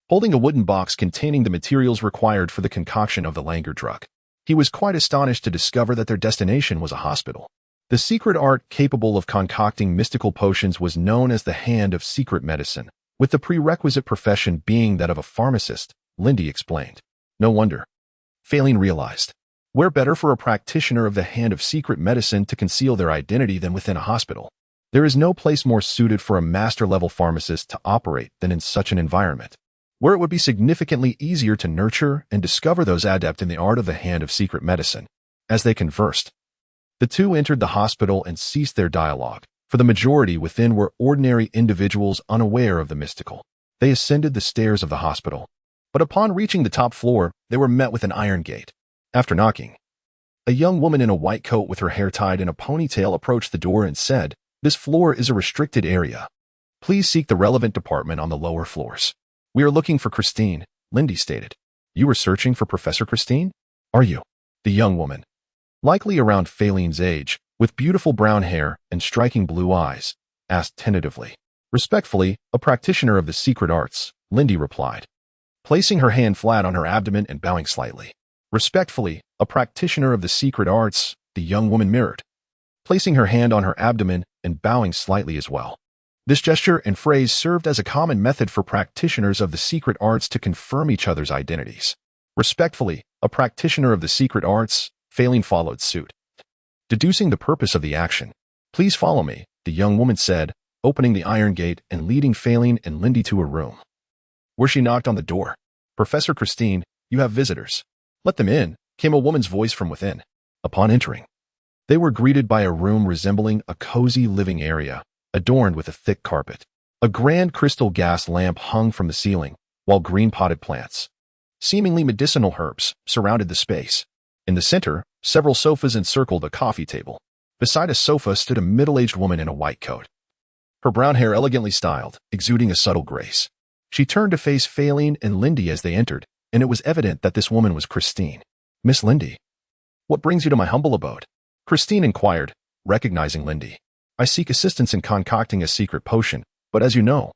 holding a wooden box containing the materials required for the concoction of the Langer drug. He was quite astonished to discover that their destination was a hospital. The secret art capable of concocting mystical potions was known as the Hand of Secret Medicine, with the prerequisite profession being that of a pharmacist, Lindy explained. No wonder. Feilin realized. Where better for a practitioner of the Hand of Secret Medicine to conceal their identity than within a hospital? There is no place more suited for a master-level pharmacist to operate than in such an environment, where it would be significantly easier to nurture and discover those adept in the art of the Hand of Secret Medicine. As they conversed, the two entered the hospital and ceased their dialogue, for the majority within were ordinary individuals unaware of the mystical. They ascended the stairs of the hospital, but upon reaching the top floor, they were met with an iron gate. After knocking, a young woman in a white coat with her hair tied in a ponytail approached the door and said, "This floor is a restricted area. Please seek the relevant department on the lower floors." "We are looking for Christine," Lindy stated. "You were searching for Professor Christine? Are you?" The young woman, likely around Feilin's age, with beautiful brown hair and striking blue eyes, asked tentatively. "Respectfully, a practitioner of the secret arts," Lindy replied, placing her hand flat on her abdomen and bowing slightly. "Respectfully, a practitioner of the secret arts," the young woman mirrored, placing her hand on her abdomen and bowing slightly as well. This gesture and phrase served as a common method for practitioners of the secret arts to confirm each other's identities. Respectfully, a practitioner of the secret arts, Feilin followed suit. Deducing the purpose of the action, "Please follow me," the young woman said, opening the iron gate and leading Feilin and Lindy to a room, where she knocked on the door. "Professor Christine, you have visitors." "Let them in," came a woman's voice from within. Upon entering, they were greeted by a room resembling a cozy living area, adorned with a thick carpet. A grand crystal gas lamp hung from the ceiling, while green potted plants, seemingly medicinal herbs, surrounded the space. In the center, several sofas encircled a coffee table. Beside a sofa stood a middle-aged woman in a white coat, her brown hair elegantly styled, exuding a subtle grace. She turned to face Feilin and Lindy as they entered, and it was evident that this woman was Christine. "Miss Lindy, what brings you to my humble abode?" Christine inquired, recognizing Lindy. "I seek assistance in concocting a secret potion, but as you know,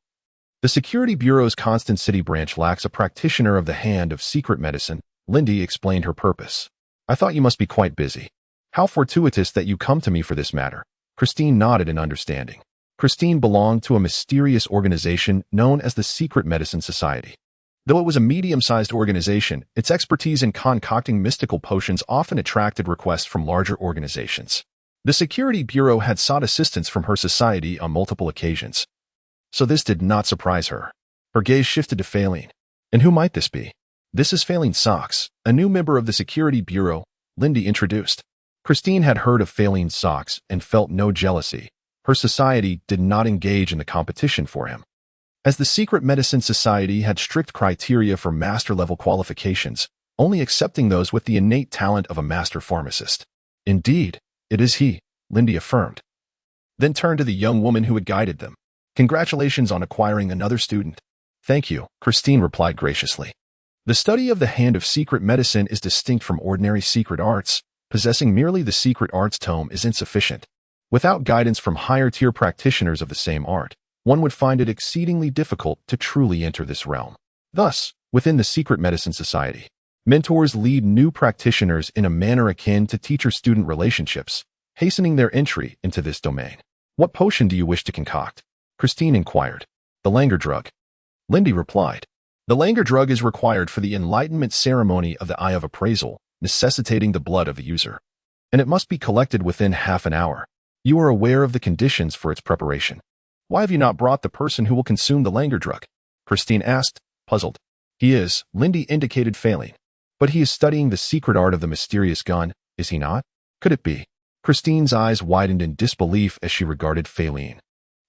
the Security Bureau's Constant City branch lacks a practitioner of the hand of secret medicine." Lindy explained her purpose. "I thought you must be quite busy. How fortuitous that you come to me for this matter." Christine nodded in understanding. Christine belonged to a mysterious organization known as the Secret Medicine Society. Though it was a medium-sized organization, its expertise in concocting mystical potions often attracted requests from larger organizations. The Security Bureau had sought assistance from her society on multiple occasions, so this did not surprise her. Her gaze shifted to Feilin. "And who might this be?" "This is Feilin Socks, a new member of the Security Bureau," Lindy introduced. Christine had heard of Feilin Socks and felt no jealousy. Her society did not engage in the competition for him, as the Secret Medicine Society had strict criteria for master-level qualifications, only accepting those with the innate talent of a master pharmacist. "Indeed, it is he," Lindy affirmed, then turned to the young woman who had guided them. "Congratulations on acquiring another student." "Thank you," Christine replied graciously. The study of the hand of secret medicine is distinct from ordinary secret arts. Possessing merely the secret arts tome is insufficient. Without guidance from higher-tier practitioners of the same art, one would find it exceedingly difficult to truly enter this realm. Thus, within the Secret Medicine Society, mentors lead new practitioners in a manner akin to teacher-student relationships, hastening their entry into this domain. "What potion do you wish to concoct?" Christine inquired. "The languor drug," Lindy replied. "The languor drug is required for the enlightenment ceremony of the Eye of Appraisal, necessitating the blood of the user, and it must be collected within half an hour. You are aware of the conditions for its preparation. Why have you not brought the person who will consume the languor drug?" Christine asked, puzzled. "He is," Lindy indicated Feilin. "But he is studying the secret art of the mysterious gun, is he not?" "Could it be?" Christine's eyes widened in disbelief as she regarded Feilin,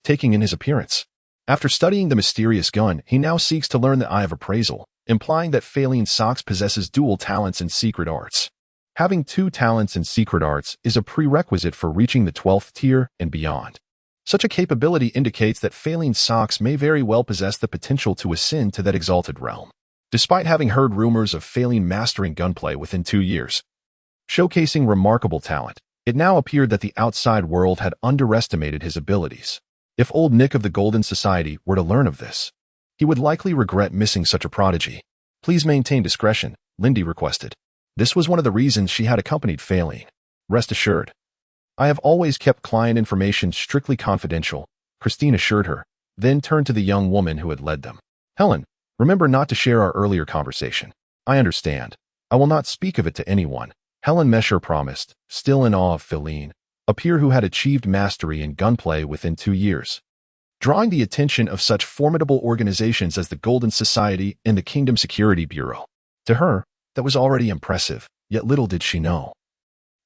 taking in his appearance. After studying the mysterious gun, he now seeks to learn the Eye of Appraisal, implying that Feilin Socks possesses dual talents in secret arts. Having two talents in secret arts is a prerequisite for reaching the 12th tier and beyond. Such a capability indicates that Feilin Socks may very well possess the potential to ascend to that exalted realm. Despite having heard rumors of Feilin mastering gunplay within 2 years, showcasing remarkable talent, it now appeared that the outside world had underestimated his abilities. If old Nick of the Golden Society were to learn of this, he would likely regret missing such a prodigy. "Please maintain discretion," Lindy requested. This was one of the reasons she had accompanied Feilin. "Rest assured, I have always kept client information strictly confidential," Christine assured her, then turned to the young woman who had led them. "Helen, remember not to share our earlier conversation." "I understand. I will not speak of it to anyone," Helen Mesher promised, still in awe of Feilin, a peer who had achieved mastery in gunplay within 2 years, drawing the attention of such formidable organizations as the Golden Society and the Kingdom Security Bureau. To her, that was already impressive, yet little did she know.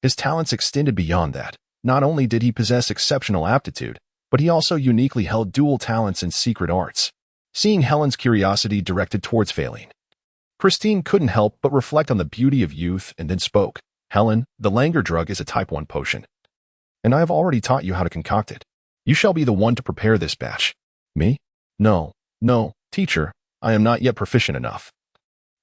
His talents extended beyond that. Not only did he possess exceptional aptitude, but he also uniquely held dual talents in secret arts. Seeing Helen's curiosity directed towards Feilin, Christine couldn't help but reflect on the beauty of youth and then spoke. "Helen, the languor drug is a type 1 potion, and I have already taught you how to concoct it. You shall be the one to prepare this batch." "Me? No, teacher, I am not yet proficient enough.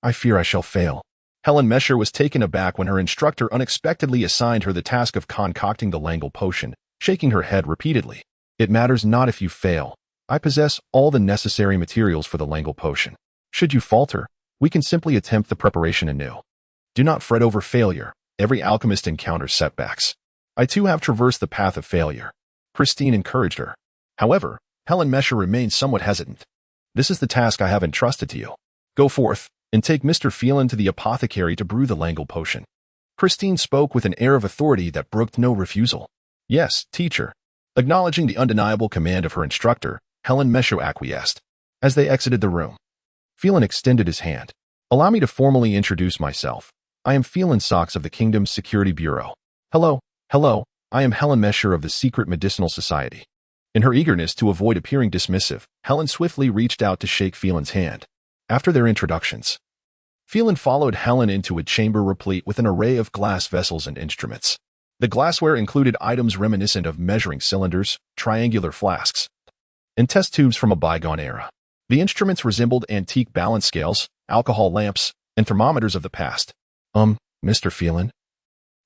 I fear I shall fail." Helen Mesher was taken aback when her instructor unexpectedly assigned her the task of concocting the languor potion, shaking her head repeatedly. "It matters not if you fail. I possess all the necessary materials for the languor potion. Should you falter, we can simply attempt the preparation anew. Do not fret over failure. Every alchemist encounters setbacks. I too have traversed the path of failure," Christine encouraged her. However, Helen Mesher remained somewhat hesitant. This is the task I have entrusted to you. Go forth, and take Mr. Feilin to the apothecary to brew the Langle potion. Christine spoke with an air of authority that brooked no refusal. Yes, teacher. Acknowledging the undeniable command of her instructor, Helen Mesher acquiesced. As they exited the room, Feilin extended his hand. Allow me to formally introduce myself. I am Feilin Socks of the Kingdom's Security Bureau. Hello, I am Helen Mesher of the Secret Medicinal Society. In her eagerness to avoid appearing dismissive, Helen swiftly reached out to shake Feilin's hand. After their introductions, Feilin followed Helen into a chamber replete with an array of glass vessels and instruments. The glassware included items reminiscent of measuring cylinders, triangular flasks, and test tubes from a bygone era. The instruments resembled antique balance scales, alcohol lamps, and thermometers of the past. Mr. Feilin,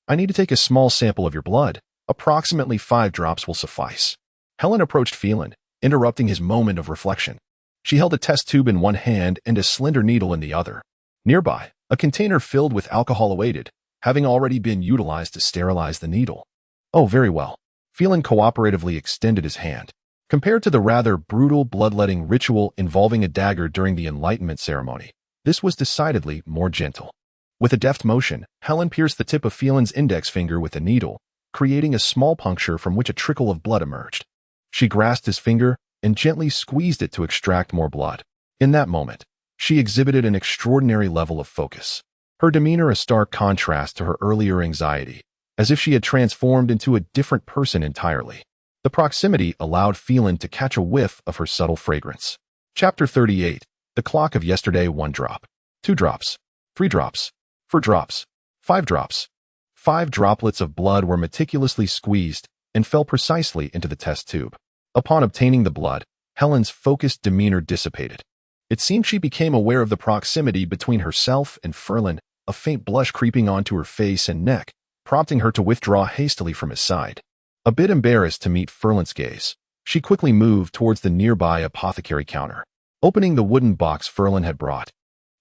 I need to take a small sample of your blood. Approximately 5 drops will suffice. Helen approached Feilin, interrupting his moment of reflection. She held a test tube in one hand and a slender needle in the other. Nearby, a container filled with alcohol awaited, having already been utilized to sterilize the needle. Oh, very well. Feilin cooperatively extended his hand. Compared to the rather brutal bloodletting ritual involving a dagger during the Enlightenment ceremony, this was decidedly more gentle. With a deft motion, Helen pierced the tip of Feilin's index finger with the needle, creating a small puncture from which a trickle of blood emerged. She grasped his finger and gently squeezed it to extract more blood. In that moment, she exhibited an extraordinary level of focus, her demeanor a stark contrast to her earlier anxiety, as if she had transformed into a different person entirely. The proximity allowed Feilin to catch a whiff of her subtle fragrance. Chapter 38. The clock of yesterday. 1 drop. 2 drops. 3 drops. 4 drops. 5 drops. 5 droplets of blood were meticulously squeezed and fell precisely into the test tube. Upon obtaining the blood, Helen's focused demeanor dissipated. It seemed she became aware of the proximity between herself and Feilin, a faint blush creeping onto her face and neck, prompting her to withdraw hastily from his side. A bit embarrassed to meet Feilin's gaze, she quickly moved towards the nearby apothecary counter. Opening the wooden box Feilin had brought,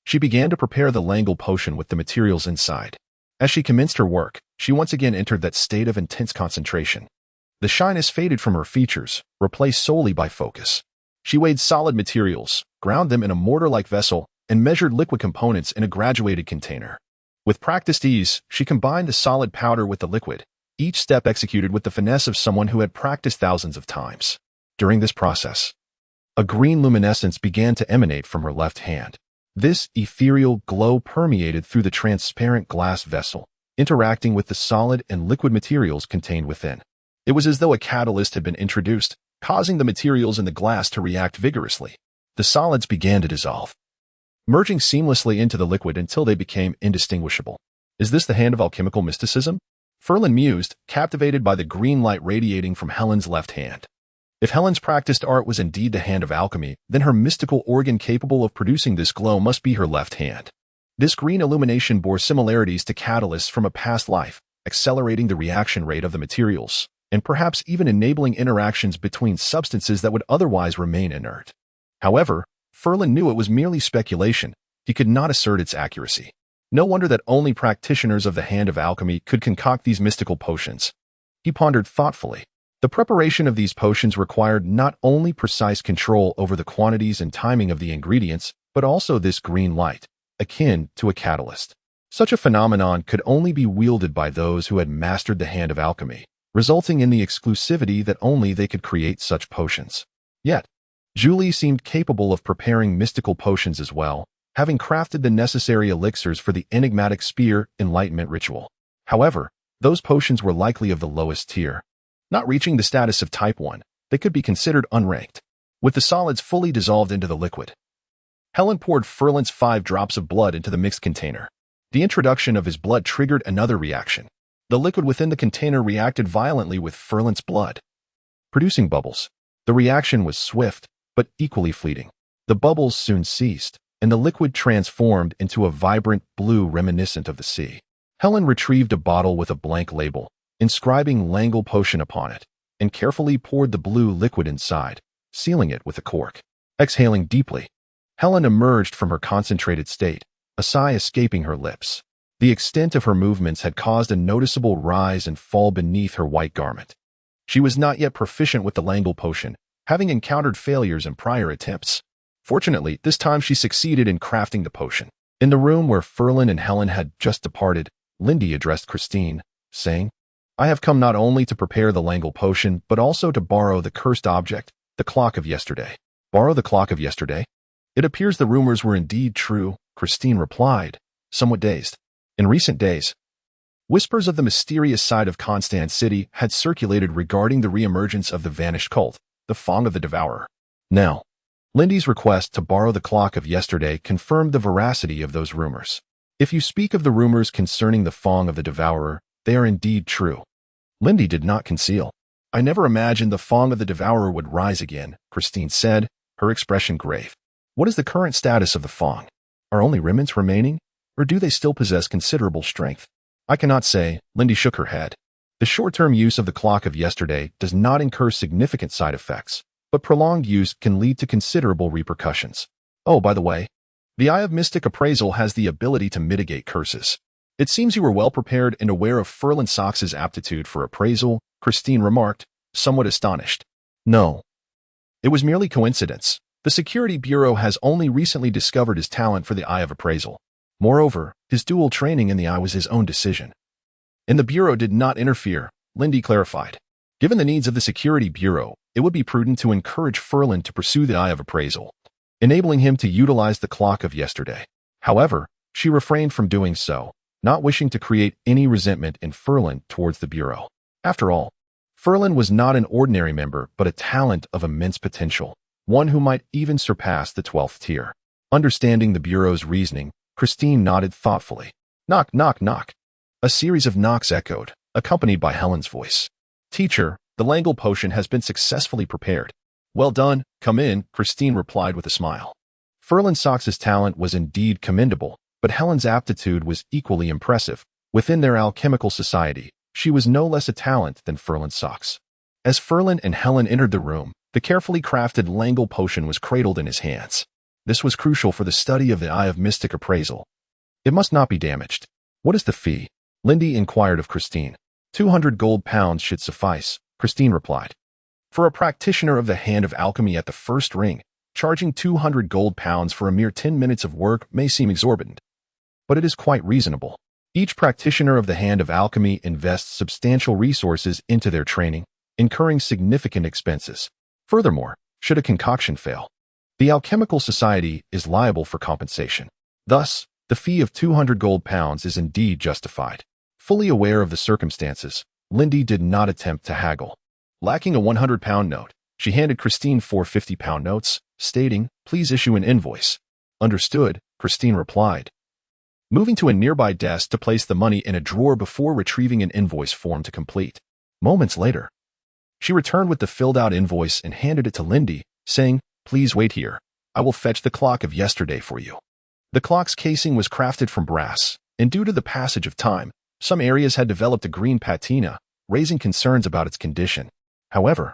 she began to prepare the Langle potion with the materials inside. As she commenced her work, she once again entered that state of intense concentration. The shyness faded from her features, replaced solely by focus. She weighed solid materials, ground them in a mortar-like vessel, and measured liquid components in a graduated container. With practiced ease, she combined the solid powder with the liquid, each step executed with the finesse of someone who had practiced thousands of times. During this process, a green luminescence began to emanate from her left hand. This ethereal glow permeated through the transparent glass vessel, interacting with the solid and liquid materials contained within. It was as though a catalyst had been introduced, causing the materials in the glass to react vigorously. The solids began to dissolve, merging seamlessly into the liquid until they became indistinguishable. Is this the hand of alchemical mysticism? Feilin mused, captivated by the green light radiating from Helen's left hand. If Helen's practiced art was indeed the hand of alchemy, then her mystical organ capable of producing this glow must be her left hand. This green illumination bore similarities to catalysts from a past life, accelerating the reaction rate of the materials, and perhaps even enabling interactions between substances that would otherwise remain inert. However, Feilin knew it was merely speculation. He could not assert its accuracy. No wonder that only practitioners of the hand of alchemy could concoct these mystical potions. He pondered thoughtfully. The preparation of these potions required not only precise control over the quantities and timing of the ingredients, but also this green light, akin to a catalyst. Such a phenomenon could only be wielded by those who had mastered the hand of alchemy, resulting in the exclusivity that only they could create such potions. Yet, Julie seemed capable of preparing mystical potions as well, having crafted the necessary elixirs for the enigmatic spear enlightenment ritual. However, those potions were likely of the lowest tier. Not reaching the status of Type 1, they could be considered unranked. With the solids fully dissolved into the liquid, Helen poured Feilin's 5 drops of blood into the mixed container. The introduction of his blood triggered another reaction. The liquid within the container reacted violently with Feilin's blood, producing bubbles. The reaction was swift, but equally fleeting. The bubbles soon ceased, and the liquid transformed into a vibrant blue reminiscent of the sea. Helen retrieved a bottle with a blank label, inscribing Langle potion upon it, and carefully poured the blue liquid inside, sealing it with a cork. Exhaling deeply, Helen emerged from her concentrated state, a sigh escaping her lips. The extent of her movements had caused a noticeable rise and fall beneath her white garment. She was not yet proficient with the Langle potion, having encountered failures in prior attempts. Fortunately, this time she succeeded in crafting the potion. In the room where Feilin and Helen had just departed, Lindy addressed Christine, saying, "I have come not only to prepare the Langle potion, but also to borrow the cursed object, the clock of yesterday." "Borrow the clock of yesterday?" "It appears the rumors were indeed true," Christine replied, somewhat dazed. In recent days, whispers of the mysterious side of Constance City had circulated regarding the reemergence of the vanished cult, the Fong of the Devourer. Now, Lindy's request to borrow the clock of yesterday confirmed the veracity of those rumors. "If you speak of the rumors concerning the Fong of the Devourer, they are indeed true." Lindy did not conceal. "I never imagined the Fong of the Devourer would rise again," Christine said, her expression grave. "What is the current status of the Fong? Are only remnants remaining, or do they still possess considerable strength?" "I cannot say," Lindy shook her head. "The short-term use of the clock of yesterday does not incur significant side effects, but prolonged use can lead to considerable repercussions. Oh, by the way, the Eye of Mystic Appraisal has the ability to mitigate curses." "It seems you were well prepared and aware of Feilin Sox's aptitude for appraisal," Christine remarked, somewhat astonished. "No. It was merely coincidence. The Security Bureau has only recently discovered his talent for the Eye of Appraisal. Moreover, his dual training in the Eye was his own decision. And the Bureau did not interfere," Lindy clarified. "Given the needs of the Security Bureau, it would be prudent to encourage Feilin to pursue the Eye of Appraisal, enabling him to utilize the clock of yesterday. However, she refrained from doing so, not wishing to create any resentment in Feilin towards the Bureau. After all, Feilin was not an ordinary member, but a talent of immense potential, one who might even surpass the 12th tier. Understanding the Bureau's reasoning, Christine nodded thoughtfully. Knock, knock, knock. A series of knocks echoed, accompanied by Helen's voice. "Teacher, the Langle potion has been successfully prepared." "Well done, come in," Christine replied with a smile. Feilin Sox's talent was indeed commendable, but Helen's aptitude was equally impressive. Within their alchemical society, she was no less a talent than Feilin Sox. As Feilin and Helen entered the room, the carefully crafted Langle potion was cradled in his hands. This was crucial for the study of the Eye of Mystic Appraisal. "It must not be damaged." "What is the fee?" Lindy inquired of Christine. 200 gold pounds should suffice," Christine replied. "For a practitioner of the hand of alchemy at the first ring, charging 200 gold pounds for a mere 10 minutes of work may seem exorbitant. But it is quite reasonable. Each practitioner of the hand of alchemy invests substantial resources into their training, incurring significant expenses. Furthermore, should a concoction fail, the alchemical society is liable for compensation. Thus, the fee of 200 gold pounds is indeed justified." Fully aware of the circumstances, Lindy did not attempt to haggle. Lacking a 100-pound note, she handed Christine 4 50-pound notes, stating, "Please issue an invoice." "Understood," Christine replied, moving to a nearby desk to place the money in a drawer before retrieving an invoice form to complete. Moments later, she returned with the filled-out invoice and handed it to Lindy, saying, "Please wait here. I will fetch the clock of yesterday for you." The clock's casing was crafted from brass, and due to the passage of time, some areas had developed a green patina, raising concerns about its condition. However,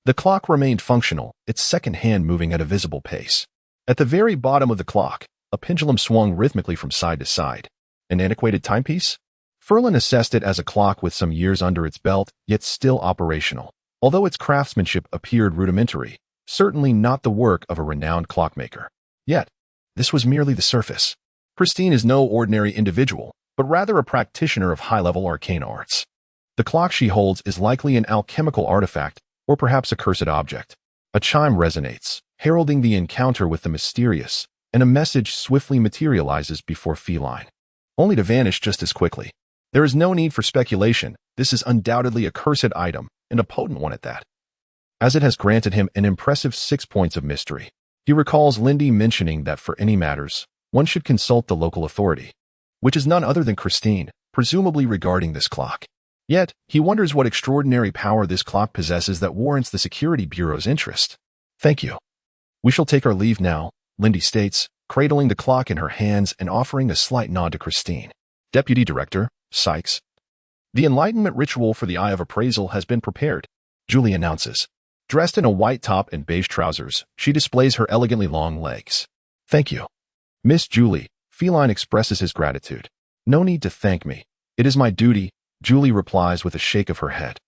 the clock remained functional, its second hand moving at a visible pace. At the very bottom of the clock, a pendulum swung rhythmically from side to side. An antiquated timepiece? Feilin assessed it as a clock with some years under its belt, yet still operational. Although its craftsmanship appeared rudimentary, certainly not the work of a renowned clockmaker. Yet, this was merely the surface. Christine is no ordinary individual, but rather a practitioner of high-level arcane arts. The clock she holds is likely an alchemical artifact, or perhaps a cursed object. A chime resonates, heralding the encounter with the mysterious, and a message swiftly materializes before Feilin, only to vanish just as quickly. There is no need for speculation. This is undoubtedly a cursed item, and a potent one at that, as it has granted him an impressive 6 points of mystery. He recalls Lindy mentioning that for any matters, one should consult the local authority, which is none other than Christine, presumably regarding this clock. Yet, he wonders what extraordinary power this clock possesses that warrants the Security Bureau's interest. "Thank you. We shall take our leave now," Lindy states, cradling the clock in her hands and offering a slight nod to Christine. "Deputy Director, Sykes. The Enlightenment ritual for the Eye of Appraisal has been prepared," Julie announces. Dressed in a white top and beige trousers, she displays her elegantly long legs. "Thank you, Miss Julie." Feilin expresses his gratitude. "No need to thank me. It is my duty," Julie replies with a shake of her head.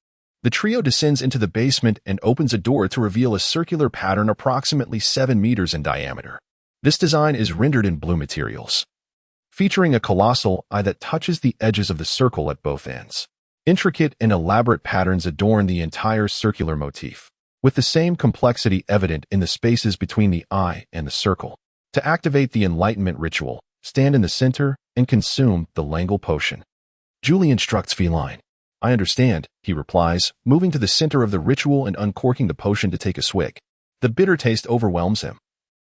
The trio descends into the basement and opens a door to reveal a circular pattern approximately 7 meters in diameter. This design is rendered in blue materials, featuring a colossal eye that touches the edges of the circle at both ends. Intricate and elaborate patterns adorn the entire circular motif, with the same complexity evident in the spaces between the eye and the circle. To activate the enlightenment ritual, stand in the center and consume the Langle potion. Julie instructs Feilin. I understand, he replies, moving to the center of the ritual and uncorking the potion to take a swig. The bitter taste overwhelms him,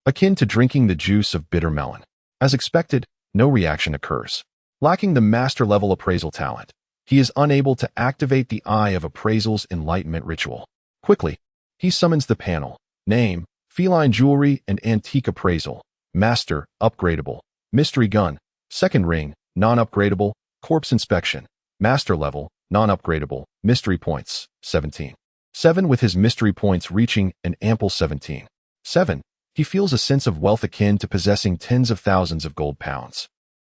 akin to drinking the juice of bitter melon. As expected, no reaction occurs. Lacking the master-level appraisal talent, he is unable to activate the Eye of Appraisal's enlightenment ritual. Quickly, he summons the panel. Name, Feilin Jewelry and Antique Appraisal. Master, Upgradable. Mystery Gun. Second Ring, Non-Upgradable. Corpse Inspection. Master Level, Non-Upgradable. Mystery Points, 17. 7 with his mystery points reaching an ample 17. 7. He feels a sense of wealth akin to possessing tens of thousands of gold pounds.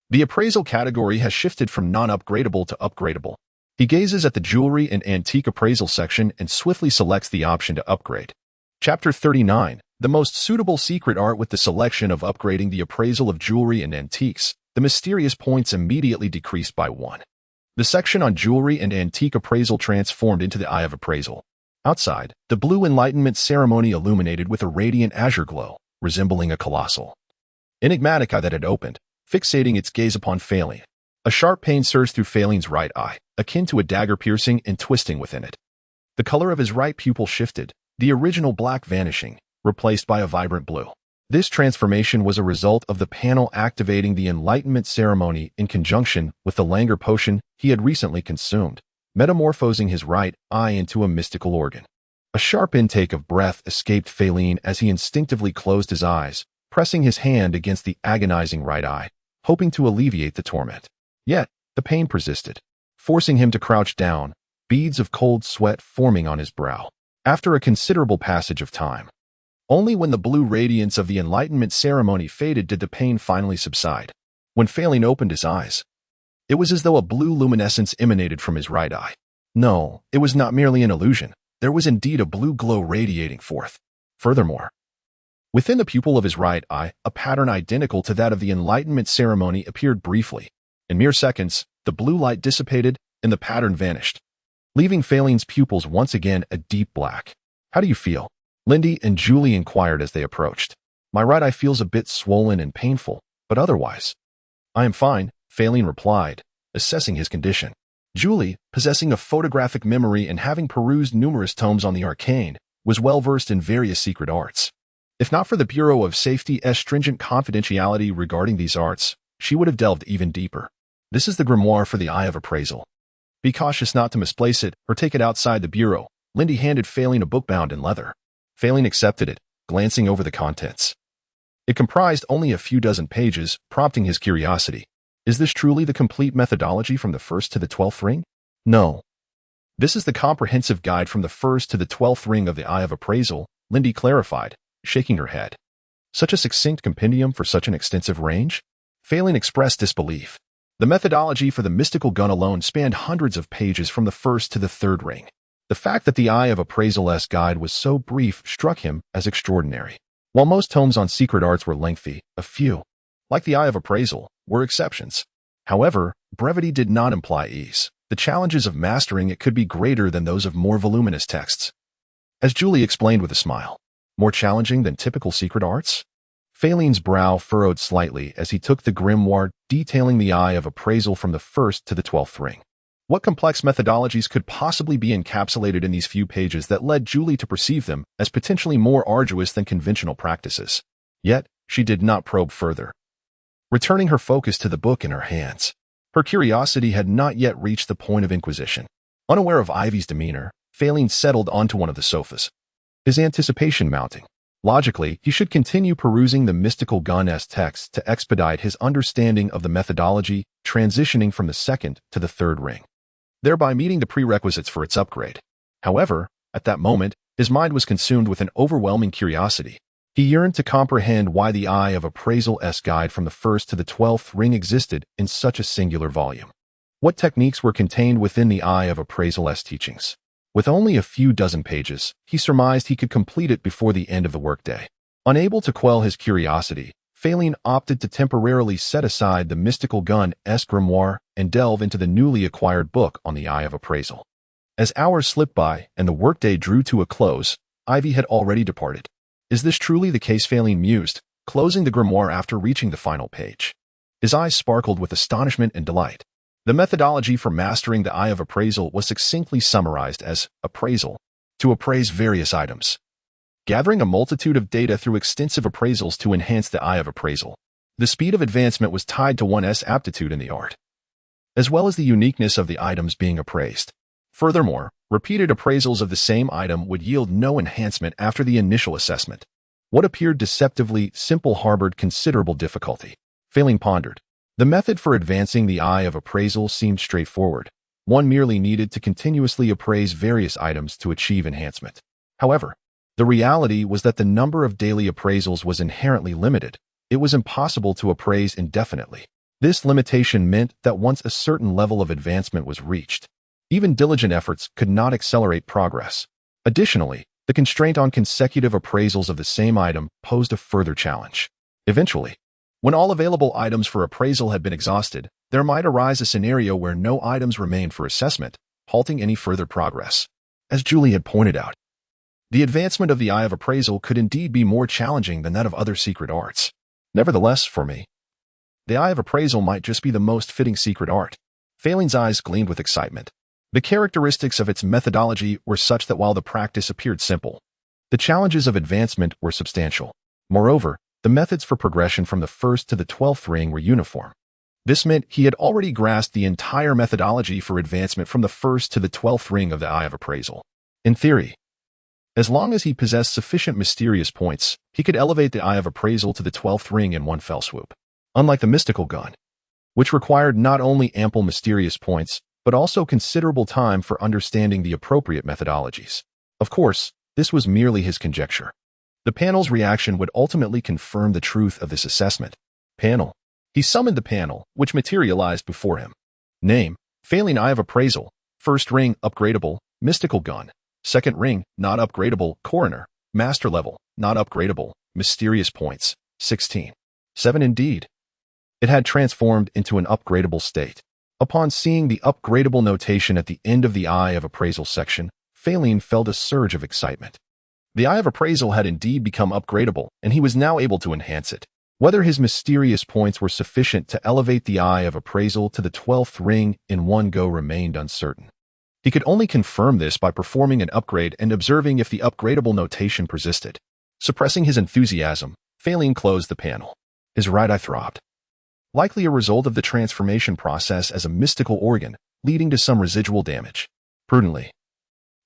The appraisal category has shifted from non-upgradable to upgradable. He gazes at the jewelry and antique appraisal section and swiftly selects the option to upgrade. Chapter 39. The most suitable secret art. With the selection of upgrading the appraisal of jewelry and antiques, the mysterious points immediately decreased by 1. The section on jewelry and antique appraisal transformed into the Eye of Appraisal. Outside, the blue enlightenment ceremony illuminated with a radiant azure glow, resembling a colossal, enigmatic eye that had opened, fixating its gaze upon Feilin. A sharp pain surged through Feilin's right eye, akin to a dagger piercing and twisting within it. The color of his right pupil shifted, the original black vanishing, replaced by a vibrant blue. This transformation was a result of the panel activating the enlightenment ceremony in conjunction with the languor potion he had recently consumed, metamorphosing his right eye into a mystical organ. A sharp intake of breath escaped Feilin as he instinctively closed his eyes, pressing his hand against the agonizing right eye, hoping to alleviate the torment. Yet, the pain persisted, forcing him to crouch down, beads of cold sweat forming on his brow. After a considerable passage of time, only when the blue radiance of the enlightenment ceremony faded did the pain finally subside. When Feilin opened his eyes, it was as though a blue luminescence emanated from his right eye. No, it was not merely an illusion. There was indeed a blue glow radiating forth. Furthermore, within the pupil of his right eye, a pattern identical to that of the enlightenment ceremony appeared briefly. In mere seconds, the blue light dissipated and the pattern vanished, leaving Feilin's pupils once again a deep black. How do you feel? Lindy and Julie inquired as they approached. My right eye feels a bit swollen and painful, but otherwise, I am fine, Feilin replied, assessing his condition. Julie, possessing a photographic memory and having perused numerous tomes on the arcane, was well versed in various secret arts. If not for the Bureau of Safety's stringent confidentiality regarding these arts, she would have delved even deeper. This is the grimoire for the Eye of Appraisal. Be cautious not to misplace it or take it outside the bureau. Lindy handed Feilin a book bound in leather. Feilin accepted it, glancing over the contents. It comprised only a few dozen pages, prompting his curiosity. Is this truly the complete methodology from the 1st to the 12th ring? No. This is the comprehensive guide from the 1st to the 12th ring of the Eye of Appraisal, Lindy clarified, shaking her head. Such a succinct compendium for such an extensive range? Feilin expressed disbelief. The methodology for the mystical gun alone spanned hundreds of pages from the 1st to the 3rd ring. The fact that the Eye of Appraisal's guide was so brief struck him as extraordinary. While most tomes on secret arts were lengthy, a few, like the Eye of Appraisal, were exceptions. However, brevity did not imply ease. The challenges of mastering it could be greater than those of more voluminous texts. As Julie explained with a smile, more challenging than typical secret arts? Feilin's brow furrowed slightly as he took the grimoire detailing the Eye of Appraisal from the 1st to the 12th ring. What complex methodologies could possibly be encapsulated in these few pages that led Julie to perceive them as potentially more arduous than conventional practices? Yet, she did not probe further, returning her focus to the book in her hands. Her curiosity had not yet reached the point of inquisition. Unaware of Ivy's demeanor, Feilin settled onto one of the sofas, his anticipation mounting. Logically, he should continue perusing the mystical gun-esque text to expedite his understanding of the methodology, transitioning from the 2nd to the 3rd ring, thereby meeting the prerequisites for its upgrade. However, at that moment, his mind was consumed with an overwhelming curiosity. He yearned to comprehend why the Eye of Appraisal's guide from the 1st to the 12th ring existed in such a singular volume. What techniques were contained within the Eye of Appraisal's teachings? With only a few dozen pages, he surmised he could complete it before the end of the workday. Unable to quell his curiosity, Feilin opted to temporarily set aside the mystical gun's grimoire and delve into the newly acquired book on the Eye of Appraisal. As hours slipped by and the workday drew to a close, Ivy had already departed. Is this truly the case? Feilin mused, closing the grimoire after reaching the final page. His eyes sparkled with astonishment and delight. The methodology for mastering the Eye of Appraisal was succinctly summarized as appraisal, to appraise various items. Gathering a multitude of data through extensive appraisals to enhance the Eye of Appraisal. The speed of advancement was tied to one's aptitude in the art, as well as the uniqueness of the items being appraised. Furthermore, repeated appraisals of the same item would yield no enhancement after the initial assessment. What appeared deceptively simple harbored considerable difficulty. Feilin pondered. The method for advancing the Eye of Appraisal seemed straightforward. One merely needed to continuously appraise various items to achieve enhancement. However, the reality was that the number of daily appraisals was inherently limited. It was impossible to appraise indefinitely. This limitation meant that once a certain level of advancement was reached, even diligent efforts could not accelerate progress. Additionally, the constraint on consecutive appraisals of the same item posed a further challenge. Eventually, when all available items for appraisal had been exhausted, there might arise a scenario where no items remained for assessment, halting any further progress. As Julie had pointed out, the advancement of the Eye of Appraisal could indeed be more challenging than that of other secret arts. Nevertheless, for me, the Eye of Appraisal might just be the most fitting secret art. Feilin's eyes gleamed with excitement. The characteristics of its methodology were such that while the practice appeared simple, the challenges of advancement were substantial. Moreover, the methods for progression from the first to the 12th ring were uniform. This meant he had already grasped the entire methodology for advancement from the first to the 12th ring of the Eye of Appraisal. In theory, as long as he possessed sufficient mysterious points, he could elevate the Eye of Appraisal to the 12th ring in one fell swoop. Unlike the mystical gun, which required not only ample mysterious points, but also considerable time for understanding the appropriate methodologies. Of course, this was merely his conjecture. The panel's reaction would ultimately confirm the truth of this assessment. Panel. He summoned the panel, which materialized before him. Name: Feilin Eye of Appraisal. First ring, upgradable, mystical gun. Second ring, not upgradable, coroner. Master level, not upgradable, mysterious points, 16. 7 indeed. It had transformed into an upgradable state. Upon seeing the upgradable notation at the end of the Eye of Appraisal section, Feilin felt a surge of excitement. The Eye of Appraisal had indeed become upgradable, and he was now able to enhance it. Whether his mysterious points were sufficient to elevate the Eye of Appraisal to the 12th ring in one go remained uncertain. He could only confirm this by performing an upgrade and observing if the upgradable notation persisted. Suppressing his enthusiasm, Feilin closed the panel. His right eye throbbed. Likely a result of the transformation process as a mystical organ, leading to some residual damage. Prudently,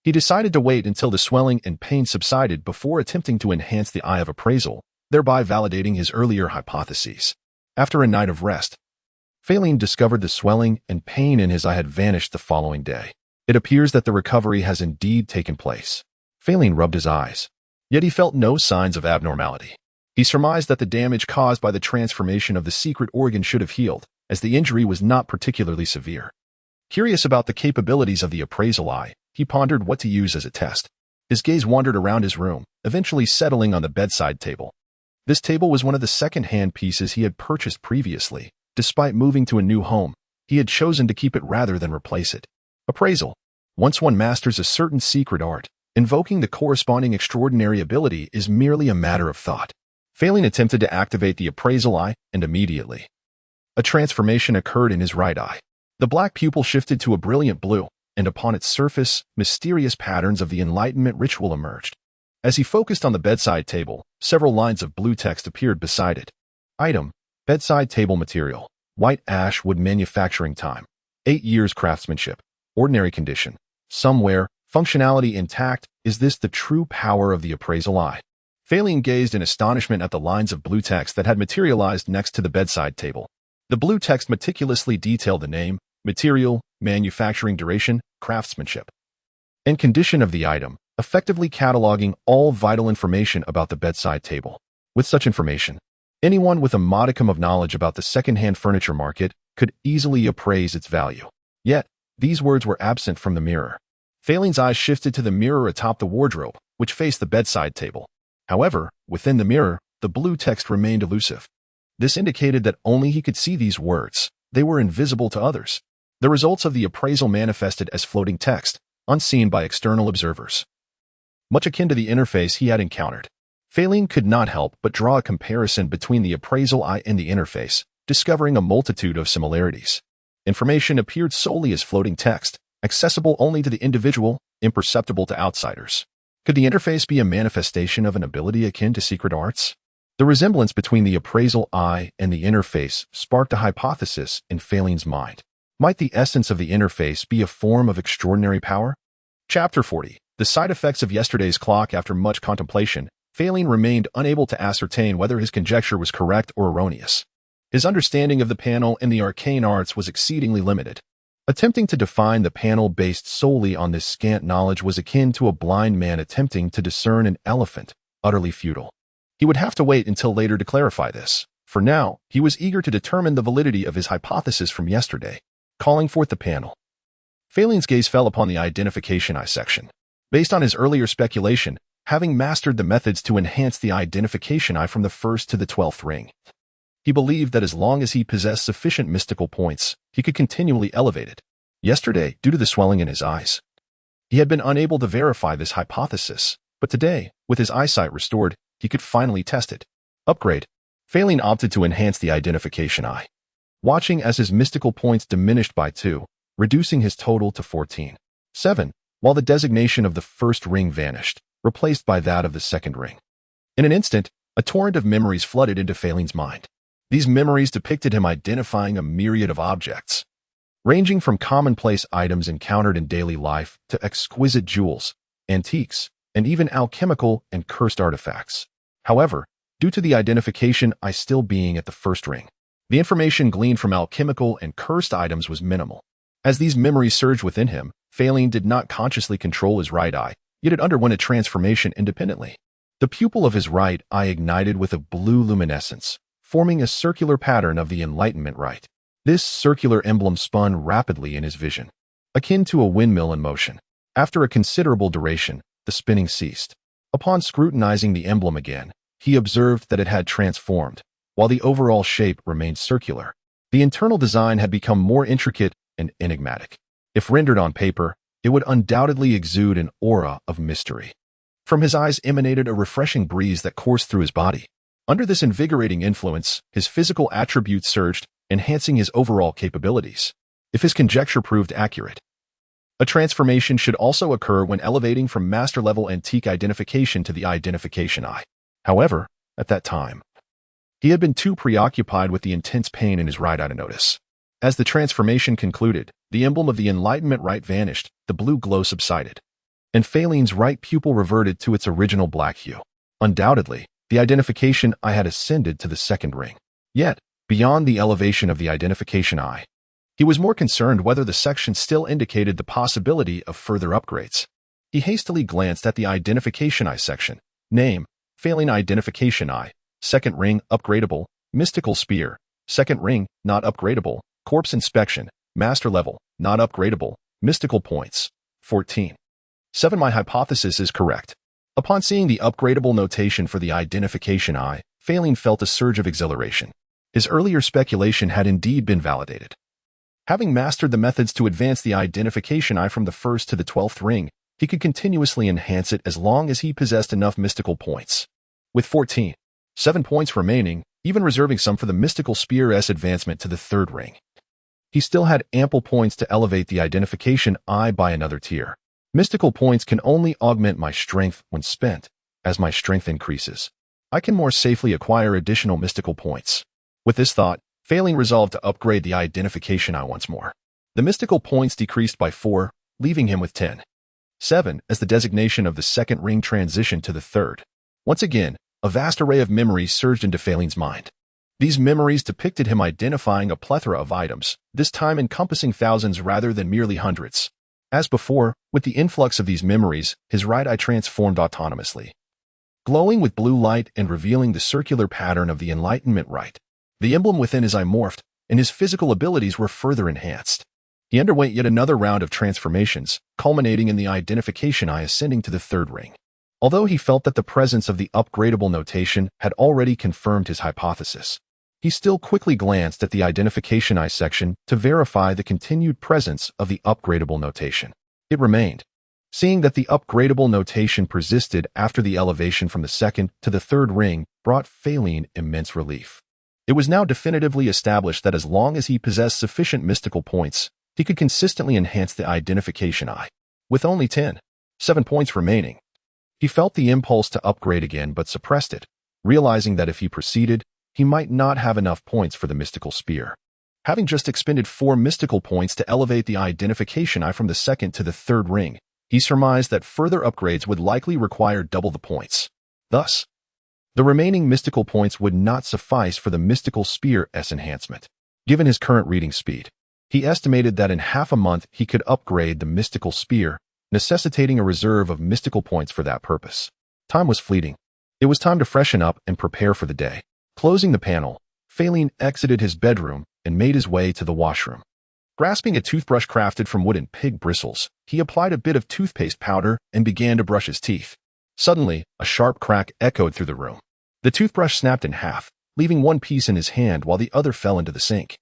he decided to wait until the swelling and pain subsided before attempting to enhance the Eye of Appraisal, thereby validating his earlier hypotheses. After a night of rest, Feilin discovered the swelling and pain in his eye had vanished the following day. It appears that the recovery has indeed taken place. Feilin rubbed his eyes, yet he felt no signs of abnormality. He surmised that the damage caused by the transformation of the secret organ should have healed, as the injury was not particularly severe. Curious about the capabilities of the appraisal eye, he pondered what to use as a test. His gaze wandered around his room, eventually settling on the bedside table. This table was one of the second-hand pieces he had purchased previously. Despite moving to a new home, he had chosen to keep it rather than replace it. Appraisal. Once one masters a certain secret art, invoking the corresponding extraordinary ability is merely a matter of thought. Feilin attempted to activate the appraisal eye, and immediately, a transformation occurred in his right eye. The black pupil shifted to a brilliant blue, and upon its surface, mysterious patterns of the Enlightenment ritual emerged. As he focused on the bedside table, several lines of blue text appeared beside it. Item: bedside table material, white ash wood manufacturing time, 8 years craftsmanship, ordinary condition, somewhere, functionality intact. Is this the true power of the appraisal eye? Feilin gazed in astonishment at the lines of blue text that had materialized next to the bedside table. The blue text meticulously detailed the name, material, manufacturing duration, craftsmanship, and condition of the item, effectively cataloging all vital information about the bedside table. With such information, anyone with a modicum of knowledge about the second-hand furniture market could easily appraise its value. Yet, these words were absent from the mirror. Feilin's eyes shifted to the mirror atop the wardrobe, which faced the bedside table. However, within the mirror, the blue text remained elusive. This indicated that only he could see these words. They were invisible to others. The results of the appraisal manifested as floating text, unseen by external observers. Much akin to the interface he had encountered. Feilin could not help but draw a comparison between the appraisal eye and the interface, discovering a multitude of similarities. Information appeared solely as floating text, accessible only to the individual, imperceptible to outsiders. Could the interface be a manifestation of an ability akin to secret arts? The resemblance between the appraisal eye and the interface sparked a hypothesis in Feilin's mind. Might the essence of the interface be a form of extraordinary power? Chapter 40. The side effects of yesterday's clock. After much contemplation, Feilin remained unable to ascertain whether his conjecture was correct or erroneous. His understanding of the panel and the arcane arts was exceedingly limited. Attempting to define the panel based solely on this scant knowledge was akin to a blind man attempting to discern an elephant, utterly futile. He would have to wait until later to clarify this. For now, he was eager to determine the validity of his hypothesis from yesterday, calling forth the panel. Feilin's gaze fell upon the identification eye section. Based on his earlier speculation, having mastered the methods to enhance the identification eye from the 1st to the 12th ring, he believed that as long as he possessed sufficient mystical points, he could continually elevate it. Yesterday, due to the swelling in his eyes, he had been unable to verify this hypothesis, but today, with his eyesight restored, he could finally test it. Upgrade. Feilin opted to enhance the identification eye, watching as his mystical points diminished by 2, reducing his total to 14. 7, while the designation of the 1st ring vanished, replaced by that of the 2nd ring. In an instant, a torrent of memories flooded into Feilin's mind. These memories depicted him identifying a myriad of objects, ranging from commonplace items encountered in daily life to exquisite jewels, antiques, and even alchemical and cursed artifacts. However, due to the identification eye still being at the 1st ring, the information gleaned from alchemical and cursed items was minimal. As these memories surged within him, Feilin did not consciously control his right eye, yet it underwent a transformation independently. The pupil of his right eye ignited with a blue luminescence, forming a circular pattern of the enlightenment rite. This circular emblem spun rapidly in his vision, akin to a windmill in motion. After a considerable duration, the spinning ceased. Upon scrutinizing the emblem again, he observed that it had transformed, while the overall shape remained circular. The internal design had become more intricate and enigmatic. If rendered on paper, it would undoubtedly exude an aura of mystery. From his eyes emanated a refreshing breeze that coursed through his body. Under this invigorating influence, his physical attributes surged, enhancing his overall capabilities. If his conjecture proved accurate, a transformation should also occur when elevating from master-level antique identification to the identification eye. However, at that time, he had been too preoccupied with the intense pain in his right eye to notice. As the transformation concluded, the emblem of the enlightenment rite vanished, the blue glow subsided, and Feilin's right pupil reverted to its original black hue. Undoubtedly, the identification eye had ascended to the 2nd ring. Yet, beyond the elevation of the identification eye, he was more concerned whether the section still indicated the possibility of further upgrades. He hastily glanced at the identification eye section. Name, Feilin identification eye, 2nd ring, upgradable, mystical spear, 2nd ring, not upgradable, corpse inspection, master level, not upgradable, mystical points, 14. 7. My hypothesis is correct. Upon seeing the upgradable notation for the identification eye, Feilin felt a surge of exhilaration. His earlier speculation had indeed been validated. Having mastered the methods to advance the identification eye from the 1st to the 12th ring, he could continuously enhance it as long as he possessed enough mystical points. With 7 points remaining, even reserving some for the mystical spear's advancement to the 3rd ring, he still had ample points to elevate the identification eye by another tier. Mystical points can only augment my strength when spent. As my strength increases, I can more safely acquire additional mystical points. With this thought, Feilin resolved to upgrade the identification eye once more. The mystical points decreased by 4, leaving him with 10. 7, as the designation of the 2nd ring transitioned to the 3rd. Once again, a vast array of memories surged into Feilin's mind. These memories depicted him identifying a plethora of items, this time encompassing thousands rather than merely hundreds. As before, with the influx of these memories, his right eye transformed autonomously, glowing with blue light and revealing the circular pattern of the enlightenment rite. The emblem within his eye morphed, and his physical abilities were further enhanced. He underwent yet another round of transformations, culminating in the identification eye ascending to the third ring. Although he felt that the presence of the upgradable notation had already confirmed his hypothesis, he still quickly glanced at the identification eye section to verify the continued presence of the upgradable notation. It remained. Seeing that the upgradable notation persisted after the elevation from the second to the third ring brought Feilin immense relief. It was now definitively established that as long as he possessed sufficient mystical points, he could consistently enhance the identification eye. With only 7 points remaining, he felt the impulse to upgrade again but suppressed it, realizing that if he proceeded, he might not have enough points for the mystical spear. Having just expended 4 mystical points to elevate the identification eye from the second to the third ring, he surmised that further upgrades would likely require double the points. Thus, the remaining mystical points would not suffice for the mystical spear S enhancement. Given his current reading speed, he estimated that in half a month he could upgrade the mystical spear, necessitating a reserve of mystical points for that purpose. Time was fleeting. It was time to freshen up and prepare for the day. Closing the panel, Feilin exited his bedroom and made his way to the washroom. Grasping a toothbrush crafted from wooden pig bristles, he applied a bit of toothpaste powder and began to brush his teeth. Suddenly, a sharp crack echoed through the room. The toothbrush snapped in half, leaving one piece in his hand while the other fell into the sink.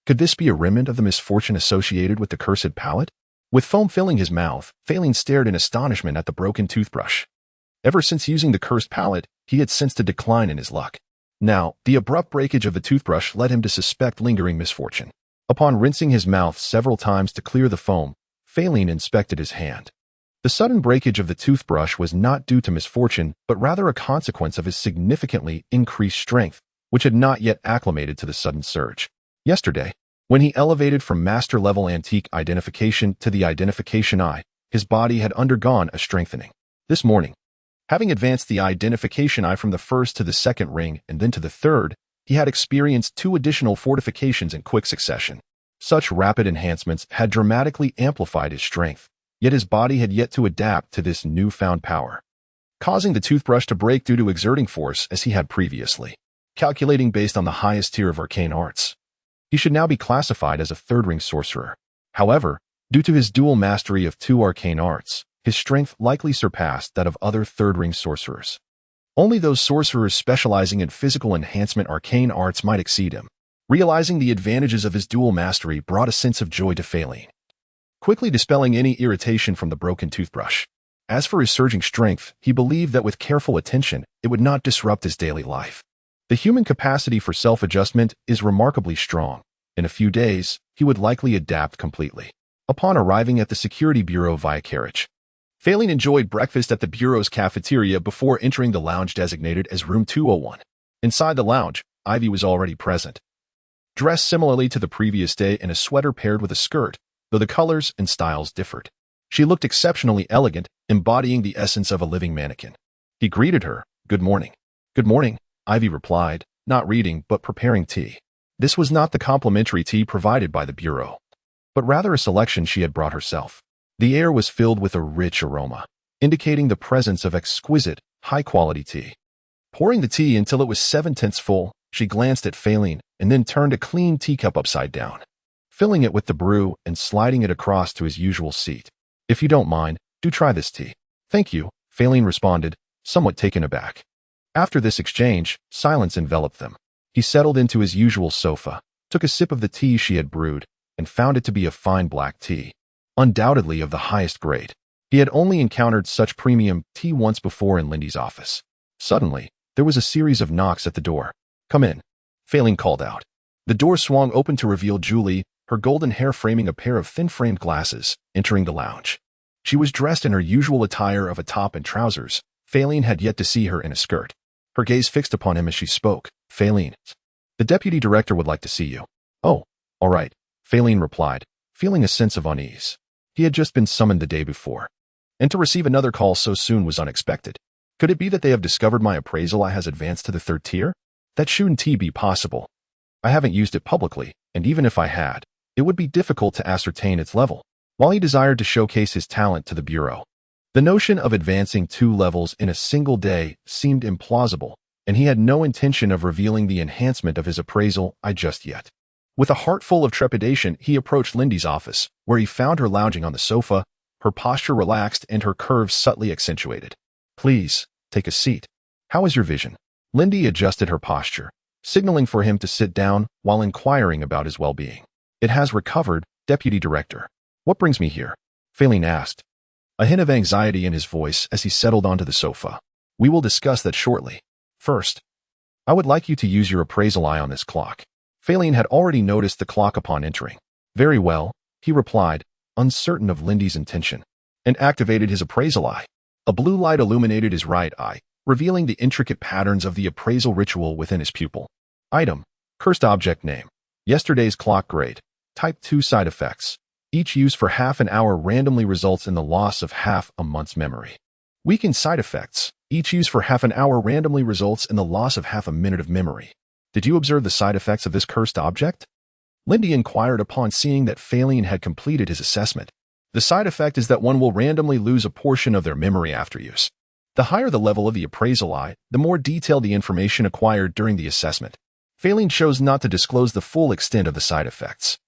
Could this be a remnant of the misfortune associated with the cursed palate? With foam filling his mouth, Feilin stared in astonishment at the broken toothbrush. Ever since using the cursed palate, he had sensed a decline in his luck. Now, the abrupt breakage of the toothbrush led him to suspect lingering misfortune. Upon rinsing his mouth several times to clear the foam, Feilin inspected his hand. The sudden breakage of the toothbrush was not due to misfortune, but rather a consequence of his significantly increased strength, which had not yet acclimated to the sudden surge. Yesterday, when he elevated from master-level antique identification to the identification eye, his body had undergone a strengthening. This morning, having advanced the identification eye from the first to the second ring and then to the third, he had experienced 2 additional fortifications in quick succession. Such rapid enhancements had dramatically amplified his strength, yet his body had yet to adapt to this newfound power, causing the toothbrush to break due to exerting force as he had previously. Calculating based on the highest tier of arcane arts, he should now be classified as a third-ring sorcerer. However, due to his dual mastery of 2 arcane arts, his strength likely surpassed that of other third-ring sorcerers. Only those sorcerers specializing in physical enhancement arcane arts might exceed him. Realizing the advantages of his dual mastery brought a sense of joy to Feilin, quickly dispelling any irritation from the broken toothbrush. As for his surging strength, he believed that with careful attention, it would not disrupt his daily life. The human capacity for self-adjustment is remarkably strong. In a few days, he would likely adapt completely. Upon arriving at the security bureau via carriage, Feilin enjoyed breakfast at the bureau's cafeteria before entering the lounge designated as Room 201. Inside the lounge, Ivy was already present. Dressed similarly to the previous day in a sweater paired with a skirt, though the colors and styles differed. She looked exceptionally elegant, embodying the essence of a living mannequin. He greeted her. "Good morning." "Good morning," Ivy replied, not reading but preparing tea. This was not the complimentary tea provided by the bureau, but rather a selection she had brought herself. The air was filled with a rich aroma, indicating the presence of exquisite, high-quality tea. Pouring the tea until it was 7/10 full, she glanced at Feilin and then turned a clean teacup upside down, filling it with the brew and sliding it across to his usual seat. "If you don't mind, do try this tea." "Thank you," Feilin responded, somewhat taken aback. After this exchange, silence enveloped them. He settled into his usual sofa, took a sip of the tea she had brewed, and found it to be a fine black tea, undoubtedly of the highest grade. He had only encountered such premium tea once before in Lindy's office. Suddenly, there was a series of knocks at the door. "Come in," Feilin called out. The door swung open to reveal Julie, her golden hair framing a pair of thin-framed glasses, entering the lounge. She was dressed in her usual attire of a top and trousers. Feilin had yet to see her in a skirt. Her gaze fixed upon him as she spoke. "Feilin, the deputy director would like to see you." "Oh, all right," Feilin replied, feeling a sense of unease. He had just been summoned the day before, and to receive another call so soon was unexpected. Could it be that they have discovered my appraisal has advanced to the 3rd tier? That shouldn't be possible. I haven't used it publicly, and even if I had, it would be difficult to ascertain its level. While he desired to showcase his talent to the bureau, the notion of advancing 2 levels in a single day seemed implausible, and he had no intention of revealing the enhancement of his appraisal just yet. With a heart full of trepidation, he approached Lindy's office, where he found her lounging on the sofa, her posture relaxed and her curves subtly accentuated. "Please, take a seat. How is your vision?" Lindy adjusted her posture, signaling for him to sit down while inquiring about his well-being. "It has recovered, Deputy Director." "What brings me here?" Feilin asked, a hint of anxiety in his voice as he settled onto the sofa. "We will discuss that shortly. First, I would like you to use your appraisal eye on this clock." Feilin had already noticed the clock upon entering. "Very well," he replied, uncertain of Lindy's intention, and activated his appraisal eye. A blue light illuminated his right eye, revealing the intricate patterns of the appraisal ritual within his pupil. Item: Cursed Object Name. Yesterday's Clock Grade. Type 2 Side Effects. Each use for half an hour randomly results in the loss of half a month's memory. Weakened Side Effects. Each use for half an hour randomly results in the loss of half a minute of memory. Did you observe the side effects of this cursed object? Lindy inquired upon seeing that Feilin had completed his assessment. The side effect is that one will randomly lose a portion of their memory after use. The higher the level of the appraisal eye, the more detailed the information acquired during the assessment. Feilin chose not to disclose the full extent of the side effects,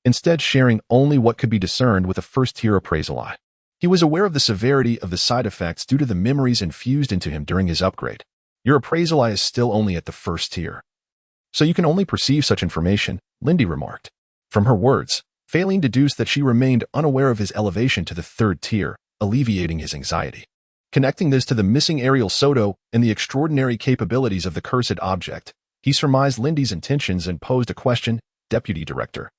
instead sharing only what could be discerned with a first-tier appraisal eye. He was aware of the severity of the side effects due to the memories infused into him during his upgrade. Your appraisal eye is still only at the first tier, so you can only perceive such information, Lindy remarked. From her words, Feilin deduced that she remained unaware of his elevation to the third tier, alleviating his anxiety. Connecting this to the missing aerial Soto and the extraordinary capabilities of the cursed object, he surmised Lindy's intentions and posed a question. "Deputy Director,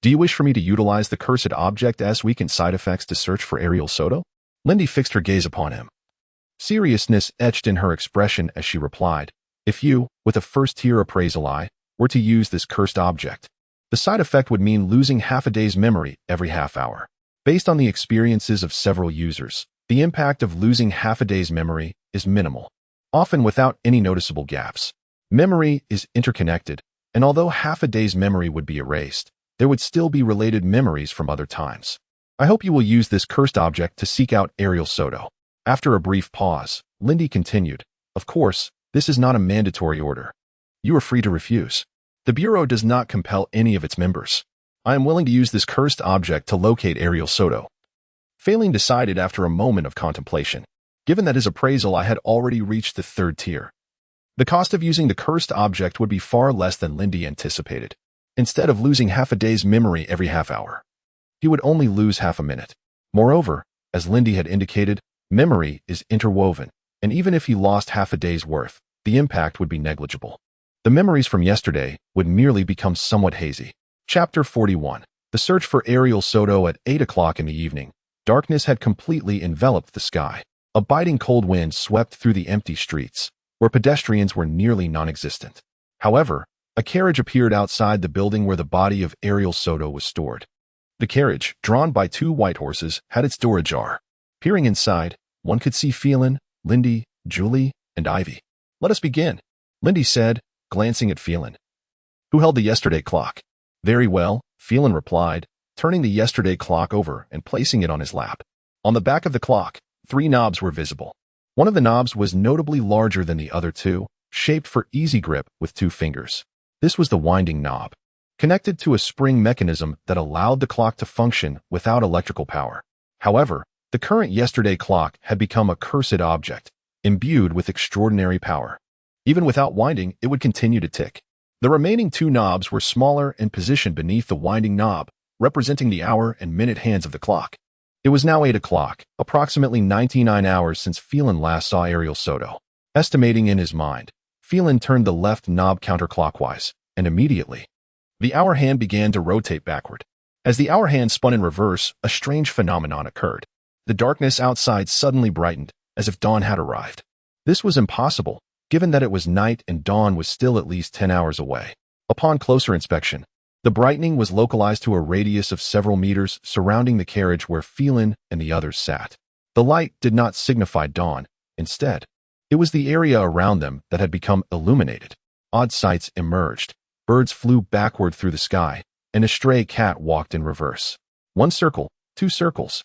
do you wish for me to utilize the cursed object as weakened side effects to search for aerial Soto?" Lindy fixed her gaze upon him. Seriousness etched in her expression as she replied, "If you, with a first-tier appraisal eye, were to use this cursed object, the side effect would mean losing half a day's memory every half hour. Based on the experiences of several users, the impact of losing half a day's memory is minimal, often without any noticeable gaps. Memory is interconnected, and although half a day's memory would be erased, there would still be related memories from other times. I hope you will use this cursed object to seek out aerial Soto." After a brief pause, Lindy continued, "Of course, this is not a mandatory order. You are free to refuse. The Bureau does not compel any of its members. I am willing to use this cursed object to locate aerial Soto." Feilin decided after a moment of contemplation, given that his appraisal eye had already reached the third tier. The cost of using the cursed object would be far less than Lindy anticipated. Instead of losing half a day's memory every half hour, he would only lose half a minute. Moreover, as Lindy had indicated, memory is interwoven, and even if he lost half a day's worth, the impact would be negligible. The memories from yesterday would merely become somewhat hazy. Chapter 41. The search for aerial Soto. At 8 o'clock in the evening, darkness had completely enveloped the sky. A biting cold wind swept through the empty streets, where pedestrians were nearly non-existent. However, a carriage appeared outside the building where the body of aerial Soto was stored. The carriage, drawn by 2 white horses, had its door ajar. Peering inside, one could see Feilin, Lindy, Julie, and Ivy. "Let us begin," Lindy said, glancing at Feilin, who held the yesterday clock. "Very well," Feilin replied, turning the yesterday clock over and placing it on his lap. On the back of the clock, 3 knobs were visible. One of the knobs was notably larger than the other 2, shaped for easy grip with 2 fingers. This was the winding knob, connected to a spring mechanism that allowed the clock to function without electrical power. However, the current yesterday clock had become a cursed object, imbued with extraordinary power. Even without winding, it would continue to tick. The remaining 2 knobs were smaller and positioned beneath the winding knob, representing the hour and minute hands of the clock. It was now 8 o'clock, approximately 99 hours since Feilin last saw aerial Soto. Estimating in his mind, Feilin turned the left knob counterclockwise, and immediately, the hour hand began to rotate backward. As the hour hand spun in reverse, a strange phenomenon occurred. The darkness outside suddenly brightened, as if dawn had arrived. This was impossible, given that it was night and dawn was still at least 10 hours away. Upon closer inspection, the brightening was localized to a radius of several meters surrounding the carriage where Feilin and the others sat. The light did not signify dawn. Instead, it was the area around them that had become illuminated. Odd sights emerged. Birds flew backward through the sky, and a stray cat walked in reverse. 1 circle, 2 circles,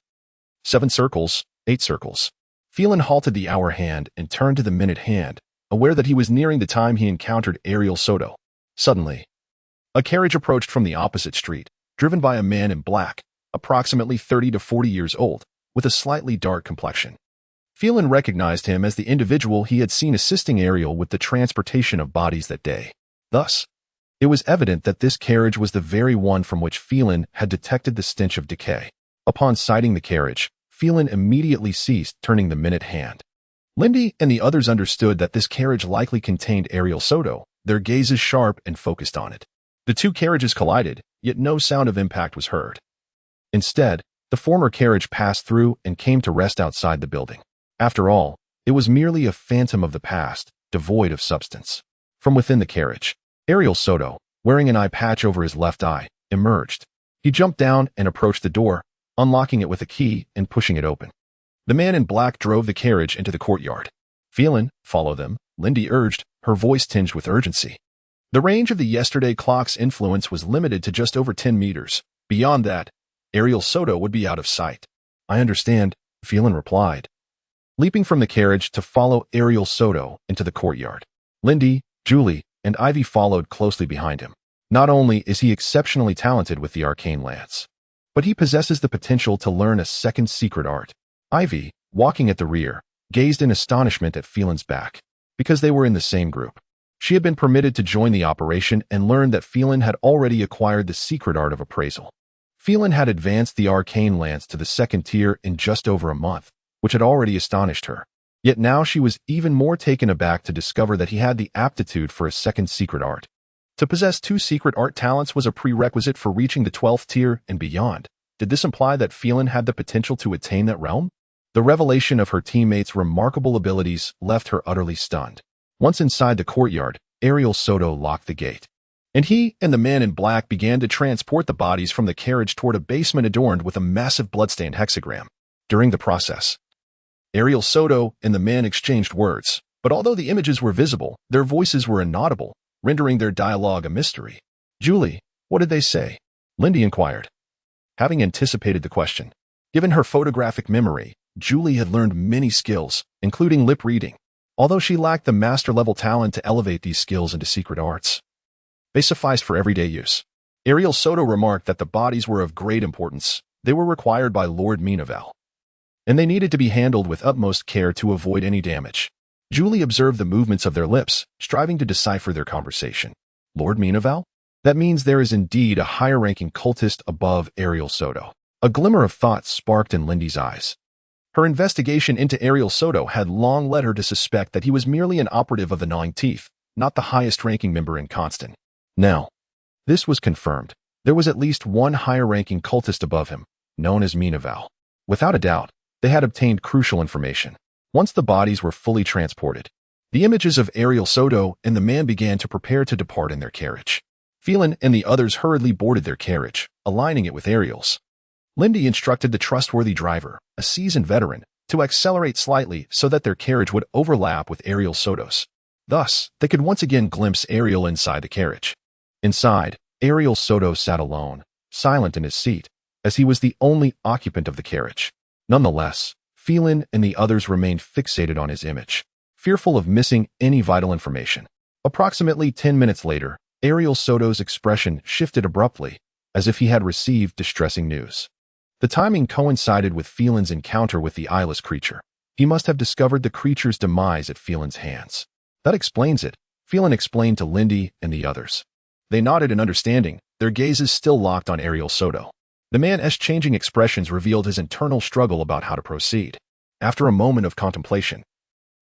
7 circles, 8 circles. Feilin halted the hour hand and turned to the minute hand, aware that he was nearing the time he encountered aerial Soto. Suddenly, A carriage approached from the opposite street, driven by a man in black, approximately 30 to 40 years old, with a slightly dark complexion. Feilin recognized him as the individual he had seen assisting Ariel with the transportation of bodies that day. Thus, it was evident that this carriage was the very one from which Feilin had detected the stench of decay. Upon sighting the carriage, Feilin immediately ceased turning the minute hand. Lindy and the others understood that this carriage likely contained Ariel Soto, their gazes sharp and focused on it. The two carriages collided, yet no sound of impact was heard. Instead, the former carriage passed through and came to rest outside the building. After all, it was merely a phantom of the past, devoid of substance. From within the carriage, Ariel Soto, wearing an eye patch over his left eye, emerged. He jumped down and approached the door, unlocking it with a key and pushing it open. The man in black drove the carriage into the courtyard. Feilin, follow them, Lindy urged, her voice tinged with urgency. The range of the yesterday clock's influence was limited to just over 10 meters. Beyond that, Ariel Soto would be out of sight. I understand, Feilin replied, leaping from the carriage to follow Ariel Soto into the courtyard. Lindy, Julie, and Ivy followed closely behind him. Not only is he exceptionally talented with the arcane lance, but he possesses the potential to learn a second secret art. Ivy, walking at the rear, gazed in astonishment at Feilin's back, because they were in the same group. She had been permitted to join the operation and learned that Feilin had already acquired the secret art of appraisal. Feilin had advanced the arcane lance to the second tier in just over a month, which had already astonished her. Yet now she was even more taken aback to discover that he had the aptitude for a second secret art. To possess two secret art talents was a prerequisite for reaching the 12th tier and beyond. Did this imply that Feilin had the potential to attain that realm? The revelation of her teammates' remarkable abilities left her utterly stunned. Once inside the courtyard, Ariel Soto locked the gate, and he and the man in black began to transport the bodies from the carriage toward a basement adorned with a massive bloodstained hexagram. During the process, Ariel Soto and the man exchanged words, but although the images were visible, their voices were inaudible, rendering their dialogue a mystery. Julie, what did they say? Lindy inquired, having anticipated the question. Given her photographic memory, Julie had learned many skills, including lip reading, although she lacked the master-level talent to elevate these skills into secret arts. They sufficed for everyday use. Ariel Soto remarked that the bodies were of great importance. They were required by Lord Minavel, and they needed to be handled with utmost care to avoid any damage. Julie observed the movements of their lips, striving to decipher their conversation. Lord Minavel? That means there is indeed a higher-ranking cultist above Ariel Soto. A glimmer of thought sparked in Lindy's eyes. Her investigation into Ariel Soto had long led her to suspect that he was merely an operative of the Gnawing Teeth, not the highest-ranking member in Constant. Now, this was confirmed. There was at least one higher-ranking cultist above him, known as Minavel. Without a doubt, they had obtained crucial information. Once the bodies were fully transported, the images of Ariel Soto and the man began to prepare to depart in their carriage. Feilin and the others hurriedly boarded their carriage, aligning it with Ariel's. Lindy instructed the trustworthy driver, a seasoned veteran, to accelerate slightly so that their carriage would overlap with Ariel Soto's. Thus, they could once again glimpse Ariel inside the carriage. Inside, Ariel Soto sat alone, silent in his seat, as he was the only occupant of the carriage. Nonetheless, Feilin and the others remained fixated on his image, fearful of missing any vital information. Approximately 10 minutes later, Ariel Soto's expression shifted abruptly, as if he had received distressing news. The timing coincided with Feilin's encounter with the eyeless creature. He must have discovered the creature's demise at Feilin's hands. That explains it, Feilin explained to Lindy and the others. They nodded in understanding, their gazes still locked on Ariel Soto. The man's changing expressions revealed his internal struggle about how to proceed. After a moment of contemplation,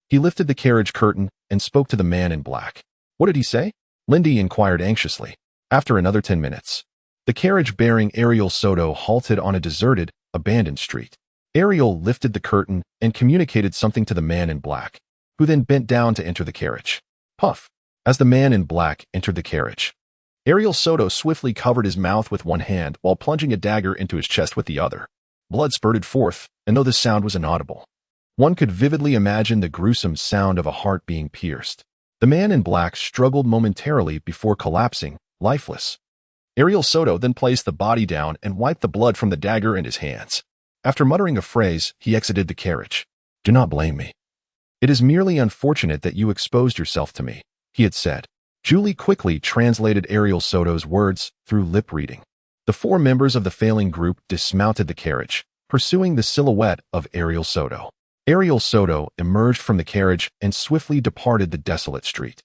he lifted the carriage curtain and spoke to the man in black. What did he say? Lindy inquired anxiously. After another 10 minutes, the carriage bearing Ariel Soto halted on a deserted, abandoned street. Ariel lifted the curtain and communicated something to the man in black, who then bent down to enter the carriage. Puff! As the man in black entered the carriage, Ariel Soto swiftly covered his mouth with one hand while plunging a dagger into his chest with the other. Blood spurted forth, and though the sound was inaudible, one could vividly imagine the gruesome sound of a heart being pierced. The man in black struggled momentarily before collapsing, lifeless. Ariel Soto then placed the body down and wiped the blood from the dagger in his hands. After muttering a phrase, he exited the carriage. Do not blame me. It is merely unfortunate that you exposed yourself to me, he had said. Julie quickly translated Ariel Soto's words through lip reading. The 4 members of the Feilin group dismounted the carriage, pursuing the silhouette of Ariel Soto. Ariel Soto emerged from the carriage and swiftly departed the desolate street,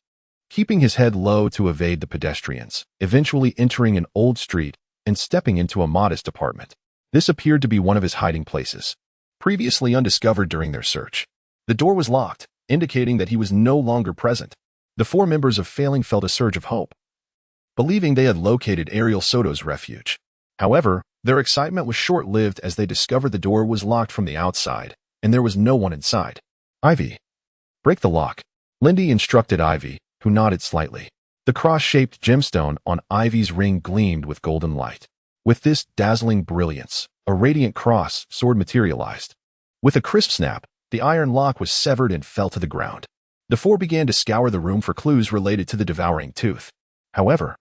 keeping his head low to evade the pedestrians, eventually entering an old street and stepping into a modest apartment. This appeared to be one of his hiding places, previously undiscovered during their search. The door was locked, indicating that he was no longer present. The 4 members of Feilin felt a surge of hope, believing they had located Ariel Soto's refuge. However, their excitement was short-lived as they discovered the door was locked from the outside, and there was no one inside. Ivy, break the lock, Lindy instructed Ivy, who nodded slightly. The cross-shaped gemstone on Ivy's ring gleamed with golden light. With this dazzling brilliance, a radiant cross sword materialized. With a crisp snap, the iron lock was severed and fell to the ground. The 4 began to scour the room for clues related to the devouring tooth. However,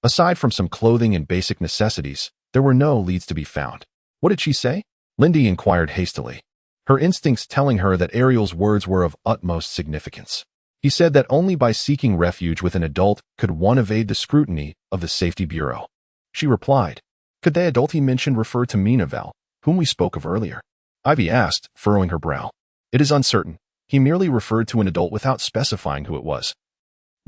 aside from some clothing and basic necessities, there were no leads to be found. What did she say? Lindy inquired hastily, her instincts telling her that Ariel's words were of utmost significance. He said that only by seeking refuge with an adult could one evade the scrutiny of the Safety Bureau. She replied, could the adult he mentioned refer to Minaval, whom we spoke of earlier? Ivy asked, furrowing her brow. It is uncertain. He merely referred to an adult without specifying who it was.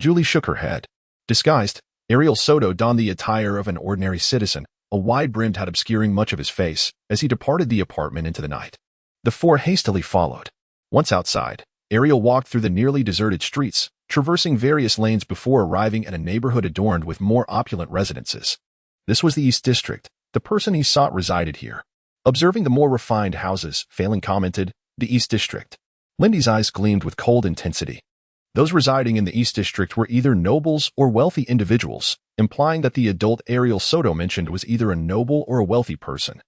Julie shook her head. Disguised, Ariel Soto donned the attire of an ordinary citizen, a wide-brimmed hat obscuring much of his face, as he departed the apartment into the night. The 4 hastily followed. Once outside, Ariel walked through the nearly deserted streets, traversing various lanes before arriving at a neighborhood adorned with more opulent residences. This was the East District. The person he sought resided here. Observing the more refined houses, Feilin commented, the East District. Lindy's eyes gleamed with cold intensity. Those residing in the East District were either nobles or wealthy individuals, implying that the adult Ariel Soto mentioned was either a noble or a wealthy person,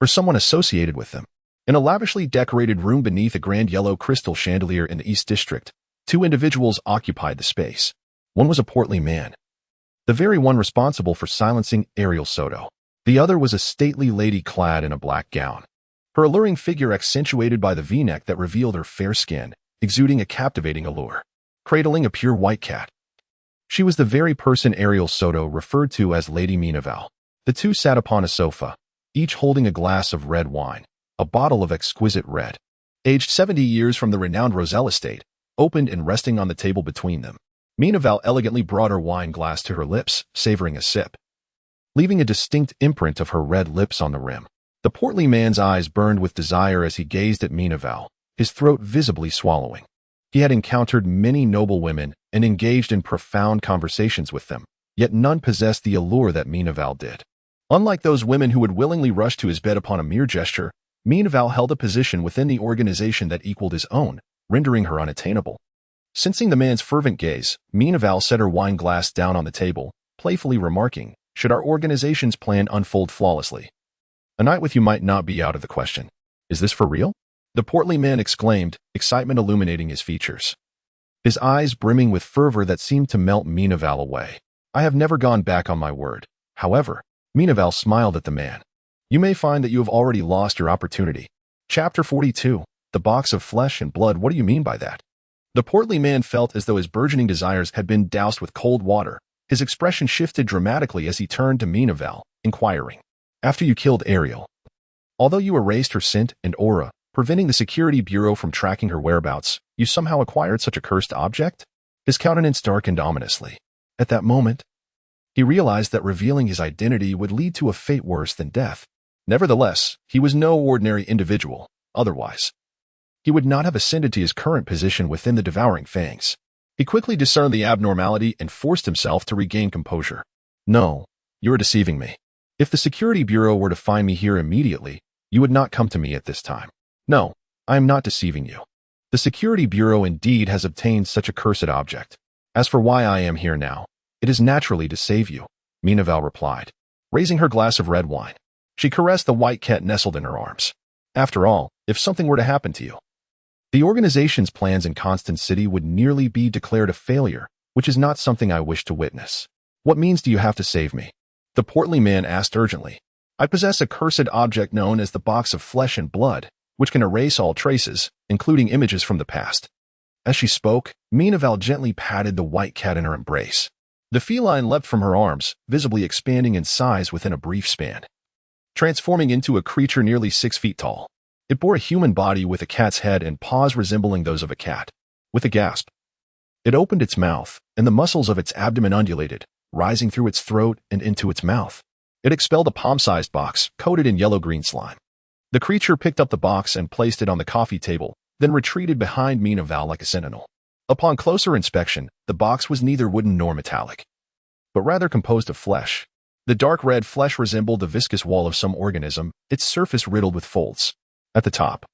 or someone associated with them. In a lavishly decorated room beneath a grand yellow crystal chandelier in the East District, 2 individuals occupied the space. One was a portly man, the very one responsible for silencing Ariel Soto. The other was a stately lady clad in a black gown, her alluring figure accentuated by the V-neck that revealed her fair skin, exuding a captivating allure. Cradling a pure white cat. She was the very person Ariel Soto referred to as Lady Minaval. The 2 sat upon a sofa, each holding a glass of red wine, a bottle of exquisite red, aged 70 years from the renowned Roselle estate, opened and resting on the table between them. Minaval elegantly brought her wine glass to her lips, savoring a sip, leaving a distinct imprint of her red lips on the rim. The portly man's eyes burned with desire as he gazed at Minaval, his throat visibly swallowing. He had encountered many noble women and engaged in profound conversations with them, yet none possessed the allure that Minaval did. Unlike those women who would willingly rush to his bed upon a mere gesture, Minaval held a position within the organization that equaled his own, rendering her unattainable. Sensing the man's fervent gaze, Minaval set her wine glass down on the table, playfully remarking, should our organization's plan unfold flawlessly, a night with you might not be out of the question. Is this for real? The portly man exclaimed, excitement illuminating his features, his eyes brimming with fervor that seemed to melt Minaval away. I have never gone back on my word. However, Minaval smiled at the man. You may find that you have already lost your opportunity. Chapter 42. The box of flesh and blood. What do you mean by that? The portly man felt as though his burgeoning desires had been doused with cold water. His expression shifted dramatically as he turned to Minaval, inquiring, after you killed Ariel, although you erased her scent and aura, preventing the Security Bureau from tracking her whereabouts, you somehow acquired such a cursed object? His countenance darkened ominously. At that moment, he realized that revealing his identity would lead to a fate worse than death. Nevertheless, he was no ordinary individual. Otherwise, he would not have ascended to his current position within the Devouring Fangs. He quickly discerned the abnormality and forced himself to regain composure. No, you are deceiving me. If the Security Bureau were to find me here immediately, you would not come to me at this time. No, I am not deceiving you. The Security Bureau indeed has obtained such a cursed object. As for why I am here now, it is naturally to save you, Minaval replied, raising her glass of red wine. She caressed the white cat nestled in her arms. After all, if something were to happen to you, the organization's plans in Constant City would nearly be declared a failure, which is not something I wish to witness. What means do you have to save me? The portly man asked urgently. I possess a cursed object known as the box of flesh and blood, which can erase all traces, including images from the past. As she spoke, Minaval gently patted the white cat in her embrace. The feline leapt from her arms, visibly expanding in size within a brief span, transforming into a creature nearly 6 feet tall. It bore a human body with a cat's head and paws resembling those of a cat. With a gasp, it opened its mouth, and the muscles of its abdomen undulated, rising through its throat and into its mouth. It expelled a palm-sized box, coated in yellow-green slime. The creature picked up the box and placed it on the coffee table, then retreated behind Minaval like a sentinel. Upon closer inspection, the box was neither wooden nor metallic, but rather composed of flesh. The dark red flesh resembled the viscous wall of some organism, its surface riddled with folds. At the top,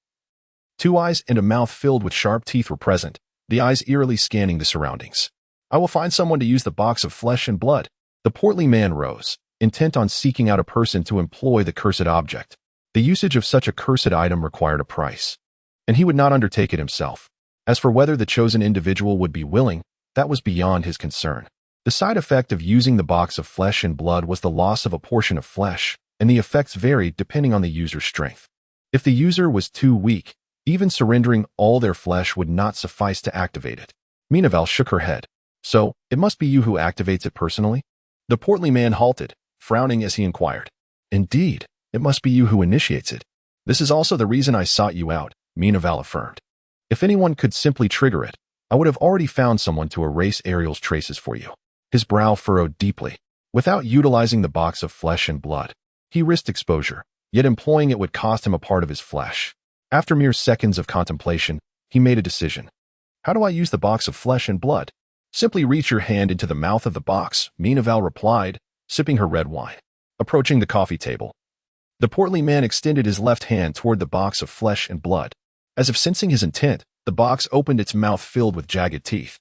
2 eyes and a mouth filled with sharp teeth were present, the eyes eerily scanning the surroundings. I will find someone to use the box of flesh and blood. The portly man rose, intent on seeking out a person to employ the cursed object. The usage of such a cursed item required a price, and he would not undertake it himself. As for whether the chosen individual would be willing, that was beyond his concern. The side effect of using the box of flesh and blood was the loss of a portion of flesh, and the effects varied depending on the user's strength. If the user was too weak, even surrendering all their flesh would not suffice to activate it. Minaval shook her head. So, it must be you who activates it personally? The portly man halted, frowning as he inquired. Indeed, it must be you who initiates it. This is also the reason I sought you out, Minaval affirmed. If anyone could simply trigger it, I would have already found someone to erase Ariel's traces for you. His brow furrowed deeply. Without utilizing the box of flesh and blood, he risked exposure, yet employing it would cost him a part of his flesh. After mere seconds of contemplation, he made a decision. How do I use the box of flesh and blood? Simply reach your hand into the mouth of the box, Minaval replied, sipping her red wine. Approaching the coffee table, the portly man extended his left hand toward the box of flesh and blood. As if sensing his intent, the box opened its mouth filled with jagged teeth.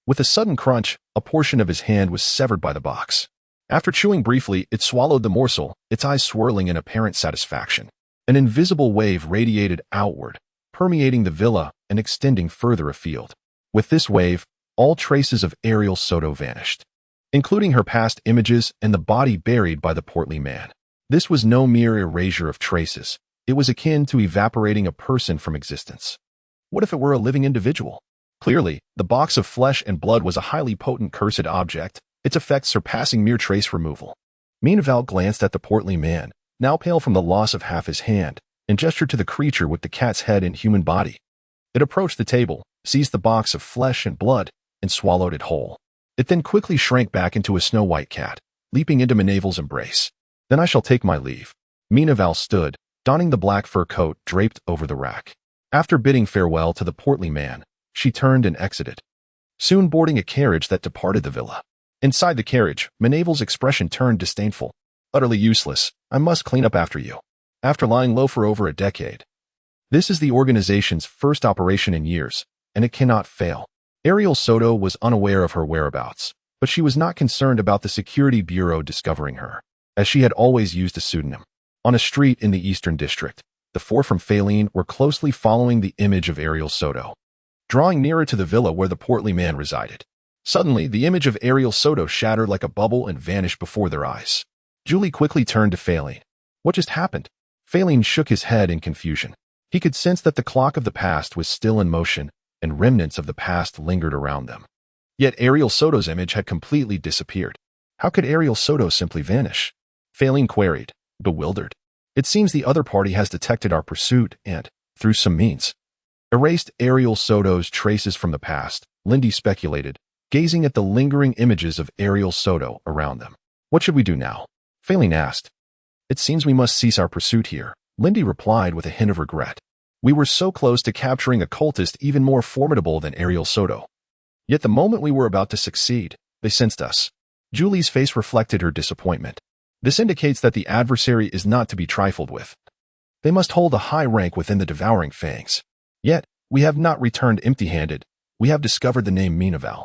With a sudden crunch, a portion of his hand was severed by the box. After chewing briefly, it swallowed the morsel, its eyes swirling in apparent satisfaction. An invisible wave radiated outward, permeating the villa and extending further afield. With this wave, all traces of Ariel Soto vanished, including her past images and the body buried by the portly man. This was no mere erasure of traces. It was akin to evaporating a person from existence. What if it were a living individual? Clearly, the box of flesh and blood was a highly potent cursed object, its effects surpassing mere trace removal. Minaval glanced at the portly man, now pale from the loss of half his hand, and gestured to the creature with the cat's head and human body. It approached the table, seized the box of flesh and blood, and swallowed it whole. It then quickly shrank back into a snow-white cat, leaping into Minaval's embrace. Then I shall take my leave. Minaval stood, donning the black fur coat draped over the rack. After bidding farewell to the portly man, she turned and exited, soon boarding a carriage that departed the villa. Inside the carriage, Minaval's expression turned disdainful. Utterly useless, I must clean up after you. After lying low for over a decade. This is the organization's first operation in years, and it cannot fail. Ariel Soto was unaware of her whereabouts, but she was not concerned about the Security Bureau discovering her, as she had always used a pseudonym. On a street in the Eastern District, the 4 from Feilin were closely following the image of Ariel Soto, drawing nearer to the villa where the portly man resided. Suddenly, the image of Ariel Soto shattered like a bubble and vanished before their eyes. Julie quickly turned to Feilin. What just happened? Feilin shook his head in confusion. He could sense that the clock of the past was still in motion, and remnants of the past lingered around them. Yet Ariel Soto's image had completely disappeared. How could Ariel Soto simply vanish? Feilin queried, bewildered. It seems the other party has detected our pursuit and, through some means, erased Ariel Soto's traces from the past, Lindy speculated, gazing at the lingering images of Ariel Soto around them. What should we do now? Feilin asked. It seems we must cease our pursuit here, Lindy replied with a hint of regret. We were so close to capturing a cultist even more formidable than Ariel Soto. Yet the moment we were about to succeed, they sensed us. Julie's face reflected her disappointment. This indicates that the adversary is not to be trifled with. They must hold a high rank within the devouring fangs. Yet, we have not returned empty-handed. We have discovered the name Minaval,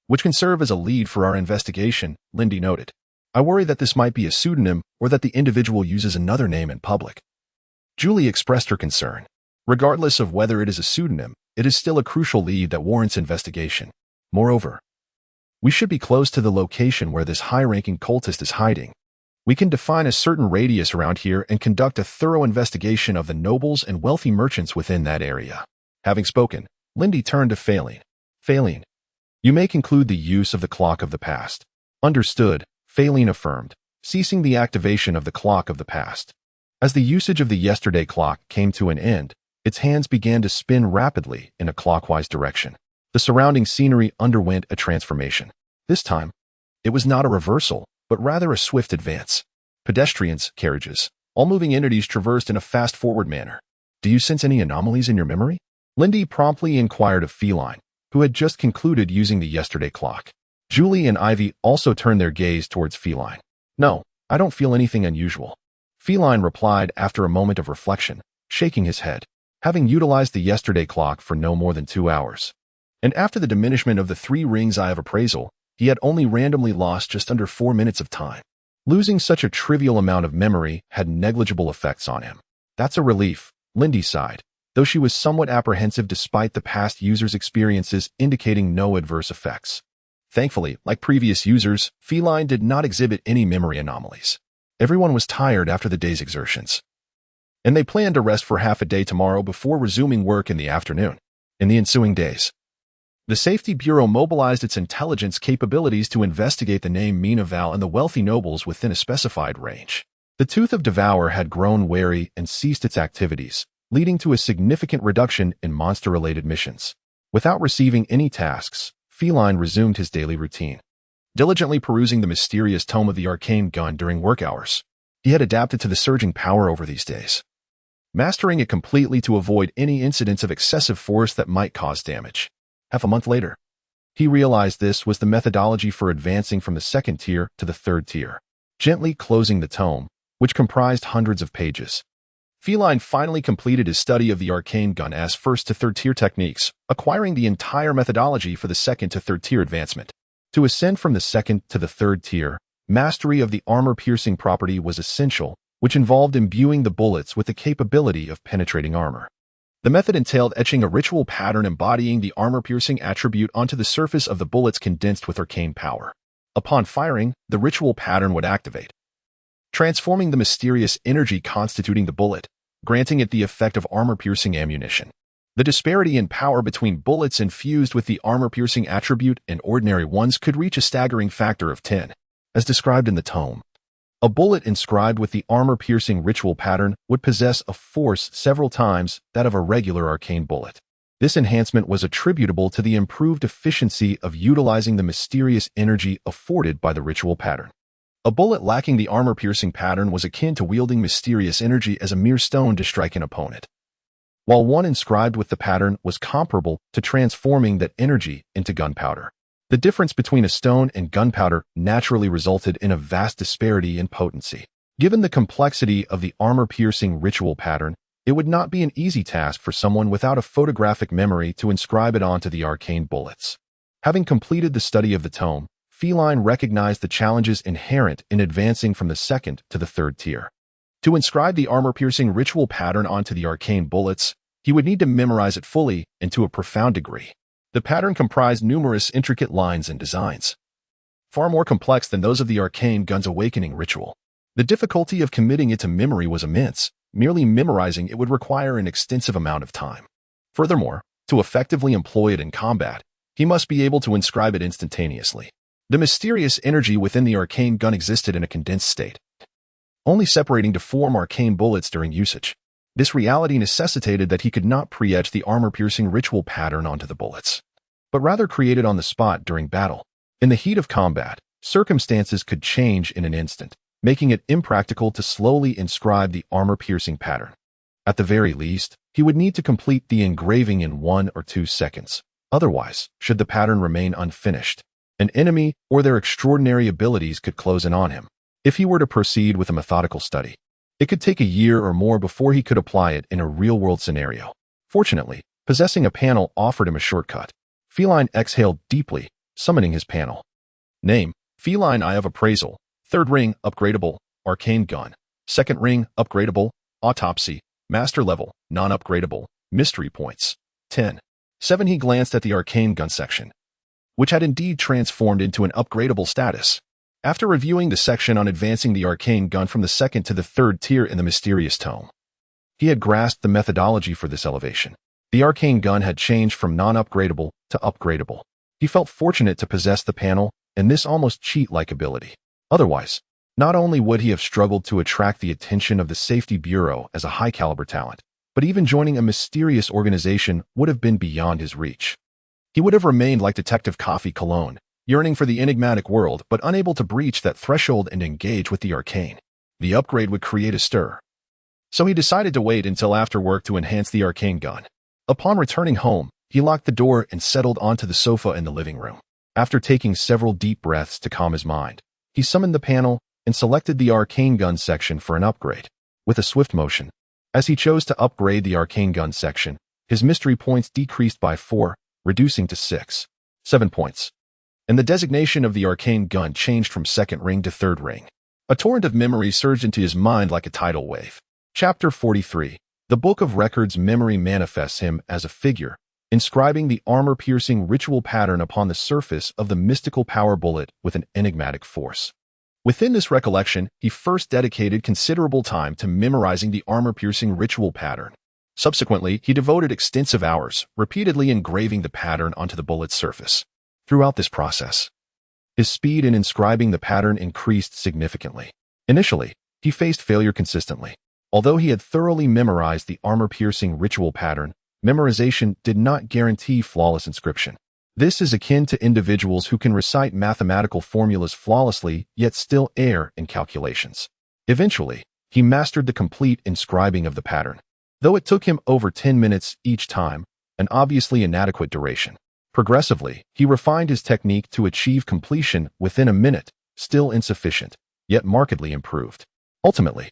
which can serve as a lead for our investigation, Lindy noted. I worry that this might be a pseudonym or that the individual uses another name in public. Julie expressed her concern. Regardless of whether it is a pseudonym, it is still a crucial lead that warrants investigation. Moreover, we should be close to the location where this high-ranking cultist is hiding. We can define a certain radius around here and conduct a thorough investigation of the nobles and wealthy merchants within that area. Having spoken, Lindy turned to Feilin. Feilin, you may conclude the use of the clock of the past. Understood, Feilin affirmed, ceasing the activation of the clock of the past. As the usage of the yesterday clock came to an end, its hands began to spin rapidly in a clockwise direction. The surrounding scenery underwent a transformation. This time, it was not a reversal, but rather a swift advance. Pedestrians, carriages, all moving entities traversed in a fast-forward manner. Do you sense any anomalies in your memory? Lindy promptly inquired of Feilin, who had just concluded using the yesterday clock. Julie and Ivy also turned their gaze towards Feilin. No, I don't feel anything unusual. Feilin replied after a moment of reflection, shaking his head, having utilized the yesterday clock for no more than 2 hours. And after the diminishment of the 3 rings eye of appraisal, he had only randomly lost just under 4 minutes of time. Losing such a trivial amount of memory had negligible effects on him. That's a relief, Lindy sighed, though she was somewhat apprehensive despite the past user's experiences indicating no adverse effects. Thankfully, like previous users, Feilin did not exhibit any memory anomalies. Everyone was tired after the day's exertions, and they planned to rest for half a day tomorrow before resuming work in the afternoon. In the ensuing days, the Safety Bureau mobilized its intelligence capabilities to investigate the name Minaval and the wealthy nobles within a specified range. The Tooth of Devour had grown wary and ceased its activities, leading to a significant reduction in monster-related missions. Without receiving any tasks, Feilin resumed his daily routine, diligently perusing the mysterious tome of the arcane gun during work hours. He had adapted to the surging power over these days, mastering it completely to avoid any incidents of excessive force that might cause damage. Half a month later, he realized this was the methodology for advancing from the 2nd tier to the 3rd tier. Gently closing the tome, which comprised hundreds of pages, Feilin finally completed his study of the arcane gun as 1st to 3rd tier techniques, acquiring the entire methodology for the 2nd to 3rd tier advancement. To ascend from the 2nd to the 3rd tier, mastery of the armor-piercing property was essential, which involved imbuing the bullets with the capability of penetrating armor. The method entailed etching a ritual pattern embodying the armor-piercing attribute onto the surface of the bullets condensed with arcane power. Upon firing, the ritual pattern would activate, transforming the mysterious energy constituting the bullet, granting it the effect of armor-piercing ammunition. The disparity in power between bullets infused with the armor-piercing attribute and ordinary ones could reach a staggering factor of 10, as described in the tome. A bullet inscribed with the armor-piercing ritual pattern would possess a force several times that of a regular arcane bullet. This enhancement was attributable to the improved efficiency of utilizing the mysterious energy afforded by the ritual pattern. A bullet lacking the armor-piercing pattern was akin to wielding mysterious energy as a mere stone to strike an opponent, while one inscribed with the pattern was comparable to transforming that energy into gunpowder. The difference between a stone and gunpowder naturally resulted in a vast disparity in potency. Given the complexity of the armor-piercing ritual pattern, it would not be an easy task for someone without a photographic memory to inscribe it onto the arcane bullets. Having completed the study of the tome, Feilin recognized the challenges inherent in advancing from the 2nd to the 3rd tier. To inscribe the armor-piercing ritual pattern onto the arcane bullets, he would need to memorize it fully and to a profound degree. The pattern comprised numerous intricate lines and designs, far more complex than those of the arcane gun's awakening ritual. The difficulty of committing it to memory was immense. Merely memorizing it would require an extensive amount of time. Furthermore, to effectively employ it in combat, he must be able to inscribe it instantaneously. The mysterious energy within the arcane gun existed in a condensed state, only separating to form arcane bullets during usage. This reality necessitated that he could not pre-etch the armor-piercing ritual pattern onto the bullets, but rather create it on the spot during battle. In the heat of combat, circumstances could change in an instant, making it impractical to slowly inscribe the armor-piercing pattern. At the very least, he would need to complete the engraving in 1 or 2 seconds. Otherwise, should the pattern remain unfinished, an enemy or their extraordinary abilities could close in on him. If he were to proceed with a methodical study, it could take a year or more before he could apply it in a real-world scenario. Fortunately, possessing a panel offered him a shortcut. Feilin exhaled deeply, summoning his panel. Name: Feilin Eye of Appraisal. 3rd ring, upgradable, arcane gun. 2nd ring, upgradable, autopsy. Master level, non-upgradable, mystery points. 10. 7. He glanced at the arcane gun section, which had indeed transformed into an upgradable status. After reviewing the section on advancing the arcane gun from the 2nd to the 3rd tier in the mysterious tome, he had grasped the methodology for this elevation. The arcane gun had changed from non-upgradable to upgradable. He felt fortunate to possess the panel and this almost cheat-like ability. Otherwise, not only would he have struggled to attract the attention of the Safety Bureau as a high-caliber talent, but even joining a mysterious organization would have been beyond his reach. He would have remained like Detective Coffee Cologne, yearning for the enigmatic world but unable to breach that threshold and engage with the arcane. The upgrade would create a stir. So he decided to wait until after work to enhance the arcane gun. Upon returning home, he locked the door and settled onto the sofa in the living room. After taking several deep breaths to calm his mind, he summoned the panel and selected the arcane gun section for an upgrade. With a swift motion, as he chose to upgrade the arcane gun section, his mystery points decreased by 4, reducing to 7 points. And the designation of the arcane gun changed from second ring to third ring. A torrent of memories surged into his mind like a tidal wave. Chapter 43. The Book of Records memory manifests him as a figure, inscribing the armor-piercing ritual pattern upon the surface of the mystical power bullet with an enigmatic force. Within this recollection, he first dedicated considerable time to memorizing the armor-piercing ritual pattern. Subsequently, he devoted extensive hours, repeatedly engraving the pattern onto the bullet's surface. Throughout this process, his speed in inscribing the pattern increased significantly. Initially, he faced failure consistently. Although he had thoroughly memorized the armor-piercing ritual pattern, memorization did not guarantee flawless inscription. This is akin to individuals who can recite mathematical formulas flawlessly yet still err in calculations. Eventually, he mastered the complete inscribing of the pattern, though it took him over 10 minutes each time, an obviously inadequate duration. Progressively, he refined his technique to achieve completion within a minute, still insufficient, yet markedly improved. Ultimately,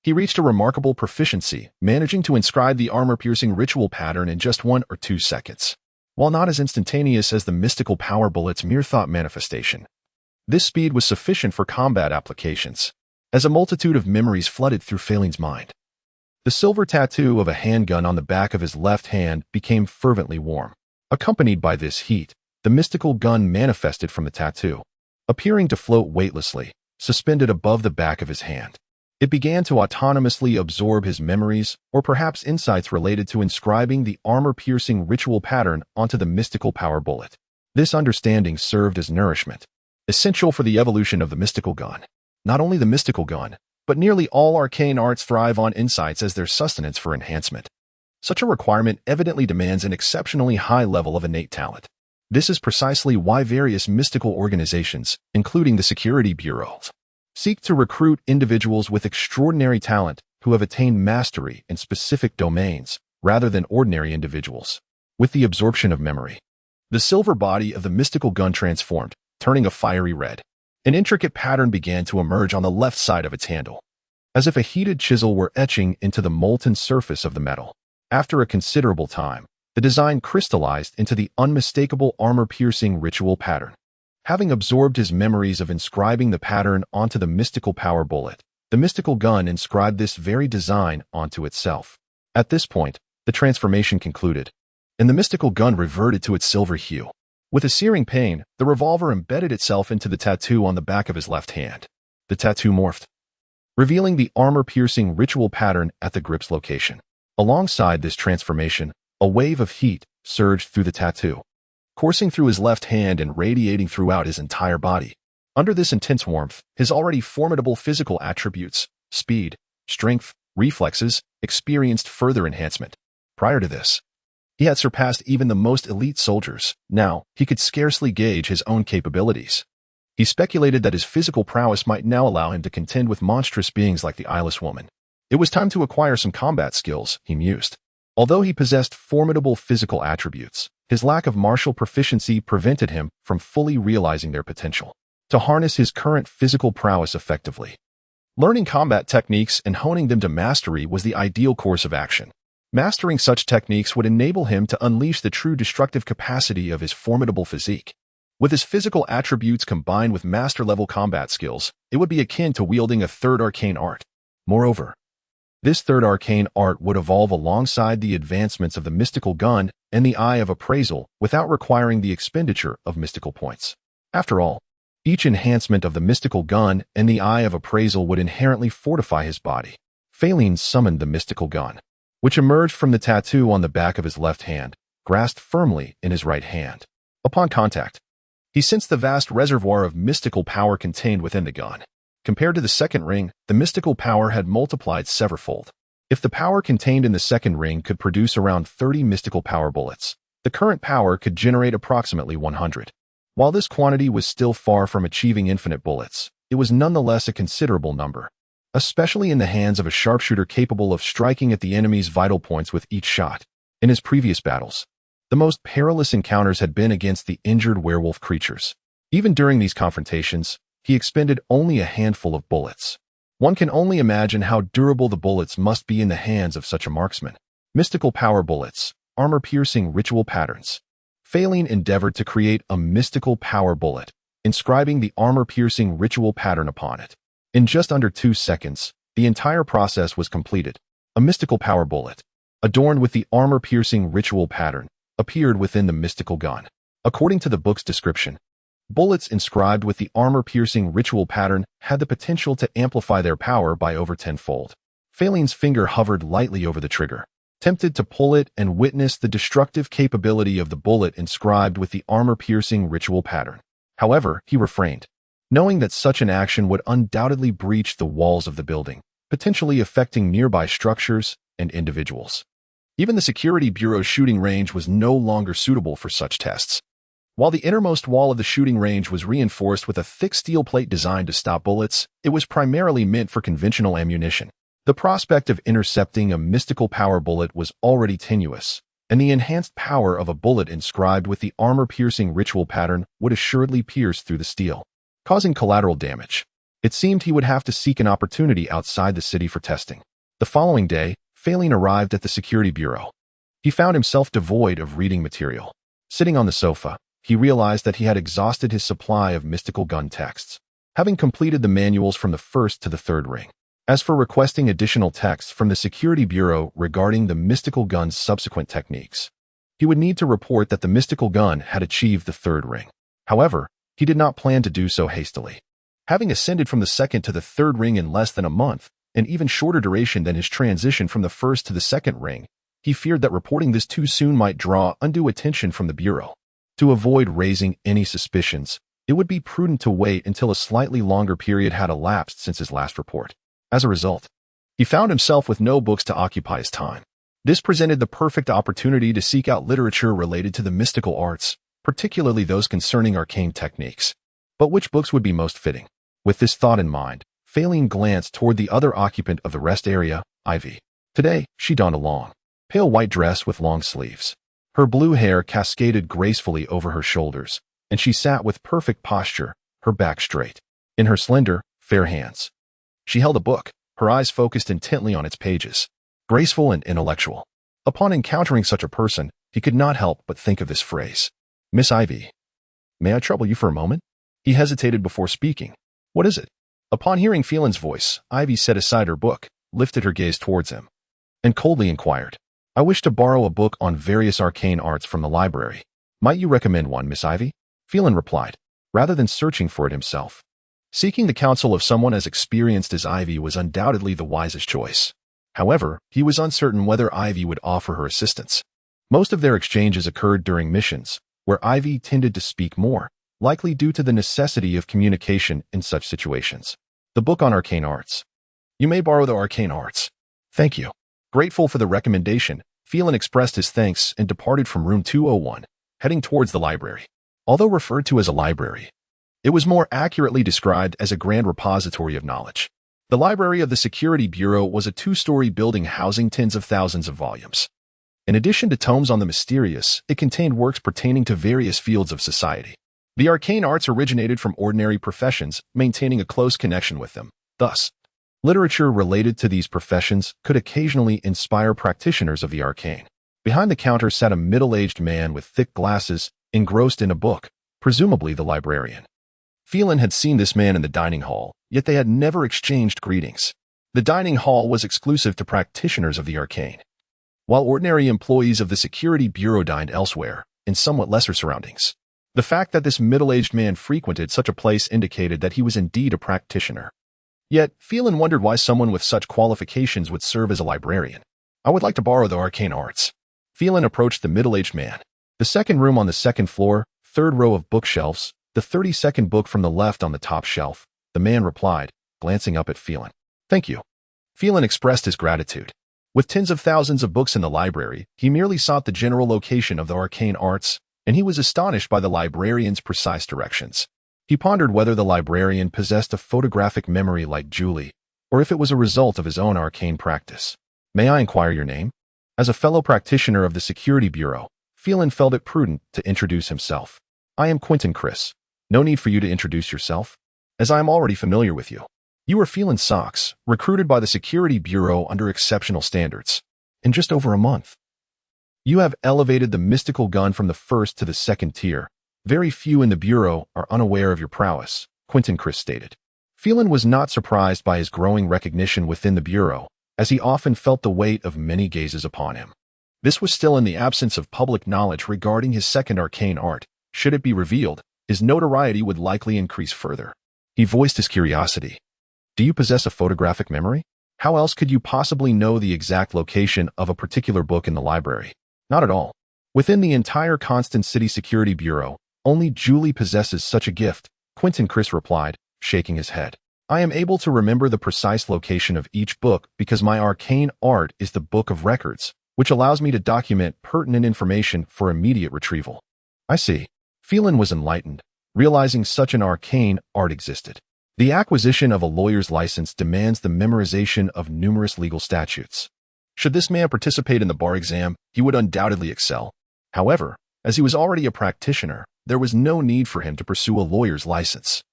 he reached a remarkable proficiency, managing to inscribe the armor-piercing ritual pattern in just 1 or 2 seconds. While not as instantaneous as the mystical power bullet's mere thought manifestation, this speed was sufficient for combat applications, as a multitude of memories flooded through Feilin's mind. The silver tattoo of a handgun on the back of his left hand became fervently warm. Accompanied by this heat, the mystical gun manifested from the tattoo, appearing to float weightlessly, suspended above the back of his hand. It began to autonomously absorb his memories, or perhaps insights related to inscribing the armor-piercing ritual pattern onto the mystical power bullet. This understanding served as nourishment, essential for the evolution of the mystical gun. Not only the mystical gun, but nearly all arcane arts thrive on insights as their sustenance for enhancement. Such a requirement evidently demands an exceptionally high level of innate talent. This is precisely why various mystical organizations, including the Security Bureaus, seek to recruit individuals with extraordinary talent who have attained mastery in specific domains, rather than ordinary individuals. With the absorption of memory, the silver body of the mystical gun transformed, turning a fiery red. An intricate pattern began to emerge on the left side of its handle, as if a heated chisel were etching into the molten surface of the metal. After a considerable time, the design crystallized into the unmistakable armor-piercing ritual pattern. Having absorbed his memories of inscribing the pattern onto the mystical power bullet, the mystical gun inscribed this very design onto itself. At this point, the transformation concluded, and the mystical gun reverted to its silver hue. With a searing pain, the revolver embedded itself into the tattoo on the back of his left hand. The tattoo morphed, revealing the armor-piercing ritual pattern at the grip's location. Alongside this transformation, a wave of heat surged through the tattoo, coursing through his left hand and radiating throughout his entire body. Under this intense warmth, his already formidable physical attributes, speed, strength, reflexes, experienced further enhancement. Prior to this, he had surpassed even the most elite soldiers. Now, he could scarcely gauge his own capabilities. He speculated that his physical prowess might now allow him to contend with monstrous beings like the Eyeless Woman. It was time to acquire some combat skills, he mused. Although he possessed formidable physical attributes, his lack of martial proficiency prevented him from fully realizing their potential. To harness his current physical prowess effectively, learning combat techniques and honing them to mastery was the ideal course of action. Mastering such techniques would enable him to unleash the true destructive capacity of his formidable physique. With his physical attributes combined with master-level combat skills, it would be akin to wielding a third arcane art. Moreover, this third arcane art would evolve alongside the advancements of the mystical gun and the Eye of Appraisal without requiring the expenditure of mystical points. After all, each enhancement of the mystical gun and the Eye of Appraisal would inherently fortify his body. Feilin summoned the mystical gun. which emerged from the tattoo on the back of his left hand, grasped firmly in his right hand. Upon contact, he sensed the vast reservoir of mystical power contained within the gun. Compared to the second ring, the mystical power had multiplied severalfold. If the power contained in the second ring could produce around 30 mystical power bullets, the current power could generate approximately 100. While this quantity was still far from achieving infinite bullets, it was nonetheless a considerable number, especially in the hands of a sharpshooter capable of striking at the enemy's vital points with each shot. In his previous battles, the most perilous encounters had been against the injured werewolf creatures. Even during these confrontations, he expended only a handful of bullets. One can only imagine how durable the bullets must be in the hands of such a marksman. Mystical power bullets, armor-piercing ritual patterns. Feilin endeavored to create a mystical power bullet, inscribing the armor-piercing ritual pattern upon it. In just under 2 seconds, the entire process was completed. A mystical power bullet, adorned with the armor-piercing ritual pattern, appeared within the mystical gun. According to the book's description, bullets inscribed with the armor-piercing ritual pattern had the potential to amplify their power by over 10-fold. Feilin's finger hovered lightly over the trigger, tempted to pull it and witness the destructive capability of the bullet inscribed with the armor-piercing ritual pattern. However, he refrained, knowing that such an action would undoubtedly breach the walls of the building, potentially affecting nearby structures and individuals. Even the Security Bureau's shooting range was no longer suitable for such tests. While the innermost wall of the shooting range was reinforced with a thick steel plate designed to stop bullets, it was primarily meant for conventional ammunition. The prospect of intercepting a mystical power bullet was already tenuous, and the enhanced power of a bullet inscribed with the armor-piercing ritual pattern would assuredly pierce through the steel, causing collateral damage. It seemed he would have to seek an opportunity outside the city for testing. The following day, Feilin arrived at the Security Bureau. He found himself devoid of reading material. Sitting on the sofa, he realized that he had exhausted his supply of mystical gun texts, having completed the manuals from the first to the third ring. As for requesting additional texts from the Security Bureau regarding the mystical gun's subsequent techniques, he would need to report that the mystical gun had achieved the third ring. However, he did not plan to do so hastily. Having ascended from the second to the third ring in less than a month, an even shorter duration than his transition from the first to the second ring, he feared that reporting this too soon might draw undue attention from the Bureau. To avoid raising any suspicions, it would be prudent to wait until a slightly longer period had elapsed since his last report. As a result, he found himself with no books to occupy his time. This presented the perfect opportunity to seek out literature related to the mystical arts, particularly those concerning arcane techniques. But which books would be most fitting? With this thought in mind, Feilin glanced toward the other occupant of the rest area, Ivy. Today, she donned a long, pale white dress with long sleeves. Her blue hair cascaded gracefully over her shoulders, and she sat with perfect posture, her back straight. In her slender, fair hands, she held a book, her eyes focused intently on its pages, graceful and intellectual. Upon encountering such a person, he could not help but think of this phrase. "Miss Ivy, may I trouble you for a moment?" He hesitated before speaking. "What is it?" Upon hearing Feilin's voice, Ivy set aside her book, lifted her gaze towards him, and coldly inquired, "I wish to borrow a book on various arcane arts from the library. Might you recommend one, Miss Ivy?" Feilin replied, rather than searching for it himself. Seeking the counsel of someone as experienced as Ivy was undoubtedly the wisest choice. However, he was uncertain whether Ivy would offer her assistance. Most of their exchanges occurred during missions, where Ivy tended to speak more, likely due to the necessity of communication in such situations. The book on arcane arts. "You may borrow the arcane arts." "Thank you." Grateful for the recommendation, Feilin expressed his thanks and departed from room 201, heading towards the library. Although referred to as a library, it was more accurately described as a grand repository of knowledge. The library of the Security Bureau was a 2-story building housing tens of thousands of volumes. In addition to tomes on the mysterious, it contained works pertaining to various fields of society. The arcane arts originated from ordinary professions, maintaining a close connection with them. Thus, literature related to these professions could occasionally inspire practitioners of the arcane. Behind the counter sat a middle-aged man with thick glasses, engrossed in a book, presumably the librarian. Feilin had seen this man in the dining hall, yet they had never exchanged greetings. The dining hall was exclusive to practitioners of the arcane, while ordinary employees of the Security Bureau dined elsewhere, in somewhat lesser surroundings. The fact that this middle-aged man frequented such a place indicated that he was indeed a practitioner. Yet, Feilin wondered why someone with such qualifications would serve as a librarian. I would like to borrow the arcane arts. Feilin approached the middle-aged man. The second room on the second floor, third row of bookshelves, the 32nd book from the left on the top shelf, the man replied, glancing up at Feilin. Thank you. Feilin expressed his gratitude. With tens of thousands of books in the library, he merely sought the general location of the arcane arts, and he was astonished by the librarian's precise directions. He pondered whether the librarian possessed a photographic memory like Julie, or if it was a result of his own arcane practice. May I inquire your name? As a fellow practitioner of the Security Bureau, Feilin felt it prudent to introduce himself. I am Quentin Chris. No need for you to introduce yourself, as I am already familiar with you. You are Feilin Socks, recruited by the Security Bureau under exceptional standards. In just over a month, you have elevated the mystical gun from the first to the second tier. Very few in the Bureau are unaware of your prowess, Quentin Chris stated. Feilin was not surprised by his growing recognition within the Bureau, as he often felt the weight of many gazes upon him. This was still in the absence of public knowledge regarding his second arcane art. Should it be revealed, his notoriety would likely increase further. He voiced his curiosity. Do you possess a photographic memory? How else could you possibly know the exact location of a particular book in the library? Not at all. Within the entire Constant City Security Bureau, only Julie possesses such a gift, Quentin Chris replied, shaking his head. I am able to remember the precise location of each book because my arcane art is the Book of Records, which allows me to document pertinent information for immediate retrieval. I see. Feilin was enlightened, realizing such an arcane art existed. The acquisition of a lawyer's license demands the memorization of numerous legal statutes. Should this man participate in the bar exam, he would undoubtedly excel. However, as he was already a practitioner, there was no need for him to pursue a lawyer's license.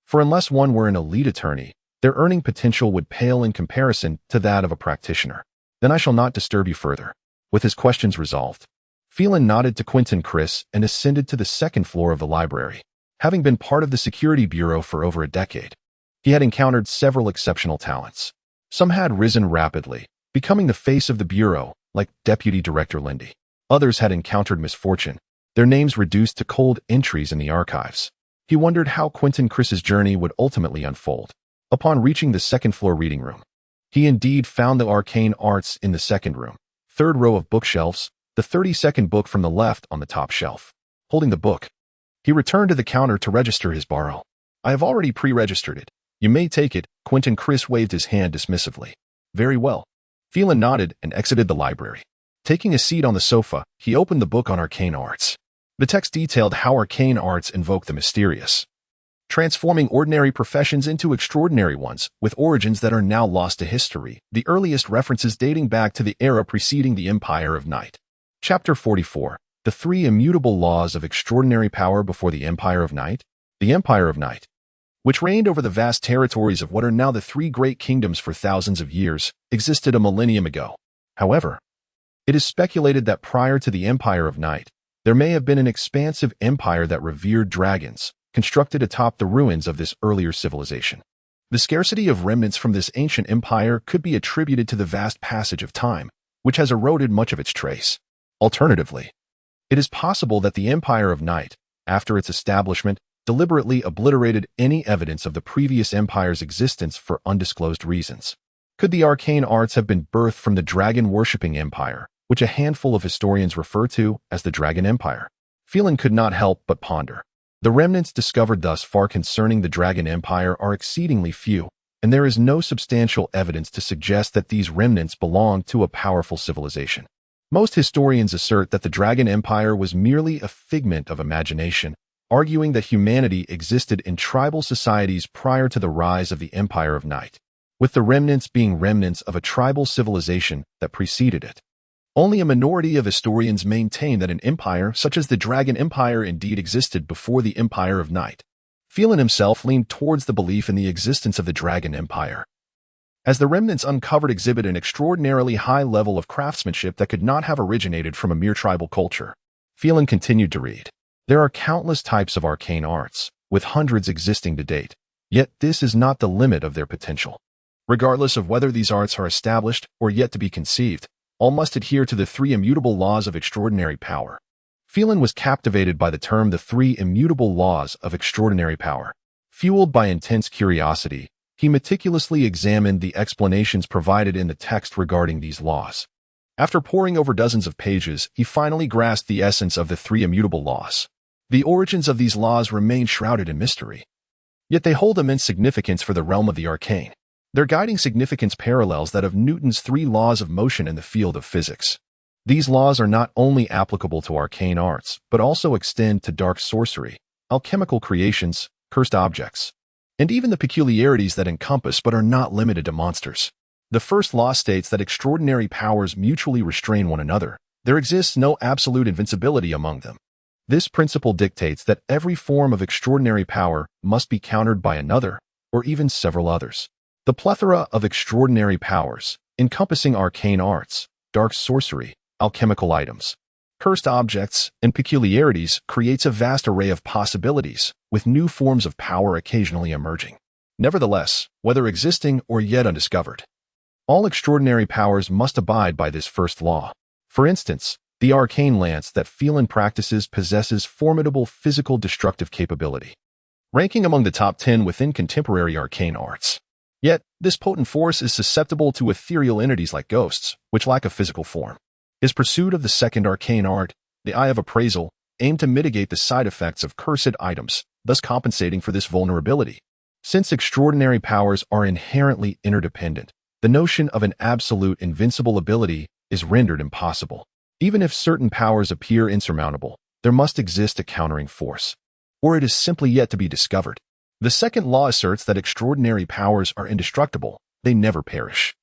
For unless one were an elite attorney, their earning potential would pale in comparison to that of a practitioner. Then I shall not disturb you further. With his questions resolved, Feilin nodded to Quentin Chris and ascended to the second floor of the library. Having been part of the Security Bureau for over a decade, he had encountered several exceptional talents. Some had risen rapidly, becoming the face of the Bureau, like Deputy Director Lindy. Others had encountered misfortune, their names reduced to cold entries in the archives. He wondered how Quentin Chris's journey would ultimately unfold. Upon reaching the second-floor reading room, he indeed found the arcane arts in the second room, third row of bookshelves, the 32nd book from the left on the top shelf. Holding the book, he returned to the counter to register his borrow. I have already pre-registered it. You may take it. Quentin Chris waved his hand dismissively. Very well. Feilin nodded and exited the library. Taking a seat on the sofa, he opened the book on arcane arts. The text detailed how arcane arts invoke the mysterious, transforming ordinary professions into extraordinary ones, with origins that are now lost to history, the earliest references dating back to the era preceding the Empire of Night. Chapter 44. The Three Immutable Laws of Extraordinary Power Before the Empire of Night. The Empire of Night, which reigned over the vast territories of what are now the three great kingdoms for thousands of years, existed a millennium ago. However, it is speculated that prior to the Empire of Night, there may have been an expansive empire that revered dragons, constructed atop the ruins of this earlier civilization. The scarcity of remnants from this ancient empire could be attributed to the vast passage of time, which has eroded much of its trace. Alternatively, it is possible that the Empire of Night, after its establishment, deliberately obliterated any evidence of the previous empire's existence for undisclosed reasons. Could the arcane arts have been birthed from the dragon-worshipping empire, which a handful of historians refer to as the Dragon Empire? Feilin could not help but ponder. The remnants discovered thus far concerning the Dragon Empire are exceedingly few, and there is no substantial evidence to suggest that these remnants belong to a powerful civilization. Most historians assert that the Dragon Empire was merely a figment of imagination, arguing that humanity existed in tribal societies prior to the rise of the Empire of Night, with the remnants being remnants of a tribal civilization that preceded it. Only a minority of historians maintain that an empire such as the Dragon Empire indeed existed before the Empire of Night. Feilin himself leaned towards the belief in the existence of the Dragon Empire, as the remnants uncovered exhibit an extraordinarily high level of craftsmanship that could not have originated from a mere tribal culture. Feilin continued to read. There are countless types of arcane arts, with hundreds existing to date, yet this is not the limit of their potential. Regardless of whether these arts are established or yet to be conceived, all must adhere to the three immutable laws of extraordinary power. Feilin was captivated by the term the three immutable laws of extraordinary power. Fueled by intense curiosity, he meticulously examined the explanations provided in the text regarding these laws. After poring over dozens of pages, he finally grasped the essence of the three immutable laws. The origins of these laws remain shrouded in mystery. Yet they hold immense significance for the realm of the arcane. Their guiding significance parallels that of Newton's three laws of motion in the field of physics. These laws are not only applicable to arcane arts, but also extend to dark sorcery, alchemical creations, cursed objects, and even the peculiarities that encompass but are not limited to monsters. The first law states that extraordinary powers mutually restrain one another. There exists no absolute invincibility among them. This principle dictates that every form of extraordinary power must be countered by another, or even several others. The plethora of extraordinary powers, encompassing arcane arts, dark sorcery, alchemical items, cursed objects, and peculiarities, creates a vast array of possibilities, with new forms of power occasionally emerging. Nevertheless, whether existing or yet undiscovered, all extraordinary powers must abide by this first law. For instance, the arcane lance that Feilin practices possesses formidable physical destructive capability, ranking among the top 10 within contemporary arcane arts. Yet, this potent force is susceptible to ethereal entities like ghosts, which lack a physical form. His pursuit of the second arcane art, the Eye of Appraisal, aimed to mitigate the side effects of cursed items, thus compensating for this vulnerability. Since extraordinary powers are inherently interdependent, the notion of an absolute invincible ability is rendered impossible. Even if certain powers appear insurmountable, there must exist a countering force, or it is simply yet to be discovered. The second law asserts that extraordinary powers are indestructible, they never perish.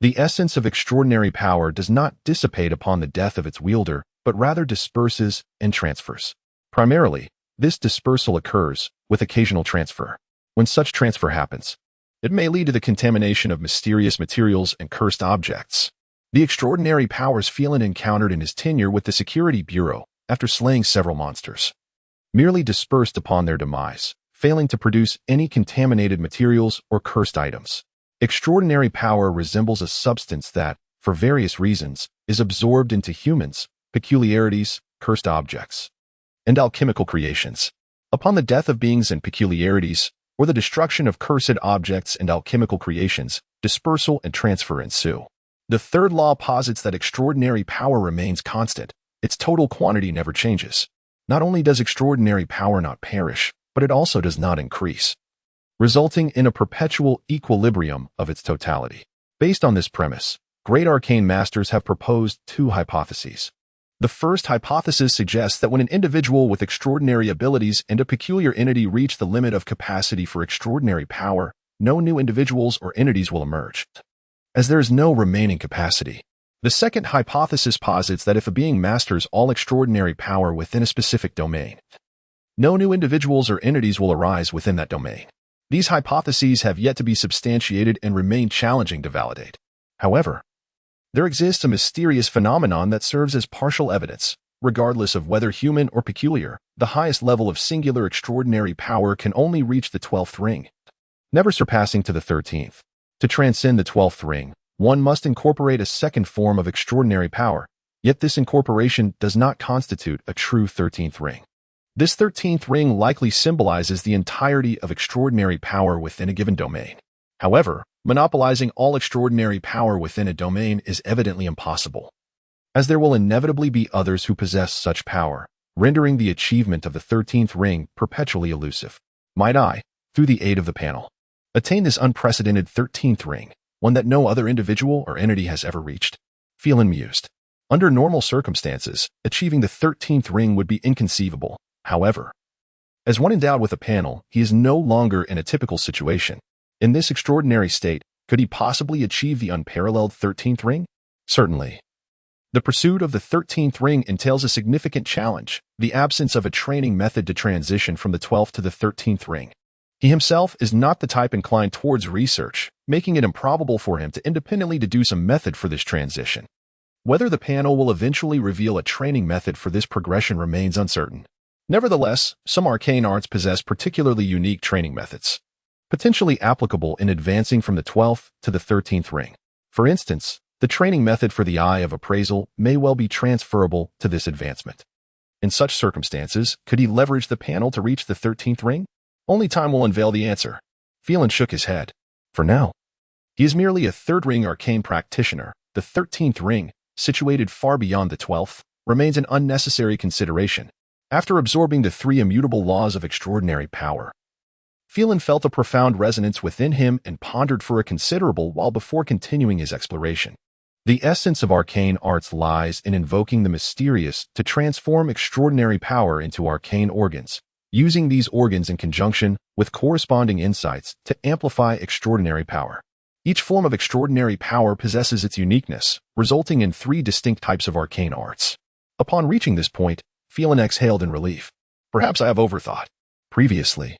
The essence of extraordinary power does not dissipate upon the death of its wielder, but rather disperses and transfers. Primarily, this dispersal occurs with occasional transfer. When such transfer happens, it may lead to the contamination of mysterious materials and cursed objects. The extraordinary powers Feilin encountered in his tenure with the Security Bureau, after slaying several monsters, merely dispersed upon their demise, failing to produce any contaminated materials or cursed items. Extraordinary power resembles a substance that, for various reasons, is absorbed into humans, peculiarities, cursed objects, and alchemical creations. Upon the death of beings and peculiarities, or the destruction of cursed objects and alchemical creations, dispersal and transfer ensue. The third law posits that extraordinary power remains constant. Its total quantity never changes. Not only does extraordinary power not perish, but it also does not increase, resulting in a perpetual equilibrium of its totality. Based on this premise, great arcane masters have proposed two hypotheses. The first hypothesis suggests that when an individual with extraordinary abilities and a peculiar entity reach the limit of capacity for extraordinary power, no new individuals or entities will emerge, as there is no remaining capacity. The second hypothesis posits that if a being masters all extraordinary power within a specific domain, no new individuals or entities will arise within that domain. These hypotheses have yet to be substantiated and remain challenging to validate. However, there exists a mysterious phenomenon that serves as partial evidence. Regardless of whether human or peculiar, the highest level of singular extraordinary power can only reach the 12th ring, never surpassing to the 13th. To transcend the 12th ring, one must incorporate a second form of extraordinary power, yet this incorporation does not constitute a true 13th ring. This 13th ring likely symbolizes the entirety of extraordinary power within a given domain. However, monopolizing all extraordinary power within a domain is evidently impossible, as there will inevitably be others who possess such power, rendering the achievement of the 13th ring perpetually elusive. Might I, through the aid of the panel, attain this unprecedented 13th ring, one that no other individual or entity has ever reached? Feilin mused. Under normal circumstances, achieving the 13th ring would be inconceivable. However, as one endowed with a panel, he is no longer in a typical situation. In this extraordinary state, could he possibly achieve the unparalleled 13th ring? Certainly. The pursuit of the 13th ring entails a significant challenge, the absence of a training method to transition from the 12th to the 13th ring. He himself is not the type inclined towards research, making it improbable for him to independently deduce a method for this transition. Whether the panel will eventually reveal a training method for this progression remains uncertain. Nevertheless, some arcane arts possess particularly unique training methods, potentially applicable in advancing from the 12th to the 13th ring. For instance, the training method for the Eye of Appraisal may well be transferable to this advancement. In such circumstances, could he leverage the panel to reach the 13th ring? Only time will unveil the answer. Feilin shook his head. For now, he is merely a third-ring arcane practitioner. The 13th ring, situated far beyond the 12th, remains an unnecessary consideration. After absorbing the 3 immutable laws of extraordinary power, Feilin felt a profound resonance within him and pondered for a considerable while before continuing his exploration. The essence of arcane arts lies in invoking the mysterious to transform extraordinary power into arcane organs, using these organs in conjunction with corresponding insights to amplify extraordinary power. Each form of extraordinary power possesses its uniqueness, resulting in 3 distinct types of arcane arts. Upon reaching this point, Feilin exhaled in relief. Perhaps I have overthought. Previously,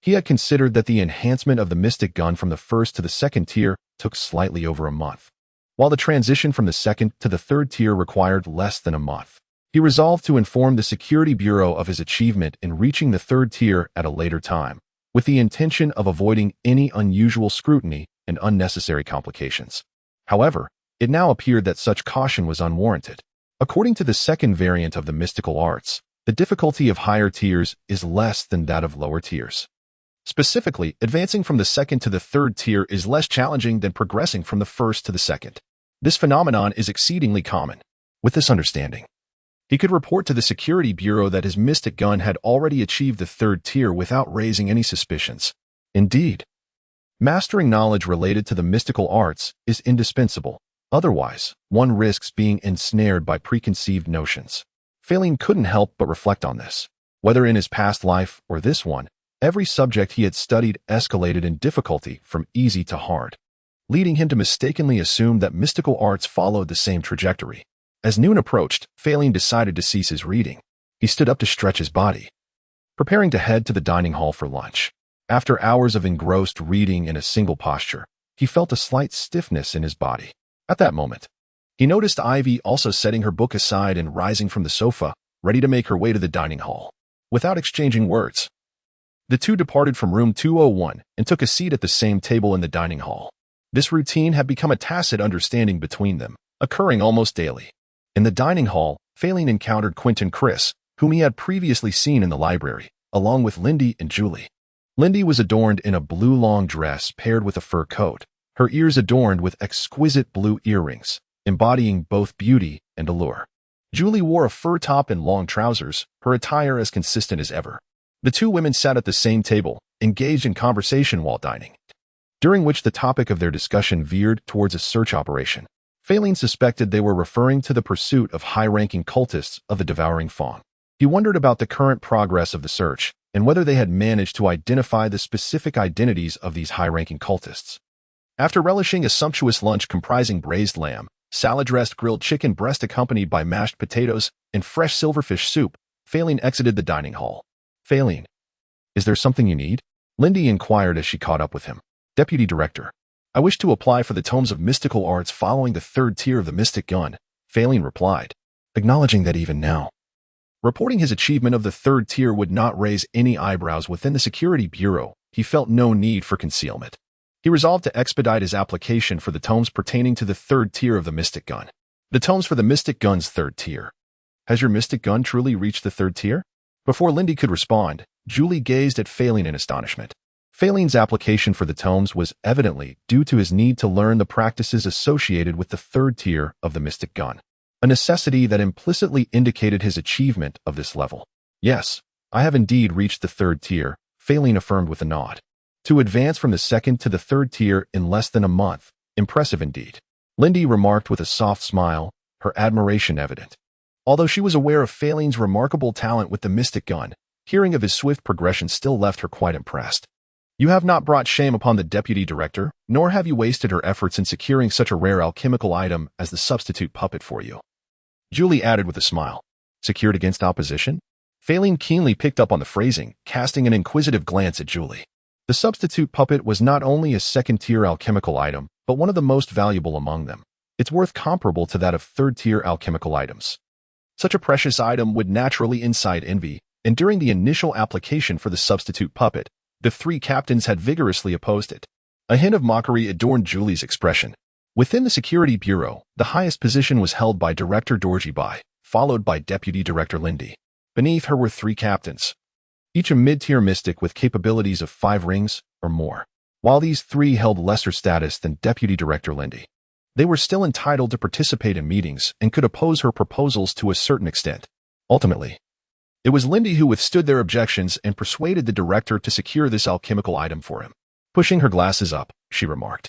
he had considered that the enhancement of the mystic gun from the first to the second tier took slightly over a month, while the transition from the second to the third tier required less than a month. He resolved to inform the Security Bureau of his achievement in reaching the third tier at a later time, with the intention of avoiding any unusual scrutiny and unnecessary complications. However, it now appeared that such caution was unwarranted. According to the second variant of the mystical arts, the difficulty of higher tiers is less than that of lower tiers. Specifically, advancing from the second to the third tier is less challenging than progressing from the first to the second. This phenomenon is exceedingly common. With this understanding, he could report to the Security Bureau that his mystic gun had already achieved the third tier without raising any suspicions. Indeed, mastering knowledge related to the mystical arts is indispensable. Otherwise, one risks being ensnared by preconceived notions. Feilin couldn't help but reflect on this. Whether in his past life or this one, every subject he had studied escalated in difficulty from easy to hard, leading him to mistakenly assume that mystical arts followed the same trajectory. As noon approached, Feilin decided to cease his reading. He stood up to stretch his body, preparing to head to the dining hall for lunch. After hours of engrossed reading in a single posture, he felt a slight stiffness in his body. At that moment, he noticed Ivy also setting her book aside and rising from the sofa, ready to make her way to the dining hall. Without exchanging words, the two departed from room 201 and took a seat at the same table in the dining hall. This routine had become a tacit understanding between them, occurring almost daily. In the dining hall, Feilin encountered Quentin Chris, whom he had previously seen in the library, along with Lindy and Julie. Lindy was adorned in a blue long dress paired with a fur coat, her ears adorned with exquisite blue earrings, embodying both beauty and allure. Julie wore a fur top and long trousers, her attire as consistent as ever. The two women sat at the same table, engaged in conversation while dining, during which the topic of their discussion veered towards a search operation. Feilin suspected they were referring to the pursuit of high-ranking cultists of the Devouring Fawn. He wondered about the current progress of the search and whether they had managed to identify the specific identities of these high-ranking cultists. After relishing a sumptuous lunch comprising braised lamb, salad-dressed grilled chicken breast accompanied by mashed potatoes, and fresh silverfish soup, Feilin exited the dining hall. Feilin, is there something you need? Lindy inquired as she caught up with him. Deputy Director, I wish to apply for the Tomes of Mystical Arts following the third tier of the Mystic Gun, Feilin replied, acknowledging that even now, reporting his achievement of the third tier would not raise any eyebrows within the Security Bureau. He felt no need for concealment. He resolved to expedite his application for the tomes pertaining to the third tier of the Mystic Gun. The tomes for the Mystic Gun's third tier. Has your Mystic Gun truly reached the third tier? Before Lindy could respond, Julie gazed at Feilin in astonishment. Feilin's application for the tomes was evidently due to his need to learn the practices associated with the third tier of the Mystic Gun, a necessity that implicitly indicated his achievement of this level. Yes, I have indeed reached the third tier, Feilin affirmed with a nod. To advance from the second to the third tier in less than a month, impressive indeed. Lindy remarked with a soft smile, her admiration evident. Although she was aware of Feilin's remarkable talent with the Mystic Gun, hearing of his swift progression still left her quite impressed. You have not brought shame upon the Deputy Director, nor have you wasted her efforts in securing such a rare alchemical item as the substitute puppet for you. Julie added with a smile. Secured against opposition? Feilin keenly picked up on the phrasing, casting an inquisitive glance at Julie. The substitute puppet was not only a second-tier alchemical item, but one of the most valuable among them. Its worth comparable to that of third-tier alchemical items. Such a precious item would naturally incite envy, and during the initial application for the substitute puppet, the three captains had vigorously opposed it. A hint of mockery adorned Julie's expression. Within the Security Bureau, the highest position was held by Director Dorjibai, followed by Deputy Director Lindy. Beneath her were three captains, each a mid-tier mystic with capabilities of 5 rings or more, while these three held lesser status than Deputy Director Lindy. They were still entitled to participate in meetings and could oppose her proposals to a certain extent. Ultimately, it was Lindy who withstood their objections and persuaded the director to secure this alchemical item for him. Pushing her glasses up, she remarked,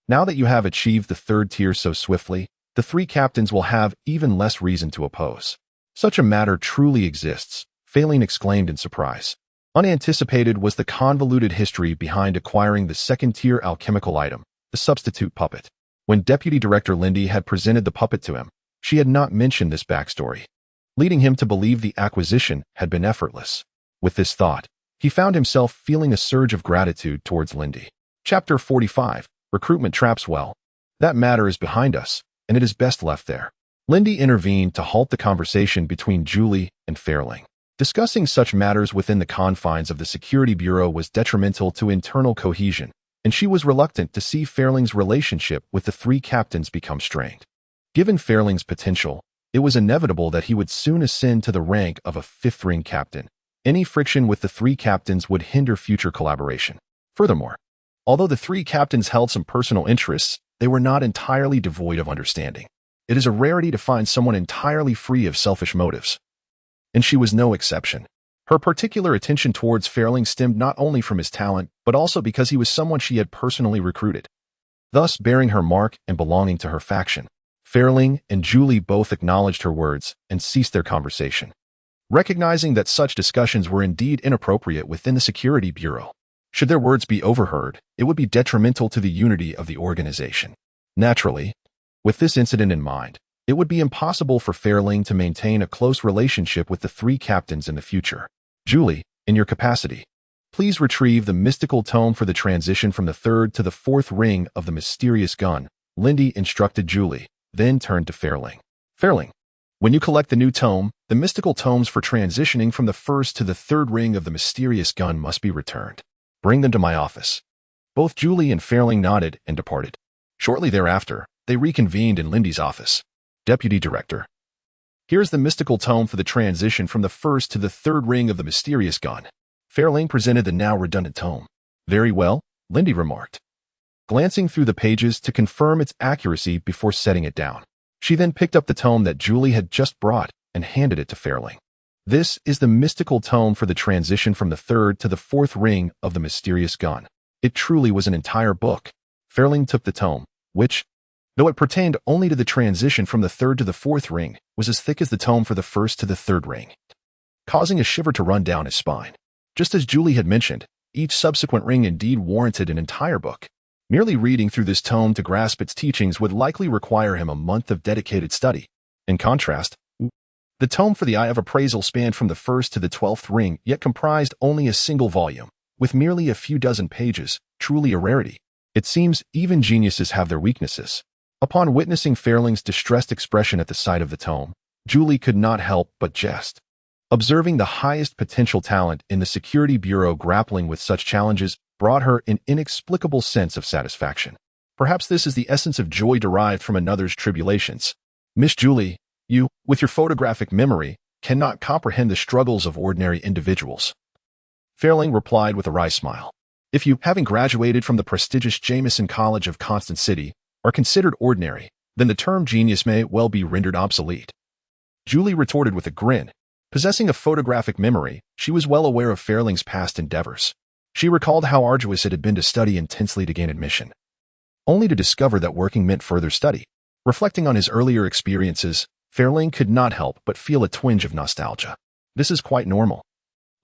"Now that you have achieved the third tier so swiftly, the three captains will have even less reason to oppose." "Such a matter truly exists," Feilin exclaimed in surprise. Unanticipated was the convoluted history behind acquiring the second-tier alchemical item, the substitute puppet. When Deputy Director Lindy had presented the puppet to him, she had not mentioned this backstory, leading him to believe the acquisition had been effortless. With this thought, he found himself feeling a surge of gratitude towards Lindy. Chapter 45, Recruitment Traps. Well, that matter is behind us, and it is best left there. Lindy intervened to halt the conversation between Julie and Feilin. Discussing such matters within the confines of the Security Bureau was detrimental to internal cohesion, and she was reluctant to see Feilin's relationship with the three captains become strained. Given Feilin's potential, it was inevitable that he would soon ascend to the rank of a fifth-ring captain. Any friction with the three captains would hinder future collaboration. Furthermore, although the three captains held some personal interests, they were not entirely devoid of understanding. It is a rarity to find someone entirely free of selfish motives, and she was no exception. Her particular attention towards Feilin stemmed not only from his talent, but also because he was someone she had personally recruited, thus bearing her mark and belonging to her faction. Feilin and Julie both acknowledged her words and ceased their conversation, recognizing that such discussions were indeed inappropriate within the Security Bureau. Should their words be overheard, it would be detrimental to the unity of the organization. Naturally, with this incident in mind, it would be impossible for Feilin to maintain a close relationship with the three captains in the future. "Julie, in your capacity, please retrieve the mystical tome for the transition from the third to the fourth ring of the mysterious gun," Lindy instructed Julie, then turned to Feilin. "Feilin, when you collect the new tome, the mystical tomes for transitioning from the first to the third ring of the mysterious gun must be returned. Bring them to my office." Both Julie and Feilin nodded and departed. Shortly thereafter, they reconvened in Lindy's office. "Deputy Director, here's the mystical tome for the transition from the first to the third ring of the mysterious gun." Feilin presented the now redundant tome. "Very well," Lindy remarked, glancing through the pages to confirm its accuracy before setting it down. She then picked up the tome that Julie had just brought and handed it to Feilin. "This is the mystical tome for the transition from the third to the fourth ring of the mysterious gun." It truly was an entire book. Feilin took the tome, which, though it pertained only to the transition from the third to the fourth ring, was as thick as the tome for the first to the third ring, causing a shiver to run down his spine. Just as Julie had mentioned, each subsequent ring indeed warranted an entire book. Merely reading through this tome to grasp its teachings would likely require him a month of dedicated study. In contrast, the tome for the Eye of Appraisal spanned from the first to the 12th ring, yet comprised only a single volume, with merely a few dozen pages, truly a rarity. It seems even geniuses have their weaknesses. Upon witnessing Feilin's distressed expression at the sight of the tome, Julie could not help but jest. Observing the highest potential talent in the Security Bureau grappling with such challenges brought her an inexplicable sense of satisfaction. Perhaps this is the essence of joy derived from another's tribulations. "Miss Julie, you, with your photographic memory, cannot comprehend the struggles of ordinary individuals," Feilin replied with a wry smile. "If you, having graduated from the prestigious Jameson College of Constant City, are considered ordinary, then the term genius may well be rendered obsolete." Julie retorted with a grin. Possessing a photographic memory, she was well aware of Feilin's past endeavors. She recalled how arduous it had been to study intensely to gain admission, only to discover that working meant further study. Reflecting on his earlier experiences, Feilin could not help but feel a twinge of nostalgia. This is quite normal.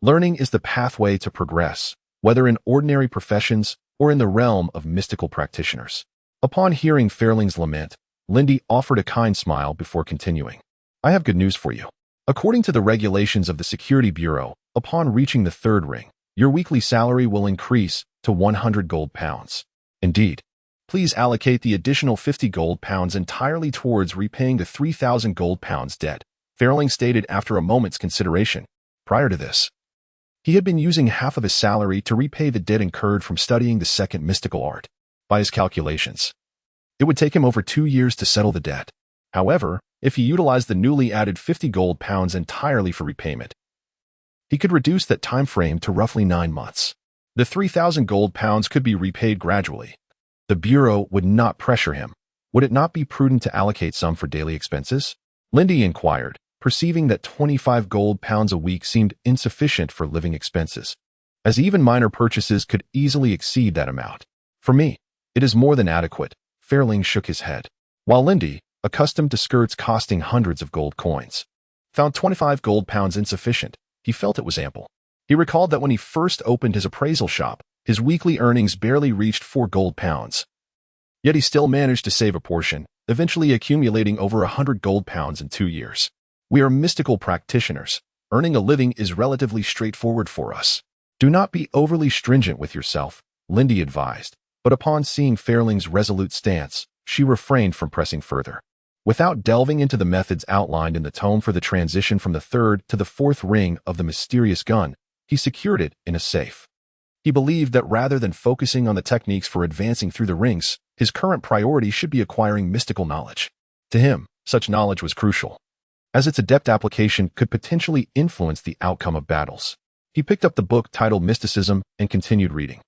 Learning is the pathway to progress, whether in ordinary professions or in the realm of mystical practitioners. Upon hearing Feilin's lament, Lindy offered a kind smile before continuing. "I have good news for you. According to the regulations of the Security Bureau, upon reaching the third ring, your weekly salary will increase to 100 gold pounds. Indeed, please allocate the additional 50 gold pounds entirely towards repaying the 3,000 gold pounds debt," Feilin stated after a moment's consideration. Prior to this, he had been using half of his salary to repay the debt incurred from studying the second mystical art. By his calculations, it would take him over 2 years to settle the debt. However, if he utilized the newly added 50 gold pounds entirely for repayment, he could reduce that time frame to roughly 9 months. The 3,000 gold pounds could be repaid gradually. The Bureau would not pressure him, Would it not be prudent to allocate some for daily expenses? Lindy inquired, perceiving that 25 gold pounds a week seemed insufficient for living expenses, as even minor purchases could easily exceed that amount. For me, it is more than adequate. Feilin shook his head, while Lindy, accustomed to skirts costing hundreds of gold coins, found 25 gold pounds insufficient. He felt it was ample. He recalled that when he first opened his appraisal shop, his weekly earnings barely reached 4 gold pounds. Yet he still managed to save a portion, eventually accumulating over 100 gold pounds in 2 years. We are mystical practitioners. Earning a living is relatively straightforward for us. Do not be overly stringent with yourself, Lindy advised, but upon seeing Feilin's resolute stance, she refrained from pressing further. Without delving into the methods outlined in the tome for the transition from the third to the fourth ring of the mysterious gun, he secured it in a safe. He believed that rather than focusing on the techniques for advancing through the rings, his current priority should be acquiring mystical knowledge. To him, such knowledge was crucial, as its adept application could potentially influence the outcome of battles. He picked up the book titled Mysticism and continued reading.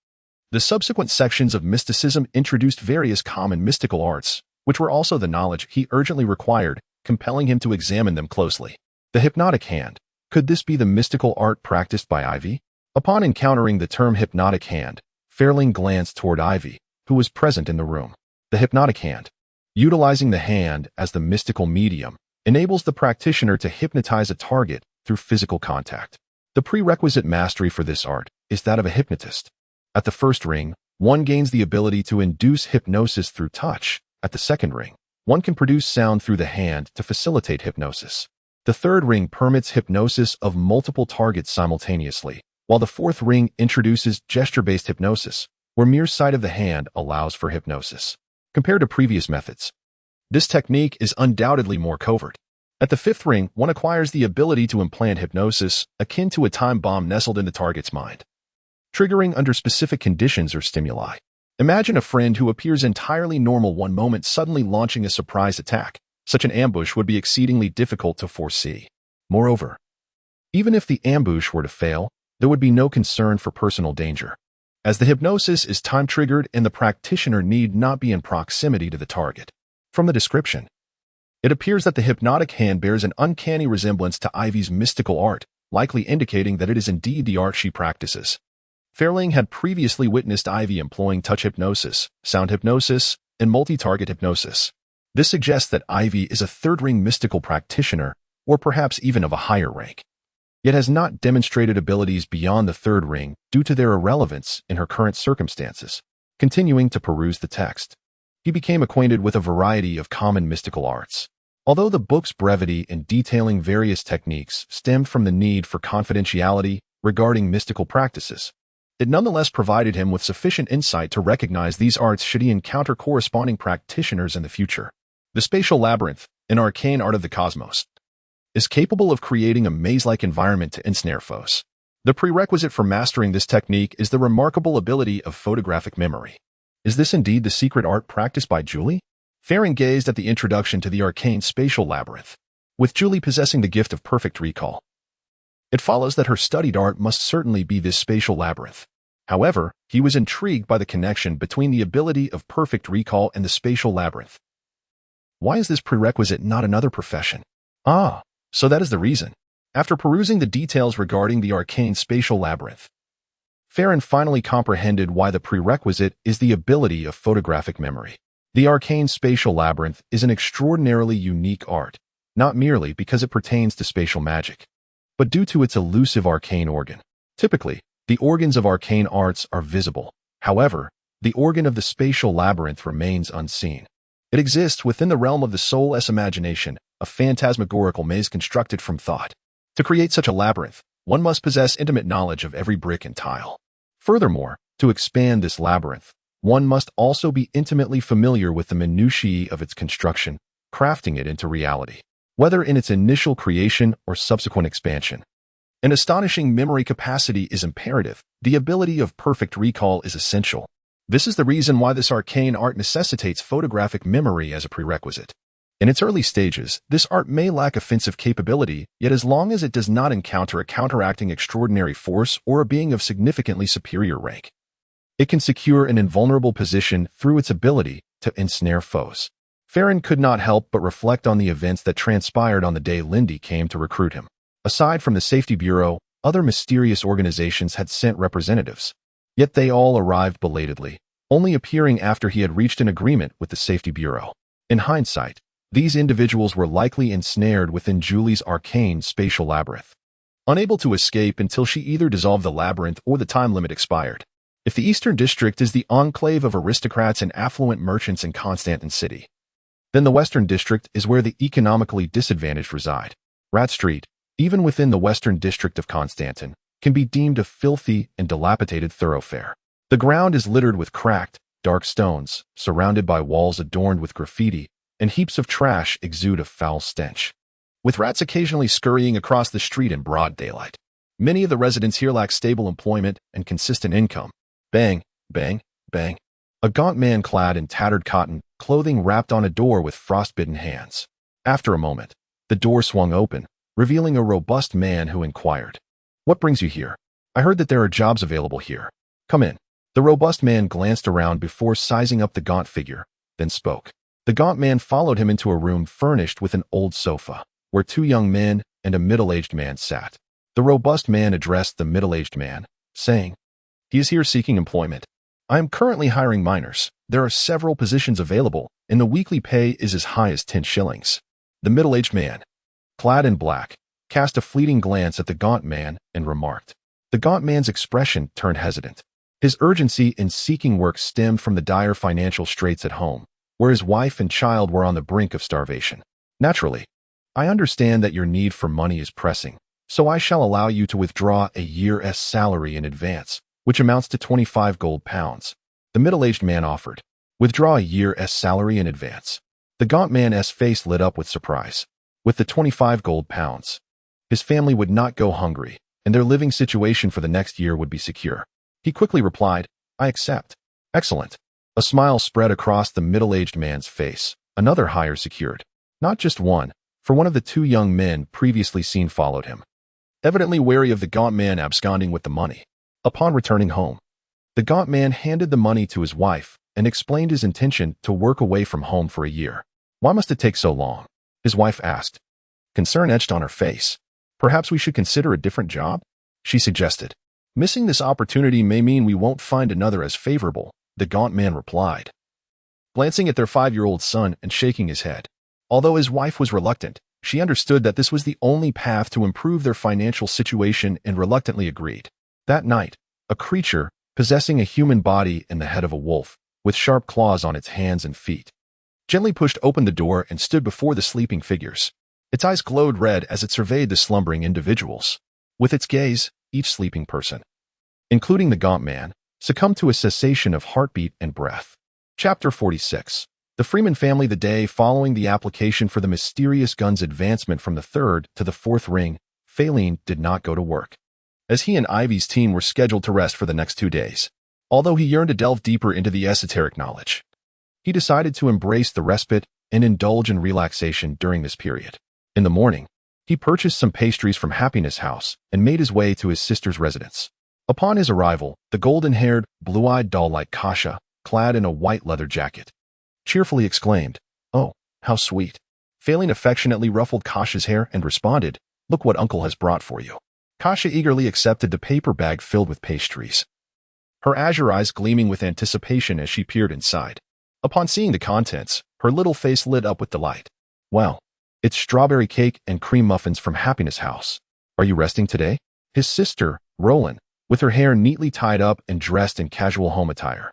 The subsequent sections of mysticism introduced various common mystical arts, which were also the knowledge he urgently required, compelling him to examine them closely. The hypnotic hand. Could this be the mystical art practiced by Ivy? Upon encountering the term hypnotic hand, Feilin glanced toward Ivy, who was present in the room. The hypnotic hand, utilizing the hand as the mystical medium, enables the practitioner to hypnotize a target through physical contact. The prerequisite mastery for this art is that of a hypnotist. At the first ring, one gains the ability to induce hypnosis through touch. At the second ring, one can produce sound through the hand to facilitate hypnosis. The third ring permits hypnosis of multiple targets simultaneously, while the fourth ring introduces gesture-based hypnosis, where mere sight of the hand allows for hypnosis. Compared to previous methods, this technique is undoubtedly more covert. At the fifth ring, one acquires the ability to implant hypnosis, akin to a time bomb nestled in the target's mind, triggering under specific conditions or stimuli. Imagine a friend who appears entirely normal one moment suddenly launching a surprise attack. Such an ambush would be exceedingly difficult to foresee. Moreover, even if the ambush were to fail, there would be no concern for personal danger, as the hypnosis is time-triggered and the practitioner need not be in proximity to the target. From the description, it appears that the hypnotic hand bears an uncanny resemblance to Ivy's mystical art, likely indicating that it is indeed the art she practices. Feilin had previously witnessed Ivy employing touch hypnosis, sound hypnosis, and multi-target hypnosis. This suggests that Ivy is a third-ring mystical practitioner, or perhaps even of a higher rank, yet has not demonstrated abilities beyond the third ring due to their irrelevance in her current circumstances. Continuing to peruse the text, he became acquainted with a variety of common mystical arts. Although the book's brevity in detailing various techniques stemmed from the need for confidentiality regarding mystical practices, it nonetheless provided him with sufficient insight to recognize these arts should he encounter corresponding practitioners in the future. The spatial labyrinth, an arcane art of the cosmos, is capable of creating a maze-like environment to ensnare foes. The prerequisite for mastering this technique is the remarkable ability of photographic memory. Is this indeed the secret art practiced by Julie? Feilin gazed at the introduction to the arcane spatial labyrinth. With Julie possessing the gift of perfect recall, it follows that her studied art must certainly be this spatial labyrinth. However, he was intrigued by the connection between the ability of perfect recall and the spatial labyrinth. Why is this prerequisite not another profession? Ah, so that is the reason. After perusing the details regarding the arcane spatial labyrinth, Feilin finally comprehended why the prerequisite is the ability of photographic memory. The arcane spatial labyrinth is an extraordinarily unique art, not merely because it pertains to spatial magic, but due to its elusive arcane organ. Typically, the organs of arcane arts are visible. However, the organ of the spatial labyrinth remains unseen. It exists within the realm of the soul's imagination, a phantasmagorical maze constructed from thought. To create such a labyrinth, one must possess intimate knowledge of every brick and tile. Furthermore, to expand this labyrinth, one must also be intimately familiar with the minutiae of its construction, crafting it into reality, whether in its initial creation or subsequent expansion. An astonishing memory capacity is imperative. The ability of perfect recall is essential. This is the reason why this arcane art necessitates photographic memory as a prerequisite. In its early stages, this art may lack offensive capability, yet as long as it does not encounter a counteracting extraordinary force or a being of significantly superior rank, it can secure an invulnerable position through its ability to ensnare foes. Feilin could not help but reflect on the events that transpired on the day Lindy came to recruit him. Aside from the Safety Bureau, other mysterious organizations had sent representatives. Yet they all arrived belatedly, only appearing after he had reached an agreement with the Safety Bureau. In hindsight, these individuals were likely ensnared within Julie's arcane spatial labyrinth, unable to escape until she either dissolved the labyrinth or the time limit expired. If the Eastern District is the enclave of aristocrats and affluent merchants in Constantine City, then the Western District is where the economically disadvantaged reside. Rat Street, even within the Western District of Constantine, can be deemed a filthy and dilapidated thoroughfare. The ground is littered with cracked, dark stones, surrounded by walls adorned with graffiti, and heaps of trash exude a foul stench, with rats occasionally scurrying across the street in broad daylight. Many of the residents here lack stable employment and consistent income. Bang, bang, bang. A gaunt man clad in tattered cotton clothing rapped on a door with frostbitten hands. After a moment, the door swung open, revealing a robust man who inquired, "What brings you here? I heard that there are jobs available here. Come in." The robust man glanced around before sizing up the gaunt figure, then spoke. The gaunt man followed him into a room furnished with an old sofa, where two young men and a middle-aged man sat. The robust man addressed the middle-aged man, saying, "He is here seeking employment. I am currently hiring miners. There are several positions available, and the weekly pay is as high as 10 shillings. The middle-aged man, clad in black, cast a fleeting glance at the gaunt man and remarked. The gaunt man's expression turned hesitant. His urgency in seeking work stemmed from the dire financial straits at home, where his wife and child were on the brink of starvation. Naturally, I understand that your need for money is pressing, so I shall allow you to withdraw a year's salary in advance, which amounts to 25 gold pounds. The middle-aged man offered. Withdraw a year's salary in advance. The gaunt man's face lit up with surprise. With the 25 gold pounds, his family would not go hungry, and their living situation for the next year would be secure. He quickly replied, "I accept." "Excellent." A smile spread across the middle-aged man's face. Another hire secured. Not just one, for one of the two young men previously seen followed him, evidently wary of the gaunt man absconding with the money. Upon returning home, the gaunt man handed the money to his wife and explained his intention to work away from home for a year. "Why must it take so long?" his wife asked. Concern etched on her face. "Perhaps we should consider a different job?" she suggested. "Missing this opportunity may mean we won't find another as favorable," the gaunt man replied, glancing at their 5-year-old son and shaking his head. Although his wife was reluctant, she understood that this was the only path to improve their financial situation and reluctantly agreed. That night, a creature, possessing a human body and the head of a wolf, with sharp claws on its hands and feet, gently pushed open the door and stood before the sleeping figures. Its eyes glowed red as it surveyed the slumbering individuals. With its gaze, each sleeping person, including the gaunt man, succumbed to a cessation of heartbeat and breath. Chapter 46. The Freeman family. The day following the application for the mysterious gun's advancement from the 3rd to the 4th ring, Feilin did not go to work, as he and Ivy's team were scheduled to rest for the next 2 days. Although he yearned to delve deeper into the esoteric knowledge, he decided to embrace the respite and indulge in relaxation during this period. In the morning, he purchased some pastries from Happiness House and made his way to his sister's residence. Upon his arrival, the golden-haired, blue-eyed doll-like Kasha, clad in a white leather jacket, cheerfully exclaimed, "Oh, how sweet." Feilin affectionately ruffled Kasha's hair and responded, "Look what Uncle has brought for you." Kasha eagerly accepted the paper bag filled with pastries, her azure eyes gleaming with anticipation as she peered inside. Upon seeing the contents, her little face lit up with delight. "Well, it's strawberry cake and cream muffins from Happiness House. Are you resting today?" His sister, Roland, with her hair neatly tied up and dressed in casual home attire,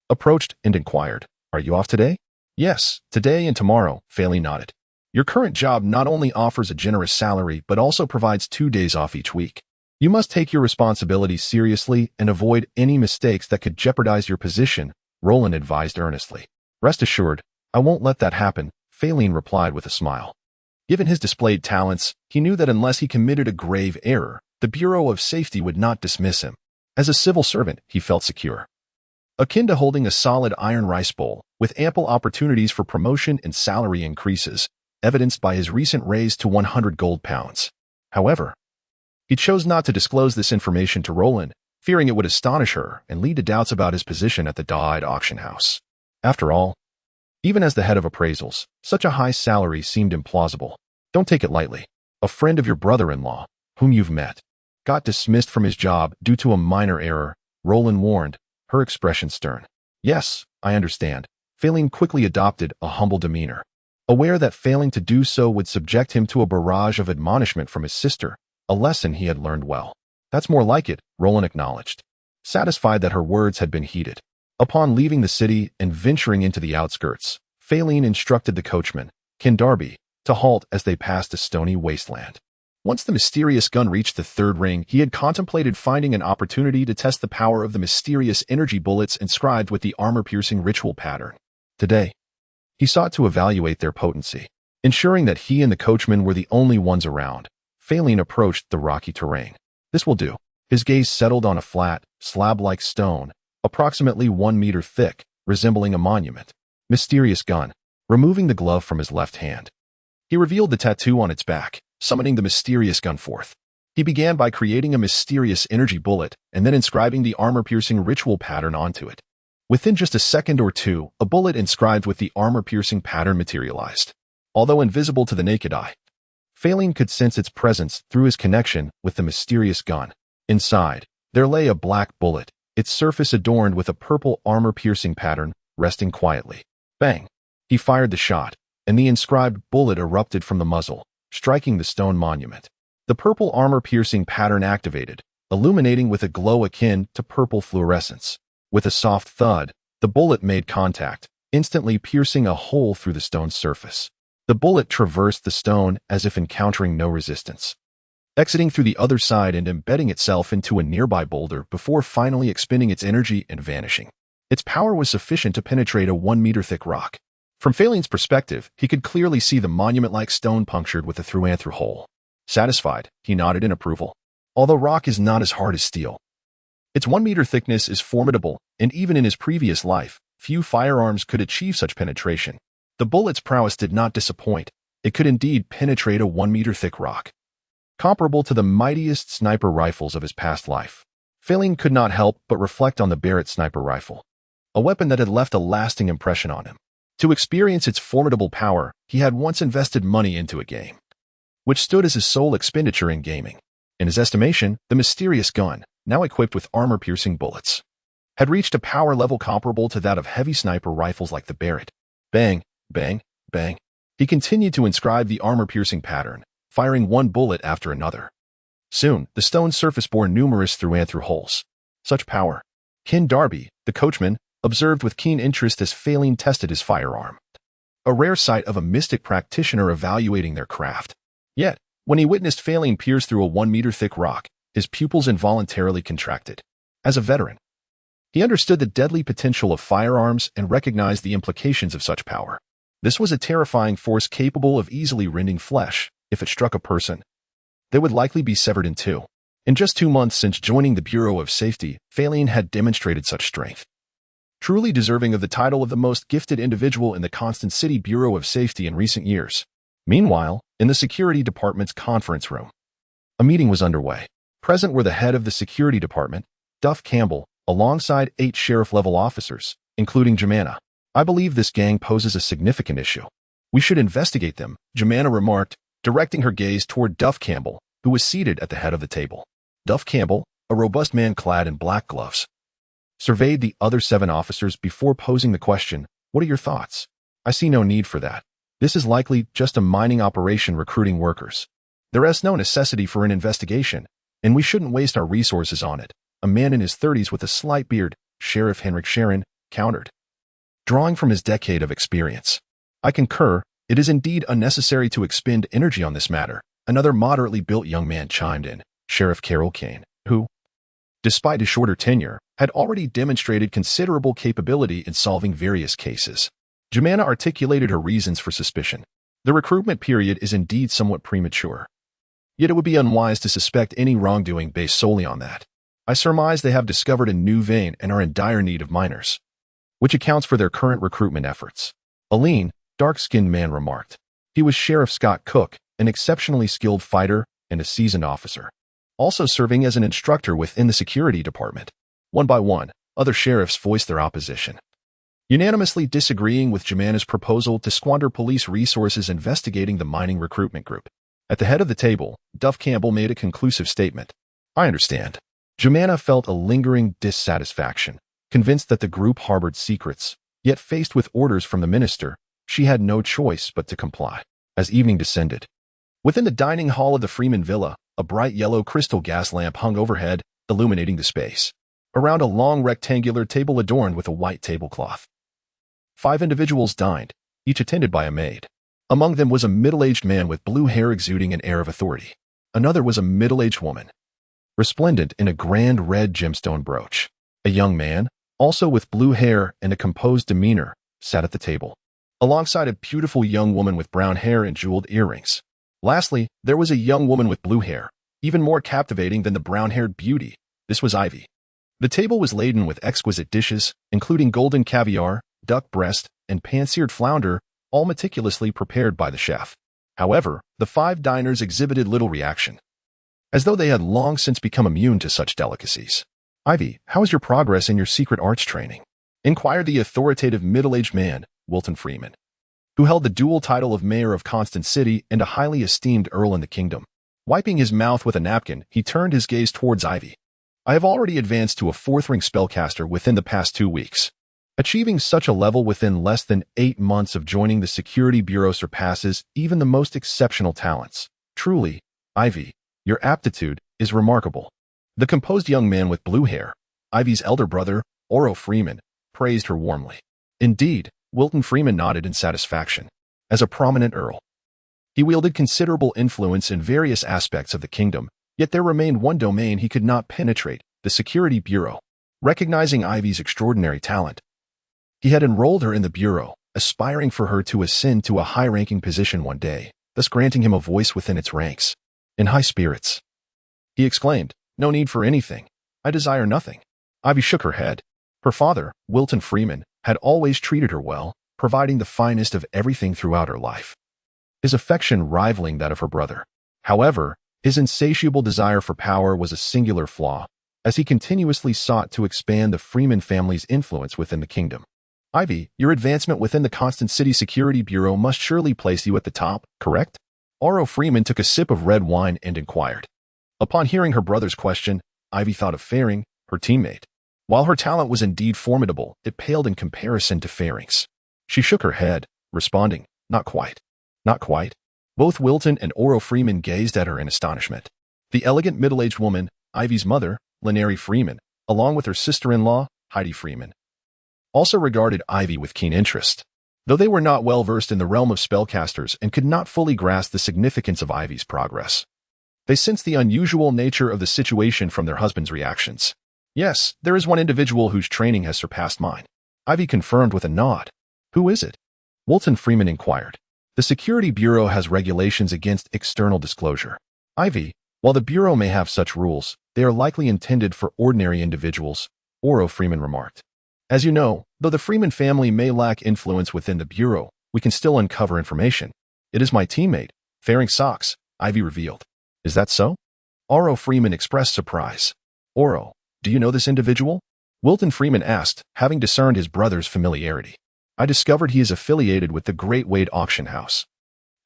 approached and inquired, "Are you off today?" "Yes, today and tomorrow," Feilin nodded. "Your current job not only offers a generous salary but also provides 2 days off each week. You must take your responsibilities seriously and avoid any mistakes that could jeopardize your position," Roland advised earnestly. "Rest assured, I won't let that happen," Feilin replied with a smile. Given his displayed talents, he knew that unless he committed a grave error, the Bureau of Safety would not dismiss him. As a civil servant, he felt secure, akin to holding a solid iron rice bowl, with ample opportunities for promotion and salary increases, evidenced by his recent raise to 100 gold pounds. However, he chose not to disclose this information to Roland, fearing it would astonish her and lead to doubts about his position at the Dyed auction house. After all, Even as the head of appraisals, such a high salary seemed implausible. Don't take it lightly. A friend of your brother-in-law, whom you've met, got dismissed from his job due to a minor error, Roland warned, her expression stern. Yes, I understand. Feilin quickly adopted a humble demeanor. Aware that failing to do so would subject him to a barrage of admonishment from his sister, a lesson he had learned well. That's more like it, Roland acknowledged, satisfied that her words had been heeded. Upon leaving the city and venturing into the outskirts, Feilin instructed the coachman, Ken Darby, to halt as they passed a stony wasteland. Once the mysterious gun reached the third ring, he had contemplated finding an opportunity to test the power of the mysterious energy bullets inscribed with the armor-piercing ritual pattern. Today, he sought to evaluate their potency. Ensuring that he and the coachman were the only ones around, Feilin approached the rocky terrain. This will do. His gaze settled on a flat, slab-like stone, approximately 1 meter thick, resembling a monument. Mysterious gun. Removing the glove from his left hand, he revealed the tattoo on its back, summoning the mysterious gun forth. He began by creating a mysterious energy bullet and then inscribing the armor-piercing ritual pattern onto it. Within just a second or two, a bullet inscribed with the armor-piercing pattern materialized. Although invisible to the naked eye, Feilin could sense its presence through his connection with the mysterious gun. Inside, there lay a black bullet, its surface adorned with a purple armor-piercing pattern, resting quietly. Bang! He fired the shot, and the inscribed bullet erupted from the muzzle, striking the stone monument. The purple armor-piercing pattern activated, illuminating with a glow akin to purple fluorescence. With a soft thud, the bullet made contact, instantly piercing a hole through the stone's surface. The bullet traversed the stone as if encountering no resistance, exiting through the other side and embedding itself into a nearby boulder before finally expending its energy and vanishing. Its power was sufficient to penetrate a 1-meter-thick rock. From Feilin's perspective, he could clearly see the monument-like stone punctured with a through-and-through hole. Satisfied, he nodded in approval. Although rock is not as hard as steel, its 1-meter thickness is formidable, and even in his previous life, few firearms could achieve such penetration. The bullet's prowess did not disappoint. It could indeed penetrate a 1-meter-thick rock, comparable to the mightiest sniper rifles of his past life. Feilin could not help but reflect on the Barrett sniper rifle, a weapon that had left a lasting impression on him. To experience its formidable power, he had once invested money into a game, which stood as his sole expenditure in gaming. In his estimation, the mysterious gun, now equipped with armor-piercing bullets, had reached a power level comparable to that of heavy sniper rifles like the Barrett. Bang, bang, bang. He continued to inscribe the armor-piercing pattern, firing one bullet after another. Soon, the stone's surface bore numerous through-and-through holes. Such power. Ken Darby, the coachman, observed with keen interest as Feilin tested his firearm, a rare sight of a mystic practitioner evaluating their craft. Yet, when he witnessed Feilin pierce through a 1-meter-thick rock, his pupils involuntarily contracted. As a veteran, he understood the deadly potential of firearms and recognized the implications of such power. This was a terrifying force capable of easily rending flesh. If it struck a person, they would likely be severed in two. In just 2 months since joining the Bureau of Safety, Feilin had demonstrated such strength, truly deserving of the title of the most gifted individual in the Constant City Bureau of Safety in recent years. Meanwhile, in the security department's conference room, a meeting was underway. Present were the head of the security department, Duff Campbell, alongside 8 sheriff-level officers, including Jemana. I believe this gang poses a significant issue. We should investigate them, Jemana remarked, directing her gaze toward Duff Campbell, who was seated at the head of the table. Duff Campbell, a robust man clad in black gloves, surveyed the other 7 officers before posing the question, "What are your thoughts?" "I see no need for that. This is likely just a mining operation recruiting workers. There is no necessity for an investigation, and we shouldn't waste our resources on it," a man in his 30s with a slight beard, Sheriff Henrik Sharon, countered, drawing from his decade of experience. "I concur. It is indeed unnecessary to expend energy on this matter," another moderately built young man chimed in, Sheriff Carol Kane, who, despite his shorter tenure, had already demonstrated considerable capability in solving various cases. Jemana articulated her reasons for suspicion. The recruitment period is indeed somewhat premature. Yet it would be unwise to suspect any wrongdoing based solely on that. I surmise they have discovered a new vein and are in dire need of miners, which accounts for their current recruitment efforts. A lean, dark-skinned man remarked. He was Sheriff Scott Cook, an exceptionally skilled fighter and a seasoned officer, also serving as an instructor within the security department. One by one, other sheriffs voiced their opposition. unanimously disagreeing with Jemana's proposal to squander police resources investigating the mining recruitment group. At the head of the table, Duff Campbell made a conclusive statement. I understand. Jemana felt a lingering dissatisfaction, convinced that the group harbored secrets, yet faced with orders from the minister, she had no choice but to comply. As evening descended, within the dining hall of the Freeman Villa, a bright yellow crystal gas lamp hung overhead, illuminating the space. Around a long rectangular table adorned with a white tablecloth, 5 individuals dined, each attended by a maid. Among them was a middle-aged man with blue hair exuding an air of authority. Another was a middle-aged woman, resplendent in a grand red gemstone brooch. A young man, also with blue hair and a composed demeanor, sat at the table, alongside a beautiful young woman with brown hair and jeweled earrings. Lastly, there was a young woman with blue hair, even more captivating than the brown-haired beauty. This was Ivy. The table was laden with exquisite dishes, including golden caviar, duck breast, and pan-seared flounder, all meticulously prepared by the chef. However, the 5 diners exhibited little reaction, as though they had long since become immune to such delicacies. Ivy, how is your progress in your secret arts training? Inquired the authoritative middle-aged man, Wilton Freeman, who held the dual title of mayor of Constant City and a highly esteemed earl in the kingdom. Wiping his mouth with a napkin, he turned his gaze towards Ivy. I have already advanced to a 4th-ring spellcaster within the past 2 weeks. Achieving such a level within less than 8 months of joining the Security Bureau surpasses even the most exceptional talents. Truly, Ivy, your aptitude is remarkable. The composed young man with blue hair, Ivy's elder brother, Oro Freeman, praised her warmly. Indeed, Wilton Freeman nodded in satisfaction. As a prominent earl, he wielded considerable influence in various aspects of the kingdom, yet there remained one domain he could not penetrate, the Security Bureau. Recognizing Ivy's extraordinary talent, he had enrolled her in the Bureau, aspiring for her to ascend to a high-ranking position one day, thus granting him a voice within its ranks. In high spirits, he exclaimed, no need for anything. I desire nothing. Ivy shook her head. Her father, Wilton Freeman, had always treated her well, providing the finest of everything throughout her life, his affection rivaling that of her brother. However, his insatiable desire for power was a singular flaw, as he continuously sought to expand the Freeman family's influence within the kingdom. Ivy, your advancement within the Constant City Security Bureau must surely place you at the top, correct? Oro Freeman took a sip of red wine and inquired. Upon hearing her brother's question, Ivy thought of Faring, her teammate. While her talent was indeed formidable, it paled in comparison to Faring's. She shook her head, responding, not quite. Not quite. Both Wilton and Oro Freeman gazed at her in astonishment. The elegant middle-aged woman, Ivy's mother, Lenary Freeman, along with her sister-in-law, Heidi Freeman, also regarded Ivy with keen interest. Though they were not well versed in the realm of spellcasters and could not fully grasp the significance of Ivy's progress, they sensed the unusual nature of the situation from their husband's reactions. Yes, there is one individual whose training has surpassed mine. Ivy confirmed with a nod. Who is it? Wilton Freeman inquired. The Security Bureau has regulations against external disclosure. Ivy, while the Bureau may have such rules, they are likely intended for ordinary individuals, Oro Freeman remarked. As you know, though the Freeman family may lack influence within the Bureau, we can still uncover information. It is my teammate, Faring Socks, Ivy revealed. Is that so? Oro Freeman expressed surprise. Oro, do you know this individual? Wilton Freeman asked, having discerned his brother's familiarity. I discovered he is affiliated with the Great Wade Auction House.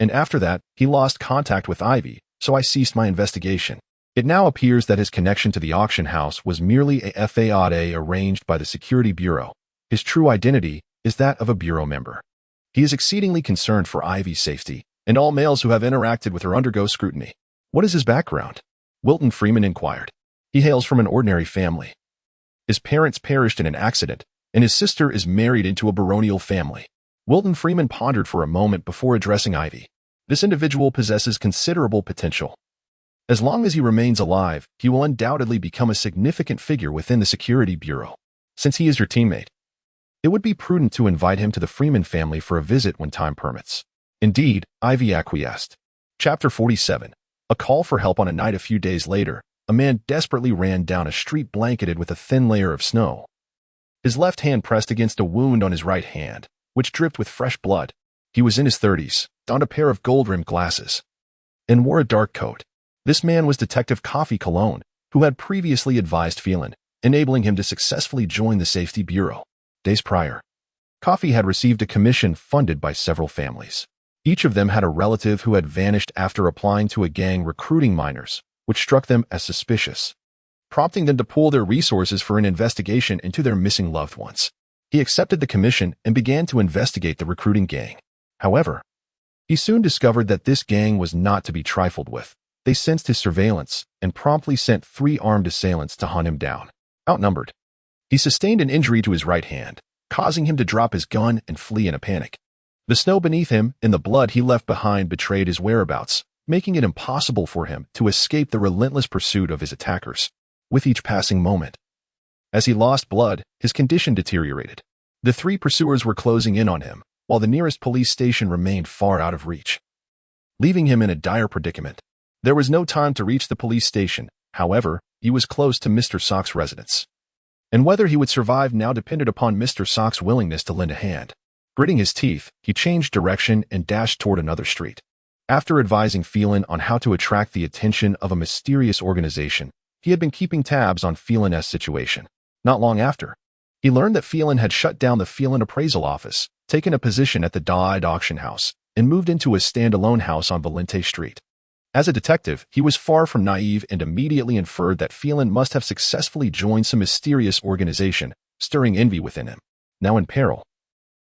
And after that, he lost contact with Ivy, so I ceased my investigation. It now appears that his connection to the auction house was merely a FAOD arranged by the Security Bureau. His true identity is that of a Bureau member. He is exceedingly concerned for Ivy's safety, and all males who have interacted with her undergo scrutiny. What is his background? Wilton Freeman inquired. He hails from an ordinary family. His parents perished in an accident, and his sister is married into a baronial family. Wilton Freeman pondered for a moment before addressing Ivy. This individual possesses considerable potential. As long as he remains alive, he will undoubtedly become a significant figure within the Security Bureau. Since he is your teammate, it would be prudent to invite him to the Freeman family for a visit when time permits. Indeed, Ivy acquiesced. Chapter 47. A call for help on a night a few days later, a man desperately ran down a street blanketed with a thin layer of snow. His left hand pressed against a wound on his right hand, which dripped with fresh blood. He was in his 30s, donned a pair of gold-rimmed glasses, and wore a dark coat. This man was Detective Coffee Cologne, who had previously advised Feilin, enabling him to successfully join the Safety Bureau. Days prior, Coffee had received a commission funded by several families. Each of them had a relative who had vanished after applying to a gang recruiting minors, which struck them as suspicious, prompting them to pool their resources for an investigation into their missing loved ones. He accepted the commission and began to investigate the recruiting gang. However, he soon discovered that this gang was not to be trifled with. They sensed his surveillance and promptly sent 3 armed assailants to hunt him down. Outnumbered, he sustained an injury to his right hand, causing him to drop his gun and flee in a panic. The snow beneath him and the blood he left behind betrayed his whereabouts, making it impossible for him to escape the relentless pursuit of his attackers. With each passing moment, as he lost blood, his condition deteriorated. The 3 pursuers were closing in on him, while the nearest police station remained far out of reach, leaving him in a dire predicament. There was no time to reach the police station. However, he was close to Mr. Sock's residence, and whether he would survive now depended upon Mr. Sock's willingness to lend a hand. Gritting his teeth, he changed direction and dashed toward another street. After advising Feilin on how to attract the attention of a mysterious organization, he had been keeping tabs on Feilin's situation. Not long after, he learned that Feilin had shut down the Feilin appraisal office, taken a position at the Died auction house, and moved into a standalone house on Valente Street. As a detective, he was far from naive and immediately inferred that Feilin must have successfully joined some mysterious organization, stirring envy within him. Now in peril,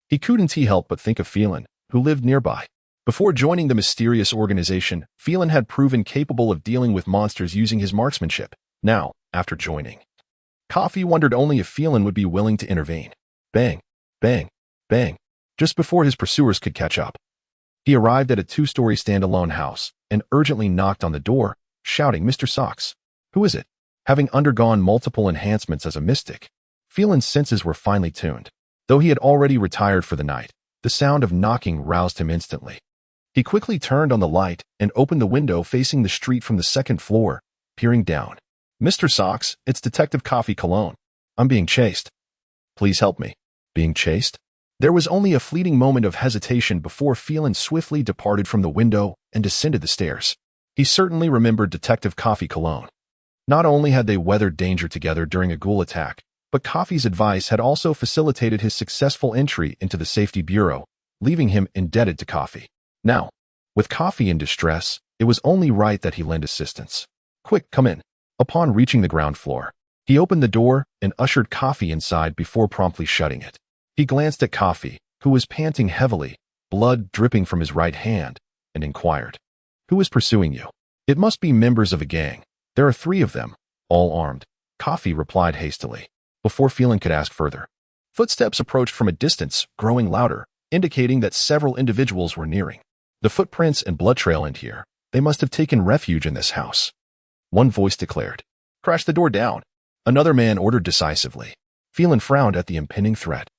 he couldn't help but think of Feilin, who lived nearby. Before joining the mysterious organization, Feilin had proven capable of dealing with monsters using his marksmanship. Now, after joining, Coffee wondered only if Feilin would be willing to intervene. Bang, bang, bang. Just before his pursuers could catch up, he arrived at a 2-story standalone house and urgently knocked on the door, shouting, "Mr. Socks, who is it?" Having undergone multiple enhancements as a mystic, Feilin's senses were finely tuned. Though he had already retired for the night, the sound of knocking roused him instantly. He quickly turned on the light and opened the window facing the street from the 2nd floor, peering down. "Mr. Socks, it's Detective Coffee Cologne. I'm being chased. Please help me." Being chased? There was only a fleeting moment of hesitation before Feilin swiftly departed from the window and descended the stairs. He certainly remembered Detective Coffee Cologne. Not only had they weathered danger together during a ghoul attack, but Coffee's advice had also facilitated his successful entry into the Safety Bureau, leaving him indebted to Coffee. Now, with Coffee in distress, it was only right that he lend assistance. "Quick, come in." Upon reaching the ground floor, he opened the door and ushered Coffee inside before promptly shutting it. He glanced at Coffee, who was panting heavily, blood dripping from his right hand, and inquired, "Who is pursuing you?" "It must be members of a gang. There are 3 of them, all armed," Coffee replied hastily, before Feilin could ask further. Footsteps approached from a distance, growing louder, indicating that several individuals were nearing. "The footprints and blood trail end here. They must have taken refuge in this house," one voice declared. "Crash the door down," another man ordered decisively. Feilin frowned at the impending threat.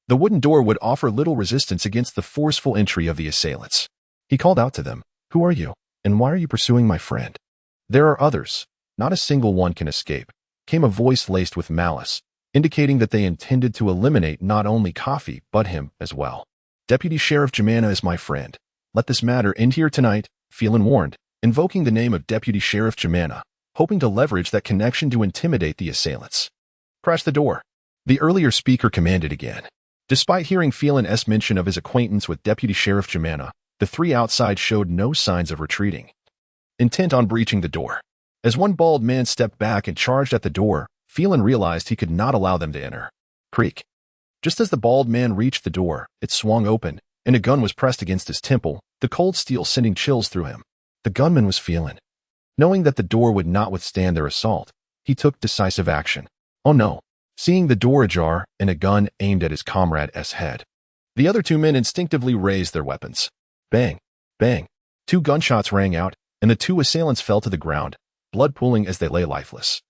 The wooden door would offer little resistance against the forceful entry of the assailants. He called out to them, "Who are you, and why are you pursuing my friend?" "There are others. Not a single one can escape," came a voice laced with malice, indicating that they intended to eliminate not only Coffee, but him as well. "Deputy Sheriff Jemana is my friend. Let this matter end here tonight," Feilin warned, invoking the name of Deputy Sheriff Jemana, hoping to leverage that connection to intimidate the assailants. "Crash the door," the earlier speaker commanded again. Despite hearing Feilin's mention of his acquaintance with Deputy Sheriff Jemana, the 3 outside showed no signs of retreating, intent on breaching the door. As one bald man stepped back and charged at the door, Feilin realized he could not allow them to enter. Creak. Just as the bald man reached the door, it swung open, and a gun was pressed against his temple, the cold steel sending chills through him. The gunman was Feilin. Knowing that the door would not withstand their assault, he took decisive action. Oh no. Seeing the door ajar and a gun aimed at his comrade's head, the other 2 men instinctively raised their weapons. Bang, bang. 2 gunshots rang out, and the 2 assailants fell to the ground, blood pooling as they lay lifeless,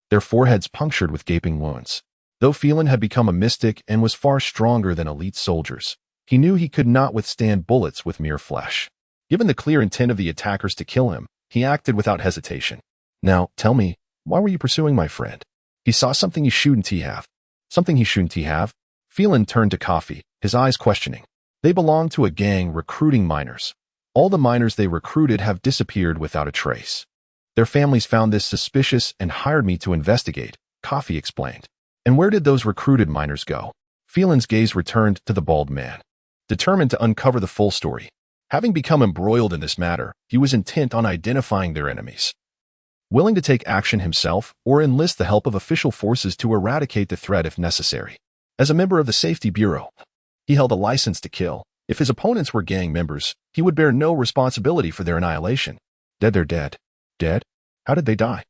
their foreheads punctured with gaping wounds. Though Feilin had become a mystic and was far stronger than elite soldiers, he knew he could not withstand bullets with mere flesh. Given the clear intent of the attackers to kill him, he acted without hesitation. "Now, tell me, why were you pursuing my friend?" "He saw something he shouldn't have." "Something he shouldn't have?" Feilin turned to Coffee, his eyes questioning. "They belong to a gang recruiting minors. All the minors they recruited have disappeared without a trace. Their families found this suspicious and hired me to investigate," Coffee explained. "And where did those recruited minors go?" Feilin's gaze returned to the bald man, determined to uncover the full story. Having become embroiled in this matter, he was intent on identifying their enemies. Willing to take action himself or enlist the help of official forces to eradicate the threat if necessary. As a member of the Safety Bureau, he held a license to kill. If his opponents were gang members, he would bear no responsibility for their annihilation. Dead, they're dead. Dead? How did they die?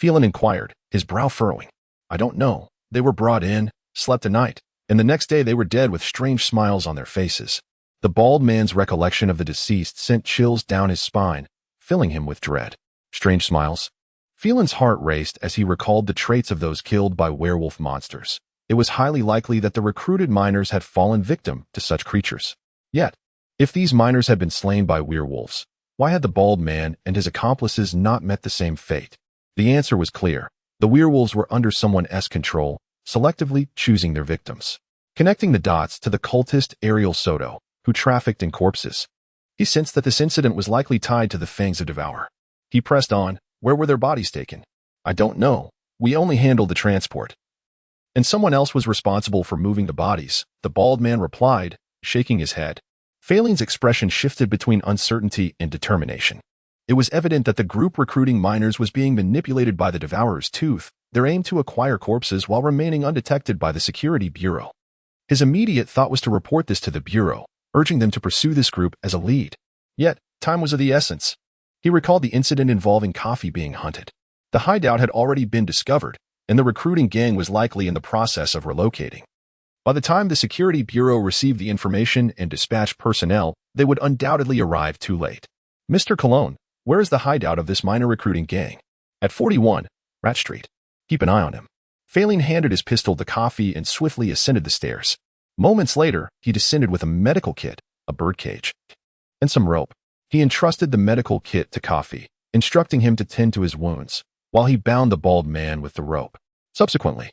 Feilin inquired, his brow furrowing. I don't know. They were brought in, slept a night, and the next day they were dead with strange smiles on their faces. The bald man's recollection of the deceased sent chills down his spine, filling him with dread. Strange smiles. Feilin's heart raced as he recalled the traits of those killed by werewolf monsters. It was highly likely that the recruited miners had fallen victim to such creatures. Yet, if these miners had been slain by werewolves, why had the bald man and his accomplices not met the same fate? The answer was clear. The werewolves were under someone's control, selectively choosing their victims. Connecting the dots to the cultist Ariel Soto, who trafficked in corpses, he sensed that this incident was likely tied to the fangs of Devour. He pressed on. Where were their bodies taken? I don't know. We only handled the transport. And someone else was responsible for moving the bodies, the bald man replied, shaking his head. Feilin's expression shifted between uncertainty and determination. It was evident that the group recruiting miners was being manipulated by the Devourer's tooth, their aim to acquire corpses while remaining undetected by the Security Bureau. His immediate thought was to report this to the Bureau, urging them to pursue this group as a lead. Yet, time was of the essence. He recalled the incident involving Coffee being hunted. The hideout had already been discovered, and the recruiting gang was likely in the process of relocating. By the time the Security Bureau received the information and dispatched personnel, they would undoubtedly arrive too late. Mr. Cologne, where is the hideout of this minor recruiting gang? At 41, Rat Street. Keep an eye on him. Feilin handed his pistol to Coffee and swiftly ascended the stairs. Moments later, he descended with a medical kit, a birdcage, and some rope. He entrusted the medical kit to Coffee, instructing him to tend to his wounds, while he bound the bald man with the rope. Subsequently,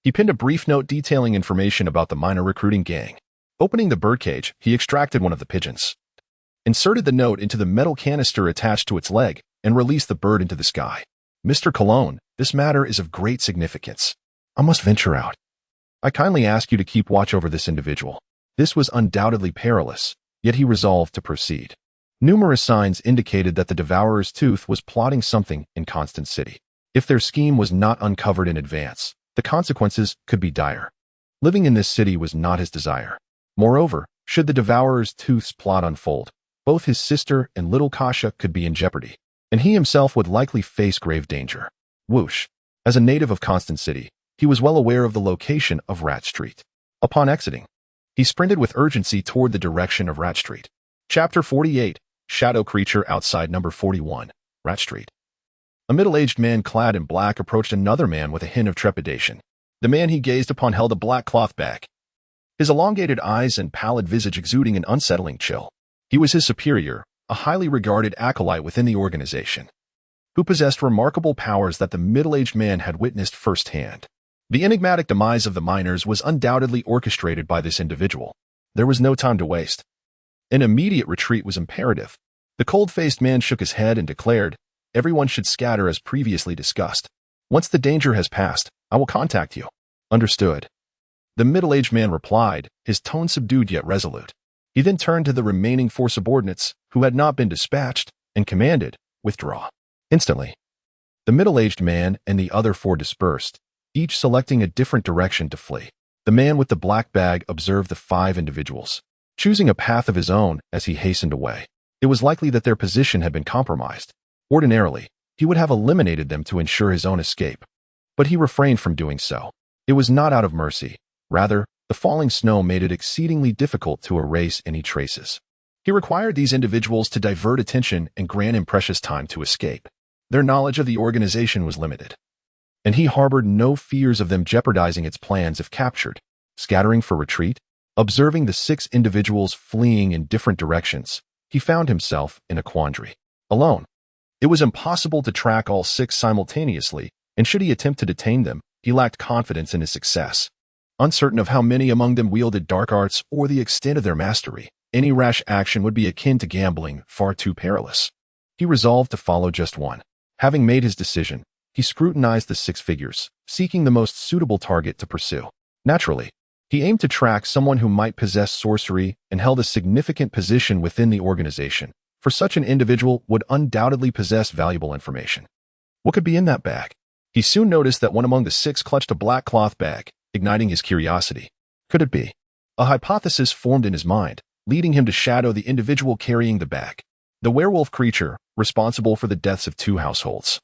he pinned a brief note detailing information about the minor recruiting gang. Opening the birdcage, he extracted one of the pigeons, inserted the note into the metal canister attached to its leg, and released the bird into the sky. Mr. Cologne, this matter is of great significance. I must venture out. I kindly ask you to keep watch over this individual. This was undoubtedly perilous, yet he resolved to proceed. Numerous signs indicated that the Devourer's tooth was plotting something in Constant City. If their scheme was not uncovered in advance, the consequences could be dire. Living in this city was not his desire. Moreover, should the Devourer's tooth's plot unfold, both his sister and little Kasha could be in jeopardy, and he himself would likely face grave danger. Whoosh. As a native of Constant City, he was well aware of the location of Rat Street. Upon exiting, he sprinted with urgency toward the direction of Rat Street. Chapter 48. Shadow Creature Outside Number 41, Rat Street. A middle-aged man clad in black approached another man with a hint of trepidation. The man he gazed upon held a black cloth bag, his elongated eyes and pallid visage exuding an unsettling chill. He was his superior, a highly regarded acolyte within the organization, who possessed remarkable powers that the middle-aged man had witnessed firsthand. The enigmatic demise of the miners was undoubtedly orchestrated by this individual. There was no time to waste. An immediate retreat was imperative. The cold-faced man shook his head and declared, everyone should scatter as previously discussed. Once the danger has passed, I will contact you. Understood. The middle-aged man replied, his tone subdued yet resolute. He then turned to the remaining 4 subordinates, who had not been dispatched, and commanded, withdraw. Instantly, the middle-aged man and the other 4 dispersed, each selecting a different direction to flee. The man with the black bag observed the 5 individuals, choosing a path of his own as he hastened away. It was likely that their position had been compromised. Ordinarily, he would have eliminated them to ensure his own escape, but he refrained from doing so. It was not out of mercy. Rather, the falling snow made it exceedingly difficult to erase any traces. He required these individuals to divert attention and grant him precious time to escape. Their knowledge of the organization was limited, and he harbored no fears of them jeopardizing its plans if captured. Scattering for retreat, observing the 6 individuals fleeing in different directions, he found himself in a quandary. Alone, it was impossible to track all 6 simultaneously, and should he attempt to detain them, he lacked confidence in his success. Uncertain of how many among them wielded dark arts or the extent of their mastery, any rash action would be akin to gambling, far too perilous. He resolved to follow just one. Having made his decision, he scrutinized the 6 figures, seeking the most suitable target to pursue. Naturally, He aimed to track someone who might possess sorcery and held a significant position within the organization, for such an individual would undoubtedly possess valuable information. What could be in that bag? He soon noticed that one among the 6 clutched a black cloth bag, igniting his curiosity. Could it be? A hypothesis formed in his mind, leading him to shadow the individual carrying the bag. The werewolf creature, responsible for the deaths of 2 households,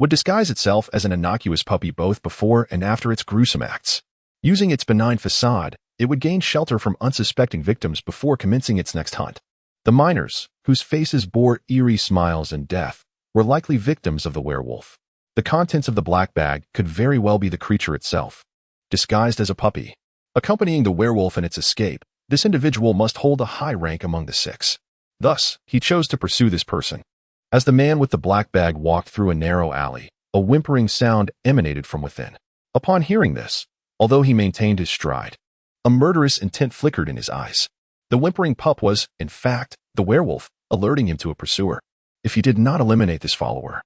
would disguise itself as an innocuous puppy both before and after its gruesome acts. Using its benign facade, it would gain shelter from unsuspecting victims before commencing its next hunt. The miners, whose faces bore eerie smiles and death, were likely victims of the werewolf. The contents of the black bag could very well be the creature itself, disguised as a puppy. Accompanying the werewolf in its escape, this individual must hold a high rank among the 6. Thus, he chose to pursue this person. As the man with the black bag walked through a narrow alley, a whimpering sound emanated from within. Upon hearing this, although he maintained his stride, a murderous intent flickered in his eyes. The whimpering pup was, in fact, the werewolf, alerting him to a pursuer. If he did not eliminate this follower,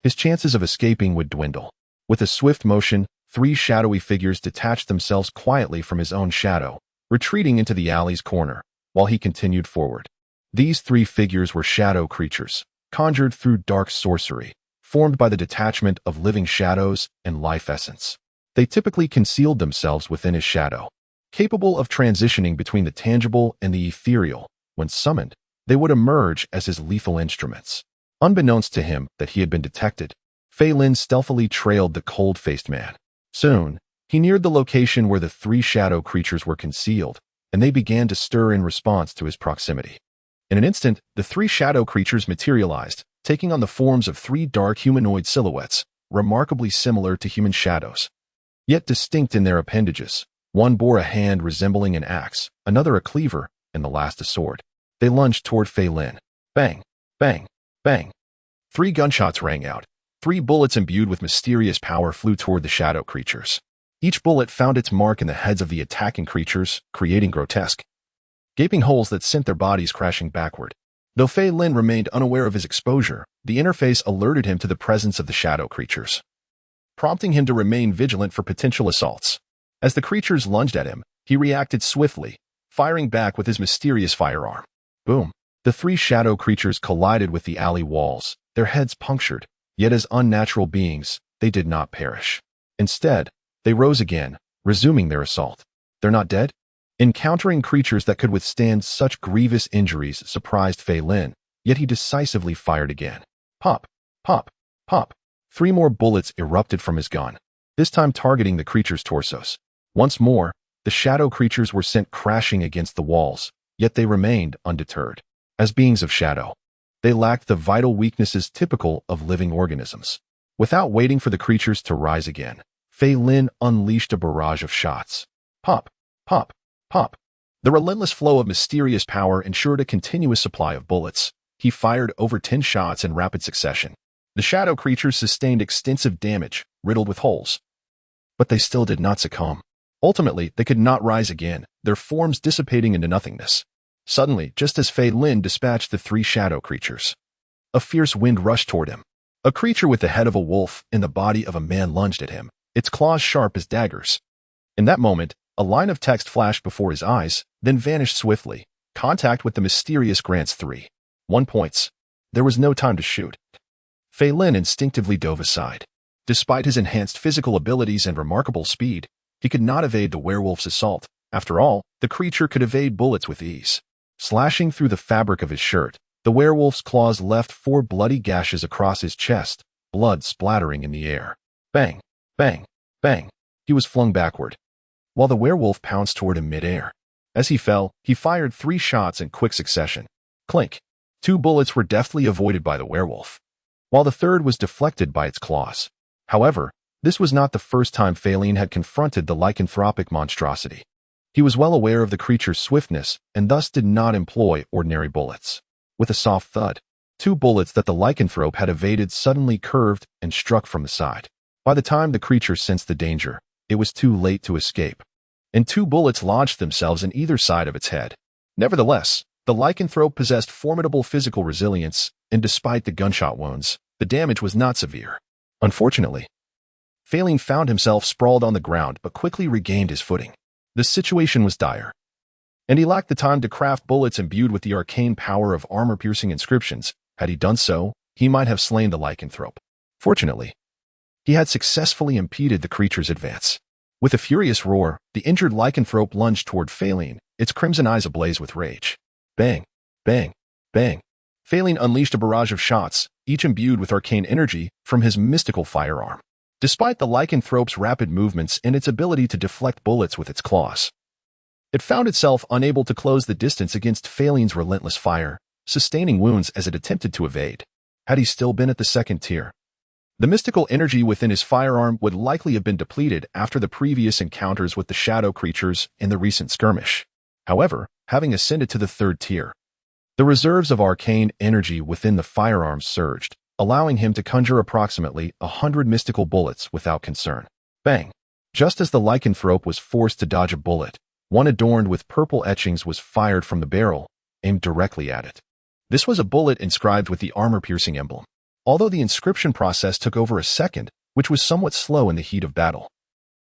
his chances of escaping would dwindle. With a swift motion, 3 shadowy figures detached themselves quietly from his own shadow, retreating into the alley's corner, while he continued forward. These 3 figures were shadow creatures, conjured through dark sorcery, formed by the detachment of living shadows and life essence. They typically concealed themselves within his shadow, capable of transitioning between the tangible and the ethereal. When summoned, they would emerge as his lethal instruments. Unbeknownst to him that he had been detected, Feilin stealthily trailed the cold-faced man. Soon, he neared the location where the 3 shadow creatures were concealed, and they began to stir in response to his proximity. In an instant, the 3 shadow creatures materialized, taking on the forms of 3 dark humanoid silhouettes, remarkably similar to human shadows, yet distinct in their appendages. One bore a hand resembling an axe, another a cleaver, and the last a sword. They lunged toward Feilin. Bang! Bang! Bang! 3 gunshots rang out. 3 bullets imbued with mysterious power flew toward the shadow creatures. Each bullet found its mark in the heads of the attacking creatures, creating grotesque, gaping holes that sent their bodies crashing backward. Though Feilin remained unaware of his exposure, the interface alerted him to the presence of the shadow creatures, prompting him to remain vigilant for potential assaults. As the creatures lunged at him, he reacted swiftly, firing back with his mysterious firearm. Boom! The 3 shadow creatures collided with the alley walls, their heads punctured, yet as unnatural beings, they did not perish. Instead, they rose again, resuming their assault. They're not dead? Encountering creatures that could withstand such grievous injuries surprised Feilin, yet he decisively fired again. Pop! Pop! Pop! 3 more bullets erupted from his gun, this time targeting the creatures' torsos. Once more, the shadow creatures were sent crashing against the walls, yet they remained undeterred. As beings of shadow, they lacked the vital weaknesses typical of living organisms. Without waiting for the creatures to rise again, Feilin unleashed a barrage of shots. Pop! Pop! Pop! The relentless flow of mysterious power ensured a continuous supply of bullets. He fired over 10 shots in rapid succession. The shadow creatures sustained extensive damage, riddled with holes. But they still did not succumb. Ultimately, they could not rise again, their forms dissipating into nothingness. Suddenly, just as Feilin dispatched the 3 shadow creatures, a fierce wind rushed toward him. A creature with the head of a wolf and the body of a man lunged at him, its claws sharp as daggers. In that moment, a line of text flashed before his eyes, then vanished swiftly. Contact with the mysterious grants 3. 1 points. There was no time to shoot. Feilin instinctively dove aside. Despite his enhanced physical abilities and remarkable speed, he could not evade the werewolf's assault. After all, the creature could evade bullets with ease. Slashing through the fabric of his shirt, the werewolf's claws left 4 bloody gashes across his chest, blood splattering in the air. Bang! Bang! Bang! He was flung backward, while the werewolf pounced toward him mid-air. As he fell, he fired 3 shots in quick succession. Clink! 2 bullets were deftly avoided by the werewolf, while the third was deflected by its claws. However, this was not the first time Feilin had confronted the lycanthropic monstrosity. He was well aware of the creature's swiftness and thus did not employ ordinary bullets. With a soft thud, 2 bullets that the lycanthrope had evaded suddenly curved and struck from the side. By the time the creature sensed the danger, it was too late to escape, and 2 bullets lodged themselves in either side of its head. Nevertheless, the lycanthrope possessed formidable physical resilience, and despite the gunshot wounds, the damage was not severe. Unfortunately, Feilin found himself sprawled on the ground but quickly regained his footing. The situation was dire, and he lacked the time to craft bullets imbued with the arcane power of armor-piercing inscriptions. Had he done so, he might have slain the lycanthrope. Fortunately, he had successfully impeded the creature's advance. With a furious roar, the injured lycanthrope lunged toward Feilin, its crimson eyes ablaze with rage. Bang! Bang! Bang! Feilin unleashed a barrage of shots, each imbued with arcane energy, from his mystical firearm. Despite the lycanthrope's rapid movements and its ability to deflect bullets with its claws, it found itself unable to close the distance against Feilin's relentless fire, sustaining wounds as it attempted to evade. Had he still been at the second tier, the mystical energy within his firearm would likely have been depleted after the previous encounters with the shadow creatures in the recent skirmish. However, having ascended to the third tier, the reserves of arcane energy within the firearm surged, allowing him to conjure approximately 100 mystical bullets without concern. Bang! Just as the lycanthrope was forced to dodge a bullet, one adorned with purple etchings was fired from the barrel, aimed directly at it. This was a bullet inscribed with the armor-piercing emblem. Although the inscription process took over a second, which was somewhat slow in the heat of battle,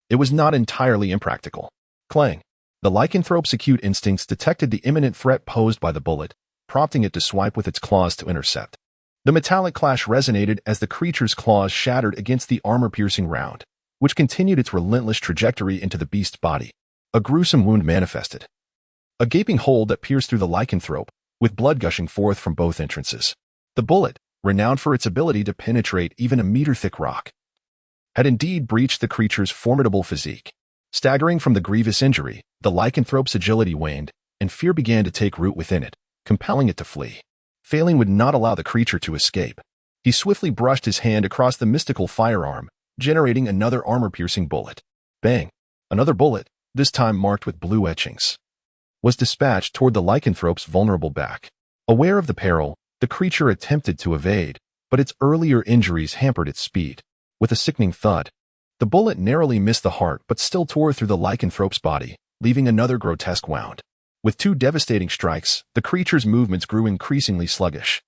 it was not entirely impractical. Clang! The lycanthrope's acute instincts detected the imminent threat posed by the bullet, prompting it to swipe with its claws to intercept. The metallic clash resonated as the creature's claws shattered against the armor-piercing round, which continued its relentless trajectory into the beast's body. A gruesome wound manifested. A gaping hole that pierced through the lycanthrope, with blood gushing forth from both entrances. The bullet, renowned for its ability to penetrate even a meter-thick rock, had indeed breached the creature's formidable physique. Staggering from the grievous injury, the lycanthrope's agility waned, and fear began to take root within it, compelling it to flee. Feilin would not allow the creature to escape. He swiftly brushed his hand across the mystical firearm, generating another armor-piercing bullet. Bang! Another bullet, this time marked with blue etchings, was dispatched toward the lycanthrope's vulnerable back. Aware of the peril, the creature attempted to evade, but its earlier injuries hampered its speed. With a sickening thud, the bullet narrowly missed the heart but still tore through the lycanthrope's body, leaving another grotesque wound. With two devastating strikes, the creature's movements grew increasingly sluggish.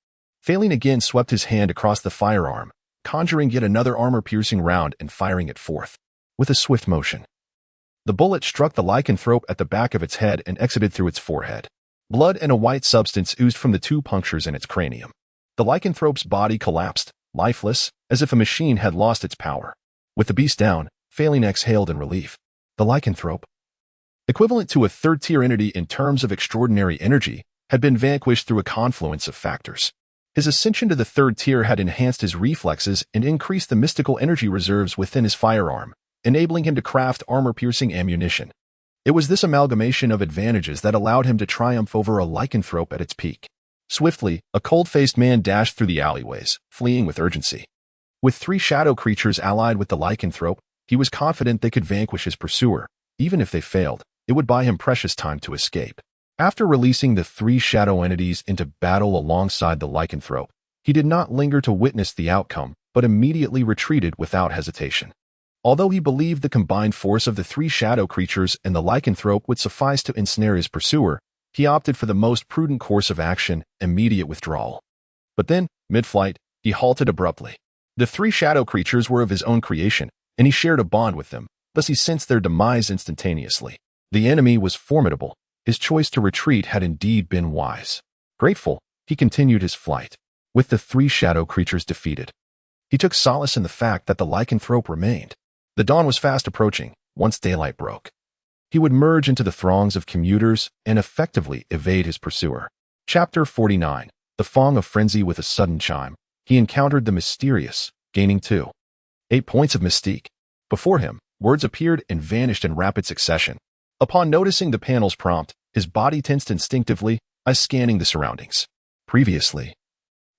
Feilin again swept his hand across the firearm, conjuring yet another armor-piercing round and firing it forth. With a swift motion, the bullet struck the lycanthrope at the back of its head and exited through its forehead. Blood and a white substance oozed from the two punctures in its cranium. The lycanthrope's body collapsed, lifeless, as if a machine had lost its power. With the beast down, Feilin exhaled in relief. The lycanthrope, equivalent to a third-tier entity in terms of extraordinary energy, had been vanquished through a confluence of factors. His ascension to the third tier had enhanced his reflexes and increased the mystical energy reserves within his firearm, enabling him to craft armor-piercing ammunition. It was this amalgamation of advantages that allowed him to triumph over a lycanthrope at its peak. Swiftly, a cold-faced man dashed through the alleyways, fleeing with urgency. With three shadow creatures allied with the lycanthrope, he was confident they could vanquish his pursuer. Even if they failed, it would buy him precious time to escape. After releasing the three shadow entities into battle alongside the lycanthrope, he did not linger to witness the outcome, but immediately retreated without hesitation. Although he believed the combined force of the three shadow creatures and the lycanthrope would suffice to ensnare his pursuer, he opted for the most prudent course of action, immediate withdrawal. But then, mid-flight, he halted abruptly. The three shadow creatures were of his own creation, and he shared a bond with them, thus he sensed their demise instantaneously. The enemy was formidable. His choice to retreat had indeed been wise. Grateful, he continued his flight. With the three shadow creatures defeated, he took solace in the fact that the lycanthrope remained. The dawn was fast approaching. Once daylight broke, he would merge into the throngs of commuters and effectively evade his pursuer. Chapter 49. The Fong of Frenzy. With a sudden chime, he encountered the mysterious, gaining 8 points of mystique. Before him, words appeared and vanished in rapid succession. Upon noticing the panel's prompt, his body tensed instinctively, eyes scanning the surroundings. Previously,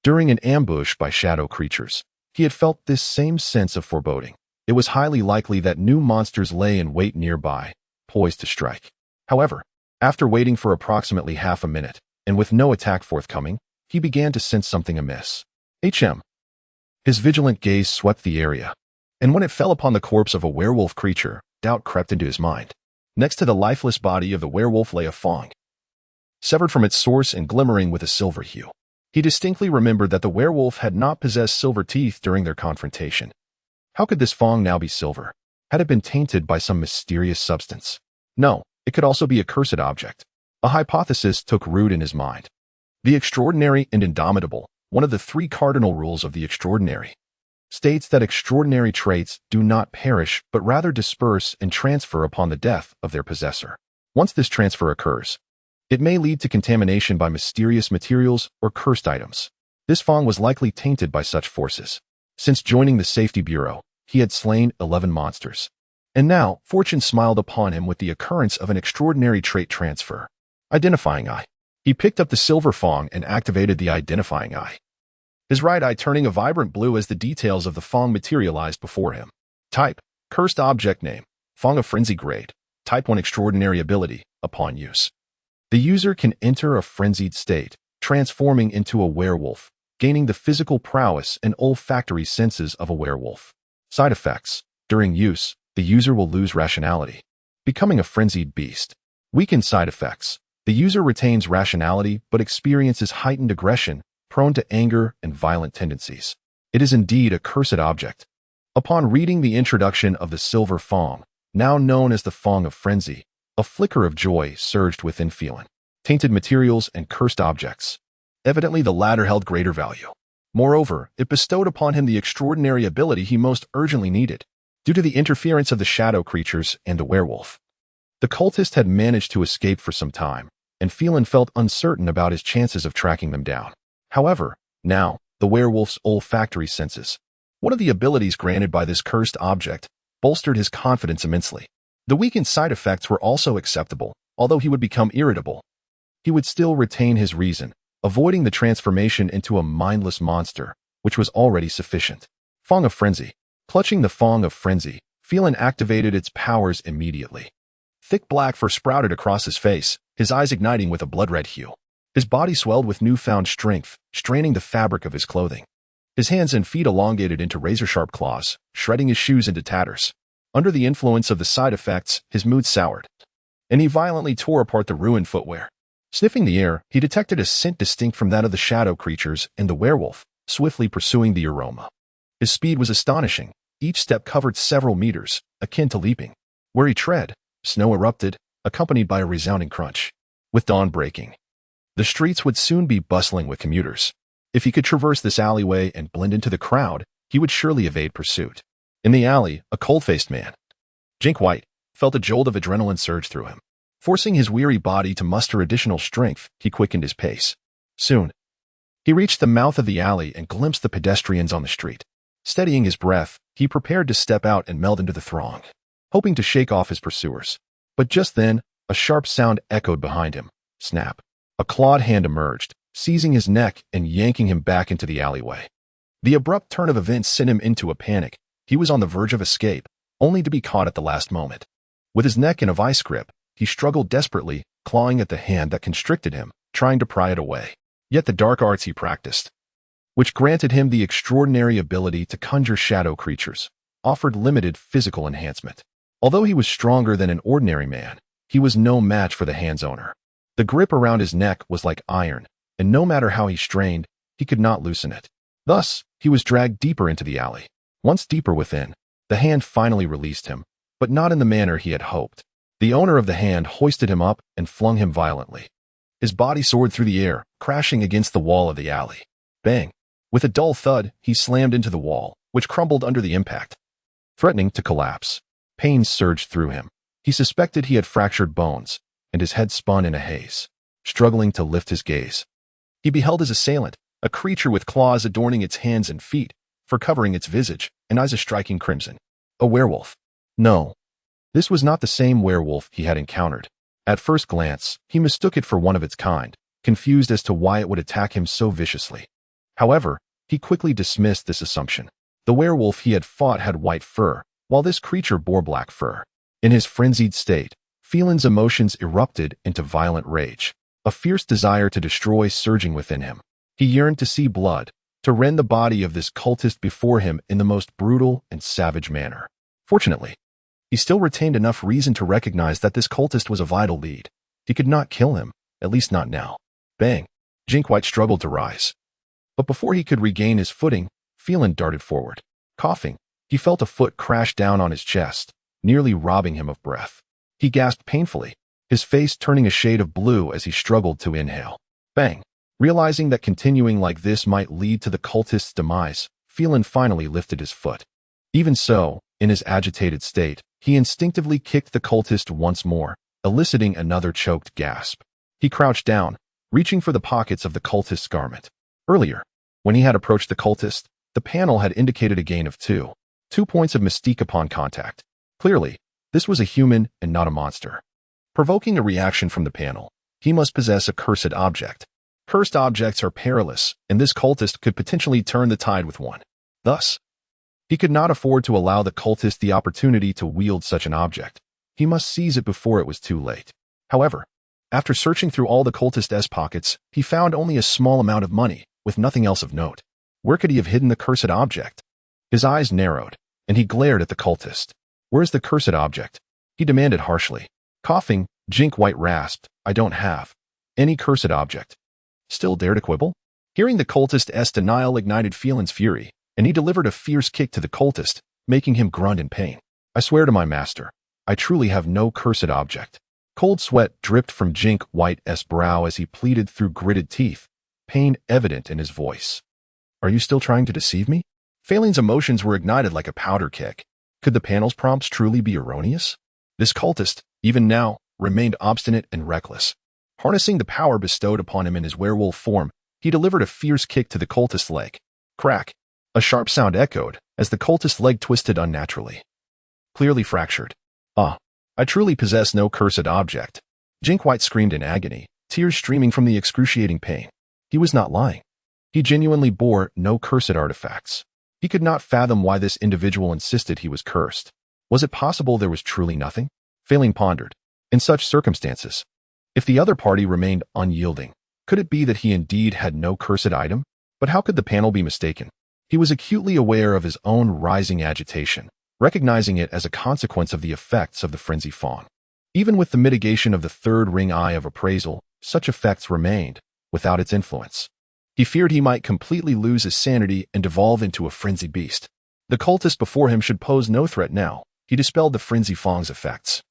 during an ambush by shadow creatures, he had felt this same sense of foreboding. It was highly likely that new monsters lay in wait nearby, poised to strike. However, after waiting for approximately half a minute, and with no attack forthcoming, he began to sense something amiss. His vigilant gaze swept the area, and when it fell upon the corpse of a werewolf creature, doubt crept into his mind. Next to the lifeless body of the werewolf lay a Fong, severed from its source and glimmering with a silver hue. He distinctly remembered that the werewolf had not possessed silver teeth during their confrontation. How could this Fong now be silver? Had it been tainted by some mysterious substance? No, it could also be a cursed object. A hypothesis took root in his mind. The extraordinary and indomitable, one of the three cardinal rules of the extraordinary, states that extraordinary traits do not perish but rather disperse and transfer upon the death of their possessor. Once this transfer occurs, it may lead to contamination by mysterious materials or cursed items. This Fong was likely tainted by such forces. Since joining the Safety Bureau, he had slain 11 monsters. And now, fortune smiled upon him with the occurrence of an extraordinary trait transfer. Identifying eye. He picked up the silver Fong and activated the identifying eye, his right eye turning a vibrant blue as the details of the Fong materialized before him. Type: Cursed Object Name: Fong of Frenzy Grade. Type 1 Extraordinary Ability. Upon use, the user can enter a frenzied state, transforming into a werewolf, gaining the physical prowess and olfactory senses of a werewolf. Side effects: during use, the user will lose rationality, becoming a frenzied beast. Weakened side effects: the user retains rationality but experiences heightened aggression, prone to anger and violent tendencies. It is indeed a cursed object. Upon reading the introduction of the Silver Fong, now known as the Fong of Frenzy, a flicker of joy surged within Feilin. Tainted materials and cursed objects. Evidently the latter held greater value. Moreover, it bestowed upon him the extraordinary ability he most urgently needed, due to the interference of the shadow creatures and the werewolf. The cultist had managed to escape for some time, and Feilin felt uncertain about his chances of tracking them down. However, now, the werewolf's olfactory senses, one of the abilities granted by this cursed object, bolstered his confidence immensely. The weakened side effects were also acceptable, although he would become irritable. He would still retain his reason, avoiding the transformation into a mindless monster, which was already sufficient. Fong of Frenzy. Clutching the Fong of Frenzy, Feilin activated its powers immediately. Thick black fur sprouted across his face, his eyes igniting with a blood-red hue. His body swelled with newfound strength, straining the fabric of his clothing. His hands and feet elongated into razor-sharp claws, shredding his shoes into tatters. Under the influence of the side effects, his mood soured, and he violently tore apart the ruined footwear. Sniffing the air, he detected a scent distinct from that of the shadow creatures and the werewolf, swiftly pursuing the aroma. His speed was astonishing. Each step covered several meters, akin to leaping. Where he tread, snow erupted, accompanied by a resounding crunch. With dawn breaking, the streets would soon be bustling with commuters. If he could traverse this alleyway and blend into the crowd, he would surely evade pursuit. In the alley, a cold-faced man, Jink White, felt a jolt of adrenaline surge through him. Forcing his weary body to muster additional strength, he quickened his pace. Soon, he reached the mouth of the alley and glimpsed the pedestrians on the street. Steadying his breath, he prepared to step out and meld into the throng, hoping to shake off his pursuers. But just then, a sharp sound echoed behind him. Snap. A clawed hand emerged, seizing his neck and yanking him back into the alleyway. The abrupt turn of events sent him into a panic. He was on the verge of escape, only to be caught at the last moment. With his neck in a vice grip, he struggled desperately, clawing at the hand that constricted him, trying to pry it away. Yet the dark arts he practiced, which granted him the extraordinary ability to conjure shadow creatures, offered limited physical enhancement. Although he was stronger than an ordinary man, he was no match for the hand's owner. The grip around his neck was like iron, and no matter how he strained, he could not loosen it. Thus, he was dragged deeper into the alley. Once deeper within, the hand finally released him, but not in the manner he had hoped. The owner of the hand hoisted him up and flung him violently. His body soared through the air, crashing against the wall of the alley. Bang! With a dull thud, he slammed into the wall, which crumbled under the impact, threatening to collapse. Pain surged through him. He suspected he had fractured bones, and his head spun in a haze. Struggling to lift his gaze, he beheld his assailant, a creature with claws adorning its hands and feet, fur covering its visage, and eyes a striking crimson. A werewolf. No, this was not the same werewolf he had encountered. At first glance, he mistook it for one of its kind, confused as to why it would attack him so viciously. However, he quickly dismissed this assumption. The werewolf he had fought had white fur, while this creature bore black fur. In his frenzied state, Feilin's emotions erupted into violent rage, a fierce desire to destroy surging within him. He yearned to see blood, to rend the body of this cultist before him in the most brutal and savage manner. Fortunately, he still retained enough reason to recognize that this cultist was a vital lead. He could not kill him, at least not now. Bang! Jink White struggled to rise. But before he could regain his footing, Feilin darted forward. Coughing, he felt a foot crash down on his chest, nearly robbing him of breath. He gasped painfully, his face turning a shade of blue as he struggled to inhale. Bang! Realizing that continuing like this might lead to the cultist's demise, Feilin finally lifted his foot. Even so, in his agitated state, he instinctively kicked the cultist once more, eliciting another choked gasp. He crouched down, reaching for the pockets of the cultist's garment. Earlier, when he had approached the cultist, the panel had indicated a gain of 2 points of mystique upon contact. Clearly, this was a human and not a monster. Provoking a reaction from the panel, he must possess a cursed object. Cursed objects are perilous, and this cultist could potentially turn the tide with one. Thus, he could not afford to allow the cultist the opportunity to wield such an object. He must seize it before it was too late. However, after searching through all the cultist's pockets, he found only a small amount of money, with nothing else of note. Where could he have hidden the cursed object? His eyes narrowed, and he glared at the cultist. "Where's the cursed object?" he demanded harshly. Coughing, Jink White rasped, "I don't have any cursed object." Still dare to quibble? Hearing the cultist's denial ignited Feilin's fury, and he delivered a fierce kick to the cultist, making him grunt in pain. "I swear to my master, I truly have no cursed object." Cold sweat dripped from Jink White's brow as he pleaded through gritted teeth, pain evident in his voice. "Are you still trying to deceive me?" Feilin's emotions were ignited like a powder keg. Could the panel's prompts truly be erroneous? This cultist, even now, remained obstinate and reckless. Harnessing the power bestowed upon him in his werewolf form, he delivered a fierce kick to the cultist's leg. Crack! A sharp sound echoed as the cultist's leg twisted unnaturally. Clearly fractured. "Ah, I truly possess no cursed object." Jink White screamed in agony, tears streaming from the excruciating pain. He was not lying. He genuinely bore no cursed artifacts. He could not fathom why this individual insisted he was cursed. Was it possible there was truly nothing? Feilin pondered. In such circumstances, if the other party remained unyielding, could it be that he indeed had no cursed item? But how could the panel be mistaken? He was acutely aware of his own rising agitation, recognizing it as a consequence of the effects of the frenzy fawn. Even with the mitigation of the third ring eye of appraisal, such effects remained, without its influence. He feared he might completely lose his sanity and devolve into a frenzied beast. The cultist before him should pose no threat now. He dispelled the frenzy fawn's effects.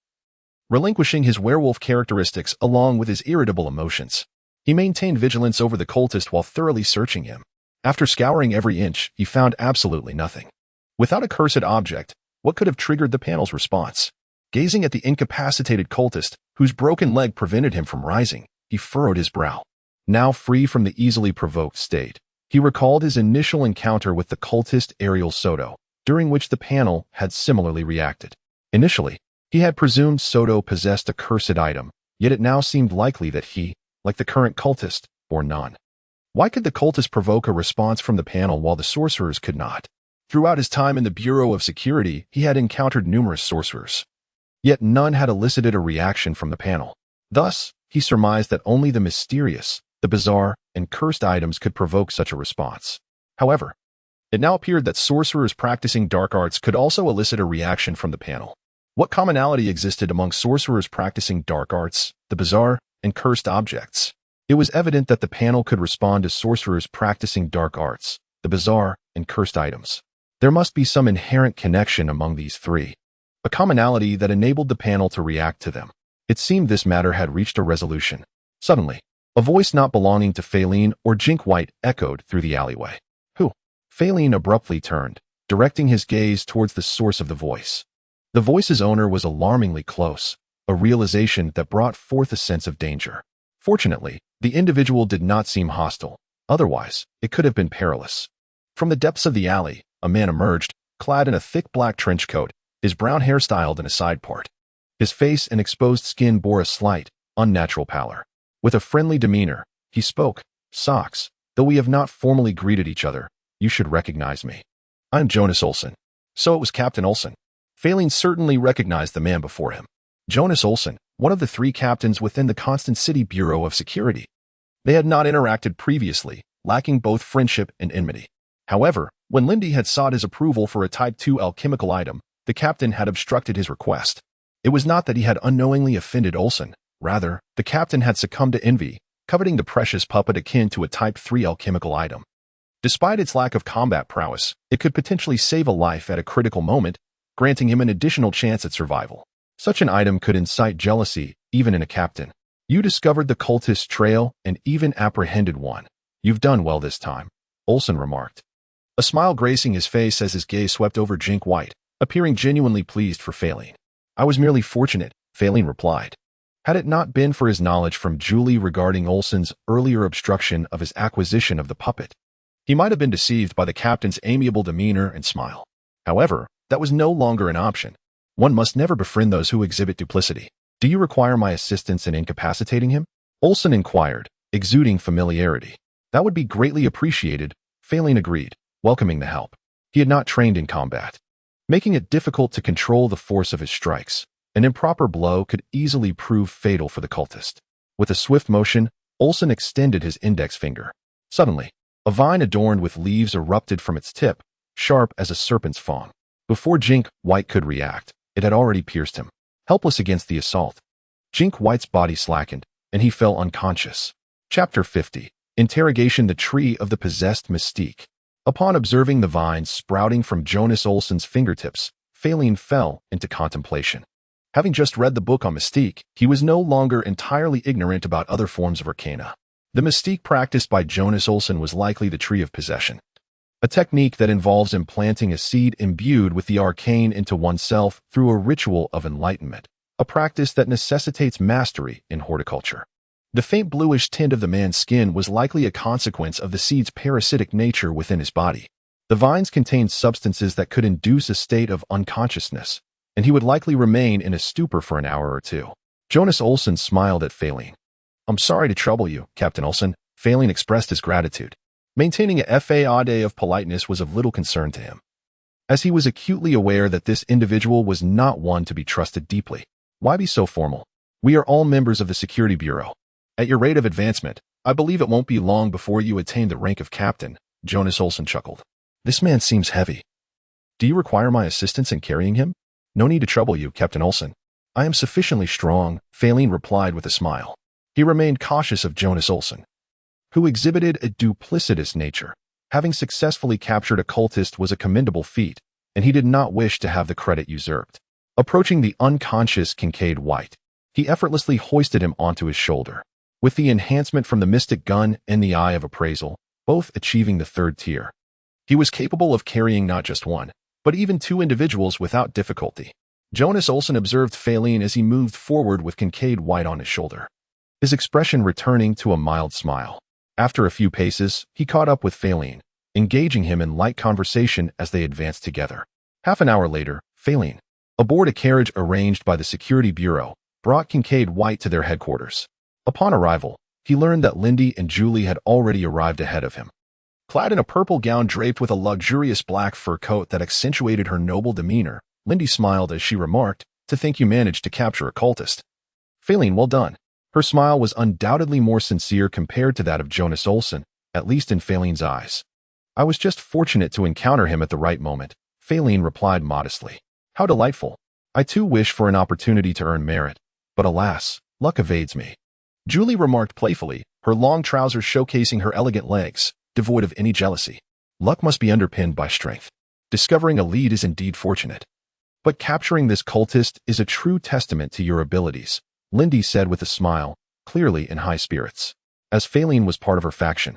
Relinquishing his werewolf characteristics along with his irritable emotions, he maintained vigilance over the cultist while thoroughly searching him. After scouring every inch, he found absolutely nothing. Without a cursed object, what could have triggered the panel's response? Gazing at the incapacitated cultist, whose broken leg prevented him from rising, he furrowed his brow. Now free from the easily provoked state, he recalled his initial encounter with the cultist Ariel Soto, during which the panel had similarly reacted. Initially, he had presumed Soto possessed a cursed item, yet it now seemed likely that he, like the current cultist, bore none. Why could the cultist provoke a response from the panel while the sorcerers could not? Throughout his time in the Bureau of Security, he had encountered numerous sorcerers. Yet none had elicited a reaction from the panel. Thus, he surmised that only the mysterious, the bizarre, and cursed items could provoke such a response. However, it now appeared that sorcerers practicing dark arts could also elicit a reaction from the panel. What commonality existed among sorcerers practicing dark arts, the bizarre, and cursed objects? It was evident that the panel could respond to sorcerers practicing dark arts, the bizarre, and cursed items. There must be some inherent connection among these three, a commonality that enabled the panel to react to them. It seemed this matter had reached a resolution. Suddenly, a voice not belonging to Feilin or Jink White echoed through the alleyway. "Who?" Feilin abruptly turned, directing his gaze towards the source of the voice. The voice's owner was alarmingly close, a realization that brought forth a sense of danger. Fortunately, the individual did not seem hostile. Otherwise, it could have been perilous. From the depths of the alley, a man emerged, clad in a thick black trench coat, his brown hair styled in a side part. His face and exposed skin bore a slight, unnatural pallor. With a friendly demeanor, he spoke, "Socks, though we have not formally greeted each other, you should recognize me. I'm Jonas Olsen." So it was Captain Olsen. Feilin certainly recognized the man before him. Jonas Olsen, one of the 3 captains within the Constant City Bureau of Security. They had not interacted previously, lacking both friendship and enmity. However, when Lindy had sought his approval for a Type 2 alchemical item, the captain had obstructed his request. It was not that he had unknowingly offended Olsen. Rather, the captain had succumbed to envy, coveting the precious puppet akin to a Type 3 alchemical item. Despite its lack of combat prowess, it could potentially save a life at a critical moment, granting him an additional chance at survival. Such an item could incite jealousy, even in a captain. You discovered the cultist's trail and even apprehended one. You've done well this time, Olsen remarked. A smile gracing his face as his gaze swept over Jink White, appearing genuinely pleased for Feilin. I was merely fortunate, Feilin replied. Had it not been for his knowledge from Julie regarding Olsen's earlier obstruction of his acquisition of the puppet, he might have been deceived by the captain's amiable demeanor and smile. However, that was no longer an option. One must never befriend those who exhibit duplicity. Do you require my assistance in incapacitating him? Olsen inquired, exuding familiarity. That would be greatly appreciated, Feilin agreed, welcoming the help. He had not trained in combat, making it difficult to control the force of his strikes. An improper blow could easily prove fatal for the cultist. With a swift motion, Olsen extended his index finger. Suddenly, a vine adorned with leaves erupted from its tip, sharp as a serpent's fang. Before Jink White could react, it had already pierced him. Helpless against the assault, Jink White's body slackened, and he fell unconscious. Chapter 50. Interrogation: The Tree of the Possessed Mystique. Upon observing the vines sprouting from Jonas Olsen's fingertips, Feilin fell into contemplation. Having just read the book on Mystique, he was no longer entirely ignorant about other forms of arcana. The Mystique practiced by Jonas Olsen was likely the Tree of Possession, a technique that involves implanting a seed imbued with the arcane into oneself through a ritual of enlightenment, a practice that necessitates mastery in horticulture. The faint bluish tint of the man's skin was likely a consequence of the seed's parasitic nature within his body. The vines contained substances that could induce a state of unconsciousness, and he would likely remain in a stupor for an hour or two. Jonas Olsen smiled at Feilin. I'm sorry to trouble you, Captain Olsen. Feilin expressed his gratitude. Maintaining a faade of politeness was of little concern to him, as he was acutely aware that this individual was not one to be trusted deeply. Why be so formal? We are all members of the Security Bureau. At your rate of advancement, I believe it won't be long before you attain the rank of captain, Jonas Olsen chuckled. This man seems heavy. Do you require my assistance in carrying him? No need to trouble you, Captain Olsen. I am sufficiently strong, Feilin replied with a smile. He remained cautious of Jonas Olsen, who exhibited a duplicitous nature. Having successfully captured a cultist was a commendable feat, and he did not wish to have the credit usurped. Approaching the unconscious Kincaid White, he effortlessly hoisted him onto his shoulder. With the enhancement from the mystic gun and the eye of appraisal, both achieving the third tier, he was capable of carrying not just one, but even two individuals without difficulty. Jonas Olsen observed Feilin as he moved forward with Kincaid White on his shoulder, his expression returning to a mild smile. After a few paces, he caught up with Feilin, engaging him in light conversation as they advanced together. Half an hour later, Feilin, aboard a carriage arranged by the Security Bureau, brought Kincaid White to their headquarters. Upon arrival, he learned that Lindy and Julie had already arrived ahead of him. Clad in a purple gown draped with a luxurious black fur coat that accentuated her noble demeanor, Lindy smiled as she remarked, "To think you managed to capture a cultist. Feilin, well done." Her smile was undoubtedly more sincere compared to that of Jonas Olsen, at least in Feilin's eyes. "I was just fortunate to encounter him at the right moment," Feilin replied modestly. "How delightful. I too wish for an opportunity to earn merit, but alas, luck evades me." Julie remarked playfully, her long trousers showcasing her elegant legs, devoid of any jealousy. "Luck must be underpinned by strength. Discovering a lead is indeed fortunate, but capturing this cultist is a true testament to your abilities," Lindy said with a smile, clearly in high spirits, as Feilin was part of her faction.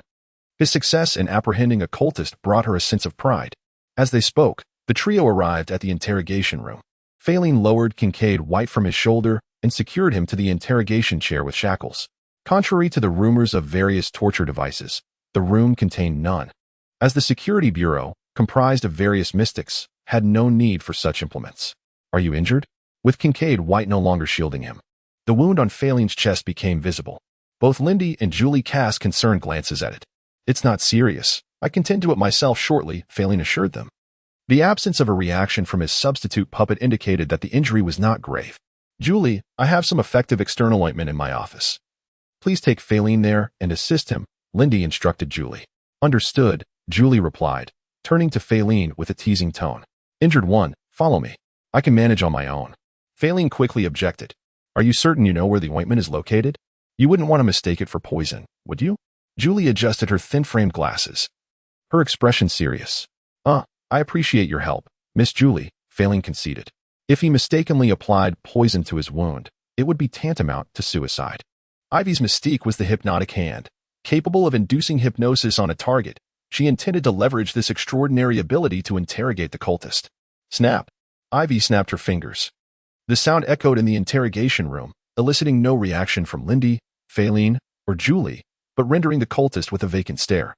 His success in apprehending a cultist brought her a sense of pride. As they spoke, the trio arrived at the interrogation room. Feilin lowered Kincaid White from his shoulder and secured him to the interrogation chair with shackles. Contrary to the rumors of various torture devices, the room contained none, as the Security Bureau, comprised of various mystics, had no need for such implements. "Are you injured?" With Kincaid White no longer shielding him, the wound on Feilin's chest became visible. Both Lindy and Julie cast concerned glances at it. "It's not serious. I can tend to it myself shortly," Feilin assured them. The absence of a reaction from his substitute puppet indicated that the injury was not grave. "Julie, I have some effective external ointment in my office. Please take Feilin there and assist him," Lindy instructed Julie. "Understood," Julie replied, turning to Feilin with a teasing tone. "Injured one, follow me. I can manage on my own." Feilin quickly objected. "Are you certain you know where the ointment is located? You wouldn't want to mistake it for poison, would you?" Julie adjusted her thin-framed glasses, her expression serious. I appreciate your help, Miss Julie," Feilin conceded. If he mistakenly applied poison to his wound, it would be tantamount to suicide. Ivy's mystique was the hypnotic hand. Capable of inducing hypnosis on a target, she intended to leverage this extraordinary ability to interrogate the cultist. Snap! Ivy snapped her fingers. The sound echoed in the interrogation room, eliciting no reaction from Lindy, Feilin, or Julie, but rendering the cultist with a vacant stare,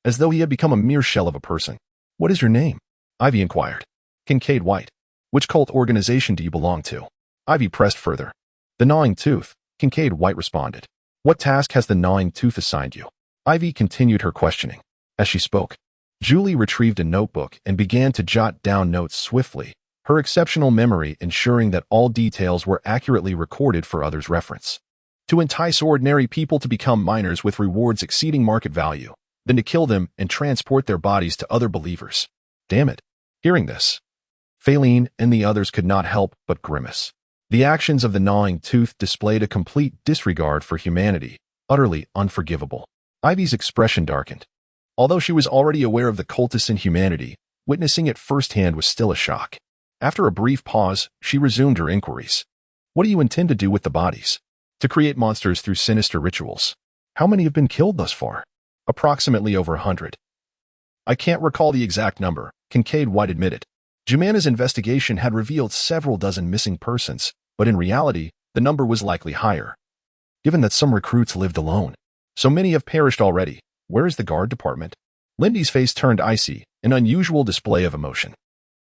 as though he had become a mere shell of a person. "What is your name?" Ivy inquired. "Kincaid White." "Which cult organization do you belong to?" Ivy pressed further. "The Gnawing Tooth," Kincaid White responded. "What task has the Gnawing Tooth assigned you?" Ivy continued her questioning. As she spoke, Julie retrieved a notebook and began to jot down notes swiftly, her exceptional memory ensuring that all details were accurately recorded for others' reference. To entice ordinary people to become miners with rewards exceeding market value, then to kill them and transport their bodies to other believers. Damn it. Hearing this, Feilin and the others could not help but grimace. The actions of the Gnawing Tooth displayed a complete disregard for humanity, utterly unforgivable. Ivy's expression darkened. Although she was already aware of the cultist's inhumanity, witnessing it firsthand was still a shock. After a brief pause, she resumed her inquiries. "What do you intend to do with the bodies?" "To create monsters through sinister rituals." "How many have been killed thus far?" "Approximately over 100. "I can't recall the exact number," Kincaid White admitted. Jumana's investigation had revealed several dozen missing persons, but in reality, the number was likely higher. Given that some recruits lived alone, so many have perished already. Where is the guard department? Lindy's face turned icy, an unusual display of emotion.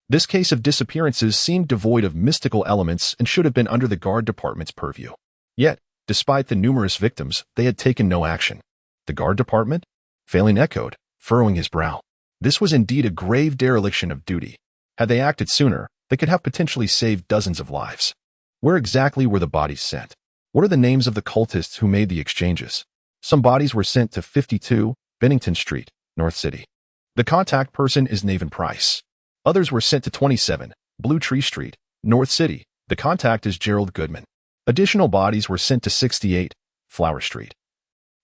This case of disappearances seemed devoid of mystical elements and should have been under the guard department's purview. Yet, despite the numerous victims, they had taken no action. The guard department? Feilin echoed, furrowing his brow. This was indeed a grave dereliction of duty. Had they acted sooner, they could have potentially saved dozens of lives. Where exactly were the bodies sent? What are the names of the cultists who made the exchanges? Some bodies were sent to 52 Bennington Street, North City. The contact person is Nathan Price. Others were sent to 27 Blue Tree Street, North City. The contact is Gerald Goodman. Additional bodies were sent to 68 Flower Street,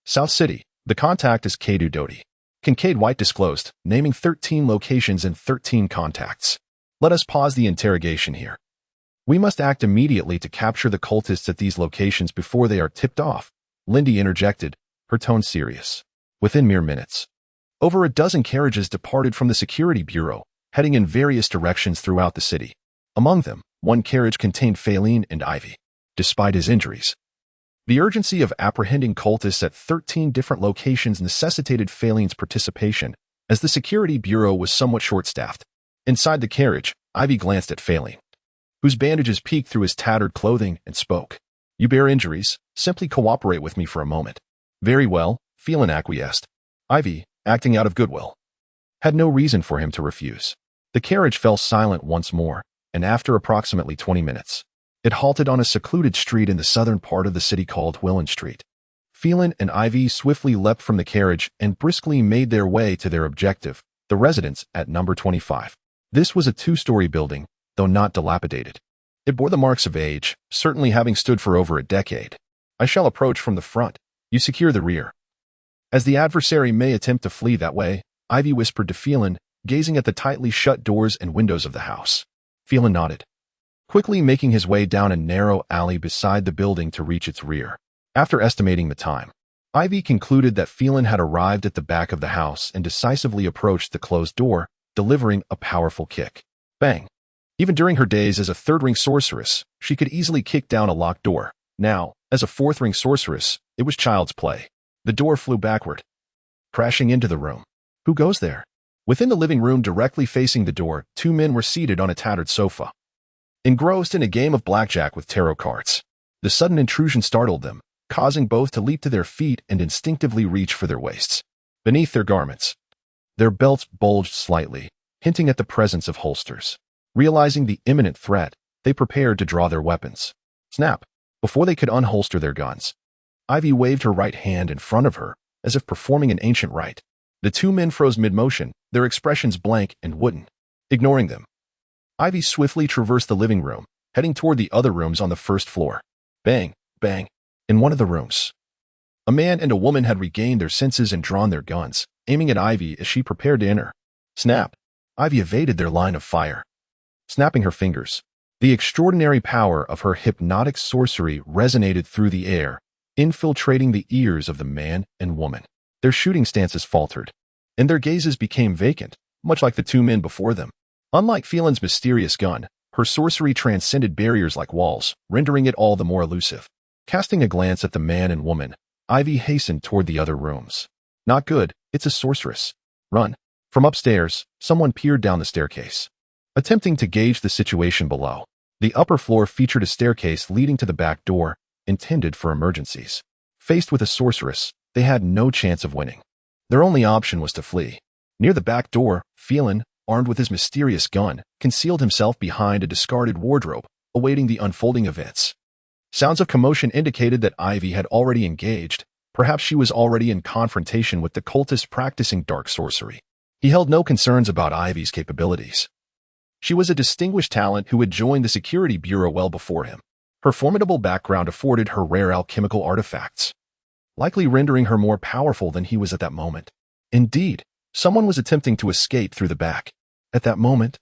South City. The contact is Kadu Doty. Kincaid White disclosed, naming 13 locations and 13 contacts. Let us pause the interrogation here. We must act immediately to capture the cultists at these locations before they are tipped off, Lindy interjected, her tone serious. Within mere minutes, over a dozen carriages departed from the security bureau, heading in various directions throughout the city. Among them, one carriage contained Feilin and Ivy. Despite his injuries, the urgency of apprehending cultists at 13 different locations necessitated Feilin's participation, as the security bureau was somewhat short-staffed. Inside the carriage, Ivy glanced at Feilin, whose bandages peeked through his tattered clothing, and spoke. "You bear injuries. Simply cooperate with me for a moment." "Very well," Feilin acquiesced. Ivy, acting out of goodwill, had no reason for him to refuse. The carriage fell silent once more, and after approximately 20 minutes, it halted on a secluded street in the southern part of the city called Willen Street. Feilin and Ivy swiftly leapt from the carriage and briskly made their way to their objective, the residence at number 25. This was a two-story building, though not dilapidated. It bore the marks of age, certainly having stood for over a decade. "I shall approach from the front. You secure the rear." As the adversary may attempt to flee that way, Ivy whispered to Feilin, gazing at the tightly shut doors and windows of the house. Feilin nodded, quickly making his way down a narrow alley beside the building to reach its rear. After estimating the time, Ivy concluded that Feilin had arrived at the back of the house and decisively approached the closed door, delivering a powerful kick. Bang! Even during her days as a third-ring sorceress, she could easily kick down a locked door. Now, as a fourth-ring sorceress, it was child's play. The door flew backward, crashing into the room. Who goes there? Within the living room directly facing the door, two men were seated on a tattered sofa, engrossed in a game of blackjack with tarot cards. The sudden intrusion startled them, causing both to leap to their feet and instinctively reach for their waists. Beneath their garments, their belts bulged slightly, hinting at the presence of holsters. Realizing the imminent threat, they prepared to draw their weapons. Snap! Before they could unholster their guns, Ivy waved her right hand in front of her, as if performing an ancient rite. The two men froze mid-motion, their expressions blank and wooden. Ignoring them, Ivy swiftly traversed the living room, heading toward the other rooms on the first floor. Bang! Bang! In one of the rooms, a man and a woman had regained their senses and drawn their guns, aiming at Ivy as she prepared to enter. Snap! Ivy evaded their line of fire. Snapping her fingers, The extraordinary power of her hypnotic sorcery resonated through the air, infiltrating the ears of the man and woman. Their shooting stances faltered, and their gazes became vacant, much like the two men before them. Unlike Feilin's mysterious gun, her sorcery transcended barriers like walls, rendering it all the more elusive. Casting a glance at the man and woman, Ivy hastened toward the other rooms. Not good, it's a sorceress. Run. From upstairs, someone peered down the staircase, attempting to gauge the situation below. The upper floor featured a staircase leading to the back door, intended for emergencies. Faced with a sorceress, they had no chance of winning. Their only option was to flee. Near the back door, Feilin, armed with his mysterious gun, concealed himself behind a discarded wardrobe, awaiting the unfolding events. Sounds of commotion indicated that Ivy had already engaged. Perhaps she was already in confrontation with the cultists practicing dark sorcery. He held no concerns about Ivy's capabilities. She was a distinguished talent who had joined the Security Bureau well before him. Her formidable background afforded her rare alchemical artifacts, likely rendering her more powerful than he was at that moment. Indeed, someone was attempting to escape through the back. At that moment,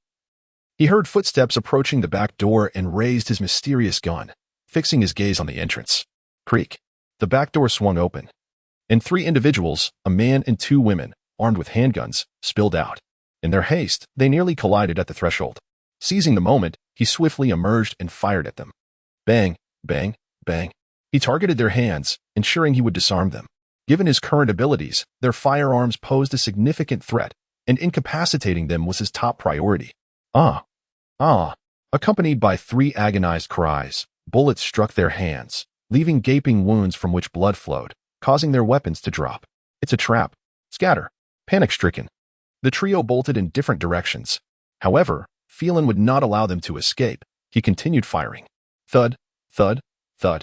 he heard footsteps approaching the back door and raised his mysterious gun, fixing his gaze on the entrance. Creak. The back door swung open, and three individuals, a man and two women, armed with handguns, spilled out. In their haste, they nearly collided at the threshold. Seizing the moment, he swiftly emerged and fired at them. Bang, bang, bang. He targeted their hands, ensuring he would disarm them. Given his current abilities, their firearms posed a significant threat, and incapacitating them was his top priority. Ah! Accompanied by three agonized cries, bullets struck their hands, leaving gaping wounds from which blood flowed, causing their weapons to drop. It's a trap. Scatter. Panic-stricken, the trio bolted in different directions. However, Feilin would not allow them to escape. He continued firing. Thud, thud, thud.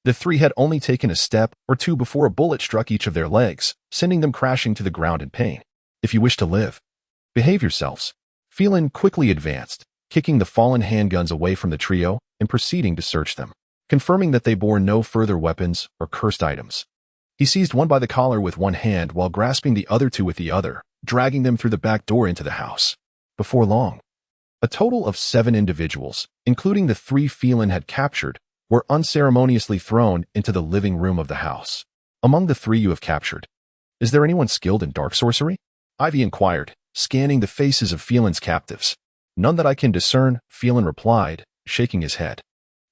The three had only taken a step or two before a bullet struck each of their legs, sending them crashing to the ground in pain. If you wish to live, behave yourselves. Feilin quickly advanced, kicking the fallen handguns away from the trio and proceeding to search them, confirming that they bore no further weapons or cursed items. He seized one by the collar with one hand while grasping the other two with the other, dragging them through the back door into the house. Before long, a total of 7 individuals, including the 3 Feilin had captured, were unceremoniously thrown into the living room of the house. Among the 3 you have captured, is there anyone skilled in dark sorcery? Ivy inquired, scanning the faces of Feilin's captives. None that I can discern, Feilin replied, shaking his head.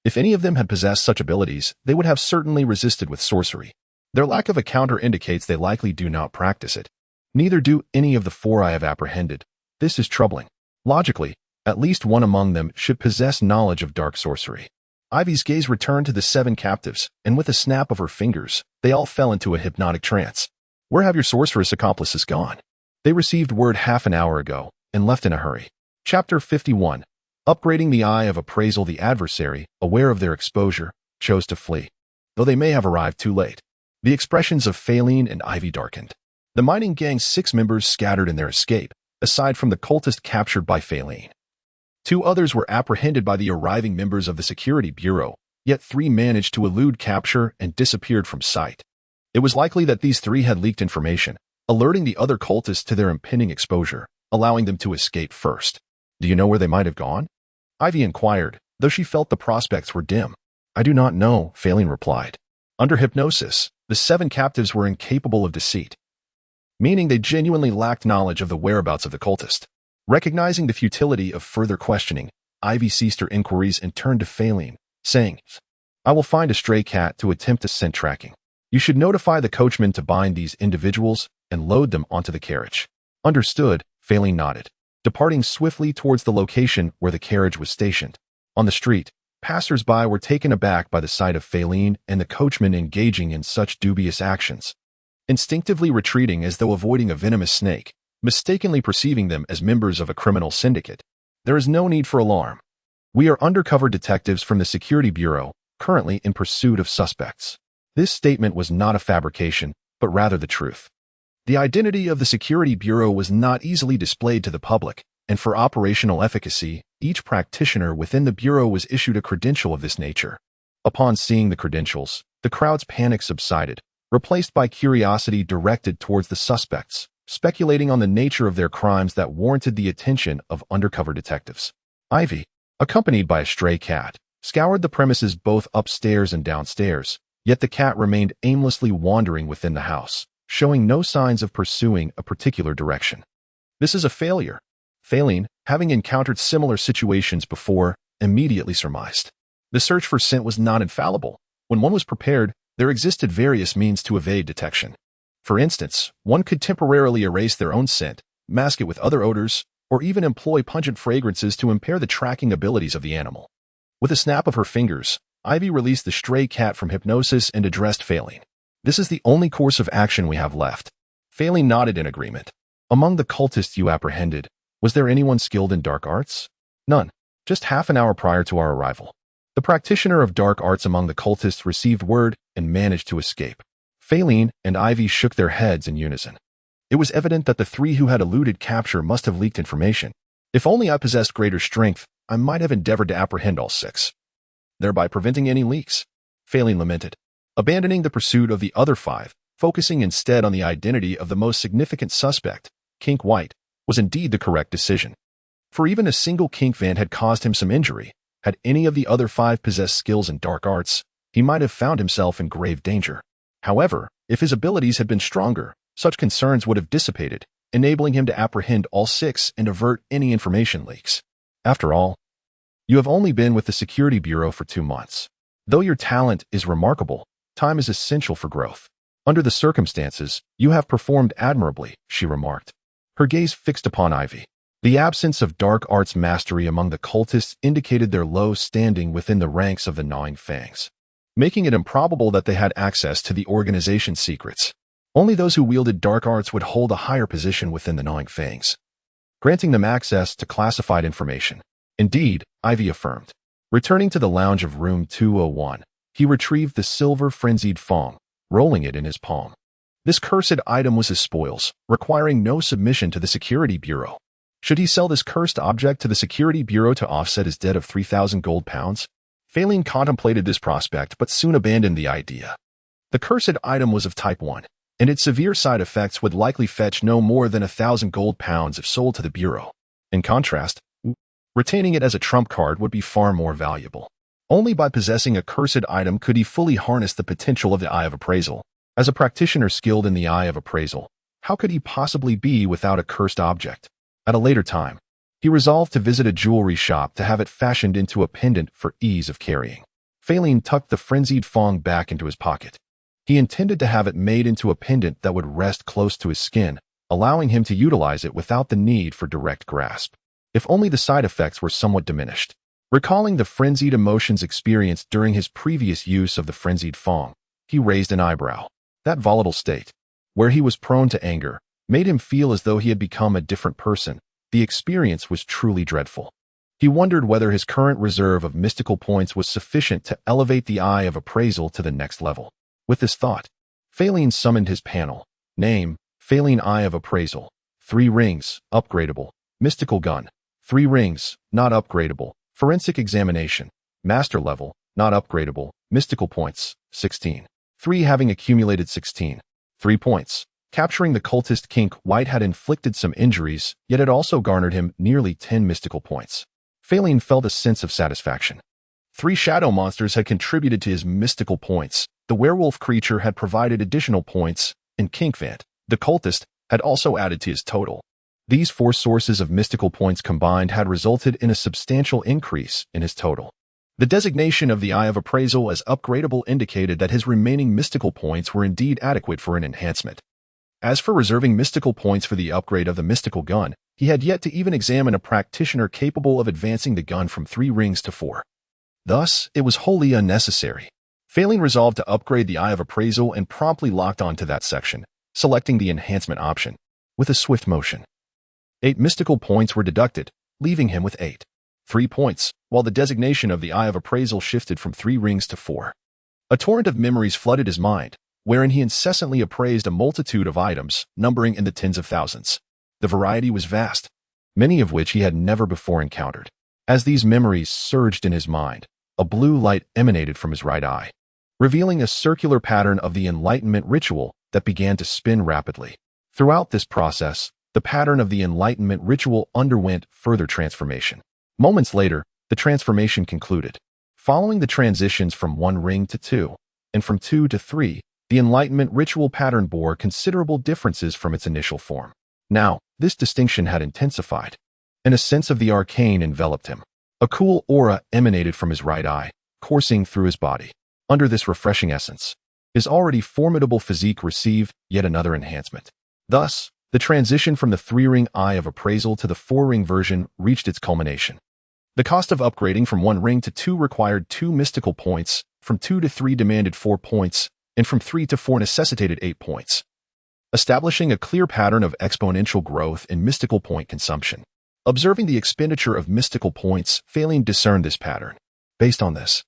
If any of them had possessed such abilities, they would have certainly resisted with sorcery. Their lack of a counter indicates they likely do not practice it. Neither do any of the 4 I have apprehended. This is troubling. Logically, at least one among them should possess knowledge of dark sorcery. Ivy's gaze returned to the 7 captives, and with a snap of her fingers, they all fell into a hypnotic trance. Where have your sorceress accomplices gone? They received word half an hour ago, and left in a hurry. Chapter 51. Upgrading the eye of appraisal. The adversary, aware of their exposure, chose to flee, though they may have arrived too late. The expressions of Feilin and Ivy darkened. The mining gang's 6 members scattered in their escape, aside from the cultist captured by Feilin. 2 others were apprehended by the arriving members of the Security Bureau, yet 3 managed to elude capture and disappeared from sight. It was likely that these 3 had leaked information, alerting the other cultists to their impending exposure, allowing them to escape first. Do you know where they might have gone? Ivy inquired, though she felt the prospects were dim. I do not know, Feilin replied. Under hypnosis, the 7 captives were incapable of deceit, meaning they genuinely lacked knowledge of the whereabouts of the cultist. Recognizing the futility of further questioning, Ivy ceased her inquiries and turned to Feilin, saying, I will find a stray cat to attempt a scent tracking. You should notify the coachman to bind these individuals and load them onto the carriage. Understood, Feilin nodded, departing swiftly towards the location where the carriage was stationed. On the street, passers-by were taken aback by the sight of Feilin and the coachman engaging in such dubious actions, instinctively retreating as though avoiding a venomous snake, mistakenly perceiving them as members of a criminal syndicate. There is no need for alarm. We are undercover detectives from the Security Bureau, currently in pursuit of suspects. This statement was not a fabrication, but rather the truth. The identity of the Security Bureau was not easily displayed to the public, and for operational efficacy, each practitioner within the Bureau was issued a credential of this nature. Upon seeing the credentials, the crowd's panic subsided, replaced by curiosity directed towards the suspects, speculating on the nature of their crimes that warranted the attention of undercover detectives. Ivy, accompanied by a stray cat, scoured the premises both upstairs and downstairs, yet the cat remained aimlessly wandering within the house, showing no signs of pursuing a particular direction. This is a failure, Feilin, having encountered similar situations before, immediately surmised. The search for scent was not infallible. When one was prepared, there existed various means to evade detection. For instance, one could temporarily erase their own scent, mask it with other odors, or even employ pungent fragrances to impair the tracking abilities of the animal. With a snap of her fingers, Ivy released the stray cat from hypnosis and addressed Feilin. This is the only course of action we have left. Feilin nodded in agreement. Among the cultists you apprehended, was there anyone skilled in dark arts? None. Just half an hour prior to our arrival. The practitioner of dark arts among the cultists received word and managed to escape. Feilin and Ivy shook their heads in unison. It was evident that the three who had eluded capture must have leaked information. If only I possessed greater strength, I might have endeavored to apprehend all six, thereby preventing any leaks. Feilin lamented. Abandoning the pursuit of the other five, focusing instead on the identity of the most significant suspect, Kink White, was indeed the correct decision. For even a single Kink Vant had caused him some injury. Had any of the other five possessed skills in dark arts, he might have found himself in grave danger. However, if his abilities had been stronger, such concerns would have dissipated, enabling him to apprehend all six and avert any information leaks. After all, you have only been with the Security Bureau for 2 months. Though your talent is remarkable, time is essential for growth. Under the circumstances, you have performed admirably, she remarked. Her gaze fixed upon Ivy. The absence of dark arts mastery among the cultists indicated their low standing within the ranks of the Gnawing Fangs, making it improbable that they had access to the organization's secrets. Only those who wielded dark arts would hold a higher position within the Gnawing Fangs, granting them access to classified information. Indeed, Ivy affirmed. Returning to the lounge of room 201, he retrieved the silver frenzied fong, rolling it in his palm. This cursed item was his spoils, requiring no submission to the Security Bureau. Should he sell this cursed object to the Security Bureau to offset his debt of 3,000 gold pounds? Feilin contemplated this prospect but soon abandoned the idea. The cursed item was of type 1, and its severe side effects would likely fetch no more than 1,000 gold pounds if sold to the Bureau. In contrast, retaining it as a trump card would be far more valuable. Only by possessing a cursed item could he fully harness the potential of the Eye of Appraisal. As a practitioner skilled in the Eye of Appraisal, how could he possibly be without a cursed object? At a later time, he resolved to visit a jewelry shop to have it fashioned into a pendant for ease of carrying. Feilin tucked the frenzied fong back into his pocket. He intended to have it made into a pendant that would rest close to his skin, allowing him to utilize it without the need for direct grasp. If only the side effects were somewhat diminished. Recalling the frenzied emotions experienced during his previous use of the frenzied fong, he raised an eyebrow. That volatile state, where he was prone to anger, made him feel as though he had become a different person. The experience was truly dreadful. He wondered whether his current reserve of mystical points was sufficient to elevate the Eye of Appraisal to the next level. With this thought, Feilin summoned his panel. Name, Feilin Eye of Appraisal. 3 rings, upgradable. Mystical gun. 3 rings, not upgradable. Forensic examination. Master level, not upgradable. Mystical points, 16. 3 having accumulated 16. 3 points. Capturing the cultist Kink White had inflicted some injuries, yet it also garnered him nearly 10 mystical points. Feilin felt a sense of satisfaction. 3 shadow monsters had contributed to his mystical points. The werewolf creature had provided additional points, and Kink Vant, the cultist, had also added to his total. These 4 sources of mystical points combined had resulted in a substantial increase in his total. The designation of the Eye of Appraisal as upgradable indicated that his remaining mystical points were indeed adequate for an enhancement. As for reserving mystical points for the upgrade of the mystical gun, he had yet to even examine a practitioner capable of advancing the gun from 3 rings to 4. Thus, it was wholly unnecessary. Feilin resolved to upgrade the Eye of Appraisal and promptly locked onto that section, selecting the enhancement option. With a swift motion, 8 mystical points were deducted, leaving him with 3 points, while the designation of the Eye of Appraisal shifted from 3 rings to 4. A torrent of memories flooded his mind, wherein he incessantly appraised a multitude of items, numbering in the tens of thousands. The variety was vast, many of which he had never before encountered. As these memories surged in his mind, a blue light emanated from his right eye, revealing a circular pattern of the Enlightenment ritual that began to spin rapidly. Throughout this process, the pattern of the Enlightenment ritual underwent further transformation. Moments later, the transformation concluded. Following the transitions from 1 ring to 2, and from 2 to 3, the Enlightenment ritual pattern bore considerable differences from its initial form. Now, this distinction had intensified, and a sense of the arcane enveloped him. A cool aura emanated from his right eye, coursing through his body. Under this refreshing essence, his already formidable physique received yet another enhancement. Thus, the transition from the 3-ring eye of appraisal to the 4-ring version reached its culmination. The cost of upgrading from 1 ring to 2 required 2 mystical points, from 2 to 3 demanded 4 points, and from 3 to 4 necessitated 8 points, establishing a clear pattern of exponential growth in mystical point consumption. Observing the expenditure of mystical points, Feilin discerned this pattern. Based on this,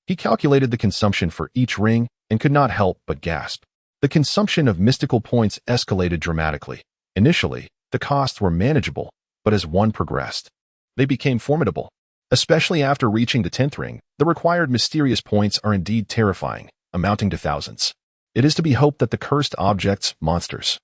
he calculated the consumption for each ring and could not help but gasp. The consumption of mystical points escalated dramatically. Initially, the costs were manageable, but as one progressed, they became formidable. Especially after reaching the 10th ring, the required mysterious points are indeed terrifying, amounting to thousands. It is to be hoped that the cursed objects, monsters,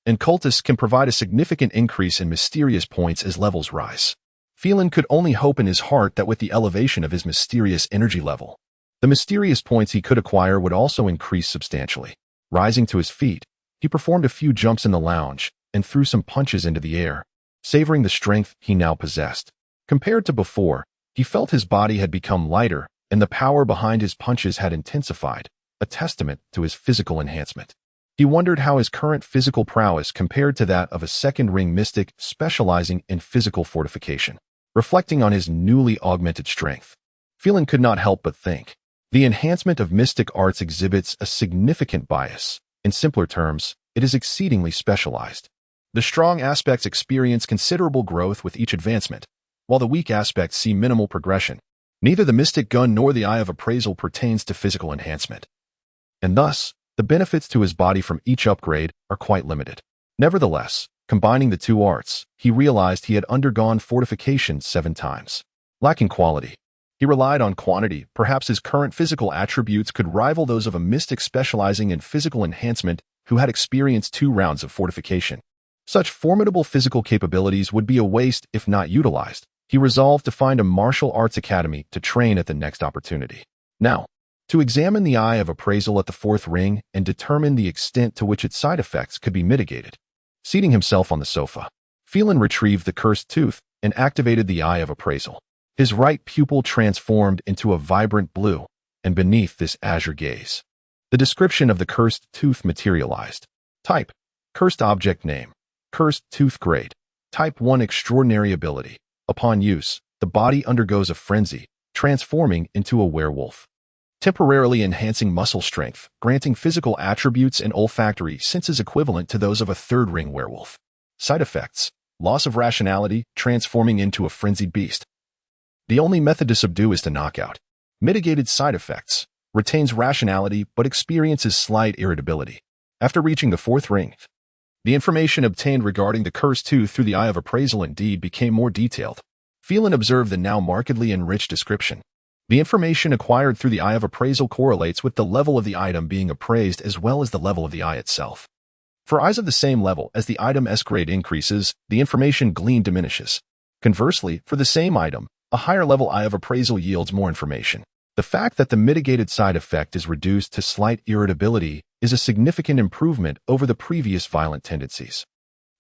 and cultists can provide a significant increase in mysterious points as levels rise. Feilin could only hope in his heart that with the elevation of his mysterious energy level, the mysterious points he could acquire would also increase substantially. Rising to his feet, he performed a few jumps in the lounge and threw some punches into the air, savoring the strength he now possessed. Compared to before, he felt his body had become lighter and the power behind his punches had intensified, a testament to his physical enhancement. He wondered how his current physical prowess compared to that of a 2nd-ring mystic specializing in physical fortification. Reflecting on his newly augmented strength, Feilin could not help but think, the enhancement of mystic arts exhibits a significant bias. In simpler terms, it is exceedingly specialized. The strong aspects experience considerable growth with each advancement, while the weak aspects see minimal progression. Neither the mystic gun nor the eye of appraisal pertains to physical enhancement, and thus, the benefits to his body from each upgrade are quite limited. Nevertheless, combining the 2 arts, he realized he had undergone fortification 7 times. Lacking quality, he relied on quantity. Perhaps his current physical attributes could rival those of a mystic specializing in physical enhancement who had experienced 2 rounds of fortification. Such formidable physical capabilities would be a waste if not utilized. He resolved to find a martial arts academy to train at the next opportunity. Now, to examine the eye of appraisal at the 4th ring and determine the extent to which its side effects could be mitigated. Seating himself on the sofa, Feilin retrieved the cursed tooth and activated the eye of appraisal. His right pupil transformed into a vibrant blue, and beneath this azure gaze, the description of the cursed tooth materialized. Type: Cursed object name. Cursed tooth grade. Type 1 extraordinary ability. Upon use, the body undergoes a frenzy, transforming into a werewolf, temporarily enhancing muscle strength, granting physical attributes and olfactory senses equivalent to those of a 3rd-ring werewolf. Side effects: loss of rationality, transforming into a frenzied beast. The only method to subdue is to knock out. Mitigated side effects: retains rationality but experiences slight irritability. After reaching the 4th ring, the information obtained regarding the cursed tooth through the eye of appraisal indeed became more detailed. Feilin observed the now markedly enriched description. The information acquired through the eye of appraisal correlates with the level of the item being appraised as well as the level of the eye itself. For eyes of the same level, as the item's grade increases, the information gleaned diminishes. Conversely, for the same item, a higher level eye of appraisal yields more information. The fact that the mitigated side effect is reduced to slight irritability is a significant improvement over the previous violent tendencies.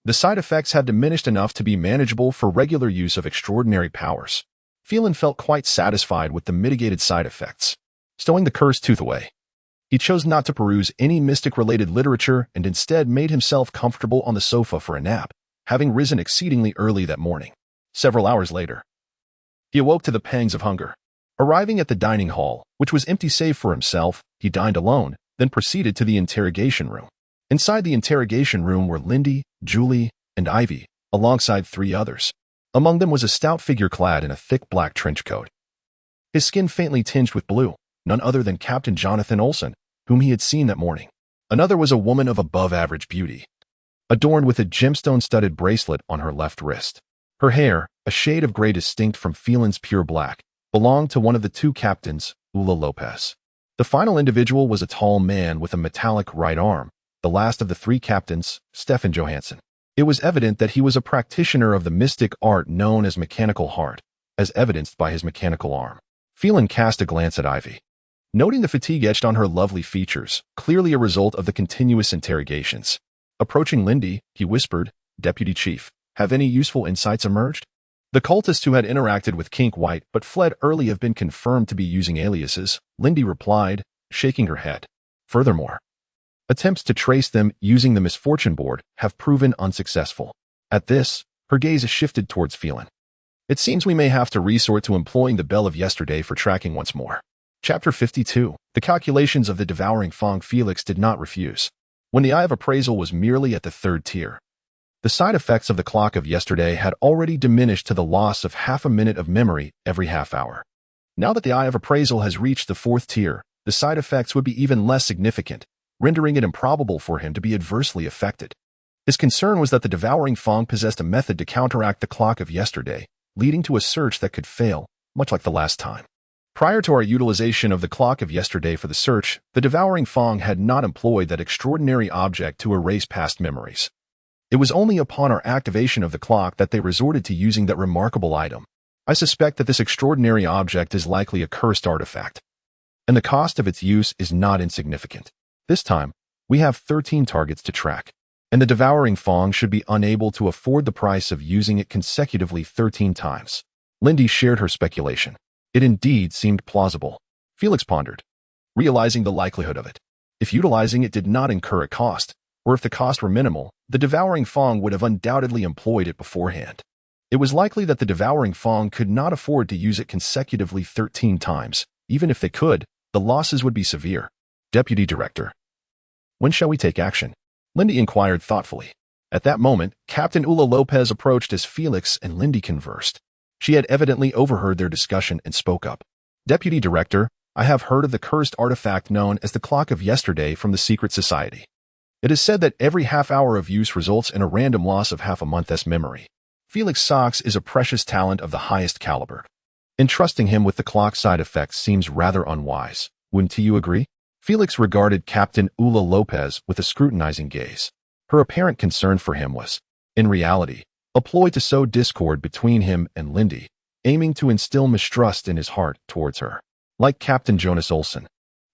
The side effects have diminished enough to be manageable for regular use of extraordinary powers. Feilin felt quite satisfied with the mitigated side effects. Stowing the cursed tooth away, he chose not to peruse any mystic-related literature and instead made himself comfortable on the sofa for a nap, having risen exceedingly early that morning. Several hours later, he awoke to the pangs of hunger. Arriving at the dining hall, which was empty save for himself, he dined alone, then proceeded to the interrogation room. Inside the interrogation room were Lindy, Julie, and Ivy, alongside 3 others. Among them was a stout figure clad in a thick black trench coat, his skin faintly tinged with blue, none other than Captain Jonathan Olson, whom he had seen that morning. Another was a woman of above-average beauty, adorned with a gemstone-studded bracelet on her left wrist. Her hair, a shade of gray distinct from Feilin's pure black, belonged to one of the 2 captains, Ula Lopez. The final individual was a tall man with a metallic right arm, the last of the 3 captains, Stefan Johansson. It was evident that he was a practitioner of the mystic art known as mechanical heart, as evidenced by his mechanical arm. Feilin cast a glance at Ivy. Noting the fatigue etched on her lovely features, clearly a result of the continuous interrogations. Approaching Lindy, he whispered, "Deputy Chief, have any useful insights emerged?" The cultists who had interacted with Kink White but fled early have been confirmed to be using aliases, Lindy replied, shaking her head. Furthermore, attempts to trace them using the misfortune board have proven unsuccessful. At this, her gaze shifted towards Feilin. It seems we may have to resort to employing the bell of yesterday for tracking once more. Chapter 52. The calculations of the devouring Fang. Felix did not refuse. When the Eye of Appraisal was merely at the 3rd tier, the side effects of the clock of yesterday had already diminished to the loss of half a minute of memory every half hour. Now that the Eye of Appraisal has reached the 4th tier, the side effects would be even less significant, rendering it improbable for him to be adversely affected. His concern was that the devouring Fang possessed a method to counteract the clock of yesterday, leading to a search that could fail, much like the last time. Prior to our utilization of the clock of yesterday for the search, the devouring Fang had not employed that extraordinary object to erase past memories. It was only upon our activation of the clock that they resorted to using that remarkable item. I suspect that this extraordinary object is likely a cursed artifact, and the cost of its use is not insignificant. This time, we have 13 targets to track, and the devouring Fang should be unable to afford the price of using it consecutively 13 times. Lindy shared her speculation. It indeed seemed plausible. Felix pondered, realizing the likelihood of it. If utilizing it did not incur a cost, or if the cost were minimal, the devouring Fang would have undoubtedly employed it beforehand. It was likely that the devouring Fang could not afford to use it consecutively 13 times. Even if they could, the losses would be severe. Deputy Director, when shall we take action? Lindy inquired thoughtfully. At that moment, Captain Ula Lopez approached as Felix and Lindy conversed. She had evidently overheard their discussion and spoke up. Deputy Director, I have heard of the cursed artifact known as the Clock of Yesterday from the Secret Society. It is said that every half hour of use results in a random loss of half a month's memory. Felix Sox is a precious talent of the highest caliber. Entrusting him with the clock side effects seems rather unwise. Wouldn't you agree? Felix regarded Captain Ula Lopez with a scrutinizing gaze. Her apparent concern for him was, in reality, a ploy to sow discord between him and Lindy, aiming to instill mistrust in his heart towards her. Like Captain Jonas Olsen,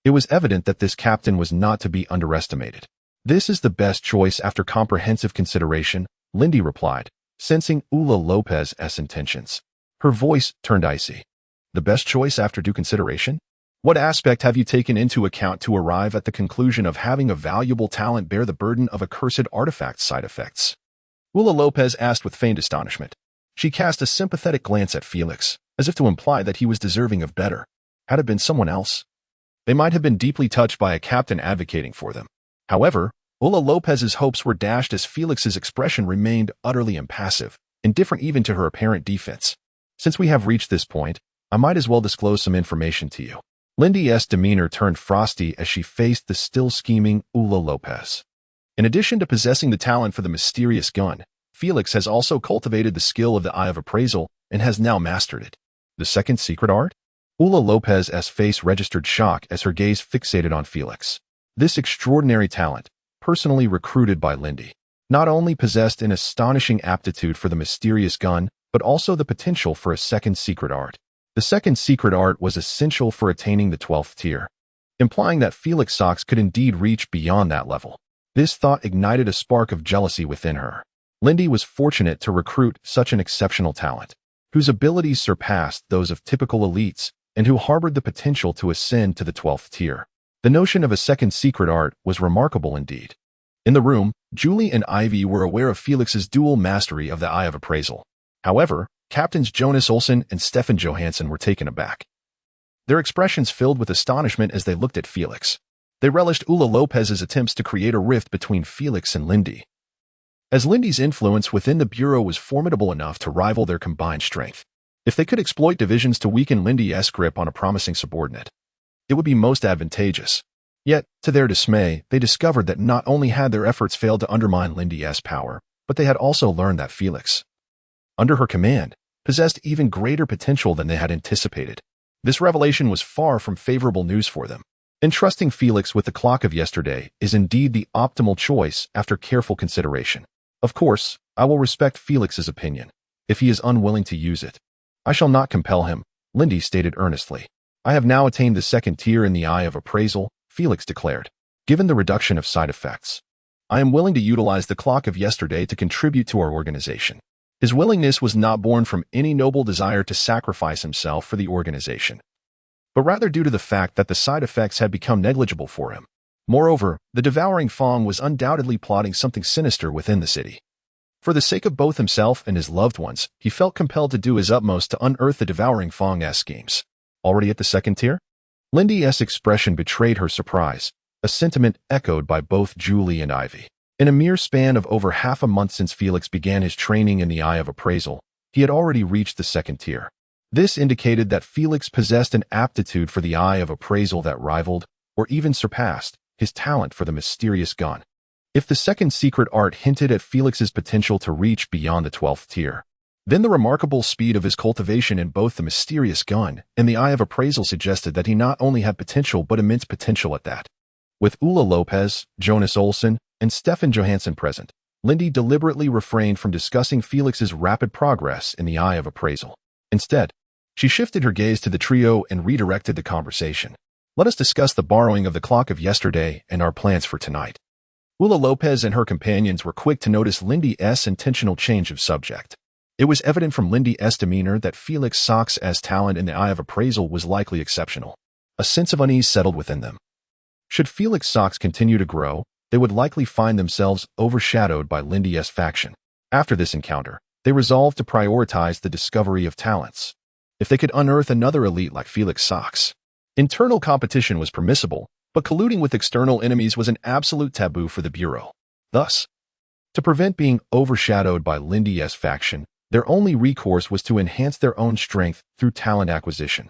it was evident that this captain was not to be underestimated. This is the best choice after comprehensive consideration, Lindy replied, sensing Ula Lopez's intentions. Her voice turned icy. The best choice after due consideration? What aspect have you taken into account to arrive at the conclusion of having a valuable talent bear the burden of accursed artifact side effects? Ula Lopez asked with feigned astonishment. She cast a sympathetic glance at Felix, as if to imply that he was deserving of better. Had it been someone else, they might have been deeply touched by a captain advocating for them. However, Ula Lopez's hopes were dashed as Felix's expression remained utterly impassive, indifferent even to her apparent defense. Since we have reached this point, I might as well disclose some information to you. Lindy's demeanor turned frosty as she faced the still scheming Ula Lopez. In addition to possessing the talent for the mysterious gun, Felix has also cultivated the skill of the Eye of Appraisal and has now mastered it. The second secret art? Ula Lopez's face registered shock as her gaze fixated on Felix. This extraordinary talent, personally recruited by Lindy, not only possessed an astonishing aptitude for the mysterious gun, but also the potential for a second secret art. The second secret art was essential for attaining the 12th tier, implying that Felix Sox could indeed reach beyond that level. This thought ignited a spark of jealousy within her. Lindy was fortunate to recruit such an exceptional talent, whose abilities surpassed those of typical elites, and who harbored the potential to ascend to the 12th tier. The notion of a second secret art was remarkable indeed. In the room, Julie and Ivy were aware of Felix's dual mastery of the Eye of Appraisal. However, Captains Jonas Olsen and Stefan Johansson were taken aback. Their expressions filled with astonishment as they looked at Felix. They relished Ula Lopez's attempts to create a rift between Felix and Lindy, as Lindy's influence within the Bureau was formidable enough to rival their combined strength. If they could exploit divisions to weaken Lindy's grip on a promising subordinate, it would be most advantageous. Yet, to their dismay, they discovered that not only had their efforts failed to undermine Lindy's power, but they had also learned that Felix, under her command, possessed even greater potential than they had anticipated. This revelation was far from favorable news for them. Entrusting Felix with the clock of yesterday is indeed the optimal choice after careful consideration. Of course, I will respect Felix's opinion. If he is unwilling to use it, I shall not compel him, Lindy stated earnestly. I have now attained the second tier in the eye of appraisal, Felix declared. Given the reduction of side effects, I am willing to utilize the clock of yesterday to contribute to our organization. His willingness was not born from any noble desire to sacrifice himself for the organization, but rather due to the fact that the side effects had become negligible for him. Moreover, the devouring Fong was undoubtedly plotting something sinister within the city. For the sake of both himself and his loved ones, he felt compelled to do his utmost to unearth the devouring Fong's schemes. Already at the second tier? Lindy's expression betrayed her surprise, a sentiment echoed by both Julie and Ivy. In a mere span of over half a month since Felix began his training in the Eye of Appraisal, he had already reached the second tier. This indicated that Felix possessed an aptitude for the Eye of Appraisal that rivaled, or even surpassed, his talent for the mysterious gun. If the second secret art hinted at Felix's potential to reach beyond the 12th tier, then the remarkable speed of his cultivation in both the mysterious gun and the Eye of Appraisal suggested that he not only had potential but immense potential at that. With Ulla Lopez, Jonas Olsen, and Stefan Johansson present, Lindy deliberately refrained from discussing Felix's rapid progress in the Eye of Appraisal. Instead, she shifted her gaze to the trio and redirected the conversation. Let us discuss the borrowing of the clock of yesterday and our plans for tonight. Ulla Lopez and her companions were quick to notice Lindy's intentional change of subject. It was evident from Lindy's demeanor that Felix Sox's talent in the Eye of Appraisal was likely exceptional. A sense of unease settled within them. Should Felix Sox continue to grow, they would likely find themselves overshadowed by Lindy's faction. After this encounter, they resolved to prioritize the discovery of talents. If they could unearth another elite like Felix Sox, internal competition was permissible, but colluding with external enemies was an absolute taboo for the Bureau. Thus, to prevent being overshadowed by Lindy's faction, their only recourse was to enhance their own strength through talent acquisition.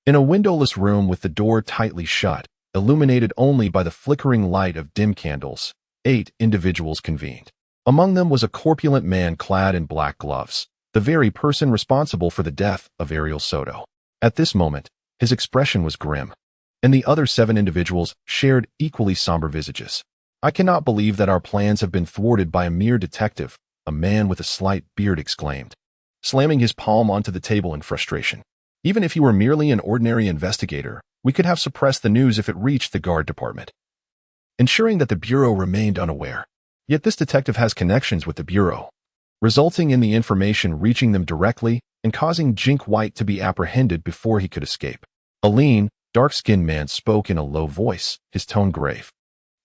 In a windowless room with the door tightly shut, illuminated only by the flickering light of dim candles, 8 individuals convened. Among them was a corpulent man clad in black gloves, the very person responsible for the death of Ariel Soto. At this moment, his expression was grim, and the other 7 individuals shared equally somber visages. I cannot believe that our plans have been thwarted by a mere detective, a man with a slight beard exclaimed, slamming his palm onto the table in frustration. Even if he were merely an ordinary investigator, we could have suppressed the news if it reached the guard department, ensuring that the Bureau remained unaware. Yet this detective has connections with the Bureau, resulting in the information reaching them directly and causing Jink White to be apprehended before he could escape. A lean, dark-skinned man spoke in a low voice, his tone grave.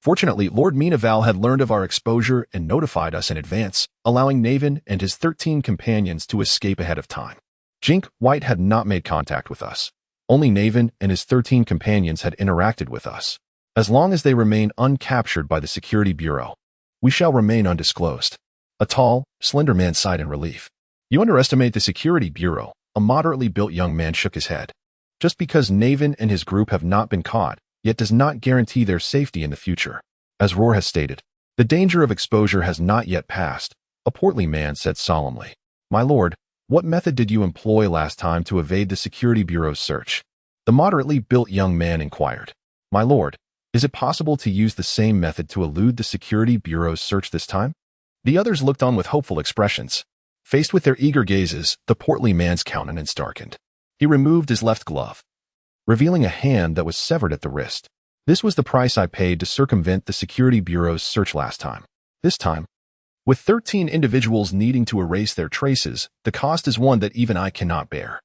Fortunately, Lord Minaval had learned of our exposure and notified us in advance, allowing Navin and his 13 companions to escape ahead of time. Jink White had not made contact with us. Only Navin and his 13 companions had interacted with us. As long as they remain uncaptured by the Security Bureau, we shall remain undisclosed. A tall, slender man sighed in relief. You underestimate the Security Bureau, a moderately built young man shook his head. Just because Navin and his group have not been caught, yet does not guarantee their safety in the future. As Roar has stated, the danger of exposure has not yet passed, a portly man said solemnly. My lord, what method did you employ last time to evade the Security Bureau's search? The moderately built young man inquired. My lord, is it possible to use the same method to elude the Security Bureau's search this time? The others looked on with hopeful expressions. Faced with their eager gazes, the portly man's countenance darkened. He removed his left glove, revealing a hand that was severed at the wrist. This was the price I paid to circumvent the Security Bureau's search last time. This time, with 13 individuals needing to erase their traces, the cost is one that even I cannot bear.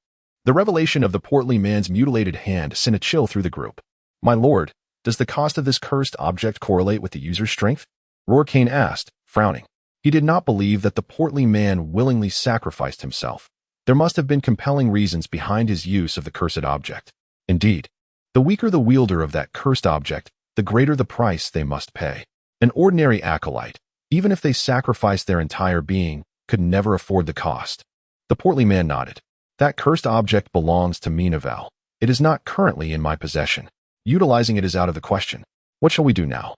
The revelation of the portly man's mutilated hand sent a chill through the group. My lord, does the cost of this cursed object correlate with the user's strength? Rorkane asked, frowning. He did not believe that the portly man willingly sacrificed himself. There must have been compelling reasons behind his use of the cursed object. Indeed, the weaker the wielder of that cursed object, the greater the price they must pay. An ordinary acolyte, even if they sacrificed their entire being, could never afford the cost. The portly man nodded. That cursed object belongs to Minaval. It is not currently in my possession. Utilizing it is out of the question. What shall we do now?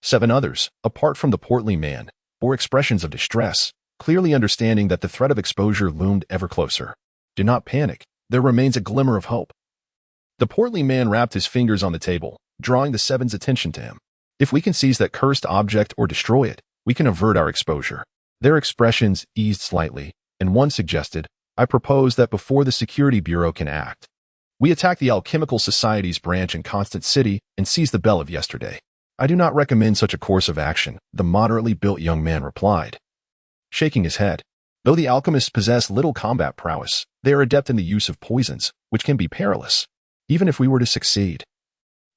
7 others, apart from the portly man, bore expressions of distress, clearly understanding that the threat of exposure loomed ever closer. Do not panic. There remains a glimmer of hope. The portly man rapped his fingers on the table, drawing the 7's attention to him. If we can seize that cursed object or destroy it, we can avert our exposure. Their expressions eased slightly, and one suggested, I propose that before the Security Bureau can act, we attack the Alchemical Society's branch in Constant City and seize the bell of yesterday. I do not recommend such a course of action, the moderately built young man replied, shaking his head. Though the alchemists possess little combat prowess, they are adept in the use of poisons, which can be perilous, even if we were to succeed.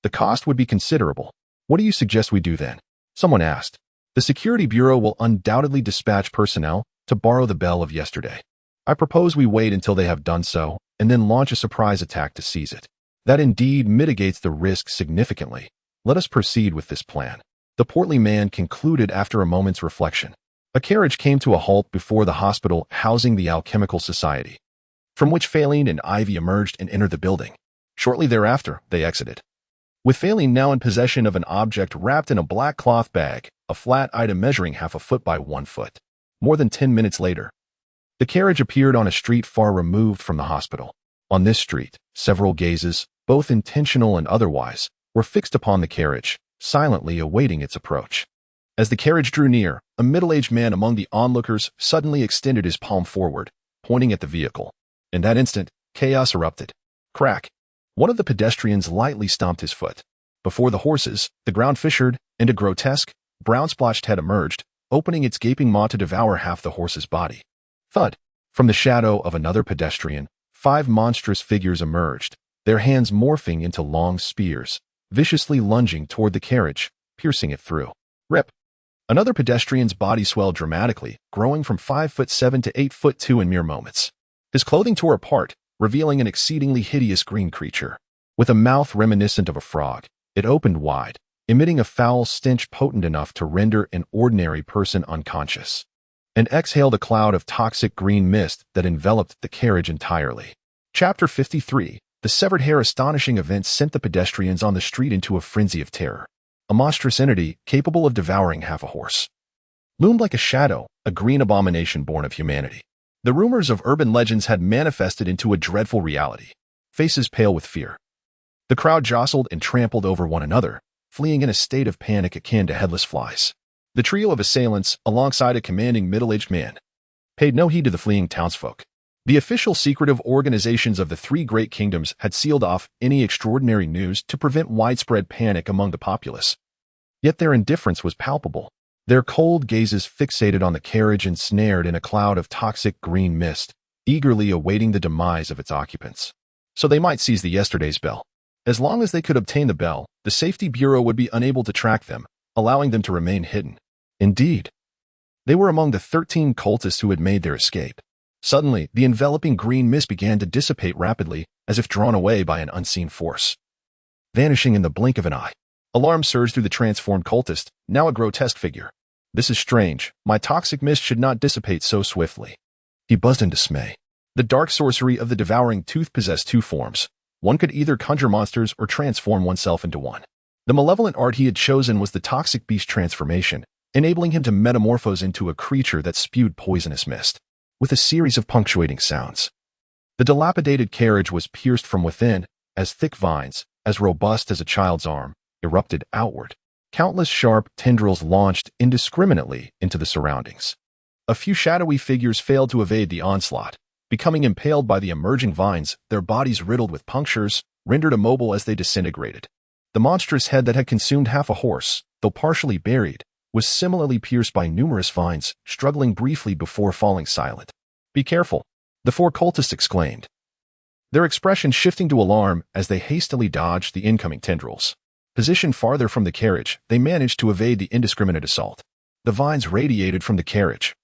The cost would be considerable. What do you suggest we do then? Someone asked. The Security Bureau will undoubtedly dispatch personnel to borrow the bell of yesterday. I propose we wait until they have done so, and then launch a surprise attack to seize it. That indeed mitigates the risk significantly. Let us proceed with this plan. The portly man concluded after a moment's reflection. A carriage came to a halt before the hospital housing the Alchemical Society, from which Feilin and Ivy emerged and entered the building. Shortly thereafter, they exited. With Feilin now in possession of an object wrapped in a black cloth bag, a flat item measuring half a foot by 1 foot. More than 10 minutes later, the carriage appeared on a street far removed from the hospital. On this street, several gazes, both intentional and otherwise, were fixed upon the carriage, silently awaiting its approach. As the carriage drew near, a middle-aged man among the onlookers suddenly extended his palm forward, pointing at the vehicle. In that instant, chaos erupted. Crack! One of the pedestrians lightly stomped his foot. Before the horses, the ground fissured, and a grotesque, brown-splotched head emerged, opening its gaping maw to devour half the horse's body. Thud! From the shadow of another pedestrian, 5 monstrous figures emerged, their hands morphing into long spears, viciously lunging toward the carriage, piercing it through. Rip! Another pedestrian's body swelled dramatically, growing from 5'7" to 8'2" in mere moments. His clothing tore apart, revealing an exceedingly hideous green creature. With a mouth reminiscent of a frog, it opened wide, emitting a foul stench potent enough to render an ordinary person unconscious, and exhaled a cloud of toxic green mist that enveloped the carriage entirely. Chapter 53. The severed hair. Astonishing events sent the pedestrians on the street into a frenzy of terror. A monstrous entity, capable of devouring half a horse, loomed like a shadow, a green abomination born of humanity. The rumors of urban legends had manifested into a dreadful reality, faces pale with fear. The crowd jostled and trampled over one another, fleeing in a state of panic akin to headless flies. The trio of assailants, alongside a commanding middle-aged man, paid no heed to the fleeing townsfolk. The official secretive organizations of the 3 great kingdoms had sealed off any extraordinary news to prevent widespread panic among the populace. Yet their indifference was palpable, their cold gazes fixated on the carriage ensnared in a cloud of toxic green mist, eagerly awaiting the demise of its occupants. So they might seize the yesterday's bell. As long as they could obtain the bell, the Safety Bureau would be unable to track them, allowing them to remain hidden. Indeed, they were among the 13 cultists who had made their escape. Suddenly, the enveloping green mist began to dissipate rapidly, as if drawn away by an unseen force, vanishing in the blink of an eye. Alarm surged through the transformed cultist, now a grotesque figure. This is strange. My toxic mist should not dissipate so swiftly. He buzzed in dismay. The dark sorcery of the devouring tooth possessed 2 forms. One could either conjure monsters or transform oneself into one. The malevolent art he had chosen was the toxic beast transformation, enabling him to metamorphose into a creature that spewed poisonous mist, with a series of punctuating sounds. The dilapidated carriage was pierced from within, as thick vines, as robust as a child's arm, erupted outward. Countless sharp tendrils launched indiscriminately into the surroundings. A few shadowy figures failed to evade the onslaught, becoming impaled by the emerging vines, their bodies riddled with punctures, rendered immobile as they disintegrated. The monstrous head that had consumed half a horse, though partially buried, was similarly pierced by numerous vines, struggling briefly before falling silent. "Be careful," the 4 cultists exclaimed, their expression shifting to alarm as they hastily dodged the incoming tendrils. Positioned farther from the carriage, they managed to evade the indiscriminate assault. The vines radiated from the carriage,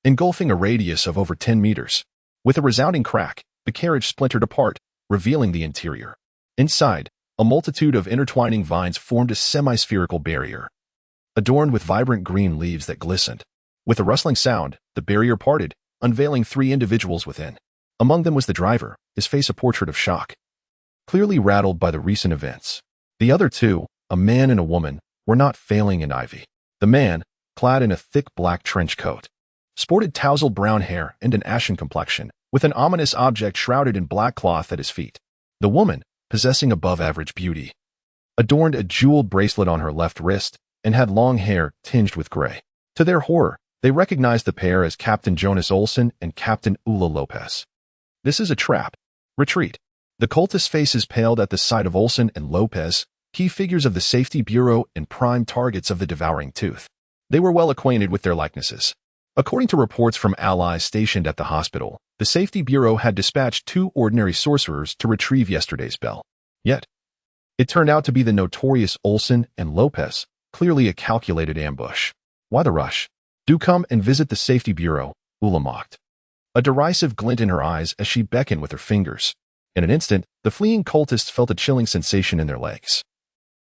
engulfing a radius of over 10 meters. With a resounding crack, the carriage splintered apart, revealing the interior. Inside, a multitude of intertwining vines formed a semi-spherical barrier, adorned with vibrant green leaves that glistened. With a rustling sound, the barrier parted, unveiling 3 individuals within. Among them was the driver, his face a portrait of shock, clearly rattled by the recent events. The other 2, a man and a woman, were not failing in Ivy. The man, clad in a thick black trench coat, sported tousled brown hair and an ashen complexion, with an ominous object shrouded in black cloth at his feet. The woman, possessing above-average beauty, adorned a jeweled bracelet on her left wrist and had long hair tinged with gray. To their horror, they recognized the pair as Captain Jonas Olsen and Captain Ula Lopez. This is a trap. Retreat. The cultist's faces paled at the sight of Olsen and Lopez, key figures of the Safety Bureau and prime targets of the Devouring Tooth. They were well acquainted with their likenesses. According to reports from allies stationed at the hospital, the Safety Bureau had dispatched 2 ordinary sorcerers to retrieve yesterday's bell. Yet, it turned out to be the notorious Olsen and Lopez, clearly a calculated ambush. Why the rush? Do come and visit the Safety Bureau, Ula mocked, a derisive glint in her eyes as she beckoned with her fingers. In an instant, the fleeing cultists felt a chilling sensation in their legs,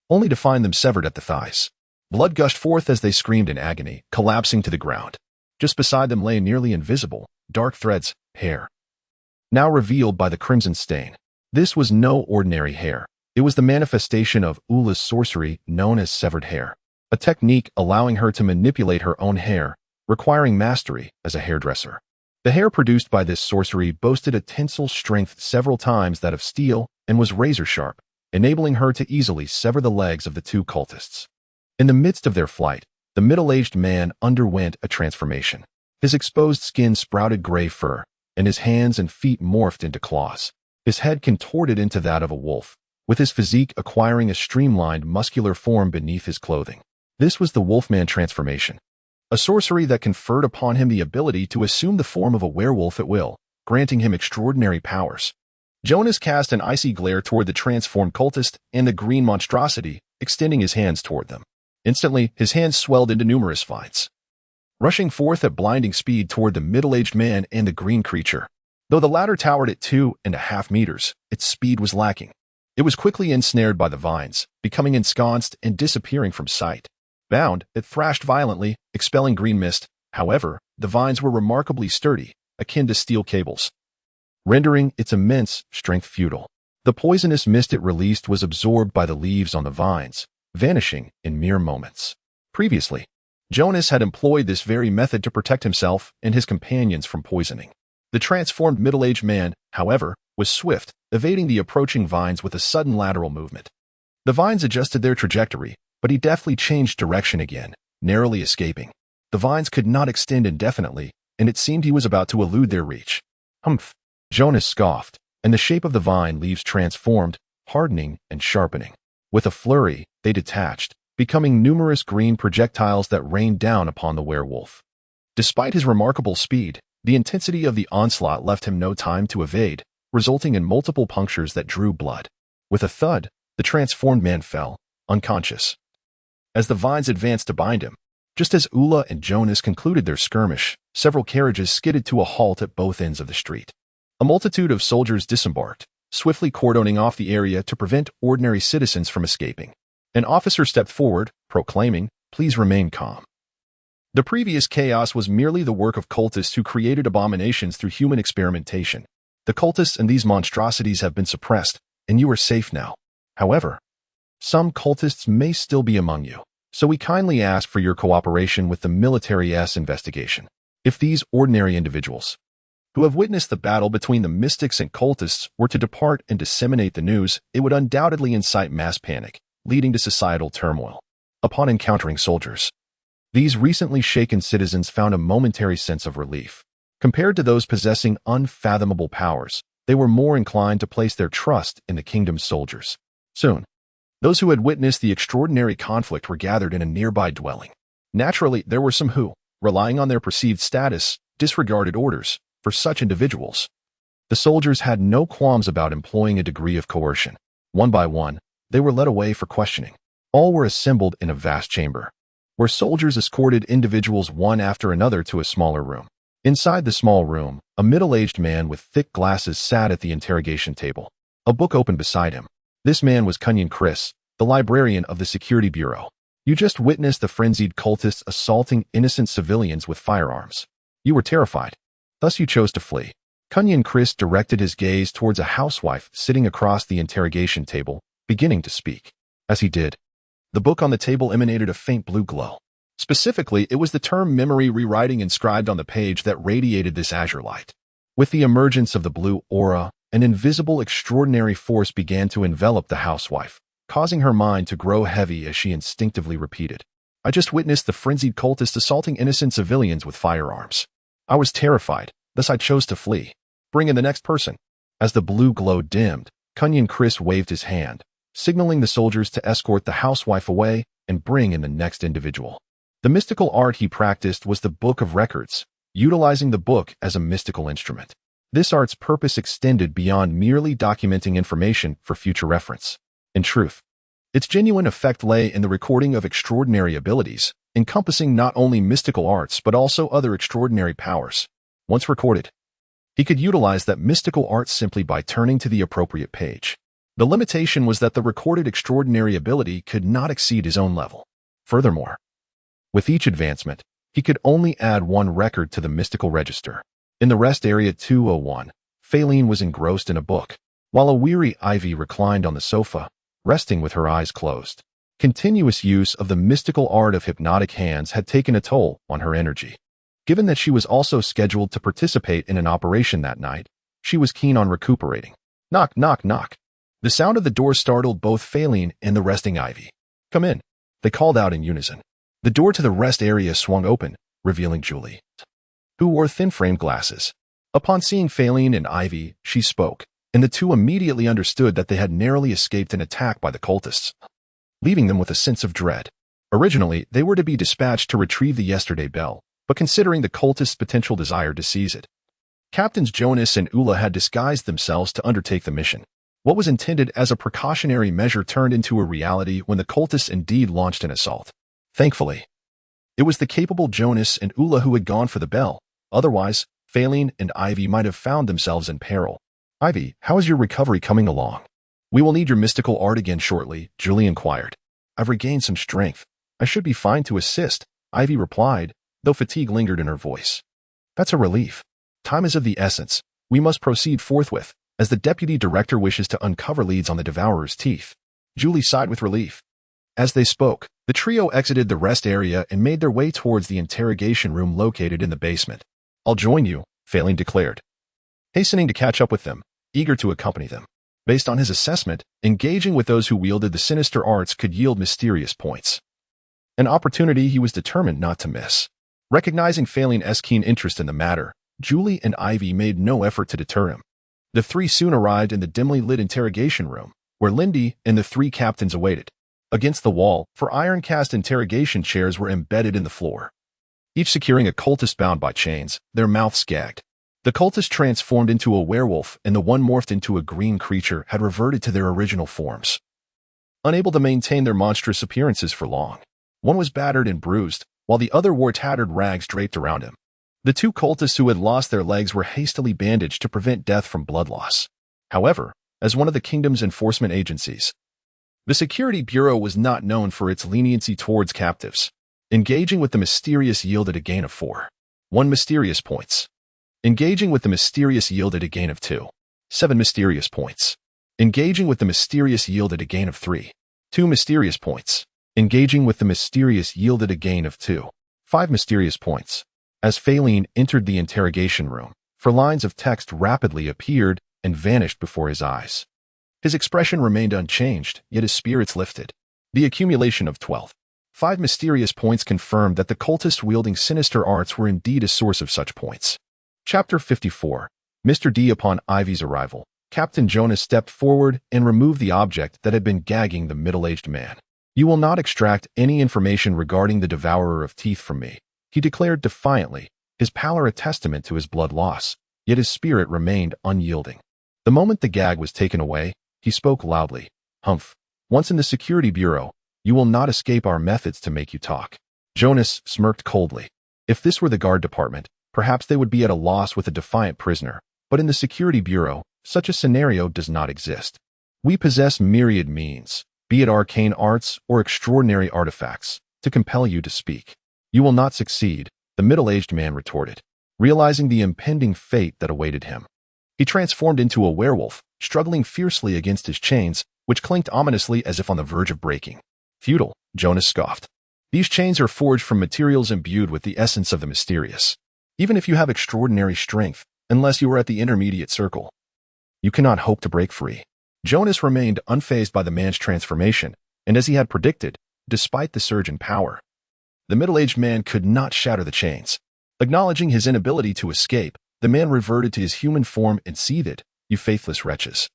only to find them severed at the thighs. Blood gushed forth as they screamed in agony, collapsing to the ground. Just beside them lay nearly invisible, dark threads, hair, now revealed by the crimson stain. This was no ordinary hair. It was the manifestation of Ula's sorcery known as severed hair, a technique allowing her to manipulate her own hair, requiring mastery as a hairdresser. The hair produced by this sorcery boasted a tensile strength several times that of steel and was razor-sharp, enabling her to easily sever the legs of the 2 cultists. In the midst of their flight, the middle-aged man underwent a transformation. His exposed skin sprouted gray fur, and his hands and feet morphed into claws. His head contorted into that of a wolf, with his physique acquiring a streamlined, muscular form beneath his clothing. This was the Wolfman transformation, a sorcery that conferred upon him the ability to assume the form of a werewolf at will, granting him extraordinary powers. Jonas cast an icy glare toward the transformed cultist and the green monstrosity, extending his hands toward them. Instantly, his hands swelled into numerous vines, rushing forth at blinding speed toward the middle-aged man and the green creature. Though the latter towered at 2.5 meters, its speed was lacking. It was quickly ensnared by the vines, becoming ensconced and disappearing from sight. Bound, it thrashed violently, expelling green mist. However, the vines were remarkably sturdy, akin to steel cables, rendering its immense strength futile. The poisonous mist it released was absorbed by the leaves on the vines, vanishing in mere moments. Previously, Jonas had employed this very method to protect himself and his companions from poisoning. The transformed middle-aged man, however, was swift, evading the approaching vines with a sudden lateral movement. The vines adjusted their trajectory, but he deftly changed direction again, narrowly escaping. The vines could not extend indefinitely, and it seemed he was about to elude their reach. Humph! Jonas scoffed, and the shape of the vine leaves transformed, hardening and sharpening. With a flurry, they detached, becoming numerous green projectiles that rained down upon the werewolf. Despite his remarkable speed, the intensity of the onslaught left him no time to evade, resulting in multiple punctures that drew blood. With a thud, the transformed man fell, unconscious, as the vines advanced to bind him. Just as Ula and Jonas concluded their skirmish, several carriages skidded to a halt at both ends of the street. A multitude of soldiers disembarked, swiftly cordoning off the area to prevent ordinary citizens from escaping. An officer stepped forward, proclaiming, "Please remain calm." The previous chaos was merely the work of cultists who created abominations through human experimentation. The cultists and these monstrosities have been suppressed, and you are safe now. However, some cultists may still be among you, so we kindly ask for your cooperation with the military's investigation. If these ordinary individuals, who have witnessed the battle between the mystics and cultists, were to depart and disseminate the news, it would undoubtedly incite mass panic, leading to societal turmoil. Upon encountering soldiers, these recently shaken citizens found a momentary sense of relief. Compared to those possessing unfathomable powers, they were more inclined to place their trust in the kingdom's soldiers. Soon, those who had witnessed the extraordinary conflict were gathered in a nearby dwelling. Naturally, there were some who, relying on their perceived status, disregarded orders. For such individuals, the soldiers had no qualms about employing a degree of coercion. One by one, they were led away for questioning. All were assembled in a vast chamber, where soldiers escorted individuals one after another to a smaller room. Inside the small room, a middle-aged man with thick glasses sat at the interrogation table, a book open beside him. This man was Cunyon Chris, the librarian of the Security Bureau. You just witnessed the frenzied cultists assaulting innocent civilians with firearms. You were terrified. Thus you chose to flee. Cunyon Chris directed his gaze towards a housewife sitting across the interrogation table, beginning to speak. As he did, the book on the table emanated a faint blue glow. Specifically, it was the term memory rewriting inscribed on the page that radiated this azure light. With the emergence of the blue aura, an invisible extraordinary force began to envelop the housewife, causing her mind to grow heavy as she instinctively repeated, "I just witnessed the frenzied cultists assaulting innocent civilians with firearms. I was terrified, thus I chose to flee." Bring in the next person. As the blue glow dimmed, Cunyon Chris waved his hand, signaling the soldiers to escort the housewife away and bring in the next individual. The mystical art he practiced was the Book of Records, utilizing the book as a mystical instrument. This art's purpose extended beyond merely documenting information for future reference. In truth, its genuine effect lay in the recording of extraordinary abilities, encompassing not only mystical arts but also other extraordinary powers. Once recorded, he could utilize that mystical art simply by turning to the appropriate page. The limitation was that the recorded extraordinary ability could not exceed his own level. Furthermore, with each advancement, he could only add one record to the mystical register. In the rest area 201, Feilin was engrossed in a book, while a weary Ivy reclined on the sofa, resting with her eyes closed. Continuous use of the mystical art of hypnotic hands had taken a toll on her energy. Given that she was also scheduled to participate in an operation that night, she was keen on recuperating. Knock, knock, knock. The sound of the door startled both Feilin and the resting Ivy. Come in, they called out in unison. The door to the rest area swung open, revealing Julie, who wore thin-framed glasses. Upon seeing Feilin and Ivy, she spoke, and the two immediately understood that they had narrowly escaped an attack by the cultists, leaving them with a sense of dread. Originally, they were to be dispatched to retrieve the yesterday bell, but considering the cultists' potential desire to seize it, Captains Jonas and Ula had disguised themselves to undertake the mission. What was intended as a precautionary measure turned into a reality when the cultists indeed launched an assault. Thankfully, it was the capable Jonas and Ula who had gone for the bell. Otherwise, Feilin and Ivy might have found themselves in peril. Ivy, how is your recovery coming along? We will need your mystical art again shortly, Julie inquired. I've regained some strength. I should be fine to assist, Ivy replied, though fatigue lingered in her voice. That's a relief. Time is of the essence. We must proceed forthwith, as the deputy director wishes to uncover leads on the Devourer's teeth. Julie sighed with relief. As they spoke, the trio exited the rest area and made their way towards the interrogation room located in the basement. I'll join you, Feilin declared, hastening to catch up with them, eager to accompany them. Based on his assessment, engaging with those who wielded the sinister arts could yield mysterious points. An opportunity he was determined not to miss. Recognizing Feilin's keen interest in the matter, Julie and Ivy made no effort to deter him. The three soon arrived in the dimly lit interrogation room, where Lindy and the three captains awaited. Against the wall, four iron-cast interrogation chairs were embedded in the floor, each securing a cultist bound by chains, their mouths gagged. The cultist transformed into a werewolf and the one morphed into a green creature had reverted to their original forms, unable to maintain their monstrous appearances for long. One was battered and bruised, while the other wore tattered rags draped around him. The two cultists who had lost their legs were hastily bandaged to prevent death from blood loss. However, as one of the kingdom's enforcement agencies, the Security Bureau was not known for its leniency towards captives. Engaging with the mysterious yielded a gain of 1 mysterious points. Engaging with the mysterious yielded a gain of 7 mysterious points. Engaging with the mysterious yielded a gain of 2 mysterious points. Engaging with the mysterious yielded a gain of 5 mysterious points. As Feilin entered the interrogation room, 4 lines of text rapidly appeared and vanished before his eyes. His expression remained unchanged, yet his spirits lifted. The accumulation of 5 mysterious points confirmed that the cultists wielding sinister arts were indeed a source of such points. Chapter 54. Mr. D. Upon Ivy's arrival, Captain Jonas stepped forward and removed the object that had been gagging the middle-aged man. You will not extract any information regarding the Devourer of Teeth from me, he declared defiantly, his pallor a testament to his blood loss, yet his spirit remained unyielding. The moment the gag was taken away, he spoke loudly. Humph. Once in the Security Bureau, you will not escape our methods to make you talk. Jonas smirked coldly. If this were the guard department, perhaps they would be at a loss with a defiant prisoner, but in the Security Bureau, such a scenario does not exist. We possess myriad means, be it arcane arts or extraordinary artifacts, to compel you to speak. You will not succeed, the middle-aged man retorted, realizing the impending fate that awaited him. He transformed into a werewolf, struggling fiercely against his chains, which clinked ominously as if on the verge of breaking. Futile, Jonas scoffed. These chains are forged from materials imbued with the essence of the mysterious. Even if you have extraordinary strength, unless you are at the intermediate circle, you cannot hope to break free. Jonas remained unfazed by the man's transformation, and as he had predicted, despite the surge in power, the middle-aged man could not shatter the chains. Acknowledging his inability to escape, The man reverted to his human form and seethed, "You faithless wretches!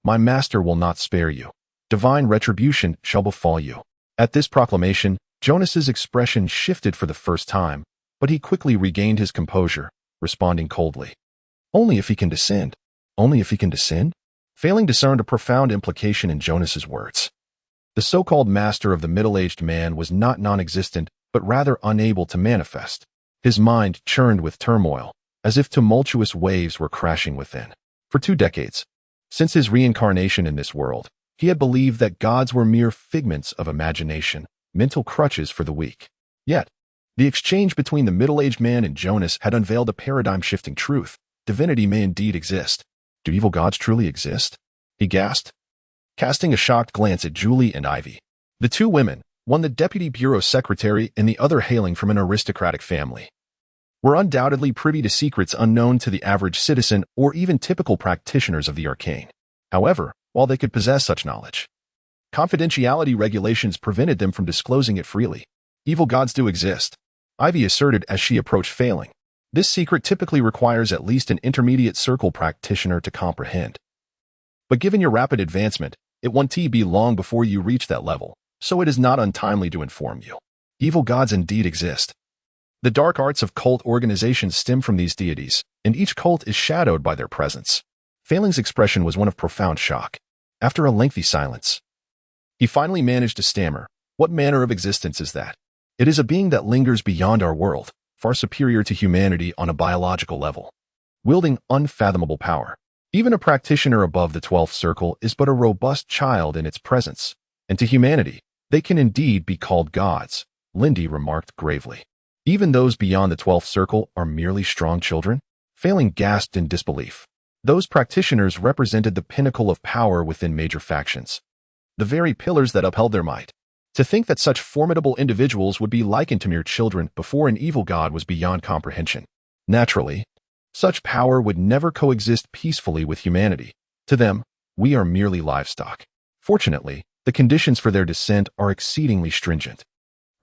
My master will not spare you. Divine retribution shall befall you." At this proclamation, Jonas's expression shifted for the first time, but he quickly regained his composure, responding coldly, "Only if he can descend. Only if he can descend?" Feilin discerned a profound implication in Jonas's words. The so-called master of the middle-aged man was not non-existent, but rather unable to manifest. His mind churned with turmoil, as if tumultuous waves were crashing within. For 2 decades, since his reincarnation in this world, he had believed that gods were mere figments of imagination, mental crutches for the weak. Yet, the exchange between the middle-aged man and Jonas had unveiled a paradigm-shifting truth. Divinity may indeed exist. Do evil gods truly exist? He gasped, casting a shocked glance at Julie and Ivy. The 2 women, one the deputy bureau secretary and the other hailing from an aristocratic family, were undoubtedly privy to secrets unknown to the average citizen or even typical practitioners of the arcane. However, while they could possess such knowledge, confidentiality regulations prevented them from disclosing it freely. Evil gods do exist, Ivy asserted as she approached Feilin. This secret typically requires at least an intermediate circle practitioner to comprehend. But given your rapid advancement, it won't be long before you reach that level, so it is not untimely to inform you. Evil gods indeed exist. The dark arts of cult organizations stem from these deities, and each cult is shadowed by their presence. Feilin's expression was one of profound shock. After a lengthy silence, he finally managed to stammer, "What manner of existence is that?" "It is a being that lingers beyond our world, far superior to humanity on a biological level, wielding unfathomable power. Even a practitioner above the 12th circle is but a robust child in its presence, and to humanity, they can indeed be called gods," Lindy remarked gravely. "Even those beyond the 12th circle are merely strong children?" Feilin gasped in disbelief. Those practitioners represented the pinnacle of power within major factions, the very pillars that upheld their might. To think that such formidable individuals would be likened to mere children before an evil god was beyond comprehension. Naturally, such power would never coexist peacefully with humanity. To them, we are merely livestock. Fortunately, the conditions for their descent are exceedingly stringent,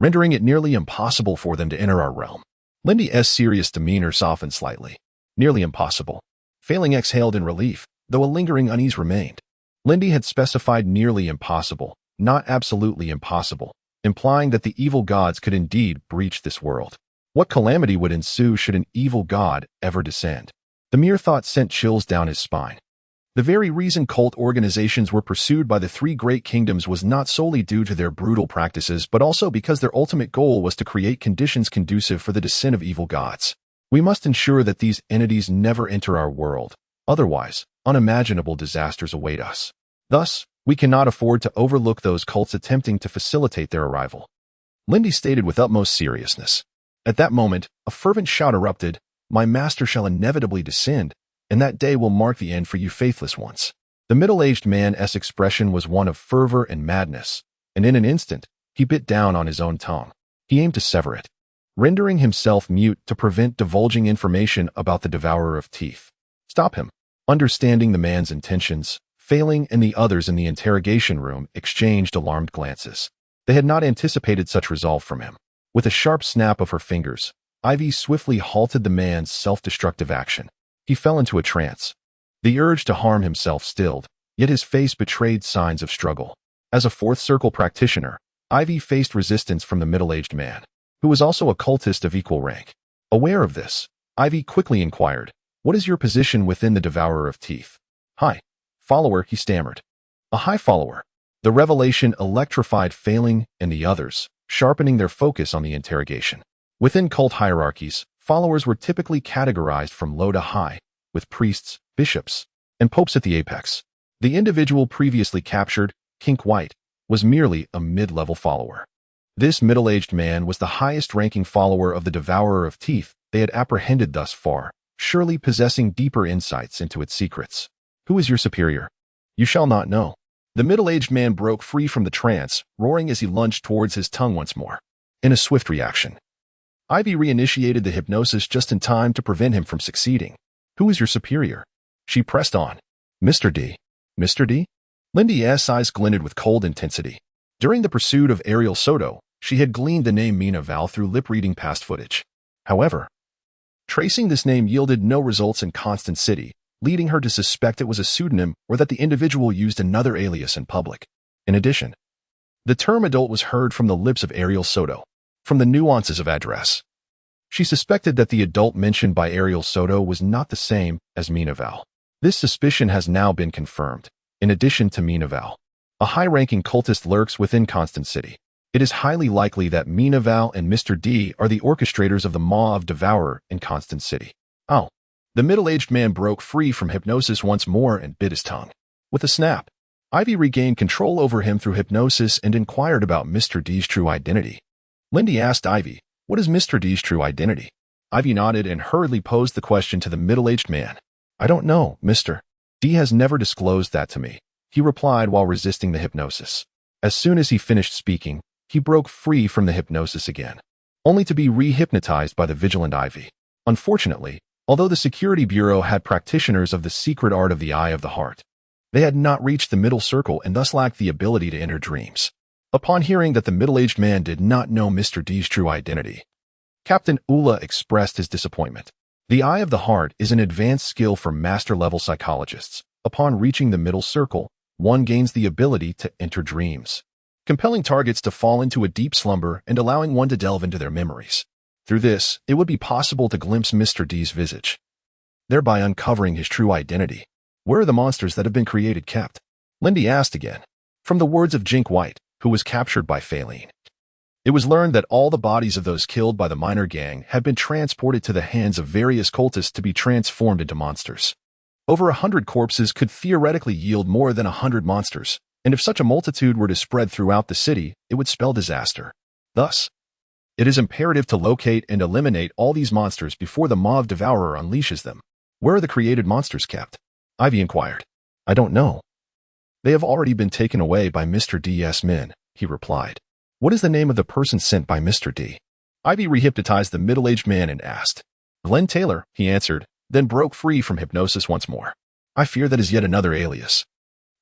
rendering it nearly impossible for them to enter our realm. Lindy's serious demeanor softened slightly. Nearly impossible. Feilin exhaled in relief, though a lingering unease remained. Lindy had specified nearly impossible, not absolutely impossible, implying that the evil gods could indeed breach this world. What calamity would ensue should an evil god ever descend? The mere thought sent chills down his spine. The very reason cult organizations were pursued by the 3 great kingdoms was not solely due to their brutal practices, but also because their ultimate goal was to create conditions conducive for the descent of evil gods. We must ensure that these entities never enter our world. Otherwise, unimaginable disasters await us. Thus, we cannot afford to overlook those cults attempting to facilitate their arrival," Lindy stated with utmost seriousness. At that moment, a fervent shout erupted, "My master shall inevitably descend, and that day will mark the end for you faithless ones." The middle-aged man's expression was one of fervor and madness, and in an instant, he bit down on his own tongue. He aimed to sever it, rendering himself mute to prevent divulging information about the devourer of teeth. "Stop him." Understanding the man's intentions, Feilin and the others in the interrogation room exchanged alarmed glances. They had not anticipated such resolve from him. With a sharp snap of her fingers, Ivy swiftly halted the man's self-destructive action. He fell into a trance. The urge to harm himself stilled, yet his face betrayed signs of struggle. As a 4th circle practitioner, Ivy faced resistance from the middle-aged man, who was also a cultist of equal rank. Aware of this, Ivy quickly inquired, "What is your position within the devourer of teeth?" "High follower," he stammered. "A high follower." The revelation electrified Feilin and the others, sharpening their focus on the interrogation. Within cult hierarchies, followers were typically categorized from low to high, with priests, bishops, and popes at the apex. The individual previously captured, Kink White, was merely a mid-level follower. This middle-aged man was the highest-ranking follower of the Devourer of Teeth they had apprehended thus far, surely possessing deeper insights into its secrets. "Who is your superior?" "You shall not know." The middle-aged man broke free from the trance, roaring as he lunged towards his tongue once more. In a swift reaction, Ivy reinitiated the hypnosis just in time to prevent him from succeeding. "Who is your superior?" She pressed on. "Mr. D." "Mr. D?" Lindy's eyes glinted with cold intensity. During the pursuit of Ariel Soto, she had gleaned the name Mina Val through lip-reading past footage. However, Tracing this name yielded no results in Constant City, leading her to suspect it was a pseudonym or that the individual used another alias in public. In addition, the term adult was heard from the lips of Ariel Soto. From the nuances of address, she suspected that the adult mentioned by Ariel Soto was not the same as Minaval. This suspicion has now been confirmed. In addition to Minaval, a high-ranking cultist lurks within Constant City. It is highly likely that Minaval and Mr. D are the orchestrators of the Maw of Devourer in Constant City. Oh. The middle-aged man broke free from hypnosis once more and bit his tongue. With a snap, Ivy regained control over him through hypnosis and inquired about Mr. D's true identity. Lindy asked Ivy, "What is Mr. D's true identity?" Ivy nodded and hurriedly posed the question to the middle-aged man. "I don't know, Mr. D has never disclosed that to me," he replied while resisting the hypnosis. As soon as he finished speaking, he broke free from the hypnosis again, only to be re-hypnotized by the vigilant Ivy. Unfortunately, although the Security Bureau had practitioners of the secret art of the Eye of the Heart, they had not reached the middle circle and thus lacked the ability to enter dreams. Upon hearing that the middle-aged man did not know Mr. D's true identity, Captain Ula expressed his disappointment. The Eye of the Heart is an advanced skill for master-level psychologists. Upon reaching the middle circle, one gains the ability to enter dreams, compelling targets to fall into a deep slumber and allowing one to delve into their memories. Through this, it would be possible to glimpse Mr. D's visage, thereby uncovering his true identity. Where are the monsters that have been created kept? Lindy asked again. From the words of Jink White, who was captured by Feilin, it was learned that all the bodies of those killed by the minor gang had been transported to the hands of various cultists to be transformed into monsters. Over 100 corpses could theoretically yield more than 100 monsters, and if such a multitude were to spread throughout the city, it would spell disaster. Thus, it is imperative to locate and eliminate all these monsters before the Maw of Devourer unleashes them. Where are the created monsters kept? Ivy inquired. I don't know. They have already been taken away by Mr. D.'s men, he replied. What is the name of the person sent by Mr. D? Ivy rehypnotized the middle-aged man and asked. Glenn Taylor, he answered, then broke free from hypnosis once more. I fear that is yet another alias.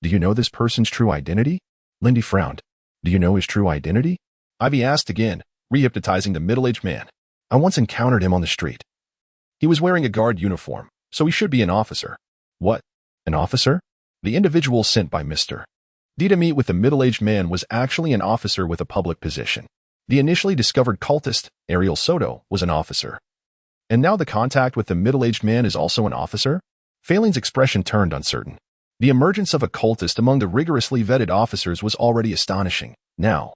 Do you know this person's true identity? Lindy frowned. Do you know his true identity? Ivy asked again, rehypnotizing the middle-aged man. I once encountered him on the street. He was wearing a guard uniform, so he should be an officer. What? An officer? The individual sent by Mr. D to meet with the middle-aged man was actually an officer with a public position. The initially discovered cultist, Ariel Soto, was an officer. And now the contact with the middle-aged man is also an officer? Feilin's expression turned uncertain. The emergence of a cultist among the rigorously vetted officers was already astonishing. Now,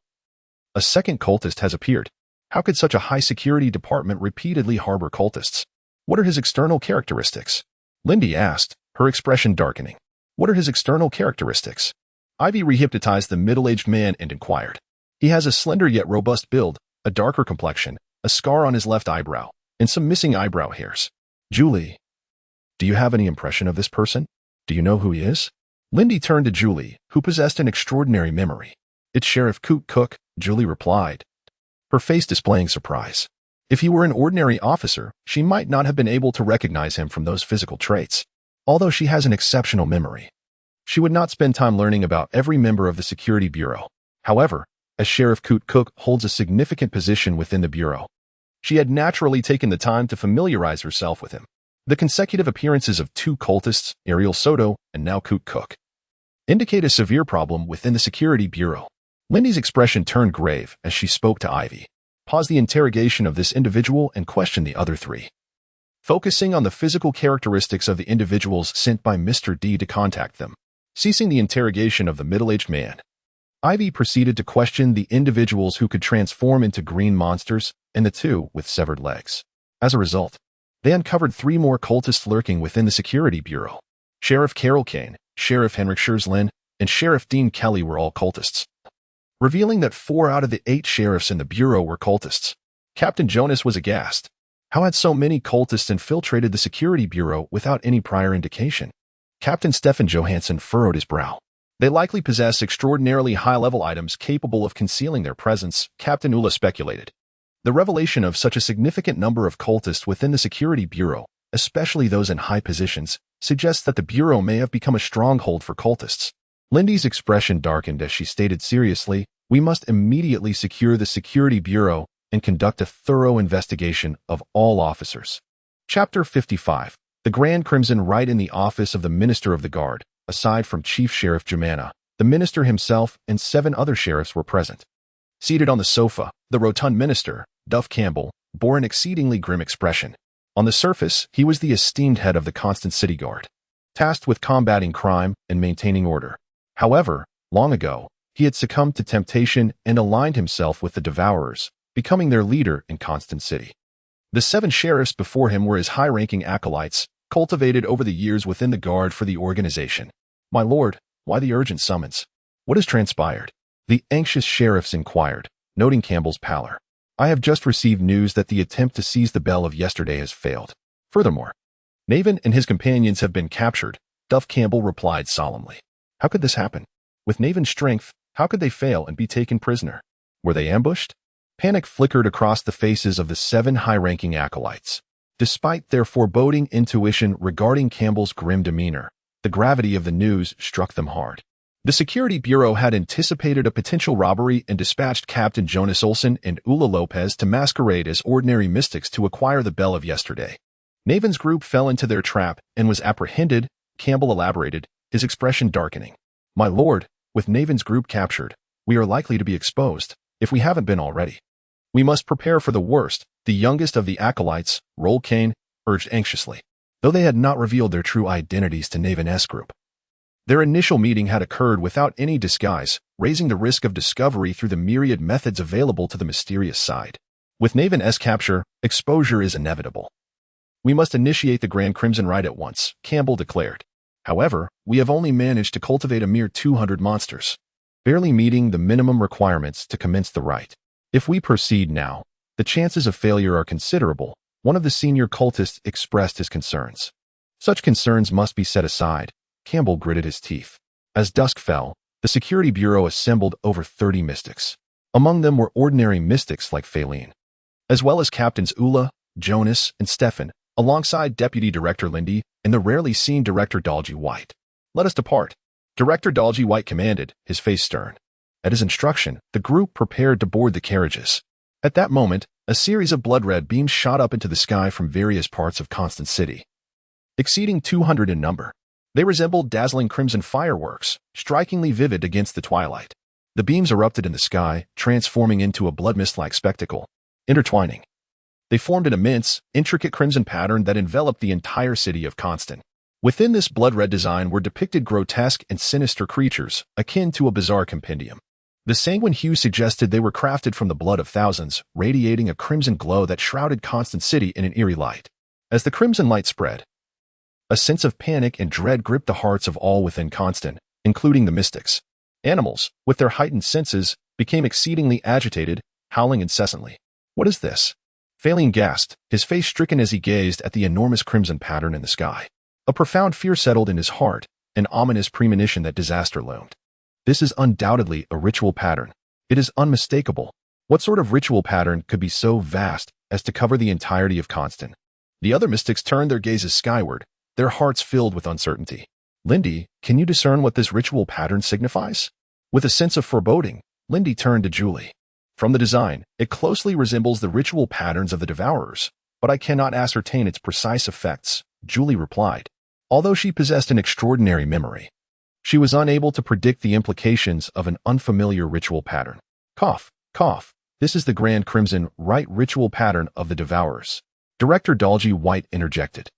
a second cultist has appeared. How could such a high-security department repeatedly harbor cultists? What are his external characteristics? Lindy asked, her expression darkening. What are his external characteristics? Ivy rehypnotized the middle-aged man and inquired. He has a slender yet robust build, a darker complexion, a scar on his left eyebrow, and some missing eyebrow hairs. Julie, do you have any impression of this person? Do you know who he is? Lindy turned to Julie, who possessed an extraordinary memory. It's Sheriff Coot Cook, Julie replied, her face displaying surprise. If he were an ordinary officer, she might not have been able to recognize him from those physical traits. Although she has an exceptional memory, she would not spend time learning about every member of the Security Bureau. However, as Sheriff Coot Cook holds a significant position within the Bureau, she had naturally taken the time to familiarize herself with him. The consecutive appearances of two cultists, Ariel Soto and now Coot Cook, indicate a severe problem within the Security Bureau. Lindy's expression turned grave as she spoke to Ivy, paused the interrogation of this individual and questioned the other three, focusing on the physical characteristics of the individuals sent by Mr. D to contact them. Ceasing the interrogation of the middle-aged man, Ivy proceeded to question the individuals who could transform into green monsters and the two with severed legs. As a result, they uncovered 3 more cultists lurking within the Security Bureau. Sheriff Carol Kane, Sheriff Henrik Scherslin, and Sheriff Dean Kelly were all cultists, revealing that 4 out of the 8 sheriffs in the Bureau were cultists. Captain Jonas was aghast. How had so many cultists infiltrated the Security Bureau without any prior indication? Captain Stefan Johansson furrowed his brow. They likely possess extraordinarily high-level items capable of concealing their presence, Captain Ula speculated. The revelation of such a significant number of cultists within the Security Bureau, especially those in high positions, suggests that the Bureau may have become a stronghold for cultists. Lindy's expression darkened as she stated seriously, we must immediately secure the Security Bureau and conduct a thorough investigation of all officers. Chapter 55. The Grand Crimson Rite in the office of the Minister of the Guard. Aside from Chief Sheriff Jemana, the minister himself and 7 other sheriffs were present. Seated on the sofa, the rotund minister, Duff Campbell, bore an exceedingly grim expression. On the surface, he was the esteemed head of the Constant City Guard, tasked with combating crime and maintaining order. However, long ago, he had succumbed to temptation and aligned himself with the Devourers, becoming their leader in Constant City. The 7 sheriffs before him were his high-ranking acolytes, cultivated over the years within the Guard for the organization. "My lord, why the urgent summons? What has transpired?" The anxious sheriffs inquired, noting Campbell's pallor. "I have just received news that the attempt to seize the bell of yesterday has failed. Furthermore, Naven and his companions have been captured," Duff Campbell replied solemnly. "How could this happen? With Naven's strength, how could they fail and be taken prisoner? Were they ambushed?" Panic flickered across the faces of the 7 high-ranking acolytes. Despite their foreboding intuition regarding Campbell's grim demeanor, the gravity of the news struck them hard. The Security Bureau had anticipated a potential robbery and dispatched Captain Jonas Olsen and Ula Lopez to masquerade as ordinary mystics to acquire the bell of yesterday. Naven's group fell into their trap and was apprehended, Campbell elaborated, his expression darkening. "My lord, with Naven's group captured, we are likely to be exposed, if we haven't been already. We must prepare for the worst," the youngest of the acolytes, Roll Kane, urged anxiously, though they had not revealed their true identities to Naven's group. Their initial meeting had occurred without any disguise, raising the risk of discovery through the myriad methods available to the mysterious side. With Naven's capture, exposure is inevitable. "We must initiate the Grand Crimson Rite at once," Campbell declared. "However, we have only managed to cultivate a mere 200 monsters, barely meeting the minimum requirements to commence the rite. If we proceed now, the chances of failure are considerable," one of the senior cultists expressed his concerns. "Such concerns must be set aside," Campbell gritted his teeth. As dusk fell, the Security Bureau assembled over 30 mystics. Among them were ordinary mystics like Feilin, as well as Captains Ula, Jonas, and Stefan, alongside Deputy Director Lindy and the rarely seen Director Dalji White. "Let us depart," Director Dalji White commanded, his face stern. At his instruction, the group prepared to board the carriages. At that moment, a series of blood-red beams shot up into the sky from various parts of Constant City. Exceeding 200 in number, they resembled dazzling crimson fireworks, strikingly vivid against the twilight. The beams erupted in the sky, transforming into a blood mist-like spectacle. Intertwining, they formed an immense, intricate crimson pattern that enveloped the entire city of Constant. Within this blood-red design were depicted grotesque and sinister creatures, akin to a bizarre compendium. The sanguine hue suggested they were crafted from the blood of thousands, radiating a crimson glow that shrouded Constant City in an eerie light. As the crimson light spread, a sense of panic and dread gripped the hearts of all within Constant, including the mystics. Animals, with their heightened senses, became exceedingly agitated, howling incessantly. "What is this?" Feilin gasped, his face stricken as he gazed at the enormous crimson pattern in the sky. A profound fear settled in his heart, an ominous premonition that disaster loomed. "This is undoubtedly a ritual pattern. It is unmistakable. What sort of ritual pattern could be so vast as to cover the entirety of Constant?" The other mystics turned their gazes skyward, their hearts filled with uncertainty. "Lindy, can you discern what this ritual pattern signifies?" With a sense of foreboding, Lindy turned to Julie. "From the design, it closely resembles the ritual patterns of the Devourers, but I cannot ascertain its precise effects," Julie replied. Although she possessed an extraordinary memory, she was unable to predict the implications of an unfamiliar ritual pattern. Cough, cough. "This is the Grand Crimson Rite ritual pattern of the Devourers," Director Dalji White interjected,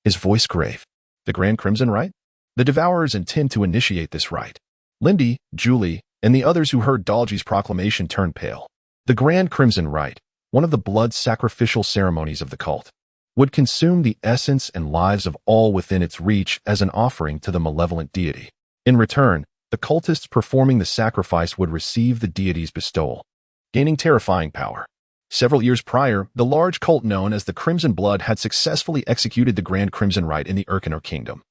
his voice grave. "The Grand Crimson Rite? The Devourers intend to initiate this rite." Lindy, Julie, and the others who heard Dalji's proclamation turned pale. The Grand Crimson Rite, one of the blood sacrificial ceremonies of the cult, would consume the essence and lives of all within its reach as an offering to the malevolent deity. In return, the cultists performing the sacrifice would receive the deity's bestowal, gaining terrifying power. Several years prior, the large cult known as the Crimson Blood had successfully executed the Grand Crimson Rite in the Arcanum Kingdom,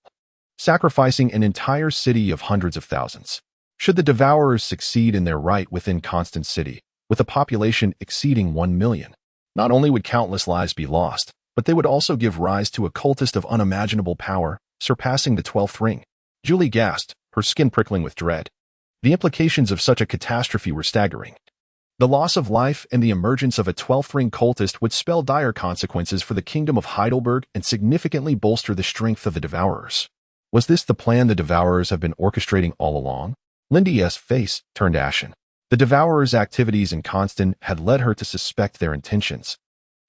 sacrificing an entire city of hundreds of thousands. Should the Devourers succeed in their rite within Constant City, with a population exceeding 1 million, not only would countless lives be lost, but they would also give rise to a cultist of unimaginable power, surpassing the 12th ring. Julie gasped, her skin prickling with dread. The implications of such a catastrophe were staggering. The loss of life and the emergence of a 12th ring cultist would spell dire consequences for the kingdom of Heidelberg and significantly bolster the strength of the Devourers. Was this the plan the Devourers have been orchestrating all along? Lindy's face turned ashen. The Devourers' activities in Constance had led her to suspect their intentions.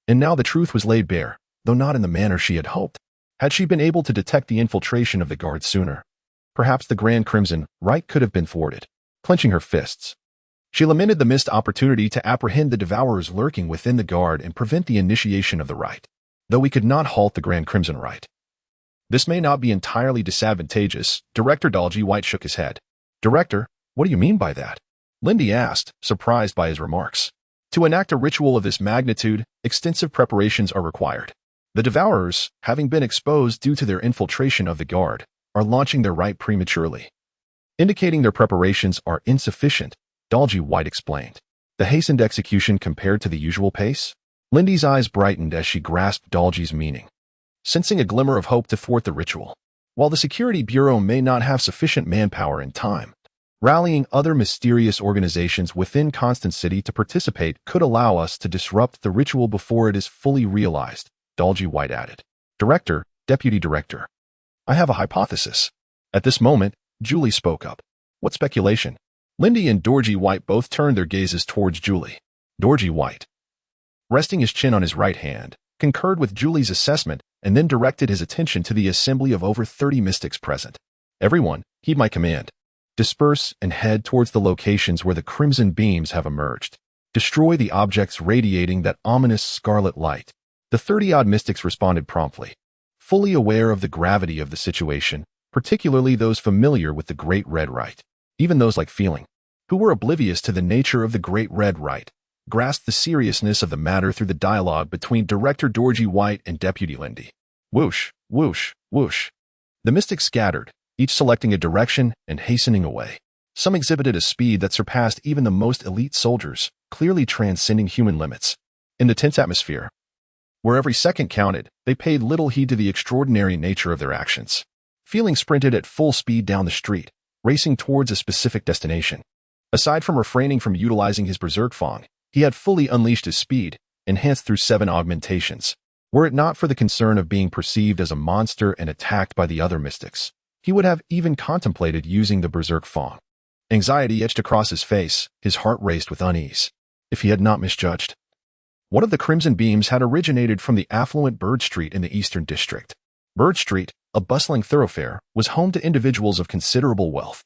And now the truth was laid bare, though not in the manner she had hoped. Had she been able to detect the infiltration of the guard sooner, perhaps the Grand Crimson Rite could have been thwarted. Clenching her fists, she lamented the missed opportunity to apprehend the Devourers lurking within the guard and prevent the initiation of the rite. Though we could not halt the Grand Crimson Rite, this may not be entirely disadvantageous. Director Dalgy White shook his head. Director, what do you mean by that? Lindy asked, surprised by his remarks. To enact a ritual of this magnitude, extensive preparations are required. The Devourers, having been exposed due to their infiltration of the guard, are launching their rite prematurely, indicating their preparations are insufficient, Dalgy White explained. The hastened execution compared to the usual pace? Lindy's eyes brightened as she grasped Dalgy's meaning, sensing a glimmer of hope to thwart the ritual. While the Security Bureau may not have sufficient manpower and time, rallying other mysterious organizations within Constance City to participate could allow us to disrupt the ritual before it is fully realized, Dalgy White added. Director, Deputy Director, I have a hypothesis. At this moment, Julie spoke up. What speculation? Lindy and Dalgy White both turned their gazes towards Julie. Dalgy White, resting his chin on his right hand, concurred with Julie's assessment and then directed his attention to the assembly of over 30 mystics present. Everyone, heed my command. Disperse and head towards the locations where the crimson beams have emerged. Destroy the objects radiating that ominous scarlet light. The 30-odd mystics responded promptly, fully aware of the gravity of the situation, particularly those familiar with the Great Red Rite. Even those like Feilin, who were oblivious to the nature of the Great Red Rite, grasped the seriousness of the matter through the dialogue between Director Dalgy White and Deputy Lindy. Whoosh, whoosh, whoosh. The mystics scattered, each selecting a direction and hastening away. Some exhibited a speed that surpassed even the most elite soldiers, clearly transcending human limits. In the tense atmosphere, where every second counted, they paid little heed to the extraordinary nature of their actions. Feilin sprinted at full speed down the street, racing towards a specific destination. Aside from refraining from utilizing his berserk fang, he had fully unleashed his speed, enhanced through 7 augmentations. Were it not for the concern of being perceived as a monster and attacked by the other mystics, he would have even contemplated using the berserk fang. Anxiety etched across his face, his heart raced with unease. If he had not misjudged, one of the crimson beams had originated from the affluent Bird Street in the Eastern District. Bird Street, a bustling thoroughfare, was home to individuals of considerable wealth,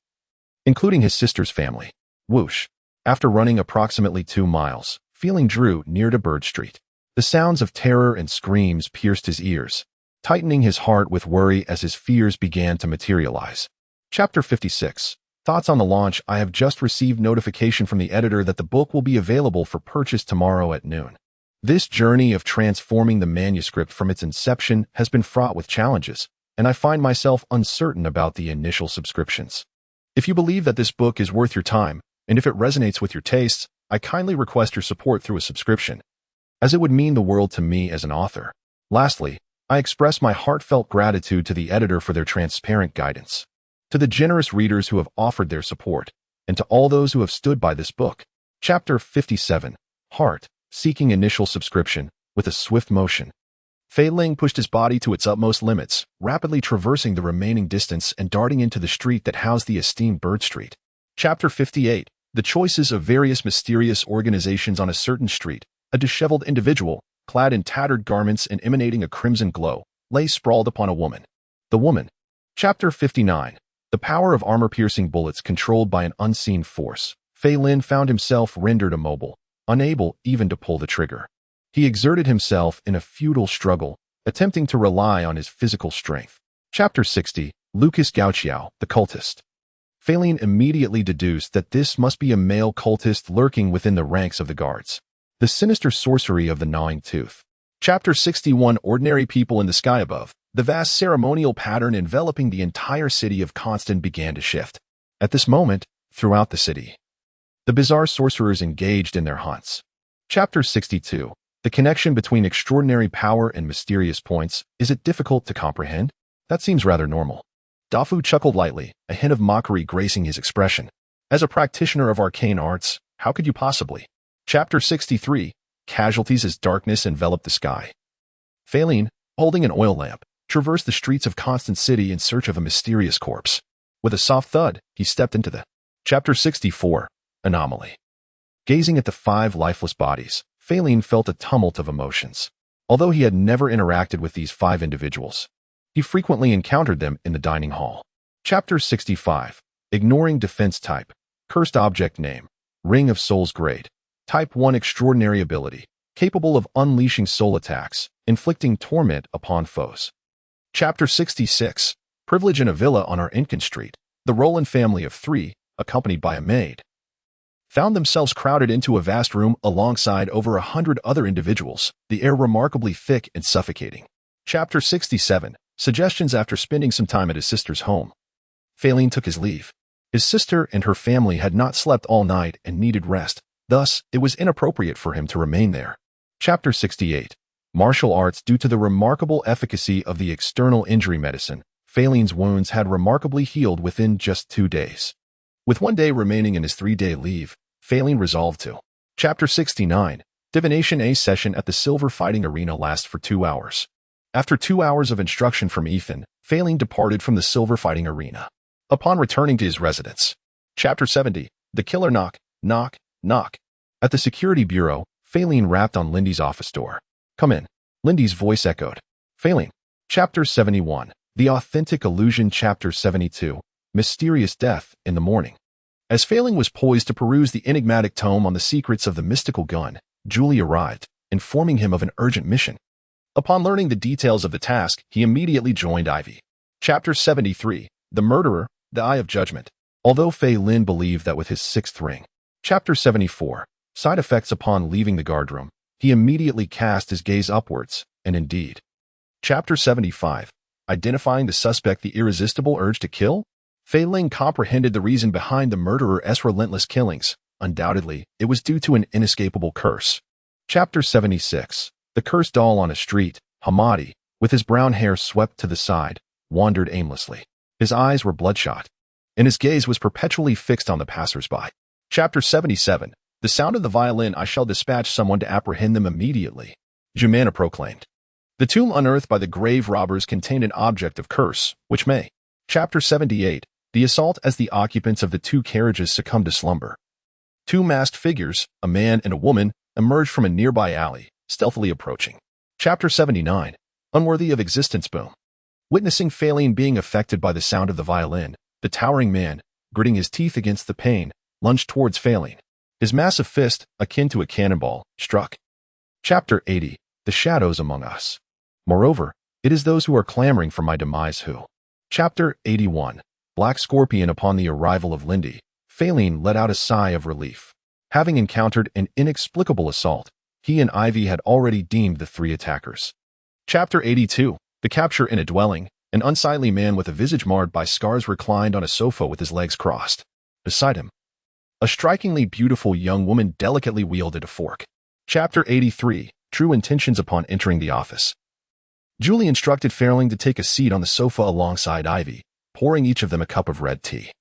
including his sister's family. Whoosh. After running approximately 2 miles, Feilin drew near to Bird Street. The sounds of terror and screams pierced his ears, tightening his heart with worry as his fears began to materialize. Chapter 56. Thoughts on the launch. I have just received notification from the editor that the book will be available for purchase tomorrow at noon. This journey of transforming the manuscript from its inception has been fraught with challenges, and I find myself uncertain about the initial subscriptions. If you believe that this book is worth your time, and if it resonates with your tastes, I kindly request your support through a subscription, as it would mean the world to me as an author. Lastly, I express my heartfelt gratitude to the editor for their transparent guidance, to the generous readers who have offered their support, and to all those who have stood by this book. Chapter 57. Heart, seeking initial subscription, with a swift motion. Feilin pushed his body to its utmost limits, rapidly traversing the remaining distance and darting into the street that housed the esteemed Bird Street. Chapter 58. The choices of various mysterious organizations on a certain street. A disheveled individual, clad in tattered garments and emanating a crimson glow, lay sprawled upon a woman. The woman. Chapter 59. The power of armor-piercing bullets controlled by an unseen force. Feilin found himself rendered immobile, unable even to pull the trigger. He exerted himself in a futile struggle, attempting to rely on his physical strength. Chapter 60. Lucas Gauchiao, the cultist. Feilin immediately deduced that this must be a male cultist lurking within the ranks of the guards. The sinister sorcery of the gnawing tooth. Chapter 61. Ordinary people in the sky above. The vast ceremonial pattern enveloping the entire city of Constance began to shift. At this moment, throughout the city, the bizarre sorcerers engaged in their hunts. Chapter 62. The connection between extraordinary power and mysterious points. Is it difficult to comprehend? That seems rather normal. Dafu chuckled lightly, a hint of mockery gracing his expression. As a practitioner of arcane arts, how could you possibly? Chapter 63. Casualties as darkness enveloped the sky. Feilin, holding an oil lamp, traversed the streets of Constant City in search of a mysterious corpse. With a soft thud, he stepped into the Chapter 64. Anomaly. Gazing at the 5 lifeless bodies, Feilin felt a tumult of emotions. Although he had never interacted with these 5 individuals, he frequently encountered them in the dining hall. Chapter 65. Ignoring defense type. Cursed object name. Ring of Souls grade. Type 1 extraordinary ability. Capable of unleashing soul attacks, inflicting torment upon foes. Chapter 66. Privilege in a villa on Arcanum Street. The Roland family of 3, accompanied by a maid, found themselves crowded into a vast room alongside over 100 other individuals, the air remarkably thick and suffocating. Chapter 67. Suggestions after spending some time at his sister's home. Feilin took his leave. His sister and her family had not slept all night and needed rest, thus it was inappropriate for him to remain there. Chapter 68. Martial arts. Due to the remarkable efficacy of the external injury medicine, Feilin's wounds had remarkably healed within just 2 days. With 1 day remaining in his 3-day leave, Feilin resolved to. Chapter 69. Divination. A session at the Silver Fighting Arena lasts for 2 hours. After 2 hours of instruction from Ethan, Feilin departed from the Silver Fighting Arena. Upon returning to his residence. Chapter 70. The Killer. Knock, knock, knock. At the security bureau, Feilin rapped on Lindy's office door. Come in. Lindy's voice echoed. Feilin. Chapter 71. The Authentic Illusion. Chapter 72. Mysterious Death in the Morning. As Feilin was poised to peruse the enigmatic tome on the secrets of the mystical gun, Julie arrived, informing him of an urgent mission. Upon learning the details of the task, he immediately joined Ivy. Chapter 73. The Murderer, the Eye of Judgment. Although Feilin believed that with his 6th ring. Chapter 74. Side effects. Upon leaving the guardroom, he immediately cast his gaze upwards, and indeed. Chapter 75. Identifying the suspect. The irresistible urge to kill? Feilin comprehended the reason behind the murderer's relentless killings. Undoubtedly, it was due to an inescapable curse. Chapter 76. The cursed doll. On a street, Hamadi, with his brown hair swept to the side, wandered aimlessly. His eyes were bloodshot, and his gaze was perpetually fixed on the passers-by. Chapter 77. The sound of the violin. I shall dispatch someone to apprehend them immediately, Jumana proclaimed. The tomb unearthed by the grave robbers contained an object of curse, which may. Chapter 78. The assault. As the occupants of the 2 carriages succumbed to slumber, 2 masked figures, a man and a woman, emerged from a nearby alley, stealthily approaching. Chapter 79. Unworthy of existence. Boom. Witnessing Feilin being affected by the sound of the violin, the towering man, gritting his teeth against the pain, lunged towards Feilin. His massive fist, akin to a cannonball, struck. Chapter 80. The shadows among us. Moreover, it is those who are clamoring for my demise who. Chapter 81. Black Scorpion. Upon the arrival of Lindy, Feilin let out a sigh of relief. Having encountered an inexplicable assault, he and Ivy had already deemed the 3 attackers. Chapter 82. The capture. In a dwelling, an unsightly man with a visage marred by scars reclined on a sofa with his legs crossed. Beside him, a strikingly beautiful young woman delicately wielded a fork. Chapter 83. True intentions. Upon entering the office, Julie instructed Feilin to take a seat on the sofa alongside Ivy, pouring each of them a cup of red tea.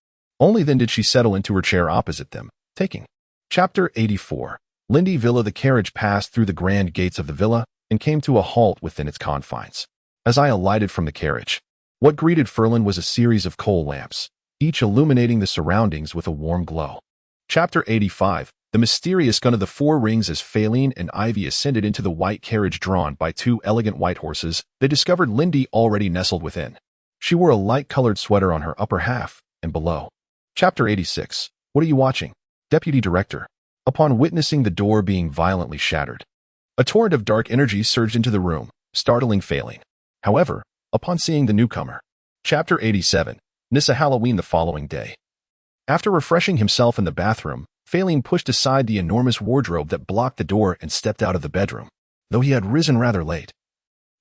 Only then did she settle into her chair opposite them, taking. Chapter 84. Lindy Villa. The carriage passed through the grand gates of the villa and came to a halt within its confines. As I alighted from the carriage, what greeted Feilin was a series of coal lamps, each illuminating the surroundings with a warm glow. Chapter 85. The Mysterious Gun of the 4 Rings. As Feilin and Ivy ascended into the white carriage drawn by 2 elegant white horses, they discovered Lindy already nestled within. She wore a light-colored sweater on her upper half and below. Chapter 86. What are you watching, Deputy Director? Upon witnessing the door being violently shattered, a torrent of dark energy surged into the room, startling Feilin. However, upon seeing the newcomer. Chapter 87. Nissa Halloween. The following day, after refreshing himself in the bathroom, Feilin pushed aside the enormous wardrobe that blocked the door and stepped out of the bedroom. Though he had risen rather late,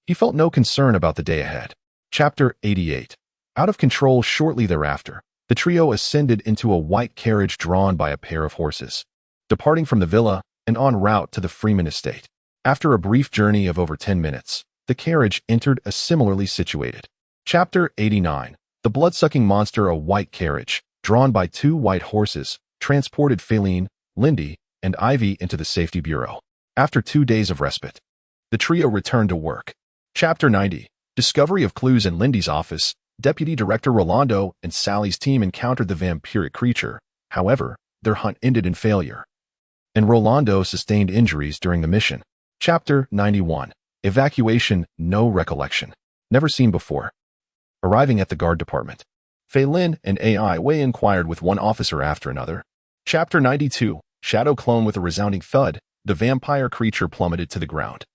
he felt no concern about the day ahead. Chapter 88. Out of control. Shortly thereafter, the trio ascended into a white carriage drawn by a pair of horses, departing from the villa and en route to the Freeman estate. After a brief journey of over 10 minutes, the carriage entered a similarly situated. Chapter 89. The blood-sucking monster. A white carriage, drawn by 2 white horses, transported Feilin, Lindy, and Ivy into the safety bureau. After 2 days of respite, the trio returned to work. Chapter 90. Discovery of clues in Lindy's office. Deputy Director Rolando and Sally's team encountered the vampiric creature. However, their hunt ended in failure, and Rolando sustained injuries during the mission. Chapter 91. Evacuation. No recollection. Never seen before. Arriving at the guard department, Feilin and AI Wei inquired with one officer after another. Chapter 92. Shadow clone. With a resounding thud, the vampire creature plummeted to the ground,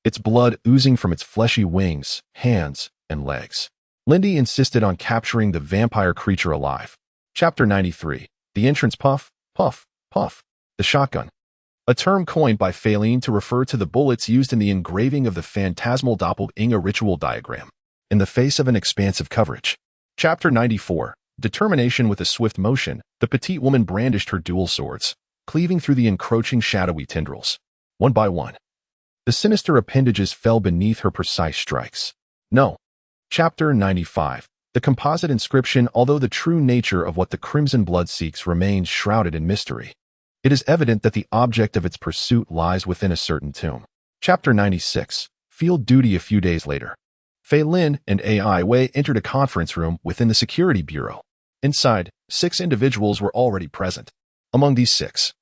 its blood oozing from its fleshy wings, hands, and legs. Lindy insisted on capturing the vampire creature alive. Chapter 93. The entrance. Puff, puff, puff. The shotgun. A term coined by Feilin to refer to the bullets used in the engraving of the phantasmal doppelganger ritual diagram. In the face of an expansive coverage. Chapter 94. Determination. With a swift motion, the petite woman brandished her dual swords, cleaving through the encroaching shadowy tendrils. One by one, the sinister appendages fell beneath her precise strikes. No. Chapter 95. The composite inscription. Although the true nature of what the crimson blood seeks remains shrouded in mystery, it is evident that the object of its pursuit lies within a certain tomb. Chapter 96. Field duty. A few days later, Feilin and AI Wei entered a conference room within the security bureau. Inside, 6 individuals were already present. Among these 6,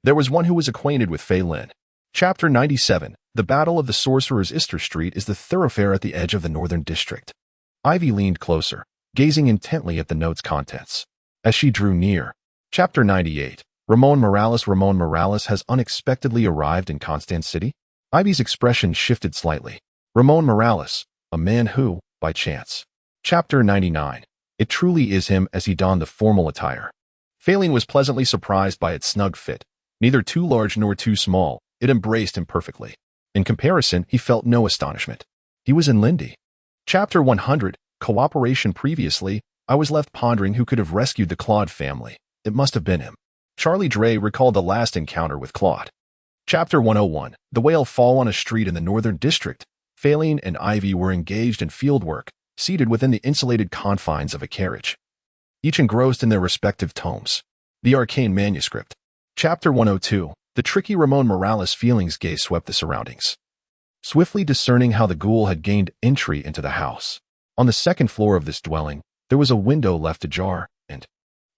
there was one who was acquainted with Feilin. Chapter 97. The Battle of the Sorcerers. Easter Street is the thoroughfare at the edge of the Northern District. Ivy leaned closer, gazing intently at the note's contents. As she drew near. Chapter 98. Ramon Morales. Ramon Morales has unexpectedly arrived in Constance City. Ivy's expression shifted slightly. Ramon Morales, a man who, by chance. Chapter 99. It truly is him. As he donned the formal attire, Feilin was pleasantly surprised by its snug fit. Neither too large nor too small, it embraced him perfectly. In comparison, he felt no astonishment. He was in Lindy. Chapter 100. Cooperation. Previously, I was left pondering who could have rescued the Claude family. It must have been him. Charlie Dre recalled the last encounter with Claude. Chapter 101. The Whale Fall. On a street in the Northern District, Feilin and Ivy were engaged in fieldwork, seated within the insulated confines of a carriage, each engrossed in their respective tomes. The Arcane Manuscript. Chapter 102. The tricky Ramon Morales' feelings gaze swept the surroundings, swiftly discerning how the ghoul had gained entry into the house. On the second floor of this dwelling, there was a window left ajar, and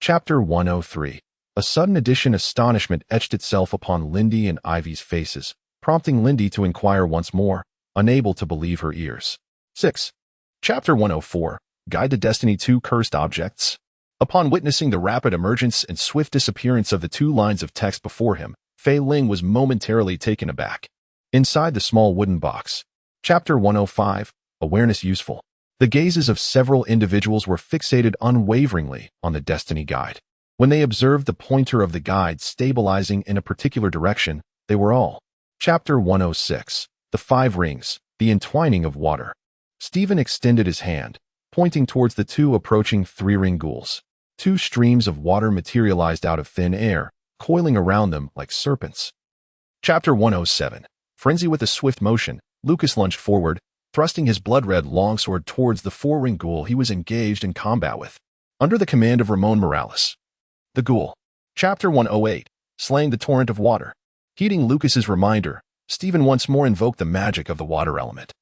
Chapter 103. A sudden addition. Astonishment etched itself upon Lindy and Ivy's faces, prompting Lindy to inquire once more, unable to believe her ears. 6. Chapter 104. Guide to Destiny. 2 Cursed Objects. Upon witnessing the rapid emergence and swift disappearance of the 2 lines of text before him, Feilin was momentarily taken aback. Inside the small wooden box. Chapter 105. Awareness. Useful. The gazes of several individuals were fixated unwaveringly on the Destiny Guide. When they observed the pointer of the guide stabilizing in a particular direction, they were all. Chapter 106. The 5 Rings. The Entwining of Water. Stephen extended his hand, pointing towards the 2 approaching 3-ring ghouls. 2 streams of water materialized out of thin air, coiling around them like serpents. Chapter 107. Frenzy. With a swift motion, Lucas lunged forward, thrusting his blood-red longsword towards the 4-ring ghoul he was engaged in combat with, under the command of Ramon Morales. The ghoul. Chapter 108. Slaying the Torrent of Water. Heeding Lucas's reminder, Stephen once more invoked the magic of the water element.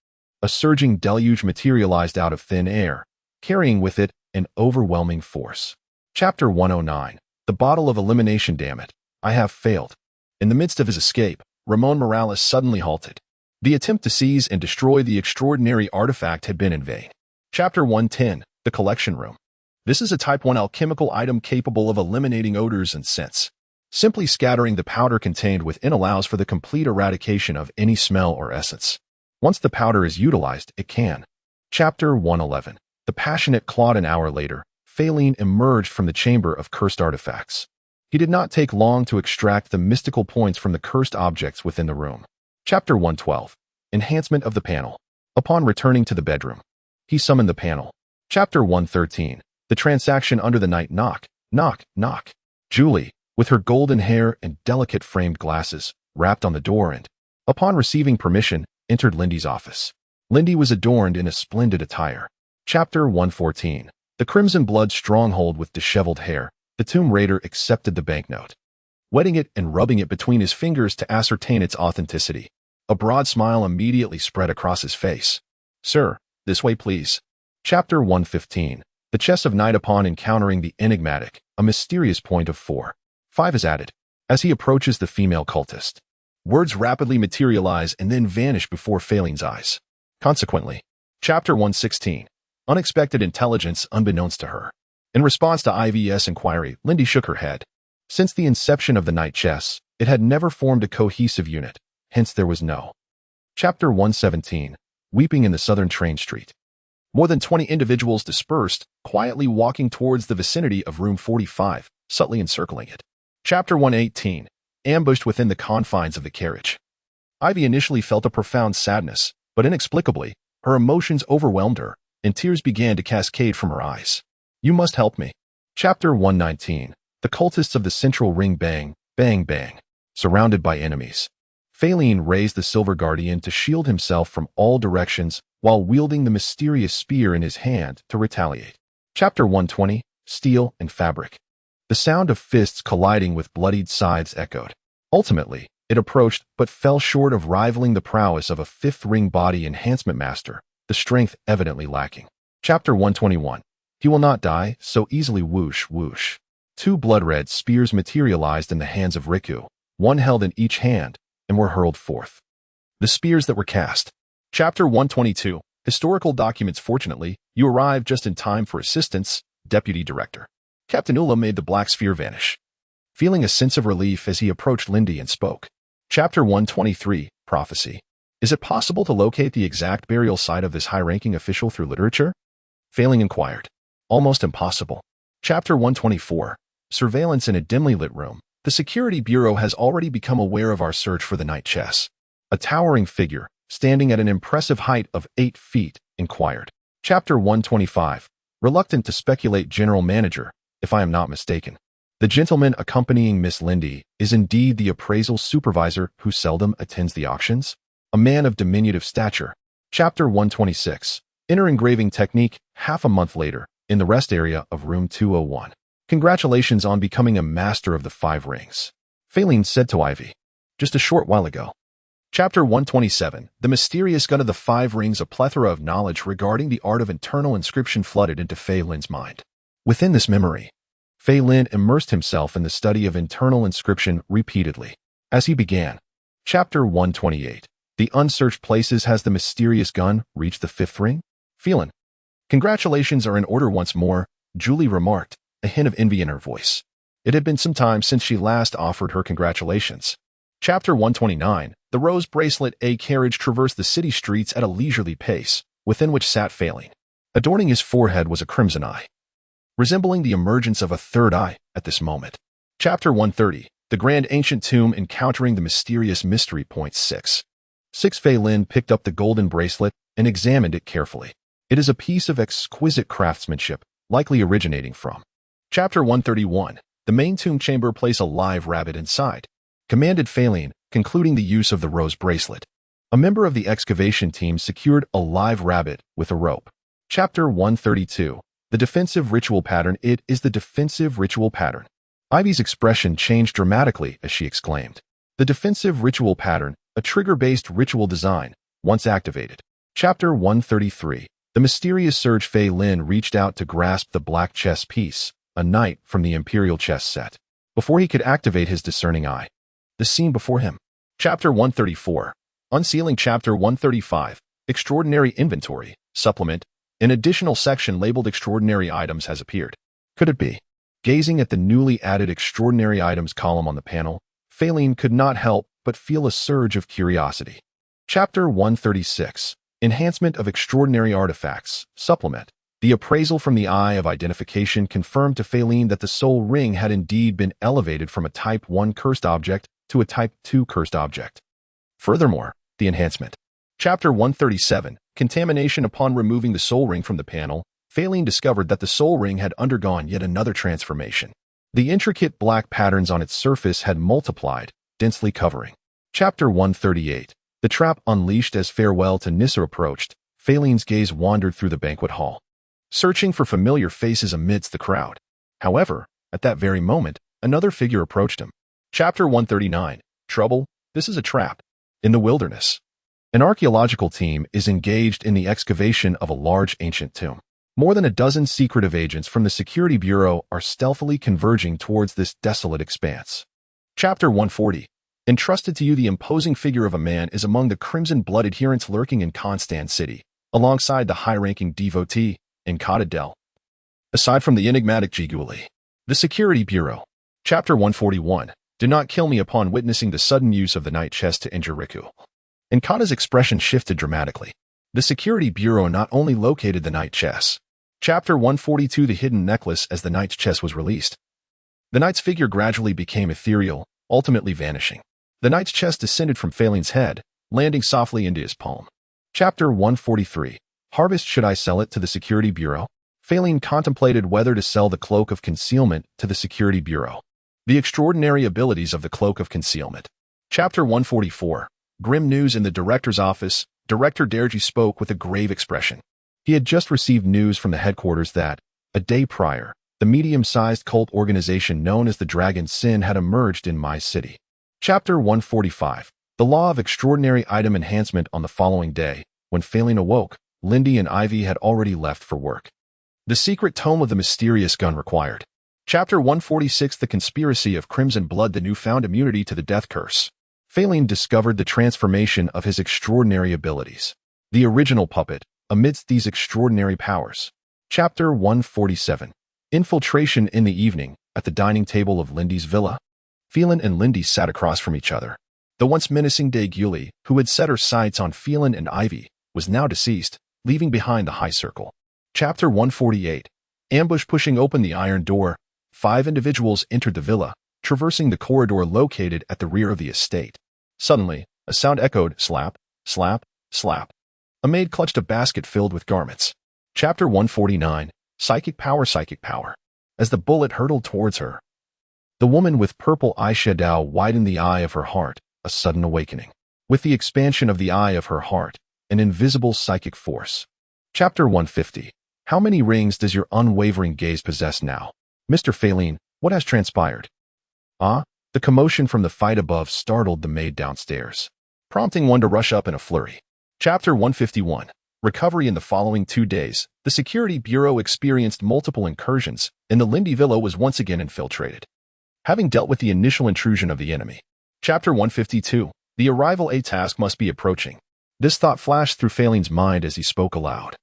A surging deluge materialized out of thin air, carrying with it an overwhelming force. Chapter 109. The Bottle of Elimination. Damn it, I have failed. In the midst of his escape, Ramon Morales suddenly halted. The attempt to seize and destroy the extraordinary artifact had been in vain. Chapter 110. The Collection Room. This is a Type 1 alchemical item capable of eliminating odors and scents. Simply scattering the powder contained within allows for the complete eradication of any smell or essence. Once the powder is utilized, it can. Chapter 111. The Passionate Claude. An hour later, Feilin emerged from the chamber of cursed artifacts. He did not take long to extract the mystical points from the cursed objects within the room. Chapter 112. Enhancement of the Panel. Upon returning to the bedroom, he summoned the panel. Chapter 113. The Transaction under the Night. Knock, knock, knock. Julie, with her golden hair and delicate framed glasses, rapped on the door and, upon receiving permission, entered Lindy's office. Lindy was adorned in a splendid attire. Chapter 114. The Crimson Blood Stronghold. With disheveled hair, the Tomb Raider accepted the banknote. wetting it and rubbing it between his fingers to ascertain its authenticity. A broad smile immediately spread across his face. "Sir, this way please." Chapter 115. The chess of night upon encountering the enigmatic, a mysterious point of 4-5 is added. As he approaches the female cultist, words rapidly materialize and then vanish before Feilin's eyes. Consequently, Chapter 116. Unexpected intelligence unbeknownst to her. In response to IV's inquiry, Lindy shook her head. Since the inception of the night chess, it had never formed a cohesive unit, hence there was no. Chapter 117. Weeping in the southern train street. More than 20 individuals dispersed, quietly walking towards the vicinity of room 45, subtly encircling it. Chapter 118. Ambushed within the confines of the carriage. Ivy initially felt a profound sadness, but inexplicably, her emotions overwhelmed her, and tears began to cascade from her eyes. "You must help me." Chapter 119. The cultists of the central ring bang, bang, bang. Surrounded by enemies. Feilin raised the Silver Guardian to shield himself from all directions while wielding the mysterious spear in his hand to retaliate. Chapter 120. Steel and fabric. The sound of fists colliding with bloodied sides echoed. Ultimately, it approached but fell short of rivaling the prowess of a fifth ring body enhancement master, the strength evidently lacking. Chapter 121. He will not die so easily. Whoosh, whoosh. Two blood-red spears materialized in the hands of Riku, one held in each hand, and were hurled forth. The spears that were cast. Chapter 122. Historical documents. Fortunately, you arrived just in time for assistance, Deputy Director. Captain Ula made the black sphere vanish, feeling a sense of relief as he approached Lindy and spoke. Chapter 123. Prophecy. Is it possible to locate the exact burial site of this high-ranking official through literature? Feilin inquired. Almost impossible. Chapter 124. Surveillance in a dimly lit room. The Security Bureau has already become aware of our search for the night chess. A towering figure, standing at an impressive height of 8 feet, inquired. Chapter 125. Reluctant to speculate, General Manager, if I am not mistaken. The gentleman accompanying Miss Lindy is indeed the appraisal supervisor who seldom attends the auctions? A man of diminutive stature. Chapter 126. Inner engraving technique. Half a month later, in the rest area of room 201. Congratulations on becoming a master of the 5 rings, Feilin said to Ivy. Just a short while ago. Chapter 127. The mysterious gun of the 5 rings. A plethora of knowledge regarding the art of internal inscription flooded into Feilin's mind. Within this memory, Feilin immersed himself in the study of internal inscription repeatedly. As he began. Chapter 128. The unsearched places. Has the mysterious gun reached the 5th ring? Feilin. Congratulations are in order once more, Julie remarked, a hint of envy in her voice. It had been some time since she last offered her congratulations. Chapter 129. The rose bracelet. A carriage traversed the city streets at a leisurely pace, within which sat Feilin. Adorning his forehead was a crimson eye, resembling the emergence of a third eye at this moment. Chapter 130. The Grand Ancient Tomb. Encountering the mysterious mystery. Point 6. Feilin picked up the golden bracelet and examined it carefully. It is a piece of exquisite craftsmanship, likely originating from. Chapter 131. The main tomb chamber. Place a live rabbit inside, commanded Feilin, concluding the use of the rose bracelet. A member of the excavation team secured a live rabbit with a rope. Chapter 132. The defensive ritual pattern. It is the defensive ritual pattern. Ivy's expression changed dramatically as she exclaimed. The defensive ritual pattern, a trigger-based ritual design, once activated. Chapter 133. The mysterious surge. Feilin reached out to grasp the black chess piece, a knight from the Imperial chess set, before he could activate his discerning eye. The scene before him. Chapter 134. Unsealing. Chapter 135. Extraordinary Inventory, Supplement. An additional section labeled Extraordinary Items has appeared. Could it be? Gazing at the newly added Extraordinary Items column on the panel, Feilin could not help but feel a surge of curiosity. Chapter 136. Enhancement of Extraordinary Artifacts, Supplement. The appraisal from the Eye of Identification confirmed to Feilin that the Soul Ring had indeed been elevated from a Type 1 cursed object to a Type 2 cursed object. Furthermore, the enhancement. Chapter 137. Contamination. Upon removing the Soul Ring from the panel, Feilin discovered that the Soul Ring had undergone yet another transformation. The intricate black patterns on its surface had multiplied, densely covering. Chapter 138. The Trap unleashed. As farewell to Nissa approached, Feilin's gaze wandered through the banquet hall, searching for familiar faces amidst the crowd. However, at that very moment, another figure approached him. Chapter 139. Trouble, this is a trap. In the wilderness. An archaeological team is engaged in the excavation of a large ancient tomb. More than a dozen secretive agents from the Security Bureau are stealthily converging towards this desolate expanse. Chapter 140. Entrusted to you, the imposing figure of a man is among the crimson blood adherents lurking in Constance City, alongside the high-ranking devotee in Citadel. Aside from the enigmatic Jiguli. The Security Bureau. Chapter 141. Do not kill me upon witnessing the sudden use of the night chest to injure Riku. Nkata's expression shifted dramatically. The Security Bureau not only located the night chest. Chapter 142. The hidden necklace. As the knight's chest was released, the knight's figure gradually became ethereal, ultimately vanishing. The knight's chest descended from Feilin's head, landing softly into his palm. Chapter 143. Harvest. Should I sell it to the Security Bureau? Feilin contemplated whether to sell the Cloak of Concealment to the Security Bureau. The extraordinary abilities of the Cloak of Concealment. Chapter 144. Grim news in the director's office. Director Derji spoke with a grave expression. He had just received news from the headquarters that, a day prior, the medium-sized cult organization known as the Dragon Sin had emerged in my city. Chapter 145. The law of extraordinary item enhancement. On the following day, when Feilin awoke, Lindy and Ivy had already left for work. The secret tome of the mysterious gun required. Chapter 146. The conspiracy of Crimson Blood. The newfound immunity to the death curse. Feilin discovered the transformation of his extraordinary abilities. The original puppet, amidst these extraordinary powers. Chapter 147. Infiltration. In the evening, at the dining table of Lindy's villa, Feilin and Lindy sat across from each other. The once menacing Daeguli, who had set her sights on Feilin and Ivy, was now deceased, leaving behind the high circle. Chapter 148. Ambush. Pushing open the iron door, 5 individuals entered the villa, traversing the corridor located at the rear of the estate. Suddenly, a sound echoed, slap, slap, slap. A maid clutched a basket filled with garments. Chapter 149. Psychic power. Psychic power. As the bullet hurtled towards her, the woman with purple eyeshadow widened the eye of her heart, a sudden awakening. With the expansion of the eye of her heart, an invisible psychic force. Chapter 150. How many rings does your unwavering gaze possess now? Mr. Feilin, what has transpired? The commotion from the fight above startled the maid downstairs, prompting one to rush up in a flurry. Chapter 151. Recovery. In the following 2 days, the Security Bureau experienced multiple incursions, and the Lindy Villa was once again infiltrated, having dealt with the initial intrusion of the enemy. Chapter 152. The arrival. A task must be approaching. This thought flashed through Feilin's mind as he spoke aloud.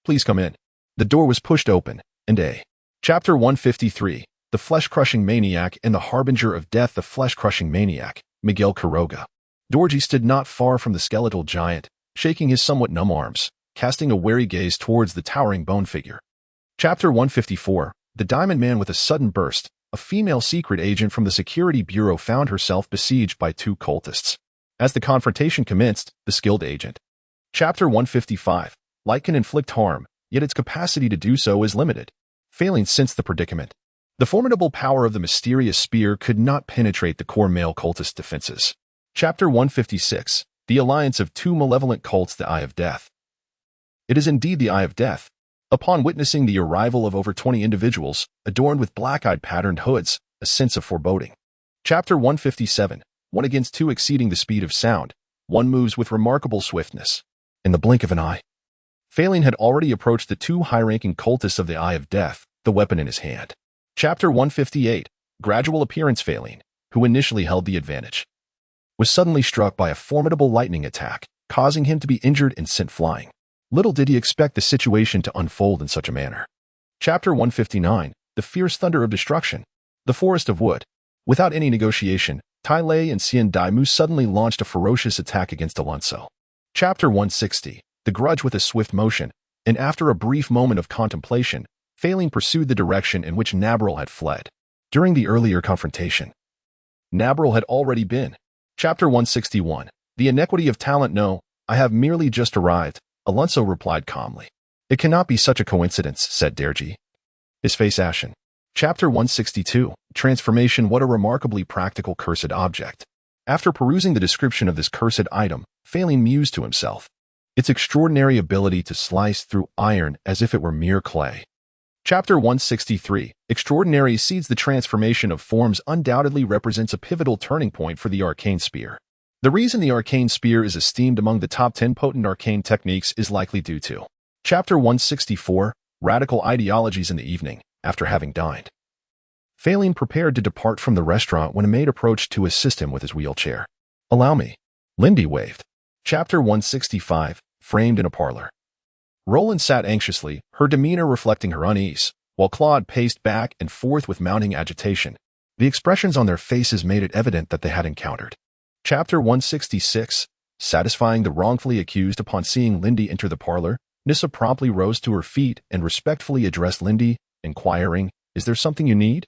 Please come in. The door was pushed open, and Chapter 153. The Flesh-Crushing Maniac and the Harbinger of Death. The Flesh-Crushing Maniac, Miguel Quiroga. Dorji stood not far from the skeletal giant, shaking his somewhat numb arms, casting a wary gaze towards the towering bone figure. Chapter 154. The Diamond Man. With a sudden burst, a female secret agent from the Security Bureau found herself besieged by 2 cultists. As the confrontation commenced, the skilled agent. Chapter 155. Light can inflict harm, yet its capacity to do so is limited. Feilin sensed the predicament. The formidable power of the mysterious spear could not penetrate the core male cultist defenses. Chapter 156. The alliance of 2 malevolent cults. The Eye of Death. It is indeed the Eye of Death. Upon witnessing the arrival of over 20 individuals, adorned with black-eyed patterned hoods, a sense of foreboding. Chapter 157. 1 against 2. Exceeding the speed of sound, one moves with remarkable swiftness. In the blink of an eye, Feilin had already approached the 2 high-ranking cultists of the Eye of Death, the weapon in his hand. Chapter 158. Gradual appearance. Feilin, who initially held the advantage, was suddenly struck by a formidable lightning attack, causing him to be injured and sent flying. Little did he expect the situation to unfold in such a manner. Chapter 159. The Fierce Thunder of Destruction. The Forest of Wood. Without any negotiation, Tai Lei and Xian Daimu suddenly launched a ferocious attack against Alonso. Chapter 160. The Grudge. With a swift motion, and after a brief moment of contemplation, Feilin pursued the direction in which Nabril had fled. During the earlier confrontation, Nabril had already been. Chapter 161. The Inequity of Talent. No, I have merely just arrived, Alonso replied calmly. It cannot be such a coincidence, said Derji, his face ashen. Chapter 162. Transformation. What a remarkably practical cursed object. After perusing the description of this cursed item, Feilin mused to himself. Its extraordinary ability to slice through iron as if it were mere clay. Chapter 163, Extraordinary Seeds. The transformation of forms undoubtedly represents a pivotal turning point for the arcane spear. The reason the arcane spear is esteemed among the top 10 potent arcane techniques is likely due to Chapter 164, Radical Ideologies. In the evening, after having dined, Feilin prepared to depart from the restaurant when a maid approached to assist him with his wheelchair. "Allow me." Lindy waved. Chapter 165, Framed in a Parlor. Roland sat anxiously, her demeanor reflecting her unease, while Claude paced back and forth with mounting agitation. The expressions on their faces made it evident that they had encountered. Chapter 166, Satisfying the wrongfully accused. Upon seeing Lindy enter the parlor, Nissa promptly rose to her feet and respectfully addressed Lindy, inquiring, "Is there something you need?"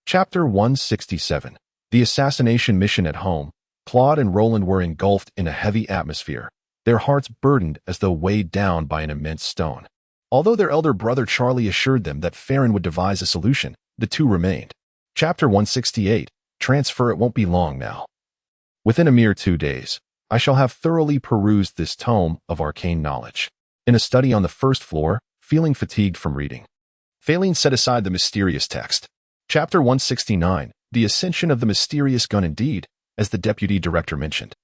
Chapter 167, The Assassination Mission. At home, Claude and Roland were engulfed in a heavy atmosphere, their hearts burdened as though weighed down by an immense stone. Although their elder brother Charlie assured them that Feilin would devise a solution, the two remained. Chapter 168, Transfer. It won't be long now. Within a mere 2 days, I shall have thoroughly perused this tome of arcane knowledge. In a study on the first floor, feeling fatigued from reading, Feilin set aside the mysterious text. Chapter 169, The Ascension of the Mysterious Gun. Indeed, as the deputy director mentioned,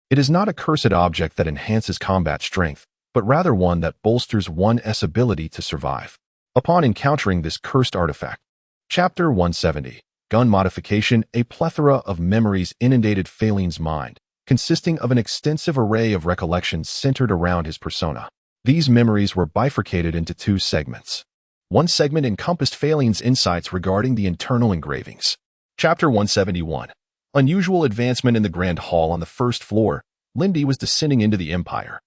it is not a cursed object that enhances combat strength, but rather one that bolsters one's ability to survive. Upon encountering this cursed artifact, Chapter 170, Gun Modification. A plethora of memories inundated Feilin's mind, consisting of an extensive array of recollections centered around his persona. These memories were bifurcated into 2 segments. One segment encompassed Feilin's insights regarding the internal engravings. Chapter 171, Unusual Advancement. In the Grand Hall on the first floor, Lindy was descending into the Empire.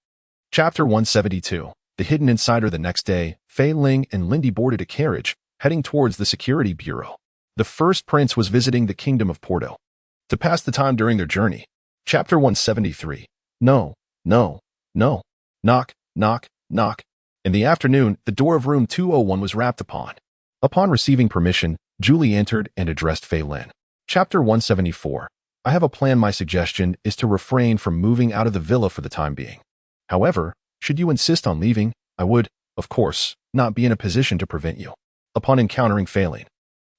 Chapter 172, The Hidden Insider. The next day, Feilin and Lindy boarded a carriage, heading towards the Security Bureau. The first prince was visiting the Kingdom of Porto to pass the time during their journey. Chapter 173, No. Knock, knock, knock. In the afternoon, the door of room 201 was rapped upon. Upon receiving permission, Julie entered and addressed Feilin. Chapter 174, I have a plan. My suggestion is to refrain from moving out of the villa for the time being. However, should you insist on leaving, I would, of course, not be in a position to prevent you. Upon encountering Feilin.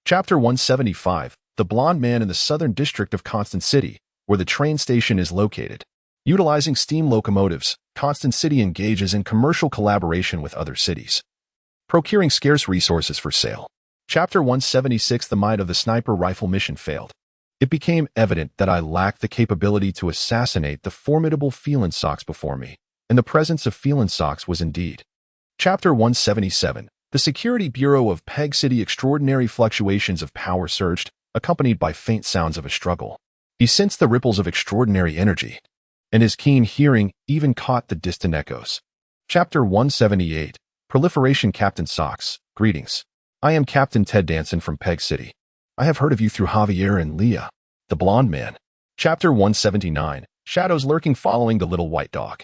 Chapter 175, The Blonde Man. In the southern district of Constant City, where the train station is located. Utilizing steam locomotives, Constant City engages in commercial collaboration with other cities, procuring scarce resources for sale. Chapter 176, The Might of the Sniper Rifle. Mission failed. It became evident that I lacked the capability to assassinate the formidable Feilin Socks before me, and the presence of Feilin Socks was indeed. Chapter 177, The Security Bureau of Peg City. Extraordinary fluctuations of power surged, accompanied by faint sounds of a struggle. He sensed the ripples of extraordinary energy, and his keen hearing even caught the distant echoes. Chapter 178, Proliferation. Captain Socks, greetings. I am Captain Ted Danson from Peg City. I have heard of you through Javier and Leah, the blonde man. Chapter 179, Shadows lurking. Following the little white dog,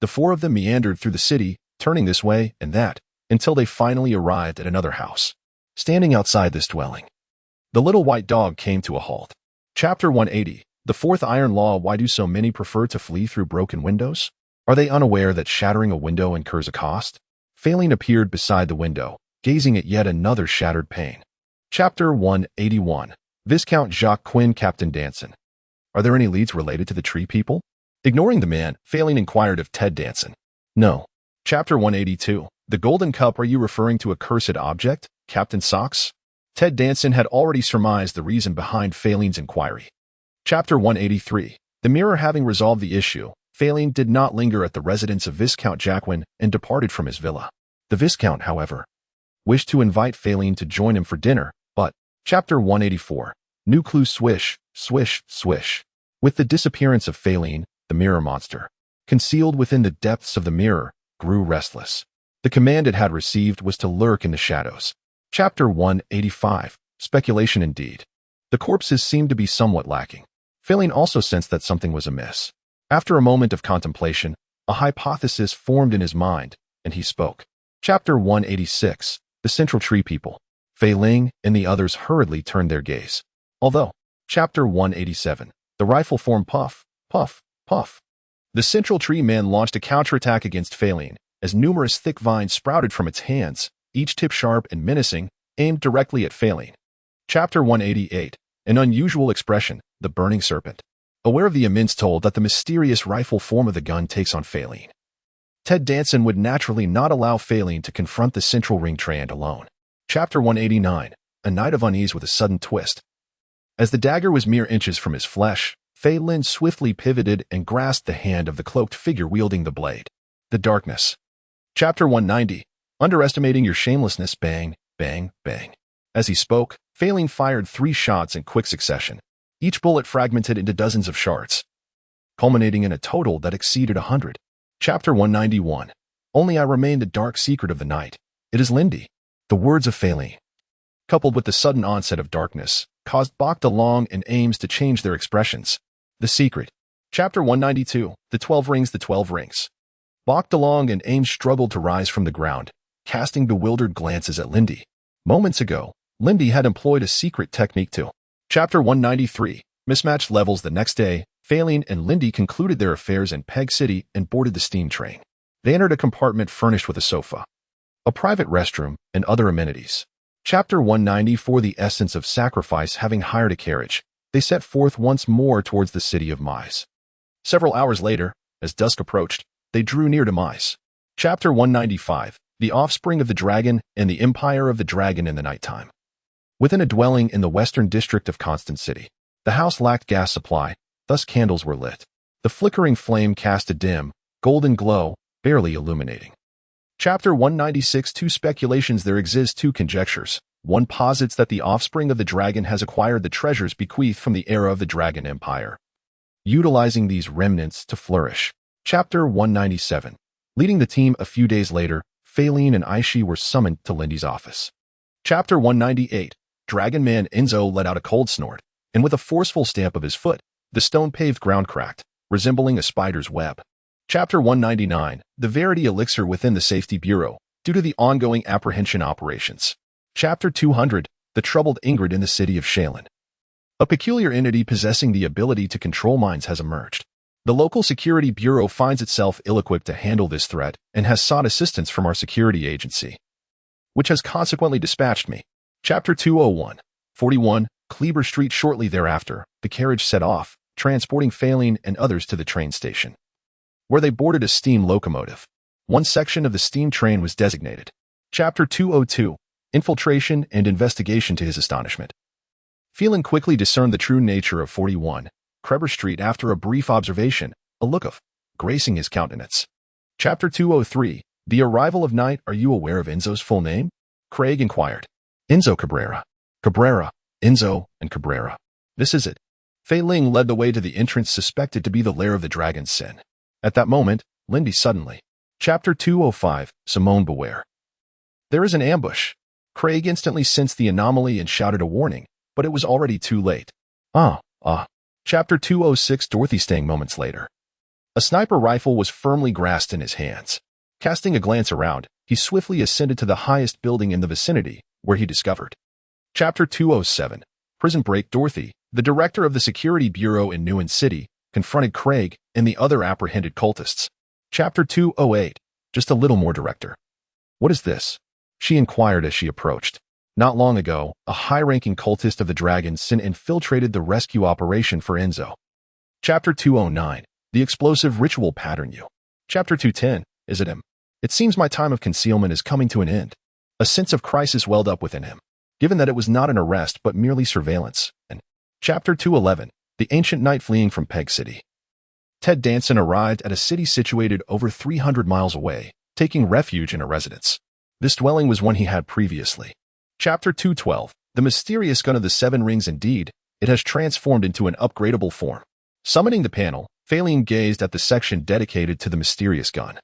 the 4 of them meandered through the city, turning this way and that, until they finally arrived at another house. Standing outside this dwelling, the little white dog came to a halt. Chapter 180, The 4th Iron Law. Why do so many prefer to flee through broken windows? Are they unaware that shattering a window incurs a cost? Feilin appeared beside the window, gazing at yet another shattered pane. Chapter 181, Viscount Jacques Quinn. Captain Danson. Are there any leads related to the tree people? Ignoring the man, Feilin inquired of Ted Danson. No. Chapter 182, The Golden Cup. Are you referring to a cursed object, Captain Socks? Ted Danson had already surmised the reason behind Feilin's inquiry. Chapter 183, The Mirror. Having resolved the issue, Feilin did not linger at the residence of Viscount Jacquin and departed from his villa. The Viscount, however, wished to invite Feilin to join him for dinner, but Chapter 184, New clue. Swish, swish, swish. With the disappearance of Feilin, the mirror monster, concealed within the depths of the mirror, grew restless. The command it had received was to lurk in the shadows. Chapter 185, Speculation. Indeed, the corpses seemed to be somewhat lacking. Feilin also sensed that something was amiss. After a moment of contemplation, a hypothesis formed in his mind, and he spoke. Chapter 186, The Central Tree People. Feilin and the others hurriedly turned their gaze. Although, Chapter 187, The Rifle Form. Puff, puff, puff. The Central Tree Man launched a counterattack against Feilin, as numerous thick vines sprouted from its hands, each tip sharp and menacing, aimed directly at Feilin. Chapter 188. An unusual expression, the burning serpent. Aware of the immense toll that the mysterious rifle form of the gun takes on Feilin, Ted Danson would naturally not allow Feilin to confront the central ring treant alone. Chapter 189. A night of unease with a sudden twist. As the dagger was mere inches from his flesh, Feilin swiftly pivoted and grasped the hand of the cloaked figure wielding the blade. The darkness. Chapter 190. Underestimating your shamelessness. Bang, bang, bang. As he spoke, Feilin fired 3 shots in quick succession, each bullet fragmented into dozens of shards, culminating in a total that exceeded 100. Chapter 191. Only I remain the dark secret of the night. It is Lindy. The words of Feilin, coupled with the sudden onset of darkness, caused Bacta Long and Ames to change their expressions. The secret. Chapter 192. The 12 rings. The 12 rings. Bacta Long and Ames struggled to rise from the ground, casting bewildered glances at Lindy. Moments ago, Lindy had employed a secret technique too. Chapter 193. Mismatched levels. The next day, Feilin and Lindy concluded their affairs in Peg City and boarded the steam train. They entered a compartment furnished with a sofa, a private restroom, and other amenities. Chapter 194. The essence of sacrifice. Having hired a carriage, they set forth once more towards the city of Mise. Several hours later, as dusk approached, they drew near to Mise. Chapter 195. The offspring of the dragon and the empire of the dragon in the nighttime. Within a dwelling in the western district of Constant City, the house lacked gas supply, thus candles were lit. The flickering flame cast a dim, golden glow, barely illuminating. Chapter 196. 2 speculations. There exist 2 conjectures. One posits that the offspring of the dragon has acquired the treasures bequeathed from the era of the Dragon Empire, utilizing these remnants to flourish. Chapter 197. Leading the team a few days later, Feilin and Aishi were summoned to Lindy's office. Chapter 198. Dragon Man Enzo let out a cold snort, and with a forceful stamp of his foot, the stone-paved ground cracked, resembling a spider's web. Chapter 199. The Verity Elixir within the Safety Bureau, due to the ongoing apprehension operations. Chapter 200. The Troubled Ingrid in the city of Feilin. A peculiar entity possessing the ability to control minds has emerged. The local security bureau finds itself ill-equipped to handle this threat and has sought assistance from our security agency, which has consequently dispatched me. Chapter 201. 41. Kleber Street. Shortly thereafter, the carriage set off, transporting Feilin and others to the train station, where they boarded a steam locomotive. One section of the steam train was designated. Chapter 202. Infiltration and investigation. To his astonishment, Feilin quickly discerned the true nature of 41. Kleber Street after a brief observation, a look of gracing his countenance. Chapter 203. The Arrival of Night. Are you aware of Enzo's full name? Craig inquired. Enzo Cabrera. Cabrera, Enzo, and Cabrera. This is it. Feilin led the way to the entrance suspected to be the lair of the dragon's sin. At that moment, Lindy suddenly. Chapter 205. Simone, beware. There is an ambush. Craig instantly sensed the anomaly and shouted a warning, but it was already too late. Chapter 206. Dorothy staying. Moments later, a sniper rifle was firmly grasped in his hands. Casting a glance around, he swiftly ascended to the highest building in the vicinity, where he discovered. Chapter 207. Prison break. Dorothy, the director of the Security Bureau in Newen City, confronted Craig and the other apprehended cultists. Chapter 208. Just a little more, Director. What is this? She inquired as she approached. Not long ago, a high-ranking cultist of the Dragon Sin infiltrated the rescue operation for Enzo. Chapter 209. The explosive ritual pattern. You. Chapter 210. Is it him? It seems my time of concealment is coming to an end. A sense of crisis welled up within him, given that it was not an arrest but merely surveillance. And Chapter 211. The Ancient Knight fleeing from Peg City. Ted Danson arrived at a city situated over 300 miles away, taking refuge in a residence. This dwelling was one he had previously. Chapter 212. The mysterious gun of the 7 rings. Indeed, it has transformed into an upgradable form. Summoning the panel, Feilin gazed at the section dedicated to the mysterious gun.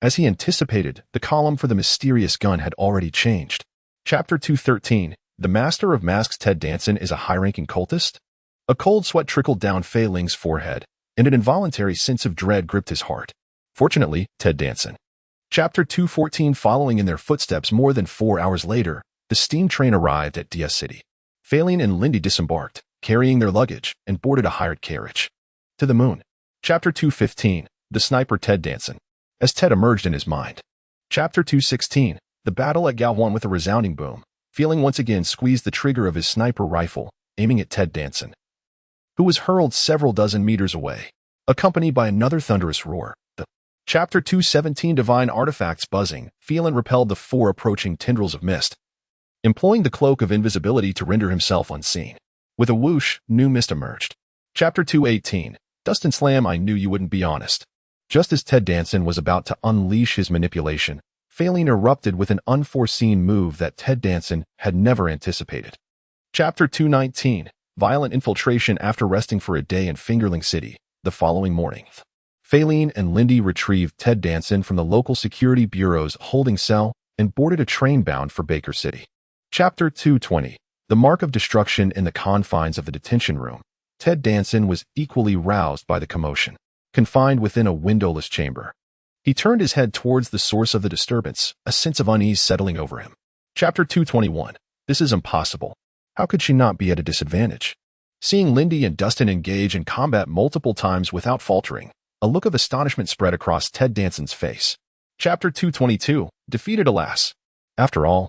As he anticipated, the column for the mysterious gun had already changed. Chapter 213. The Master of Masks. Ted Danson is a high-ranking cultist? A cold sweat trickled down Feilin's forehead, and an involuntary sense of dread gripped his heart. Fortunately, Ted Danson. Chapter 214. Following in their footsteps more than 4 hours later, the steam train arrived at DS City. Feilin and Lindy disembarked, carrying their luggage, and boarded a hired carriage. To the moon. Chapter 215. The Sniper. Ted Danson. As Ted emerged in his mind. Chapter 216. The battle at Gao won with a resounding boom. Feilin once again squeezed the trigger of his sniper rifle, aiming at Ted Danson, who was hurled several dozen meters away, accompanied by another thunderous roar. The Chapter 217 Divine Artifacts Buzzing. Feilin repelled the 4 approaching tendrils of mist, employing the cloak of invisibility to render himself unseen. With a whoosh, new mist emerged. Chapter 218 Dust and Slam. I knew you wouldn't be honest. Just as Ted Danson was about to unleash his manipulation, Feilin erupted with an unforeseen move that Ted Danson had never anticipated. Chapter 219 Violent Infiltration. After resting for a day in Fingerling City, the following morning, Feilin and Lindy retrieved Ted Danson from the local security bureau's holding cell and boarded a train bound for Baker City. Chapter 220 The Mark of Destruction. In the confines of the detention room, Ted Danson was equally roused by the commotion. Confined within a windowless chamber, he turned his head towards the source of the disturbance, a sense of unease settling over him. Chapter 221 This is impossible. How could she not be at a disadvantage? Seeing Lindy and Dustin engage in combat multiple times without faltering, a look of astonishment spread across Ted Danson's face. Chapter 222 Defeated. Alas. After all,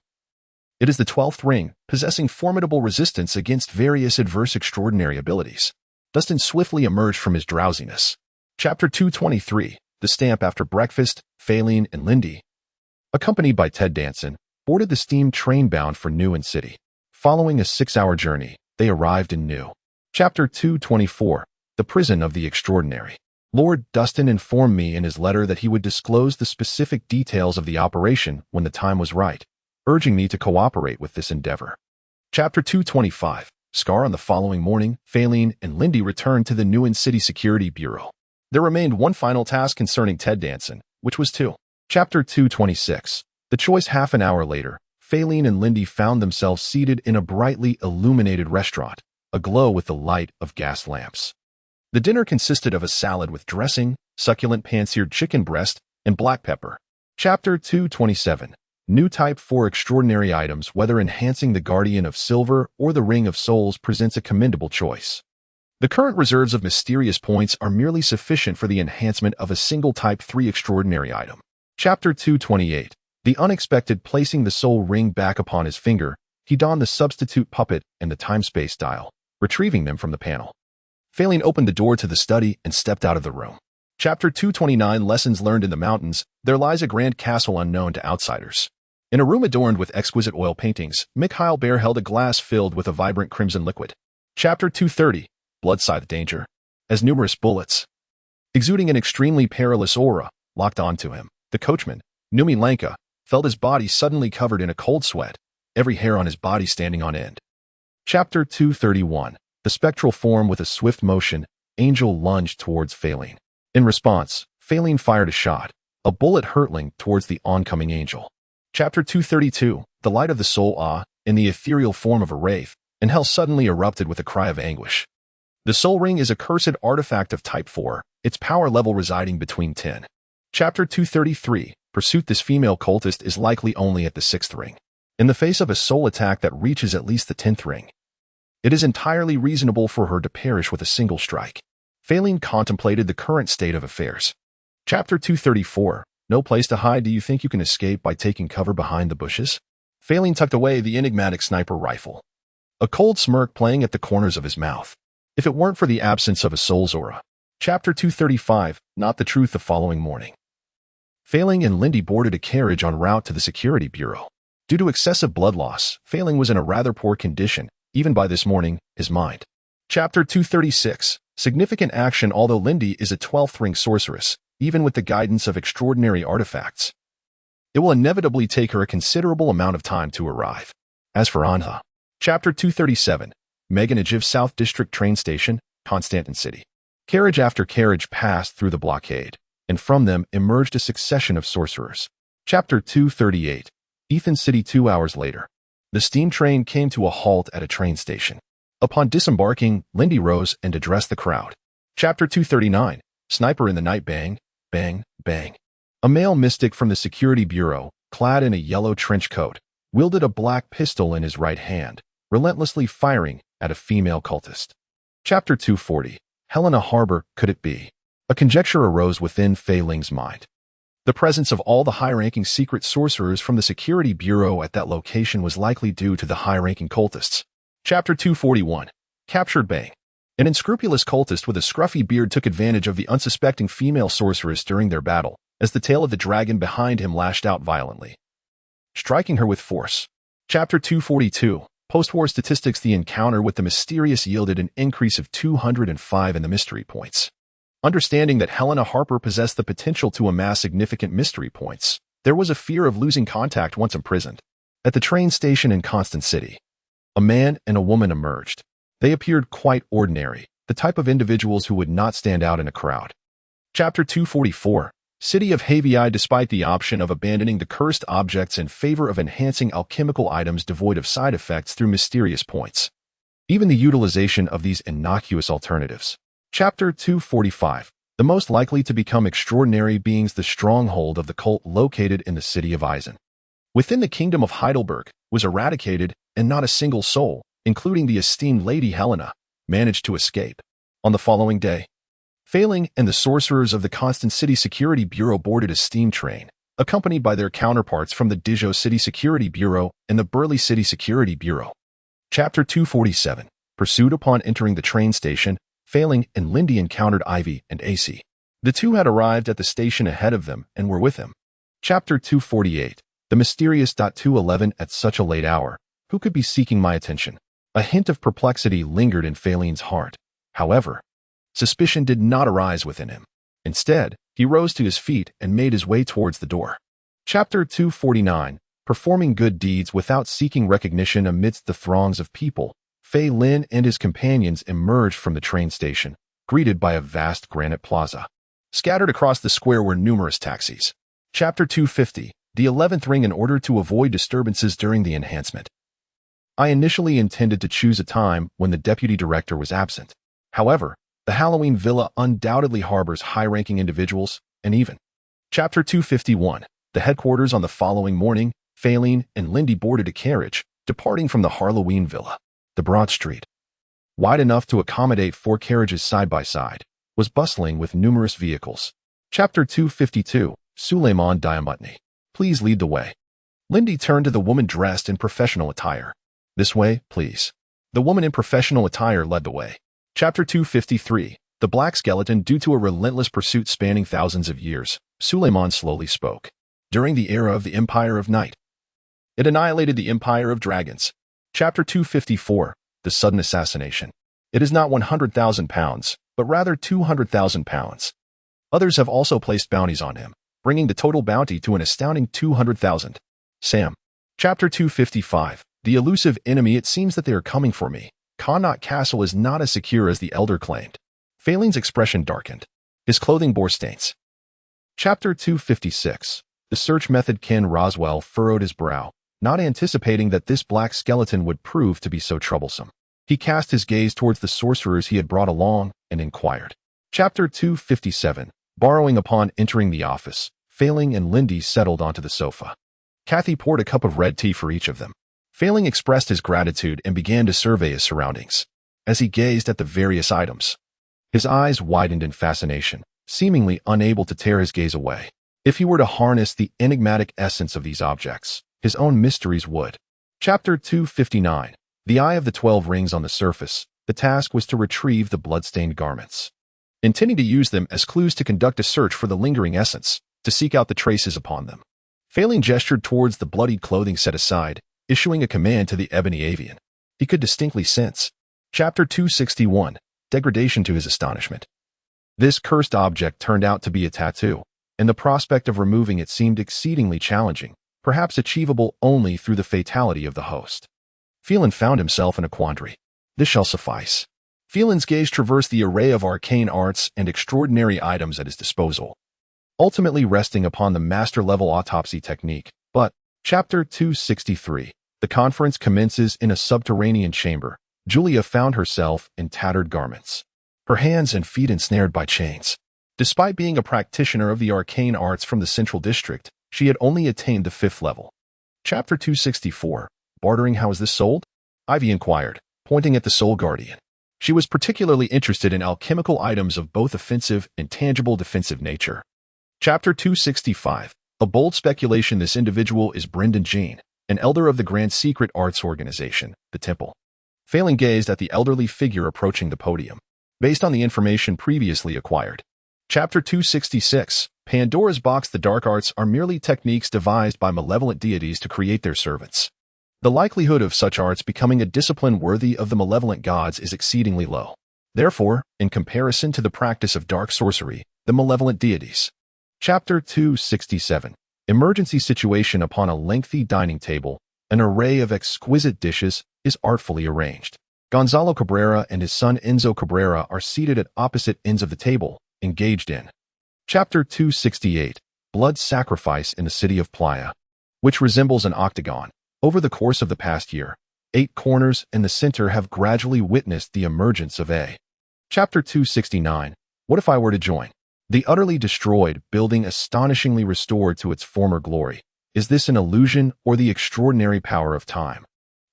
it is the 12th ring, possessing formidable resistance against various adverse extraordinary abilities. Dustin swiftly emerged from his drowsiness. Chapter 223 The Stamp. After breakfast, Feilin and Lindy, accompanied by Ted Danson, boarded the steam train bound for Newen City. Following a 6-hour journey, they arrived in New. Chapter 224 The Prison of the Extraordinary. Lord Dustin informed me in his letter that he would disclose the specific details of the operation when the time was right, urging me to cooperate with this endeavor. Chapter 225 Scar. On the following morning, Feilin and Lindy returned to the Newen City Security Bureau. There remained one final task concerning Ted Danson, which was to. Chapter 226 The Choice. Half an hour later, Feilin and Lindy found themselves seated in a brightly illuminated restaurant, aglow with the light of gas lamps. The dinner consisted of a salad with dressing, succulent pan-seared chicken breast, and black pepper. Chapter 227 New Type 4 Extraordinary Items. Whether enhancing the Guardian of Silver or the Ring of Souls presents a commendable choice. The current reserves of mysterious points are merely sufficient for the enhancement of a single Type 3 extraordinary item. Chapter 228 The Unexpected. Placing the soul ring back upon his finger, he donned the substitute puppet and the time-space dial, retrieving them from the panel. Feilin opened the door to the study and stepped out of the room. Chapter 229 Lessons Learned. In the mountains, there lies a grand castle unknown to outsiders. In a room adorned with exquisite oil paintings, Mikhail Bear held a glass filled with a vibrant crimson liquid. Chapter 230 Blood Scythe. Danger. As numerous bullets, exuding an extremely perilous aura, locked onto him, the coachman, Numi Lanka, felt his body suddenly covered in a cold sweat, every hair on his body standing on end. Chapter 231 The Spectral Form. With a swift motion, Angel lunged towards Feilin. In response, Feilin fired a shot, a bullet hurtling towards the oncoming angel. Chapter 232 The Light of the Soul. In the ethereal form of a wraith, and hell suddenly erupted with a cry of anguish. The Soul Ring is a cursed artifact of Type 4, its power level residing between 10. Chapter 233 Pursuit. This female cultist is likely only at the 6th ring. In the face of a soul attack that reaches at least the 10th ring, it is entirely reasonable for her to perish with a single strike. Feilin contemplated the current state of affairs. Chapter 234 No Place to Hide. Do you think you can escape by taking cover behind the bushes? Feilin tucked away the enigmatic sniper rifle, a cold smirk playing at the corners of his mouth. If it weren't for the absence of a soul's aura. Chapter 235 Not the Truth. The following morning, Feilin and Lindy boarded a carriage en route to the security bureau. Due to excessive blood loss, Feilin was in a rather poor condition, even by this morning, his mind. Chapter 236 Significant action. Although Lindy is a 12th ring sorceress, even with the guidance of extraordinary artifacts, it will inevitably take her a considerable amount of time to arrive. As for Anha. Chapter 237 Meganajiv South District Train Station, Constantin City. Carriage after carriage passed through the blockade, and from them emerged a succession of sorcerers. Chapter 238 Ethan City. 2 hours later, the steam train came to a halt at a train station. Upon disembarking, Lindy rose and addressed the crowd. Chapter 239 Sniper in the Night. Bang, bang, bang. A male mystic from the security bureau, clad in a yellow trench coat, wielded a black pistol in his right hand, relentlessly firing at a female cultist. Chapter 240 Helena Harbor. Could it be? A conjecture arose within Feilin's mind. The presence of all the high-ranking secret sorcerers from the Security Bureau at that location was likely due to the high-ranking cultists. Chapter 241. Captured Bang. An unscrupulous cultist with a scruffy beard took advantage of the unsuspecting female sorceress during their battle, as the tail of the dragon behind him lashed out violently, striking her with force. Chapter 242. Post-war statistics. The encounter with the mysterious yielded an increase of 205 in the mystery points. Understanding that Helena Harper possessed the potential to amass significant mystery points, there was a fear of losing contact once imprisoned. At the train station in Constant City, a man and a woman emerged. They appeared quite ordinary, the type of individuals who would not stand out in a crowd. Chapter 244. City of Havii. Despite the option of abandoning the cursed objects in favor of enhancing alchemical items devoid of side effects through mysterious points, even the utilization of these innocuous alternatives. Chapter 245. The most likely to become extraordinary beings. The stronghold of the cult located in the city of Eisen, within the kingdom of Heidelberg, was eradicated, and not a single soul, including the esteemed Lady Helena, managed to escape. On the following day, Feilin and the sorcerers of the Constant City Security Bureau boarded a steam train, accompanied by their counterparts from the Dijon City Security Bureau and the Burley City Security Bureau. Chapter 247. Pursued. Upon entering the train station, Feilin and Lindy encountered Ivy and AC. The two had arrived at the station ahead of them and were with him. Chapter 248. The mysterious 211. At such a late hour, who could be seeking my attention? A hint of perplexity lingered in Feilin's heart. However, suspicion did not arise within him. Instead, he rose to his feet and made his way towards the door. Chapter 249. Performing good deeds without seeking recognition. Amidst the throngs of people, Feilin and his companions emerged from the train station, greeted by a vast granite plaza. Scattered across the square were numerous taxis. Chapter 250. The 11th ring. In order to avoid disturbances during the enhancement, I initially intended to choose a time when the deputy director was absent. However, the Halloween Villa undoubtedly harbors high-ranking individuals, and even. Chapter 251. The headquarters. On the following morning, Feilin and Lindy boarded a carriage, departing from the Halloween Villa. The broad street, wide enough to accommodate 4 carriages side by side, was bustling with numerous vehicles. Chapter 252. Suleiman Diamutni. Please lead the way. Lindy turned to the woman dressed in professional attire. This way, please. The woman in professional attire led the way. Chapter 253. The Black Skeleton. Due to a relentless pursuit spanning thousands of years, Suleiman slowly spoke. During the era of the Empire of Night, it annihilated the Empire of Dragons. Chapter 254. The Sudden Assassination. It is not 100,000 pounds, but rather 200,000 pounds. Others have also placed bounties on him, bringing the total bounty to an astounding 200,000. Sam. Chapter 255. The elusive enemy. It seems that they are coming for me. Connaught Castle is not as secure as the Elder claimed. Feilin's expression darkened. His clothing bore stains. Chapter 256. The search method. Ken Roswell furrowed his brow, not anticipating that this black skeleton would prove to be so troublesome. He cast his gaze towards the sorcerers he had brought along and inquired. Chapter 257. Borrowing. Upon entering the office, Feilin and Lindy settled onto the sofa. Kathy poured a cup of red tea for each of them. Feilin expressed his gratitude and began to survey his surroundings. As he gazed at the various items, his eyes widened in fascination, seemingly unable to tear his gaze away. If he were to harness the enigmatic essence of these objects, his own mysteries would. Chapter 259. The Eye of the 12 Rings. On the surface, the task was to retrieve the bloodstained garments, intending to use them as clues to conduct a search for the lingering essence, to seek out the traces upon them. Feilin gestured towards the bloodied clothing set aside, issuing a command to the ebony avian. He could distinctly sense. Chapter 261. Degradation. To his astonishment, this cursed object turned out to be a tattoo, and the prospect of removing it seemed exceedingly challenging, perhaps achievable only through the fatality of the host. Feilin found himself in a quandary. This shall suffice. Feilin's gaze traversed the array of arcane arts and extraordinary items at his disposal, ultimately resting upon the master-level autopsy technique. But, Chapter 263. The conference commences in a subterranean chamber. Julia found herself in tattered garments, her hands and feet ensnared by chains. Despite being a practitioner of the arcane arts from the Central District, she had only attained the 5th level. Chapter 264. Bartering. How is this sold? Ivy inquired, pointing at the Soul Guardian. She was particularly interested in alchemical items of both offensive and tangible defensive nature. Chapter 265. A bold speculation. This individual is Brendan Jean, an elder of the Grand Secret Arts organization, the Temple. Feilin gazed at the elderly figure approaching the podium, based on the information previously acquired. Chapter 266. Pandora's box. The dark arts are merely techniques devised by malevolent deities to create their servants. The likelihood of such arts becoming a discipline worthy of the malevolent gods is exceedingly low. Therefore, in comparison to the practice of dark sorcery, the malevolent deities. Chapter 267. Emergency situation. Upon a lengthy dining table, an array of exquisite dishes is artfully arranged. Gonzalo Cabrera and his son Enzo Cabrera are seated at opposite ends of the table, engaged in. Chapter 268. Blood sacrifice in the city of Playa, which resembles an octagon. Over the course of the past year, 8 corners in the center have gradually witnessed the emergence of a. Chapter 269. What if I were to join? The utterly destroyed building astonishingly restored to its former glory. Is this an illusion or the extraordinary power of time?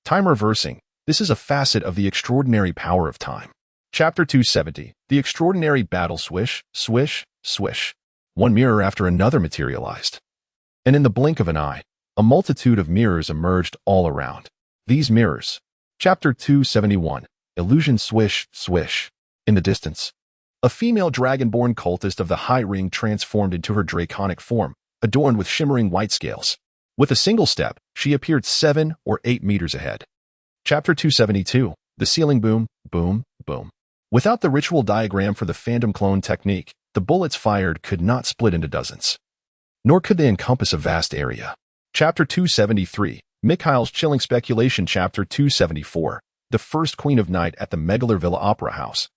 Time reversing. This is a facet of the extraordinary power of time. Chapter 270. The extraordinary battle. Swish, swish, swish. One mirror after another materialized. And in the blink of an eye, a multitude of mirrors emerged all around. These mirrors. Chapter 271. Illusion. Swish, swish. In the distance, a female dragonborn cultist of the High Ring transformed into her draconic form, adorned with shimmering white scales. With a single step, she appeared 7 or 8 meters ahead. Chapter 272. The ceiling. Boom, boom, boom. Without the ritual diagram for the phantom clone technique, the bullets fired could not split into dozens. Nor could they encompass a vast area. Chapter 273. Mikhail's chilling speculation. Chapter 274. The first Queen of Night at the Megalar Villa Opera House.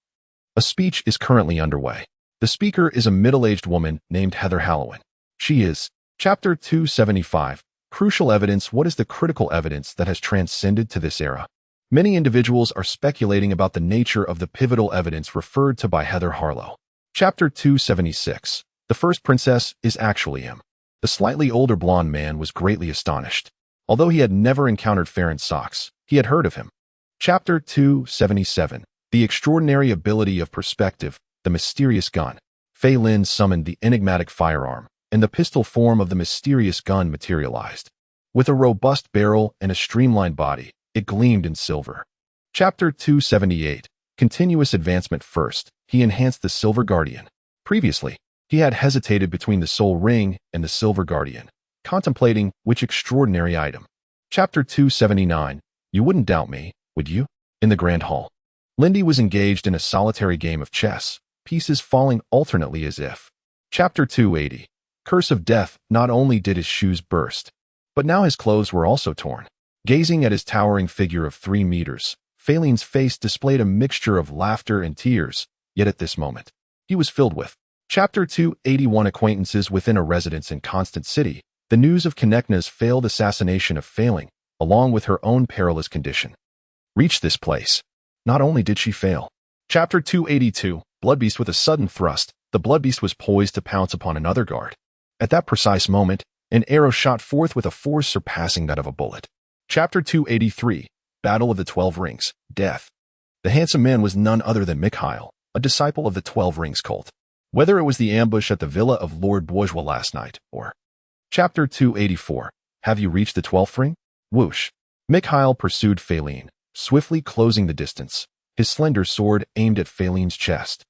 A speech is currently underway. The speaker is a middle-aged woman named Heather Hallowen. She is. Chapter 275. Crucial evidence. What is the critical evidence that has transcended to this era? Many individuals are speculating about the nature of the pivotal evidence referred to by Heather Harlow. Chapter 276. The first princess is actually him. The slightly older blonde man was greatly astonished. Although he had never encountered Farron Socks, he had heard of him. Chapter 277. The extraordinary ability of perspective, the mysterious gun. Feilin summoned the enigmatic firearm, and the pistol form of the mysterious gun materialized. With a robust barrel and a streamlined body, it gleamed in silver. Chapter 278. Continuous advancement. First, he enhanced the Silver Guardian. Previously, he had hesitated between the Soul Ring and the Silver Guardian, contemplating which extraordinary item. Chapter 279. You wouldn't doubt me, would you? In the Grand Hall, Lindy was engaged in a solitary game of chess, pieces falling alternately as if. Chapter 280. Curse of Death. Not only did his shoes burst, but now his clothes were also torn. Gazing at his towering figure of 3 meters, Feilin's face displayed a mixture of laughter and tears, yet at this moment, he was filled with. Chapter 281. Acquaintances within a residence in Constant City. The news of Konechna's failed assassination of Feilin, along with her own perilous condition, reached this place. Not only did she fail. Chapter 282. Bloodbeast. With a sudden thrust, the Bloodbeast was poised to pounce upon another guard. At that precise moment, an arrow shot forth with a force surpassing that of a bullet. Chapter 283. Battle of the 12 Rings. Death. The handsome man was none other than Mikhail, a disciple of the 12 Rings cult. Whether it was the ambush at the villa of Lord Bourgeois last night, or... Chapter 284. Have you reached the 12th ring? Whoosh. Mikhail pursued Feilin, swiftly closing the distance, his slender sword aimed at Feilin's chest.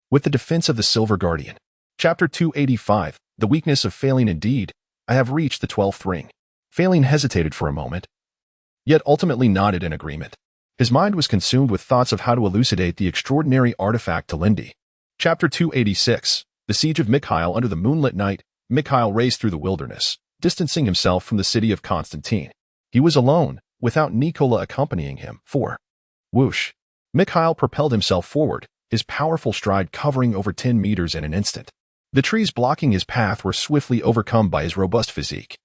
With the defense of the Silver Guardian. Chapter 285. The weakness of Feilin. Indeed, I have reached the 12th ring. Feilin hesitated for a moment, yet ultimately nodded in agreement. His mind was consumed with thoughts of how to elucidate the extraordinary artifact to Lindy. Chapter 286. The Siege of Mikhail. Under the moonlit night, Mikhail raced through the wilderness, distancing himself from the city of Constantine. He was alone, without Nicola accompanying him. 4. Whoosh. Mikhail propelled himself forward, his powerful stride covering over 10 meters in an instant. The trees blocking his path were swiftly overcome by his robust physique.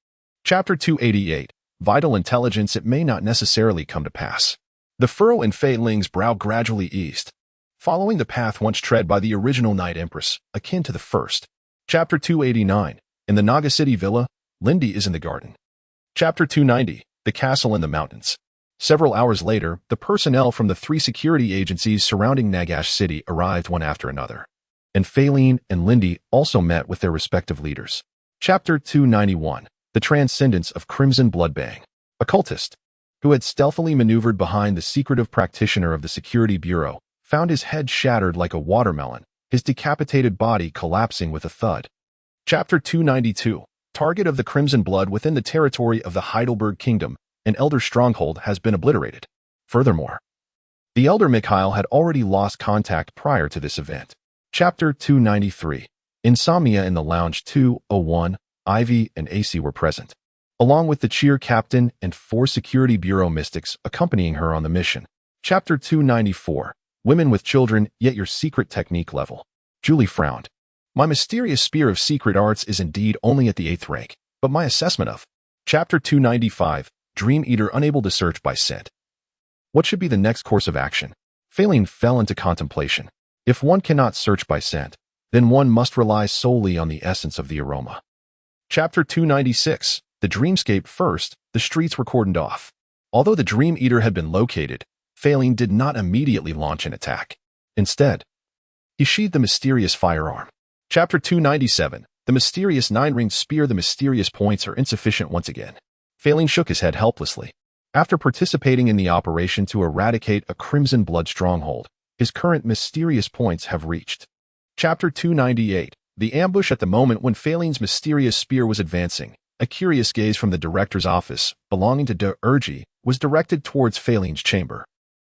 Chapter 288. Vital intelligence. It may not necessarily come to pass. The furrow in Feilin's brow gradually eased, following the path once tread by the original Night Empress, akin to the first. Chapter 289. In the Naga City Villa, Lindy is in the garden. Chapter 290. The Castle in the Mountains. Several hours later, the personnel from the 3 security agencies surrounding Nagash City arrived one after another. and Feilin and Lindy also met with their respective leaders. Chapter 291. The Transcendence of Crimson Bloodbang. A cultist, who had stealthily maneuvered behind the secretive practitioner of the Security Bureau, found his head shattered like a watermelon, his decapitated body collapsing with a thud. Chapter 292. Target of the Crimson Blood within the territory of the Heidelberg Kingdom, an elder stronghold has been obliterated. Furthermore, the elder Mikhail had already lost contact prior to this event. Chapter 293. Insomnia in the Lounge 201, Ivy and AC were present, along with the cheer captain and 4 Security Bureau mystics accompanying her on the mission. Chapter 294. Women with children, yet your secret technique level. Julie frowned. My mysterious spear of secret arts is indeed only at the 8th rank, but my assessment of. Chapter 295. Dream Eater unable to search by scent. What should be the next course of action? Feilin fell into contemplation. If one cannot search by scent, then one must rely solely on the essence of the aroma. Chapter 296. The dreamscape first, the streets were cordoned off. Although the Dream Eater had been located, Feilin did not immediately launch an attack. Instead, he sheathed the mysterious firearm. Chapter 297. The mysterious 9-ringed spear. The mysterious points are insufficient once again. Feilin shook his head helplessly. After participating in the operation to eradicate a Crimson Blood stronghold, his current mysterious points have reached. Chapter 298. The ambush. At the moment when Feilin's mysterious spear was advancing, a curious gaze from the director's office, belonging to De Urgi, was directed towards Feilin's chamber.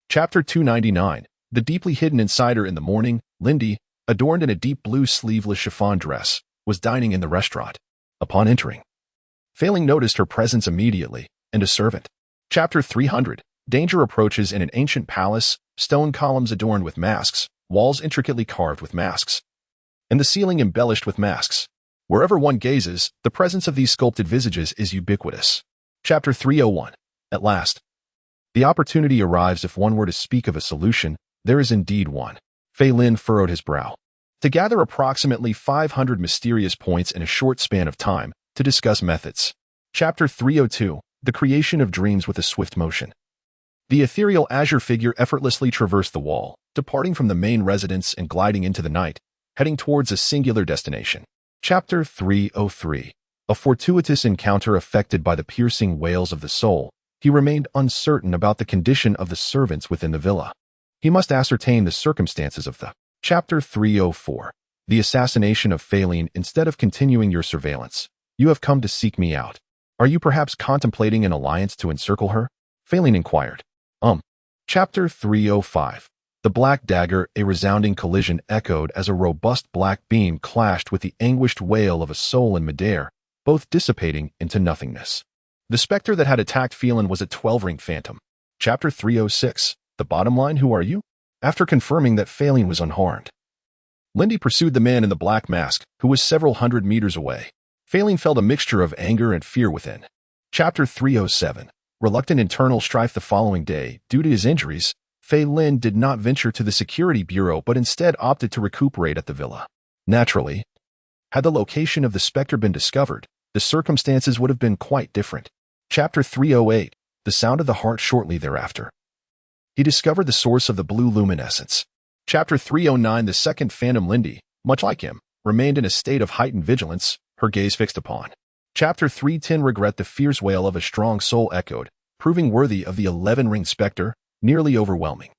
Chapter 299. The deeply hidden insider. In the morning, Lindy, adorned in a deep blue sleeveless chiffon dress, was dining in the restaurant. Upon entering, Feilin noticed her presence immediately, and a servant. Chapter 300. Danger approaches in an ancient palace, stone columns adorned with masks, walls intricately carved with masks, and the ceiling embellished with masks. Wherever one gazes, the presence of these sculpted visages is ubiquitous. Chapter 301. At last, the opportunity arrives. If one were to speak of a solution, there is indeed one. Feilin furrowed his brow. To gather approximately 500 mysterious points in a short span of time, to discuss methods. Chapter 302. The creation of dreams with a swift motion. The ethereal azure figure effortlessly traversed the wall, departing from the main residence and gliding into the night, heading towards a singular destination. Chapter 303. A fortuitous encounter affected by the piercing wails of the soul. He remained uncertain about the condition of the servants within the villa. He must ascertain the circumstances of the. Chapter 304. The assassination of Feilin. Instead of continuing your surveillance, you have come to seek me out. Are you perhaps contemplating an alliance to encircle her? Feilin inquired. Chapter 305. The black dagger. A resounding collision echoed as a robust black beam clashed with the anguished wail of a soul in midair, both dissipating into nothingness. The specter that had attacked Feilin was a 12-ring phantom. Chapter 306. The bottom line. Who are you? After confirming that Feilin was unharmed, Lindy pursued the man in the black mask, who was several hundred meters away. Feilin felt a mixture of anger and fear within. Chapter 307. Reluctant internal strife. The following day, due to his injuries, Feilin did not venture to the Security Bureau but instead opted to recuperate at the villa. Naturally, had the location of the specter been discovered, the circumstances would have been quite different. Chapter 308. The sound of the heart. Shortly thereafter, he discovered the source of the blue luminescence. Chapter 309. The second phantom. Lindy, much like him, remained in a state of heightened vigilance, her gaze fixed upon. Chapter 310. Regret. The fierce wail of a strong soul echoed, proving worthy of the 11-ringed specter, nearly overwhelming.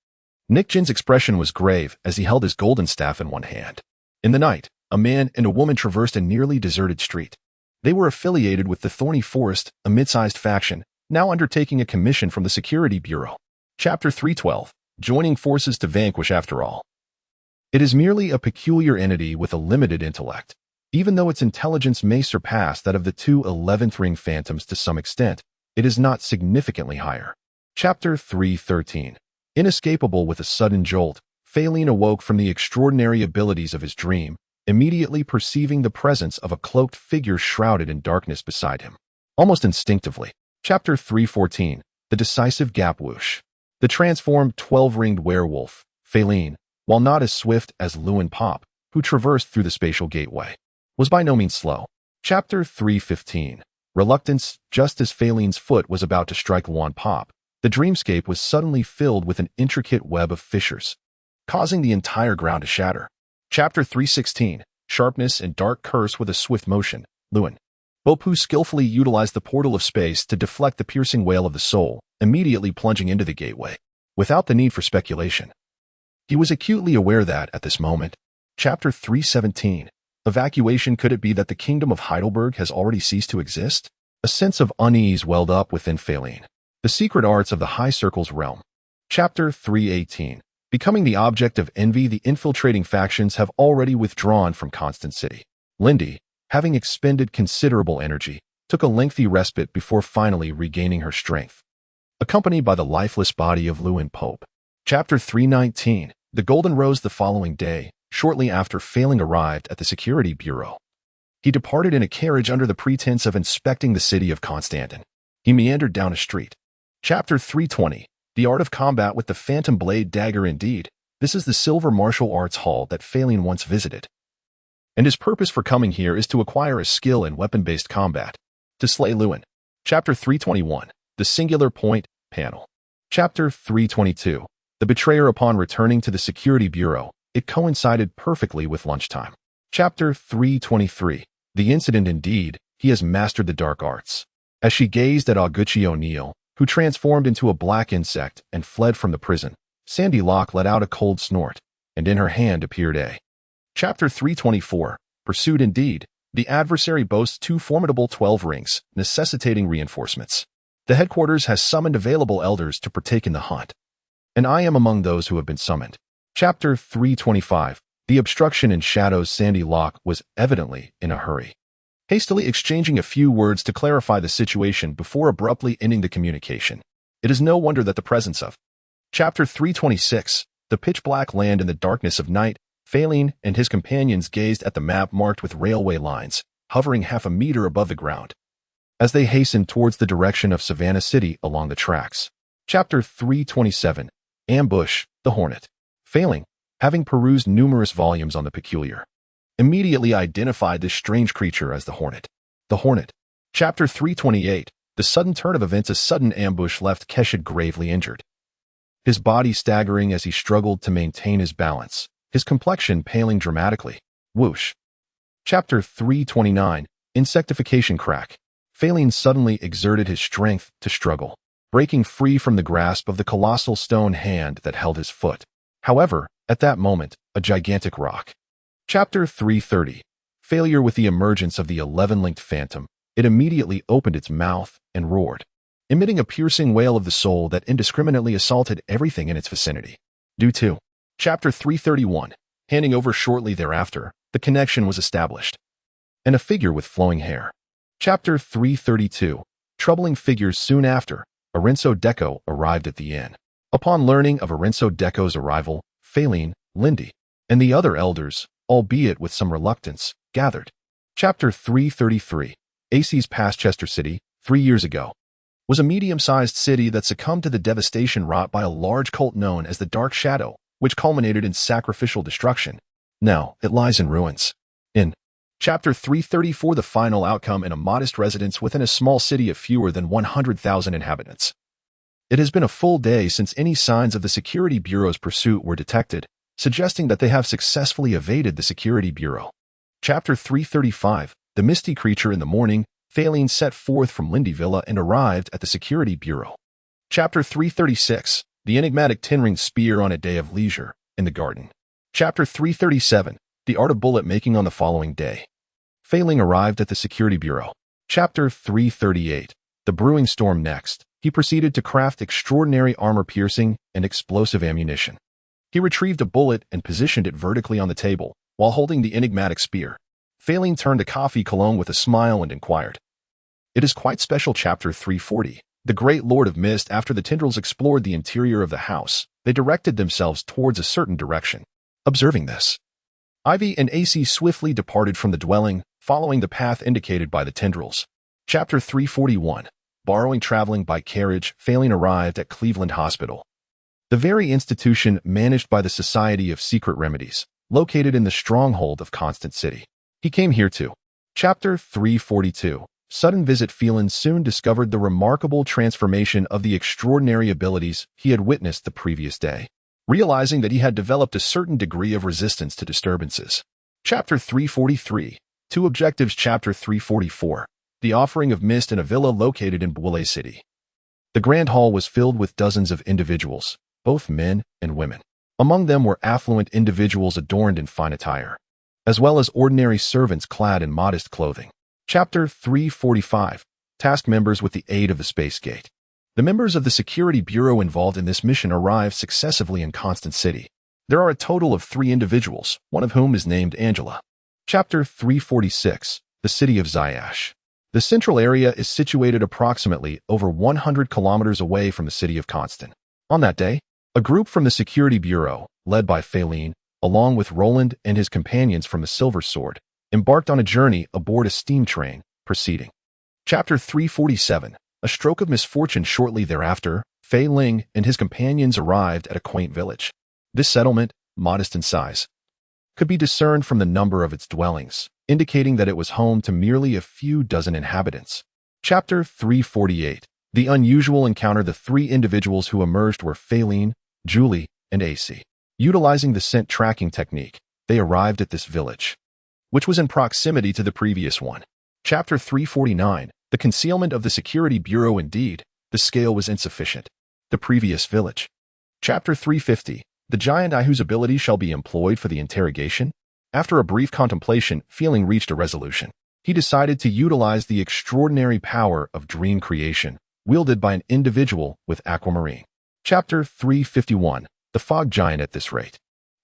Nick Jin's expression was grave as he held his golden staff in one hand. In the night, a man and a woman traversed a nearly deserted street. They were affiliated with the Thorny Forest, a mid-sized faction, now undertaking a commission from the Security Bureau. Chapter 312. Joining forces to vanquish. After all, it is merely a peculiar entity with a limited intellect. Even though its intelligence may surpass that of the 2 11th-ring phantoms to some extent, it is not significantly higher. Chapter 313. Inescapable. With a sudden jolt, Feilin awoke from the extraordinary abilities of his dream, immediately perceiving the presence of a cloaked figure shrouded in darkness beside him. Almost instinctively. Chapter 314. The decisive gap whoosh. The transformed 12-ringed werewolf, Feilin, while not as swift as Lewin Pop, who traversed through the spatial gateway, was by no means slow. Chapter 315. Reluctance. Just as Feilin's foot was about to strike Luan Pop, the dreamscape was suddenly filled with an intricate web of fissures, causing the entire ground to shatter. Chapter 316, Sharpness and Dark Curse with a Swift Motion, Luin. Bopu skillfully utilized the portal of space to deflect the piercing wail of the soul, immediately plunging into the gateway, without the need for speculation. He was acutely aware that, at this moment, Chapter 317, Evacuation. Could it be that the kingdom of Heidelberg has already ceased to exist? A sense of unease welled up within Feilin. The secret arts of the High Circle's realm. Chapter 318, Becoming the object of envy. The infiltrating factions have already withdrawn from Constant City. Lindy, having expended considerable energy, took a lengthy respite before finally regaining her strength, accompanied by the lifeless body of Luin Pope. Chapter 319, The Golden Rose. The following day, shortly after Feilin arrived at the Security Bureau, he departed in a carriage under the pretense of inspecting the city of Constantin. He meandered down a street. Chapter 320, The Art of Combat with the Phantom Blade Dagger. Indeed, this is the Silver Martial Arts Hall that Feilin once visited, and his purpose for coming here is to acquire a skill in weapon-based combat, to slay Luin. Chapter 321, The Singular Point Panel. Chapter 322, The Betrayer. Upon returning to the Security Bureau, it coincided perfectly with lunchtime. Chapter 323, The Incident. Indeed, he has mastered the dark arts. As she gazed at Augucci O'Neill, who transformed into a black insect and fled from the prison, Sandy Locke let out a cold snort, and in her hand appeared a. Chapter 324, Pursued. Indeed, the adversary boasts 2 formidable 12 rings, necessitating reinforcements. The headquarters has summoned available elders to partake in the hunt, and I am among those who have been summoned. Chapter 325, The Obstruction in Shadows. Sandy Locke was evidently in a hurry, hastily exchanging a few words to clarify the situation before abruptly ending the communication. It is no wonder that the presence of. Chapter 326, The Pitch-Black Land. In the darkness of night, Feilin and his companions gazed at the map marked with railway lines, hovering half a meter above the ground, as they hastened towards the direction of Savannah City along the tracks. Chapter 327, Ambush, the Hornet. Feilin, having perused numerous volumes on the peculiar, immediately identified this strange creature as the Hornet. The Hornet. Chapter 328, The Sudden Turn of Events. A sudden ambush left Keshid gravely injured, his body staggering as he struggled to maintain his balance, his complexion paling dramatically. Whoosh. Chapter 329, Insectification. Crack. Feilin suddenly exerted his strength to struggle, breaking free from the grasp of the colossal stone hand that held his foot. However, at that moment, a gigantic rock. Chapter 330, Failure. With the emergence of the 11-linked phantom, it immediately opened its mouth and roared, emitting a piercing wail of the soul that indiscriminately assaulted everything in its vicinity. Due to. Chapter 331, Handing over. Shortly thereafter, the connection was established, and a figure with flowing hair. Chapter 332, Troubling Figures. Soon after, Orenso Deco arrived at the inn. Upon learning of Orenso Deco's arrival, Feilin, Lindy, and the other elders, albeit with some reluctance, gathered. Chapter 333, AC's Pastchester City, 3 years ago, was a medium-sized city that succumbed to the devastation wrought by a large cult known as the Dark Shadow, which culminated in sacrificial destruction. Now, it lies in ruins. In Chapter 334, the final outcome in a modest residence within a small city of fewer than 100,000 inhabitants. It has been a full day since any signs of the Security Bureau's pursuit were detected, suggesting that they have successfully evaded the Security Bureau. Chapter 335, The Misty Creature. In the morning, Feilin set forth from Lindy Villa and arrived at the Security Bureau. Chapter 336, The Enigmatic Ten-Ring Spear. On a day of leisure, in the garden. Chapter 337, The Art of Bullet Making. On the following day, Feilin arrived at the Security Bureau. Chapter 338, The Brewing Storm. Next, he proceeded to craft extraordinary armor-piercing and explosive ammunition. He retrieved a bullet and positioned it vertically on the table, while holding the enigmatic spear. Feilin turned to Coffee Cologne with a smile and inquired, "It is quite special." Chapter 340, The Great Lord of Mist. After the tendrils explored the interior of the house, they directed themselves towards a certain direction. Observing this, Ivy and AC swiftly departed from the dwelling, following the path indicated by the tendrils. Chapter 341, Borrowing. Traveling by carriage, Feilin arrived at Cleveland Hospital, the very institution managed by the Society of Secret Remedies, located in the stronghold of Constant City. He came here too. Chapter 342, Sudden Visit. Feilin soon discovered the remarkable transformation of the extraordinary abilities he had witnessed the previous day. realizing that he had developed a certain degree of resistance to disturbances. Chapter 343. Two Objectives. Chapter 344. The Offering of Mist in a villa located in Boulle City. The grand hall was filled with dozens of individuals, both men and women. Among them were affluent individuals adorned in fine attire, as well as ordinary servants clad in modest clothing. Chapter 345. Task members with the aid of the Space Gate. The members of the security bureau involved in this mission arrived successively in Constant City. There are a total of 3 individuals, one of whom is named Angela. Chapter 346. The City of Zyash. The central area is situated approximately over 100 kilometers away from the city of Constant. On that day, a group from the security bureau, led by Feilin, along with Roland and his companions from the Silver Sword, embarked on a journey aboard a steam train, proceeding. Chapter 347. A stroke of misfortune. Shortly thereafter, Feilin and his companions arrived at a quaint village. This settlement, modest in size, could be discerned from the number of its dwellings, indicating that it was home to merely a few dozen inhabitants. Chapter 348. The unusual encounter. The 3 individuals who emerged were Feilin, Julie, and AC. Utilizing the scent tracking technique, they arrived at this village, which was in proximity to the previous one. Chapter 349. The concealment of the security bureau. Indeed, the scale was insufficient. The previous village. Chapter 350. The giant eye whose ability shall be employed for the interrogation. After a brief contemplation, Feilin reached a resolution. He decided to utilize the extraordinary power of dream creation, wielded by an individual with aquamarine. Chapter 351. The fog giant. At this rate,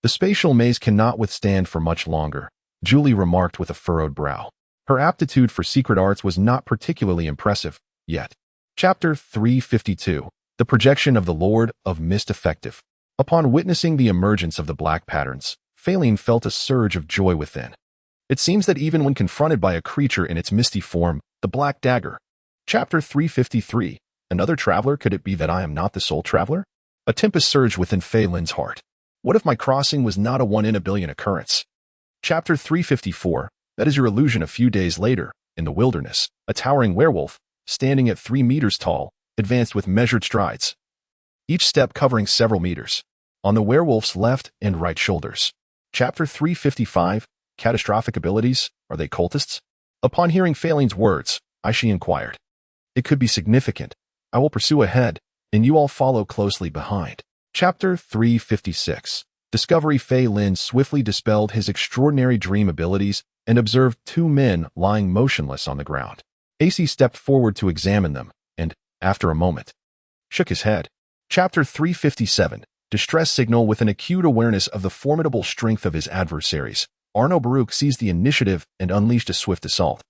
the spatial maze cannot withstand for much longer, Julie remarked with a furrowed brow. Her aptitude for secret arts was not particularly impressive, yet. Chapter 352. The projection of the Lord of Mist. Effective. Upon witnessing the emergence of the black patterns, Feilin felt a surge of joy within. It seems that even when confronted by a creature in its misty form, the Black Dagger. Chapter 353. Another traveler. Could it be that I am not the sole traveler? A tempest surged within Feilin's heart. What if my crossing was not a 1 in a billion occurrence? Chapter 354. That is your illusion. A few days later, in the wilderness, a towering werewolf, standing at 3 meters tall, advanced with measured strides, each step covering several meters, on the werewolf's left and right shoulders. Chapter 355. Catastrophic abilities. Are they cultists? Upon hearing Feilin's words, Aishi inquired. It could be significant. I will pursue ahead, and you all follow closely behind. Chapter 356. Discovery. Feilin swiftly dispelled his extraordinary dream abilities and observed 2 men lying motionless on the ground. AC stepped forward to examine them, and, after a moment, shook his head. Chapter 357. Distress signal. With an acute awareness of the formidable strength of his adversaries, Arno Baruch seized the initiative and unleashed a swift assault.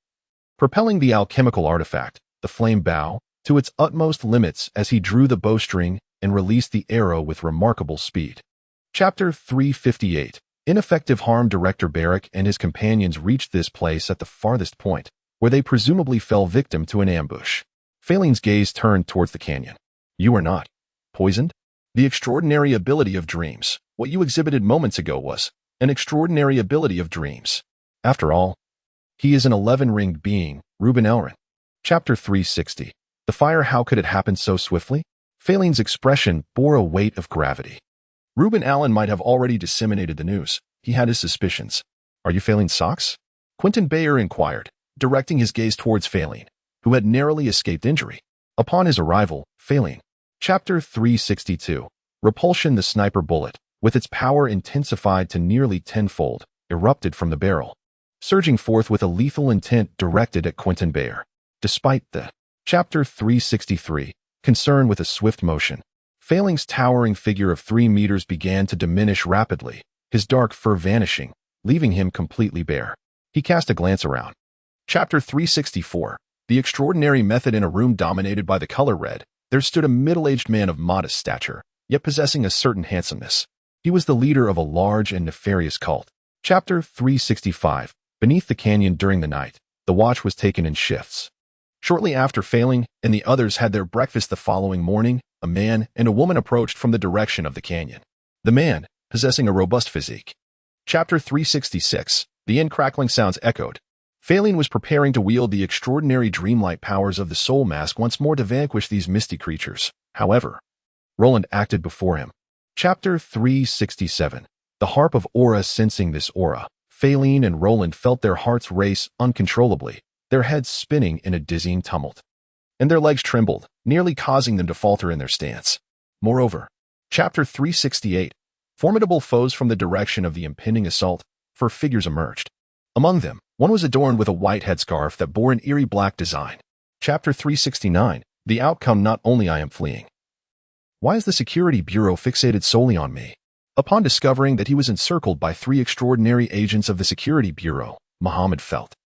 Propelling the alchemical artifact, the flame bow, to its utmost limits as he drew the bowstring and released the arrow with remarkable speed. Chapter 358. Ineffective harm. Director Barak and his companions reached this place at the farthest point, where they presumably fell victim to an ambush. Feilin's gaze turned towards the canyon. You are not poisoned? The extraordinary ability of dreams. What you exhibited moments ago was an extraordinary ability of dreams. After all, he is an 11-ringed being, Ruben Elrin. Chapter 360. The fire. How could it happen so swiftly? Feilin's expression bore a weight of gravity. Ruben Allen might have already disseminated the news. He had his suspicions. Are you Feilin's socks? Quentin Bayer inquired, directing his gaze towards Feilin, who had narrowly escaped injury. Upon his arrival, Feilin. Chapter 362. Repulsion. The sniper bullet, with its power intensified to nearly tenfold, erupted from the barrel, surging forth with a lethal intent directed at Quentin Bayer. Despite the. Chapter 363. Concern. With a swift motion, Feilin's towering figure of 3 meters began to diminish rapidly, his dark fur vanishing, leaving him completely bare. He cast a glance around. Chapter 364. The extraordinary method. In a room dominated by the color red, there stood a middle-aged man of modest stature, yet possessing a certain handsomeness. He was the leader of a large and nefarious cult. Chapter 365. Beneath the canyon. During the night, the watch was taken in shifts. Shortly after Feilin and the others had their breakfast the following morning, a man and a woman approached from the direction of the canyon. The man, possessing a robust physique. Chapter 366. The crackling sounds echoed. Feilin was preparing to wield the extraordinary dreamlike powers of the soul mask once more to vanquish these misty creatures. However, Roland acted before him. Chapter 367. The Harp of Aura. Sensing this aura, Feilin and Roland felt their hearts race uncontrollably, their heads spinning in a dizzying tumult. And their legs trembled, nearly causing them to falter in their stance. Moreover, Chapter 368. Formidable foes. From the direction of the impending assault, 4 figures emerged. Among them, one was adorned with a white headscarf that bore an eerie black design. Chapter 369. The outcome. Not only I am fleeing. Why is the Security Bureau fixated solely on me? Upon discovering that he was encircled by 3 extraordinary agents of the Security Bureau, Muhammad felt